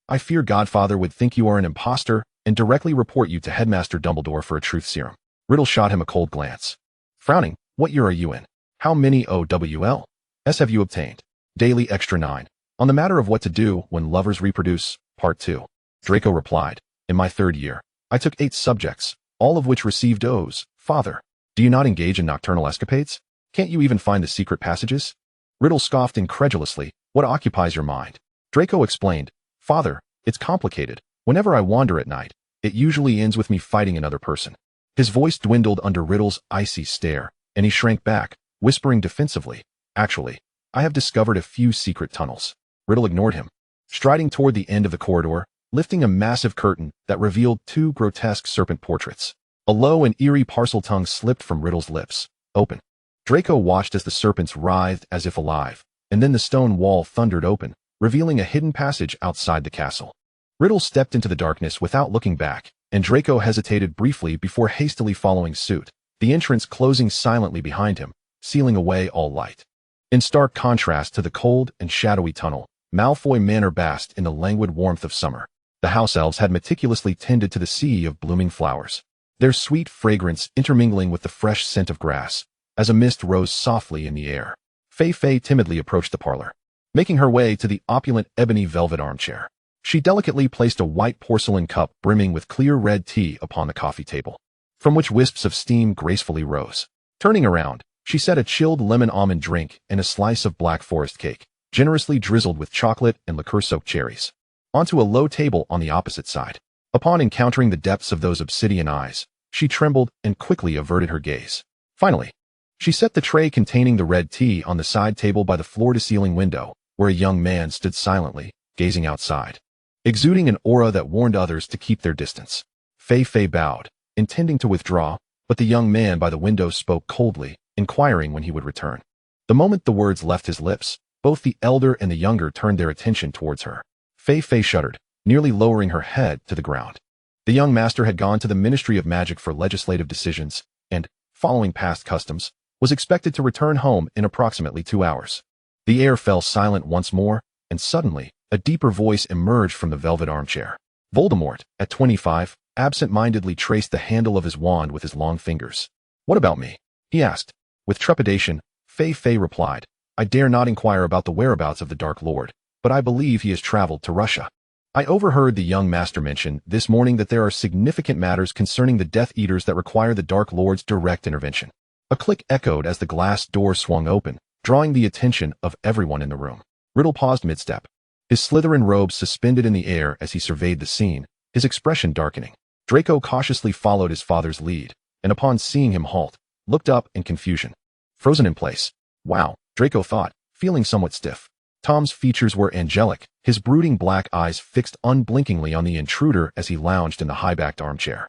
I fear Godfather would think you are an imposter and directly report you to Headmaster Dumbledore for a truth serum." Riddle shot him a cold glance. Frowning, "What year are you in? How many OWLs have you obtained?" "Daily Extra 9. On the matter of what to do when lovers reproduce, Part 2. Draco replied, "In my 3rd year, I took 8 subjects, all of which received O's. Father, do you not engage in nocturnal escapades? Can't you even find the secret passages?" Riddle scoffed incredulously. "What occupies your mind?" Draco explained, "Father, it's complicated. Whenever I wander at night, it usually ends with me fighting another person." His voice dwindled under Riddle's icy stare, and he shrank back, whispering defensively, "Actually, I have discovered a few secret tunnels." Riddle ignored him, striding toward the end of the corridor, lifting a massive curtain that revealed 2 grotesque serpent portraits. A low and eerie parcel tongue slipped from Riddle's lips. "Open." Draco watched as the serpents writhed as if alive, and then the stone wall thundered open, revealing a hidden passage outside the castle. Riddle stepped into the darkness without looking back, and Draco hesitated briefly before hastily following suit, the entrance closing silently behind him, sealing away all light. In stark contrast to the cold and shadowy tunnel, Malfoy Manor basked in the languid warmth of summer. The house elves had meticulously tended to the sea of blooming flowers, their sweet fragrance intermingling with the fresh scent of grass, as a mist rose softly in the air. Fei timidly approached the parlor, making her way to the opulent ebony velvet armchair. She delicately placed a white porcelain cup brimming with clear red tea upon the coffee table, from which wisps of steam gracefully rose. Turning around, she set a chilled lemon almond drink and a slice of black forest cake, generously drizzled with chocolate and liqueur-soaked cherries, onto a low table on the opposite side. Upon encountering the depths of those obsidian eyes, she trembled and quickly averted her gaze. Finally, she set the tray containing the red tea on the side table by the floor-to-ceiling window, where a young man stood silently, gazing outside, exuding an aura that warned others to keep their distance. Fei bowed, intending to withdraw, but the young man by the window spoke coldly, inquiring when he would return. The moment the words left his lips, both the elder and the younger turned their attention towards her. Fei shuddered, nearly lowering her head to the ground. The young master had gone to the Ministry of Magic for legislative decisions, and, following past customs, was expected to return home in approximately 2 hours. The air fell silent once more, and suddenly, a deeper voice emerged from the velvet armchair. Voldemort, at 25, absent-mindedly traced the handle of his wand with his long fingers. "What about me?" he asked. With trepidation, Fei replied, "I dare not inquire about the whereabouts of the Dark Lord, but I believe he has traveled to Russia. I overheard the young master mention this morning that there are significant matters concerning the Death Eaters that require the Dark Lord's direct intervention." A click echoed as the glass door swung open, drawing the attention of everyone in the room. Riddle paused mid-step, his Slytherin robes suspended in the air as he surveyed the scene, his expression darkening. Draco cautiously followed his father's lead, and upon seeing him halt, looked up in confusion. Frozen in place. Wow, Draco thought, feeling somewhat stiff. Tom's features were angelic, his brooding black eyes fixed unblinkingly on the intruder as he lounged in the high-backed armchair,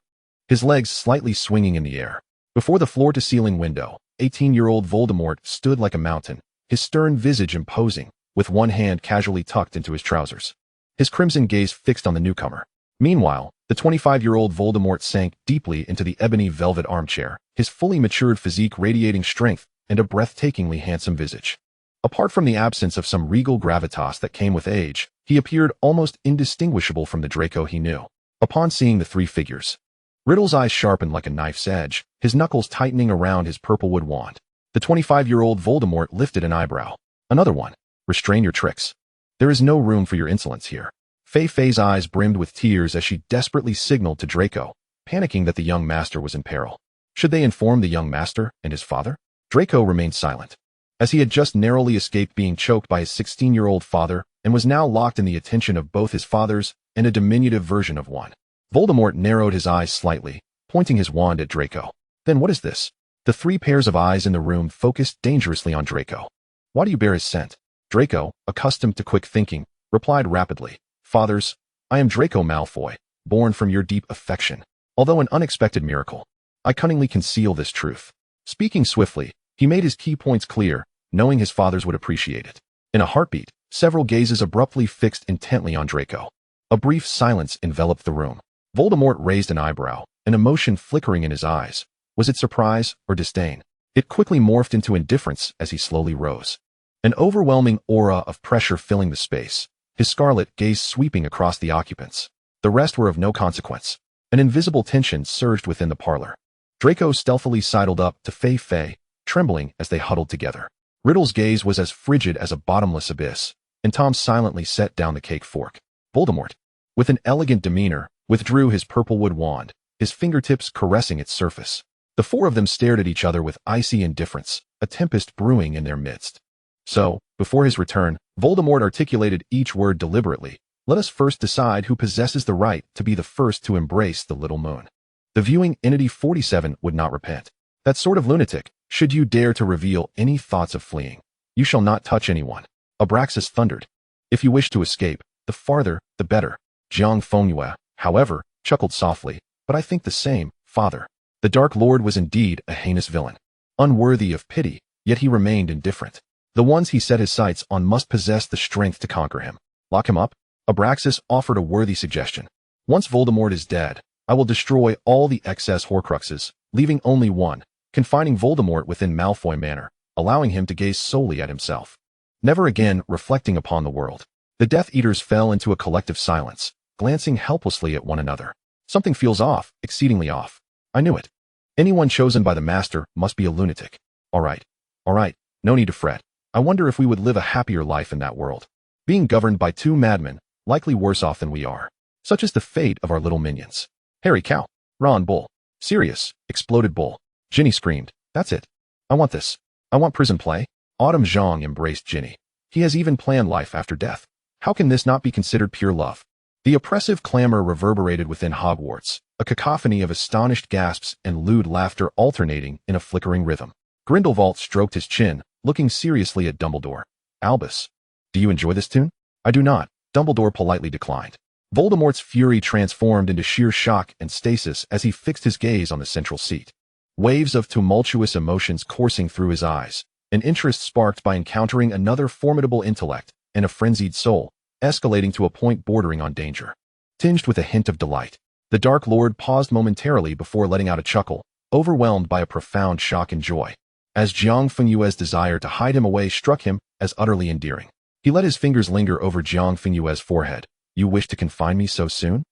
his legs slightly swinging in the air. Before the floor-to-ceiling window, 18-year-old Voldemort stood like a mountain, his stern visage imposing, with one hand casually tucked into his trousers, his crimson gaze fixed on the newcomer. Meanwhile, the 25-year-old Voldemort sank deeply into the ebony velvet armchair, his fully matured physique radiating strength and a breathtakingly handsome visage. Apart from the absence of some regal gravitas that came with age, he appeared almost indistinguishable from the Draco he knew. Upon seeing the three figures, Riddle's eyes sharpened like a knife's edge, his knuckles tightening around his purplewood wand. The 25-year-old Voldemort lifted an eyebrow. "Another one. Restrain your tricks. There is no room for your insolence here." Fei's eyes brimmed with tears as she desperately signaled to Draco, panicking that the young master was in peril. Should they inform the young master and his father? Draco remained silent, as he had just narrowly escaped being choked by his 16-year-old father and was now locked in the attention of both his fathers and a diminutive version of one. Voldemort narrowed his eyes slightly, pointing his wand at Draco. "Then what is this?" The three pairs of eyes in the room focused dangerously on Draco. "Why do you bear his scent?" Draco, accustomed to quick thinking, replied rapidly, "Fathers, I am Draco Malfoy, born from your deep affection. Although an unexpected miracle, I cunningly conceal this truth." Speaking swiftly, he made his key points clear, knowing his fathers would appreciate it. In a heartbeat, several gazes abruptly fixed intently on Draco. A brief silence enveloped the room. Voldemort raised an eyebrow, an emotion flickering in his eyes. Was it surprise or disdain? It quickly morphed into indifference as he slowly rose, an overwhelming aura of pressure filling the space, his scarlet gaze sweeping across the occupants. The rest were of no consequence. An invisible tension surged within the parlor. Draco stealthily sidled up to Fei, trembling as they huddled together. Riddle's gaze was as frigid as a bottomless abyss, and Tom silently set down the cake fork. Voldemort, with an elegant demeanor, withdrew his purplewood wand, his fingertips caressing its surface. The four of them stared at each other with icy indifference, a tempest brewing in their midst. So, before his return, Voldemort articulated each word deliberately. "Let us first decide who possesses the right to be the first to embrace the little moon." The viewing entity 47 would not repent. "That sort of lunatic, should you dare to reveal any thoughts of fleeing, you shall not touch anyone." Abraxas thundered. "If you wish to escape, the farther, the better." Jiang Fengyue, however, chuckled softly. "But I think the same, father." The Dark Lord was indeed a heinous villain, unworthy of pity, yet he remained indifferent. The ones he set his sights on must possess the strength to conquer him. "Lock him up?" Abraxas offered a worthy suggestion. "Once Voldemort is dead, I will destroy all the excess Horcruxes, leaving only one, confining Voldemort within Malfoy Manor, allowing him to gaze solely at himself, never again reflecting upon the world." The Death Eaters fell into a collective silence, glancing helplessly at one another. "Something feels off, exceedingly off. I knew it. Anyone chosen by the Master must be a lunatic. All right, no need to fret. I wonder if we would live a happier life in that world. Being governed by two madmen, likely worse off than we are. Such is the fate of our little minions. Harry cow. Ron bull. Sirius, exploded bull. Ginny screamed, that's it. I want this. I want prison play. Autumn Zhang embraced Ginny. He has even planned life after death. How can this not be considered pure love? The oppressive clamor reverberated within Hogwarts, a cacophony of astonished gasps and lewd laughter alternating in a flickering rhythm. Grindelwald stroked his chin, looking seriously at Dumbledore. Albus, do you enjoy this tune? I do not, Dumbledore politely declined. Voldemort's fury transformed into sheer shock and stasis as he fixed his gaze on the central seat. Waves of tumultuous emotions coursing through his eyes, an interest sparked by encountering another formidable intellect and a frenzied soul, escalating to a point bordering on danger. Tinged with a hint of delight, the Dark Lord paused momentarily before letting out a chuckle, overwhelmed by a profound shock and joy, as Jiang Fengyue's desire to hide him away struck him as utterly endearing. He let his fingers linger over Jiang Fengyue's forehead. You wish to confine me so soon?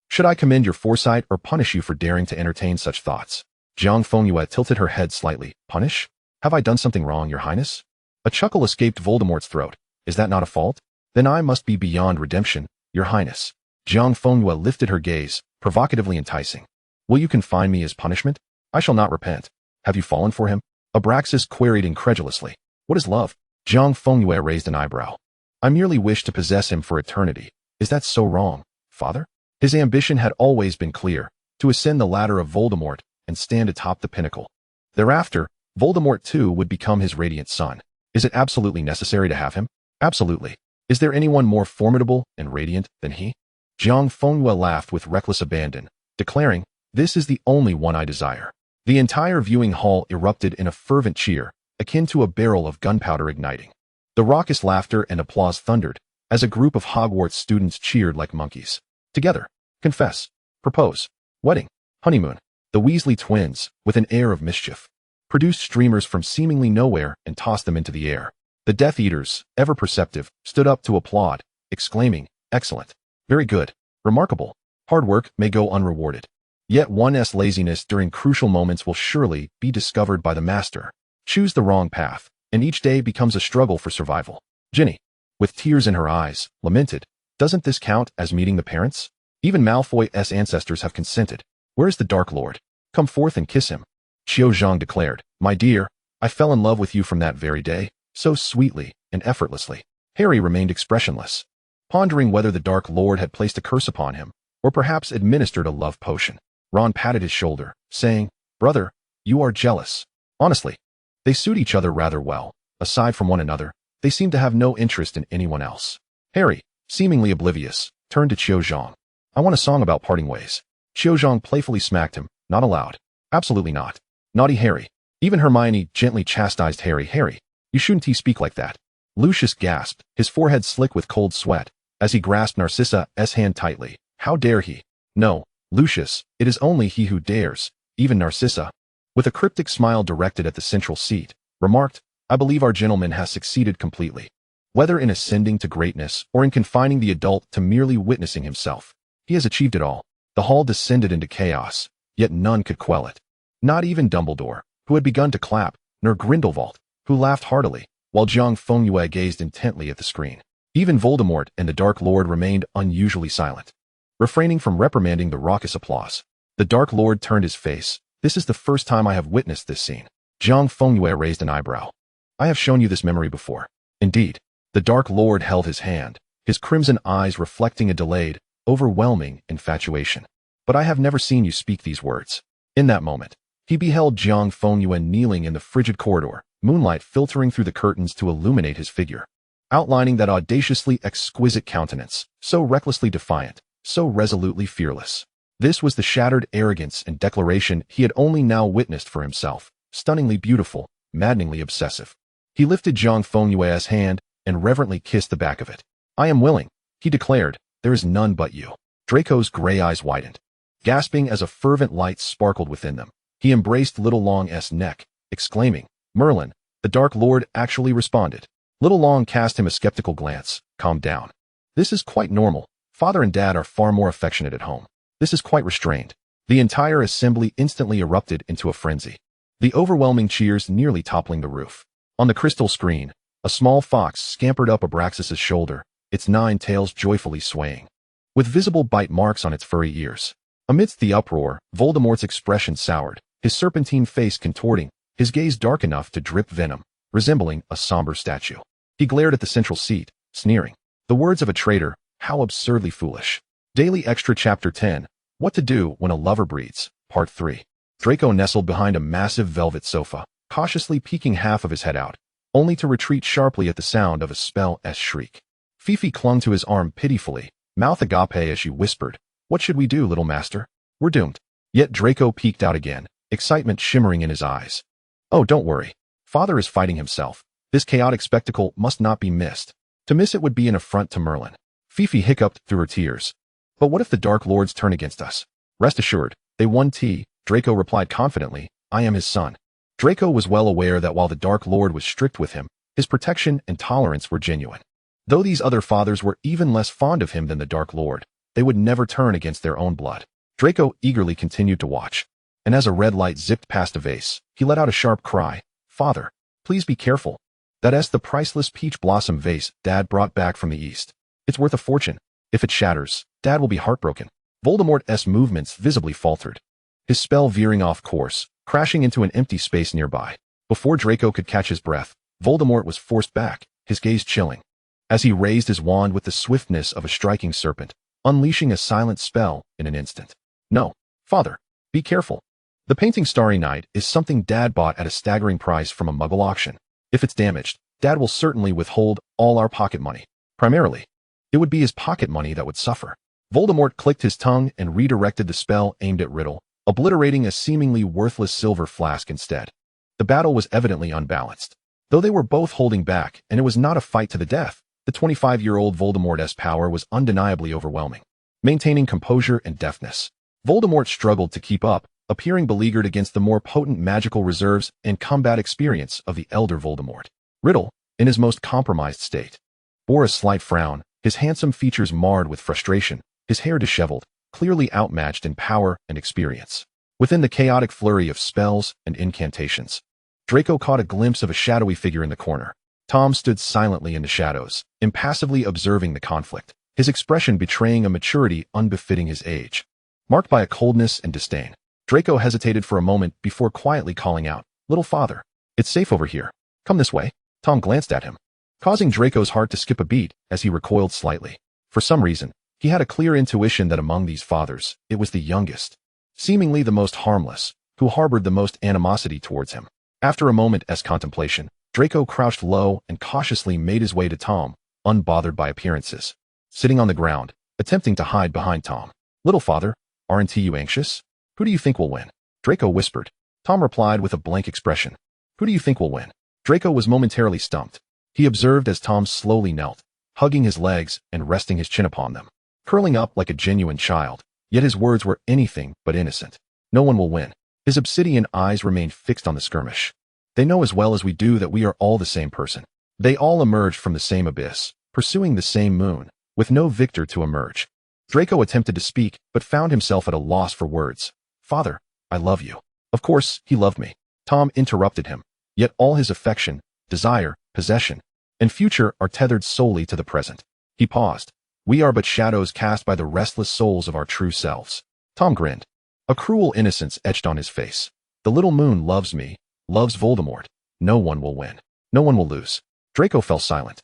Should I commend your foresight or punish you for daring to entertain such thoughts? Jiang Fengyue tilted her head slightly. Punish? Have I done something wrong, your highness? A chuckle escaped Voldemort's throat. Is that not a fault? Then I must be beyond redemption, your highness. Jiang Fengyue lifted her gaze, provocatively enticing. Will you confine me as punishment? I shall not repent. Have you fallen for him? Abraxas queried incredulously. What is love? Jiang Fengyue raised an eyebrow. I merely wish to possess him for eternity. Is that so wrong, father? His ambition had always been clear, to ascend the ladder of Voldemort and stand atop the pinnacle. Thereafter, Voldemort too would become his radiant son. Is it absolutely necessary to have him? Absolutely. Is there anyone more formidable and radiant than he? Jiang Fengyue laughed with reckless abandon, declaring, this is the only one I desire. The entire viewing hall erupted in a fervent cheer, akin to a barrel of gunpowder igniting. The raucous laughter and applause thundered, as a group of Hogwarts students cheered like monkeys. Together. Confess. Propose. Wedding. Honeymoon. The Weasley twins, with an air of mischief, produced streamers from seemingly nowhere and tossed them into the air. The Death Eaters, ever perceptive, stood up to applaud, exclaiming, excellent. Very good. Remarkable. Hard work may go unrewarded. Yet one's laziness during crucial moments will surely be discovered by the master. Choose the wrong path, and each day becomes a struggle for survival. Ginny, with tears in her eyes, lamented, doesn't this count as meeting the parents? Even Malfoy's ancestors have consented. Where is the Dark Lord? Come forth and kiss him. Qiu Zhang declared, my dear, I fell in love with you from that very day, so sweetly and effortlessly. Harry remained expressionless, pondering whether the Dark Lord had placed a curse upon him, or perhaps administered a love potion. Ron patted his shoulder, saying, brother, you are jealous. Honestly, they suit each other rather well. Aside from one another, they seem to have no interest in anyone else. Harry, seemingly oblivious, turned to Qiu Zhang. I want a song about parting ways. Qiu Zhang playfully smacked him, not allowed. Absolutely not. Naughty Harry. Even Hermione gently chastised Harry. Harry, you shouldn't speak like that. Lucius gasped, his forehead slick with cold sweat, as he grasped Narcissa's hand tightly. How dare he? No, Lucius, it is only he who dares, even Narcissa, with a cryptic smile directed at the central seat, remarked, I believe our gentleman has succeeded completely. Whether in ascending to greatness or in confining the adult to merely witnessing himself, he has achieved it all. The hall descended into chaos, yet none could quell it. Not even Dumbledore, who had begun to clap, nor Grindelwald, who laughed heartily, while Jiang Fengyue gazed intently at the screen. Even Voldemort and the Dark Lord remained unusually silent, refraining from reprimanding the raucous applause. The Dark Lord turned his face. This is the first time I have witnessed this scene. Jiang Fengyue raised an eyebrow. I have shown you this memory before. Indeed. The Dark Lord held his hand, his crimson eyes reflecting a delayed, overwhelming infatuation. But I have never seen you speak these words. In that moment, he beheld Jiang Fengyue kneeling in the frigid corridor, moonlight filtering through the curtains to illuminate his figure, outlining that audaciously exquisite countenance, so recklessly defiant, so resolutely fearless. This was the shattered arrogance and declaration he had only now witnessed for himself, stunningly beautiful, maddeningly obsessive. He lifted Jiang Fengyue's hand and reverently kissed the back of it. I am willing, he declared, there is none but you. Draco's gray eyes widened, gasping as a fervent light sparkled within them. He embraced Little Long's neck, exclaiming, Merlin, the Dark Lord actually responded. Little Long cast him a skeptical glance. Calm down. This is quite normal. Father and Dad are far more affectionate at home. This is quite restrained. The entire assembly instantly erupted into a frenzy, the overwhelming cheers nearly toppling the roof. On the crystal screen, a small fox scampered up Abraxas's shoulder, its 9 tails joyfully swaying, with visible bite marks on its furry ears. Amidst the uproar, Voldemort's expression soured, his serpentine face contorting, his gaze dark enough to drip venom, resembling a somber statue. He glared at the central seat, sneering. The words of a traitor, how absurdly foolish. Daily Extra Chapter 10, What to Do When a Lover Breeds, Part 3. Draco nestled behind a massive velvet sofa, cautiously peeking half of his head out, only to retreat sharply at the sound of a spell-s shriek. Fifi clung to his arm pitifully, mouth agape as she whispered, "What should we do, little master? We're doomed." Yet Draco peeked out again, excitement shimmering in his eyes. "Oh, don't worry. Father is fighting himself. This chaotic spectacle must not be missed. To miss it would be an affront to Merlin." Fifi hiccuped through her tears. "But what if the Dark Lords turn against us?" "Rest assured, they won tea," Draco replied confidently. "I am his son." Draco was well aware that while the Dark Lord was strict with him, his protection and tolerance were genuine. Though these other fathers were even less fond of him than the Dark Lord, they would never turn against their own blood. Draco eagerly continued to watch, and as a red light zipped past a vase, he let out a sharp cry. "Father, please be careful. That's the priceless peach blossom vase Dad brought back from the East. It's worth a fortune. If it shatters, Dad will be heartbroken." Voldemort's movements visibly faltered, his spell veering off course, crashing into an empty space nearby. Before Draco could catch his breath, Voldemort was forced back, his gaze chilling, as he raised his wand with the swiftness of a striking serpent, unleashing a silent spell in an instant. "No, Father, be careful. The painting Starry Night is something Dad bought at a staggering price from a Muggle auction. If it's damaged, Dad will certainly withhold all our pocket money. Primarily, it would be his pocket money that would suffer." Voldemort clicked his tongue and redirected the spell aimed at Riddle, obliterating a seemingly worthless silver flask instead. The battle was evidently unbalanced. Though they were both holding back and it was not a fight to the death, the 25-year-old Voldemort's power was undeniably overwhelming. Maintaining composure and deftness, Voldemort struggled to keep up, appearing beleaguered against the more potent magical reserves and combat experience of the elder Voldemort. Riddle, in his most compromised state, bore a slight frown, his handsome features marred with frustration, his hair disheveled, clearly outmatched in power and experience. Within the chaotic flurry of spells and incantations, Draco caught a glimpse of a shadowy figure in the corner. Tom stood silently in the shadows, impassively observing the conflict, his expression betraying a maturity unbefitting his age. Marked by a coldness and disdain, Draco hesitated for a moment before quietly calling out, "Little father, it's safe over here. Come this way." Tom glanced at him, causing Draco's heart to skip a beat as he recoiled slightly. For some reason, he had a clear intuition that among these fathers, it was the youngest, seemingly the most harmless, who harbored the most animosity towards him. After a moment's contemplation, Draco crouched low and cautiously made his way to Tom, unbothered by appearances. Sitting on the ground, attempting to hide behind Tom. "Little father, aren't you anxious? Who do you think will win?" Draco whispered. Tom replied with a blank expression. "Who do you think will win?" Draco was momentarily stumped. He observed as Tom slowly knelt, hugging his legs and resting his chin upon them, curling up like a genuine child, yet his words were anything but innocent. "No one will win." His obsidian eyes remained fixed on the skirmish. "They know as well as we do that we are all the same person. They all emerged from the same abyss, pursuing the same moon, with no victor to emerge." Draco attempted to speak, but found himself at a loss for words. "Father, I love you." Of course, he loved me. Tom interrupted him. Yet all his affection, desire, possession, and future are tethered solely to the present. He paused. "We are but shadows cast by the restless souls of our true selves." Tom grinned. A cruel innocence etched on his face. "The little moon loves me, loves Voldemort. No one will win. No one will lose." Draco fell silent,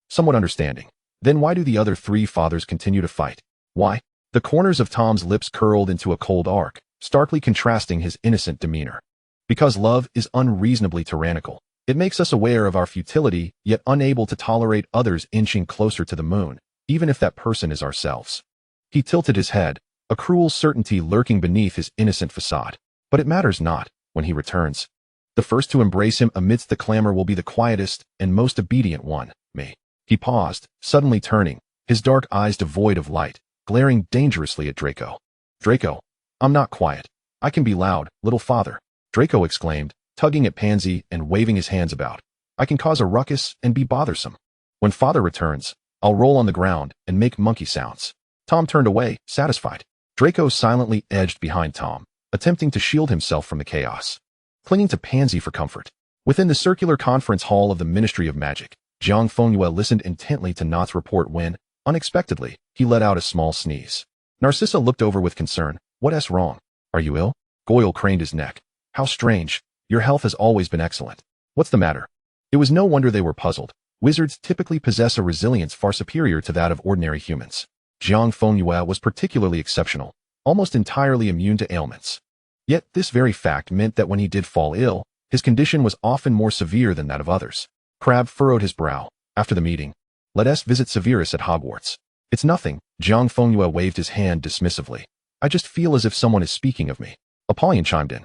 somewhat understanding. Then why do the other 3 fathers continue to fight? Why? The corners of Tom's lips curled into a cold arc, starkly contrasting his innocent demeanor. Because love is unreasonably tyrannical. It makes us aware of our futility, yet unable to tolerate others inching closer to the moon, even if that person is ourselves. He tilted his head, a cruel certainty lurking beneath his innocent facade. But it matters not, when he returns. The first to embrace him amidst the clamor will be the quietest and most obedient one, me. He paused, suddenly turning, his dark eyes devoid of light, glaring dangerously at Draco. "Draco, I'm not quiet. I can be loud, little father," Draco exclaimed, tugging at Pansy and waving his hands about. "I can cause a ruckus and be bothersome. When father returns, I'll roll on the ground and make monkey sounds." Tom turned away, satisfied. Draco silently edged behind Tom, attempting to shield himself from the chaos, clinging to Pansy for comfort. Within the circular conference hall of the Ministry of Magic, Jiang Fengyue listened intently to Not's report when, unexpectedly, he let out a small sneeze. Narcissa looked over with concern. What's wrong? Are you ill? Goyle craned his neck. How strange. Your health has always been excellent. What's the matter? It was no wonder they were puzzled. Wizards typically possess a resilience far superior to that of ordinary humans. Jiang Fengyue was particularly exceptional, almost entirely immune to ailments. Yet this very fact meant that when he did fall ill, his condition was often more severe than that of others. Crabbe furrowed his brow. After the meeting, let us visit Severus at Hogwarts. It's nothing. Jiang Fengyue waved his hand dismissively. I just feel as if someone is speaking of me. Apollyon chimed in,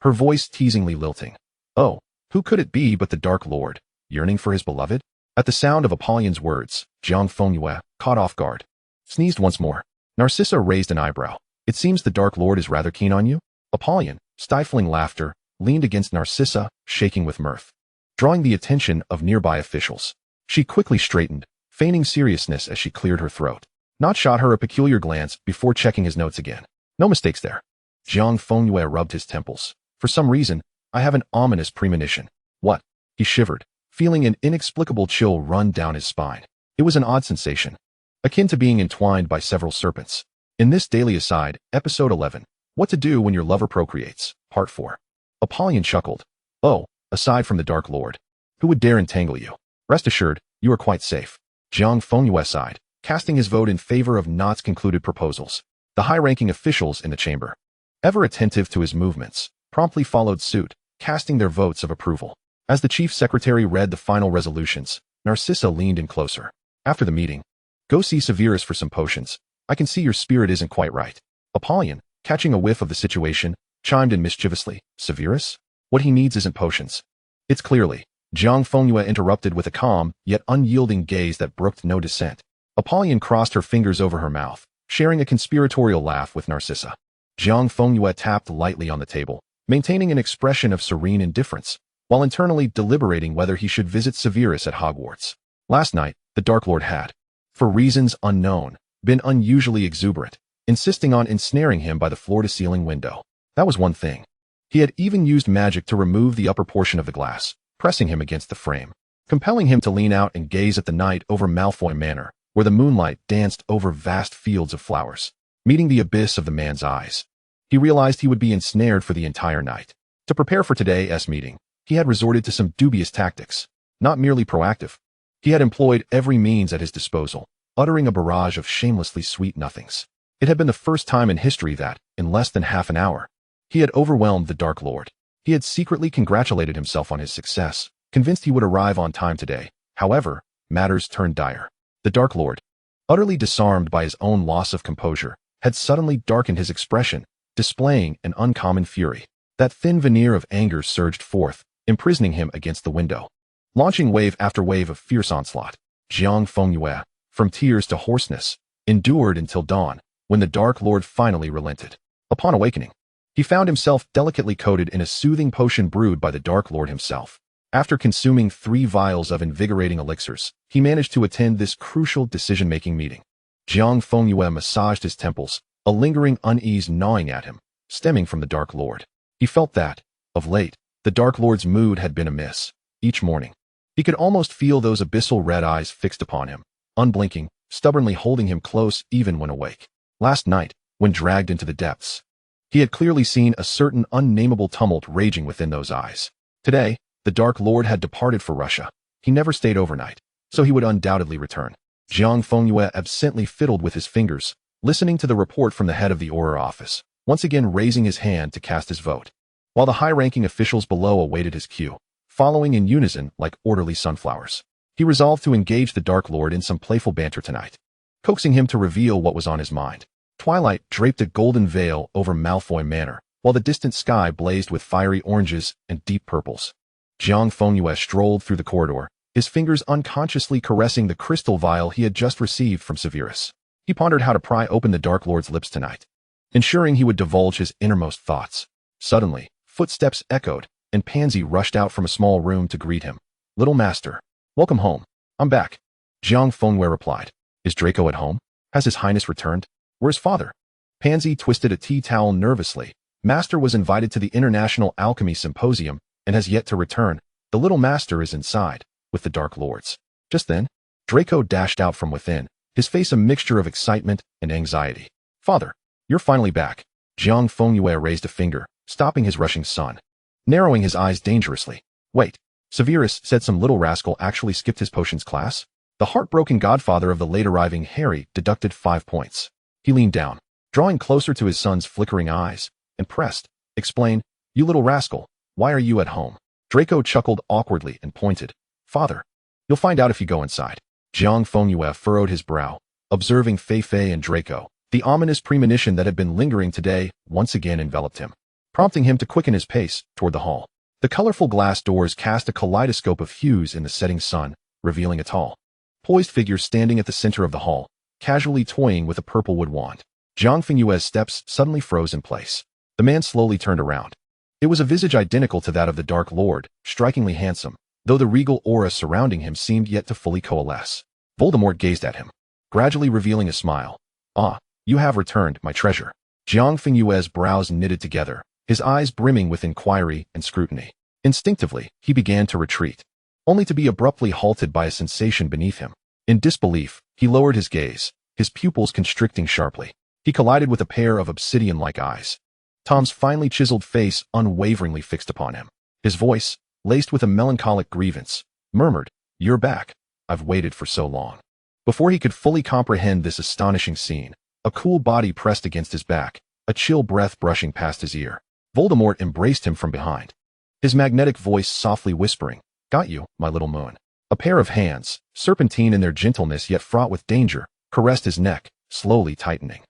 her voice teasingly lilting. Oh, who could it be but the Dark Lord, yearning for his beloved? At the sound of Apollyon's words, Jiang Fengyue, caught off guard, sneezed once more. Narcissa raised an eyebrow. It seems the Dark Lord is rather keen on you? Apollyon, stifling laughter, leaned against Narcissa, shaking with mirth, drawing the attention of nearby officials. She quickly straightened, feigning seriousness as she cleared her throat. Not shot her a peculiar glance before checking his notes again. No mistakes there. Jiang Fengyue rubbed his temples. For some reason, I have an ominous premonition. What? He shivered, feeling an inexplicable chill run down his spine. It was an odd sensation, akin to being entwined by several serpents. In this daily aside, episode 11, What to Do When Your Lover Procreates, Part 4. Apollyon chuckled. Oh, aside from the Dark Lord, who would dare entangle you? Rest assured, you are quite safe. Jiang Fengyue sighed, casting his vote in favor of Not's concluded proposals. The high-ranking officials in the chamber, ever attentive to his movements, promptly followed suit, casting their votes of approval. As the chief secretary read the final resolutions, Narcissa leaned in closer. After the meeting, go see Severus for some potions. I can see your spirit isn't quite right. Apollyon, catching a whiff of the situation, chimed in mischievously. Severus? What he needs isn't potions. It's clearly. Jiang Fengyue interrupted with a calm, yet unyielding gaze that brooked no dissent. Apollyon crossed her fingers over her mouth, sharing a conspiratorial laugh with Narcissa. Jiang Fengyue tapped lightly on the table, maintaining an expression of serene indifference, while internally deliberating whether he should visit Severus at Hogwarts. Last night, the Dark Lord had, for reasons unknown, been unusually exuberant, insisting on ensnaring him by the floor-to-ceiling window. That was one thing. He had even used magic to remove the upper portion of the glass, pressing him against the frame, compelling him to lean out and gaze at the night over Malfoy Manor, where the moonlight danced over vast fields of flowers. Meeting the abyss of the man's eyes, he realized he would be ensnared for the entire night. To prepare for today's meeting, he had resorted to some dubious tactics, not merely proactive. He had employed every means at his disposal, uttering a barrage of shamelessly sweet nothings. It had been the first time in history that, in less than half an hour, he had overwhelmed the Dark Lord. He had secretly congratulated himself on his success, convinced he would arrive on time today. However, matters turned dire. The Dark Lord, utterly disarmed by his own loss of composure, had suddenly darkened his expression, displaying an uncommon fury. That thin veneer of anger surged forth, imprisoning him against the window, launching wave after wave of fierce onslaught. Jiang Fengyue, from tears to hoarseness, endured until dawn, when the Dark Lord finally relented. Upon awakening, he found himself delicately coated in a soothing potion brewed by the Dark Lord himself. After consuming 3 vials of invigorating elixirs, he managed to attend this crucial decision-making meeting. Jiang Fengyue massaged his temples, a lingering unease gnawing at him, stemming from the Dark Lord. He felt that, of late, the Dark Lord's mood had been amiss. Each morning, he could almost feel those abyssal red eyes fixed upon him, unblinking, stubbornly holding him close even when awake. Last night, when dragged into the depths, he had clearly seen a certain unnameable tumult raging within those eyes. Today, the Dark Lord had departed for Russia. He never stayed overnight, so he would undoubtedly return. Jiang Fengyue absently fiddled with his fingers, listening to the report from the head of the Auror office, once again raising his hand to cast his vote, while the high-ranking officials below awaited his cue, following in unison like orderly sunflowers. He resolved to engage the Dark Lord in some playful banter tonight, coaxing him to reveal what was on his mind. Twilight draped a golden veil over Malfoy Manor, while the distant sky blazed with fiery oranges and deep purples. Jiang Fengyue strolled through the corridor, his fingers unconsciously caressing the crystal vial he had just received from Severus. He pondered how to pry open the Dark Lord's lips tonight, ensuring he would divulge his innermost thoughts. Suddenly, footsteps echoed, and Pansy rushed out from a small room to greet him. Little master, welcome home. I'm back. Jiang Fengyue replied. Is Draco at home? Has his highness returned? Where's father? Pansy twisted a tea towel nervously. Master was invited to the International Alchemy Symposium and has yet to return. The little master is inside, with the Dark Lords. Just then, Draco dashed out from within, his face a mixture of excitement and anxiety. "Father, you're finally back." Jiang Fengyue raised a finger, stopping his rushing son, narrowing his eyes dangerously. "Wait, Severus said some little rascal actually skipped his potions class?" The heartbroken godfather of the late-arriving Heir deducted 5 points. He leaned down, drawing closer to his son's flickering eyes, and pressed, "Explain, you little rascal, why are you at home?" Draco chuckled awkwardly and pointed. "Father, you'll find out if you go inside." Jiang Fengyue furrowed his brow, observing Fei and Draco. The ominous premonition that had been lingering today once again enveloped him, prompting him to quicken his pace toward the hall. The colorful glass doors cast a kaleidoscope of hues in the setting sun, revealing a tall, poised figure standing at the center of the hall, casually toying with a purple wood wand. Jiang Fengyue's steps suddenly froze in place. The man slowly turned around. It was a visage identical to that of the Dark Lord, strikingly handsome, though the regal aura surrounding him seemed yet to fully coalesce. Voldemort gazed at him, gradually revealing a smile. "Ah, you have returned, my treasure." Jiang Fengyue's brows knitted together, his eyes brimming with inquiry and scrutiny. Instinctively, he began to retreat, only to be abruptly halted by a sensation beneath him. In disbelief, he lowered his gaze, his pupils constricting sharply. He collided with a pair of obsidian-like eyes. Tom's finely chiseled face unwaveringly fixed upon him. His voice, laced with a melancholic grievance, murmured, "You're back. I've waited for so long." Before he could fully comprehend this astonishing scene, a cool body pressed against his back, a chill breath brushing past his ear. Voldemort embraced him from behind, his magnetic voice softly whispering, "Got you, my little moon." A pair of hands, serpentine in their gentleness yet fraught with danger, caressed his neck, slowly tightening.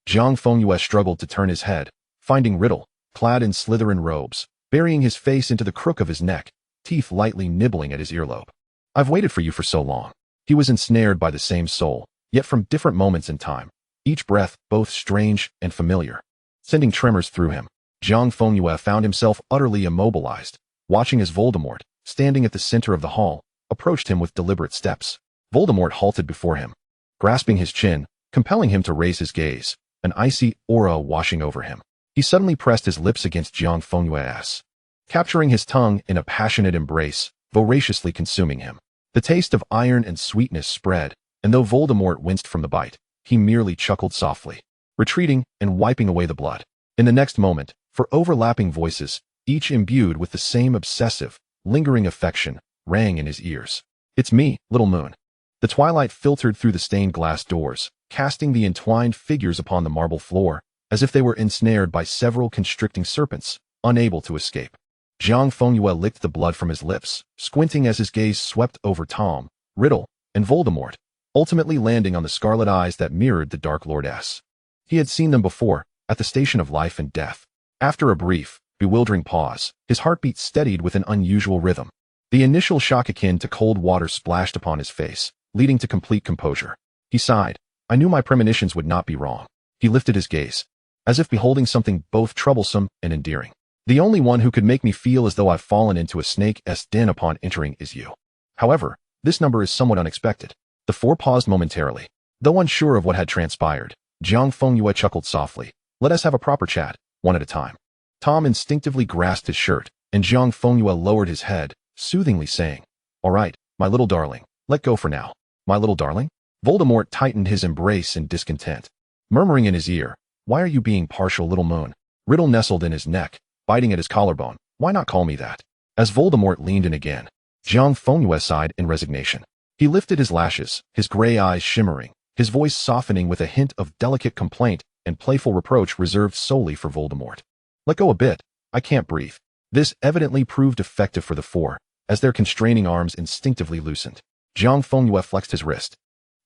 Jiang Fengyue struggled to turn his head, finding Riddle, clad in Slytherin robes, burying his face into the crook of his neck, teeth lightly nibbling at his earlobe. "I've waited for you for so long." He was ensnared by the same soul, yet from different moments in time, each breath both strange and familiar, sending tremors through him. Jiang Fengyue found himself utterly immobilized, watching as Voldemort, standing at the center of the hall, approached him with deliberate steps. Voldemort halted before him, grasping his chin, compelling him to raise his gaze, an icy aura washing over him. He suddenly pressed his lips against Jiang Fengyue's, capturing his tongue in a passionate embrace, voraciously consuming him. The taste of iron and sweetness spread, and though Voldemort winced from the bite, he merely chuckled softly, retreating and wiping away the blood. In the next moment, for overlapping voices, each imbued with the same obsessive, lingering affection, rang in his ears. "It's me, little moon." The twilight filtered through the stained glass doors, casting the entwined figures upon the marble floor, as if they were ensnared by several constricting serpents, unable to escape. Jiang Fengyue licked the blood from his lips, squinting as his gaze swept over Tom, Riddle, and Voldemort, ultimately landing on the scarlet eyes that mirrored the Dark Lord's. He had seen them before, at the station of life and death. After a brief, bewildering pause, his heartbeat steadied with an unusual rhythm. The initial shock akin to cold water splashed upon his face, leading to complete composure. He sighed. "I knew my premonitions would not be wrong." He lifted his gaze, as if beholding something both troublesome and endearing. "The only one who could make me feel as though I've fallen into a snake's den upon entering is you. However, this number is somewhat unexpected." The four paused momentarily. Though unsure of what had transpired, Jiang Fengyue chuckled softly. "Let us have a proper chat, one at a time." Tom instinctively grasped his shirt, and Jiang Fengyue lowered his head, soothingly saying, "All right, my little darling, let go for now." "My little darling?" Voldemort tightened his embrace in discontent, murmuring in his ear, "Why are you being partial, little moon?" Riddle nestled in his neck, biting at his collarbone. "Why not call me that?" As Voldemort leaned in again, Jiang Fengyue sighed in resignation. He lifted his lashes, his gray eyes shimmering, his voice softening with a hint of delicate complaint and playful reproach reserved solely for Voldemort. "Let go a bit, I can't breathe." This evidently proved effective for the four, as their constraining arms instinctively loosened. Jiang Fengyue flexed his wrist.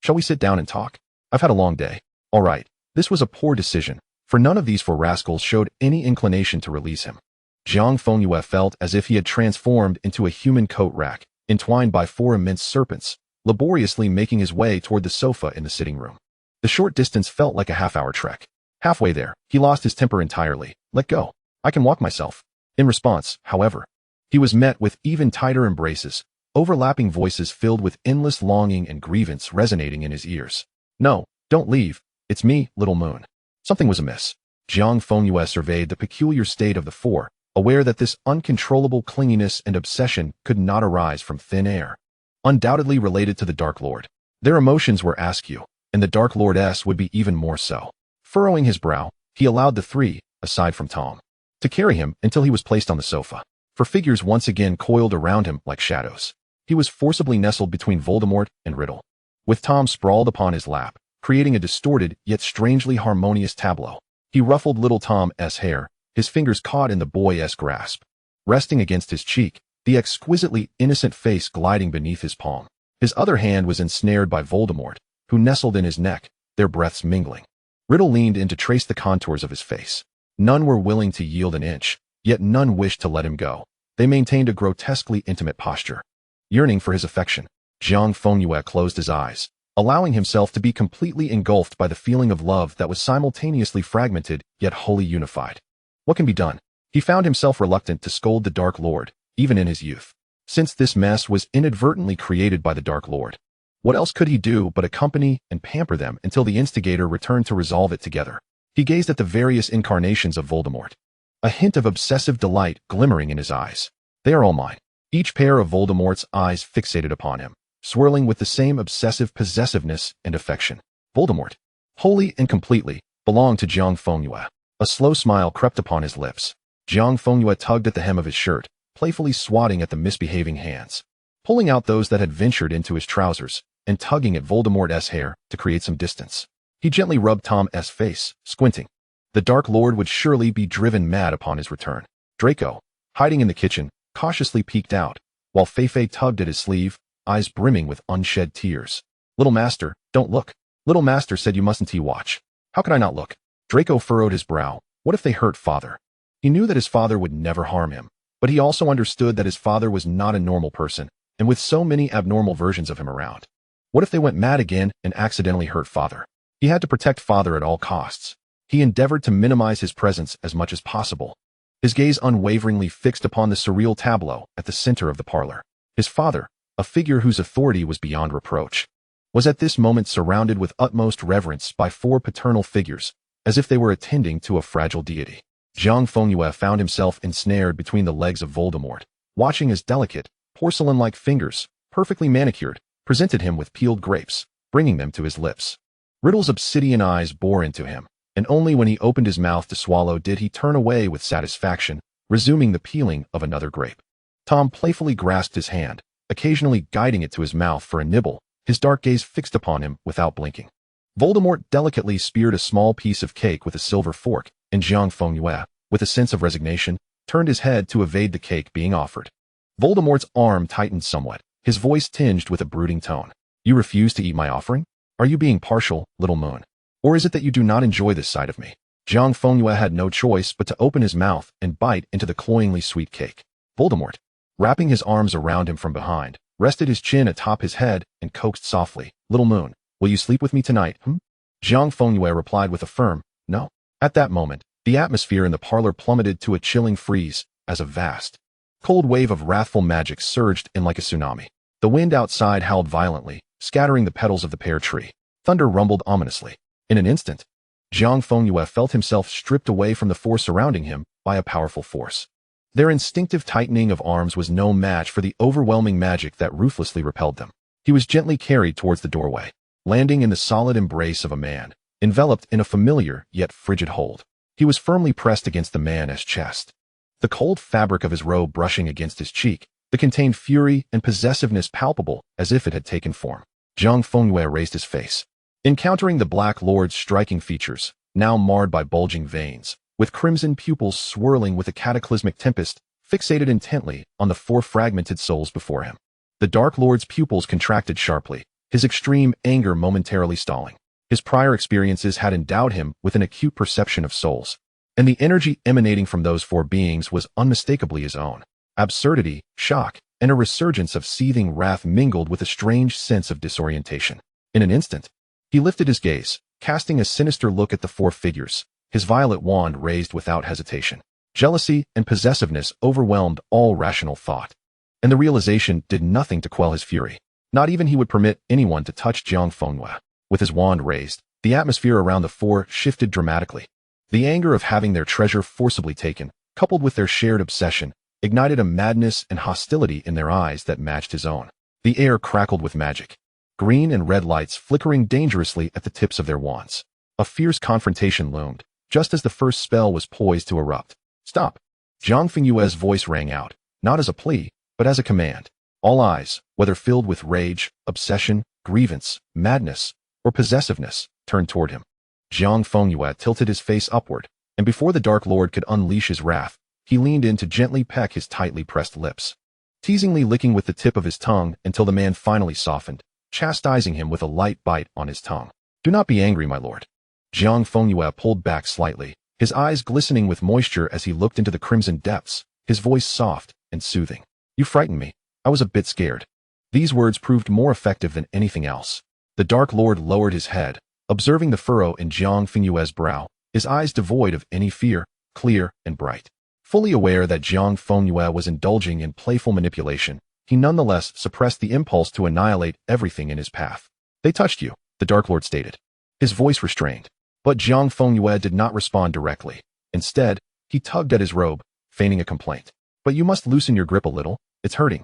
"Shall we sit down and talk? I've had a long day." All right, this was a poor decision, for none of these four rascals showed any inclination to release him. Jiang Fengyue felt as if he had transformed into a human coat rack, entwined by four immense serpents, laboriously making his way toward the sofa in the sitting room. The short distance felt like a half-hour trek. Halfway there, he lost his temper entirely. "Let go. I can walk myself." In response, however, he was met with even tighter embraces, overlapping voices filled with endless longing and grievance resonating in his ears. "No, don't leave. It's me, little moon." Something was amiss. Jiang Fengyue surveyed the peculiar state of the four, aware that this uncontrollable clinginess and obsession could not arise from thin air. undoubtedly related to the Dark Lord. Their emotions were askew, and the Dark Lord's would be even more so. Furrowing his brow, he allowed the three, aside from Tom, to carry him until he was placed on the sofa. For figures once again coiled around him like shadows. He was forcibly nestled between Voldemort and Riddle, with Tom sprawled upon his lap, creating a distorted yet strangely harmonious tableau. He ruffled little Tom's hair, his fingers caught in the boy's grasp. Resting against his cheek, the exquisitely innocent face gliding beneath his palm. His other hand was ensnared by Voldemort, who nestled in his neck, their breaths mingling. Riddle leaned in to trace the contours of his face. None were willing to yield an inch, yet none wished to let him go. They maintained a grotesquely intimate posture. Yearning for his affection, Jiang Fengyue closed his eyes, allowing himself to be completely engulfed by the feeling of love that was simultaneously fragmented yet wholly unified. What can be done? He found himself reluctant to scold the Dark Lord, even in his youth, since this mess was inadvertently created by the Dark Lord. What else could he do but accompany and pamper them until the instigator returned to resolve it together? He gazed at the various incarnations of Voldemort, a hint of obsessive delight glimmering in his eyes. They are all mine. Each pair of Voldemort's eyes fixated upon him, swirling with the same obsessive possessiveness and affection. Voldemort, wholly and completely, belonged to Jiang Fengyue. A slow smile crept upon his lips. Jiang Fengyue tugged at the hem of his shirt, playfully swatting at the misbehaving hands, pulling out those that had ventured into his trousers, and tugging at Voldemort's hair to create some distance. He gently rubbed Tom's face, squinting. The Dark Lord would surely be driven mad upon his return. Draco, hiding in the kitchen, cautiously peeked out, while Feifei tugged at his sleeve, eyes brimming with unshed tears. Little Master, don't look. Little Master said you mustn't watch. How could I not look? Draco furrowed his brow. What if they hurt Father? He knew that his father would never harm him, but he also understood that his father was not a normal person, and with so many abnormal versions of him around. What if they went mad again and accidentally hurt Father? He had to protect Father at all costs. He endeavored to minimize his presence as much as possible, his gaze unwaveringly fixed upon the surreal tableau at the center of the parlor. His father, a figure whose authority was beyond reproach, was at this moment surrounded with utmost reverence by four paternal figures, as if they were attending to a fragile deity. Jiang Fengyue found himself ensnared between the legs of Voldemort, watching his delicate, porcelain-like fingers, perfectly manicured, presented him with peeled grapes, bringing them to his lips. Riddle's obsidian eyes bore into him, and only when he opened his mouth to swallow did he turn away with satisfaction, resuming the peeling of another grape. Tom playfully grasped his hand, occasionally guiding it to his mouth for a nibble, his dark gaze fixed upon him without blinking. Voldemort delicately speared a small piece of cake with a silver fork, and Jiang Fengyue, with a sense of resignation, turned his head to evade the cake being offered. Voldemort's arm tightened somewhat, his voice tinged with a brooding tone. You refuse to eat my offering? Are you being partial, little moon? Or is it that you do not enjoy this side of me? Jiang Fengyue had no choice but to open his mouth and bite into the cloyingly sweet cake. Voldemort, wrapping his arms around him from behind, rested his chin atop his head and coaxed softly. Little moon, will you sleep with me tonight, Jiang Fengyue replied with a firm, no. At that moment, the atmosphere in the parlor plummeted to a chilling freeze, as a vast, cold wave of wrathful magic surged in like a tsunami. The wind outside howled violently, scattering the petals of the pear tree. Thunder rumbled ominously. In an instant, Jiang Fengyue felt himself stripped away from the four surrounding him by a powerful force. Their instinctive tightening of arms was no match for the overwhelming magic that ruthlessly repelled them. He was gently carried towards the doorway, landing in the solid embrace of a man, enveloped in a familiar yet frigid hold. He was firmly pressed against the man's chest, the cold fabric of his robe brushing against his cheek, that contained fury and possessiveness palpable as if it had taken form. Jiang Fengyue raised his face, encountering the Black Lord's striking features, now marred by bulging veins, with crimson pupils swirling with a cataclysmic tempest, fixated intently on the four fragmented souls before him. The Dark Lord's pupils contracted sharply, his extreme anger momentarily stalling. His prior experiences had endowed him with an acute perception of souls, and the energy emanating from those four beings was unmistakably his own. Absurdity, shock, and a resurgence of seething wrath mingled with a strange sense of disorientation. In an instant, he lifted his gaze, casting a sinister look at the four figures, his violet wand raised without hesitation. Jealousy and possessiveness overwhelmed all rational thought, and the realization did nothing to quell his fury. Not even he would permit anyone to touch Jiang Fengyue. With his wand raised, the atmosphere around the four shifted dramatically. The anger of having their treasure forcibly taken, coupled with their shared obsession, ignited a madness and hostility in their eyes that matched his own. The air crackled with magic. Green and red lights flickering dangerously at the tips of their wands. A fierce confrontation loomed, just as the first spell was poised to erupt. Stop! Jiang Fengyue's voice rang out, not as a plea, but as a command. All eyes, whether filled with rage, obsession, grievance, madness, or possessiveness, turned toward him. Jiang Fengyue tilted his face upward, and before the Dark Lord could unleash his wrath, he leaned in to gently peck his tightly pressed lips, teasingly licking with the tip of his tongue until the man finally softened, chastising him with a light bite on his tongue. Do not be angry, my lord. Jiang Fengyue pulled back slightly, his eyes glistening with moisture as he looked into the crimson depths, his voice soft and soothing. You frightened me. I was a bit scared. These words proved more effective than anything else. The Dark Lord lowered his head, observing the furrow in Jiang Fengyue's brow, his eyes devoid of any fear, clear and bright. Fully aware that Jiang Fengyue was indulging in playful manipulation, he nonetheless suppressed the impulse to annihilate everything in his path. They touched you, the Dark Lord stated, his voice restrained. But Jiang Fengyue did not respond directly. Instead, he tugged at his robe, feigning a complaint. But you must loosen your grip a little. It's hurting.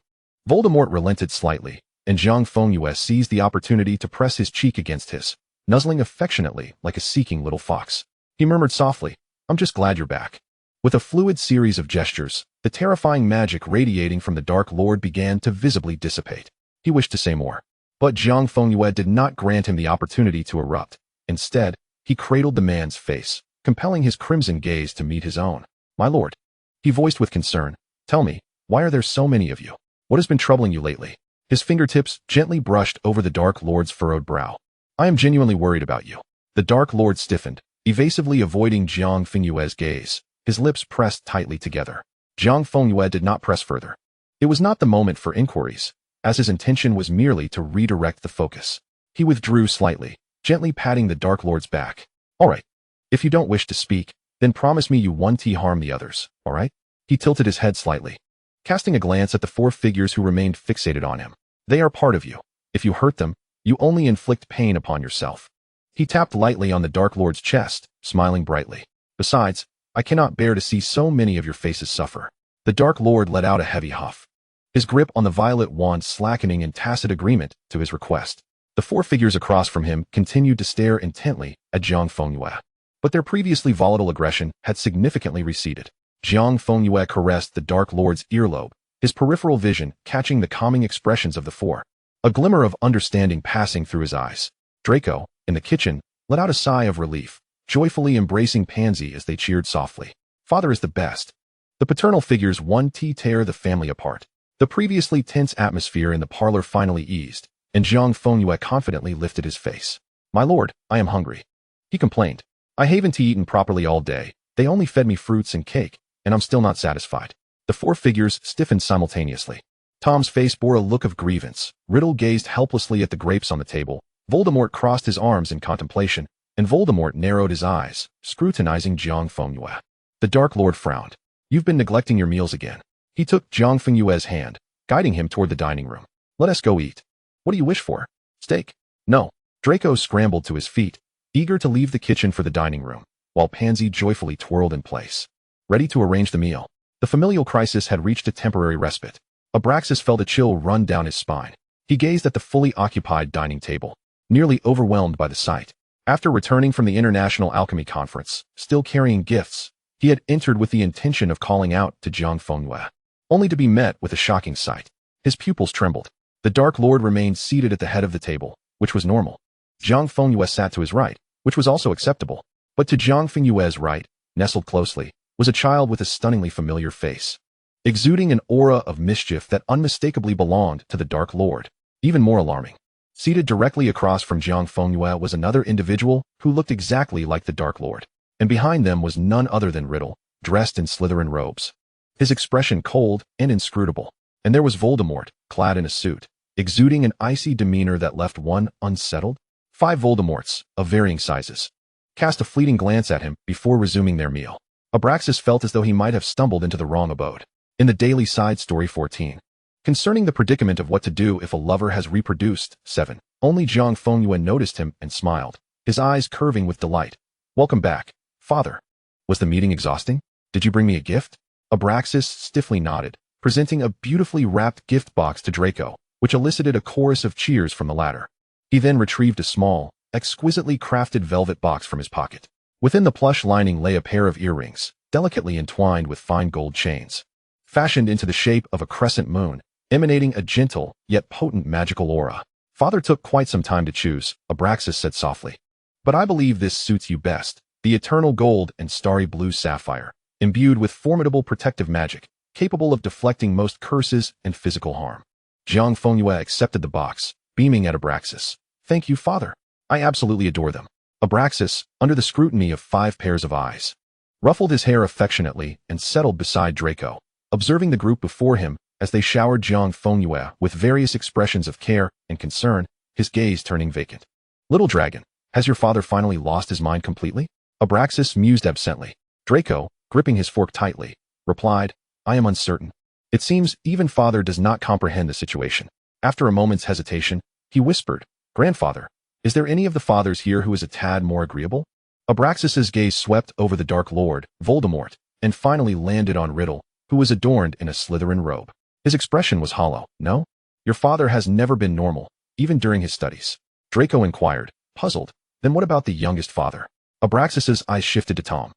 Voldemort relented slightly, and Jiang Fengyue seized the opportunity to press his cheek against his, nuzzling affectionately like a seeking little fox. He murmured softly, I'm just glad you're back. With a fluid series of gestures, the terrifying magic radiating from the Dark Lord began to visibly dissipate. He wished to say more, but Jiang Fengyue did not grant him the opportunity to erupt. Instead, he cradled the man's face, compelling his crimson gaze to meet his own. My lord, he voiced with concern, tell me, why are there so many of you? What has been troubling you lately? His fingertips gently brushed over the Dark Lord's furrowed brow. I am genuinely worried about you. The Dark Lord stiffened, evasively avoiding Jiang Fengyue's gaze, his lips pressed tightly together. Jiang Fengyue did not press further. It was not the moment for inquiries, as his intention was merely to redirect the focus. He withdrew slightly, gently patting the Dark Lord's back. All right. If you don't wish to speak, then promise me you won't harm the others, all right? He tilted his head slightly, casting a glance at the four figures who remained fixated on him. They are part of you. If you hurt them, you only inflict pain upon yourself. He tapped lightly on the Dark Lord's chest, smiling brightly. Besides, I cannot bear to see so many of your faces suffer. The Dark Lord let out a heavy huff, his grip on the violet wand slackening in tacit agreement to his request. The four figures across from him continued to stare intently at Jiang Fengyue, but their previously volatile aggression had significantly receded. Jiang Fengyue caressed the Dark Lord's earlobe, his peripheral vision catching the calming expressions of the four, a glimmer of understanding passing through his eyes. Draco, in the kitchen, let out a sigh of relief, joyfully embracing Pansy as they cheered softly. Father is the best. The paternal figures tear the family apart. The previously tense atmosphere in the parlor finally eased, and Jiang Fengyue confidently lifted his face. My lord, I am hungry. He complained. I haven't eaten properly all day. They only fed me fruits and cake, and I'm still not satisfied. The four figures stiffened simultaneously. Tom's face bore a look of grievance. Riddle gazed helplessly at the grapes on the table. Voldemort crossed his arms in contemplation, and Voldemort narrowed his eyes, scrutinizing Jiang Fengyue. The Dark Lord frowned. You've been neglecting your meals again. He took Jiang Fengyue's hand, guiding him toward the dining room. Let us go eat. What do you wish for? Steak? No. Draco scrambled to his feet, eager to leave the kitchen for the dining room, while Pansy joyfully twirled in place, ready to arrange the meal. The familial crisis had reached a temporary respite. Abraxas felt a chill run down his spine. He gazed at the fully occupied dining table, nearly overwhelmed by the sight. After returning from the International Alchemy Conference, still carrying gifts, he had entered with the intention of calling out to Jiang Fengyue, only to be met with a shocking sight. His pupils trembled. The Dark Lord remained seated at the head of the table, which was normal. Jiang Fengyue sat to his right, which was also acceptable. But to Jiang Fengyue's right, nestled closely, was a child with a stunningly familiar face, exuding an aura of mischief that unmistakably belonged to the Dark Lord. Even more alarming, seated directly across from Jiang Fengyue was another individual who looked exactly like the Dark Lord, and behind them was none other than Riddle, dressed in Slytherin robes, his expression cold and inscrutable. And there was Voldemort, clad in a suit, exuding an icy demeanor that left one unsettled. 5 Voldemorts, of varying sizes, cast a fleeting glance at him before resuming their meal. Abraxas felt as though he might have stumbled into the wrong abode. In the Daily Side Story 14, concerning the predicament of what to do if a lover has reproduced, 7, only Jiang Fengyue noticed him and smiled, his eyes curving with delight. Welcome back, father. Was the meeting exhausting? Did you bring me a gift? Abraxas stiffly nodded, presenting a beautifully wrapped gift box to Draco, which elicited a chorus of cheers from the latter. He then retrieved a small, exquisitely crafted velvet box from his pocket. Within the plush lining lay a pair of earrings, delicately entwined with fine gold chains, fashioned into the shape of a crescent moon, emanating a gentle, yet potent magical aura. Father took quite some time to choose, Abraxas said softly. But I believe this suits you best, the eternal gold and starry blue sapphire, imbued with formidable protective magic, capable of deflecting most curses and physical harm. Jiang Fengyue accepted the box, beaming at Abraxas. Thank you, Father. I absolutely adore them. Abraxas, under the scrutiny of 5 pairs of eyes, ruffled his hair affectionately and settled beside Draco, observing the group before him as they showered Jiang Fengyue with various expressions of care and concern, his gaze turning vacant. Little dragon, has your father finally lost his mind completely? Abraxas mused absently. Draco, gripping his fork tightly, replied, I am uncertain. It seems even father does not comprehend the situation. After a moment's hesitation, he whispered, Grandfather, is there any of the fathers here who is a tad more agreeable? Abraxas's gaze swept over the Dark Lord, Voldemort, and finally landed on Riddle, who was adorned in a Slytherin robe. His expression was hollow. No? Your father has never been normal, even during his studies. Draco inquired, puzzled. Then what about the youngest father? Abraxas's eyes shifted to Tom,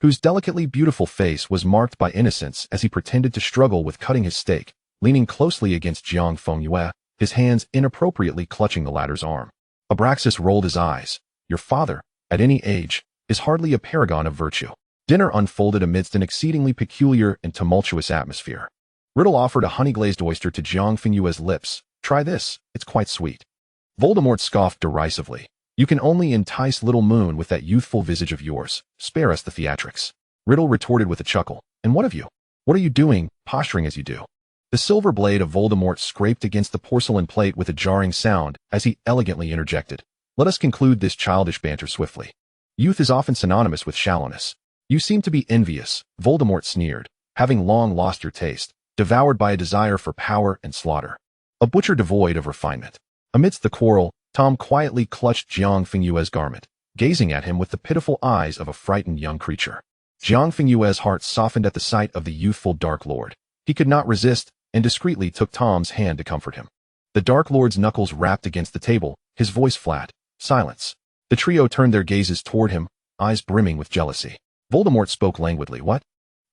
whose delicately beautiful face was marked by innocence as he pretended to struggle with cutting his steak, leaning closely against Jiang Fengyue, his hands inappropriately clutching the latter's arm. Abraxas rolled his eyes. Your father, at any age, is hardly a paragon of virtue. Dinner unfolded amidst an exceedingly peculiar and tumultuous atmosphere. Riddle offered a honey-glazed oyster to Jiang Fengyue's lips. Try this, it's quite sweet. Voldemort scoffed derisively. You can only entice little Moon with that youthful visage of yours. Spare us the theatrics. Riddle retorted with a chuckle. And what of you? What are you doing, posturing as you do? The silver blade of Voldemort scraped against the porcelain plate with a jarring sound as he elegantly interjected. Let us conclude this childish banter swiftly. Youth is often synonymous with shallowness. You seem to be envious, Voldemort sneered, having long lost your taste, devoured by a desire for power and slaughter. A butcher devoid of refinement. Amidst the quarrel, Tom quietly clutched Jiang Fengyue's garment, gazing at him with the pitiful eyes of a frightened young creature. Jiang Fengyue's heart softened at the sight of the youthful Dark Lord. He could not resist, and discreetly took Tom's hand to comfort him. The Dark Lord's knuckles rapped against the table, his voice flat. Silence. The trio turned their gazes toward him, eyes brimming with jealousy. Voldemort spoke languidly. What?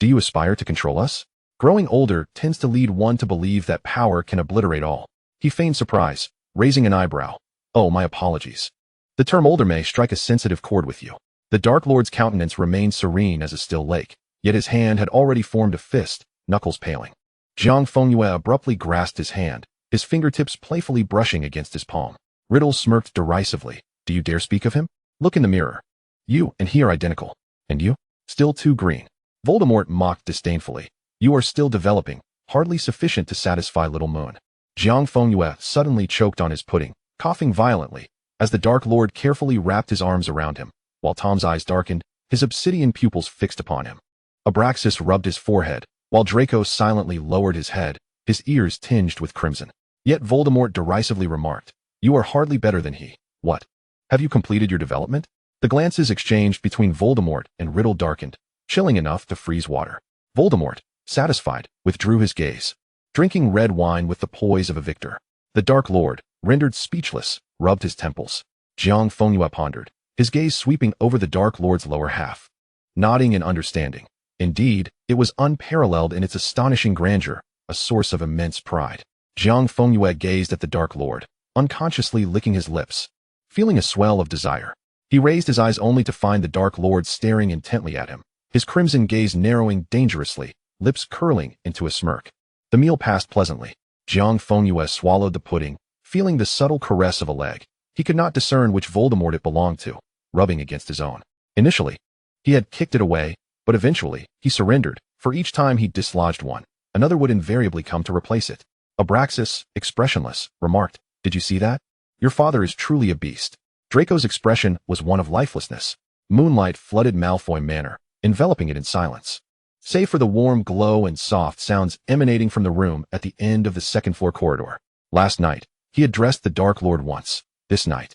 Do you aspire to control us? Growing older tends to lead one to believe that power can obliterate all. He feigned surprise, raising an eyebrow. Oh, my apologies. The term older may strike a sensitive chord with you. The Dark Lord's countenance remained serene as a still lake, yet his hand had already formed a fist, knuckles paling. Jiang Fengyue abruptly grasped his hand, his fingertips playfully brushing against his palm. Riddle smirked derisively. Do you dare speak of him? Look in the mirror. You and he are identical. And you? Still too green. Voldemort mocked disdainfully. You are still developing, hardly sufficient to satisfy little Moon. Jiang Fengyue suddenly choked on his pudding, coughing violently, as the Dark Lord carefully wrapped his arms around him, while Tom's eyes darkened, his obsidian pupils fixed upon him. Abraxas rubbed his forehead, while Draco silently lowered his head, his ears tinged with crimson. Yet Voldemort derisively remarked, You are hardly better than he. What? Have you completed your development? The glances exchanged between Voldemort and Riddle darkened, chilling enough to freeze water. Voldemort, satisfied, withdrew his gaze, drinking red wine with the poise of a victor. The Dark Lord, rendered speechless, rubbed his temples. Jiang Fengyue pondered, his gaze sweeping over the Dark Lord's lower half, nodding in understanding. Indeed, it was unparalleled in its astonishing grandeur, a source of immense pride. Jiang Fengyue gazed at the Dark Lord, unconsciously licking his lips, feeling a swell of desire. He raised his eyes only to find the Dark Lord staring intently at him, his crimson gaze narrowing dangerously, lips curling into a smirk. The meal passed pleasantly. Jiang Fengyue swallowed the pudding, feeling the subtle caress of a leg. He could not discern which Voldemort it belonged to, rubbing against his own. Initially, he had kicked it away, but eventually, he surrendered. For each time he dislodged one, another would invariably come to replace it. Abraxas, expressionless, remarked, Did you see that? Your father is truly a beast. Draco's expression was one of lifelessness. Moonlight flooded Malfoy Manor, enveloping it in silence. Save for the warm glow and soft sounds emanating from the room at the end of the second-floor corridor. Last night, he addressed the Dark Lord once. This night,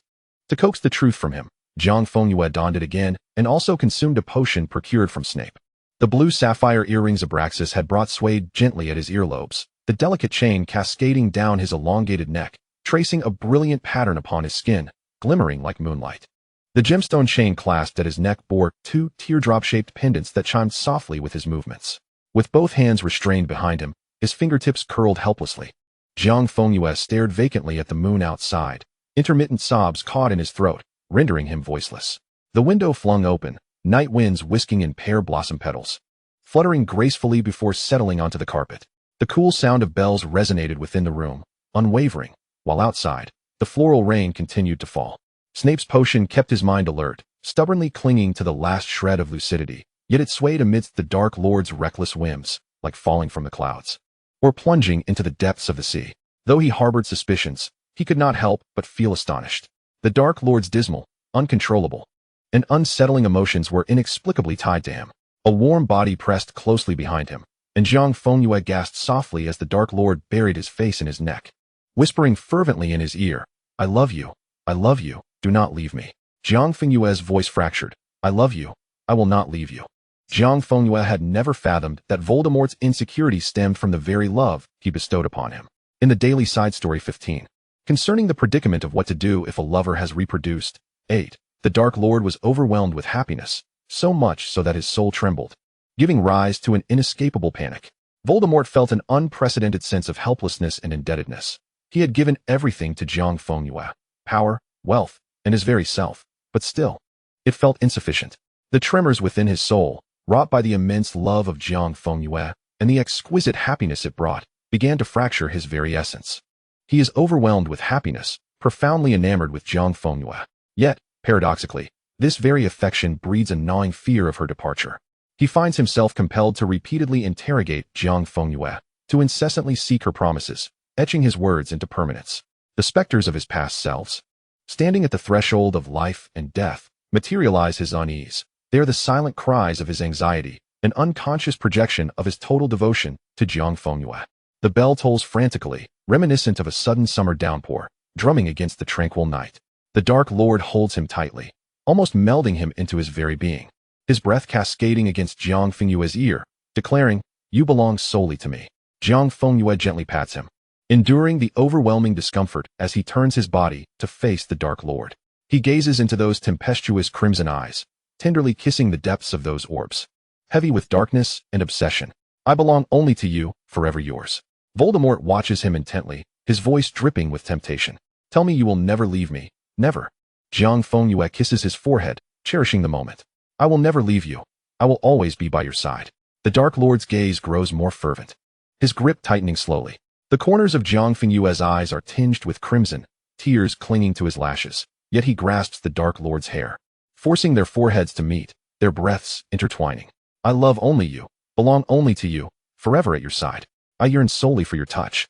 to coax the truth from him, Jiang Fengyue donned it again and also consumed a potion procured from Snape. The blue sapphire earrings Abraxas had brought swayed gently at his earlobes, the delicate chain cascading down his elongated neck, tracing a brilliant pattern upon his skin, glimmering like moonlight. The gemstone chain clasped at his neck bore 2 teardrop-shaped pendants that chimed softly with his movements. With both hands restrained behind him, his fingertips curled helplessly. Jiang Fengyue stared vacantly at the moon outside, intermittent sobs caught in his throat, rendering him voiceless. The window flung open, night winds whisking in pear blossom petals, fluttering gracefully before settling onto the carpet. The cool sound of bells resonated within the room, unwavering, while outside, the floral rain continued to fall. Snape's potion kept his mind alert, stubbornly clinging to the last shred of lucidity, yet it swayed amidst the Dark Lord's reckless whims, like falling from the clouds, or plunging into the depths of the sea. Though he harbored suspicions, he could not help but feel astonished. The Dark Lord's dismal, uncontrollable, and unsettling emotions were inexplicably tied to him. A warm body pressed closely behind him, and Jiang Fengyue gasped softly as the Dark Lord buried his face in his neck, whispering fervently in his ear, "I love you. I love you. Do not leave me." Jiang Fengyue's voice fractured. "I love you. I will not leave you." Jiang Fengyue had never fathomed that Voldemort's insecurity stemmed from the very love he bestowed upon him. In the Daily Side Story 15, concerning the predicament of what to do if a lover has reproduced, 8, the Dark Lord was overwhelmed with happiness, so much so that his soul trembled, giving rise to an inescapable panic. Voldemort felt an unprecedented sense of helplessness and indebtedness. He had given everything to Jiang Fengyue, power, wealth, and his very self, but still, it felt insufficient. The tremors within his soul, wrought by the immense love of Jiang Fengyue and the exquisite happiness it brought, began to fracture his very essence. He is overwhelmed with happiness, profoundly enamored with Jiang Fengyue. Yet, paradoxically, this very affection breeds a gnawing fear of her departure. He finds himself compelled to repeatedly interrogate Jiang Fengyue, to incessantly seek her promises, etching his words into permanence. The specters of his past selves, standing at the threshold of life and death, materialize his unease. They are the silent cries of his anxiety, an unconscious projection of his total devotion to Jiang Fengyue. The bell tolls frantically, reminiscent of a sudden summer downpour, drumming against the tranquil night. The Dark Lord holds him tightly, almost melding him into his very being, his breath cascading against Jiang Fengyue's ear, declaring, "You belong solely to me." Jiang Fengyue gently pats him, enduring the overwhelming discomfort as he turns his body to face the Dark Lord. He gazes into those tempestuous crimson eyes, tenderly kissing the depths of those orbs, heavy with darkness and obsession. "I belong only to you, forever yours." Voldemort watches him intently, his voice dripping with temptation. "Tell me you will never leave me, never." Jiang Fengyue kisses his forehead, cherishing the moment. "I will never leave you. I will always be by your side." The Dark Lord's gaze grows more fervent, his grip tightening slowly. The corners of Jiang Fengyue's eyes are tinged with crimson, tears clinging to his lashes, yet he grasps the Dark Lord's hair, forcing their foreheads to meet, their breaths intertwining. "I love only you, belong only to you, forever at your side. I yearn solely for your touch.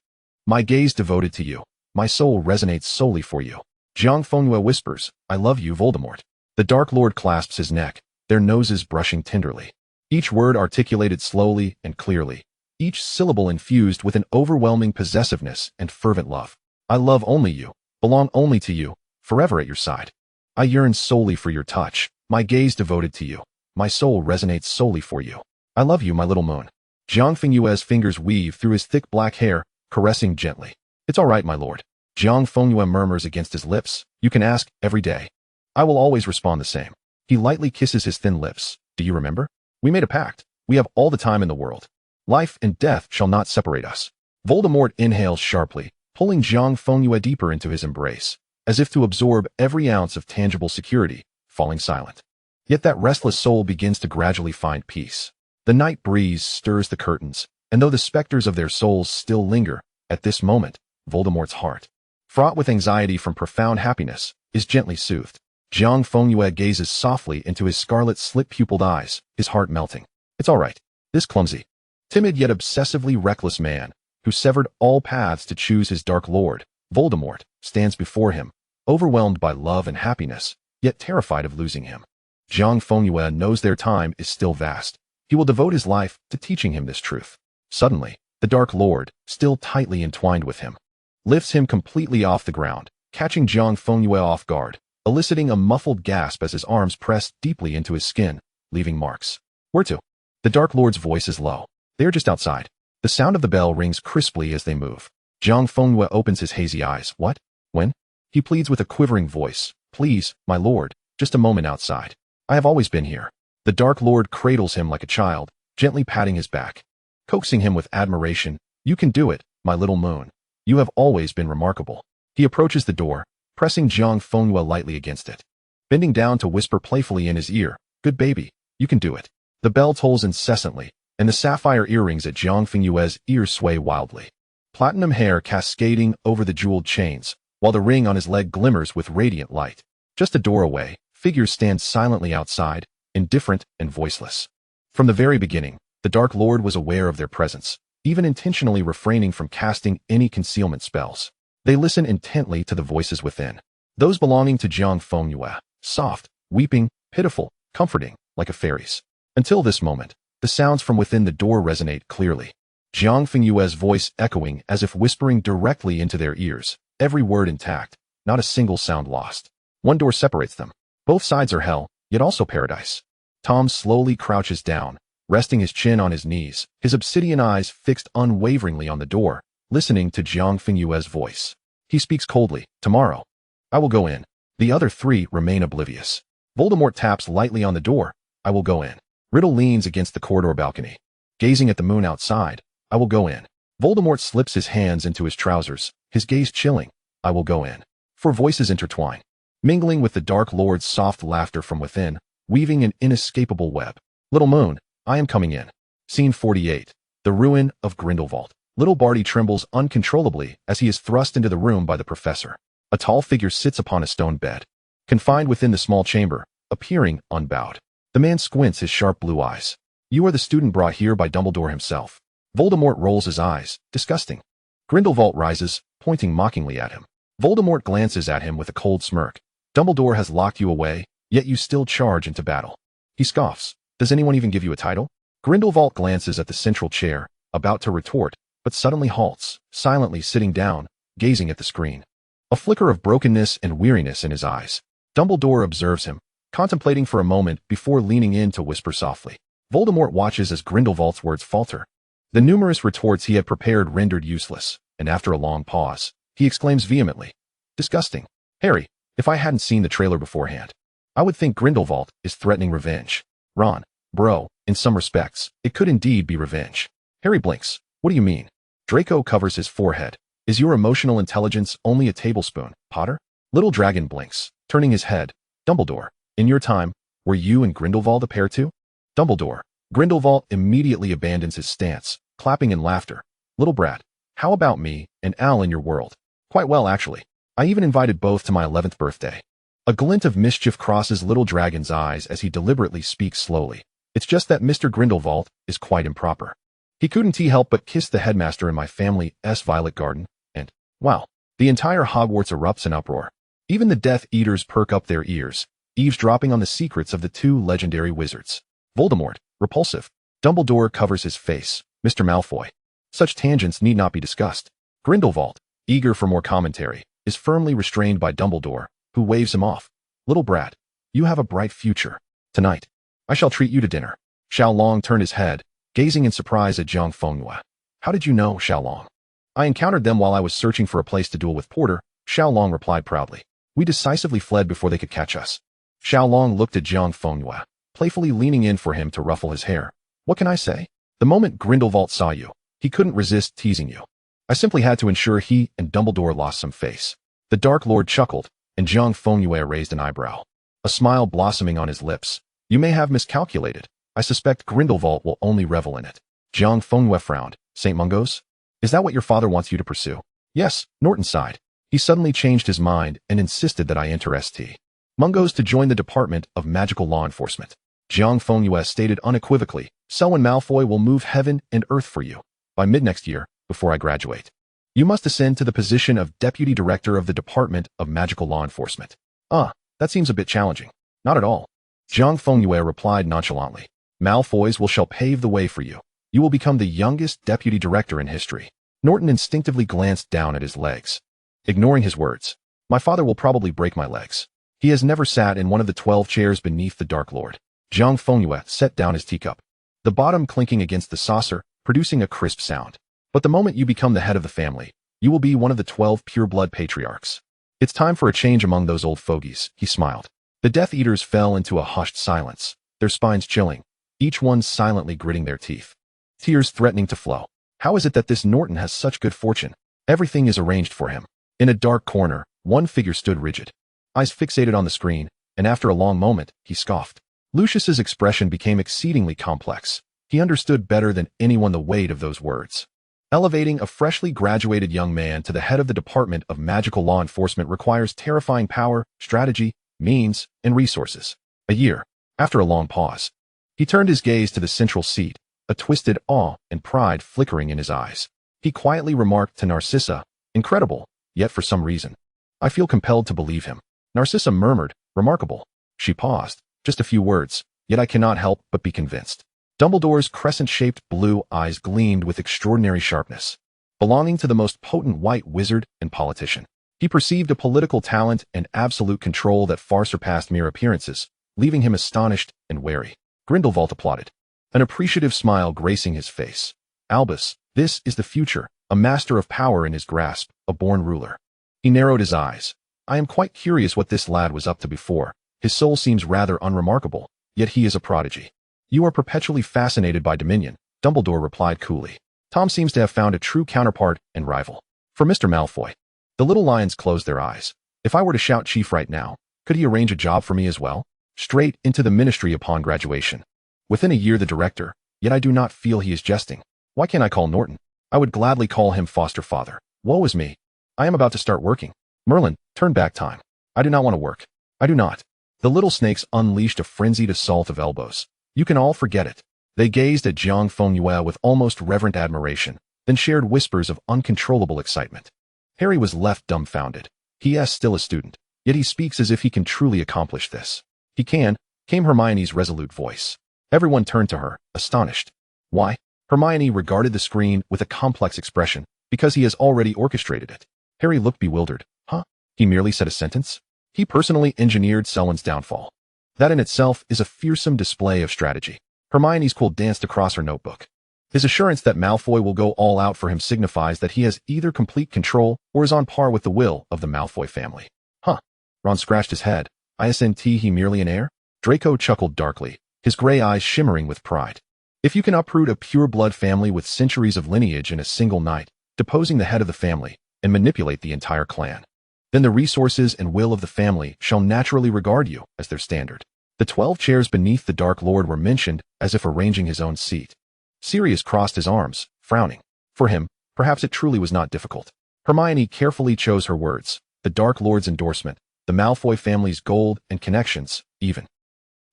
My gaze devoted to you, my soul resonates solely for you." Jiang Fengyue whispers, "I love you, Voldemort." The Dark Lord clasps his neck, their noses brushing tenderly. Each word articulated slowly and clearly, each syllable infused with an overwhelming possessiveness and fervent love. "I love only you, belong only to you, forever at your side. I yearn solely for your touch, my gaze devoted to you, my soul resonates solely for you. I love you, my little moon." Jiang Fengyue's fingers weave through his thick black hair, caressing gently. "It's all right, my lord." Jiang Fengyue murmurs against his lips, "You can ask, every day. I will always respond the same." He lightly kisses his thin lips. "Do you remember? We made a pact. We have all the time in the world. Life and death shall not separate us." Voldemort inhales sharply, pulling Jiang Fengyue deeper into his embrace, as if to absorb every ounce of tangible security, falling silent. Yet that restless soul begins to gradually find peace. The night breeze stirs the curtains, and though the specters of their souls still linger, at this moment, Voldemort's heart, fraught with anxiety from profound happiness, is gently soothed. Jiang Fengyue gazes softly into his scarlet slit-pupiled eyes, his heart melting. "It's all right." This clumsy, timid yet obsessively reckless man, who severed all paths to choose his Dark Lord, Voldemort, stands before him, overwhelmed by love and happiness, yet terrified of losing him. Jiang Fengyue knows their time is still vast. He will devote his life to teaching him this truth. Suddenly, the Dark Lord, still tightly entwined with him, lifts him completely off the ground, catching Jiang Fengyue off guard, eliciting a muffled gasp as his arms press deeply into his skin, leaving marks. "Where to?" The Dark Lord's voice is low. "They are just outside." The sound of the bell rings crisply as they move. Jiang Fengyue opens his hazy eyes. What? When? He pleads with a quivering voice. Please, my lord, just a moment outside. I have always been here. The Dark Lord cradles him like a child, gently patting his back, coaxing him with admiration. You can do it, my little moon. You have always been remarkable. He approaches the door, pressing Jiang Fengyue lightly against it, bending down to whisper playfully in his ear, good baby, you can do it. The bell tolls incessantly, and the sapphire earrings at Jiang Fengyue's ears sway wildly. Platinum hair cascading over the jeweled chains, while the ring on his leg glimmers with radiant light. Just a door away, figures stand silently outside, indifferent and voiceless. From the very beginning, the Dark Lord was aware of their presence, even intentionally refraining from casting any concealment spells. They listen intently to the voices within. Those belonging to Jiang Fengyue, soft, weeping, pitiful, comforting, like a fairy's. Until this moment, the sounds from within the door resonate clearly. Jiang Fengyue's voice echoing as if whispering directly into their ears, every word intact, not a single sound lost. One door separates them. Both sides are hell, yet also paradise. Tom slowly crouches down, resting his chin on his knees, his obsidian eyes fixed unwaveringly on the door, listening to Jiang Fengyue's voice. He speaks coldly. Tomorrow. I will go in. The other three remain oblivious. Voldemort taps lightly on the door. I will go in. Riddle leans against the corridor balcony, gazing at the moon outside. I will go in. Voldemort slips his hands into his trousers, his gaze chilling. I will go in. Four voices intertwine, mingling with the Dark Lord's soft laughter from within, weaving an inescapable web. Little moon, I am coming in. Scene 48. The ruin of Grindelwald. Little Barty trembles uncontrollably as he is thrust into the room by the professor. A tall figure sits upon a stone bed, confined within the small chamber, appearing unbowed. The man squints his sharp blue eyes. You are the student brought here by Dumbledore himself. Voldemort rolls his eyes. Disgusting. Grindelwald rises, pointing mockingly at him. Voldemort glances at him with a cold smirk. Dumbledore has locked you away, yet you still charge into battle. He scoffs. Does anyone even give you a title? Grindelwald glances at the central chair, about to retort, but suddenly halts, silently sitting down, gazing at the screen. A flicker of brokenness and weariness in his eyes. Dumbledore observes him, contemplating for a moment before leaning in to whisper softly. Voldemort watches as Grindelwald's words falter. The numerous retorts he had prepared rendered useless, and after a long pause, he exclaims vehemently, disgusting. Harry, if I hadn't seen the trailer beforehand, I would think Grindelwald is threatening revenge. Ron, bro, in some respects, it could indeed be revenge. Harry blinks. What do you mean? Draco covers his forehead. Is your emotional intelligence only a tablespoon, Potter? Little Dragon blinks, turning his head. Dumbledore, in your time, were you and Grindelwald a pair too? Dumbledore. Grindelwald immediately abandons his stance, clapping in laughter. Little brat, how about me and Al in your world? Quite well, actually. I even invited both to my 11th birthday. A glint of mischief crosses Little Dragon's eyes as he deliberately speaks slowly. It's just that Mr. Grindelwald is quite improper. He couldn't help but kiss the headmaster in my family's Violet Garden, and, wow, the entire Hogwarts erupts in uproar. Even the Death Eaters perk up their ears, eavesdropping on the secrets of the two legendary wizards. Voldemort, repulsive. Dumbledore covers his face. Mr. Malfoy. Such tangents need not be discussed. Grindelwald, eager for more commentary, is firmly restrained by Dumbledore, who waves him off. Little brat, you have a bright future. Tonight, I shall treat you to dinner. Xiaolong turned his head, gazing in surprise at Jiang Fengyue. How did you know, Xiaolong? I encountered them while I was searching for a place to duel with Porter, Xiaolong replied proudly. We decisively fled before they could catch us. Xiaolong looked at Jiang Fengyue, playfully leaning in for him to ruffle his hair. What can I say? The moment Grindelwald saw you, he couldn't resist teasing you. I simply had to ensure he and Dumbledore lost some face. The Dark Lord chuckled, and Jiang Fengyue raised an eyebrow, a smile blossoming on his lips. You may have miscalculated. I suspect Grindelwald will only revel in it. Jiang Fengyue frowned. St. Mungo's? Is that what your father wants you to pursue? Yes, Norton sighed. He suddenly changed his mind and insisted that I enter St. Mungo's to join the Department of Magical Law Enforcement. Jiang Fengyue stated unequivocally, Selwyn Malfoy will move heaven and earth for you. By mid-next year, before I graduate, you must ascend to the position of Deputy Director of the Department of Magical Law Enforcement. That seems a bit challenging. Not at all. Jiang Fengyue replied nonchalantly. Malfoys shall pave the way for you. You will become the youngest Deputy Director in history. Norton instinctively glanced down at his legs, ignoring his words. My father will probably break my legs. He has never sat in one of the 12 chairs beneath the Dark Lord. Jiang Fengyue set down his teacup, the bottom clinking against the saucer, producing a crisp sound. But the moment you become the head of the family, you will be one of the 12 pure-blood patriarchs. It's time for a change among those old fogies, he smiled. The Death Eaters fell into a hushed silence, their spines chilling, each one silently gritting their teeth. Tears threatening to flow. How is it that this Norton has such good fortune? Everything is arranged for him. In a dark corner, one figure stood rigid, eyes fixated on the screen, and after a long moment, he scoffed. Lucius's expression became exceedingly complex. He understood better than anyone the weight of those words. Elevating a freshly graduated young man to the head of the Department of Magical Law Enforcement requires terrifying power, strategy, means, and resources. A year. After a long pause, he turned his gaze to the central seat, a twisted awe and pride flickering in his eyes. He quietly remarked to Narcissa, "Incredible, yet for some reason, I feel compelled to believe him." Narcissa murmured, "Remarkable." She paused, just a few words, "Yet I cannot help but be convinced." Dumbledore's crescent-shaped blue eyes gleamed with extraordinary sharpness. Belonging to the most potent white wizard and politician, he perceived a political talent and absolute control that far surpassed mere appearances, leaving him astonished and wary. Grindelwald applauded, an appreciative smile gracing his face. "Albus, this is the future, a master of power in his grasp, a born ruler." He narrowed his eyes. "I am quite curious what this lad was up to before. His soul seems rather unremarkable, yet he is a prodigy." "You are perpetually fascinated by dominion," Dumbledore replied coolly. "Tom seems to have found a true counterpart and rival. For Mr. Malfoy." The little lions closed their eyes. "If I were to shout chief right now, could he arrange a job for me as well? Straight into the ministry upon graduation. Within a year the director, yet I do not feel he is jesting. Why can't I call Norton? I would gladly call him foster father. Woe is me. I am about to start working. Merlin, turn back time. I do not want to work. I do not." The little snakes unleashed a frenzied assault of elbows. "You can all forget it." They gazed at Jiang Fengyue with almost reverent admiration, then shared whispers of uncontrollable excitement. Harry was left dumbfounded. He is still a student, yet he speaks as if he can truly accomplish this. "He can," came Hermione's resolute voice. Everyone turned to her, astonished. "Why?" Hermione regarded the screen with a complex expression. "Because he has already orchestrated it." Harry looked bewildered. "Huh? He merely said a sentence? He personally engineered Selwyn's downfall. That in itself is a fearsome display of strategy." Hermione's quill danced across her notebook. His assurance that Malfoy will go all out for him signifies that he has either complete control or is on par with the will of the Malfoy family. "Huh." Ron scratched his head. "Isn't he merely an heir?" Draco chuckled darkly, his gray eyes shimmering with pride. "If you can uproot a pure-blood family with centuries of lineage in a single night, deposing the head of the family, and manipulate the entire clan, then the resources and will of the family shall naturally regard you as their standard." The 12 chairs beneath the Dark Lord were mentioned as if arranging his own seat. Sirius crossed his arms, frowning. For him, perhaps it truly was not difficult. Hermione carefully chose her words. The Dark Lord's endorsement, the Malfoy family's gold and connections, even.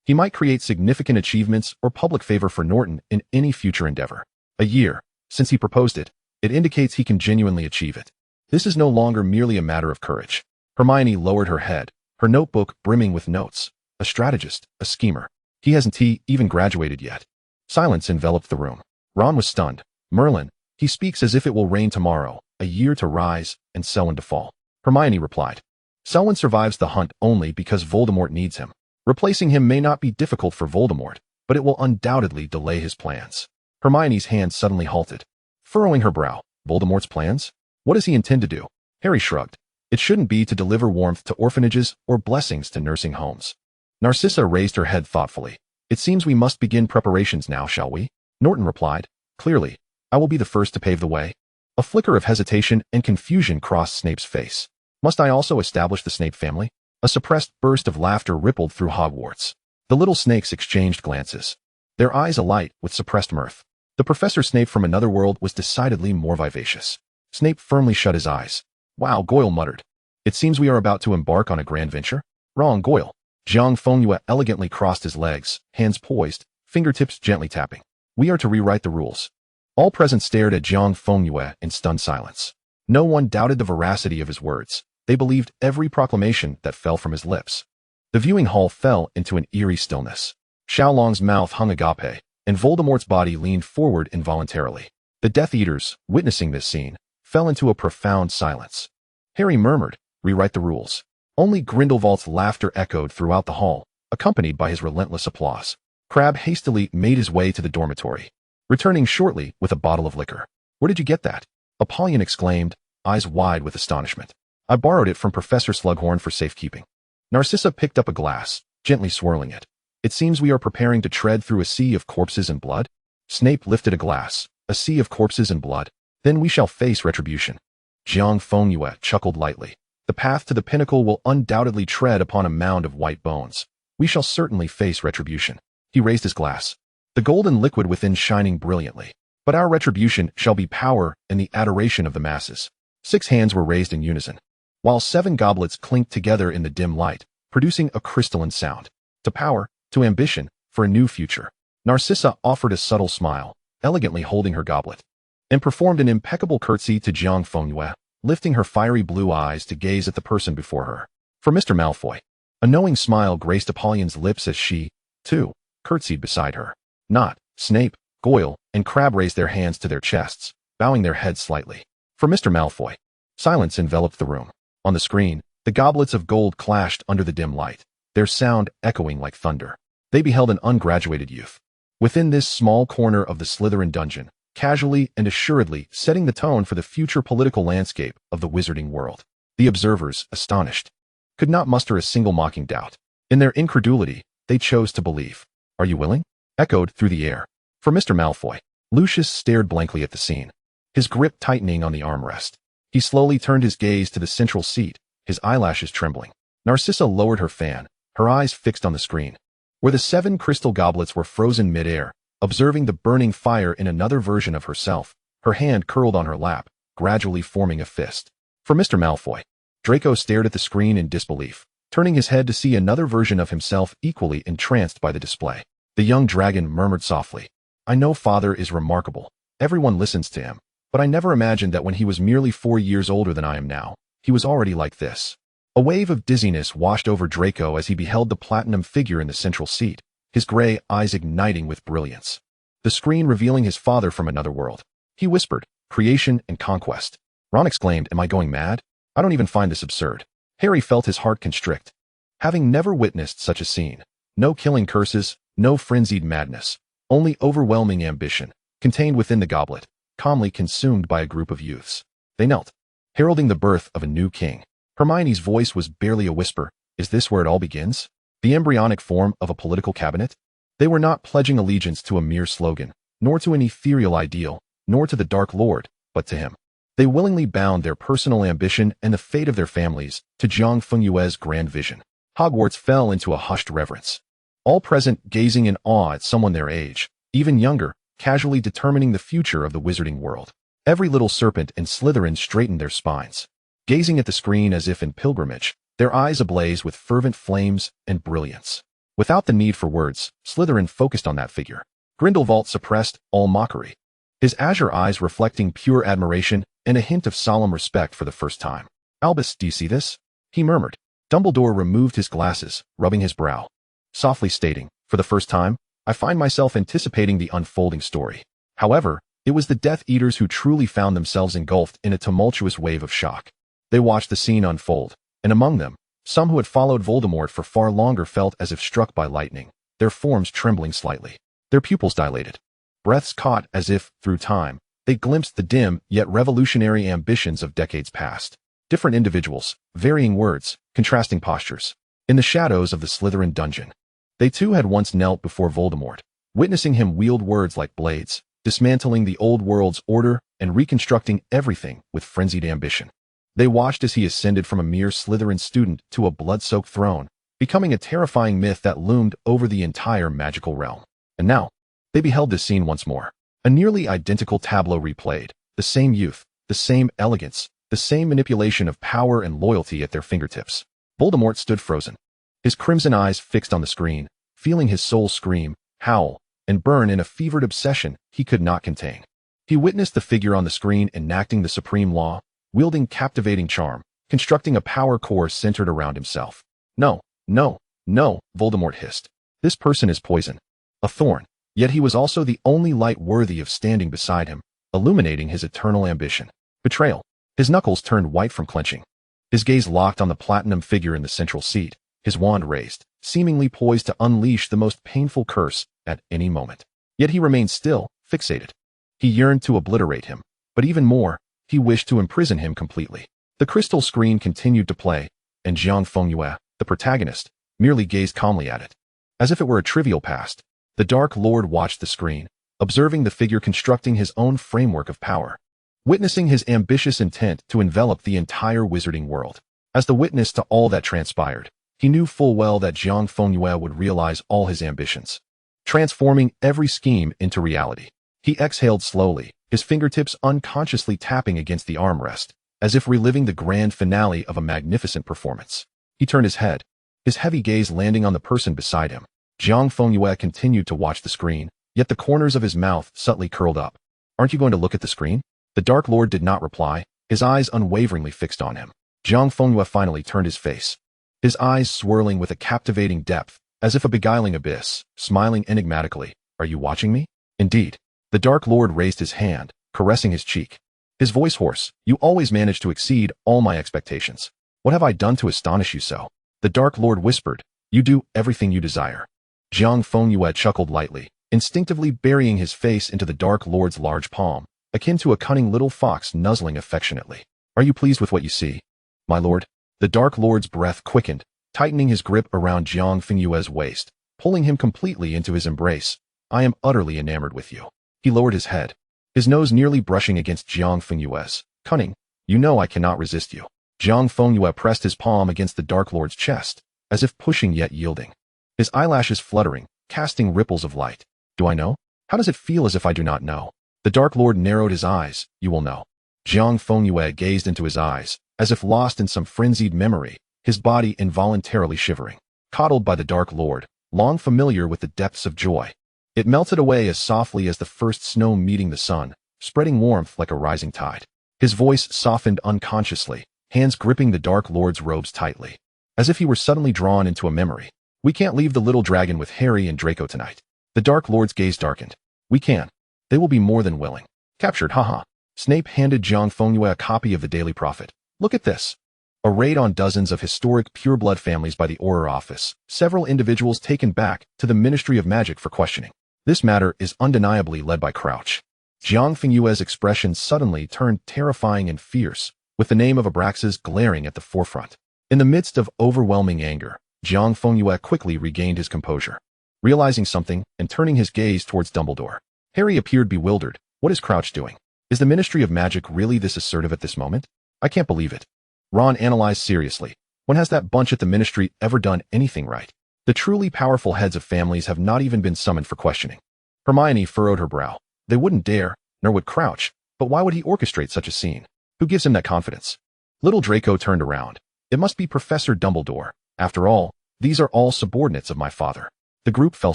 He might create significant achievements or public favor for Norton in any future endeavor. A year since he proposed it, it indicates he can genuinely achieve it. This is no longer merely a matter of courage. Hermione lowered her head, her notebook brimming with notes. A strategist, a schemer. He hasn't even graduated yet. Silence enveloped the room. Ron was stunned. "Merlin, he speaks as if it will rain tomorrow, a year to rise, and Selwyn to fall." Hermione replied. "Selwyn survives the hunt only because Voldemort needs him. Replacing him may not be difficult for Voldemort, but it will undoubtedly delay his plans." Hermione's hand suddenly halted. Furrowing her brow, "Voldemort's plans? What does he intend to do?" Harry shrugged. "It shouldn't be to deliver warmth to orphanages or blessings to nursing homes." Narcissa raised her head thoughtfully. "It seems we must begin preparations now, shall we?" Norton replied. "Clearly, I will be the first to pave the way." A flicker of hesitation and confusion crossed Snape's face. "Must I also establish the Snape family?" A suppressed burst of laughter rippled through Hogwarts. The little snakes exchanged glances, their eyes alight with suppressed mirth. The Professor Snape from another world was decidedly more vivacious. Snape firmly shut his eyes. "Wow," Goyle muttered. "It seems we are about to embark on a grand venture." "Wrong, Goyle." Jiang Fengyue elegantly crossed his legs, hands poised, fingertips gently tapping. "We are to rewrite the rules." All present stared at Jiang Fengyue in stunned silence. No one doubted the veracity of his words. They believed every proclamation that fell from his lips. The viewing hall fell into an eerie stillness. Xiaolong's mouth hung agape, and Voldemort's body leaned forward involuntarily. The Death Eaters, witnessing this scene, fell into a profound silence. Harry murmured, "Rewrite the rules." Only Grindelwald's laughter echoed throughout the hall, accompanied by his relentless applause. Crabbe hastily made his way to the dormitory. returning shortly with a bottle of liquor. "Where did you get that?" Apollyon exclaimed, eyes wide with astonishment. "I borrowed it from Professor Slughorn for safekeeping." Narcissa picked up a glass, gently swirling it. "It seems we are preparing to tread through a sea of corpses and blood." Snape lifted a glass. "A sea of corpses and blood? Then we shall face retribution." Jiang Fengyue chuckled lightly. "The path to the pinnacle will undoubtedly tread upon a mound of white bones. We shall certainly face retribution." He raised his glass, the golden liquid within shining brilliantly. "But our retribution shall be power and the adoration of the masses." 6 hands were raised in unison, while 7 goblets clinked together in the dim light, producing a crystalline sound. "To power, to ambition, for a new future." Narcissa offered a subtle smile, elegantly holding her goblet, and performed an impeccable curtsy to Jiang Fengyue, lifting her fiery blue eyes to gaze at the person before her. "For Mr. Malfoy." A knowing smile graced Apollyon's lips as she, too, curtsied beside her. Not Snape, Goyle, and Crabbe raised their hands to their chests, bowing their heads slightly. "For Mr. Malfoy." Silence enveloped the room. On the screen, the goblets of gold clashed under the dim light, their sound echoing like thunder. They beheld an ungraduated youth, within this small corner of the Slytherin dungeon, casually and assuredly setting the tone for the future political landscape of the wizarding world. The observers, astonished, could not muster a single mocking doubt. In their incredulity, they chose to believe. "Are you willing?" echoed through the air. "For Mr. Malfoy." Lucius stared blankly at the scene, his grip tightening on the armrest. He slowly turned his gaze to the central seat, his eyelashes trembling. Narcissa lowered her fan, her eyes fixed on the screen, where the 7 crystal goblets were frozen mid-air, observing the burning fire in another version of herself, her hand curled on her lap, gradually forming a fist. "For Mr. Malfoy." Draco stared at the screen in disbelief, turning his head to see another version of himself equally entranced by the display. The young dragon murmured softly, "I know Father is remarkable. Everyone listens to him. But I never imagined that when he was merely 4 years older than I am now, he was already like this." A wave of dizziness washed over Draco as he beheld the platinum figure in the central seat, his gray eyes igniting with brilliance. The screen revealing his father from another world. He whispered, "Creation and conquest." Ron exclaimed, "Am I going mad? I don't even find this absurd." Harry felt his heart constrict, having never witnessed such a scene. No killing curses, no frenzied madness, only overwhelming ambition, contained within the goblet, calmly consumed by a group of youths. They knelt, heralding the birth of a new king. Hermione's voice was barely a whisper. "Is this where it all begins? The embryonic form of a political cabinet?" They were not pledging allegiance to a mere slogan, nor to an ethereal ideal, nor to the Dark Lord, but to him. They willingly bound their personal ambition and the fate of their families to Jiang Fengyue's grand vision. Hogwarts fell into a hushed reverence, all present gazing in awe at someone their age, even younger, casually determining the future of the wizarding world. Every little serpent in Slytherin straightened their spines, gazing at the screen as if in pilgrimage, their eyes ablaze with fervent flames and brilliance. Without the need for words, Slytherin focused on that figure. Grindelwald suppressed all mockery, his azure eyes reflecting pure admiration and a hint of solemn respect for the first time. "Albus, do you see this?" he murmured. Dumbledore removed his glasses, rubbing his brow, softly stating, "For the first time, I find myself anticipating the unfolding story." However, it was the Death Eaters who truly found themselves engulfed in a tumultuous wave of shock. They watched the scene unfold, and among them, some who had followed Voldemort for far longer felt as if struck by lightning, their forms trembling slightly, their pupils dilated, breaths caught as if, through time, they glimpsed the dim yet revolutionary ambitions of decades past. Different individuals, varying words, contrasting postures. In the shadows of the Slytherin dungeon, they too had once knelt before Voldemort, witnessing him wield words like blades, dismantling the old world's order and reconstructing everything with frenzied ambition. They watched as he ascended from a mere Slytherin student to a blood-soaked throne, becoming a terrifying myth that loomed over the entire magical realm. And now, they beheld this scene once more. A nearly identical tableau replayed, the same youth, the same elegance, the same manipulation of power and loyalty at their fingertips. Voldemort stood frozen, his crimson eyes fixed on the screen, feeling his soul scream, howl, and burn in a fevered obsession he could not contain. He witnessed the figure on the screen enacting the supreme law, wielding captivating charm, constructing a power core centered around himself. "No, no, no," Voldemort hissed. "This person is poison, a thorn." Yet he was also the only light worthy of standing beside him, illuminating his eternal ambition. Betrayal. His knuckles turned white from clenching. His gaze locked on the platinum figure in the central seat, his wand raised, seemingly poised to unleash the most painful curse at any moment. Yet he remained still, fixated. He yearned to obliterate him, but even more, he wished to imprison him completely. The crystal screen continued to play, and Jiang Fengyue, the protagonist, merely gazed calmly at it. As if it were a trivial past, the Dark Lord watched the screen, observing the figure constructing his own framework of power, witnessing his ambitious intent to envelop the entire wizarding world. As the witness to all that transpired, he knew full well that Jiang Fengyue would realize all his ambitions, transforming every scheme into reality. He exhaled slowly, his fingertips unconsciously tapping against the armrest, as if reliving the grand finale of a magnificent performance. He turned his head, his heavy gaze landing on the person beside him. Jiang Fengyue continued to watch the screen, yet the corners of his mouth subtly curled up. "Aren't you going to look at the screen?" The Dark Lord did not reply, his eyes unwaveringly fixed on him. Jiang Fengyue finally turned his face, his eyes swirling with a captivating depth, as if a beguiling abyss, smiling enigmatically. "Are you watching me?" "Indeed." The Dark Lord raised his hand, caressing his cheek, his voice hoarse. "You always manage to exceed all my expectations. What have I done to astonish you so?" The Dark Lord whispered, "You do everything you desire." Jiang Fengyue chuckled lightly, instinctively burying his face into the Dark Lord's large palm, akin to a cunning little fox nuzzling affectionately. "Are you pleased with what you see, my lord?" The Dark Lord's breath quickened, tightening his grip around Jiang Fengyue's waist, pulling him completely into his embrace. "I am utterly enamored with you." He lowered his head, his nose nearly brushing against Jiang Fengyue's. "Cunning, you know I cannot resist you." Jiang Fengyue pressed his palm against the Dark Lord's chest, as if pushing yet yielding, his eyelashes fluttering, casting ripples of light. "Do I know? How does it feel as if I do not know?" The Dark Lord narrowed his eyes. "You will know." Jiang Fengyue gazed into his eyes, as if lost in some frenzied memory, his body involuntarily shivering. Coddled by the Dark Lord, long familiar with the depths of joy, it melted away as softly as the first snow meeting the sun, spreading warmth like a rising tide. His voice softened unconsciously, hands gripping the Dark Lord's robes tightly, as if he were suddenly drawn into a memory. "We can't leave the little dragon with Harry and Draco tonight." The Dark Lord's gaze darkened. "We can. They will be more than willing." "Captured, haha." Snape handed Jiang Fengyue a copy of the Daily Prophet. "Look at this." A raid on dozens of historic pureblood families by the Auror office, several individuals taken back to the Ministry of Magic for questioning. This matter is undeniably led by Crouch. Jiang Fengyue's expression suddenly turned terrifying and fierce, with the name of Abraxas glaring at the forefront. In the midst of overwhelming anger, Jiang Fengyue quickly regained his composure, realizing something and turning his gaze towards Dumbledore. Harry appeared bewildered. "What is Crouch doing? Is the Ministry of Magic really this assertive at this moment? I can't believe it." Ron analyzed seriously. "When has that bunch at the Ministry ever done anything right? The truly powerful heads of families have not even been summoned for questioning." Hermione furrowed her brow. "They wouldn't dare, nor would Crouch, but why would he orchestrate such a scene? Who gives him that confidence?" Little Draco turned around. "It must be Professor Dumbledore. After all, these are all subordinates of my father." The group fell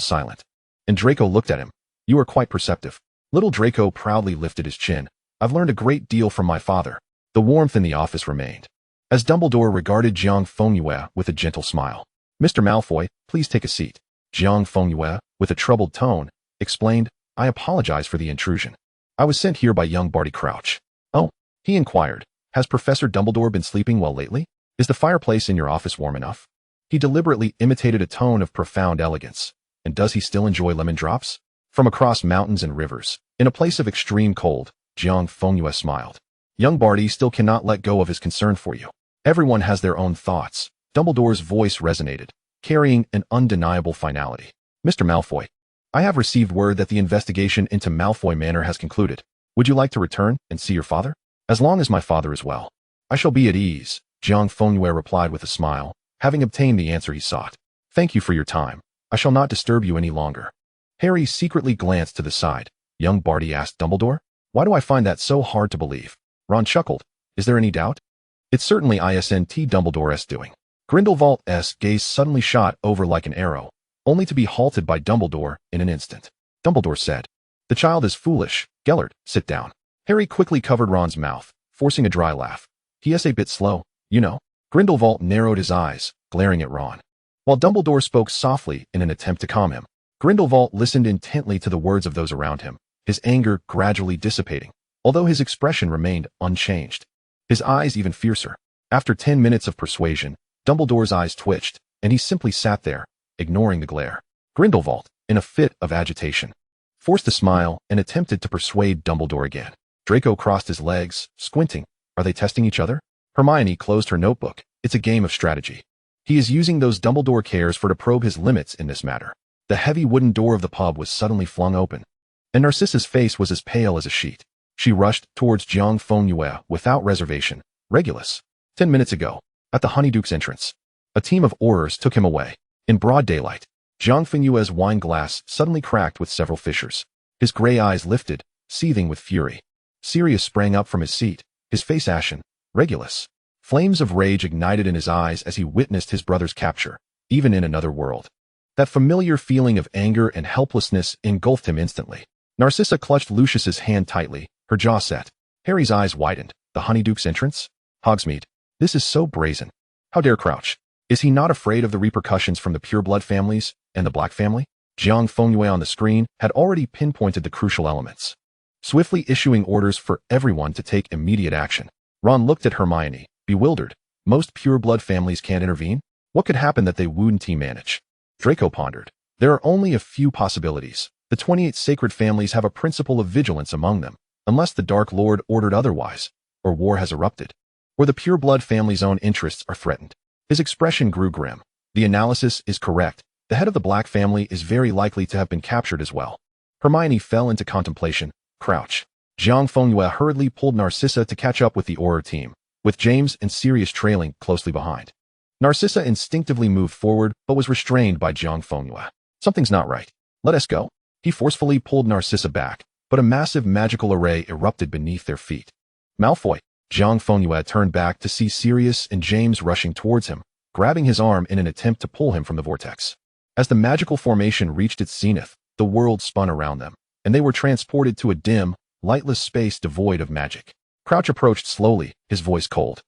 silent, and Draco looked at him. "You are quite perceptive." Little Draco proudly lifted his chin. "I've learned a great deal from my father." The warmth in the office remained, as Dumbledore regarded Jiang Fengyue with a gentle smile. "Mr. Malfoy, please take a seat." Jiang Fengyue, with a troubled tone, explained, "I apologize for the intrusion. I was sent here by young Barty Crouch." "Oh?" he inquired. "Has Professor Dumbledore been sleeping well lately? Is the fireplace in your office warm enough?" He deliberately imitated a tone of profound elegance. "And does he still enjoy lemon drops from across mountains and rivers, in a place of extreme cold?" Jiang Fengyue smiled. "Young Barty still cannot let go of his concern for you. Everyone has their own thoughts." Dumbledore's voice resonated, carrying an undeniable finality. "Mr. Malfoy, I have received word that the investigation into Malfoy Manor has concluded. Would you like to return and see your father?" "As long as my father is well, I shall be at ease," Jiang Fengyue replied with a smile, having obtained the answer he sought. "Thank you for your time. I shall not disturb you any longer." Harry secretly glanced to the side. "Young Barty," asked Dumbledore. "Why do I find that so hard to believe?" Ron chuckled. "Is there any doubt? It's certainly isn't Dumbledore's doing." Grindelwald's gaze suddenly shot over like an arrow, only to be halted by Dumbledore in an instant. Dumbledore said, "The child is foolish. Gellert, sit down." Harry quickly covered Ron's mouth, forcing a dry laugh. "He is a bit slow, you know." Grindelwald narrowed his eyes, glaring at Ron, while Dumbledore spoke softly in an attempt to calm him. Grindelwald listened intently to the words of those around him, his anger gradually dissipating, although his expression remained unchanged, his eyes even fiercer. After 10 minutes of persuasion, Dumbledore's eyes twitched, and he simply sat there, ignoring the glare. Grindelwald, in a fit of agitation, forced a smile, and attempted to persuade Dumbledore again. Draco crossed his legs, squinting. Are they testing each other? Hermione closed her notebook. It's a game of strategy. He is using those Dumbledore cares for to probe his limits in this matter. The heavy wooden door of the pub was suddenly flung open, and Narcissa's face was as pale as a sheet. She rushed towards Jiang Fengyue without reservation. Regulus. 10 minutes ago, at the Honeyduke's entrance, a team of Aurors took him away. In broad daylight, Jiang Fengyue's wine glass suddenly cracked with several fissures. His gray eyes lifted, seething with fury. Sirius sprang up from his seat, his face ashen. Regulus. Flames of rage ignited in his eyes as he witnessed his brother's capture, even in another world. That familiar feeling of anger and helplessness engulfed him instantly. Narcissa clutched Lucius's hand tightly, her jaw set. Harry's eyes widened. The Honeyduke's entrance? Hogsmeade. This is so brazen. How dare Crouch? Is he not afraid of the repercussions from the pureblood families and the Black family? Jiang Fengyue on the screen had already pinpointed the crucial elements, swiftly issuing orders for everyone to take immediate action. Ron looked at Hermione, bewildered. Most pureblood families can't intervene? What could happen that they wouldn't manage? Draco pondered. There are only a few possibilities. The 28 sacred families have a principle of vigilance among them, unless the Dark Lord ordered otherwise, or war has erupted, or the pureblood family's own interests are threatened. His expression grew grim. The analysis is correct. The head of the Black family is very likely to have been captured as well. Hermione fell into contemplation. Crouch. Jiang Fengyue hurriedly pulled Narcissa to catch up with the Auror team, with James and Sirius trailing closely behind. Narcissa instinctively moved forward, but was restrained by Jiang Fengyue. Something's not right. Let us go. He forcefully pulled Narcissa back, but a massive magical array erupted beneath their feet. Malfoy. Jiang Fengyue turned back to see Sirius and James rushing towards him, grabbing his arm in an attempt to pull him from the vortex. As the magical formation reached its zenith, the world spun around them, and they were transported to a dim, lightless space devoid of magic. Crouch approached slowly, his voice cold.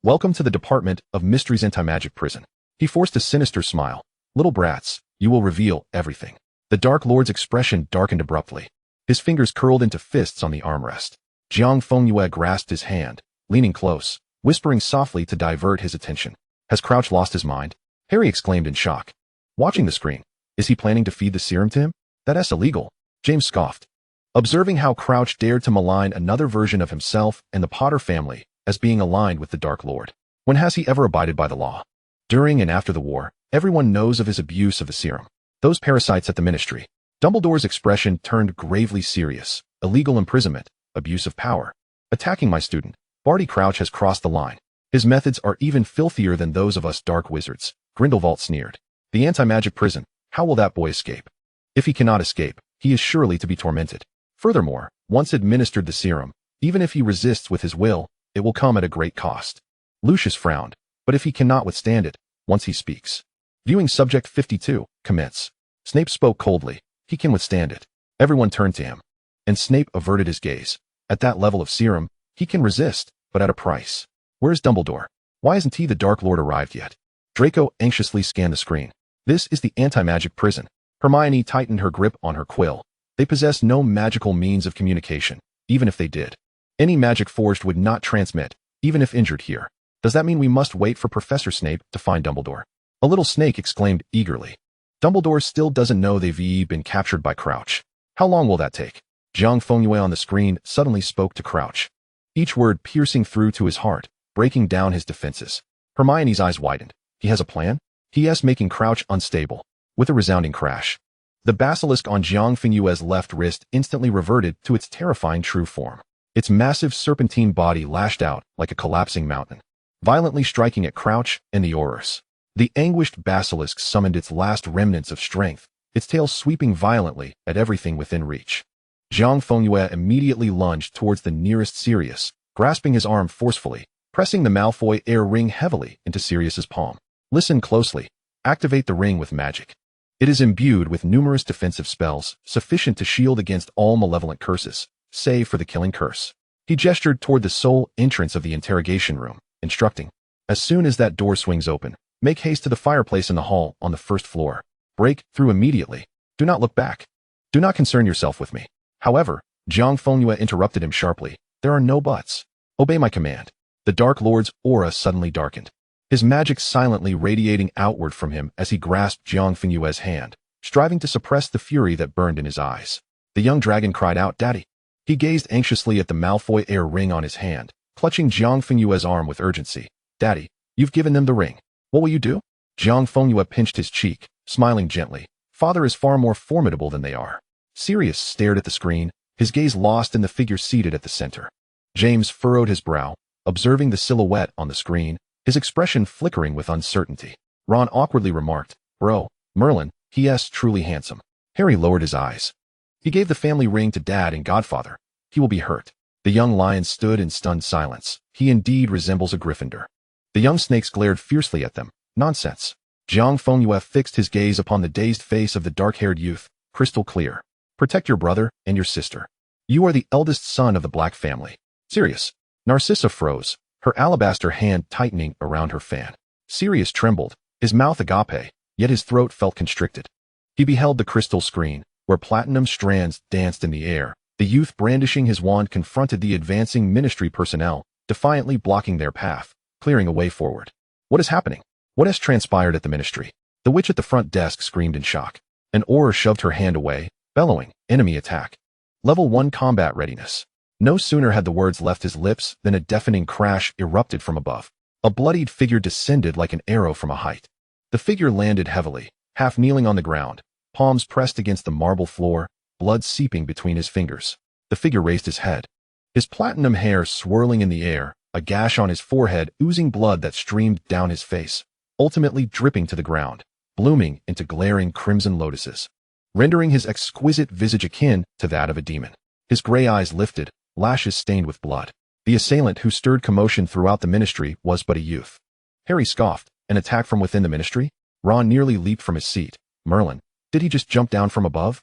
Welcome to the Department of Mysteries Anti-Magic Prison. He forced a sinister smile. Little brats, you will reveal everything. The Dark Lord's expression darkened abruptly. His fingers curled into fists on the armrest. Jiang Fengyue grasped his hand, leaning close, whispering softly to divert his attention. Has Crouch lost his mind? Harry exclaimed in shock. Watching the screen. Is he planning to feed the serum to him? That's illegal. James scoffed, observing how Crouch dared to malign another version of himself and the Potter family as being aligned with the Dark Lord. When has he ever abided by the law? During and after the war, everyone knows of his abuse of the serum. Those parasites at the Ministry. Dumbledore's expression turned gravely serious. Illegal imprisonment, abuse of power. Attacking my student. Barty Crouch has crossed the line. His methods are even filthier than those of us dark wizards. Grindelwald sneered. The anti-magic prison. How will that boy escape? If he cannot escape, he is surely to be tormented. Furthermore, once administered the serum, even if he resists with his will, it will come at a great cost. Lucius frowned. But if he cannot withstand it, once he speaks. Viewing subject 52, commence. Snape spoke coldly. He can withstand it. Everyone turned to him, and Snape averted his gaze. At that level of serum, he can resist, but at a price. Where is Dumbledore? Why hasn't he the Dark Lord arrived yet? Draco anxiously scanned the screen. This is the anti-magic prison. Hermione tightened her grip on her quill. They possess no magical means of communication, even if they did. Any magic forged would not transmit, even if injured here. Does that mean we must wait for Professor Snape to find Dumbledore? A little snake exclaimed eagerly. Dumbledore still doesn't know they've been captured by Crouch. How long will that take? Jiang Fengyue on the screen suddenly spoke to Crouch, each word piercing through to his heart, breaking down his defenses. Hermione's eyes widened. He has a plan? He asked, making Crouch unstable. With a resounding crash, the basilisk on Jiang Fengyue's left wrist instantly reverted to its terrifying true form. Its massive serpentine body lashed out like a collapsing mountain, violently striking at Crouch and the Aurors. The anguished basilisk summoned its last remnants of strength, its tail sweeping violently at everything within reach. Jiang Fengyue immediately lunged towards the nearest Sirius, grasping his arm forcefully, pressing the Malfoy air ring heavily into Sirius's palm. Listen closely. Activate the ring with magic. It is imbued with numerous defensive spells, sufficient to shield against all malevolent curses, save for the killing curse. He gestured toward the sole entrance of the interrogation room, instructing, as soon as that door swings open, make haste to the fireplace in the hall on the first floor. Break through immediately. Do not look back. Do not concern yourself with me. However, Jiang Fengyue interrupted him sharply. There are no buts. Obey my command. The Dark Lord's aura suddenly darkened, his magic silently radiating outward from him as he grasped Jiang Fengyue's hand, striving to suppress the fury that burned in his eyes. The young dragon cried out, "Daddy." He gazed anxiously at the Malfoy heir ring on his hand, clutching Jiang Fengyue's arm with urgency. "Daddy, you've given them the ring. What will you do?" Jiang Fengyue pinched his cheek, smiling gently. "Father is far more formidable than they are." Sirius stared at the screen, his gaze lost in the figure seated at the center. James furrowed his brow, observing the silhouette on the screen, his expression flickering with uncertainty. Ron awkwardly remarked, "Bro, Merlin, he's truly handsome." Harry lowered his eyes. "He gave the family ring to Dad and Godfather. He will be hurt." The young lion stood in stunned silence. "He indeed resembles a Gryffindor." The young snakes glared fiercely at them. "Nonsense." Jiang Fengyue fixed his gaze upon the dazed face of the dark-haired youth, crystal clear. "Protect your brother and your sister. You are the eldest son of the Black family." "Sirius." Narcissa froze, her alabaster hand tightening around her fan. Sirius trembled, his mouth agape, yet his throat felt constricted. He beheld the crystal screen, where platinum strands danced in the air. The youth brandishing his wand confronted the advancing ministry personnel, defiantly blocking their path, clearing a way forward. "What is happening? What has transpired at the ministry?" The witch at the front desk screamed in shock. An Auror shoved her hand away, bellowing, "Enemy attack. Level 1 combat readiness." No sooner had the words left his lips than a deafening crash erupted from above. A bloodied figure descended like an arrow from a height. The figure landed heavily, half kneeling on the ground, palms pressed against the marble floor, blood seeping between his fingers. The figure raised his head, his platinum hair swirling in the air, a gash on his forehead oozing blood that streamed down his face, ultimately dripping to the ground, blooming into glaring crimson lotuses, rendering his exquisite visage akin to that of a demon. His gray eyes lifted, lashes stained with blood. The assailant who stirred commotion throughout the ministry was but a youth. Harry scoffed. An attack from within the ministry? Ron nearly leaped from his seat. Merlin, did he just jump down from above?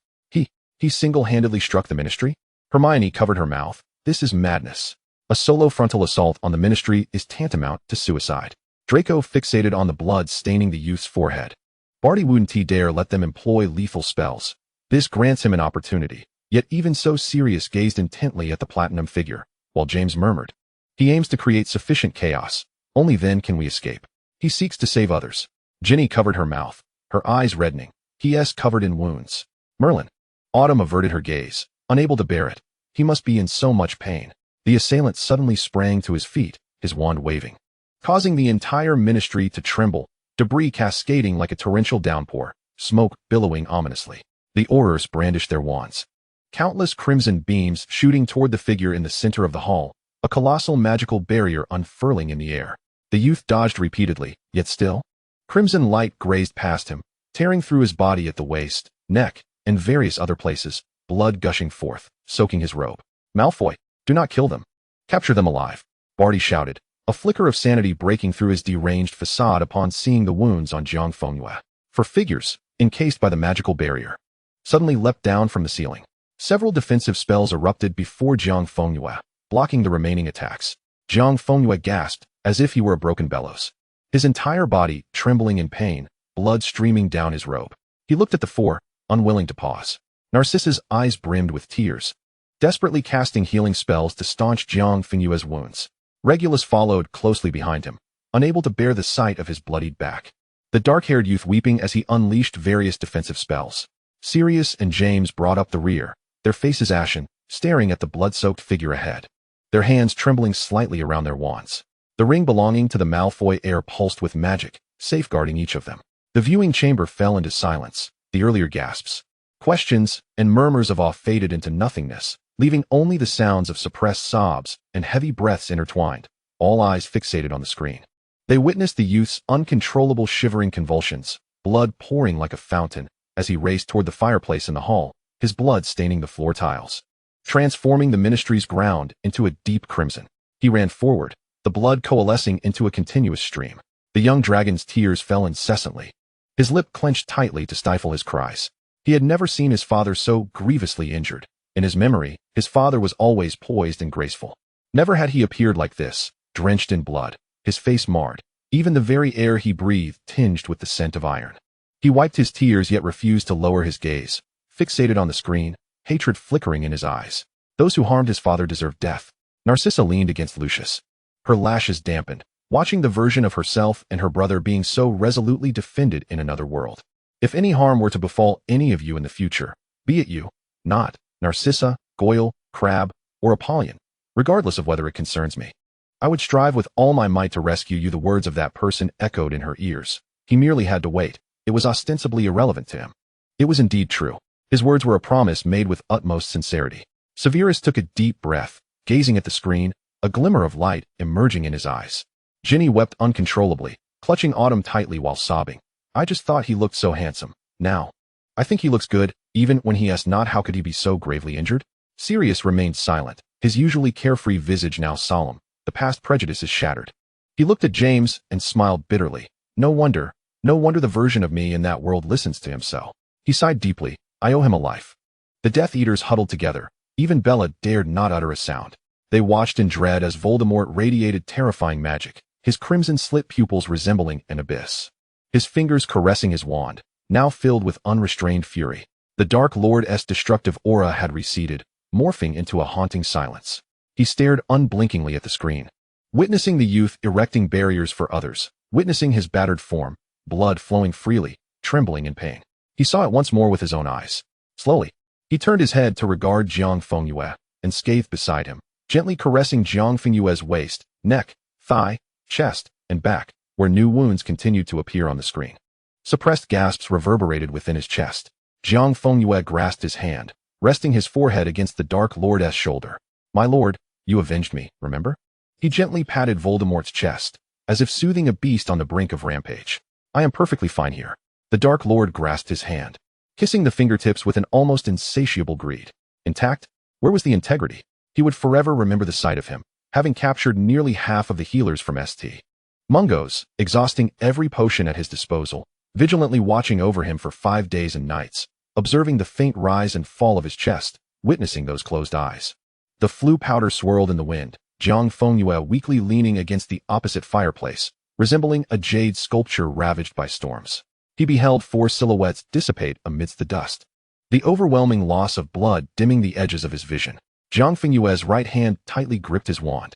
He single-handedly struck the ministry? Hermione covered her mouth. This is madness. A solo frontal assault on the ministry is tantamount to suicide. Draco fixated on the blood staining the youth's forehead. Barty wouldn't dare let them employ lethal spells. This grants him an opportunity. Yet even so, Sirius gazed intently at the platinum figure, while James murmured, "He aims to create sufficient chaos. Only then can we escape. He seeks to save others." Ginny covered her mouth, her eyes reddening. He is covered in wounds. Merlin. Autumn averted her gaze, unable to bear it. He must be in so much pain. The assailant suddenly sprang to his feet, his wand waving, causing the entire ministry to tremble, debris cascading like a torrential downpour, smoke billowing ominously. The Aurors brandished their wands. Countless crimson beams shooting toward the figure in the center of the hall, a colossal magical barrier unfurling in the air. The youth dodged repeatedly, yet still. Crimson light grazed past him, tearing through his body at the waist, neck, and various other places, blood gushing forth, soaking his robe. "Malfoy, do not kill them. Capture them alive," Barty shouted, a flicker of sanity breaking through his deranged facade upon seeing the wounds on Jiang Fengyue. For figures, encased by the magical barrier, suddenly leapt down from the ceiling. Several defensive spells erupted before Jiang Fengyue, blocking the remaining attacks. Jiang Fengyue gasped, as if he were a broken bellows. His entire body trembling in pain, blood streaming down his robe. He looked at the four, unwilling to pause. Narcissa's eyes brimmed with tears, desperately casting healing spells to staunch Jiang Fengyue's wounds. Regulus followed closely behind him, unable to bear the sight of his bloodied back. The dark-haired youth weeping as he unleashed various defensive spells. Sirius and James brought up the rear, their faces ashen, staring at the blood-soaked figure ahead, their hands trembling slightly around their wands. The ring belonging to the Malfoy heir pulsed with magic, safeguarding each of them. The viewing chamber fell into silence. The earlier gasps, questions, and murmurs of awe faded into nothingness, leaving only the sounds of suppressed sobs and heavy breaths intertwined, all eyes fixated on the screen. They witnessed the youth's uncontrollable shivering convulsions, blood pouring like a fountain, as he raced toward the fireplace in the hall, his blood staining the floor tiles, transforming the ministry's ground into a deep crimson. He ran forward, the blood coalescing into a continuous stream. The young dragon's tears fell incessantly. His lip clenched tightly to stifle his cries. He had never seen his father so grievously injured. In his memory, his father was always poised and graceful. Never had he appeared like this, drenched in blood, his face marred, even the very air he breathed tinged with the scent of iron. He wiped his tears yet refused to lower his gaze, fixated on the screen, hatred flickering in his eyes. Those who harmed his father deserved death. Narcissa leaned against Lucius, her lashes dampened, watching the version of herself and her brother being so resolutely defended in another world. "If any harm were to befall any of you in the future, be it you, not Narcissa, Goyle, Crab, or Apollyon, regardless of whether it concerns me. I would strive with all my might to rescue you. The words of that person echoed in her ears. He merely had to wait. It was ostensibly irrelevant to him. It was indeed true. His words were a promise made with utmost sincerity. Severus took a deep breath, gazing at the screen, a glimmer of light emerging in his eyes. Ginny wept uncontrollably, clutching Autumn tightly while sobbing. I just thought he looked so handsome. Now, I think he looks good, even when he asked not how could he be so gravely injured. Sirius remained silent, his usually carefree visage now solemn, the past prejudices shattered. He looked at James and smiled bitterly. No wonder the version of me in that world listens to him so. He sighed deeply. I owe him a life. The Death Eaters huddled together. Even Bella dared not utter a sound. They watched in dread as Voldemort radiated terrifying magic, his crimson-slit pupils resembling an abyss. His fingers caressing his wand, now filled with unrestrained fury. The Dark Lord's destructive aura had receded, morphing into a haunting silence. He stared unblinkingly at the screen, witnessing the youth erecting barriers for others, witnessing his battered form, blood flowing freely, trembling in pain. He saw it once more with his own eyes. Slowly, he turned his head to regard Jiang Fengyue, and scathed beside him, gently caressing Jiang Fengyue's waist, neck, thigh, chest, and back, where new wounds continued to appear on the screen. Suppressed gasps reverberated within his chest. Jiang Fengyue grasped his hand, resting his forehead against the Dark Lord's shoulder. My lord, you avenged me, remember? He gently patted Voldemort's chest, as if soothing a beast on the brink of rampage. I am perfectly fine here. The Dark Lord grasped his hand, kissing the fingertips with an almost insatiable greed. Intact? Where was the integrity? He would forever remember the sight of him, having captured nearly half of the healers from St. Mungo's, exhausting every potion at his disposal, vigilantly watching over him for 5 days and nights, observing the faint rise and fall of his chest, witnessing those closed eyes. The flue powder swirled in the wind, Jiang Fengyue weakly leaning against the opposite fireplace, resembling a jade sculpture ravaged by storms. He beheld 4 silhouettes dissipate amidst the dust, the overwhelming loss of blood dimming the edges of his vision. Jiang Fengyue's right hand tightly gripped his wand,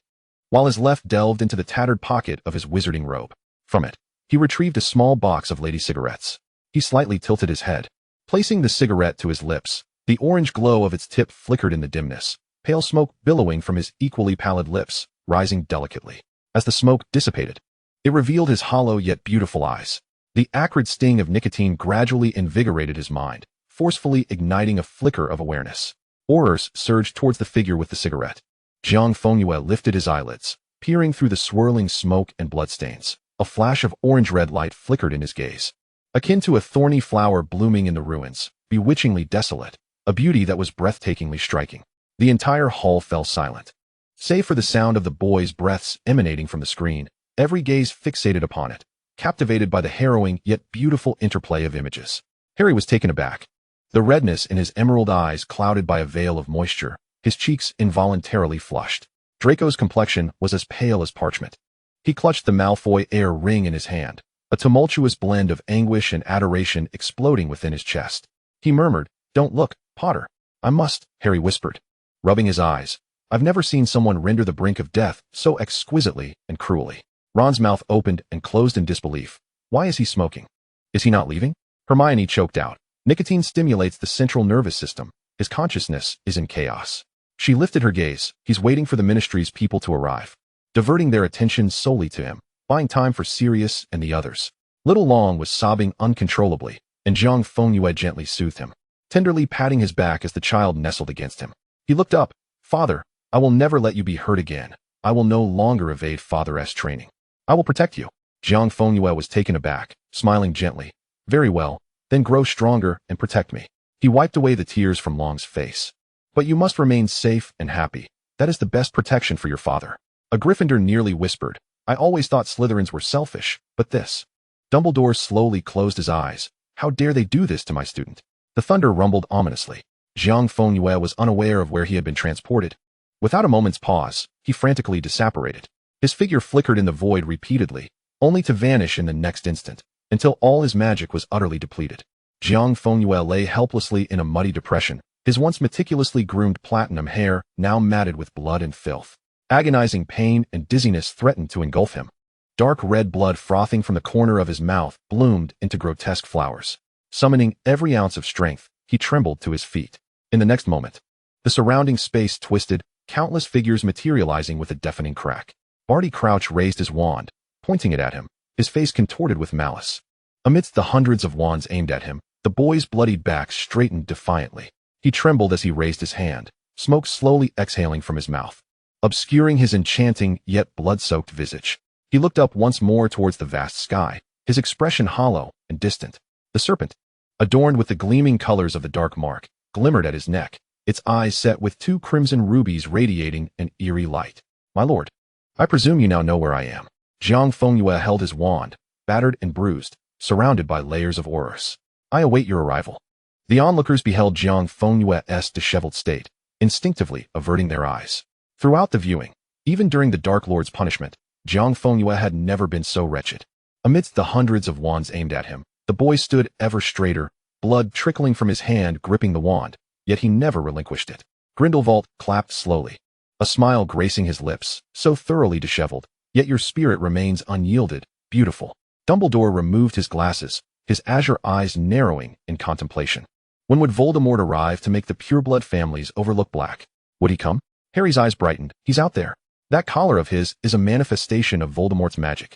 while his left delved into the tattered pocket of his wizarding robe. From it, he retrieved a small box of lady cigarettes. He slightly tilted his head, placing the cigarette to his lips. The orange glow of its tip flickered in the dimness, pale smoke billowing from his equally pallid lips, rising delicately. As the smoke dissipated, it revealed his hollow yet beautiful eyes. The acrid sting of nicotine gradually invigorated his mind, forcefully igniting a flicker of awareness. Horrors surged towards the figure with the cigarette. Jiang Fengyue lifted his eyelids, peering through the swirling smoke and bloodstains. A flash of orange-red light flickered in his gaze, akin to a thorny flower blooming in the ruins, bewitchingly desolate, a beauty that was breathtakingly striking. The entire hall fell silent. Save for the sound of the boy's breaths emanating from the screen, every gaze fixated upon it, captivated by the harrowing yet beautiful interplay of images. Harry was taken aback. The redness in his emerald eyes clouded by a veil of moisture, his cheeks involuntarily flushed. Draco's complexion was as pale as parchment. He clutched the Malfoy Heir ring in his hand, a tumultuous blend of anguish and adoration exploding within his chest. He murmured, "Don't look, Potter." "I must," Harry whispered, rubbing his eyes. "I've never seen someone render the brink of death so exquisitely and cruelly." Ron's mouth opened and closed in disbelief. "Why is he smoking? Is he not leaving?" Hermione choked out. "Nicotine stimulates the central nervous system. His consciousness is in chaos." She lifted her gaze. "He's waiting for the Ministry's people to arrive, diverting their attention solely to him, buying time for Sirius and the others." Little Long was sobbing uncontrollably, and Jiang Fengyue gently soothed him, tenderly patting his back as the child nestled against him. He looked up. "Father, I will never let you be hurt again. I will no longer evade Father's training. I will protect you." Jiang Fengyue was taken aback, smiling gently. "Very well, then grow stronger and protect me." He wiped away the tears from Long's face. "But you must remain safe and happy. That is the best protection for your father." A Gryffindor nearly whispered, "I always thought Slytherins were selfish, but this..." Dumbledore slowly closed his eyes. "How dare they do this to my student?" The thunder rumbled ominously. Jiang Fengyue was unaware of where he had been transported. Without a moment's pause, he frantically disapparated. His figure flickered in the void repeatedly, only to vanish in the next instant, until all his magic was utterly depleted. Jiang Fengyue lay helplessly in a muddy depression, his once meticulously groomed platinum hair now matted with blood and filth. Agonizing pain and dizziness threatened to engulf him. Dark red blood frothing from the corner of his mouth bloomed into grotesque flowers. Summoning every ounce of strength, he trembled to his feet. In the next moment, The surrounding space twisted, countless figures materializing with a deafening crack. Barty Crouch raised his wand, pointing it at him, his face contorted with malice. Amidst the hundreds of wands aimed at him, the boy's bloodied back straightened defiantly. He trembled as he raised his hand, smoke slowly exhaling from his mouth, obscuring his enchanting yet blood-soaked visage. He looked up once more towards the vast sky, his expression hollow and distant. The serpent, adorned with the gleaming colors of the dark mark, glimmered at his neck, its eyes set with two crimson rubies radiating an eerie light. "My lord, I presume you now know where I am." Jiang Fengyue held his wand, battered and bruised, surrounded by layers of horrors. "I await your arrival." The onlookers beheld Jiang Fengyue's disheveled state, instinctively averting their eyes. Throughout the viewing, even during the Dark Lord's punishment, Jiang Fengyue had never been so wretched. Amidst the hundreds of wands aimed at him, the boy stood ever straighter, blood trickling from his hand gripping the wand, yet he never relinquished it. Grindelwald clapped slowly, a smile gracing his lips, so thoroughly disheveled, yet your spirit remains unyielded, beautiful. Dumbledore removed his glasses, his azure eyes narrowing in contemplation. When would Voldemort arrive to make the pureblood families overlook black? Would he come? Harry's eyes brightened. He's out there. That collar of his is a manifestation of Voldemort's magic.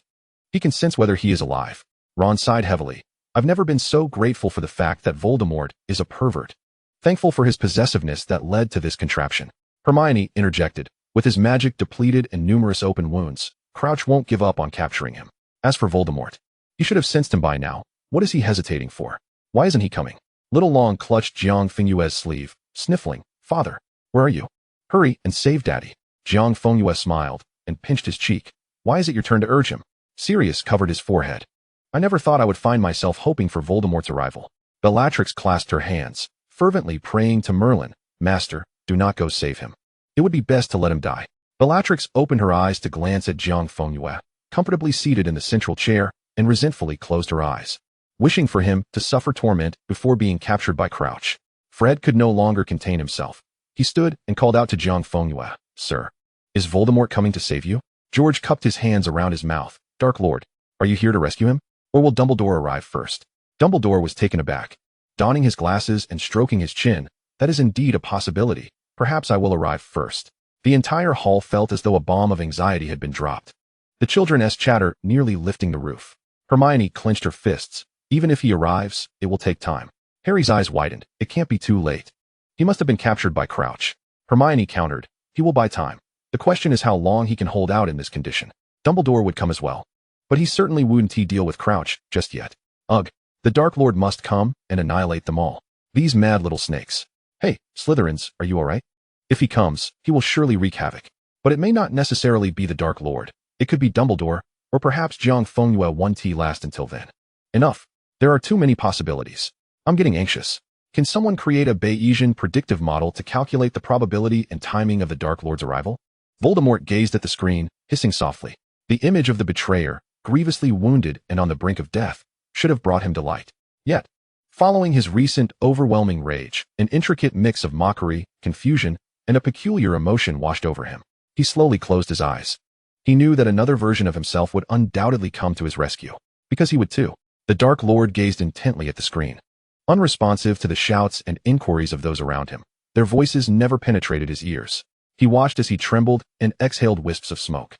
He can sense whether he is alive. Ron sighed heavily. I've never been so grateful for the fact that Voldemort is a pervert. Thankful for his possessiveness that led to this contraption. Hermione interjected. With his magic depleted and numerous open wounds, Crouch won't give up on capturing him. As for Voldemort, he should have sensed him by now. What is he hesitating for? Why isn't he coming? Little Long clutched Jiang Fengyue's sleeve, sniffling. Father, where are you? Hurry and save Daddy. Jiang Fengyue smiled and pinched his cheek. Why is it your turn to urge him? Sirius covered his forehead. I never thought I would find myself hoping for Voldemort's arrival. Bellatrix clasped her hands, fervently praying to Merlin, Master, do not go save him. It would be best to let him die. Bellatrix opened her eyes to glance at Jiang Fengyue, comfortably seated in the central chair, and resentfully closed her eyes, wishing for him to suffer torment before being captured by Crouch. Fred could no longer contain himself. He stood and called out to Jiang Fengyue, Sir, is Voldemort coming to save you? George cupped his hands around his mouth. Dark Lord, are you here to rescue him? Or will Dumbledore arrive first? Dumbledore was taken aback. Donning his glasses and stroking his chin, that is indeed a possibility. Perhaps I will arrive first. The entire hall felt as though a bomb of anxiety had been dropped. The children's chatter nearly lifting the roof. Hermione clenched her fists. Even if he arrives, it will take time. Harry's eyes widened. It can't be too late. He must have been captured by Crouch. Hermione countered. He will buy time. The question is how long he can hold out in this condition. Dumbledore would come as well. But he certainly wouldn't deal with Crouch just yet. Ugh. The Dark Lord must come and annihilate them all. These mad little snakes. Hey, Slytherins, are you alright? If he comes, he will surely wreak havoc. But it may not necessarily be the Dark Lord. It could be Dumbledore, or perhaps Jiang Fengyue won't last until then. Enough. There are too many possibilities. I'm getting anxious. Can someone create a Bayesian predictive model to calculate the probability and timing of the Dark Lord's arrival? Voldemort gazed at the screen, hissing softly. The image of the betrayer, grievously wounded and on the brink of death, should have brought him delight. Yet, following his recent overwhelming rage, an intricate mix of mockery, confusion, and a peculiar emotion washed over him. He slowly closed his eyes. He knew that another version of himself would undoubtedly come to his rescue. Because he would too. The Dark Lord gazed intently at the screen, unresponsive to the shouts and inquiries of those around him. Their voices never penetrated his ears. He watched as he trembled and exhaled wisps of smoke,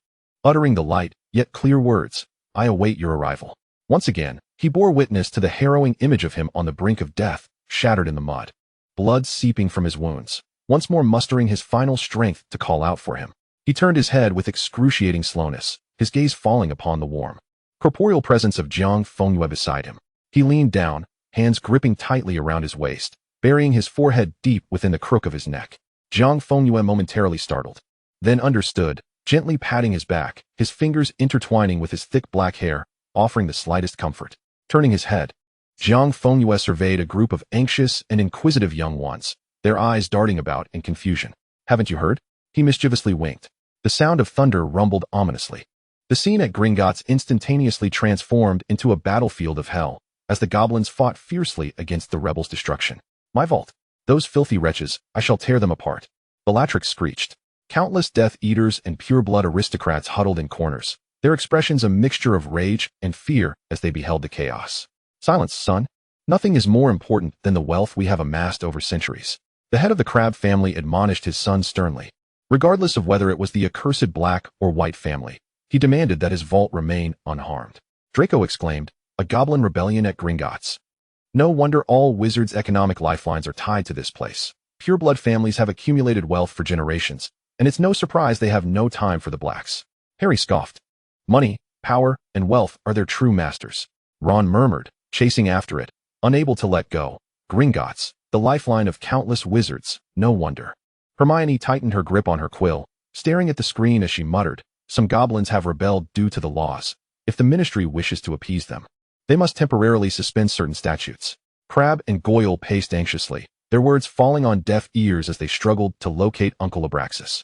uttering the light, yet clear words, I await your arrival. Once again, he bore witness to the harrowing image of him on the brink of death, shattered in the mud, blood seeping from his wounds, once more mustering his final strength to call out for him. He turned his head with excruciating slowness, his gaze falling upon the warm, corporeal presence of Jiang Fengyue beside him. He leaned down, hands gripping tightly around his waist, burying his forehead deep within the crook of his neck. Jiang Fengyue momentarily startled, then understood, gently patting his back, his fingers intertwining with his thick black hair, offering the slightest comfort. Turning his head, Jiang Fengyue surveyed a group of anxious and inquisitive young ones, their eyes darting about in confusion. Haven't you heard? He mischievously winked. The sound of thunder rumbled ominously. The scene at Gringotts instantaneously transformed into a battlefield of hell, as the goblins fought fiercely against the rebels' destruction. My vault. Those filthy wretches, I shall tear them apart. Bellatrix screeched. Countless Death Eaters and pure-blood aristocrats huddled in corners, their expressions a mixture of rage and fear as they beheld the chaos. Silence, son. Nothing is more important than the wealth we have amassed over centuries. The head of the crab family admonished his son sternly. Regardless of whether it was the accursed black or white family, he demanded that his vault remain unharmed. Draco exclaimed, "A goblin rebellion at Gringotts. No wonder all wizards' economic lifelines are tied to this place. Pureblood families have accumulated wealth for generations, and it's no surprise they have no time for the blacks." Harry scoffed. "Money, power, and wealth are their true masters." Ron murmured, chasing after it, unable to let go. Gringotts, the lifeline of countless wizards, no wonder. Hermione tightened her grip on her quill, staring at the screen as she muttered, "Some goblins have rebelled due to the laws. If the Ministry wishes to appease them, they must temporarily suspend certain statutes." Crabbe and Goyle paced anxiously, their words falling on deaf ears as they struggled to locate Uncle Abraxas.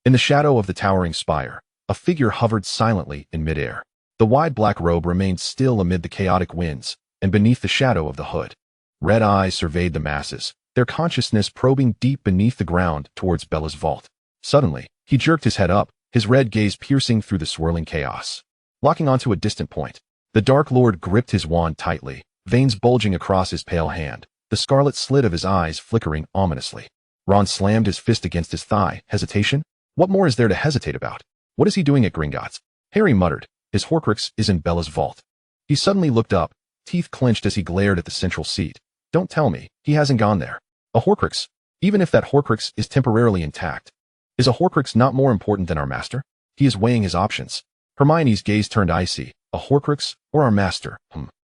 In the shadow of the towering spire, a figure hovered silently in midair. The wide black robe remained still amid the chaotic winds, and beneath the shadow of the hood, red eyes surveyed the masses, their consciousness probing deep beneath the ground towards Bella's vault. Suddenly, he jerked his head up, his red gaze piercing through the swirling chaos. Locking onto a distant point, the Dark Lord gripped his wand tightly, veins bulging across his pale hand, the scarlet slit of his eyes flickering ominously. Ron slammed his fist against his thigh. Hesitation? What more is there to hesitate about? What is he doing at Gringotts? Harry muttered. His Horcrux is in Bella's vault. He suddenly looked up, teeth clenched as he glared at the central seat. Don't tell me, he hasn't gone there. A Horcrux? Even if that Horcrux is temporarily intact, is a Horcrux not more important than our master? He is weighing his options. Hermione's gaze turned icy. A Horcrux or our master?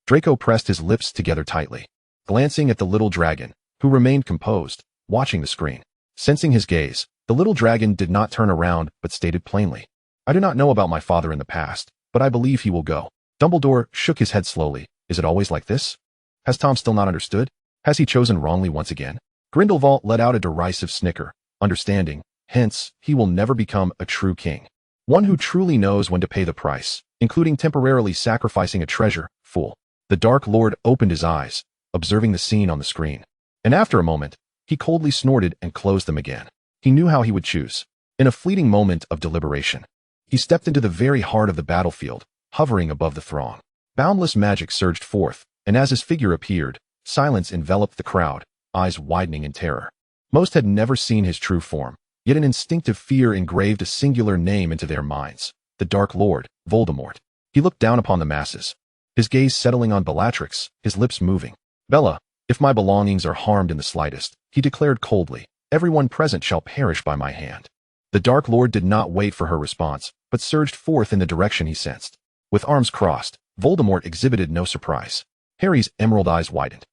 Draco pressed his lips together tightly, glancing at the little dragon, who remained composed, watching the screen. Sensing his gaze, the little dragon did not turn around but stated plainly, "I do not know about my father in the past, but I believe he will go." Dumbledore shook his head slowly. Is it always like this? Has Tom still not understood? Has he chosen wrongly once again? Grindelwald let out a derisive snicker, understanding, hence, he will never become a true king. One who truly knows when to pay the price, including temporarily sacrificing a treasure. Fool. The Dark Lord opened his eyes, observing the scene on the screen. And after a moment, he coldly snorted and closed them again. He knew how he would choose. In a fleeting moment of deliberation, he stepped into the very heart of the battlefield, hovering above the throng. Boundless magic surged forth, and as his figure appeared, silence enveloped the crowd, eyes widening in terror. Most had never seen his true form, yet an instinctive fear engraved a singular name into their minds, the Dark Lord, Voldemort. He looked down upon the masses, his gaze settling on Bellatrix, his lips moving. "Bella, if my belongings are harmed in the slightest," he declared coldly, "everyone present shall perish by my hand." The Dark Lord did not wait for her response, but surged forth in the direction he sensed. With arms crossed, Voldemort exhibited no surprise. Harry's emerald eyes widened.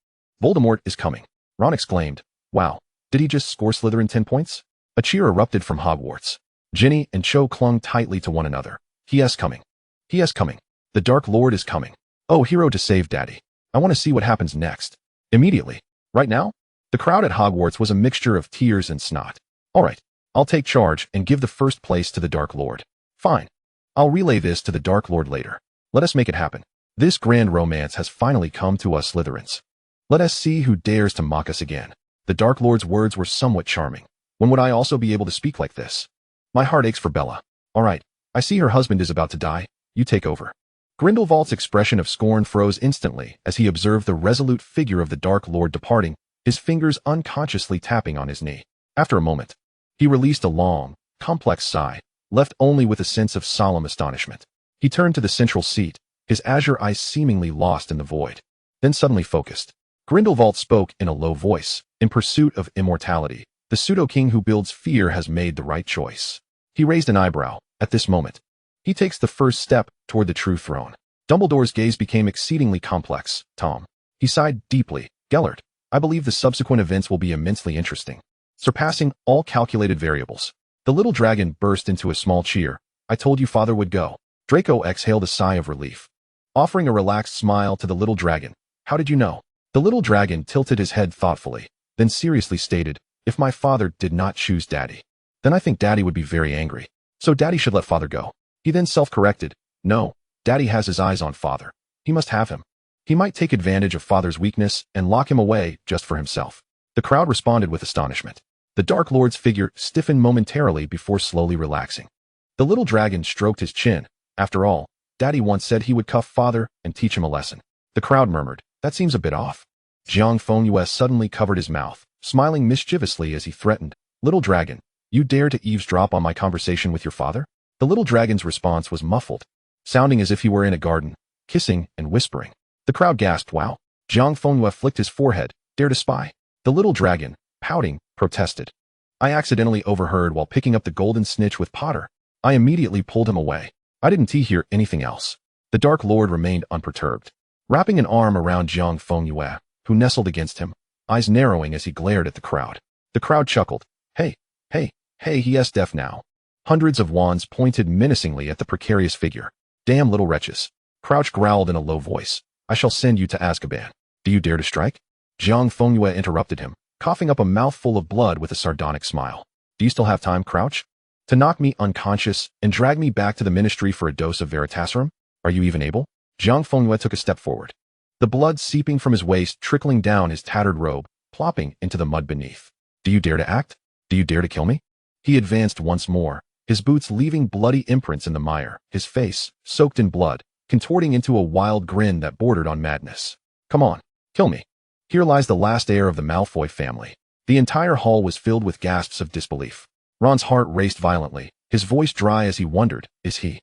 "Voldemort is coming," Ron exclaimed. "Wow, did he just score Slytherin 10 points?" A cheer erupted from Hogwarts. Ginny and Cho clung tightly to one another. "He is coming. He is coming. The Dark Lord is coming. Oh, hero to save Daddy. I want to see what happens next. Immediately. Right now?" The crowd at Hogwarts was a mixture of tears and snot. "All right, I'll take charge and give the first place to the Dark Lord." "Fine. I'll relay this to the Dark Lord later. Let us make it happen. This grand romance has finally come to us Slytherins. Let us see who dares to mock us again." The Dark Lord's words were somewhat charming. When would I also be able to speak like this? My heart aches for Bella. All right, I see her husband is about to die. You take over. Grindelwald's expression of scorn froze instantly as he observed the resolute figure of the Dark Lord departing, his fingers unconsciously tapping on his knee. After a moment, he released a long, complex sigh, left only with a sense of solemn astonishment. He turned to the central seat, his azure eyes seemingly lost in the void, then suddenly focused. Grindelwald spoke in a low voice. "In pursuit of immortality, the pseudo-king who builds fear has made the right choice." He raised an eyebrow. At this moment, he takes the first step toward the true throne. Dumbledore's gaze became exceedingly complex. "Tom." He sighed deeply. "Gellert, I believe the subsequent events will be immensely interesting, surpassing all calculated variables." The little dragon burst into a small cheer. "I told you father would go." Draco exhaled a sigh of relief, offering a relaxed smile to the little dragon. "How did you know?" The little dragon tilted his head thoughtfully, then seriously stated, "If my father did not choose Daddy, then I think Daddy would be very angry. So Daddy should let father go." He then self-corrected. "No, Daddy has his eyes on father. He must have him. He might take advantage of father's weakness and lock him away just for himself." The crowd responded with astonishment. The Dark Lord's figure stiffened momentarily before slowly relaxing. The little dragon stroked his chin. "After all, Daddy once said he would cuff father and teach him a lesson." The crowd murmured, "That seems a bit off." Jiang Fengyue suddenly covered his mouth, smiling mischievously as he threatened, "Little dragon, you dare to eavesdrop on my conversation with your father?" The little dragon's response was muffled, sounding as if he were in a garden, kissing and whispering. The crowd gasped, "Wow." Jiang Fengyue flicked his forehead, "Dare to spy?" The little dragon, pouting, protested. "I accidentally overheard while picking up the golden snitch with Potter. I immediately pulled him away. I didn't hear anything else." The Dark Lord remained unperturbed, wrapping an arm around Jiang Fengyue, who nestled against him, eyes narrowing as he glared at the crowd. The crowd chuckled. Hey, he's deaf now." Hundreds of wands pointed menacingly at the precarious figure. "Damn little wretches." Crouch growled in a low voice. "I shall send you to Azkaban. Do you dare to strike?" Jiang Fengyue interrupted him, coughing up a mouthful of blood with a sardonic smile. "Do you still have time, Crouch? To knock me unconscious and drag me back to the ministry for a dose of Veritaserum? Are you even able?" Jiang Fengyue took a step forward, the blood seeping from his waist trickling down his tattered robe, plopping into the mud beneath. "Do you dare to act? Do you dare to kill me?" He advanced once more, his boots leaving bloody imprints in the mire, his face, soaked in blood, contorting into a wild grin that bordered on madness. "Come on, kill me. Here lies the last heir of the Malfoy family." The entire hall was filled with gasps of disbelief. Ron's heart raced violently, his voice dry as he wondered, is he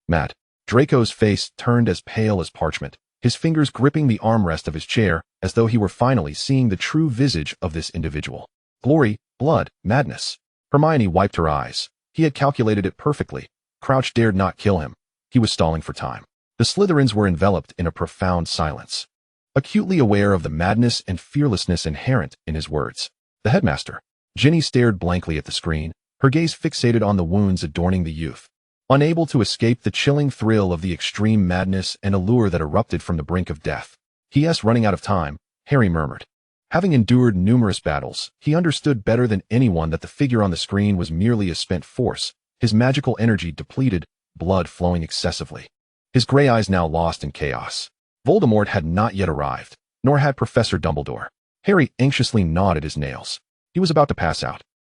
mad? Draco's face turned as pale as parchment, his fingers gripping the armrest of his chair as though he were finally seeing the true visage of this individual. Glory, blood, madness. Hermione wiped her eyes. He had calculated it perfectly. Crouch dared not kill him. He was stalling for time. The Slytherins were enveloped in a profound silence, acutely aware of the madness and fearlessness inherent in his words. The headmaster. Ginny stared blankly at the screen, her gaze fixated on the wounds adorning the youth. Unable to escape the chilling thrill of the extreme madness and allure that erupted from the brink of death. "He.S. running out of time," Harry murmured. Having endured numerous battles, he understood better than anyone that the figure on the screen was merely a spent force, his magical energy depleted, blood flowing excessively. His gray eyes now lost in chaos. Voldemort had not yet arrived, nor had Professor Dumbledore. Harry anxiously gnawed at his nails. He was about to pass out.